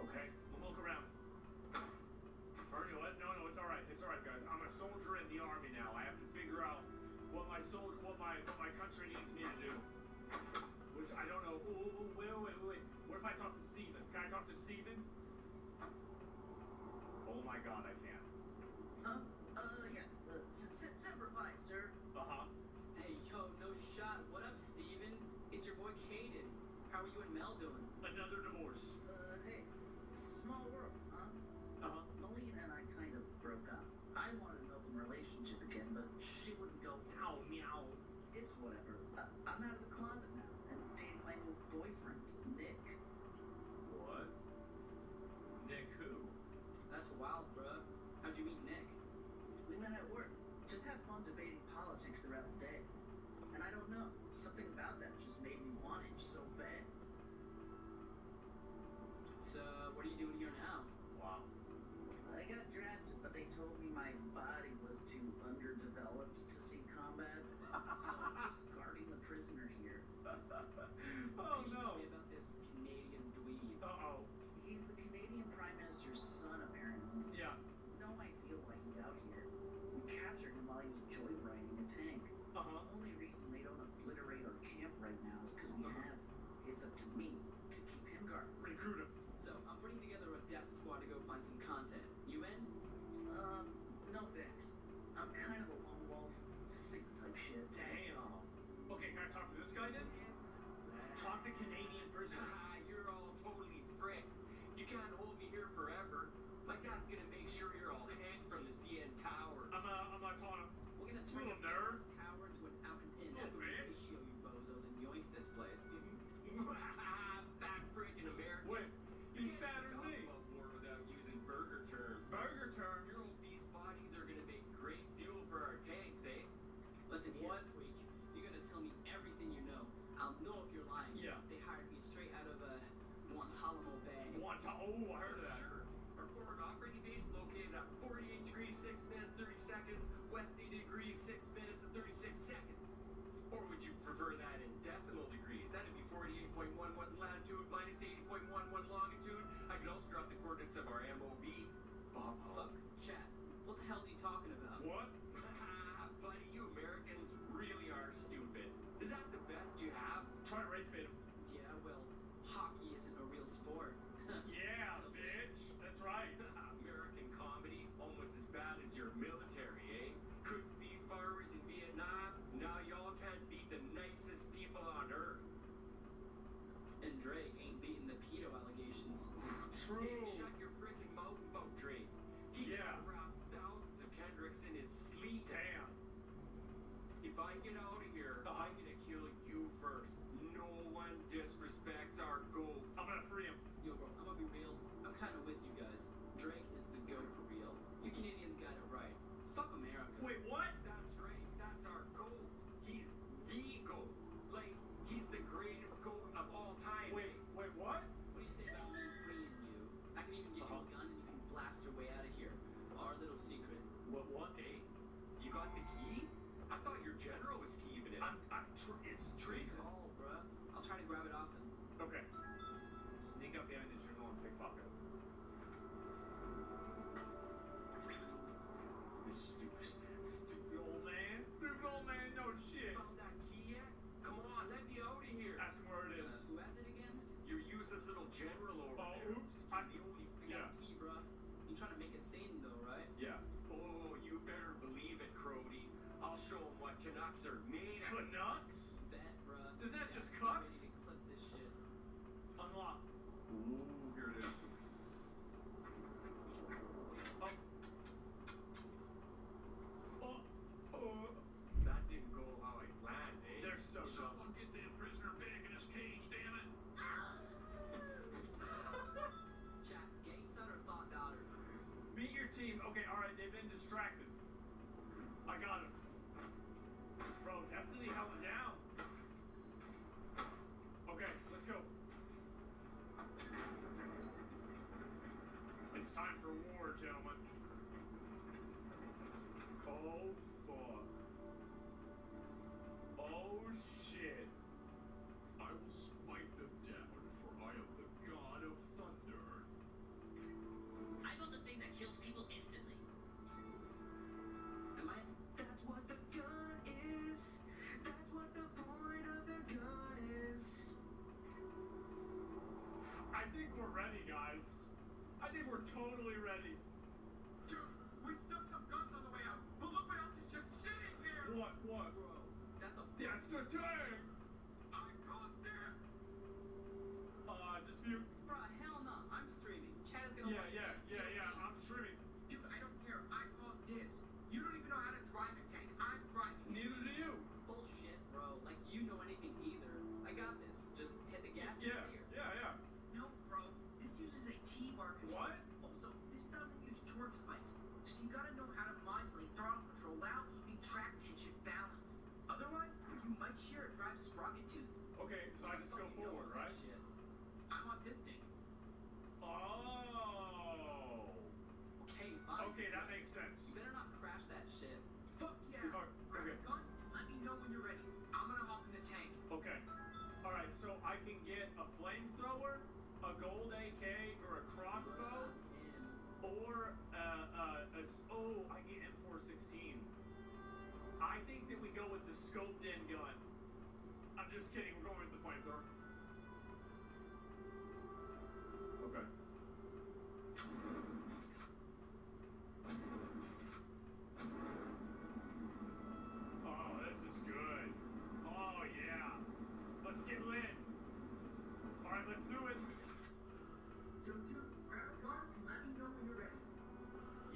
Okay, we'll look around. Or you know what? No, it's alright. It's alright, guys. I'm a soldier in the army now. I have to figure out what my country needs me to do. Which I don't know. Ooh, wait. What if I talk to Steven? Can I talk to Steven? Oh my god, I can. Yes. Simplify, sir. Hey, yo, no shot. What up, Steven? It's your boy Caden. How are you and Mel doing? Another divorce. Hey. Small world, huh? Melina and I kind of broke up. I wanted an open relationship again, but she wouldn't go for it. Meow. It's whatever. I'm out of the closet now. And boyfriend, Nick. What? Nick who? That's wild, bruh. How'd you meet Nick? We met at work. Just had fun debating politics throughout the day. And I don't know, something about that just made me want it so bad. So, what are you doing here now? Wow. I got drafted, but they told me my body was too underdeveloped to see combat. So I'm just guarding the prisoner here. Oh Can you no. tell me about this Canadian dweeb? Uh-oh. He's the Canadian Prime Minister's son, apparently. Yeah. No idea why he's out here. We captured him while he was joyriding a tank. Uh-huh. Only reason they don't obliterate our camp right now is because we have him. It's up to me to keep him guarded. Recruit him. So, I'm putting together a death squad to go find some content. You in? No thanks. I'm kind of a lone wolf, sick type shit. Damn. Okay, can I talk to this guy then? Talk to Canadian prisoner. You're all totally frick. You can't hold me here forever. My dad's gonna make sure you're all hanged from the CN Tower. I'm not talking. We're gonna You turn little your nerd. big-ass tower into an out and in Little every bitch. ratio, you bozos, and yoink this place. Fat freaking American. Wait, he's fatter than Talk me. about war without using burger terms. Burger terms. Your obese bodies are gonna make great fuel for our tanks, eh? Listen here, What? freak. You're gonna tell me everything you know. I'll know if you're lying. Yeah. They hired me straight out of Guantanamo Bay. Oh, I heard of that. Sure. Our forward operating base located at 48 degrees 6 minutes 30 seconds, west 80 degrees 6 minutes and 36 seconds. Or would you prefer that in decimal degrees? That'd be 48.11 latitude minus 80.11 longitude. I could also drop the coordinates of our MOB. Fuck, chat. What the hell is he talking about? What? Buddy, you Americans really are stupid. Is that the best you have? Try to rage bait him. Yeah, well, hockey isn't a real sport. Yeah, bitch. That's right. American comedy, almost as bad as your military, eh? Couldn't beat farmers in Vietnam, now y'all can't beat the nicest people on earth. And Drake ain't beating the pedo allegations. True. Hey, shut your freaking mouth about Drake. He Yeah. robbed thousands of Kendricks in his sleep. Damn. If I get out of here, I'm gonna kill you first. No one disrespects our gold. I'm gonna free him. Yo, bro, I'm gonna be real. I'm kind of with you guys. Drake is the GOAT for real. You Canadians got it right. Fuck America. Wait, what? That's right. That's our gold. He's the goat. Like, he's the greatest goat of all time. Wait, what? What do you say about me freeing you? I can even give you a gun and you can blast your way out of here. Our little secret. What, eh? You got the key? I thought your general was keeping it. It's Good treason. call, bruh. I'll try to grab it off him. Okay. Sneak up behind the general and pickpocket him. This stupid old man. Stupid old man, no shit. Found that key yet? Come on, let me out of here. Ask him where it is. Who has it again? Your useless little general over there. Oops. He's the only. I got a key, bruh. You trying to make a scene, though, right? Yeah. Oh, you better believe it, Crody. I'll show him what Canucks are made of. Canucks? Bet, bruh. Isn't that Chat, just get cucks? ready to clip this shit. Unlock. Ooh, here it is. That didn't go how I planned, eh? They're so dumb. Someone get that prisoner back in his cage, damn it. Chat, gay son or thought daughter? Meet your team. Okay, alright, they've been distracted. I got him. Bro, Destiny held it down. Okay, let's go. It's time for war, gentlemen. Oh, fuck. Oh, shit. I will smite them down, for I am the god of thunder. I built the thing that kills people instantly. Am I? That's what the gun is. That's what the point of the gun is. I think we're ready, guys. I think we're totally ready. Dude, we snuck some guns on the way out, but look what else is just sitting here. What? Bro, that's a That's the tank! I called them. Dispute. Bruh, hell no. I'm streaming. Chat is gonna watch this. Yeah. I'm streaming. Dude, I don't care. I called dibs. You don't even know how to drive a tank. I'm driving. Neither do you. Bullshit, bro. Like, you know anything either. I got this. Just hit the gas. sure it drives Sprocket-Tooth. Okay, so I just go forward, right? Shit. I'm autistic. Oh. Okay, fine. Okay, that makes sense. You better not crash that shit. Fuck yeah. Okay. Grab a gun. Let me know when you're ready. I'm gonna hop in the tank. Okay. All right, so I can get a flamethrower, a gold AK, or a crossbow, or I can get M416. I think that we go with the scoped-in gun. I'm just kidding. We're going with the flamethrower. Okay. Oh, this is good. Oh, yeah. Let's get lit. All right, let's do it. Grab a gun and let me know when you're ready.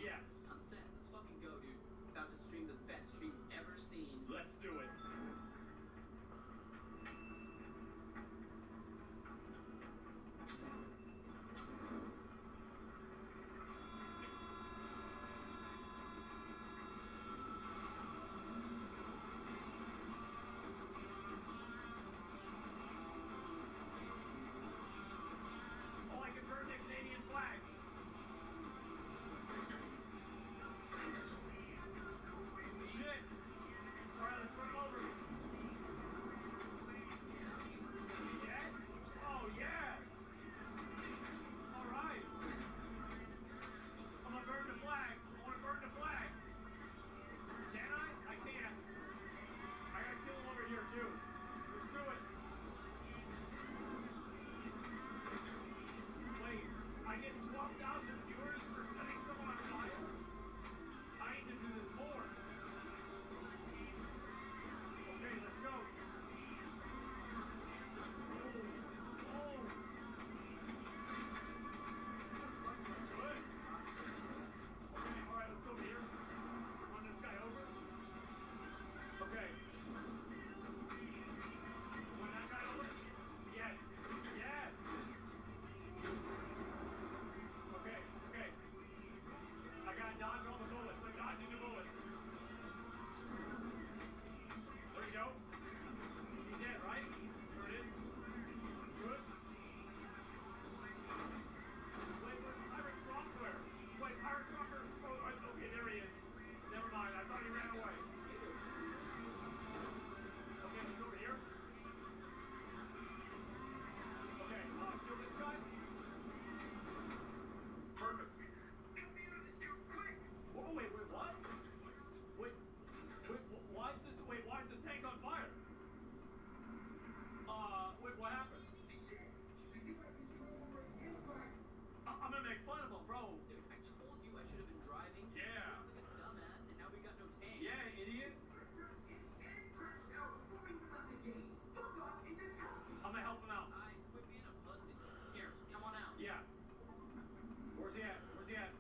Yes. I'm set. Let's fucking go, dude. About to stream the best stream ever seen. Let's do it. Oh, I can burn the Canadian flag. Shit. All right, let's run him over. Is he dead? Oh, yes. All right. I'm gonna burn the flag. I want to burn the flag. Can I? I can't. I gotta kill him over here, too. Let's do it. Wait, I get 12,000 viewers for setting someone on fire? I need to do this more. Okay, let's go. Oh. This is good. Okay, all right, let's go over here. Run this guy over. Okay. Run that guy over. Yes. Yes. Okay, okay. I gotta dodge all the bullets. I'm dodging the bullets. There we go. He's dead, right? There it is. Good. Wait, where's Pirate Software? Wait, Pirate Software's... Oh, okay, there he is. Never mind, I thought he ran away. Okay, let's go over here. Okay, kill this guy. Perfect. Whoa, wait, what? Wait, why is the tank on fire? Wait, what happened? I'm gonna make fun of him, bro. Dude, I told you I should have been driving. Yeah. You drove like a dumbass, and now we got no tank. Yeah, idiot. I'm gonna help him out. I quit being a pussy. Here, come on out. Yeah. Where's he at? Where's he at?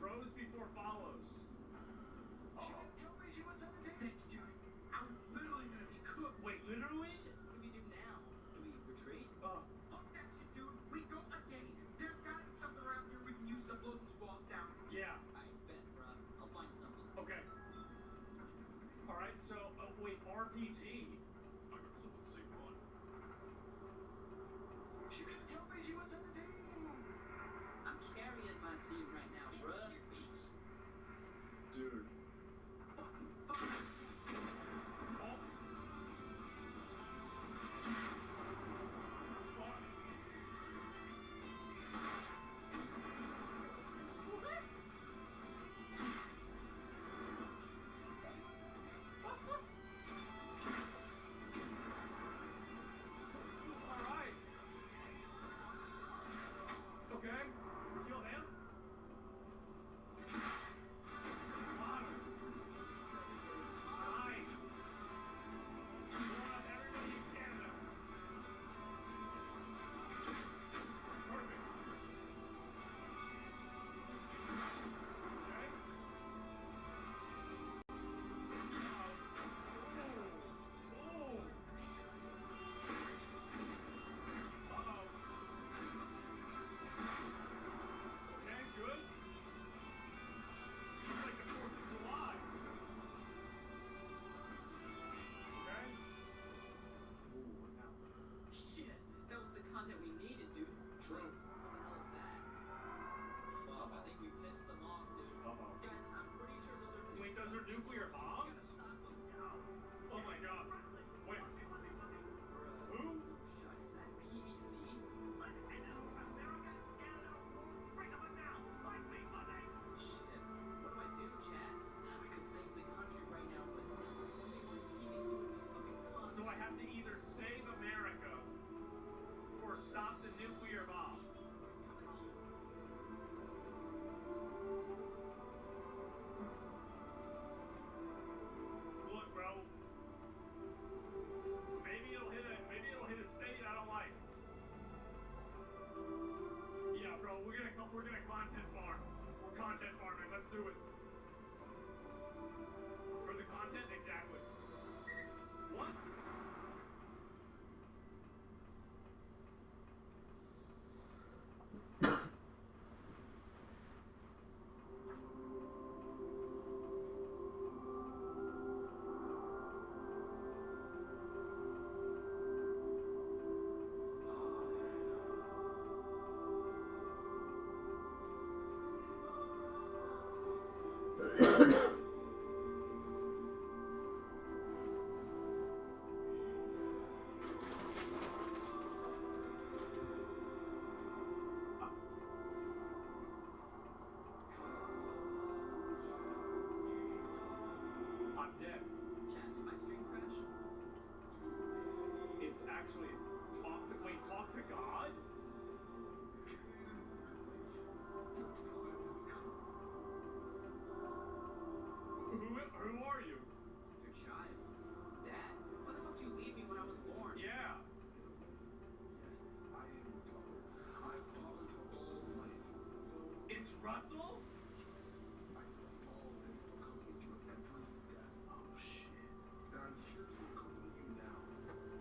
Throws before follows. She didn't tell me she was 17. Thanks, dude. I was literally gonna be cooked. Wait, literally? Shit, what do we do now? Do we retreat? Fuck that shit, dude. We go again. There's gotta be something around here we can use to blow these walls down. Yeah. I bet, bruh. I'll find something. Okay. All right. So, wait, RPG. I got someone say run. She didn't tell me she was 17. I'm carrying my team right now, bruh. Dude. Alright. Okay. Kill him. Because they're nuclear bombs? Oh my god. Wait. Who? So I have to either save America or stop the nuclear bomb. Look, bro. Maybe it'll hit a state I don't like. Yeah, bro, we're gonna content farm. We're content farming. Let's do it. For the content, exactly. What? I'm dead. Chat, did my stream crash? It's actually talk to God? Who are you? Your child. Dad? Why the fuck did you leave me when I was born? Yeah. It's Russell? I see all and have accompanied you at every step. Oh shit. And I'm here to accompany you now,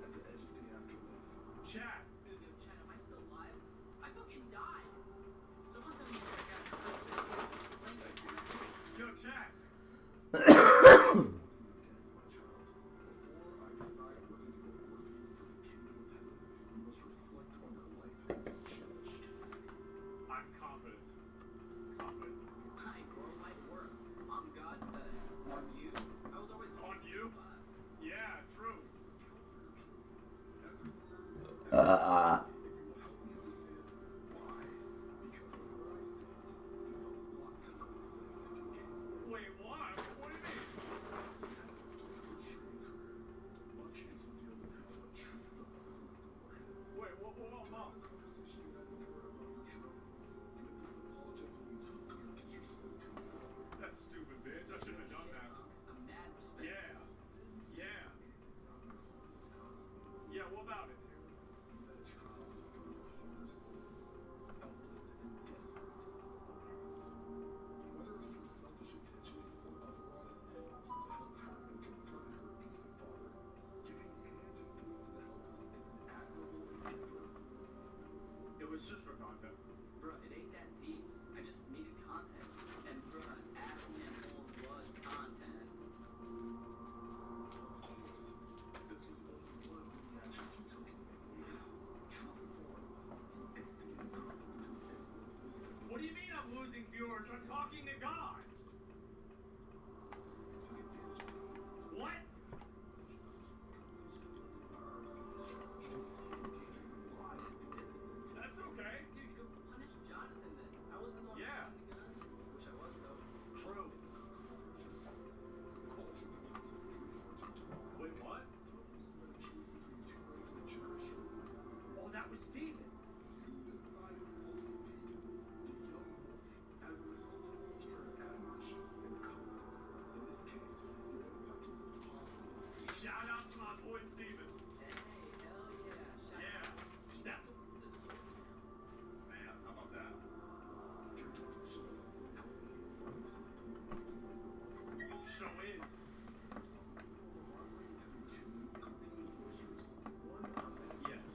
at the edge of the afterlife. Chat. Yo, Chat, am I still alive? I fucking died! Someone tell me Yo, Chat. I'm confident. Confident. Hi, worldwide work. I'm God, on you. I was always on you? Yeah, true. Wait, what? What do you mean? Wait, what about Mom? That's stupid, bitch. I shouldn't have done that. I'm mad respect. Yeah. Yeah. Yeah, what about it? Whether it was for selfish intentions or otherwise, you helped her and confronted her abusive father. Giving hand and voice to the helpless is an admirable endeavor. It was just for content. Bruh, it ain't that deep. I just needed content. And bruh, ass nipple was content. Of course, this was only one of many actions you took in April. True to form, you instigated conflict between innocent individuals. What do you mean I'm losing viewers? I'm talking to God. What? That's okay. Dude, go punish Jonathan then. I wasn't the one Yeah. shooting the gun. Wish I was though. True. Wait, what? Oh, that was Steven. You decided to help Stephen, the young wolf. As a result, he earned admiration and confidence. In this case, your impact was impossible. Shout out to my boy Steven. Hey, hell yeah. Shout Yeah. out. That's He's a soldier now. man, how about that? Your definition of helping others has proven to be remarkable. Show is. Yes.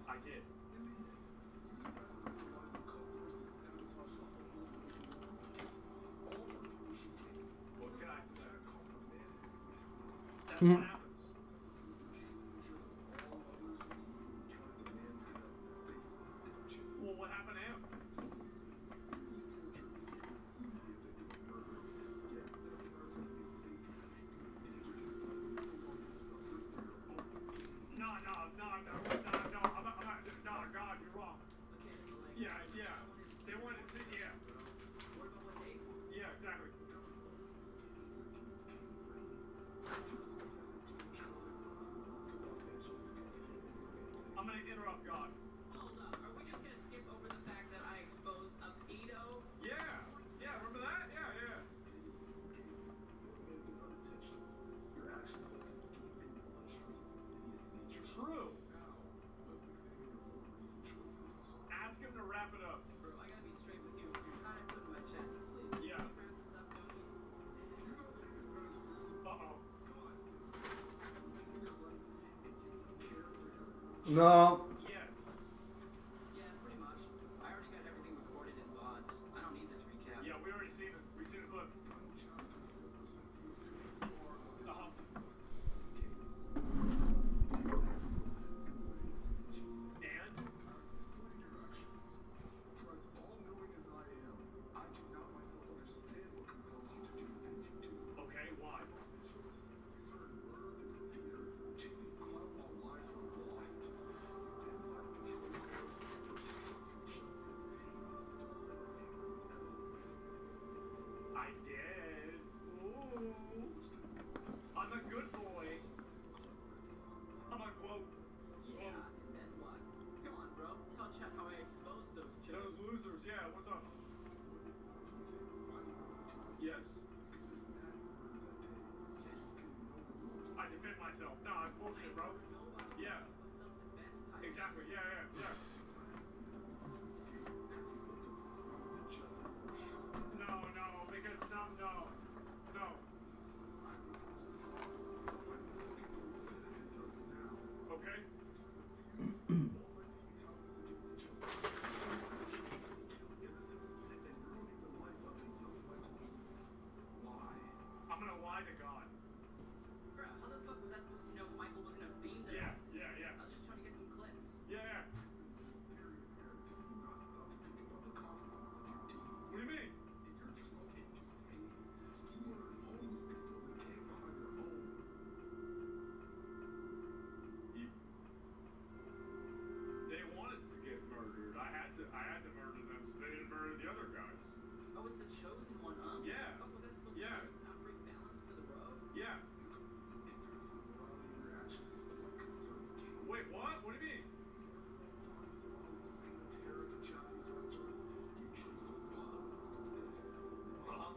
I did. What can I say? That's what happens. Well, what happened to him? I'm gonna interrupt God. Hold up. Are we just gonna skip over the fact that I exposed a pedo? Yeah. Yeah, remember that? Yeah, yeah. True. Ask him to wrap it up. Bro, I gotta be straight with you. You're kind of putting my chat to sleep. Yeah. Can we wrap this up, don't we? Uh-oh. No. Yes. Yeah, pretty much. I already got everything recorded in VODs. I don't need this recap. Yeah, we already seen it. We seen the clip. Uh-huh. And? Okay, why? I did. Ooh. I'm a good boy. I'm a quote. Yeah, and then what? Come on, bro. Tell chat how I exposed those chicks. Those losers, yeah, what's up? Yes. I defend myself. No, it's bullshit, bro. Yeah. Exactly, yeah, yeah, yeah. No, because no. Okay. I'm gonna lie to God. Bro, how the fuck was I supposed to know Michael was gonna beam the Yeah, masses? yeah. I was just trying to get some clicks. Yeah. What do you mean? They wanted to get murdered. I had to murder them so they didn't murder the other guys. I was the chosen one, huh? Yeah. Fuck was I supposed Yeah. to do? Not bring balance to the road? Yeah. Wait, what? What do you mean? Uh-huh.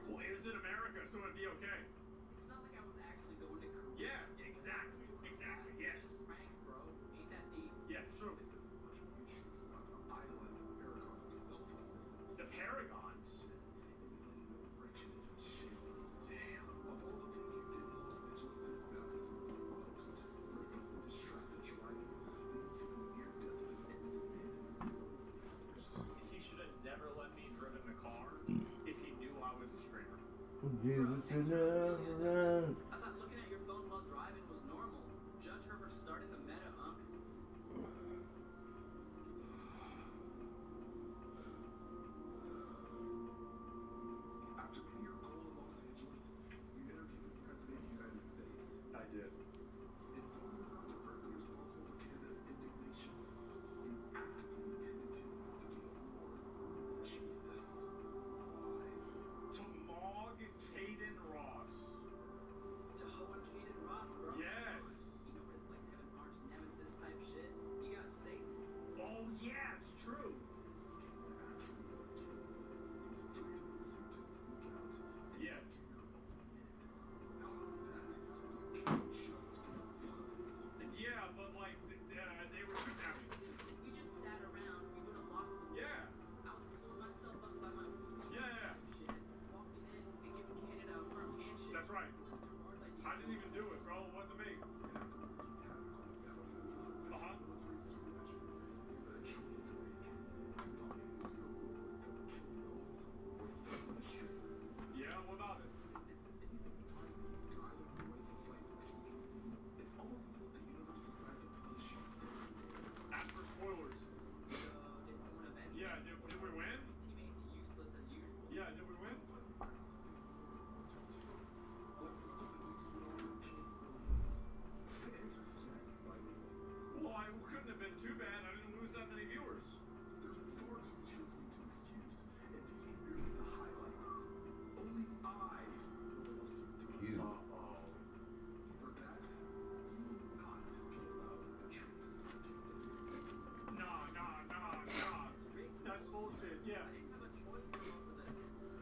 Well, it was in America, so it'd be okay. It's not like I was actually going to Korea. Yeah, exactly. Exactly, yes. Just pranks, bro. Ain't that deep? Yes, true. The Paragons. Damn. He should have never let me driven the car if he knew I was a streamer. Jesus, I thought looking at your phone while driving was normal. Judge her for starting the meta, Unc. After meeting your goal in Los Angeles, you interviewed the President of the United States. I did. And though you were not directly responsible for Canada's indignation, you actively intended to instigate a war. Jesus. Why? To Mog Caden Ross. To Hohen Caden Ross, bro. Yes. You know what it's like to have an arch nemesis type shit? You got Satan. Oh, yeah, it's true. Yes. Yeah, but like, they were shooting at me. If we just sat around, we would have lost him. Yeah. I was pulling myself up by my bootstraps Yeah. type shit, walking in and giving Canada a firm handshake. That's right. It was Gerard's idea. I didn't even do it, bro. It wasn't me. Uh-huh. Yeah, what about it? Ask for spoilers. So, did someone avenge me? Yeah, did we win? Teammates useless as usual. Yeah, did we win? Well, I couldn't have been too bad. I didn't lose that many viewers. There's far too much here for me to excuse, and these were merely the highlights. Only I shit, yeah. I didn't have a choice for most of it.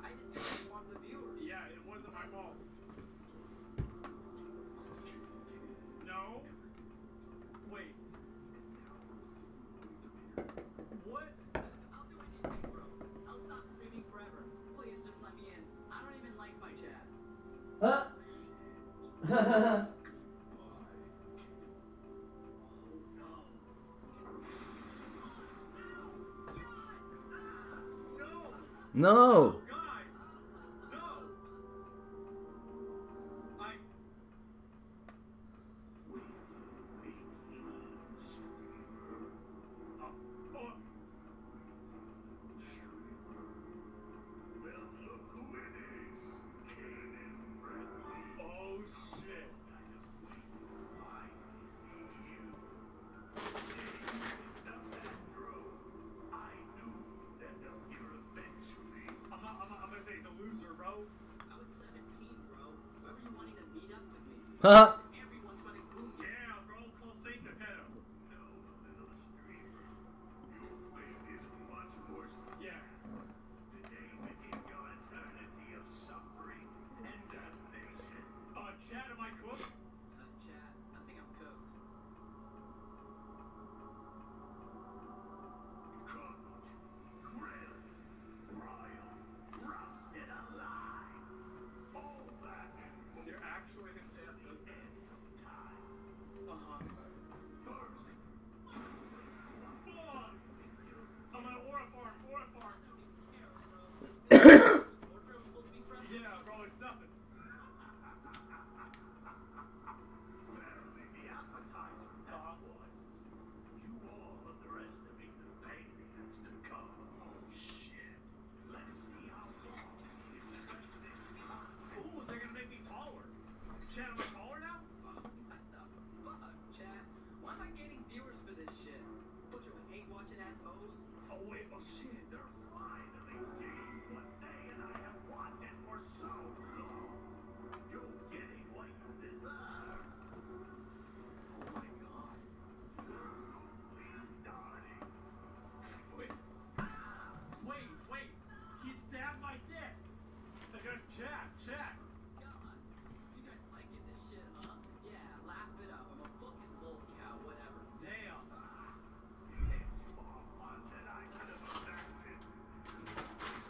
I did to inform the viewers. Yeah, it wasn't my fault. No. Wait. What? I'll do anything, bro. I'll stop streaming forever. Please just let me in. I don't even like my chat. Huh? No. Guys! No! Well, look who it is. Kanan Bradley. Oh, shit. I'm gonna say he's a loser, bro. I was 17, bro. Whoever you wanting to meet up with me. Huh? Everyone's trying to groom me. Yeah, bro. Call Satan to pet him. No, little streamer. Your fate is much worse than Yeah. Today begins your eternity of suffering and damnation. Chad, am I cooked? Chat, I think I'm cooked. Cooked, grilled, broiled, roasted alive. All that and more. You're actually him Till the end of time. Uh-huh. First, Fuck! I'm an aura farm. Yeah, bro, it's nothing. barely the appetizer that was. You all underestimate the pain that's to come. Oh shit. Let's see how long you can stretch this time. Ooh, they're gonna make me taller. Chad, am I taller now? What the fuck, chat? Why am I getting viewers for this shit? Bunch of hate watching assholes. Oh, wait. Oh, shit. They're finally seeing what they and I have wanted for so long. You're getting what you deserve. Oh my god. We're only starting. Wait. Wait. He stabbed my dick. There's Chad. God. You guys liking this shit, huh? Yeah, laugh it up. I'm a fucking bull cow, whatever. Damn. It's more fun than I could have imagined.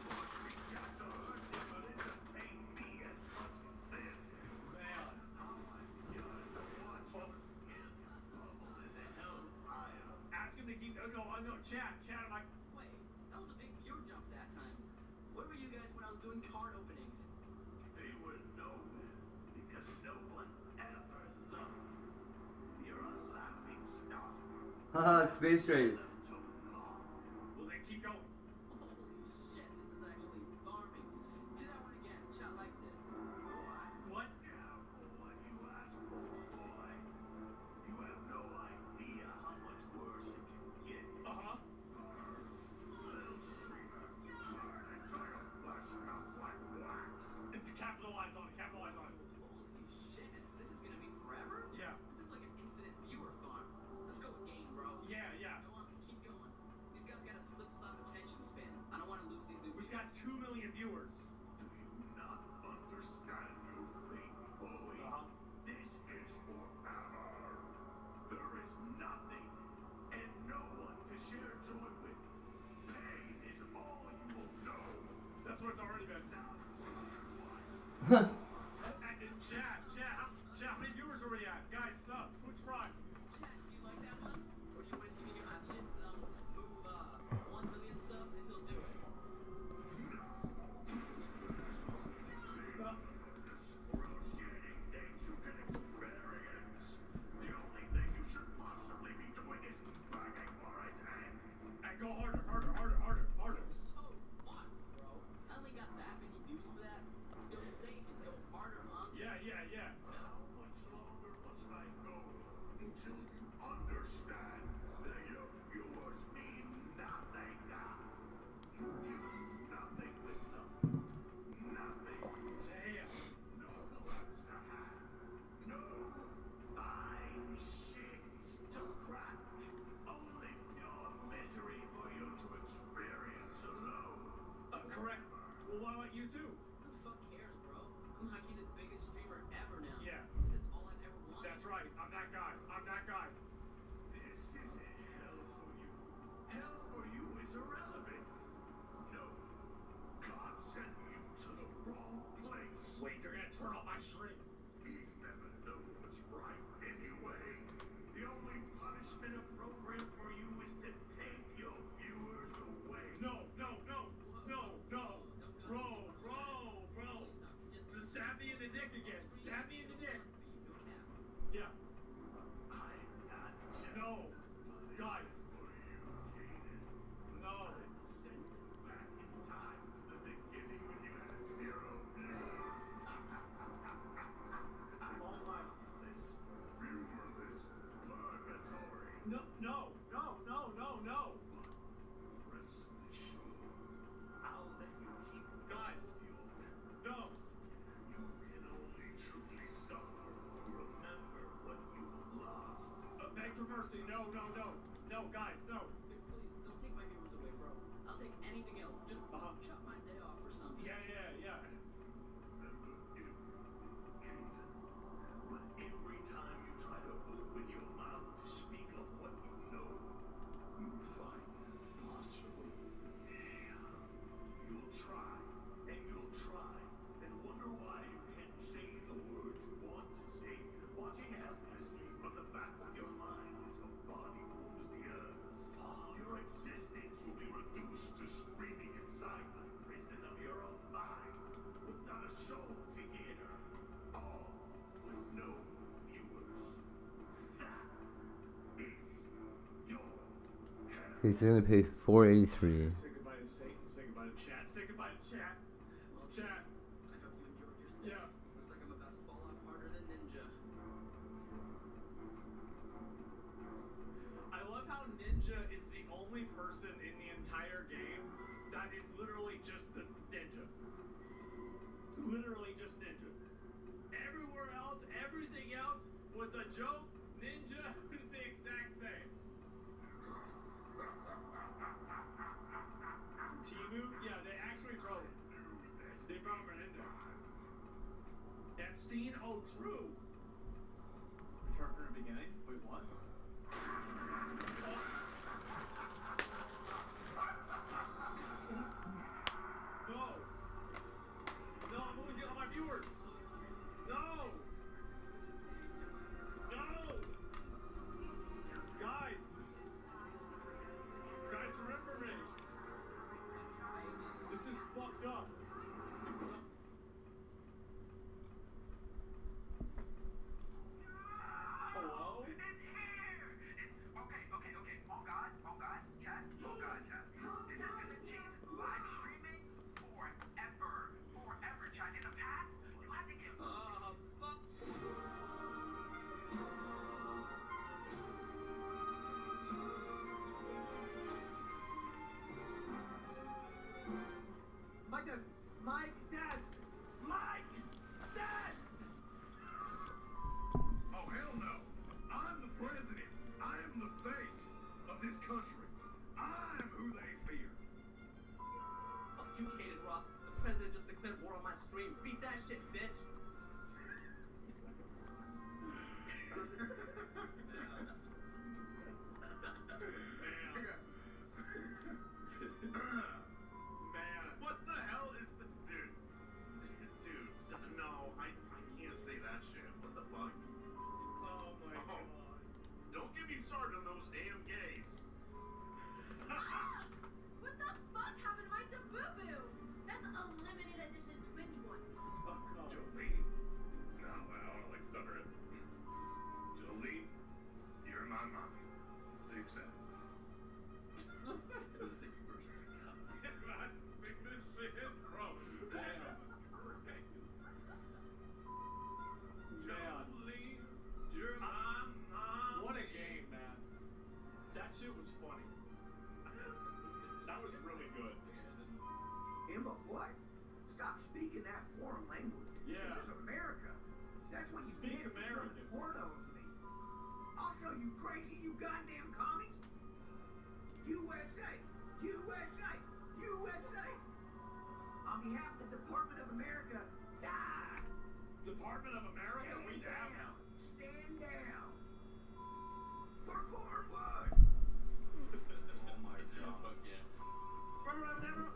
Torture me just to hurt him, but entertain me as much as this. Man. How I'm yearning to watch your skin bubble in the hellfire. Ask him to keep. No. Chad, am I. Wait, that was a big viewer jump that time. Where were you guys when I was doing card openings? They were nowhere because no one ever loved you. You're a laughing stock. Haha, space race. Well, then keep going. Holy shit, this is actually farming. Do that one again. Chat liked it. What? Careful what you ask for, boy. You have no idea how much worse it can get. Uh-huh. Little streamer, burn until your flesh melts like wax. Capitalize on it. Holy shit, this is gonna be forever? Yeah. This is like an infinite viewer farm. Let's go game, bro. Yeah. Go on, keep going. These guys got a slip-slop attention span. I don't want to lose these new We've viewers. got 2 million viewers. Do you not understand your fate, boy? Uh-huh. This is forever. There is nothing and no one to share joy with. Pain is all you will know. That's what it's already been. What? Chat, how many viewers are we at? Guys, sub, Twitch Prime. Chat, do you like that one? Or do you want to see me get my shit thumbs move 1 million subs and he'll do it? Excruciating things you can experience. The only thing you should possibly be doing is begging for its end. And go harder. So what, bro? I only got that many views for that. Yo, Satan, go blow at you too. Who the fuck cares, bro? I'm high-key the biggest streamer ever now. Yeah. This is all I've ever wanted. That's right. I'm that guy. I'm that guy. This is hell for you. Hell for you is irrelevant. No. God sent you to the wrong place. Wait, they're gonna turn off my stream. He's never known what's right anyway. The only punishment a program for you is to take your viewers away. No. Bro. Just stab me in the dick again. Stab me in the dick. Yeah. I'm not just No. Guys. No. sent you back in time to the beginning when you had 0 views. Oh my. This viewerless purgatory. No. Rest assured, I'll let you keep Guys. your No. You can only truly suffer who remember what you lost. Beg for mercy. No, guys, no. Vic, please, don't take my viewers away, bro. I'll take anything else. Just chop my day off or something. Yeah. Remember everything, but every time you try to open your mouth to speak of what you know, you find impossible. You'll try and wonder why you can't say the words you want to say, watching helplessly from the back of your mind as your body warms the earth. Your existence will be reduced to screaming inside the prison of your own mind, with not a soul to hear, all with no viewers. That is your hell. Okay, so you're gonna pay $4.83. Say goodbye to Satan. Say goodbye to chat. Say goodbye to chat. Well, Chat. I hope you enjoyed your stay. Yeah. Looks like I'm about to fall off harder than Ninja. I love how Ninja is the only person in the entire game that is literally just the ninja. It's literally just Ninja. Everywhere else, everything else was a joke. Ninja is the exact same. Timu? Yeah, they actually brought him. They brought him in there. Epstein? Oh, true. Return from the beginning? Wait, what? No, I'm losing all my viewers. No. Guys, remember me. This is fucked up. Hello? It's here! Okay. Oh God, chat. This is gonna change live streaming forever, chat. In the past, you had to get Fuck. Mike Dest! Oh, hell no. I'm the president. I am the face of this country. I'm who they fear. Fuck you, Kaden Ross. The president just declared war on my stream. Beat that shit, bitch. Man, what the hell is the dude? No, I can't say that shit. What the fuck? Oh my god. Don't get me started on those damn gays. What the fuck happened to my Taboo? That's a limited edition twins one. Oh god. Jolene. No, I don't like stutter it. Jolene, you're my mommy. 6'7". Jolene, you're my mom. What a game, man. That shit was funny. That was really good. Emma, what? Stop speaking that foreign language. Yeah. This is America. That's what you Speak get for American. showing porno of me. I'll show you crazy, you goddamn commies. USA. I'm behalf of the Department of America. Department of America? We have now. Stand down. For Cornwood. Oh my god. Yeah. Remember?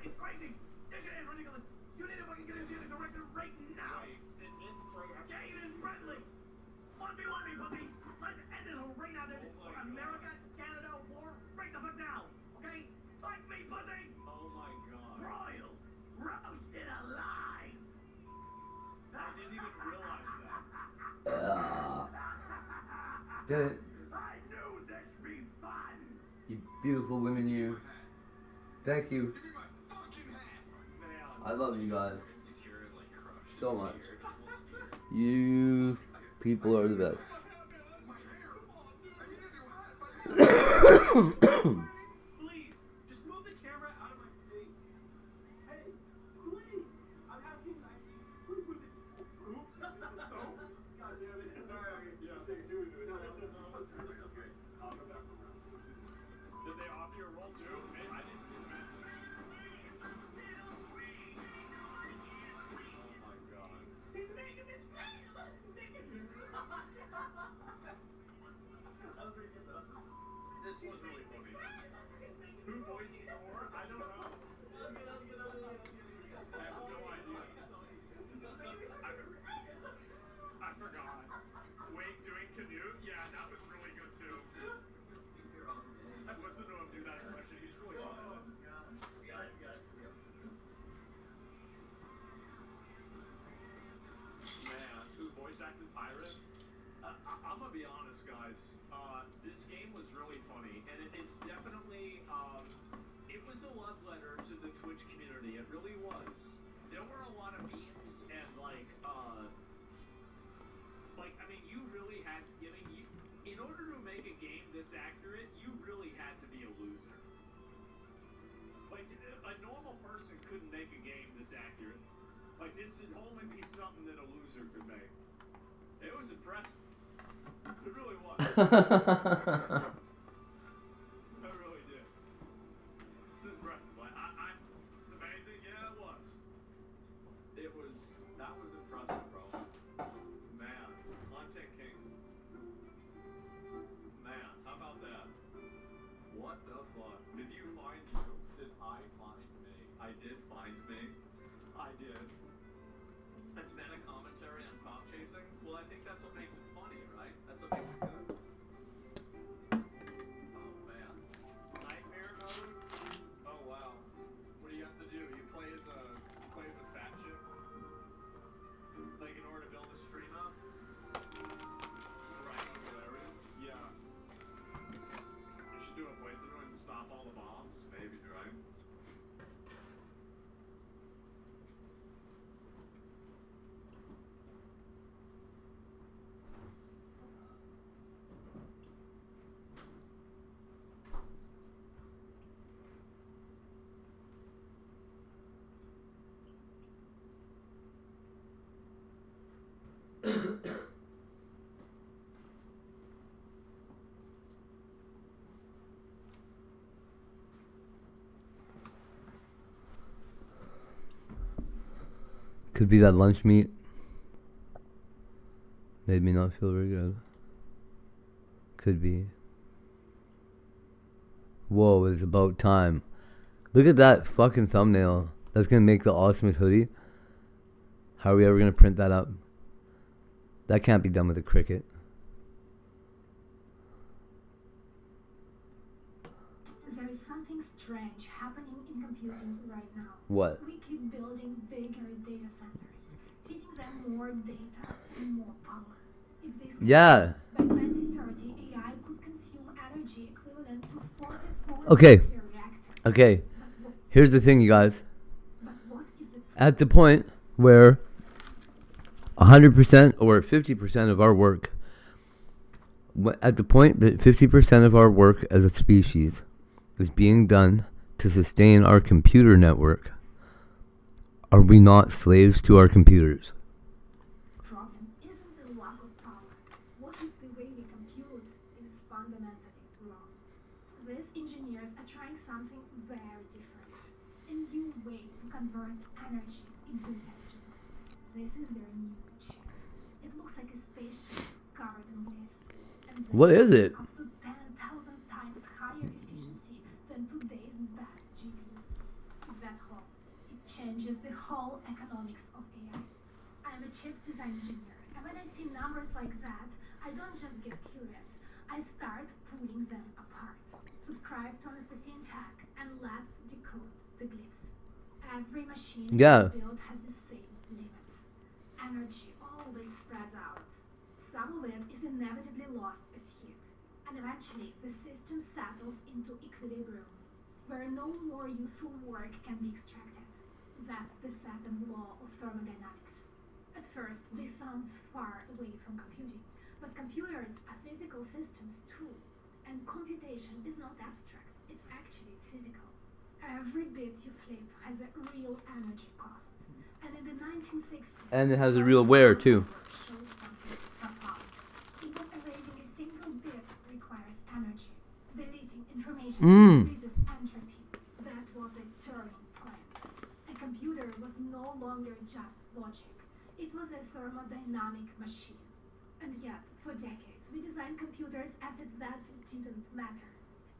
It's crazy. This shit is ridiculous. You need to fucking get into the director right now. Jaden Bradley. 1v1 me, pussy. Let's end this whole right now. For America, Canada, war, right the fuck now. Okay? Fight me, pussy. Oh my god. Broiled. Roasted alive. I didn't even realize that. Did it. I knew this be fun. You beautiful women, you. Thank you. I love you guys so much. You people are the best. Please, just move the camera out of my face. Hey, please. I'm asking nicely. Please move it. Oops. God damn it. Sorry. Yeah, take two into it. Okay. I'll go back around. Did they offer you a roll too? Man, I didn't see the message. Oh my god. He's making this This was really funny. Who voiced Thor? I don't know. I have no idea. I forgot. Wait, doing Canute? Yeah, that was really good too. I've listened to him do that impression. He's really good. Man, who voice acted Pirate? I'm gonna be honest, guys. This game was really funny, and it's definitely, it was a love letter to the Twitch community. It really was. There were a lot of memes and I mean, you really had, in order to make a game this accurate, you really had to be a loser. Like, a normal person couldn't make a game this accurate. Like, this should only be something that a loser could make. It was impressive. It really was. I really did. It's impressive. Like, it's amazing. Yeah, it was. That was impressive, bro. Man, Content King. Man, how about that? What the fuck? Did you find you? Did I find me? I did find me. I did. It's meta commentary on cloud chasing. Well, I think that's what makes it funny, right? That's what makes it good. Oh man, nightmare mode. Oh wow. What do you have to do? You play as a fat chick, like in order to build a stream up. Right? It's hilarious. Yeah. You should do a playthrough and stop all the bombs. Maybe, right? Could be that lunch meat. Made me not feel very good. Could be. Whoa, it's about time. Look at that fucking thumbnail. That's gonna make the awesomest hoodie. How are we ever gonna print that up? That can't be done with a Cricut. There is something strange happening in computing right now. What? We keep building bigger data centers, feeding them more data and more power. If this Yeah. continues, by 2030, AI could consume energy equivalent to 44 Okay. nuclear reactors. Okay. Here's the thing, you guys. But what is it? At the point where 100% or 50% of our work, at the point that 50% of our work as a species is being done to sustain our computer network, are we not slaves to our computers? Problem isn't the lack of power. What if the way we compute is fundamentally wrong? These engineers are trying something very different. A new way to convert energy into intelligence. This is their new chip. It looks like a spaceship covered in glyphs. And What is it? up to 10,000 times higher efficiency than today's best GPUs. If that holds, it changes the whole economics of AI. I'm a chip design engineer, and when I see numbers like that, I don't just get curious. I start pulling them apart. Subscribe to Anastasian Tech and let's decode the glyphs. Every machine built has the same limit. Energy always spreads out. Some of it is inevitably lost as heat, and eventually the system settles into equilibrium, where no more useful work can be extracted. That's the second law of thermodynamics. At first, this sounds far away from computing, but computers are physical systems too, and computation is not abstract, it's actually physical. Every bit you flip has a real energy cost, and in the 1960s, And it has a real wear too. shows something profound. Even erasing a single bit requires energy. Deleting information increases entropy. That was a turning point. A computer was no longer just logic. It was a thermodynamic machine. And yet, for decades, we designed computers as if that didn't matter.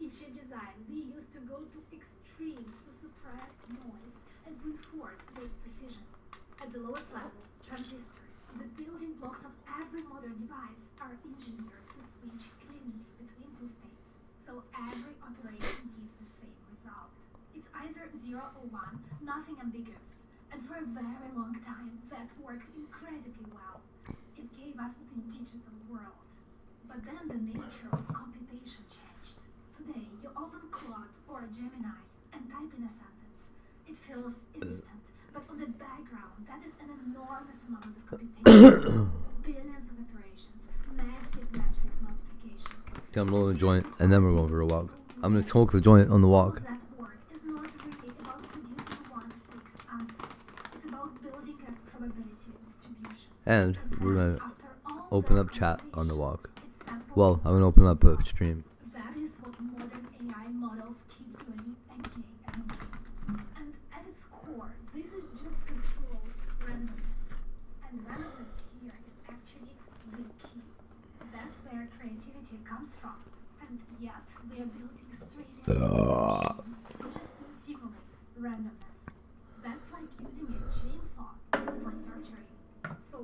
In chip design, we used to go to extremes to suppress noise and to enforce this precision. At the lowest level, transistors, the building blocks of every modern device, are engineered to switch cleanly between two states. So every operation gives the same result. It's either 0 or 1, nothing ambiguous. And for a very long time, that worked incredibly well. It gave us the digital world. But then the nature of computation changed. Today, you open Claude or Gemini and type in a sentence. It feels instant, but on the background, that is an enormous amount of computation. Billions of operations, massive matrix multiplications. I'm rolling a joint, and then we're going for a walk. I'm gonna smoke the joint on the walk. That work is not really about producing one fixed answer. It's about building a probability distribution. And we're gonna open up chat on the walk. Well, I'm gonna open up a stream. That is what modern AI models keep doing again and again. And at its core, this is just controlled randomness. And randomness here is actually the key. That's where creativity comes from. And yet, we are building straight just to simulate randomness. That's like using a chainsaw for surgery. So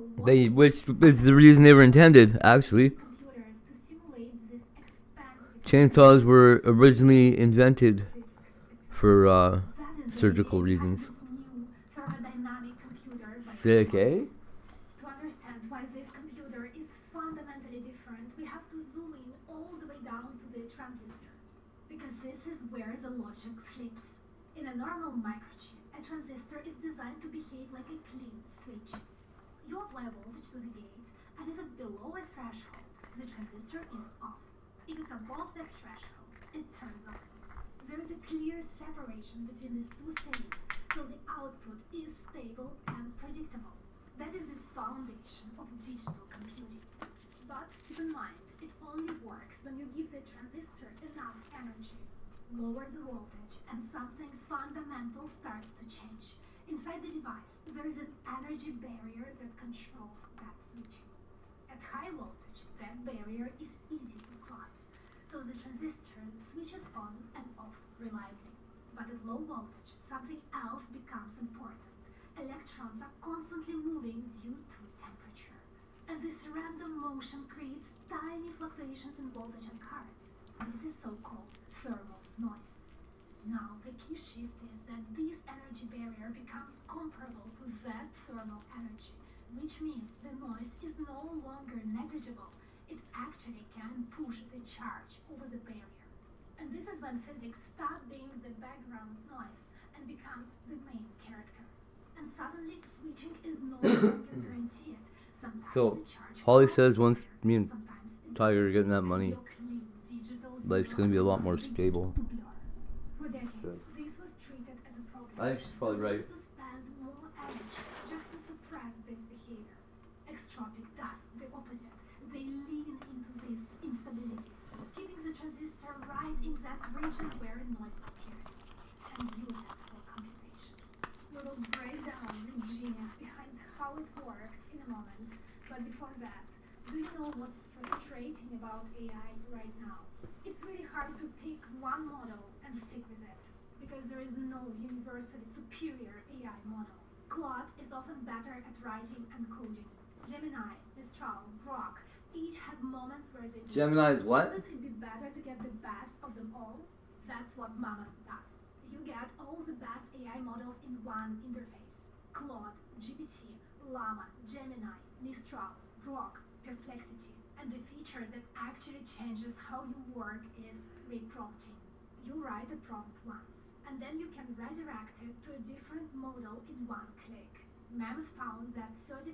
Which is the reason they were intended, actually. computers to simulate this expansive Chainsaws were originally invented for surgical reasons. new thermodynamic computer. Sick, eh? To understand why this computer is fundamentally different, we have to zoom in all the way down to the transistor. Because this is where the logic flips. In a normal microchip, a transistor is designed to behave like a clean switch. You apply voltage to the gate, and if it's below a threshold, the transistor is off. If it's above that threshold, it turns on. There is a clear separation between these two states, so the output is stable and predictable. That is the foundation of digital computing. But keep in mind, it only works when you give the transistor enough energy. Lower the voltage, and something fundamental starts to change. Inside the device, there is an energy barrier that controls that switching. At high voltage, that barrier is easy to cross, so the transistor switches on and off reliably. But at low voltage, something else becomes important. Electrons are constantly moving due to temperature, and this random motion creates tiny fluctuations in voltage and current. This is so-called thermal noise. Now, the key shift is that this energy barrier becomes comparable to that thermal energy, which means the noise is no longer negligible. It actually can push the charge over the barrier. And this is when physics stops being the background noise and becomes the main character. And suddenly, switching is no longer guaranteed. Sometimes So, the charge Holly says once me and Tiger are getting that money, life's gonna be a lot more stable. For decades, this was treated as a problem. I think she's probably right. To spend more energy just to suppress this behavior. Extropic does the opposite. They lean into this instability, keeping the transistor right in that region where noise appears, and use it for computation. We're how it works in a moment. But before that, do you know what's frustrating about AI right now? It's really hard to pick one model and stick with it, because there is no universally superior AI model. Claude is often better at writing and coding. Gemini, Mistral, Grok each have moments where they do. Gemini is what? Wouldn't it be better to get the best of them all? That's what Mammoth does. You get all the best AI models in one interface. Claude, GPT, Llama, Gemini, Mistral, Grok, Perplexity. And the feature that actually changes how you work is reprompting. You write a prompt once, and then you can redirect it to a different model in one click. Mammoth found that 34%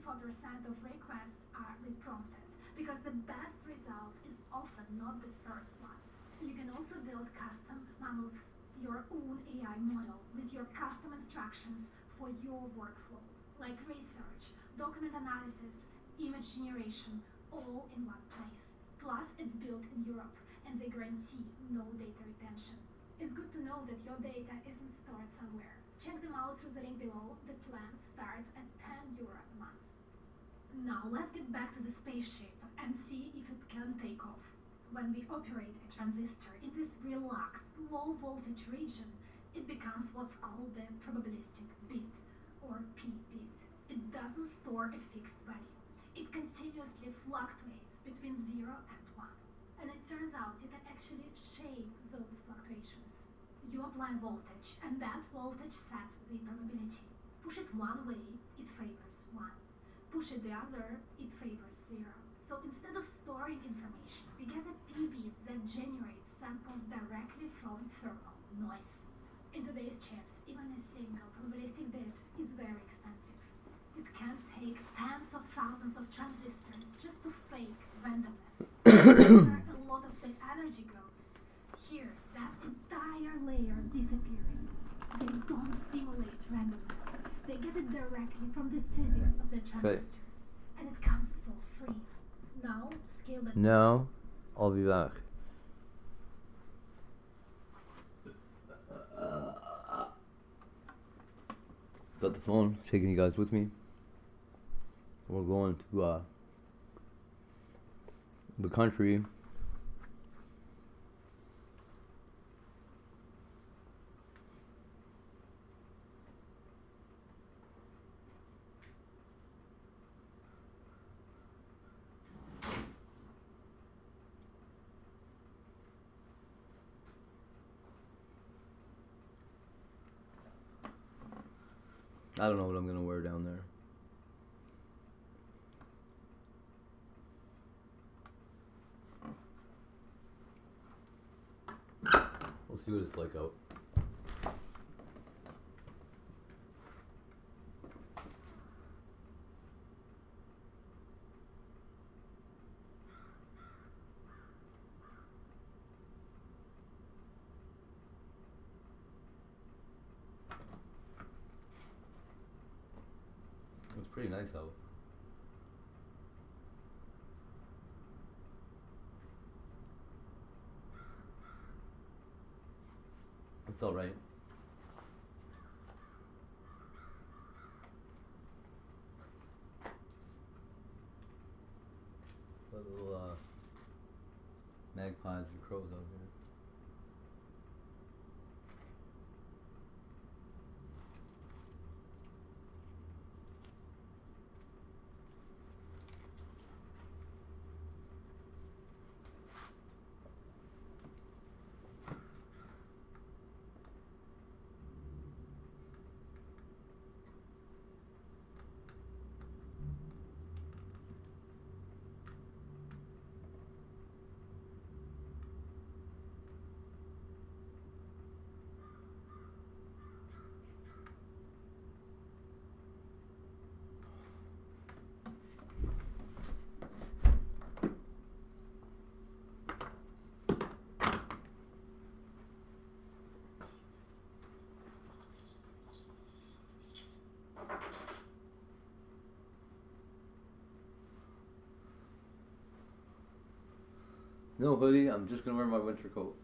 of requests are reprompted, because the best result is often not the first one. You can also build custom Mammoths, your own AI model, with your custom instructions for your workflow, like research, document analysis, image generation, all in one place. Plus, it's built in Europe, and they guarantee no data retention. It's good to know that your data isn't stored somewhere. Check them out through the link below. The plan starts at €10 a month. Now let's get back to the spaceship and see if it can take off. When we operate a transistor in this relaxed, low voltage region, it becomes what's called the probabilistic bit, or p-bit. It doesn't store a fixed value. It continuously fluctuates between 0 and 1. And it turns out you can actually shape those fluctuations. You apply voltage, and that voltage sets the probability. Push it one way, it favors 1. Push it the other, it favors 0. So instead of storing information, we get a p-bit that generates samples directly from thermal noise. In today's chips, even a single probabilistic bit is very expensive. It can take tens of thousands of transistors just to fake randomness. Where a lot of the energy goes. Here, that entire layer disappears. They don't simulate randomness. They get it directly from the physics of the transistor. And it comes for free. Now, scale that. No, I'll be back. Got the phone, taking you guys with me. We're going to the country. I don't know what I'm gonna wear down there. We'll see what it's like out. It's pretty nice out. It's all right. Little magpies and crows out here. No hoodie, I'm just gonna wear my winter coat.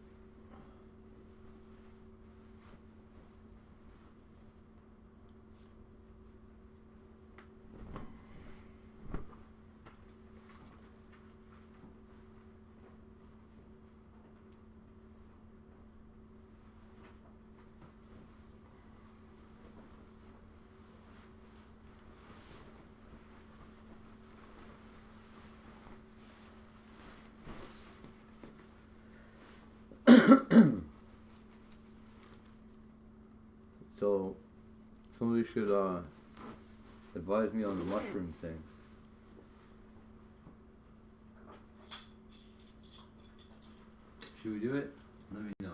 So somebody should advise me on the mushroom thing. Should we do it? Let me know.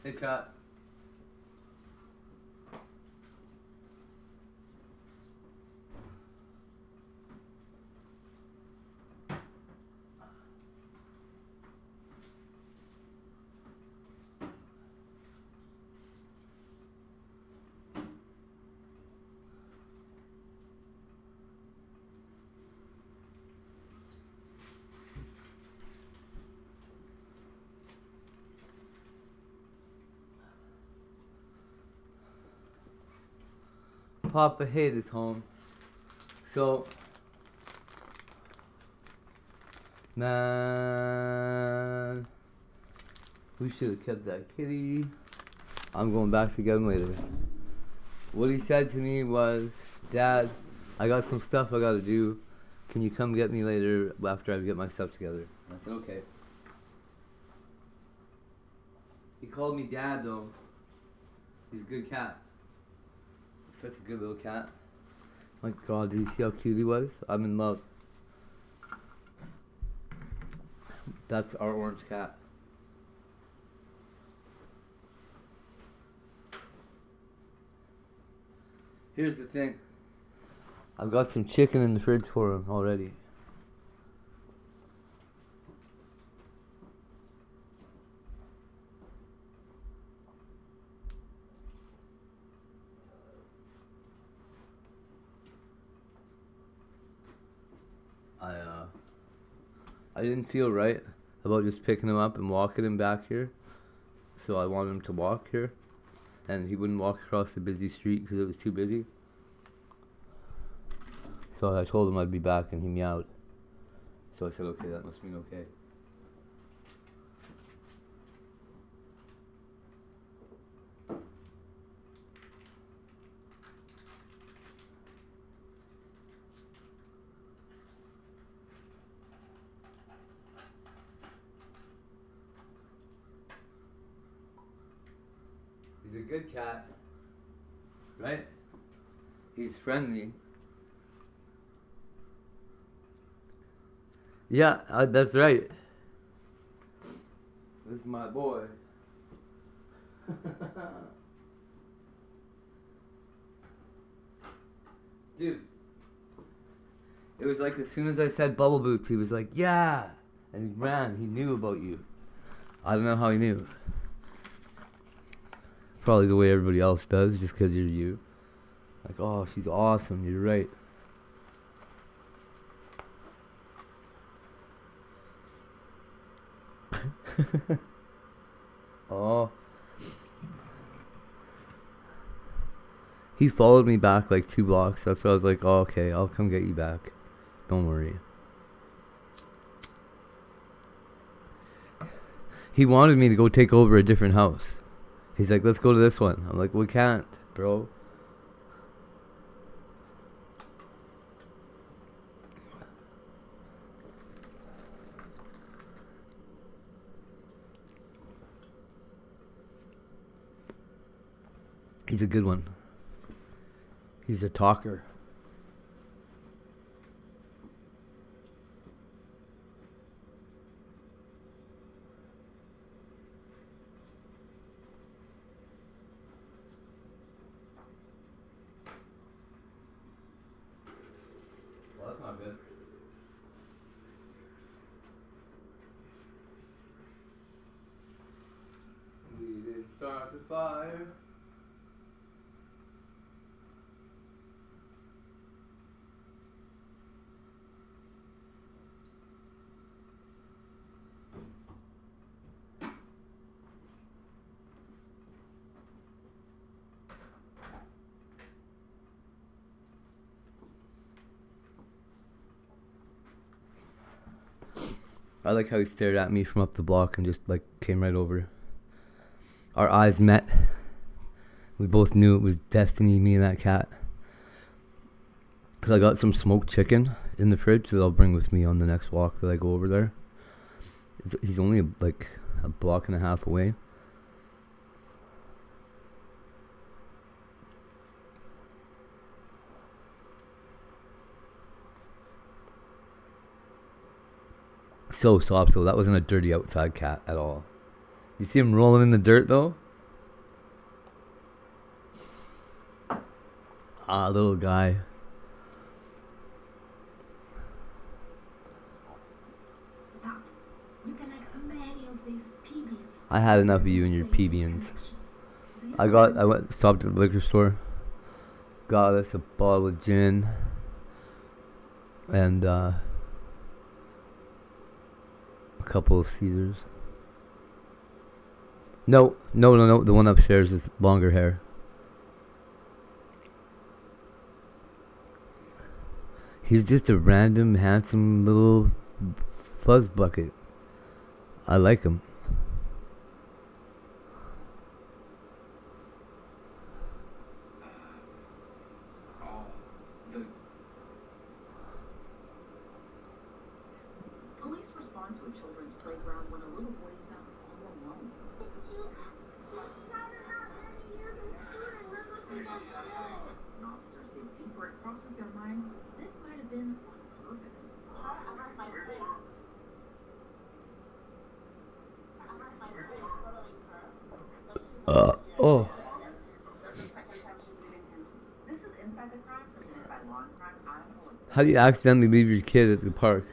Hey, cat. Papa Hate is home. So, man, we should have kept that kitty. I'm going back to get him later. What he said to me was, Dad, I got some stuff I gotta do. Can you come get me later after I get my stuff together? I said, okay. He called me Dad though. He's a good cat. Such a good little cat. My God, did you see how cute he was? I'm in love. That's our orange cat. Here's the thing. I've got some chicken in the fridge for him already. I didn't feel right about just picking him up and walking him back here, so I wanted him to walk here, and he wouldn't walk across the busy street because it was too busy. So I told him I'd be back, and he meowed. So I said, okay, that must mean okay. He's a good cat, right? He's friendly. Yeah, that's right. This is my boy. Dude, it was like as soon as I said Bubble Boots, he was like, yeah! And he ran, he knew about you. I don't know how he knew. Probably the way everybody else does, just because you're you. Like, oh, she's awesome, you're right. Oh. He followed me back like 2 blocks. That's why I was like, oh, okay, I'll come get you back. Don't worry. He wanted me to go take over a different house. He's like, let's go to this one. I'm like, we can't, bro. He's a good one. He's a talker. Well, that's not good. We didn't start the fire. I like how he stared at me from up the block and just like came right over. Our eyes met. We both knew it was destiny, me and that cat. Cause I got some smoked chicken in the fridge that I'll bring with me on the next walk that I go over there. He's only like a block and a half away. So soft though. That wasn't a dirty outside cat at all. You see him rolling in the dirt though? Ah, little guy. Now, you can make many of these PBs. I had enough of you and your PBs. I stopped at the liquor store, got us a bottle of gin, and a couple of Caesars. No, the one upstairs is longer hair. He's just a random, handsome little fuzz bucket. I like him. Police respond to a children's playground when a little boy is found all alone. When officers dig deeper, it crosses their mind this might have been on purpose. Oh. This is Inside the Crime, presented by Law and Crime. I'm Melissa. How do you accidentally leave your kid at the park?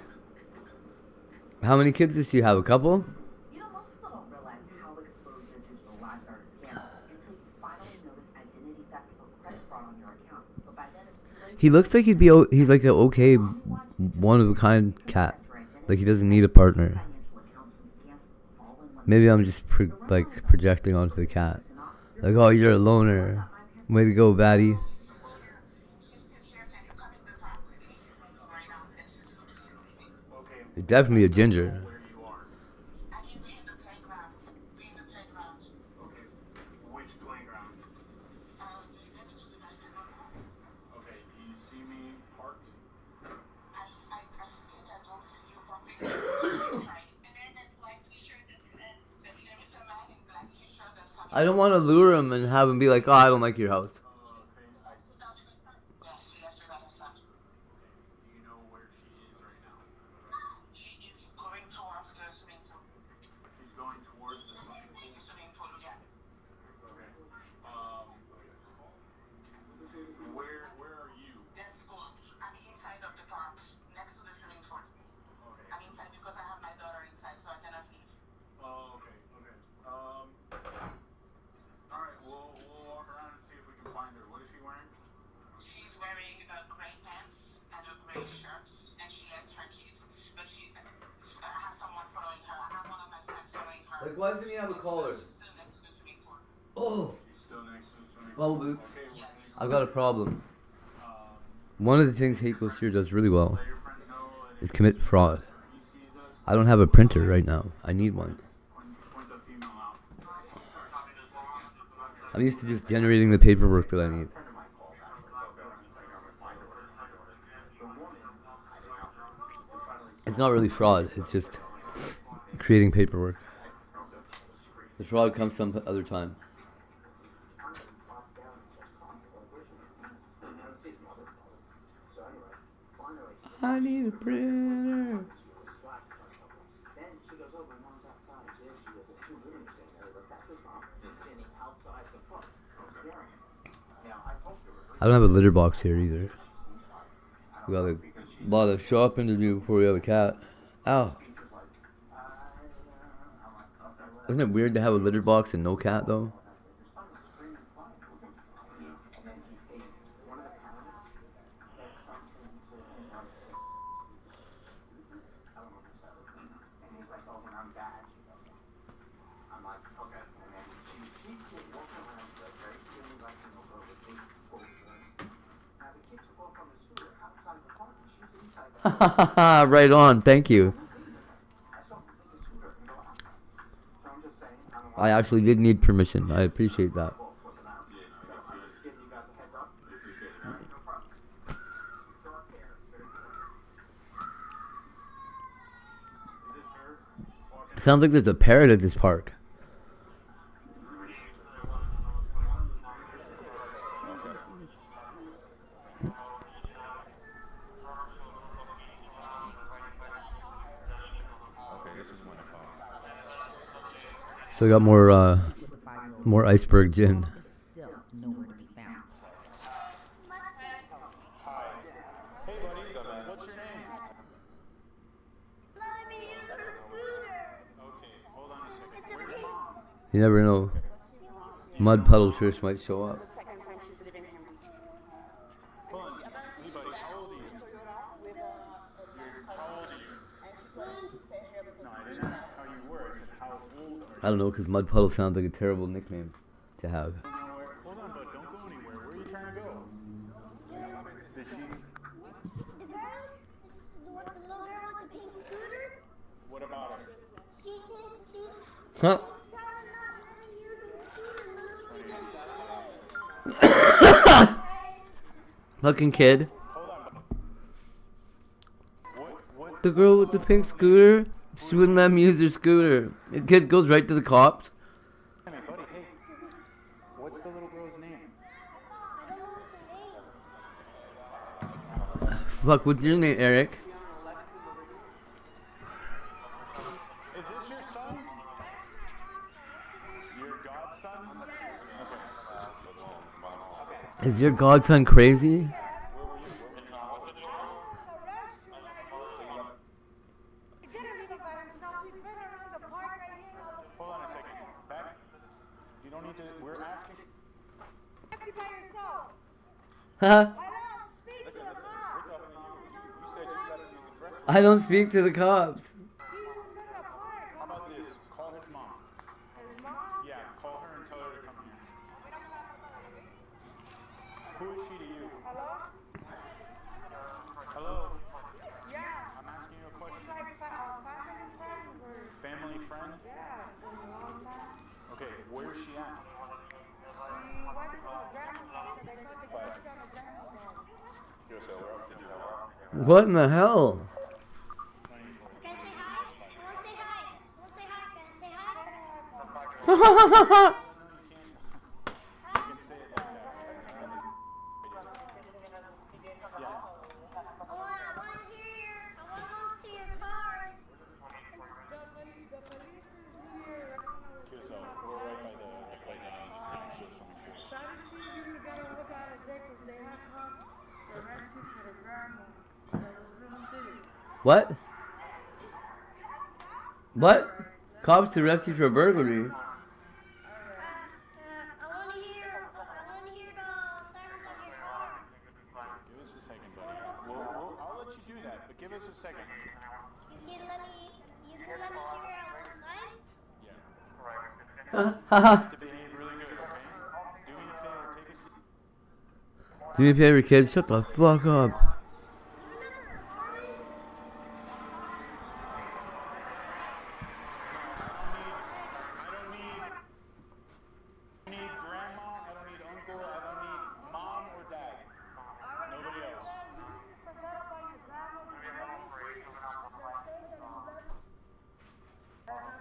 How many kids does she have? A couple? You know, most people don't realize how exposed their digital lives are to scammers until you finally notice identity theft or credit fraud on your account. But by then it's too late. He looks like he's like an okay, one of a kind cat. Like he doesn't need a partner. Maybe I'm just projecting onto the cat. Like, oh, you're a loner. Way to go, baddie. You're definitely a ginger. Which playground? Okay, do you see me parked? I don't want to lure him and have him be like, oh, I don't like your house. Where are you? I'm inside of the park, next to the swimming pool. I'm inside because I have my daughter inside, so I cannot leave. Oh, okay. Alright, we'll walk around and see if we can find her. What is she wearing? She's wearing gray pants and a gray shirt, and she left her kids. But I have someone following her. I have one of my friends following her. Like, why doesn't he have a collar? She's still next to the swimming pool. Oh. She's still next to the swimming Bubble pool. boots. Okay, I've got a problem. One of the things Hate Goes Here does really well is commit fraud. I don't have a printer right now. I need one. I'm used to just generating the paperwork that I need. It's not really fraud, it's just creating paperwork. The fraud comes some other time. I need a printer. I don't have a litter box here either. We got a lot of shopping to do before we have a cat. Ow. Isn't it weird to have a litter box and no cat though? Right on, thank you. I actually did need permission. I appreciate that. It sounds like there's a parrot at this park. So we got more iceberg gin. Still nowhere to be found. You never know. Mud Puddle Trish might show up. I don't know, because Mud Puddle sounds like a terrible nickname to have. Hold on, bud. Don't go anywhere. Where are you trying to go? Did she? The girl, the little girl with the pink scooter. What about her? She's Huh? Fucking kid. The girl with the pink scooter, she wouldn't let me use her scooter. The kid goes right to the cops. Hey, buddy, hey. What's the little girl's name? Fuck, what's your name, Eric? Is this your son? Your godson? Okay. Is your godson crazy? Hold on a second. Back. You don't need to. We're asking. By yourself. Huh? Listen, we're talking to you. You said you got to use the restroom. I don't speak to the cops. How about this? Call his mom. His mom? Yeah, call her and tell her to come here. Who is she to you? Hello? Hello? Yeah. I'm asking you a question. She's like family friend or... Family friend? Yeah, from a long time. Okay, where's she at? She went to her grandma's house because they called the girls to her grandma's house. Yo, so where else did you have? What in the hell? Can I say hi? I want to say hi. I want to say hi. Can I say hi? What? What? Cops arrest you for burglary. I want to hear the sirens of your car. Give us a second, buddy. I'll let you do that, but give us a second. You can let me hear it at one time? You have to behave really good, okay? Do me a favor, take a seat. Do me a favor, kid. Shut the fuck up.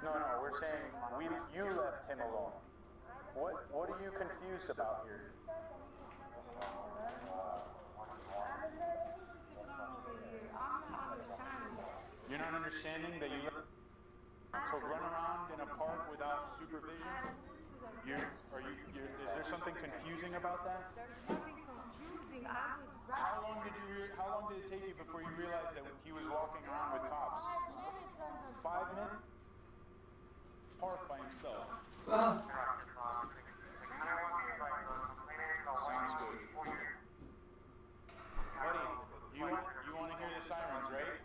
No, we're saying you left him alone. What are you confused about here? You're not understanding that you left to run around in a park without supervision? Is there something confusing about that? There's nothing confusing. I was right. How long did it take you before you realized that he was walking around with cops? 5 minutes? Park by himself. Sounds good. Buddy, you want to hear the sirens, right?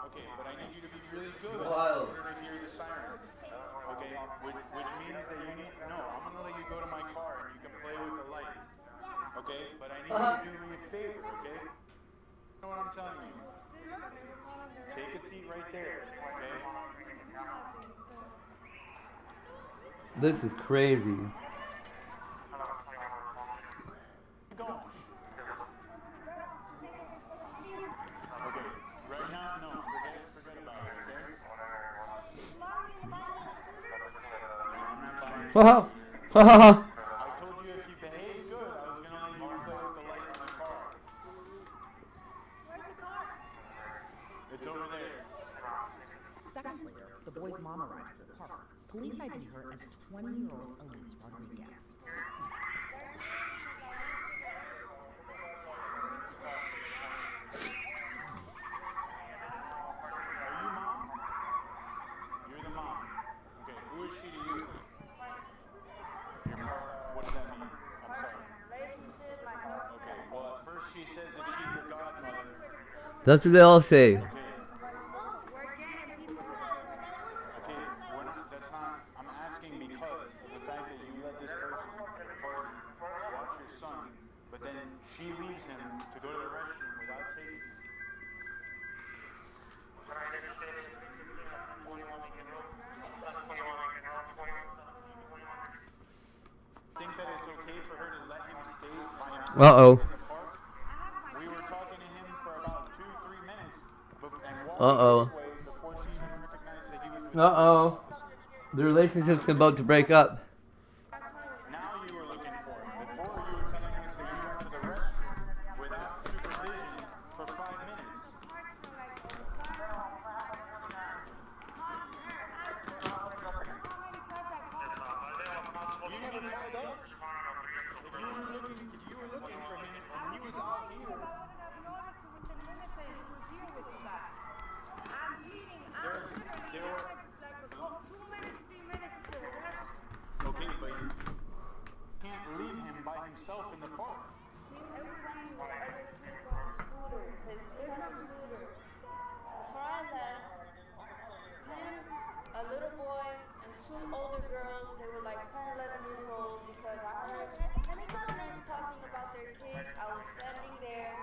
Okay, but I need you to be really good in order to hear the sirens. Okay, which means that you need... No, I'm going to let you go to my car and you can play with the lights. Okay, but I need you to do me a favor, okay? You know what I'm telling you? Take a seat right there, okay? This is crazy. Go. Okay, right now, no, forget about it, okay? I told you if you behave good, I was gonna let you play with the lights in the car. Where's the car? It's over there. Seconds later, the boy's mom arrives at the park. Police ID her as 20-year-old Elise Rodriguez. Are you mom? You're the mom. Okay, who is she to you? That's what they all say. Okay, we're not, that's not, I'm asking because the fact that you let this person watch your son, but then she leaves him to go to the restroom without taking him. Think that it's okay for her to let him stay by himself Uh-oh. in the park? We were talking to him for about 2-3 minutes and walking Uh-oh. this way before she even recognized that he was with Uh-oh. The relationship's about to break up. Now you were looking for him. Before you were telling us that you went to the restroom without supervision for 5 minutes. You never called us. If you were looking for him and he was out here. Okay, but you can't leave him by himself in the park. A little boy and 2 older girls, they were like 10, 11 years old, because I heard parents talking about their kids. I was standing there.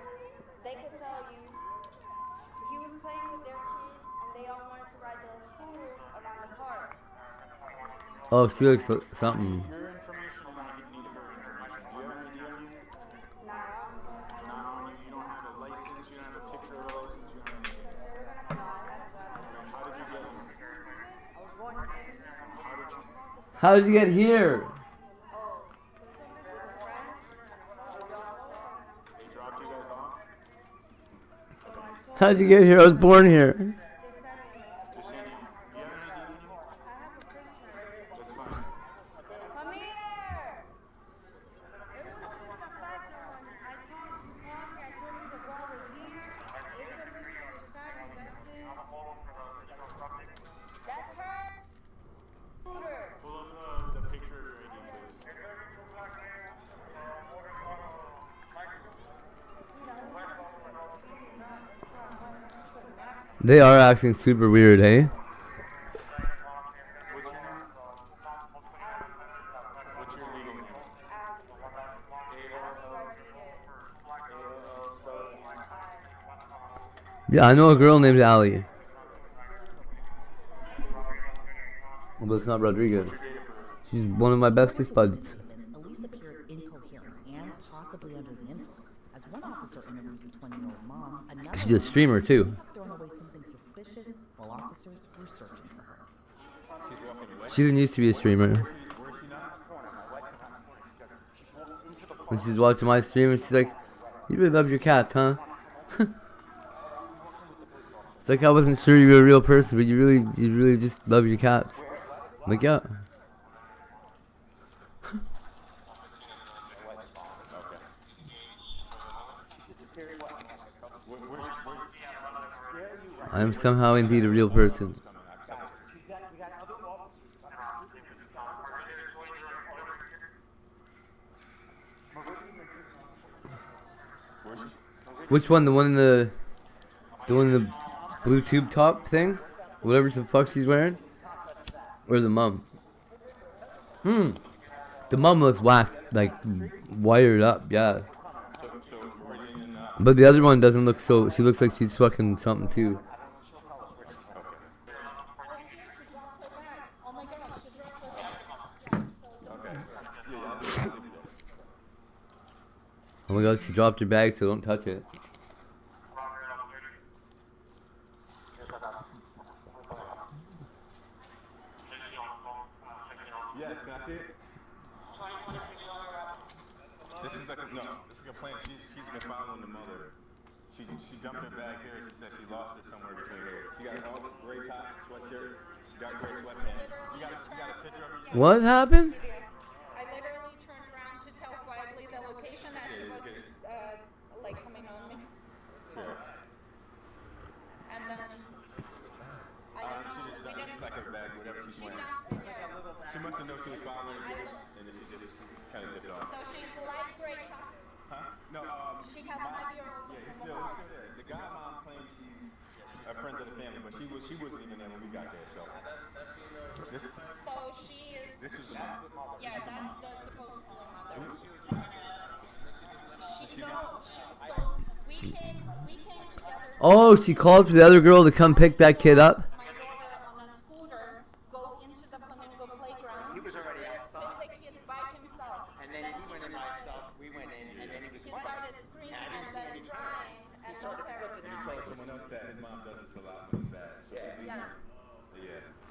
They could tell you he was playing with their kids and they all wanted to ride those scooters around the park. Oh, she looks like something. Your information and I need her information. Do you have an ID on you? No, you don't have a license, you don't have a picture of a license, you don't have anything. How did you get him? How did you get here? They dropped you guys off? How did you get here? I was born here. That's fine. Come here! It was just the fact that when I told you the ball was here, it's a misunderstanding, that's it. That's her scooter. Pull up the picture of your ID, please. They are acting super weird, hey? What's your legal name? Yeah, I know a girl named Allie. But it's not Rodriguez. She's one of my bestest buds. Elise appeared incoherent and possibly under the influence. As one officer interviews the 20-year-old mom, another She's a streamer too. thrown away something suspicious while officers were searching for her. She didn't used to be a streamer. When she's watching my stream and she's like, "You really love your cats, huh?" It's like I wasn't sure you were a real person, but you really just love your cats. I'm like, yeah. I am somehow indeed a real person. Which one? The one in the blue tube top thing? Whatever the fuck she's wearing? Or the mum? The mum looks whacked, like wired up, yeah. But the other one doesn't look so. She looks like she's fucking something too. Oh my god, she dropped her bag, so don't touch it. Yes, can I see it? This is like a, no, this is a complaint. She's been following the mother. She dumped her bag here. She said she lost it somewhere between here. She got a gray top, sweatshirt, dark gray sweatpants. You got a picture of her? What happened? I literally turned around to tell quietly the location that she was like coming on me. And then I don't know. She just dumped just like her bag, whatever she's wearing. She must have known she was following her, and then she just kind of dipped off. So she's light gray top. Huh? No, She has 5-year-old. Yeah, it's still there. The guy mom claims are friends of the family, but she wasn't even there when we got there. So this So she is. this is the mom. Yeah, that's the supposed to be mother. She So we came together. Oh, she called for the other girl to come pick that kid up. My daughter on a scooter go into the flamingo playground. He was already outside. Pick the kid by himself. And then he went in by himself, we went in, and then he was He fighting. started screaming and then crying He at started her flipping He out. told someone else that his mom does this a lot when it's bad. So Yeah.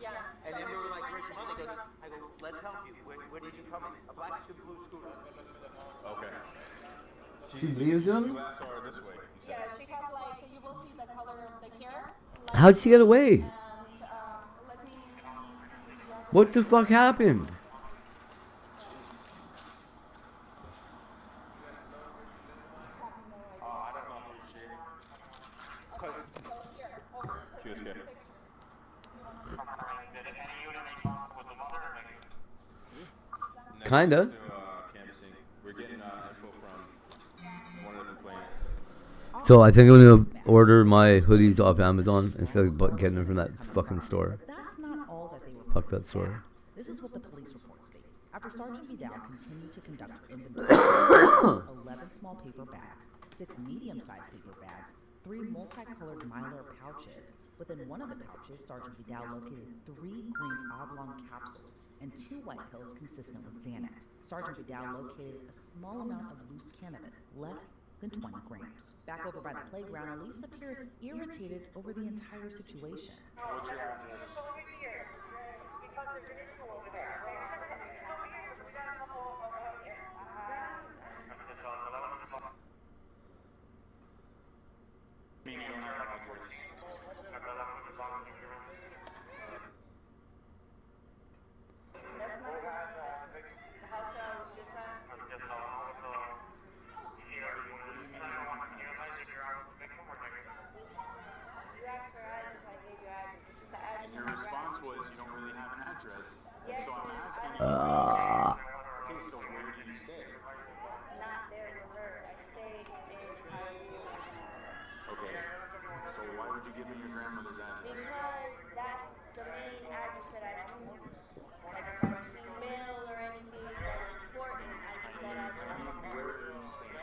yeah. And then we were like, where's your mother? He goes, I go, let's help you. Where did you come in? A black blue scooter. Okay. She leaves him? You asked her this way. You said. Yeah, she has like, you will see the color of the hair. Like, How'd she get away? And let me. What the fuck happened? I don't know who she is. Because She was scared. Kinda. Still, canvassing. We're getting info from one of the complainants. So I think I'm gonna order my hoodies off Amazon instead of getting them from that fucking store. That's not all that they were. Fuck that store. This is what the police report states. After Sergeant Vidal continued to conduct her inventory, 11 small paper bags, 6 medium-sized paper bags, 3 multicolored mylar pouches. Within one of the pouches, Sergeant Vidal located 3 green oblong capsules and 2 white pills consistent with Xanax. Sergeant Vidal located a small amount of loose cannabis, less than 20 grams. Back over by the playground, Elise appears irritated over the entire situation. what's your address? Meaning you don't have an address. That's my house. The house I was just at. You asked for address, I gave you address. This is the address. And your response was you don't really have an address. Yes, So I'm you do. asking you. Okay, so where do you stay? Not there with her. I stayed in Hialeah. Okay. So why would you give me your grandmother's address? Because that's the main address that I use. Like if I receive mail or anything that's important, I use that address. Where do you stay?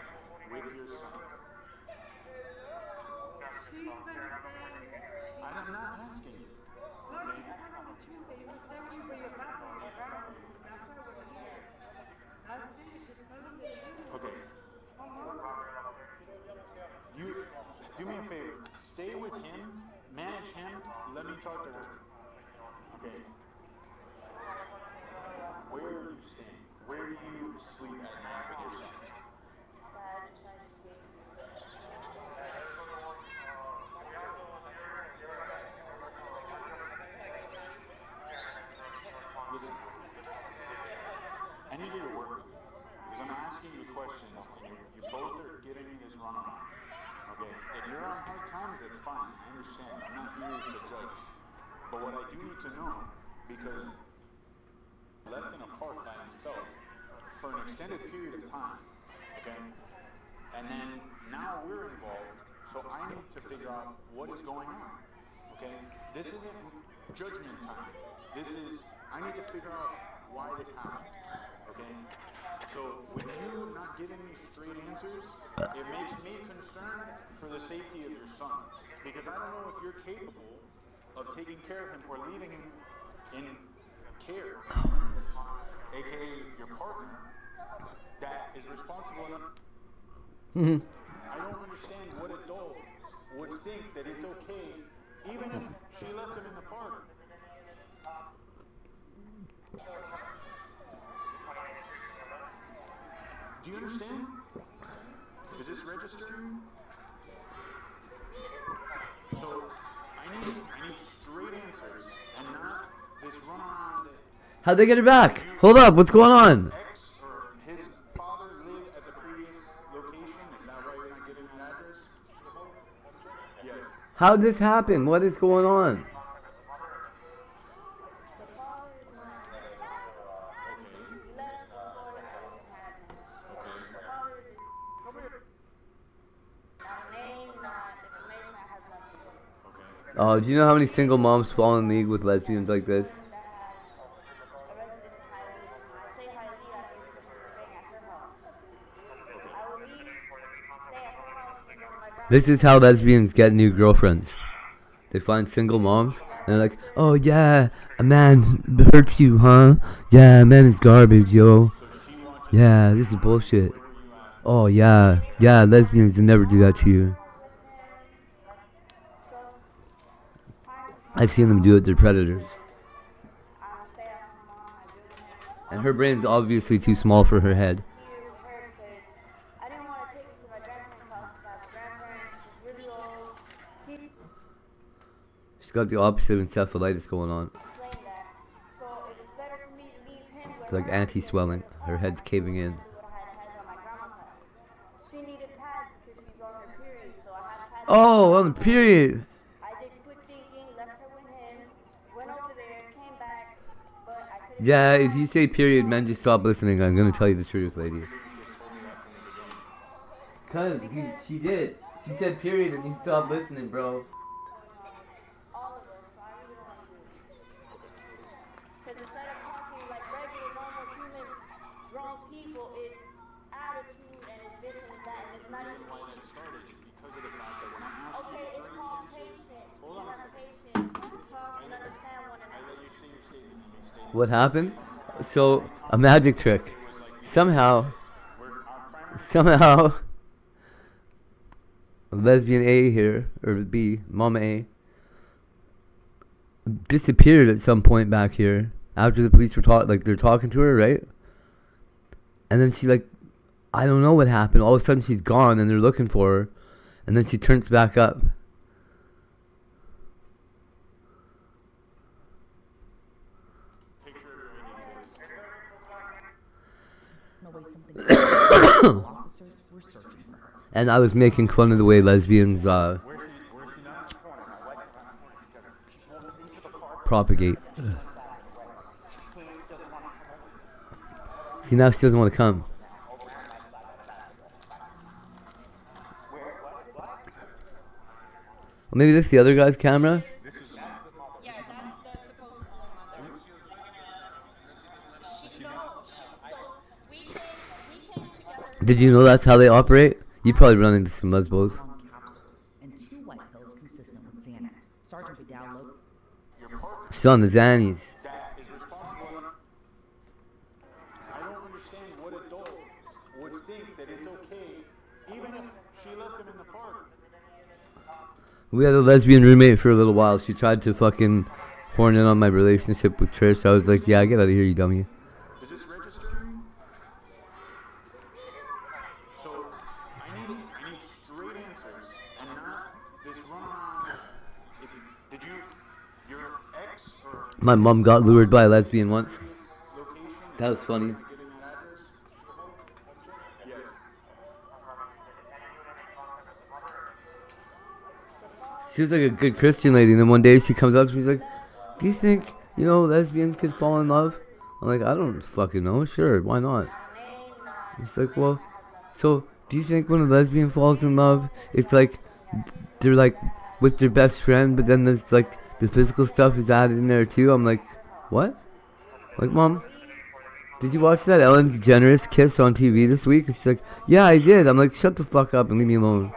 With your son. She's been staying. I'm not asking you. No, just tell her the truth. That you were staying with your grandma. That's why we're here. That's it. Just tell them the truth. Okay. You do me a favor. Stay with him. Manage him. Let me talk to her. Okay. Where are you staying? Where do you sleep at night with your son? The address I just gave you. Listen. I need you to work with me. Because I'm asking you questions and you both are giving me this runaround. Okay? If you're on hard times, that's fine. I understand. I'm not here to judge. But what I do need to know, because left in a park by himself for an extended period of time, okay? And then now we're involved, so I need to figure out what is going on, okay? This isn't judgment time. This is, I need to figure out why this happened, okay? So with you not giving me straight answers, it makes me concerned for the safety of your son. Because I don't know if you're capable of taking care of him or leaving him in care, aka your partner, that is responsible enough. I don't understand what adult would think that it's okay, even if she left him in the park. Do you understand? Is this registering? So I need straight answers and not this run around. How'd they get her back? Hold up, what's going on? Ex or his father lived at the previous location. Is that why you're not giving that address? Yes. How'd this happen? What is going on? Oh, do you know how many single moms fall in league with lesbians like this? This is how lesbians get new girlfriends. They find single moms, and they're like, oh yeah, a man hurt you, huh? Yeah, a man is garbage, yo. Yeah, this is bullshit. Oh yeah, yeah, lesbians will never do that to you. I've seen them do it, they're predators. And her brain's obviously too small for her head. She's got the opposite encephalitis going on. It's like anti-swelling. Her head's caving in. Oh, on the period. Yeah, if you say period, men just stop listening. I'm gonna tell you the truth, lady. Cause she did. She said period and you stopped listening, bro. What happened? So, a magic trick. Somehow, lesbian A here, or B, Mama A, disappeared at some point back here after the police were they're talking to her, right? And then she I don't know what happened. All of a sudden she's gone and they're looking for her, and then she turns back up. And I was making fun of the way lesbians propagate. See, now she doesn't want to come. Well, maybe this is the other guy's camera. Did you know that's how they operate? You probably run into some lesbos. She's on the Xannies. I don't understand what adult would think that it's okay, even if she left him in the park. We had a lesbian roommate for a little while. She tried to fucking horn in on my relationship with Trish. I was like, yeah, get out of here, you dummy. Is this registered? So, I need straight answers and not this runaround. Did your ex or... My mom got lured by a lesbian once. That was funny. She was like a good Christian lady, and then one day she comes up to me, she's like, do you think, lesbians could fall in love? I'm like, I don't fucking know. Sure, why not? It's like, well, so do you think when a lesbian falls in love, it's like they're like with their best friend, but then there's like the physical stuff is added in there too? I'm like, what? Like, Mom, did you watch that Ellen DeGeneres kiss on TV this week? And she's like, yeah, I did. I'm like, shut the fuck up and leave me alone.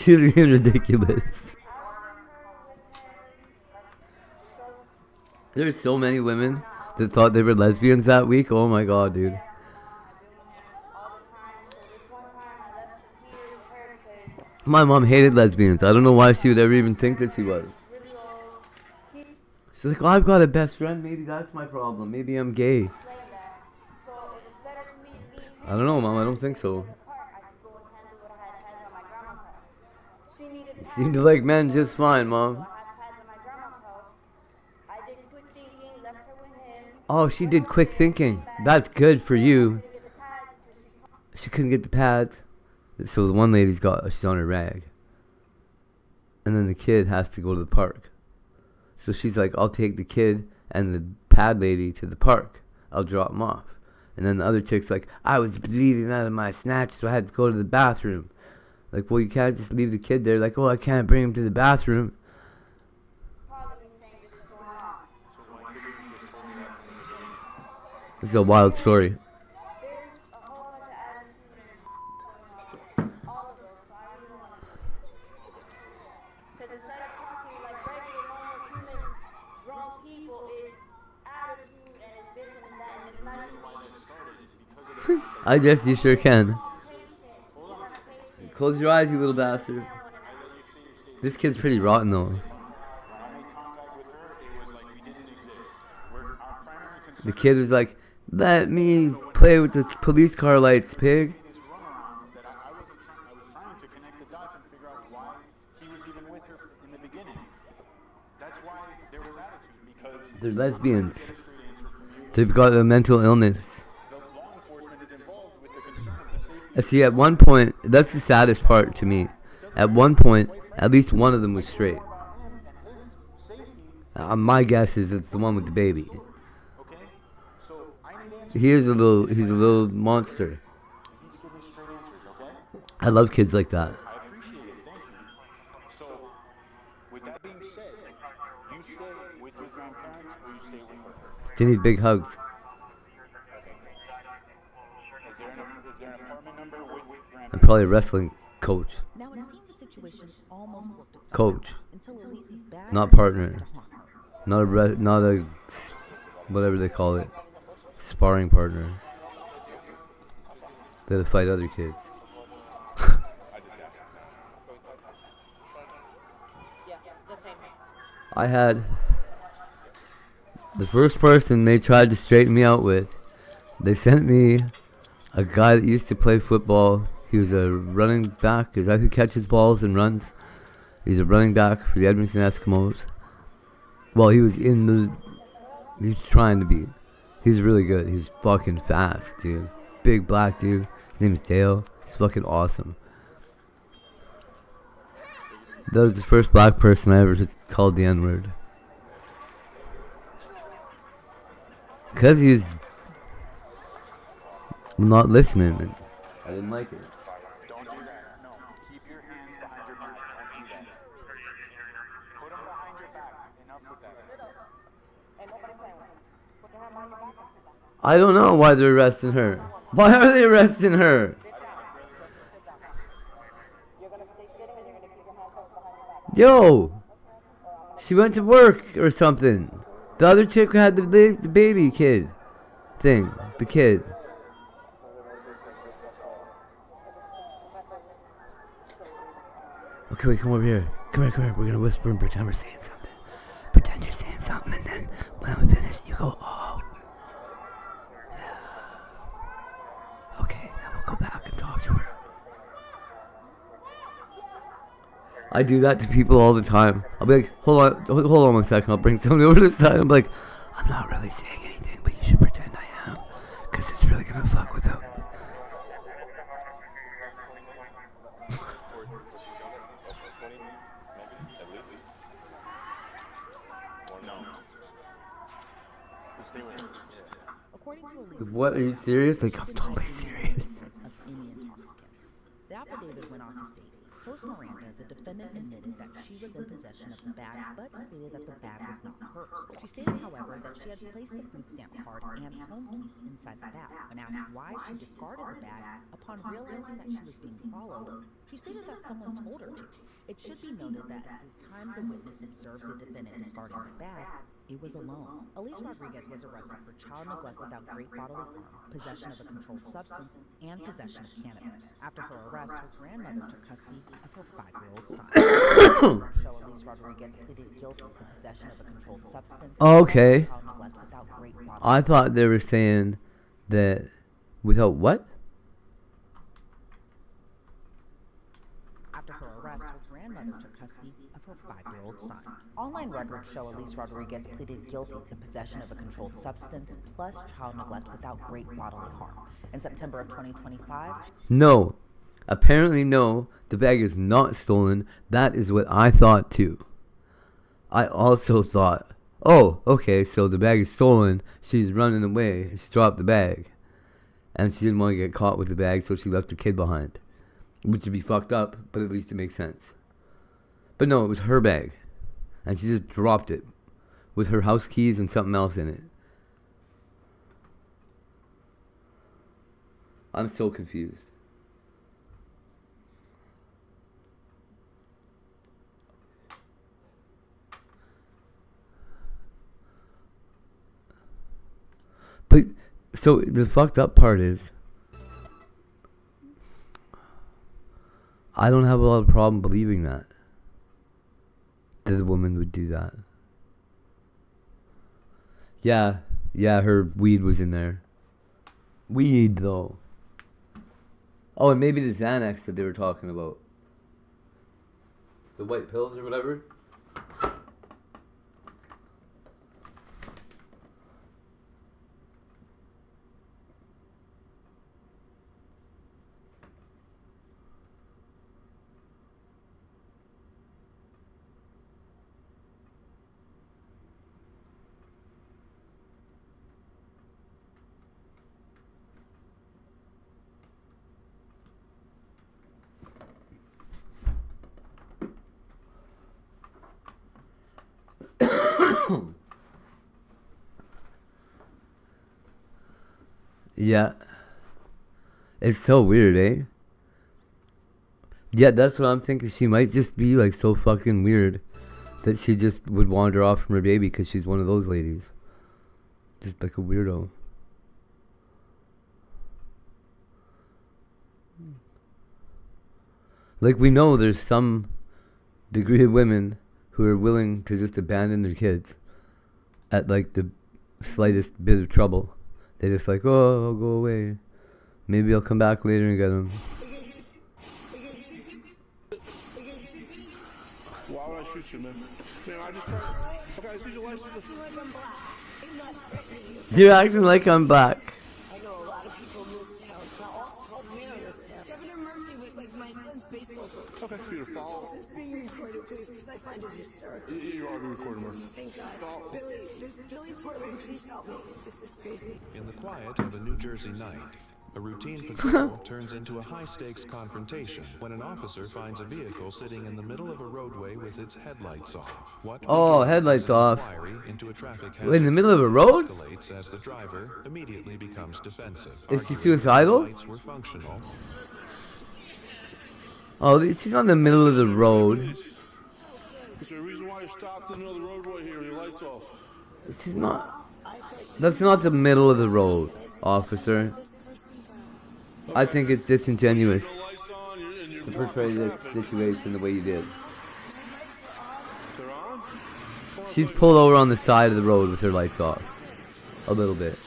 She was being ridiculous. There were so many women that thought they were lesbians that week. Oh my god, dude. My mom hated lesbians. I don't know why she would ever even think that she was. She's like, oh, I've got a best friend. Maybe that's my problem. Maybe I'm gay. I don't know, Mom. I don't think so. Seemed to like men just fine, Mom. Oh, she did quick thinking. That's good for you. She couldn't get the pads. So the one lady's she's on her rag. And then the kid has to go to the park. So she's like, I'll take the kid and the pad lady to the park. I'll drop them off. And then the other chick's like, I was bleeding out of my snatch, so I had to go to the bathroom. Like, well, you can't just leave the kid there. Like, oh, I can't bring him to the bathroom. This is a wild story. There's a whole bunch of attitude and all of this, so I really want to. Because instead of talking like regular, normal, human, grown people, is attitude and it's this and it's that, and it's not even. I guess you sure can. Close your eyes, you little bastard. This kid's pretty rotten, though. The kid was like, let me play with the police car lights, pig. They're lesbians. They've got a mental illness. See, at one point, that's the saddest part to me. At one point, at least one of them was straight. My guess is it's the one with the baby. He's a little monster. I love kids like that. They need big hugs. I'm probably a wrestling coach. Now it seemed the situation almost worked itself Coach. out until Elise's bad Not habits partner. started to haunt her. Not a whatever they call it. Sparring partner. They had to fight other kids. I had the first person they tried to straighten me out with. They sent me a guy that used to play football. He was a running back. Is that who catches balls and runs? He's a running back for the Edmonton Eskimos. Well, he's trying to be. He's really good. He's fucking fast, dude. Big black dude. His name is Dale. He's fucking awesome. That was the first black person I ever just called the N-word. Because he was not listening. And I didn't like it. Don't do that. No. Keep your hands behind your back. Don't do that. Put them behind your back. Enough with that. I don't know why they're arresting her. Why are they arresting her? Yo! She went to work or something. The other chick had the baby kid thing. The kid. Okay, wait, come over here. Come here. We're gonna whisper and pretend we're saying something. Pretend you're saying something, and then when I'm finished, you go, oh. Yeah. Okay, then we'll go back and talk to her. I do that to people all the time. I'll be like, hold on 1 second. I'll bring somebody over to the side. I'm like, I'm not really saying anything, but you should pretend I am, because it's really gonna fuck with them. What, are you serious? Like, I'm totally serious. Of any intoxicants. The affidavit went on to state, post Miranda, the defendant admitted that she was in possession of the bag, but stated that the bag was not hers. She stated, however, that she had placed the food stamp card and home keys inside the bag. When asked why she discarded the bag, upon realizing that she was being followed, she stated that someone told her to. It should be noted that at the time the witness observed the defendant discarding the bag, it was alone. Elise Rodriguez was arrested for child neglect without great bodily harm, possession of a controlled substance, and possession of cannabis. After her arrest, her grandmother took custody of her 5-year-old son. Elise Rodriguez pleaded guilty to possession of a controlled substance. Okay. And child neglect without great bodily I thought they were saying that without what? After her arrest, her grandmother took custody of her 5-year-old son. Online records show Elise Rodriguez pleaded guilty to possession of a controlled substance plus child neglect without great bodily harm. In September of 2025, No. Apparently no. The bag is not stolen. That is what I thought too. I also thought, oh, okay, so the bag is stolen. She's running away. She dropped the bag. and she didn't want to get caught with the bag, so she left her kid behind. Which would be fucked up, but at least it makes sense. But no, it was her bag. And she just dropped it with her house keys and something else in it. I'm so confused. But, so the fucked up part is, I don't have a lot of problem believing that a woman would do that. Yeah, her weed was in there. Weed, though. Oh, and maybe the Xanax that they were talking about. The white pills or whatever. Yeah. It's so weird, eh? Yeah, that's what I'm thinking. She might just be like so fucking weird that she just would wander off from her baby because she's one of those ladies. Just like a weirdo. Like, we know there's some degree of women who are willing to just abandon their kids at like the slightest bit of trouble. They're just like, oh, I'll go away. Maybe I'll come back later and get them. Why would I shoot you, man? Man, I just tried. Okay, I see your license. You're acting like I'm black. I know a lot of people moved town. Now, all 12 men in this town. Governor Murphy was like my son's baseball coach. Okay, beautiful. This is being recorded, please, because I find it hysterical. You are being recorded, Murphy. Thank God. Billy, this is Billy Portman. Please help me. This is crazy. In the quiet of a New Jersey night, a routine patrol turns into a high-stakes confrontation when an officer finds a vehicle sitting in the middle of a roadway with its headlights off. What headlights off. Into a traffic In the middle of a road? escalates as the driver immediately becomes defensive. Is she suicidal? Lights were functional. Oh, she's not in the middle of the road. Is there a reason why you stopped in the middle of the roadway here with your lights off? She's not. That's not the middle of the road, officer. I think it's disingenuous to portray this situation the way you did. She's pulled over on the side of the road with her lights off. A little bit.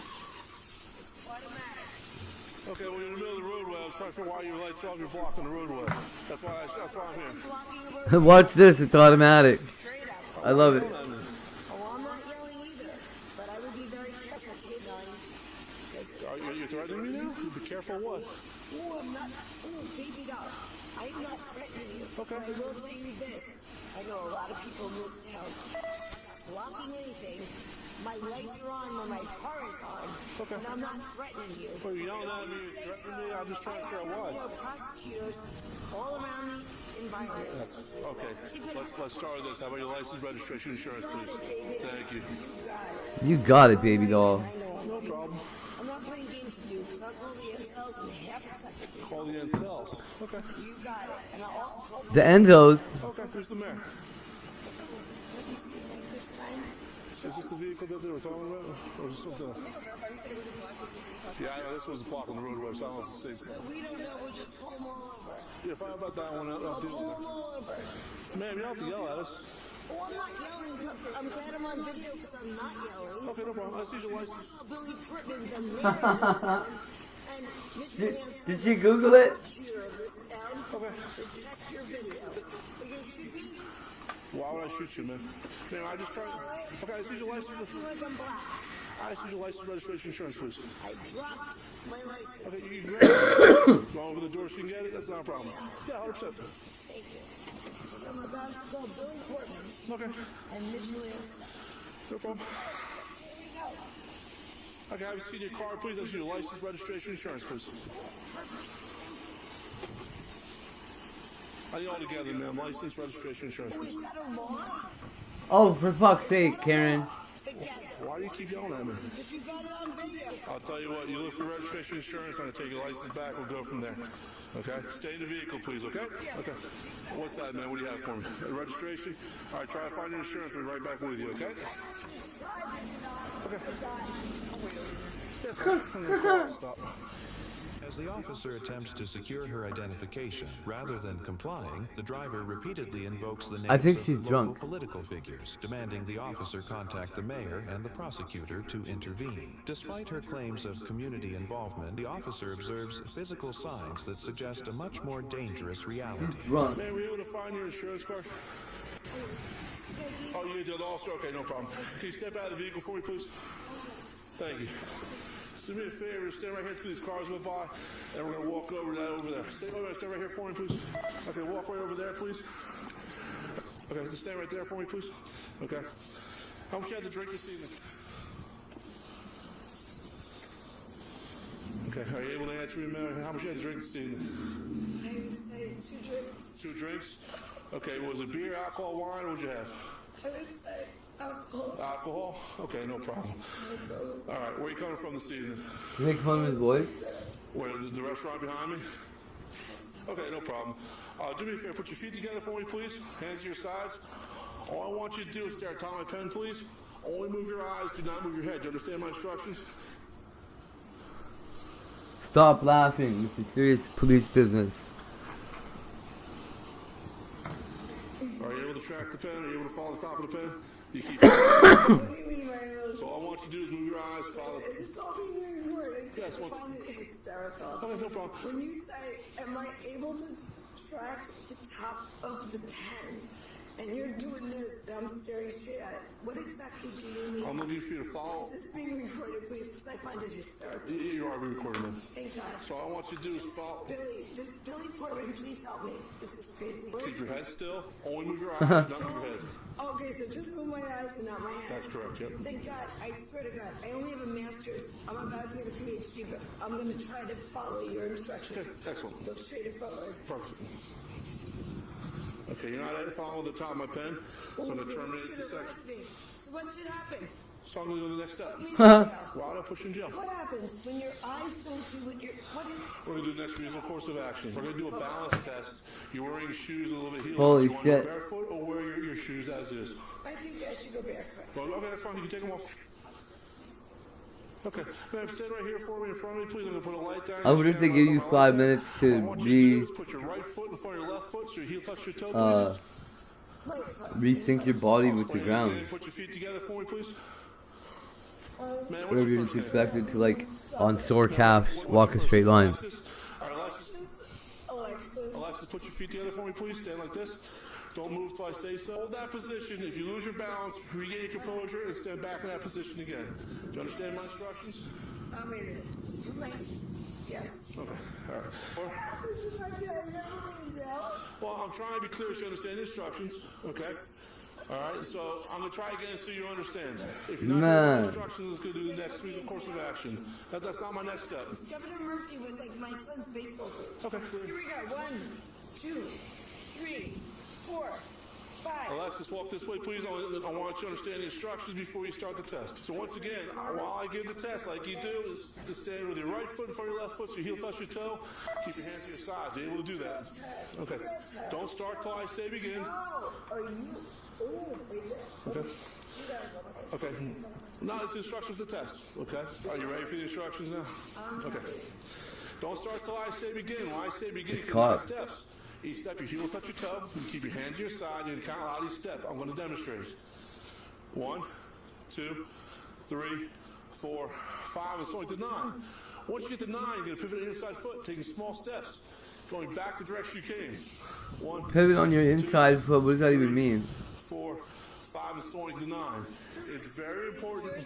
Okay, well, you're in the middle of the roadway. I was trying to figure why your lights off. You're blocking the roadway. That's why I'm here. Watch this, it's automatic. I love it. You're threatening me now? Be careful what? Oh, I'm not. Oh, baby doll. I'm not threatening you. Okay. I will tell you this. I know a lot of people move town. Blocking anything. My lights are on when my car is on. Okay. And I'm not threatening you. Well, you yelling at me, threatening me? I'm just trying to figure out why. There are prosecutors all around the environment. Okay. Let's start with this. How about your license, registration, insurance, please? Thank you. You got it, baby doll. No problem. I'm not playing games with you because I'll call the incels in half a second. Call the incels. Okay. You got it. And I'll also call The Enzos. Okay, who's the mayor? Is this the vehicle that they were talking about? Or is this something else? Yeah, I know this was a block on the roadway, so I don't know if it's the same. We don't know. We'll just pull them all over. Yeah, find out about that one. I'll deal Pull with them all over. it. Ma'am, you don't have to yell at us. Oh, I'm not yelling. I'm glad I'm on video because I'm not yelling. Okay, no problem. I see your license. Billy Portman, the mayor of this town, and Mitch Vance, Did you Google it? prosecutor of this town, to check your video. Are you gonna shoot me? Why would I shoot you, man? Man, I just tried. Okay, I see your license. I feel like I'm black. I see your license, registration, insurance, please. I dropped my license. Okay, you grab it. Go over the door so you can get it. That's not a problem. Yeah, 100%. Thank you. I'm about to call Billy Portman. Okay. And Mitch Vance. No problem. Here we go. I Okay, have you seen your car, please? That's your license, registration, insurance, please. I need all together, ma'am. License, registration, insurance, please. Oh, for fuck's sake, Karen. Why do you keep yelling at me? I'll tell you what, you look for registration insurance, I'm going to take your license back, we'll go from there. Okay? Stay in the vehicle, please, okay? Okay. What's that, man? What do you have for me? Registration? All right, try to find your insurance, we'll be right back with you, okay? Okay. Stop. As the officer attempts to secure her identification, rather than complying, the driver repeatedly invokes the I think names she's of local drunk. political figures, demanding the officer contact the mayor and the prosecutor to intervene. Despite her claims of community involvement, the officer observes physical signs that suggest a much more dangerous reality. Drunk. Man, were you able to find your insurance card? Oh, you did also? Okay, no problem. Can you step out of the vehicle for me, please? Thank you. Do me a favor, stand right here till these cars go by, and we're going to walk over there. Stay right here for me, please. Okay, walk right over there, please. Okay, just stand right there for me, please. Okay. How much you had to drink this evening? Okay, are you able to answer me, man? How much you had to drink this evening? I would say 2 drinks. 2 drinks? Okay, was it beer, alcohol, wine, or what'd you have? I would say alcohol. Alcohol? Okay, no problem. All right, where are you coming from this evening? You make fun of his voice? Where, the restaurant behind me? Okay, no problem. Do me a favor, put your feet together for me, please. Hands to your sides. All I want you to do is stare at my pen, please. Only move your eyes, do not move your head. Do you understand my instructions? Stop laughing. This is serious police business. Are you able to track the pen? Are you able to follow the top of the pen? You keep What do you mean by those? So all I want you to do is move your eyes, follow. It's all being recorded. Yes, I find it hysterical. Okay, no problem. When you say, am I able to track the top of the pen? And you're doing this, and I'm staring straight at it. What exactly do you mean? I'm looking for you to follow. Is this being recorded, please? Because I find it hysterical. You are being recorded, man. Thank God. So all I want you to do is follow. Billy Portman, please help me. This is crazy. Keep your head still. Only move your eyes, not move your head. Okay, so just move my eyes and not my head. That's correct, yep. Thank God. I swear to God. I only have a master's. I'm about to get a PhD, but I'm going to try to follow your instructions. Okay, excellent. Go straight forward. Perfect. Okay, you're not following the top of my pen, so I'm going to terminate the section. So what should happen? So I'm going to go to the next step. Why don't I push you in jail? What happens when your eyes don't do what you're... What is... We're going to do the next reasonable course of action. We're going to do a balance test. You're wearing shoes a little bit heeled. Holy you want shit. to go barefoot or wear your shoes as is? I think I should go barefoot. Well, okay, that's fine. You can take them off. Okay, man, stand right here for me in front of me, please. I'm going to put a light down. I wonder if they give you 5 minutes to put your right foot in front of your left foot so your heel touch your toe, please. Resync your body with the ground. Put your feet together for me, please. Man, Whatever you're just expected to, like, on sore calves, walk a straight line. Alexis, put your feet together for me, please. Stand like this. Don't move till I say so. Hold that position. If you lose your balance, regain your composure and stand back in that position again. Do you understand my instructions? I mean, you might... Yes. Okay, all right. Well, I'm trying to be clear so you understand the instructions, okay? All right, so I'm going to try again so you understand. If you're not going to instructions, let's go do the next course of action. That's not my next step. Governor Murphy was like my son's baseball coach. Okay. Here we go. 1, 2, 3, 4, 5. Alexis, walk this way, please. I want you to understand the instructions before you start the test. So once again, while I give the test, like you do, is stand with your right foot in front of your left foot so your heel touch your toe. Keep your hands to your sides. Are you able to do that? Okay. Don't start till I say begin. Are you... Oh, okay. Okay. Now it's the instructions for the test. Okay. Are you ready for the instructions now? Okay. Don't start till I say begin. When I say begin, you can do steps. Each step, your heel will touch your toe. You keep your hands to your side. You're going to count out each step. I'm going to demonstrate. 1, 2, 3, 4, 5, and so on to 9. Once you get to 9, you're going to pivot your inside foot, taking small steps, going back the direction you came. 1. Pivot on your inside foot. What does that even mean? 4, 5, and so on to 9. It's very important.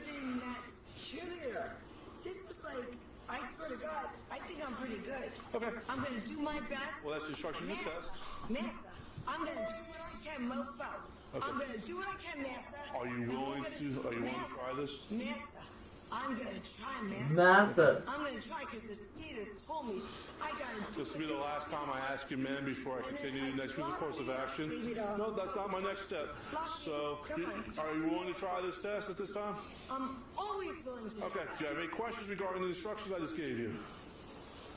Cheerleader. This is like, I swear to God, I think I'm pretty good. Okay. I'm going to do my best. Well, that's the instruction of the test. Massa, I'm going to do what I can, mofo. Okay. I'm going to do what I can, Massa. Are you willing to try this? Massa, I'm gonna try, man. Massive. I'm gonna try because the state has told me I gotta do This will be the last time I ask you, man, before I continue next with the course of action. No, that's not my next step. So, are you willing to try this test at this time? I'm always willing to. Okay. Do you have any questions regarding the instructions I just gave you?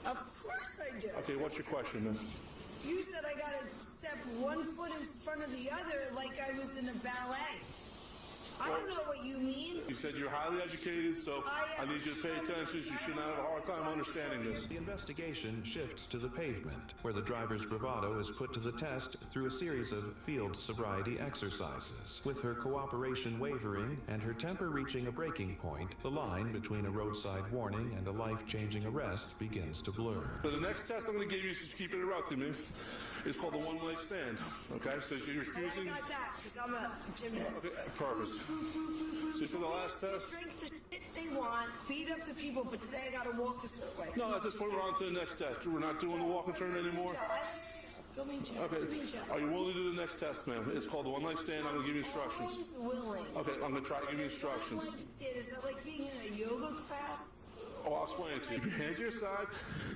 Of course I do. Okay, what's your question then? You said I gotta step one foot in front of the other like I was in a ballet. I don't know what you mean. You said you're highly educated, so I need you to pay attention. You should not have a hard time understanding this. The investigation shifts to the pavement, where the driver's bravado is put to the test through a series of field sobriety exercises. With her cooperation wavering and her temper reaching a breaking point, the line between a roadside warning and a life-changing arrest begins to blur. So the next test I'm going to give you, since you keep interrupting me, is called the one-leg stand. Okay, so you're refusing. I got that because I'm a gymnast. Okay, perfect. So for the last test. Drink the shit they want, beat up the people, but today I gotta walk a certain way. No, at this point we're on to the next test. We're not doing the walk and turn anymore. Okay. Are you willing to do the next test, ma'am? It's called the one-leg stand. I'm going to give you instructions. Willing. Okay, I'm going to try to give you instructions. Is that like being in a yoga class? Oh, I'll explain it to you. Keep your hands to your side.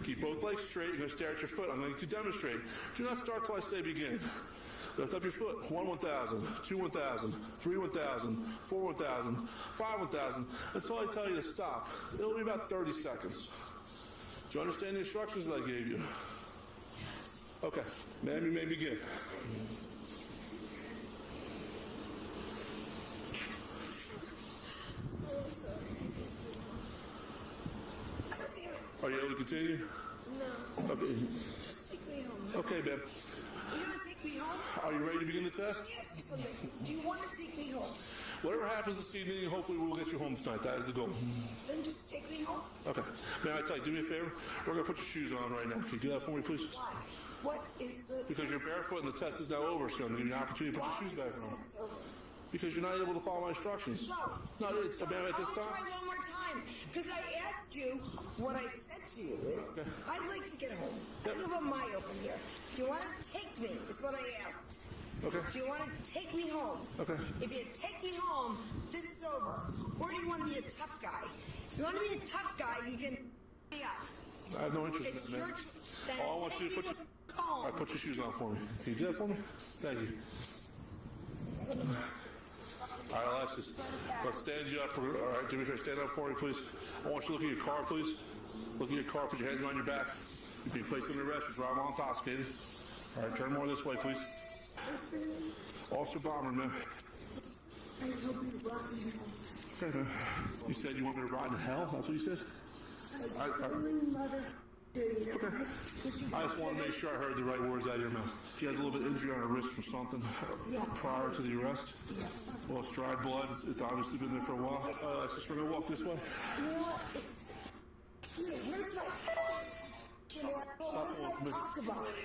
Keep both legs straight. You're going to stare at your foot. I'm going to demonstrate. Do not start till I say begin. Lift up your foot. 1 1,000, 2 1,000, 3 1,000, 4 1,000, 5 1,000, until I tell you to stop. It'll be about 30 seconds. Do you understand the instructions that I gave you? Okay. Ma'am, you may begin. Are you able to continue? No. Okay. Just take me home. Okay, babe. You're gonna take me home? Are you ready to begin the test? Yes. Do you want to take me home? Whatever happens this evening, hopefully we'll get you home tonight. That is the goal. Then just take me home. Okay. May I tell you, do me a favor? We're going to put your shoes on right now. Can you do that for me, please? Why? What is the... Because you're barefoot and the test is now over, so I'm going to give you an opportunity to put your shoes back on. Because you're not able to follow my instructions. No, it's ma'am, at this time. I'll try one more time, because I asked you what I said to you. Okay. I'd like to get home. Think of a mile from here. If you want to take me, is what I asked. Okay. If you want to take me home. Okay. If you take me home, this is over. Or do you want to be a tough guy? If you want to be a tough guy, you can me up. I have no interest It's in that, your man. then All I want you to put your... All right, put your shoes on for me. Can you do that for me? Thank you. All right, Alexis. Let's stand you up. All right, do me a favor. Stand up for me, please. I want you to look at your car, please. Look at your car. Put your hands on your back. You're being placed under arrest. You're driving while intoxicated. All right, turn more this way, please. Officer Bomber, man. I hope you brought me home. Okay, man. You said you want me to ride in hell? That's what you said? Okay. I just want to make sure I heard the right words out of your mouth. She has a little bit of injury on her wrist from something prior to the arrest. Well, it's dried blood. It's obviously been there for a while. Alexis, we're going to walk this way. Where's my...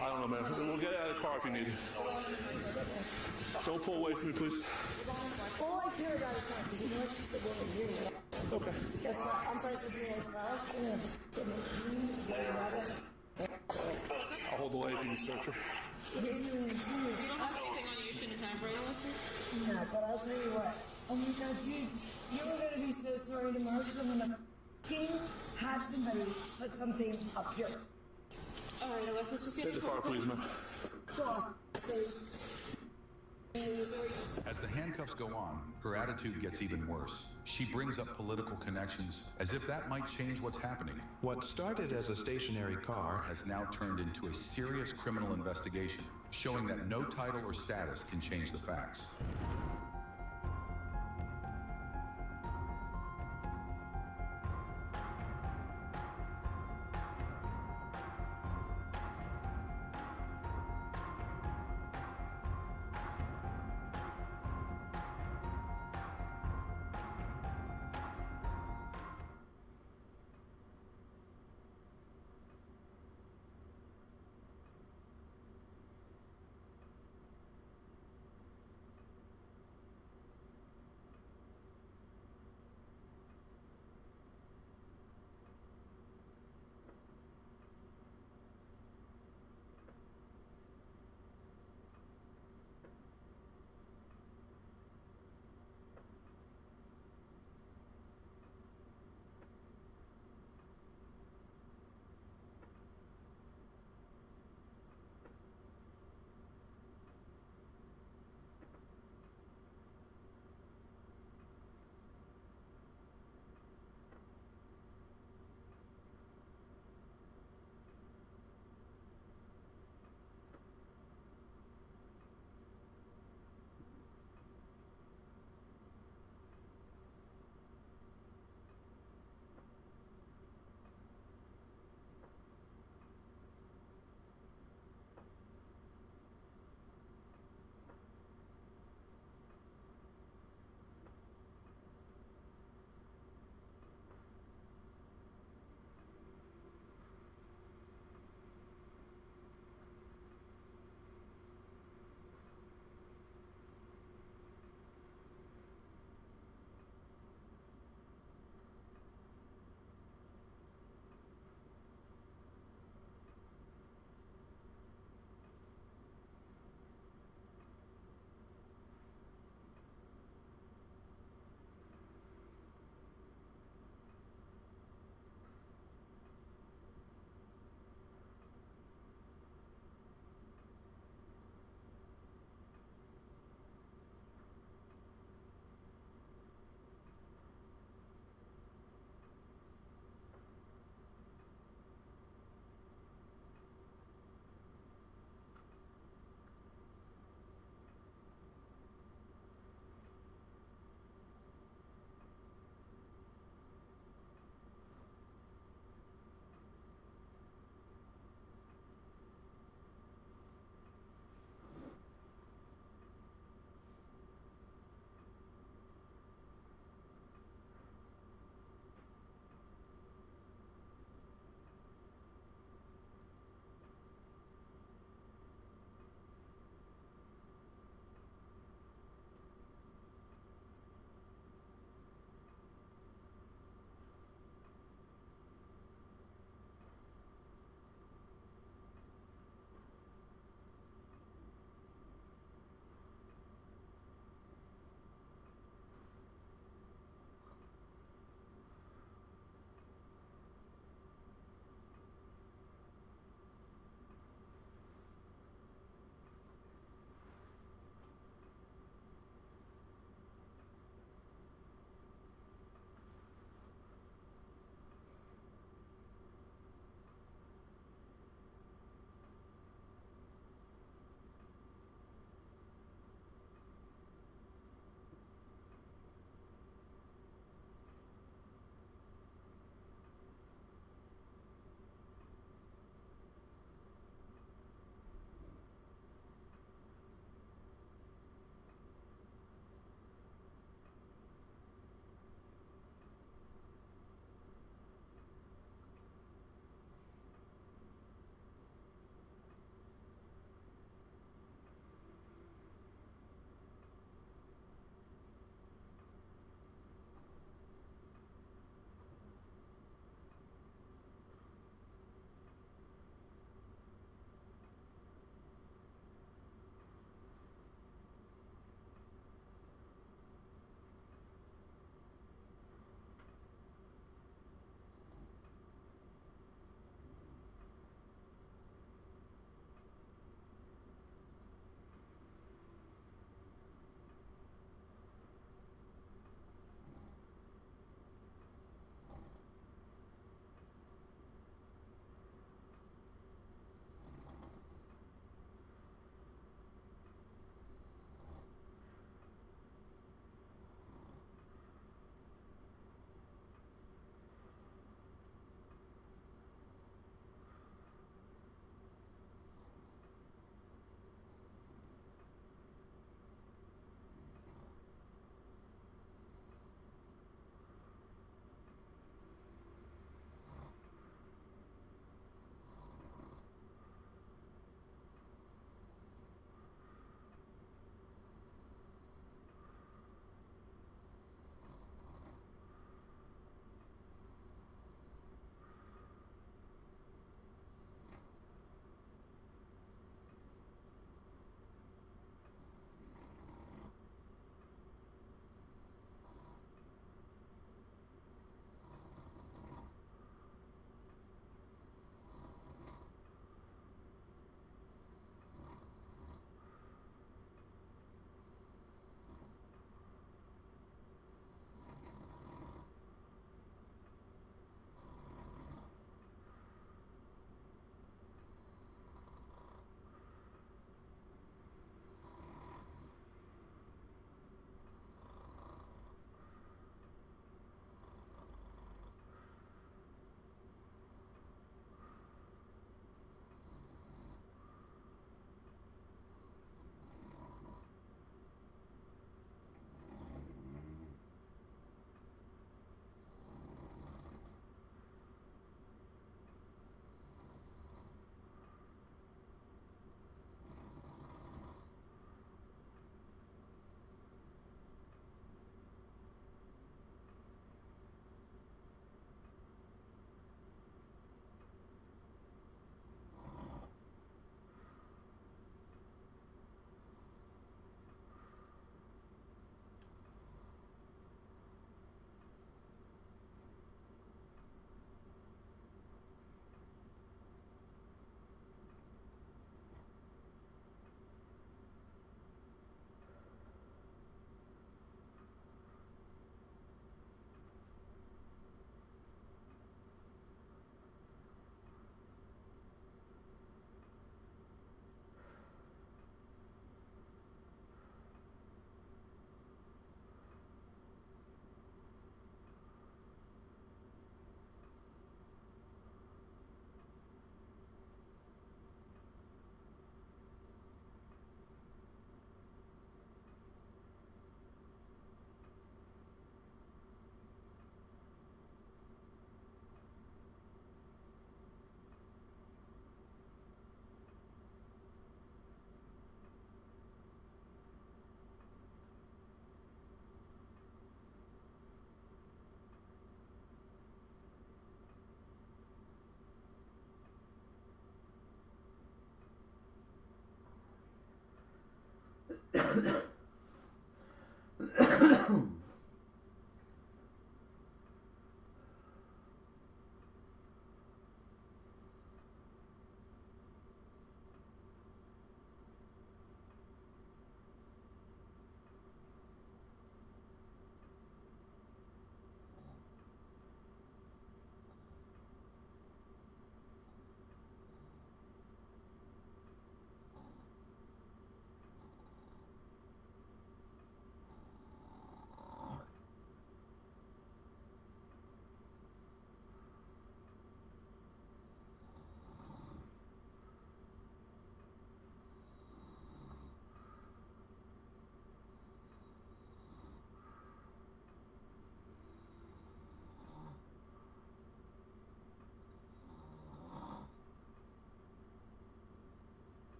I don't know, man. We'll get out of the car if you need it. Don't pull away from me, please. All I care about is her, because you know she's a woman. Okay. Guess what? I'm friends with you. I'll hold the light if you can search her. You don't have anything on you shouldn't have, right, Alexis? No, but I'll tell you what. Oh my God, dude. You're going to be so sorry tomorrow because I'm going to have somebody put something up here. All right, Alexis, just get the car, please, man. As the handcuffs go on, her attitude gets even worse. She brings up political connections, as if that might change what's happening. What started as a stationary car has now turned into a serious criminal investigation, showing that no title or status can change the facts.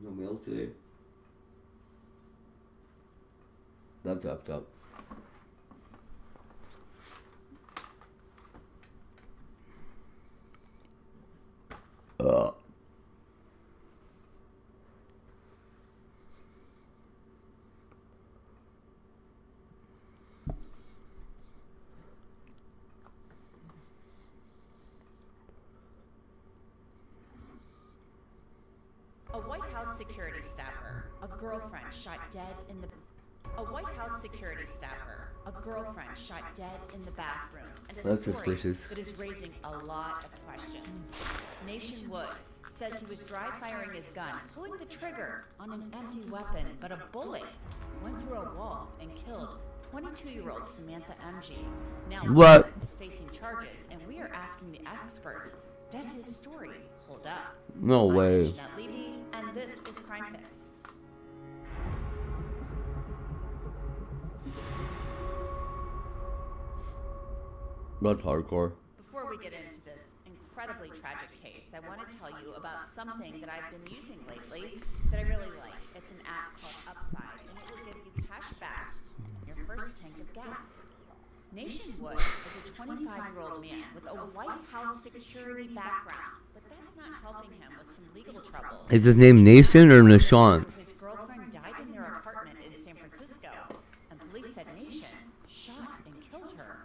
No mail today. That's effed up. A White House security staffer, a girlfriend shot dead in the... A White House security staffer, a girlfriend shot dead in the bathroom, and a That's story suspicious. that is raising a lot of questions. Nation Wood says he was dry firing his gun, pulling the trigger on an empty weapon, but a bullet went through a wall and killed 22-year-old Samantha MG. Now What? Wood is facing charges, and we are asking the experts, does his story hold up? No way. I'm Jeanette Levy, and this is Crime Fix. That's hardcore. Before we get into this incredibly tragic case, I want to tell you about something that I've been using lately that I really like. It's an app called Upside, and it will give you cash back on your first tank of gas. Nation Wood is a 25-year-old man with a White House security background, but that's not helping him with some legal trouble. Is his name Nation or Nishan? His girlfriend died in their apartment in San Francisco, and police said Nation shot and killed her.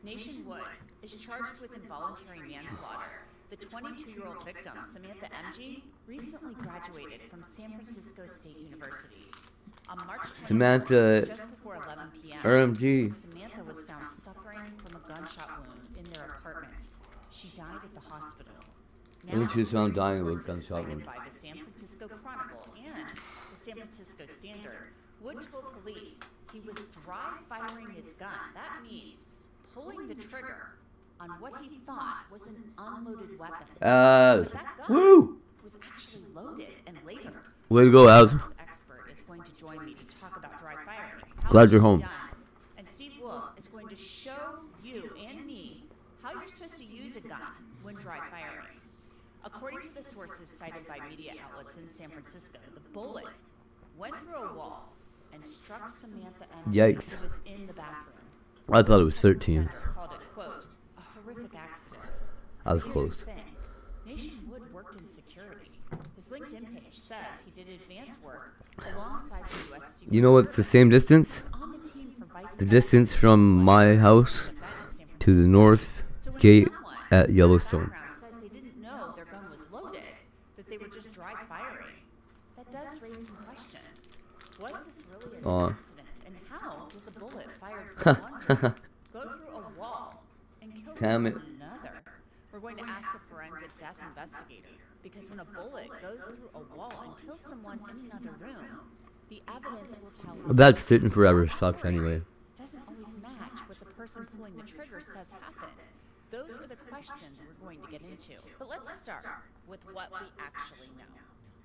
Nation Wood is charged with involuntary manslaughter. The 22-year-old victim, Samantha MG, recently graduated from San Francisco State University. On March 24th, Samantha just before 11 p.m., RMG. Samantha was found suffering from a gunshot wound in their apartment. She died at the hospital. And she was found dying of a Sources gunshot cited wound. by the San Francisco Chronicle and the San Francisco Standard, Wood told police he was dry firing his gun. That means pulling the trigger on what he thought was an unloaded weapon. But that gun Woo! was actually loaded, and later, Way to go, Alex. this expert is going to join me to talk about dry firing. How Glad it's you're home. done. And Steve Wolf is going to show you and me how you're supposed to use a gun when dry firing. According to the sources cited by media outlets in San Francisco, the bullet went through a wall and struck Samantha MG, Yikes. who was in the bathroom. I thought it was 13. Called it, quote, a horrific accident. I was Here's close. the thing. Nation Wood worked in security. His LinkedIn page says he did advanced work alongside the U.S. Secret You know what's the same distance? The distance from my house to the north gate at Yellowstone. says they didn't know their gun was loaded, that they were just dry firing. That does raise some questions. Was this really an accident? And how does a bullet fired from one gun go through a wall and kill Damn someone it. in another? We're going to ask a forensic death investigator, because when a bullet goes through a wall and kills someone in another room, the evidence will tell us That's sitting forever sucks anyway. doesn't always match what the person pulling the trigger says happened. Those are the questions we're going to get into. But let's start with what we actually know.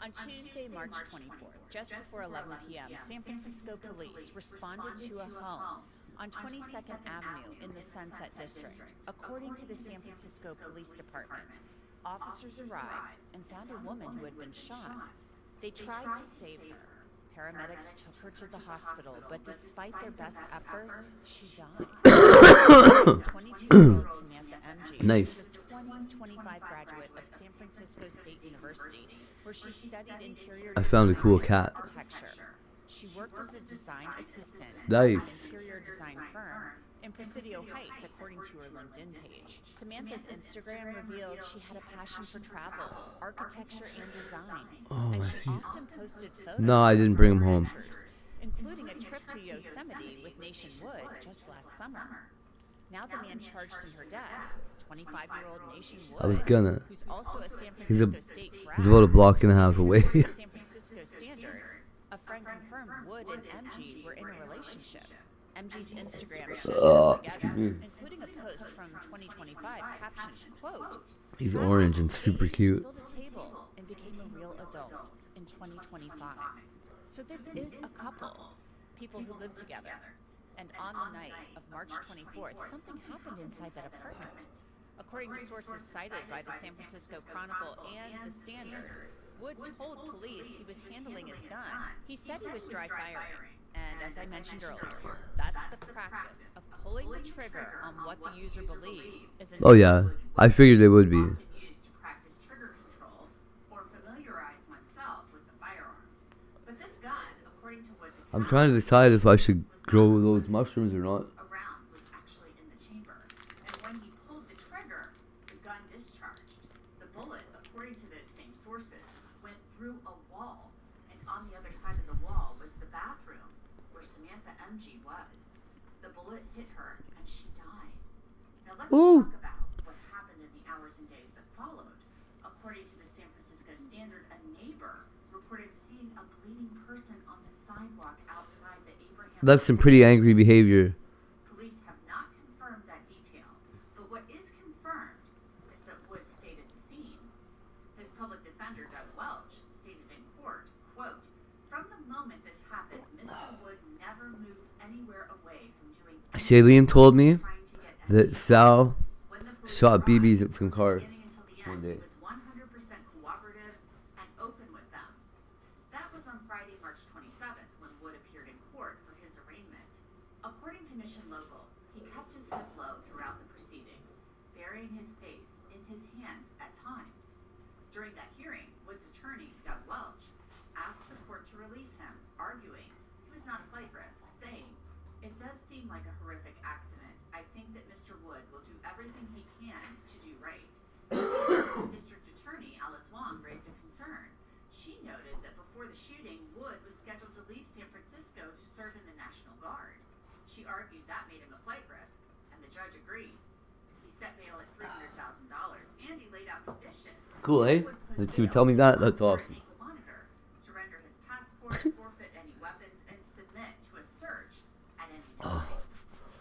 On Tuesday, March 24th, just before 11 p.m., San Francisco police responded to a home on 22nd Avenue in the Sunset District. According to the San Francisco Police Department, officers arrived and found a woman who had been shot. They tried to save her. Paramedics took her to the hospital, but despite their best efforts, she died. 22-year-old Samantha MG Nice. is a 2025 graduate of San Francisco State University, where she studied interior I found a design cool and cat. architecture. She worked as a design assistant Nice. at an interior design firm in Presidio Heights, according to her LinkedIn page. Samantha's Instagram revealed she had a passion for travel, architecture, and design. Oh, and I she see. often posted photos No, I didn't bring him home. adventures, including a trip to Yosemite with Nation Wood just last summer. Now the man charged in her death, 25-year-old Nation Wood, I was gonna. who's also a San He's Francisco State grad. he's about a block and a half away. To the San Francisco Standard, a friend confirmed Wood and MG were in a relationship. MG's Instagram shows them excuse together, me. including a post from 2025 captioned, quote, He's orange and super cute. built a table and became a real adult in 2025. So this is a couple, people who live together. And on the night of March 24th, something happened inside that apartment. According to sources cited by the San Francisco Chronicle and the Standard, Wood told police he was his gun, he said he was dry firing. And as I mentioned earlier, that's the practice of pulling the trigger on what the user believes is an Oh yeah, I figured they would be. used to practice trigger control or familiarize oneself with the firearm. But this gun, according to Wood's I'm trying to decide if I should grow those mushrooms or not. around, was actually in the chamber. And when he pulled the trigger, the gun discharged. The bullet, according to those same sources, went through a wall. And on the other side of the wall was the bathroom where Samantha MG was. The bullet hit her and she died. Now let's talk about what happened in the hours and days that followed. According to the San Francisco Standard, a neighbor reported seeing a bleeding person on the sidewalk outside the Abraham. That's some pretty angry behavior. Police have not confirmed that detail, but what is confirmed is that Wood stayed at the scene. His public defender, Doug Welch, stated in court, quote, "From the moment this happened, Mr. Wood never moved anywhere away from doing Shailene told me that Sal shot BBs at some car one day. 100% cooperative and open with them." That was on Friday, March 27th, when Wood appeared in court for his arraignment. According to Mission Local, he kept his head low throughout the proceedings, burying his face in his hands at times. During that hearing, Wood's attorney, Doug Welch, asked the court to release him, arguing he was not a flight risk, saying, "It does seem like a horrific accident. I think that Mr. Wood will do everything he can to do right." The Assistant District Attorney, Alice Wong, raised a concern. She noted that before the shooting, Wood was scheduled to leave San Francisco to serve in the National Guard. She argued that made him a flight risk, and the judge agreed. He set bail at $300,000, and he laid out conditions. Cool, eh? That you would tell me that? That's awesome. Monitor, surrender his passport, forfeit any weapons, and submit to a search at any time.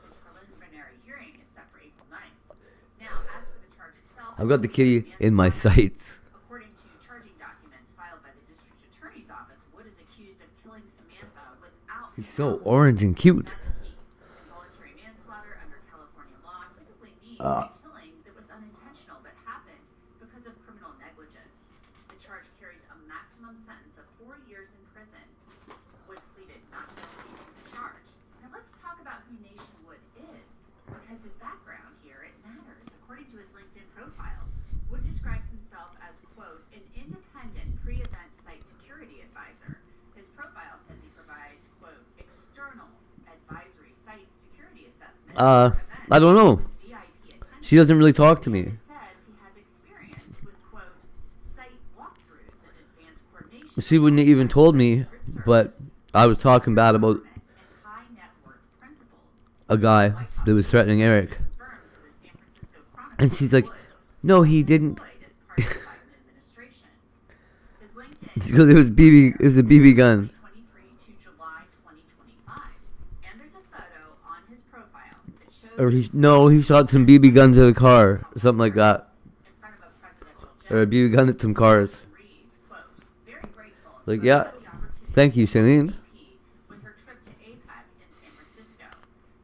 His preliminary hearing is set for April 9th. Now, as for the charge itself, I've got the kitty in my sights. according to charging documents filed by the district attorney's office, Wood is accused of killing Samantha without He's so orange and cute. involuntary manslaughter under California law typically means a killing that was unintentional but happened because of criminal negligence. The charge carries a maximum sentence of 4 years in prison. Wood pleaded not guilty to the charge. Now let's talk about who Nation Wood is, because his background here, it matters. According to his LinkedIn profile, Wood describes himself as, quote, "an independent pre-event site security advisor." His profile says he provides, quote, "external advisory site security assessment." I don't know. She doesn't really talk to me. She wouldn't have even told me, but I was talking bad about a guy that was threatening Eric. And she's like, "No, he didn't." Because it was a BB gun. Or he shot some BB guns at a car, or something like that. Or a BB gun at some cars. Like, yeah, thank you, Shailene. With her trip to APEC in San Francisco.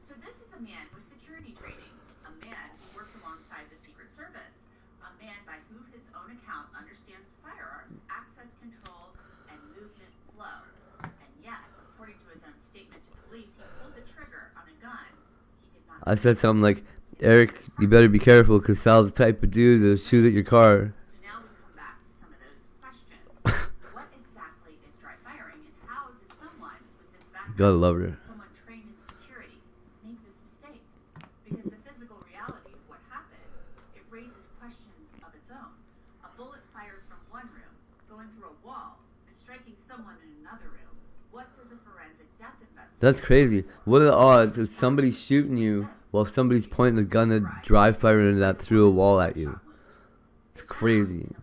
So this is a man with security training, a man who worked alongside the Secret Service, a man by who his own account understands firearms, access control, and movement flow. And yet, according to his own statement to police, he pulled the trigger on a gun. He did not. I said something like, "Eric, you better be careful, because Sal's the type of dude to shoot at your car." So now we come back to some of those questions. What exactly is dry firing, and how does someone with this background, Gotta love her. someone trained in security, make this mistake? Because the physical reality of what happened, it raises questions of its own. A bullet fired from one room, going through a wall, and striking someone in another room. What does a forensic death investigation? That's crazy. What are the odds of somebody shooting you while somebody's pointing a gun and dry firing that through a wall at you? It's crazy.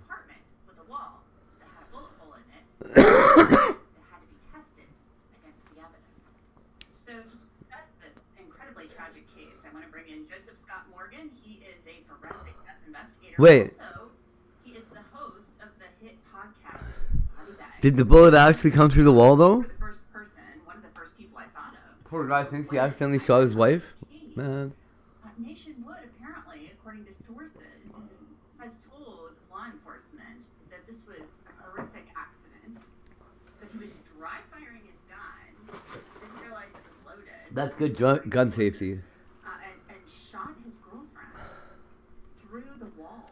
With a wall that had a bullet hole in it, that had to be tested against the evidence. So to discuss this incredibly tragic case, I want to bring in Joseph Scott Morgan. He is a forensic death investigator. Wait. Also, he is the host of the hit podcast Body Bag. Did the bullet actually come through the wall, though? The first person, one of the first people I thought of. Poor guy thinks he accidentally shot his wife. Man. Nation Wood, apparently, according to sources, has told law enforcement that this was a horrific accident, that he was dry firing his gun, didn't realize it was loaded. That's good gun safety. And shot his girlfriend through the wall.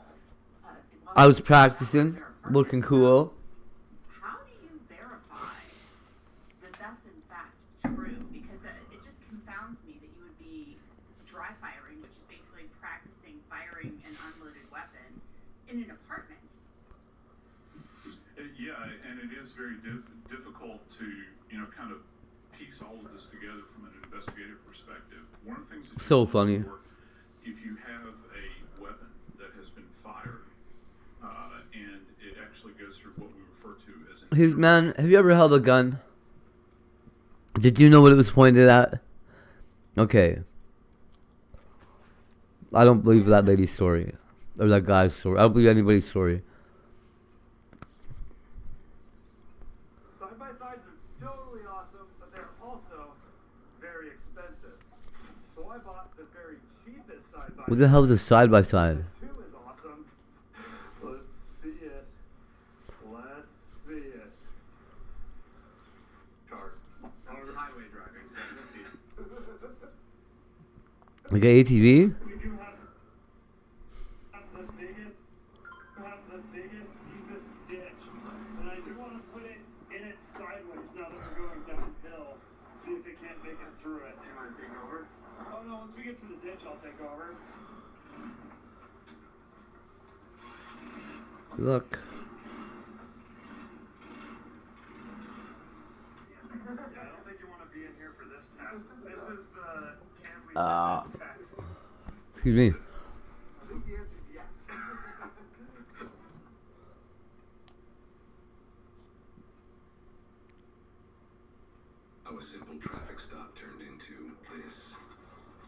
I was practicing, looking cool. How do you verify that that's in fact true? Because it just confounds me that you would be dry firing, which is basically practicing firing an unloaded weapon, in an apartment. Yeah, and it is very difficult to, kind of piece all of this together from an investigative perspective. One of the things that So funny. If you have a weapon that has been fired, and it actually goes through what we refer to as an... Man, have you ever held a gun? Did you know what it was pointed at? Okay. I don't believe that lady's story. Or that guy's story. I don't believe anybody's story. Side-by-sides are totally awesome, but they're also very expensive. So I bought the very cheapest side-by-side. What the hell is a side-by-side? Two is awesome. Let's see it. Let's see it. Car. Or highway driving, so let's see it. Like an ATV? We do have the biggest, steepest ditch. And I do want to put it in it sideways now that we're going downhill. See if it can't make it through it. Do you want to take over? Oh no, once we get to the ditch, I'll take over. Look. Yeah, I don't think you want to be in here for this test. This is the can we test. Excuse me. I think the answer is yes. How a simple traffic stop turned into this.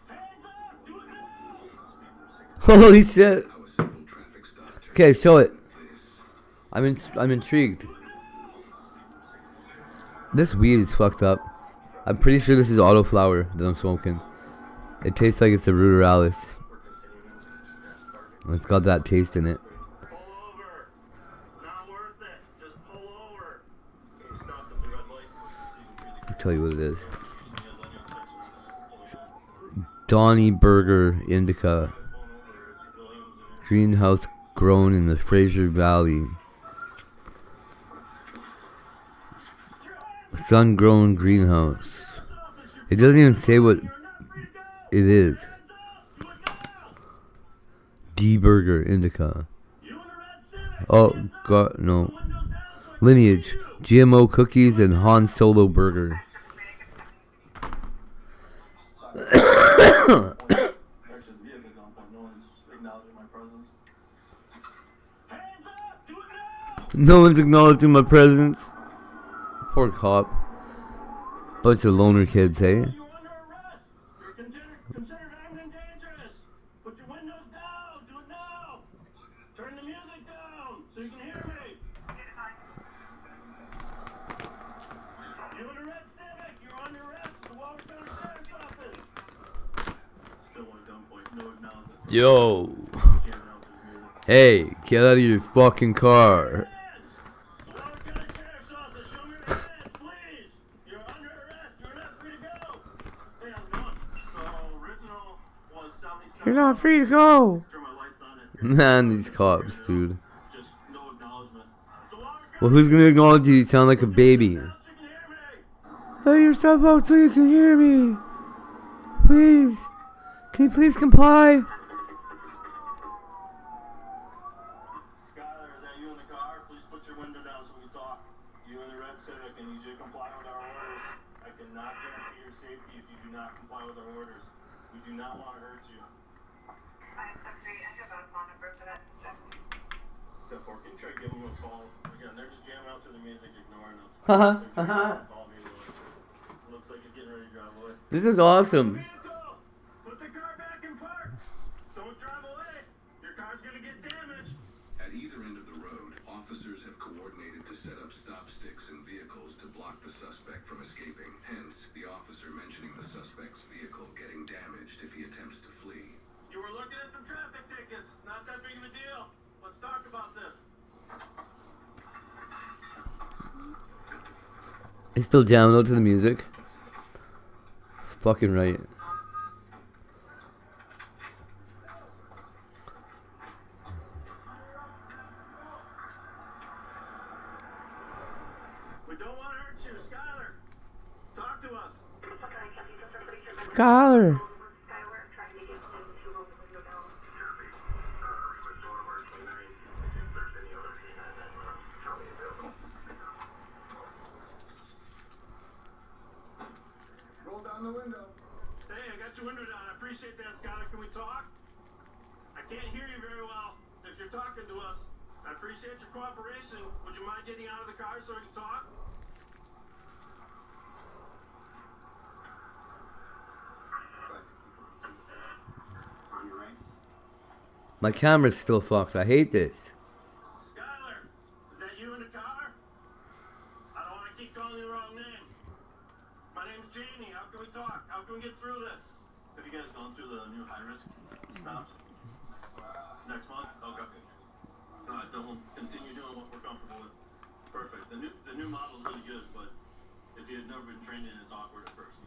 Hands up! Do it now! Holy shit. Okay, show it. I'm intrigued. This weed is fucked up. I'm pretty sure this is autoflower that I'm smoking. It tastes like it's a ruderalis. It's got that taste in it. I'll tell you what it is. Donny Burger Indica. Greenhouse grown in the Fraser Valley. Sun-grown greenhouse. It doesn't even say what it is. D Burger Indica. Oh god, no. Lineage. GMO cookies and Han Solo burger. No one's acknowledging my presence. Poor cop. Bunch of loner kids, hey? Put your windows down! Do it now! Turn the music down so you can hear me! You in a red Civic! You're under arrest at the Water County Sheriff's Office! Still on gunpoint, no acknowledgement. Yo! Hey, get out of your fucking car. You're not free to go. Man, these cops, dude. Well, who's gonna acknowledge you? You sound like a baby. Let your stuff out so you can hear me. Please. Can you please comply? Skylar, is that you in the car? Please put your window down so we can talk. You in the red Civic and need you to comply with our orders. I cannot guarantee your safety if you do not comply with our orders. We do not want to hurt you. It's at 4. Can you try to give them a call? Again, they're just jamming out to the music, ignoring us. Call me, looks like you're getting ready to drive away. This is awesome. Put the car back in park. Don't drive away. Your car's gonna get damaged. At either end of the road, officers have coordinated to set up stop sticks and vehicles to block the suspect from escaping. Hence, the officer mentioning the suspect's vehicle getting damaged if he attempts to flee. You were looking at some traffic tickets. Not that big of a deal. Let's talk about this. It's still jamming out to the music. Fucking right. We don't want to hurt you, Skylar. Talk to us. Skylar. Roll down the window. Hey, I got your window down. I appreciate that, Skylar. Can we talk? I can't hear you very well if you're talking to us. I appreciate your cooperation. Would you mind getting out of the car so we can talk? On your right. My camera's still fucked. I hate this. Skylar, is that you in the car? I don't want to keep calling you the wrong name. My name's Jamie. How can we talk? How can we get through this? Have you guys gone through the new high-risk stops? Next month? Okay. Alright, then we'll continue doing what we're comfortable with. Perfect. The new model's really good, but if you had never been trained in it, it's awkward at first.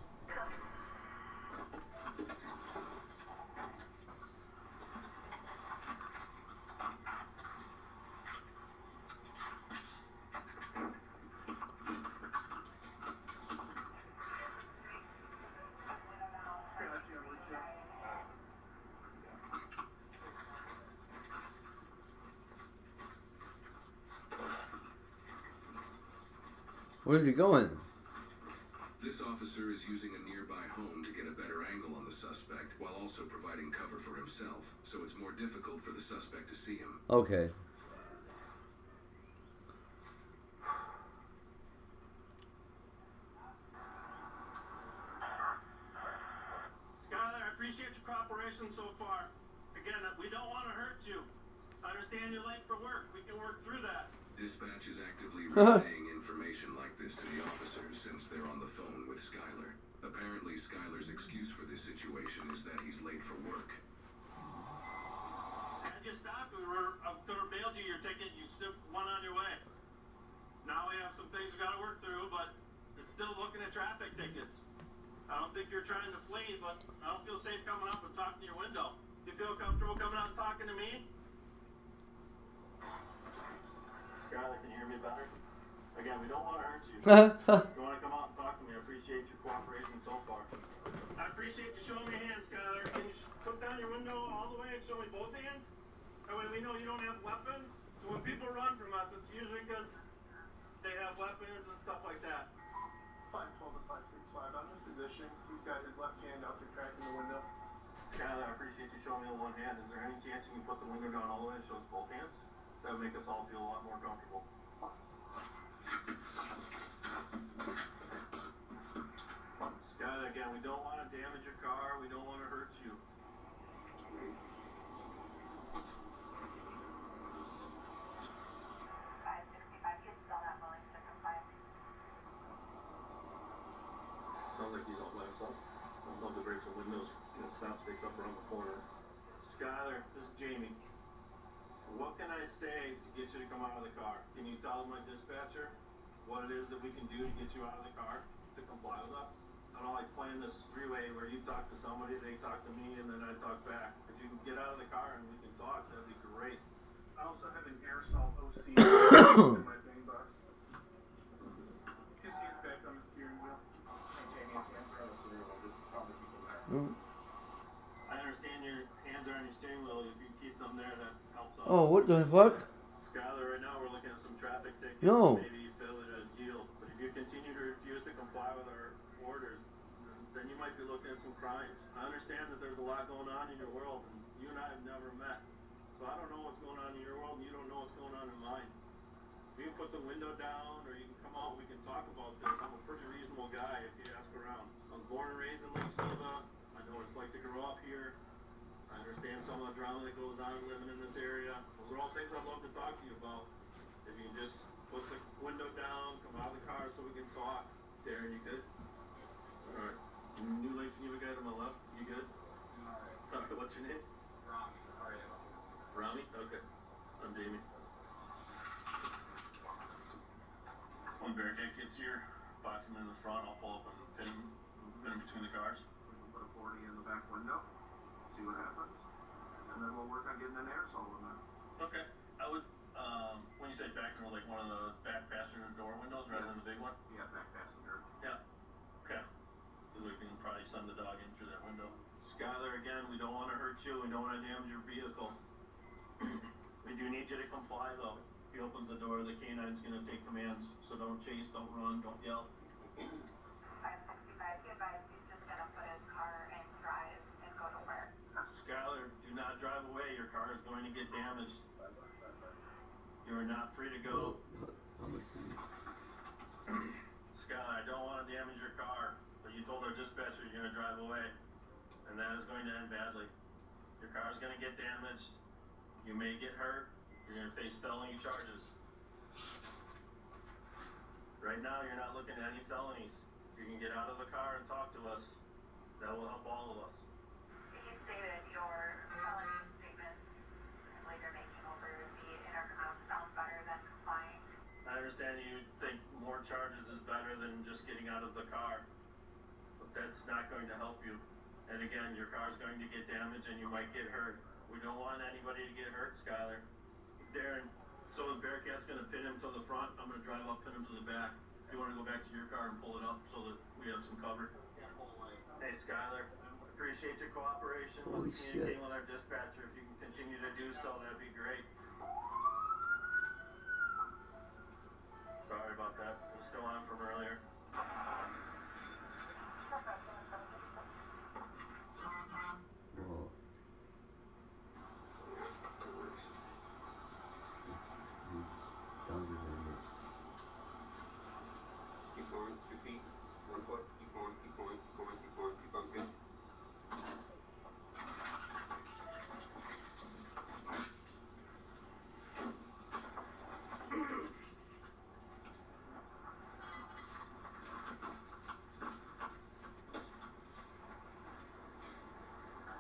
Where's he going? This officer is using a nearby home to get a better angle on the suspect while also providing cover for himself, so it's more difficult for the suspect to see him. Okay. Skylar, I appreciate your cooperation so far. Again, we don't want to hurt you. I understand you're late for work. We can work through that. Dispatch is actively relaying information like this to the officers since they're on the phone with Skylar. Apparently, Skylar's excuse for this situation is that he's late for work. I just stopped. I could have bailed you your ticket. You still went on your way. Now we have some things we got to work through, but it's still looking at traffic tickets. I don't think you're trying to flee, but I don't feel safe coming up and talking to your window. Do you feel comfortable coming out and talking to me? Skylar, can you hear me better? Again, we don't want to hurt you. If you want to come out and talk to me, I appreciate your cooperation so far. I appreciate you showing me hands, Skylar. Can you put down your window all the way and show me both hands? That way we know you don't have weapons. So when people run from us, it's usually because they have weapons and stuff like that. 512 to 565, I'm in position. He's got his left hand out to crack in the window. Skylar, I appreciate you showing me the one hand. Is there any chance you can put the window down all the way and show us both hands? That would make us all feel a lot more comfortable. Skylar, again, we don't want to damage your car. We don't want to hurt you. Sounds like he's off by himself. I'd love to break some windows. That stop sticks up around the corner. Skylar, this is Jamie. What can I say to get you to come out of the car? Can you tell my dispatcher what it is that we can do to get you out of the car to comply with us? I don't like playing this three-way where you talk to somebody, they talk to me, and then I talk back. If you can get out of the car and we can talk, that'd be great. I also have an aerosol OC in my thing box. His hand's back on the steering wheel. Jamie's hands are on the steering wheel. There's probably people there. I understand your hands are on your steering wheel. If you keep them there, that helps us. Oh, what the fuck? Skylar, right now we're looking at some traffic tickets. No. Maybe you fail at a deal. But if you continue to refuse to comply with our orders, then you might be looking at some crimes. I understand that there's a lot going on in your world, and you and I have never met. So I don't know what's going on in your world, and you don't know what's going on in mine. You can put the window down, or you can come out, we can talk about this. I'm a pretty reasonable guy if you ask around. I was born and raised in Lake Geneva. I know what it's like to grow up here. I understand some of the drama that goes on living in this area. Those are all things I'd love to talk to you about. If you can just put the window down, come out of the car so we can talk. Darren, you good? Alright. New Lake Geneva guy to my left, you good? Alright, what's your name? Rami. Rami? Okay. I'm Jamie. When Bearcat gets here, box him in the front. I'll pull up and pin him between the cars. We can put a 40 in the back window, see what happens, and then we'll work on getting an aerosol in there. Okay. I would, when you say back door, like one of the back passenger door windows rather than the big one? Yeah, back passenger. Yeah. Okay. Because we can probably send the dog in through that window. Skylar, again, we don't want to hurt you. We don't want to damage your vehicle. We do need you to comply, though. If he opens the door, the canine's going to take commands. So don't chase, don't run, don't yell. 565, he advised he's just going to put his car in drive and go to work. Skylar, do not drive away. Your car is going to get damaged. You are not free to go. Skylar, I don't want to damage your car, but you told our dispatcher you're going to drive away, and that is going to end badly. Your car is going to get damaged. You may get hurt. You're going to face felony charges. Right now, you're not looking at any felonies. If you can get out of the car and talk to us, that will help all of us. You stated your felony statements later making over the intercom sound better than complying. I understand you think more charges is better than just getting out of the car, but that's not going to help you. And again, your car's going to get damaged and you might get hurt. We don't want anybody to get hurt, Skylar. Darren, so is Bearcat's going to pin him to the front. I'm going to drive up, pin him to the back. If you want to go back to your car and pull it up so that we have some cover. Hey, Skylar, appreciate your cooperation with communicating with our dispatcher. If you can continue to do so, that'd be great. Sorry about that. I'm still on from earlier. Whoa. Keep going, 2 feet, 1 foot, keep going, keep going, keep going, keep going, keep on good.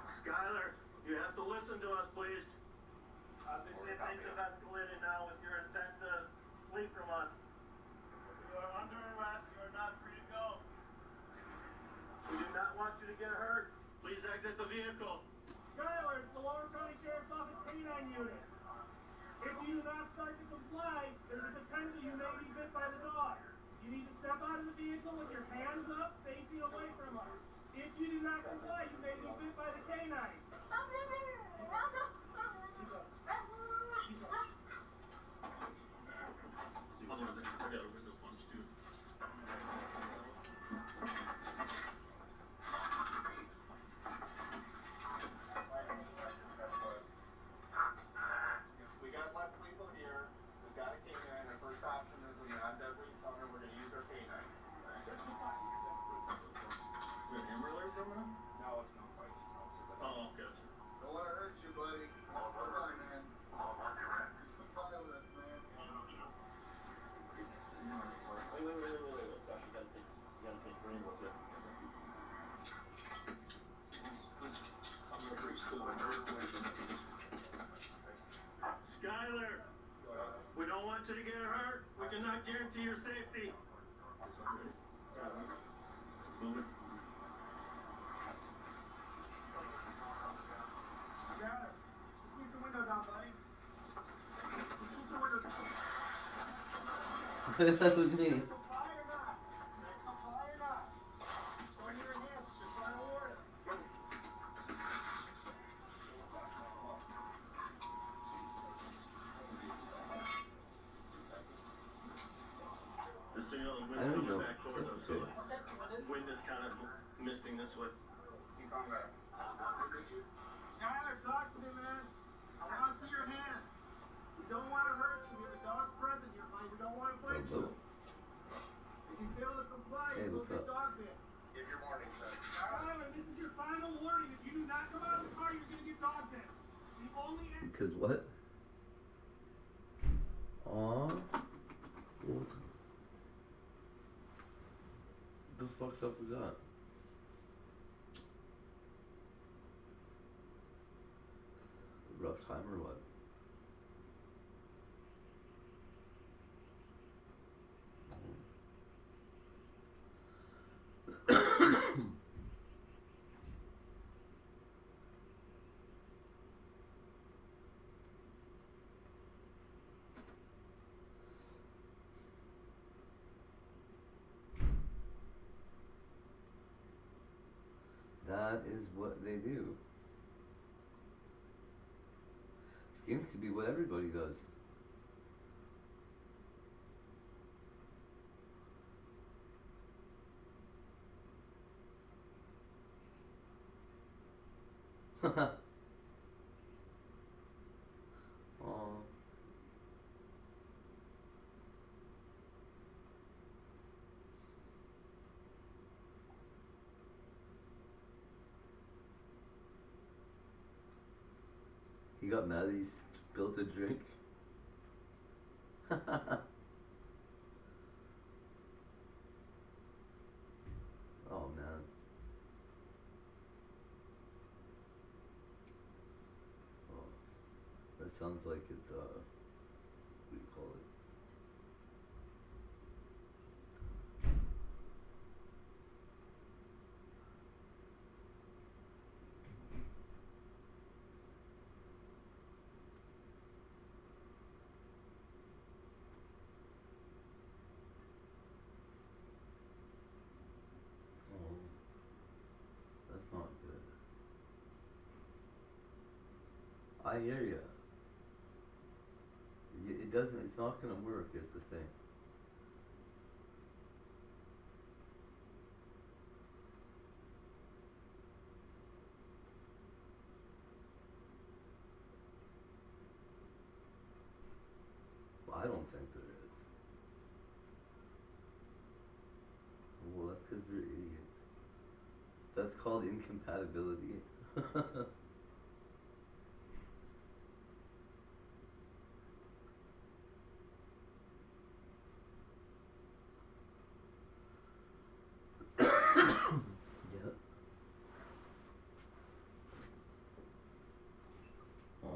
Skylar, you have to listen to us, please. Obviously, things have escalated now with your intent to flee from us. You are under arrest. You are not free to go. We do not want you to get hurt. Please exit the vehicle. Skylar, it's the Lower County Sheriff's Office K-9 unit. If you do not start to comply, there's a potential you may be bit by the dog. You need to step out of the vehicle with your hands up, facing away from us. If you do not comply, you may be bit by the K-9. We got less lethal here. We've got a K9. Our first option is a non-deadly encounter. We're going to use our K9. Is there an Amber Alert coming up? No, it's not quite his house. It's Oh, gotcha. Don't want to hurt you, buddy. Hold on, man. Just comply with us, man. Wait. Gosh, you gotta take green with it. Skylar, we don't want you to get hurt. We cannot guarantee your safety. Moving. Got it. Keep the window down, buddy. Keep the window down. That was me. Comply or not? Comply or not? On your hands, just final order. Just so you know, the I wind's don't coming know. back toward us, so That's the wind is kind of misting this way. Keep on back. Skylar, talk to me, man. I want to see your hand. We don't want to hurt you. We have a dog present here, buddy. We don't want to bite you. If you fail to comply, Hey, you will what's get up? dog bit. Give your warning, sir. Skylar, this is your final warning. If you do not come out of the car, you're going to get dog bit. The only Because what? Aww. What the fuck stuff was that? Rough time or what? That is what they do. Seems to be what everybody does. Oh. He got mad that he spilled a drink. Oh man. Oh, that sounds like it's what do you call it? Oh, that's not good. I hear ya. It doesn't. It's not gonna work. Is the thing. Well, I don't think there is. Well, that's because they're idiots. That's called incompatibility. Yep. Oh.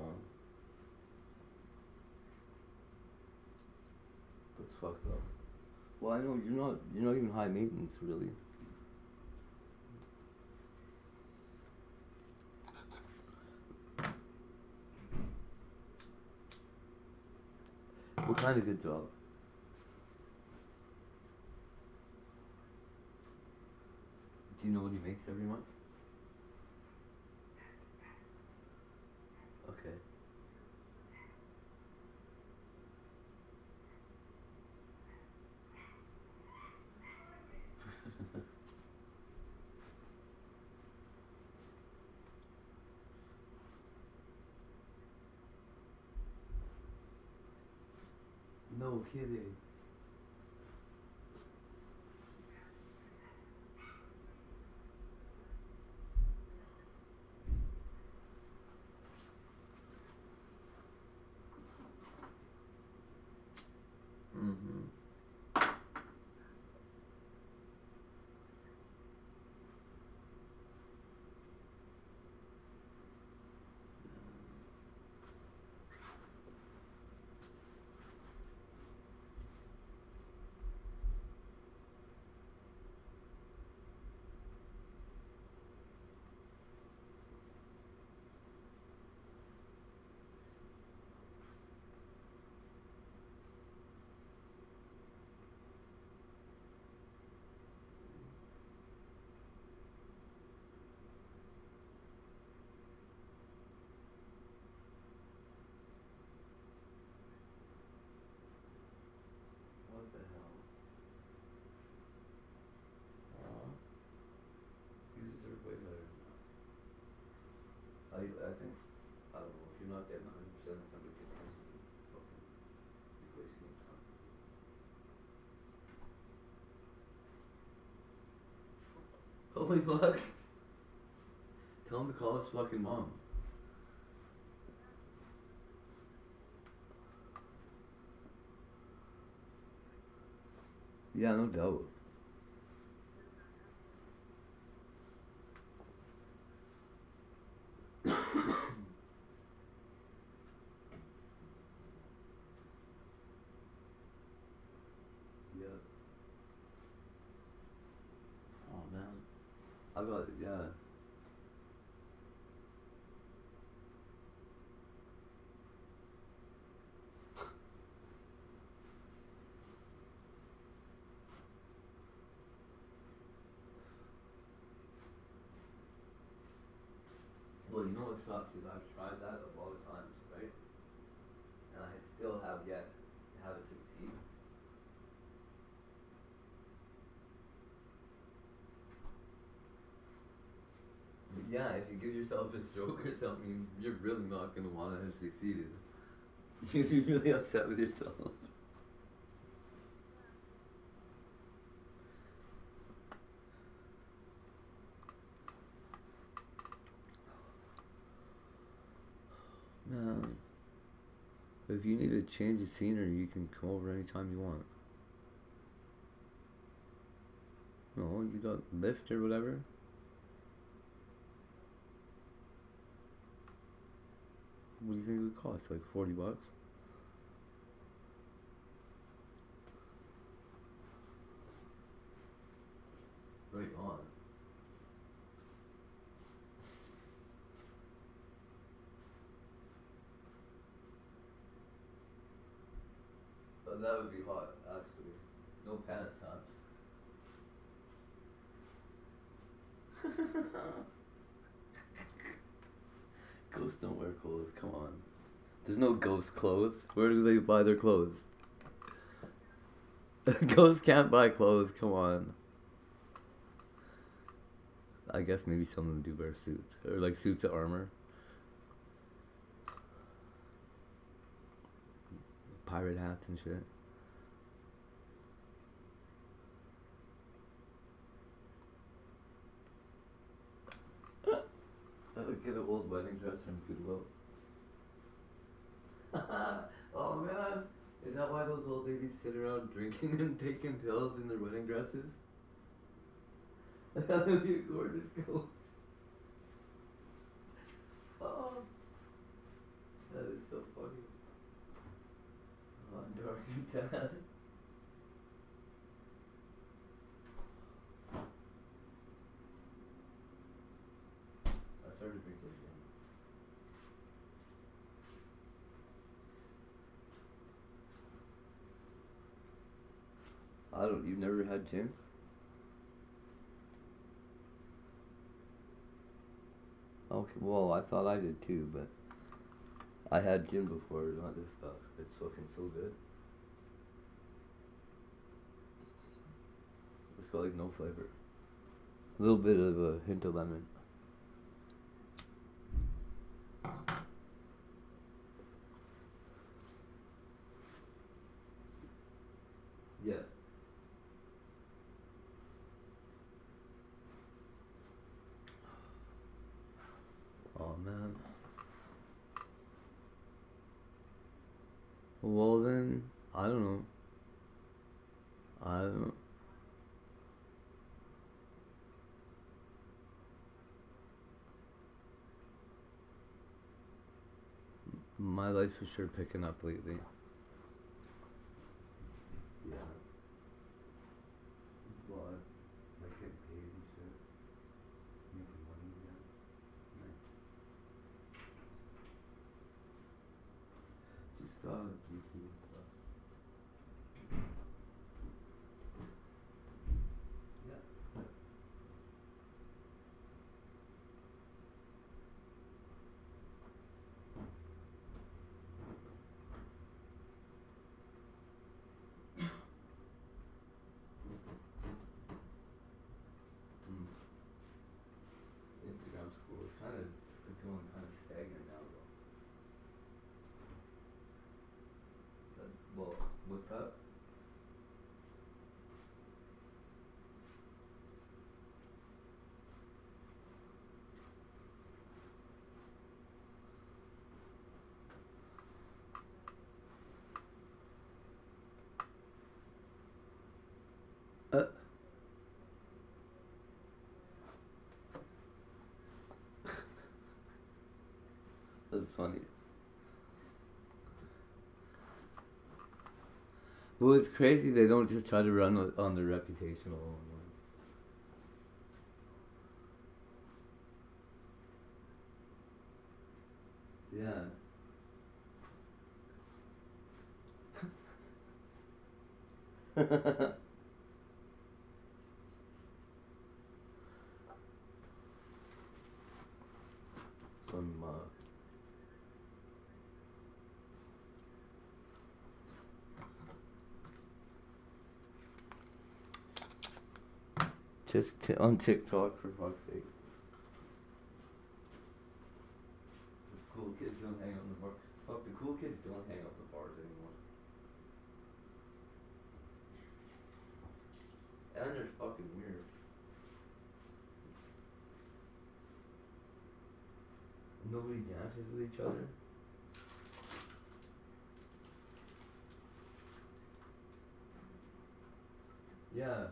That's fucked up. Well, I know you're not even high maintenance, really. What kind of good job? Do you know what he makes every month? Okay. No kidding. Mm-hmm. What the hell? You deserve way better than that. I think, I don't know, if you're not getting 100% of somebody's attention, you're wasting your time. Holy fuck. Tell him to call his fucking mom. Yeah, no doubt. Yeah. Oh man. I got it, yeah. sucks is I've tried that a lot of times, right? And I still have yet to have it succeed. But yeah, if you give yourself a stroke or something, you're really not going to want to have succeeded. You're going to be really upset with yourself. Man, if you need to change the scenery, you can come over anytime you want. No, you got Lyft or whatever. What do you think it would cost? Like $40? Right on. But that would be hot, actually. No pants, huh? Ghosts don't wear clothes, come on. There's no ghost clothes. Where do they buy their clothes? Ghosts can't buy clothes, come on. I guess maybe some of them do wear suits. Or like suits of armor. Pirate hats and shit. I would get an old wedding dress from Goodwill. Oh man, is that why those old ladies sit around drinking and taking pills in their wedding dresses? That would be a gorgeous ghost. Oh, that is so funny. Oh, dark and sad. I started drinking again. You've never had gin? Okay, well, I thought I did too, but I had gin before, not this stuff. It's fucking so good. It's got like no flavor. A little bit of a hint of lemon. Yeah. Oh man. Well then, I don't know. I don't know. My life is sure picking up lately. Yeah. Well, like getting paid and shit. Making money again. Nice. Just YouTube and stuff. Yeah. Instagram's cool. It's kind of going kind of stagnant now, though. But, well, what's up? That's funny. Well, it's crazy they don't just try to run on their reputation alone. Yeah. Some Just on TikTok, for fuck's sake. The cool kids don't hang out in the bar. Fuck, the cool kids don't hang out in the bars anymore. And they're fucking weird. Nobody dances with each other. Yeah.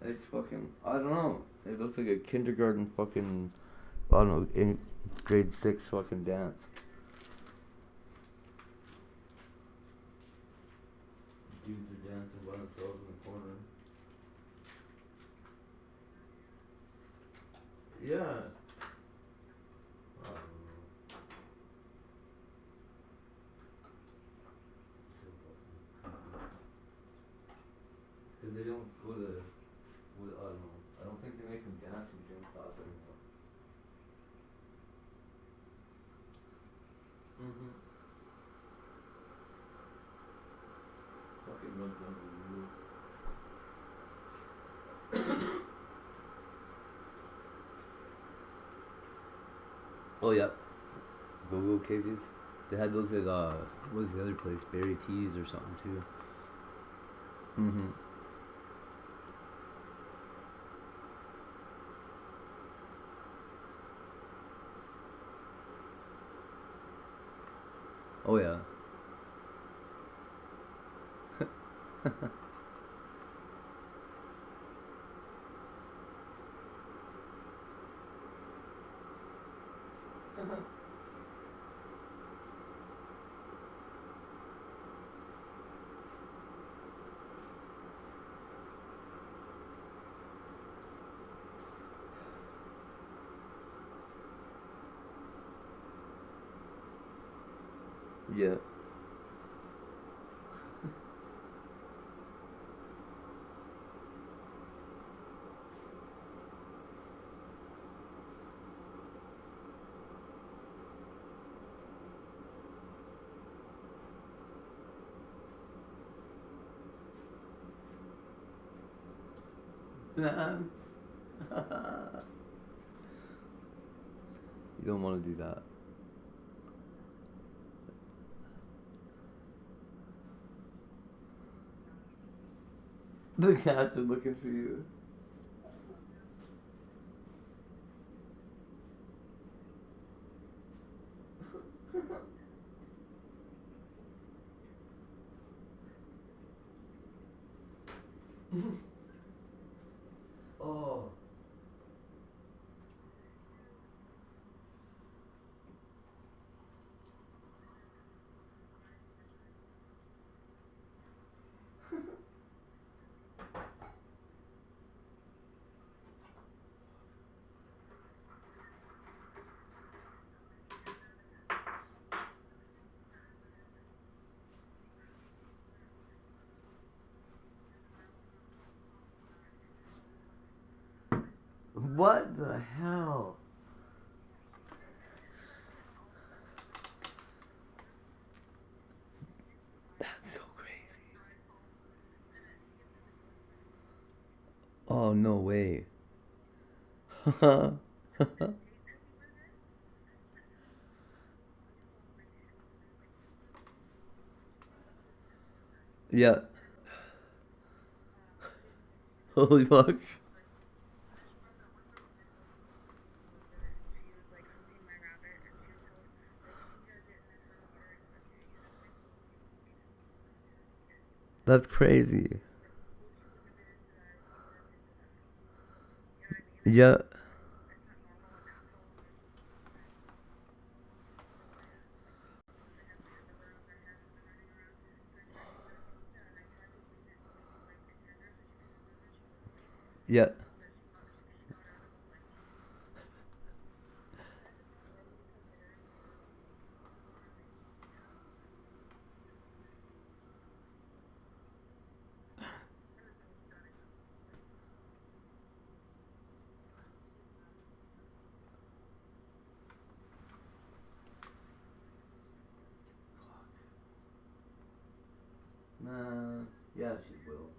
It's fucking, I don't know. It looks like a kindergarten fucking, I don't know, in grade 6 fucking dance. Dudes are dancing by themselves in the corner. Yeah. I don't know. Because they don't go to, I don't know. I don't think they make them dance in gym class anymore. Mm-hmm. Fucking runs under the roof. Oh yeah. Go-Go cages. They had those at what was the other place? Berry Teas or something too. Mm-hmm. Oh yeah. Yeah. Man. You don't want to do that. The cats are looking for you. Oh. What the hell? That's so crazy. Oh, no way. Yeah. Holy fuck. That's crazy. Yeah. Yeah. Nah, yeah, she will.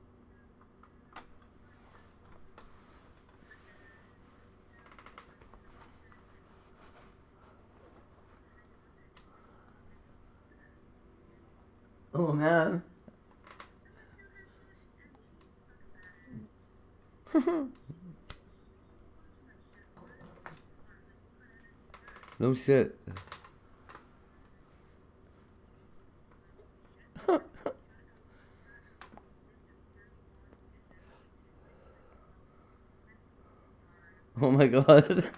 Oh man. No shit. Oh my god.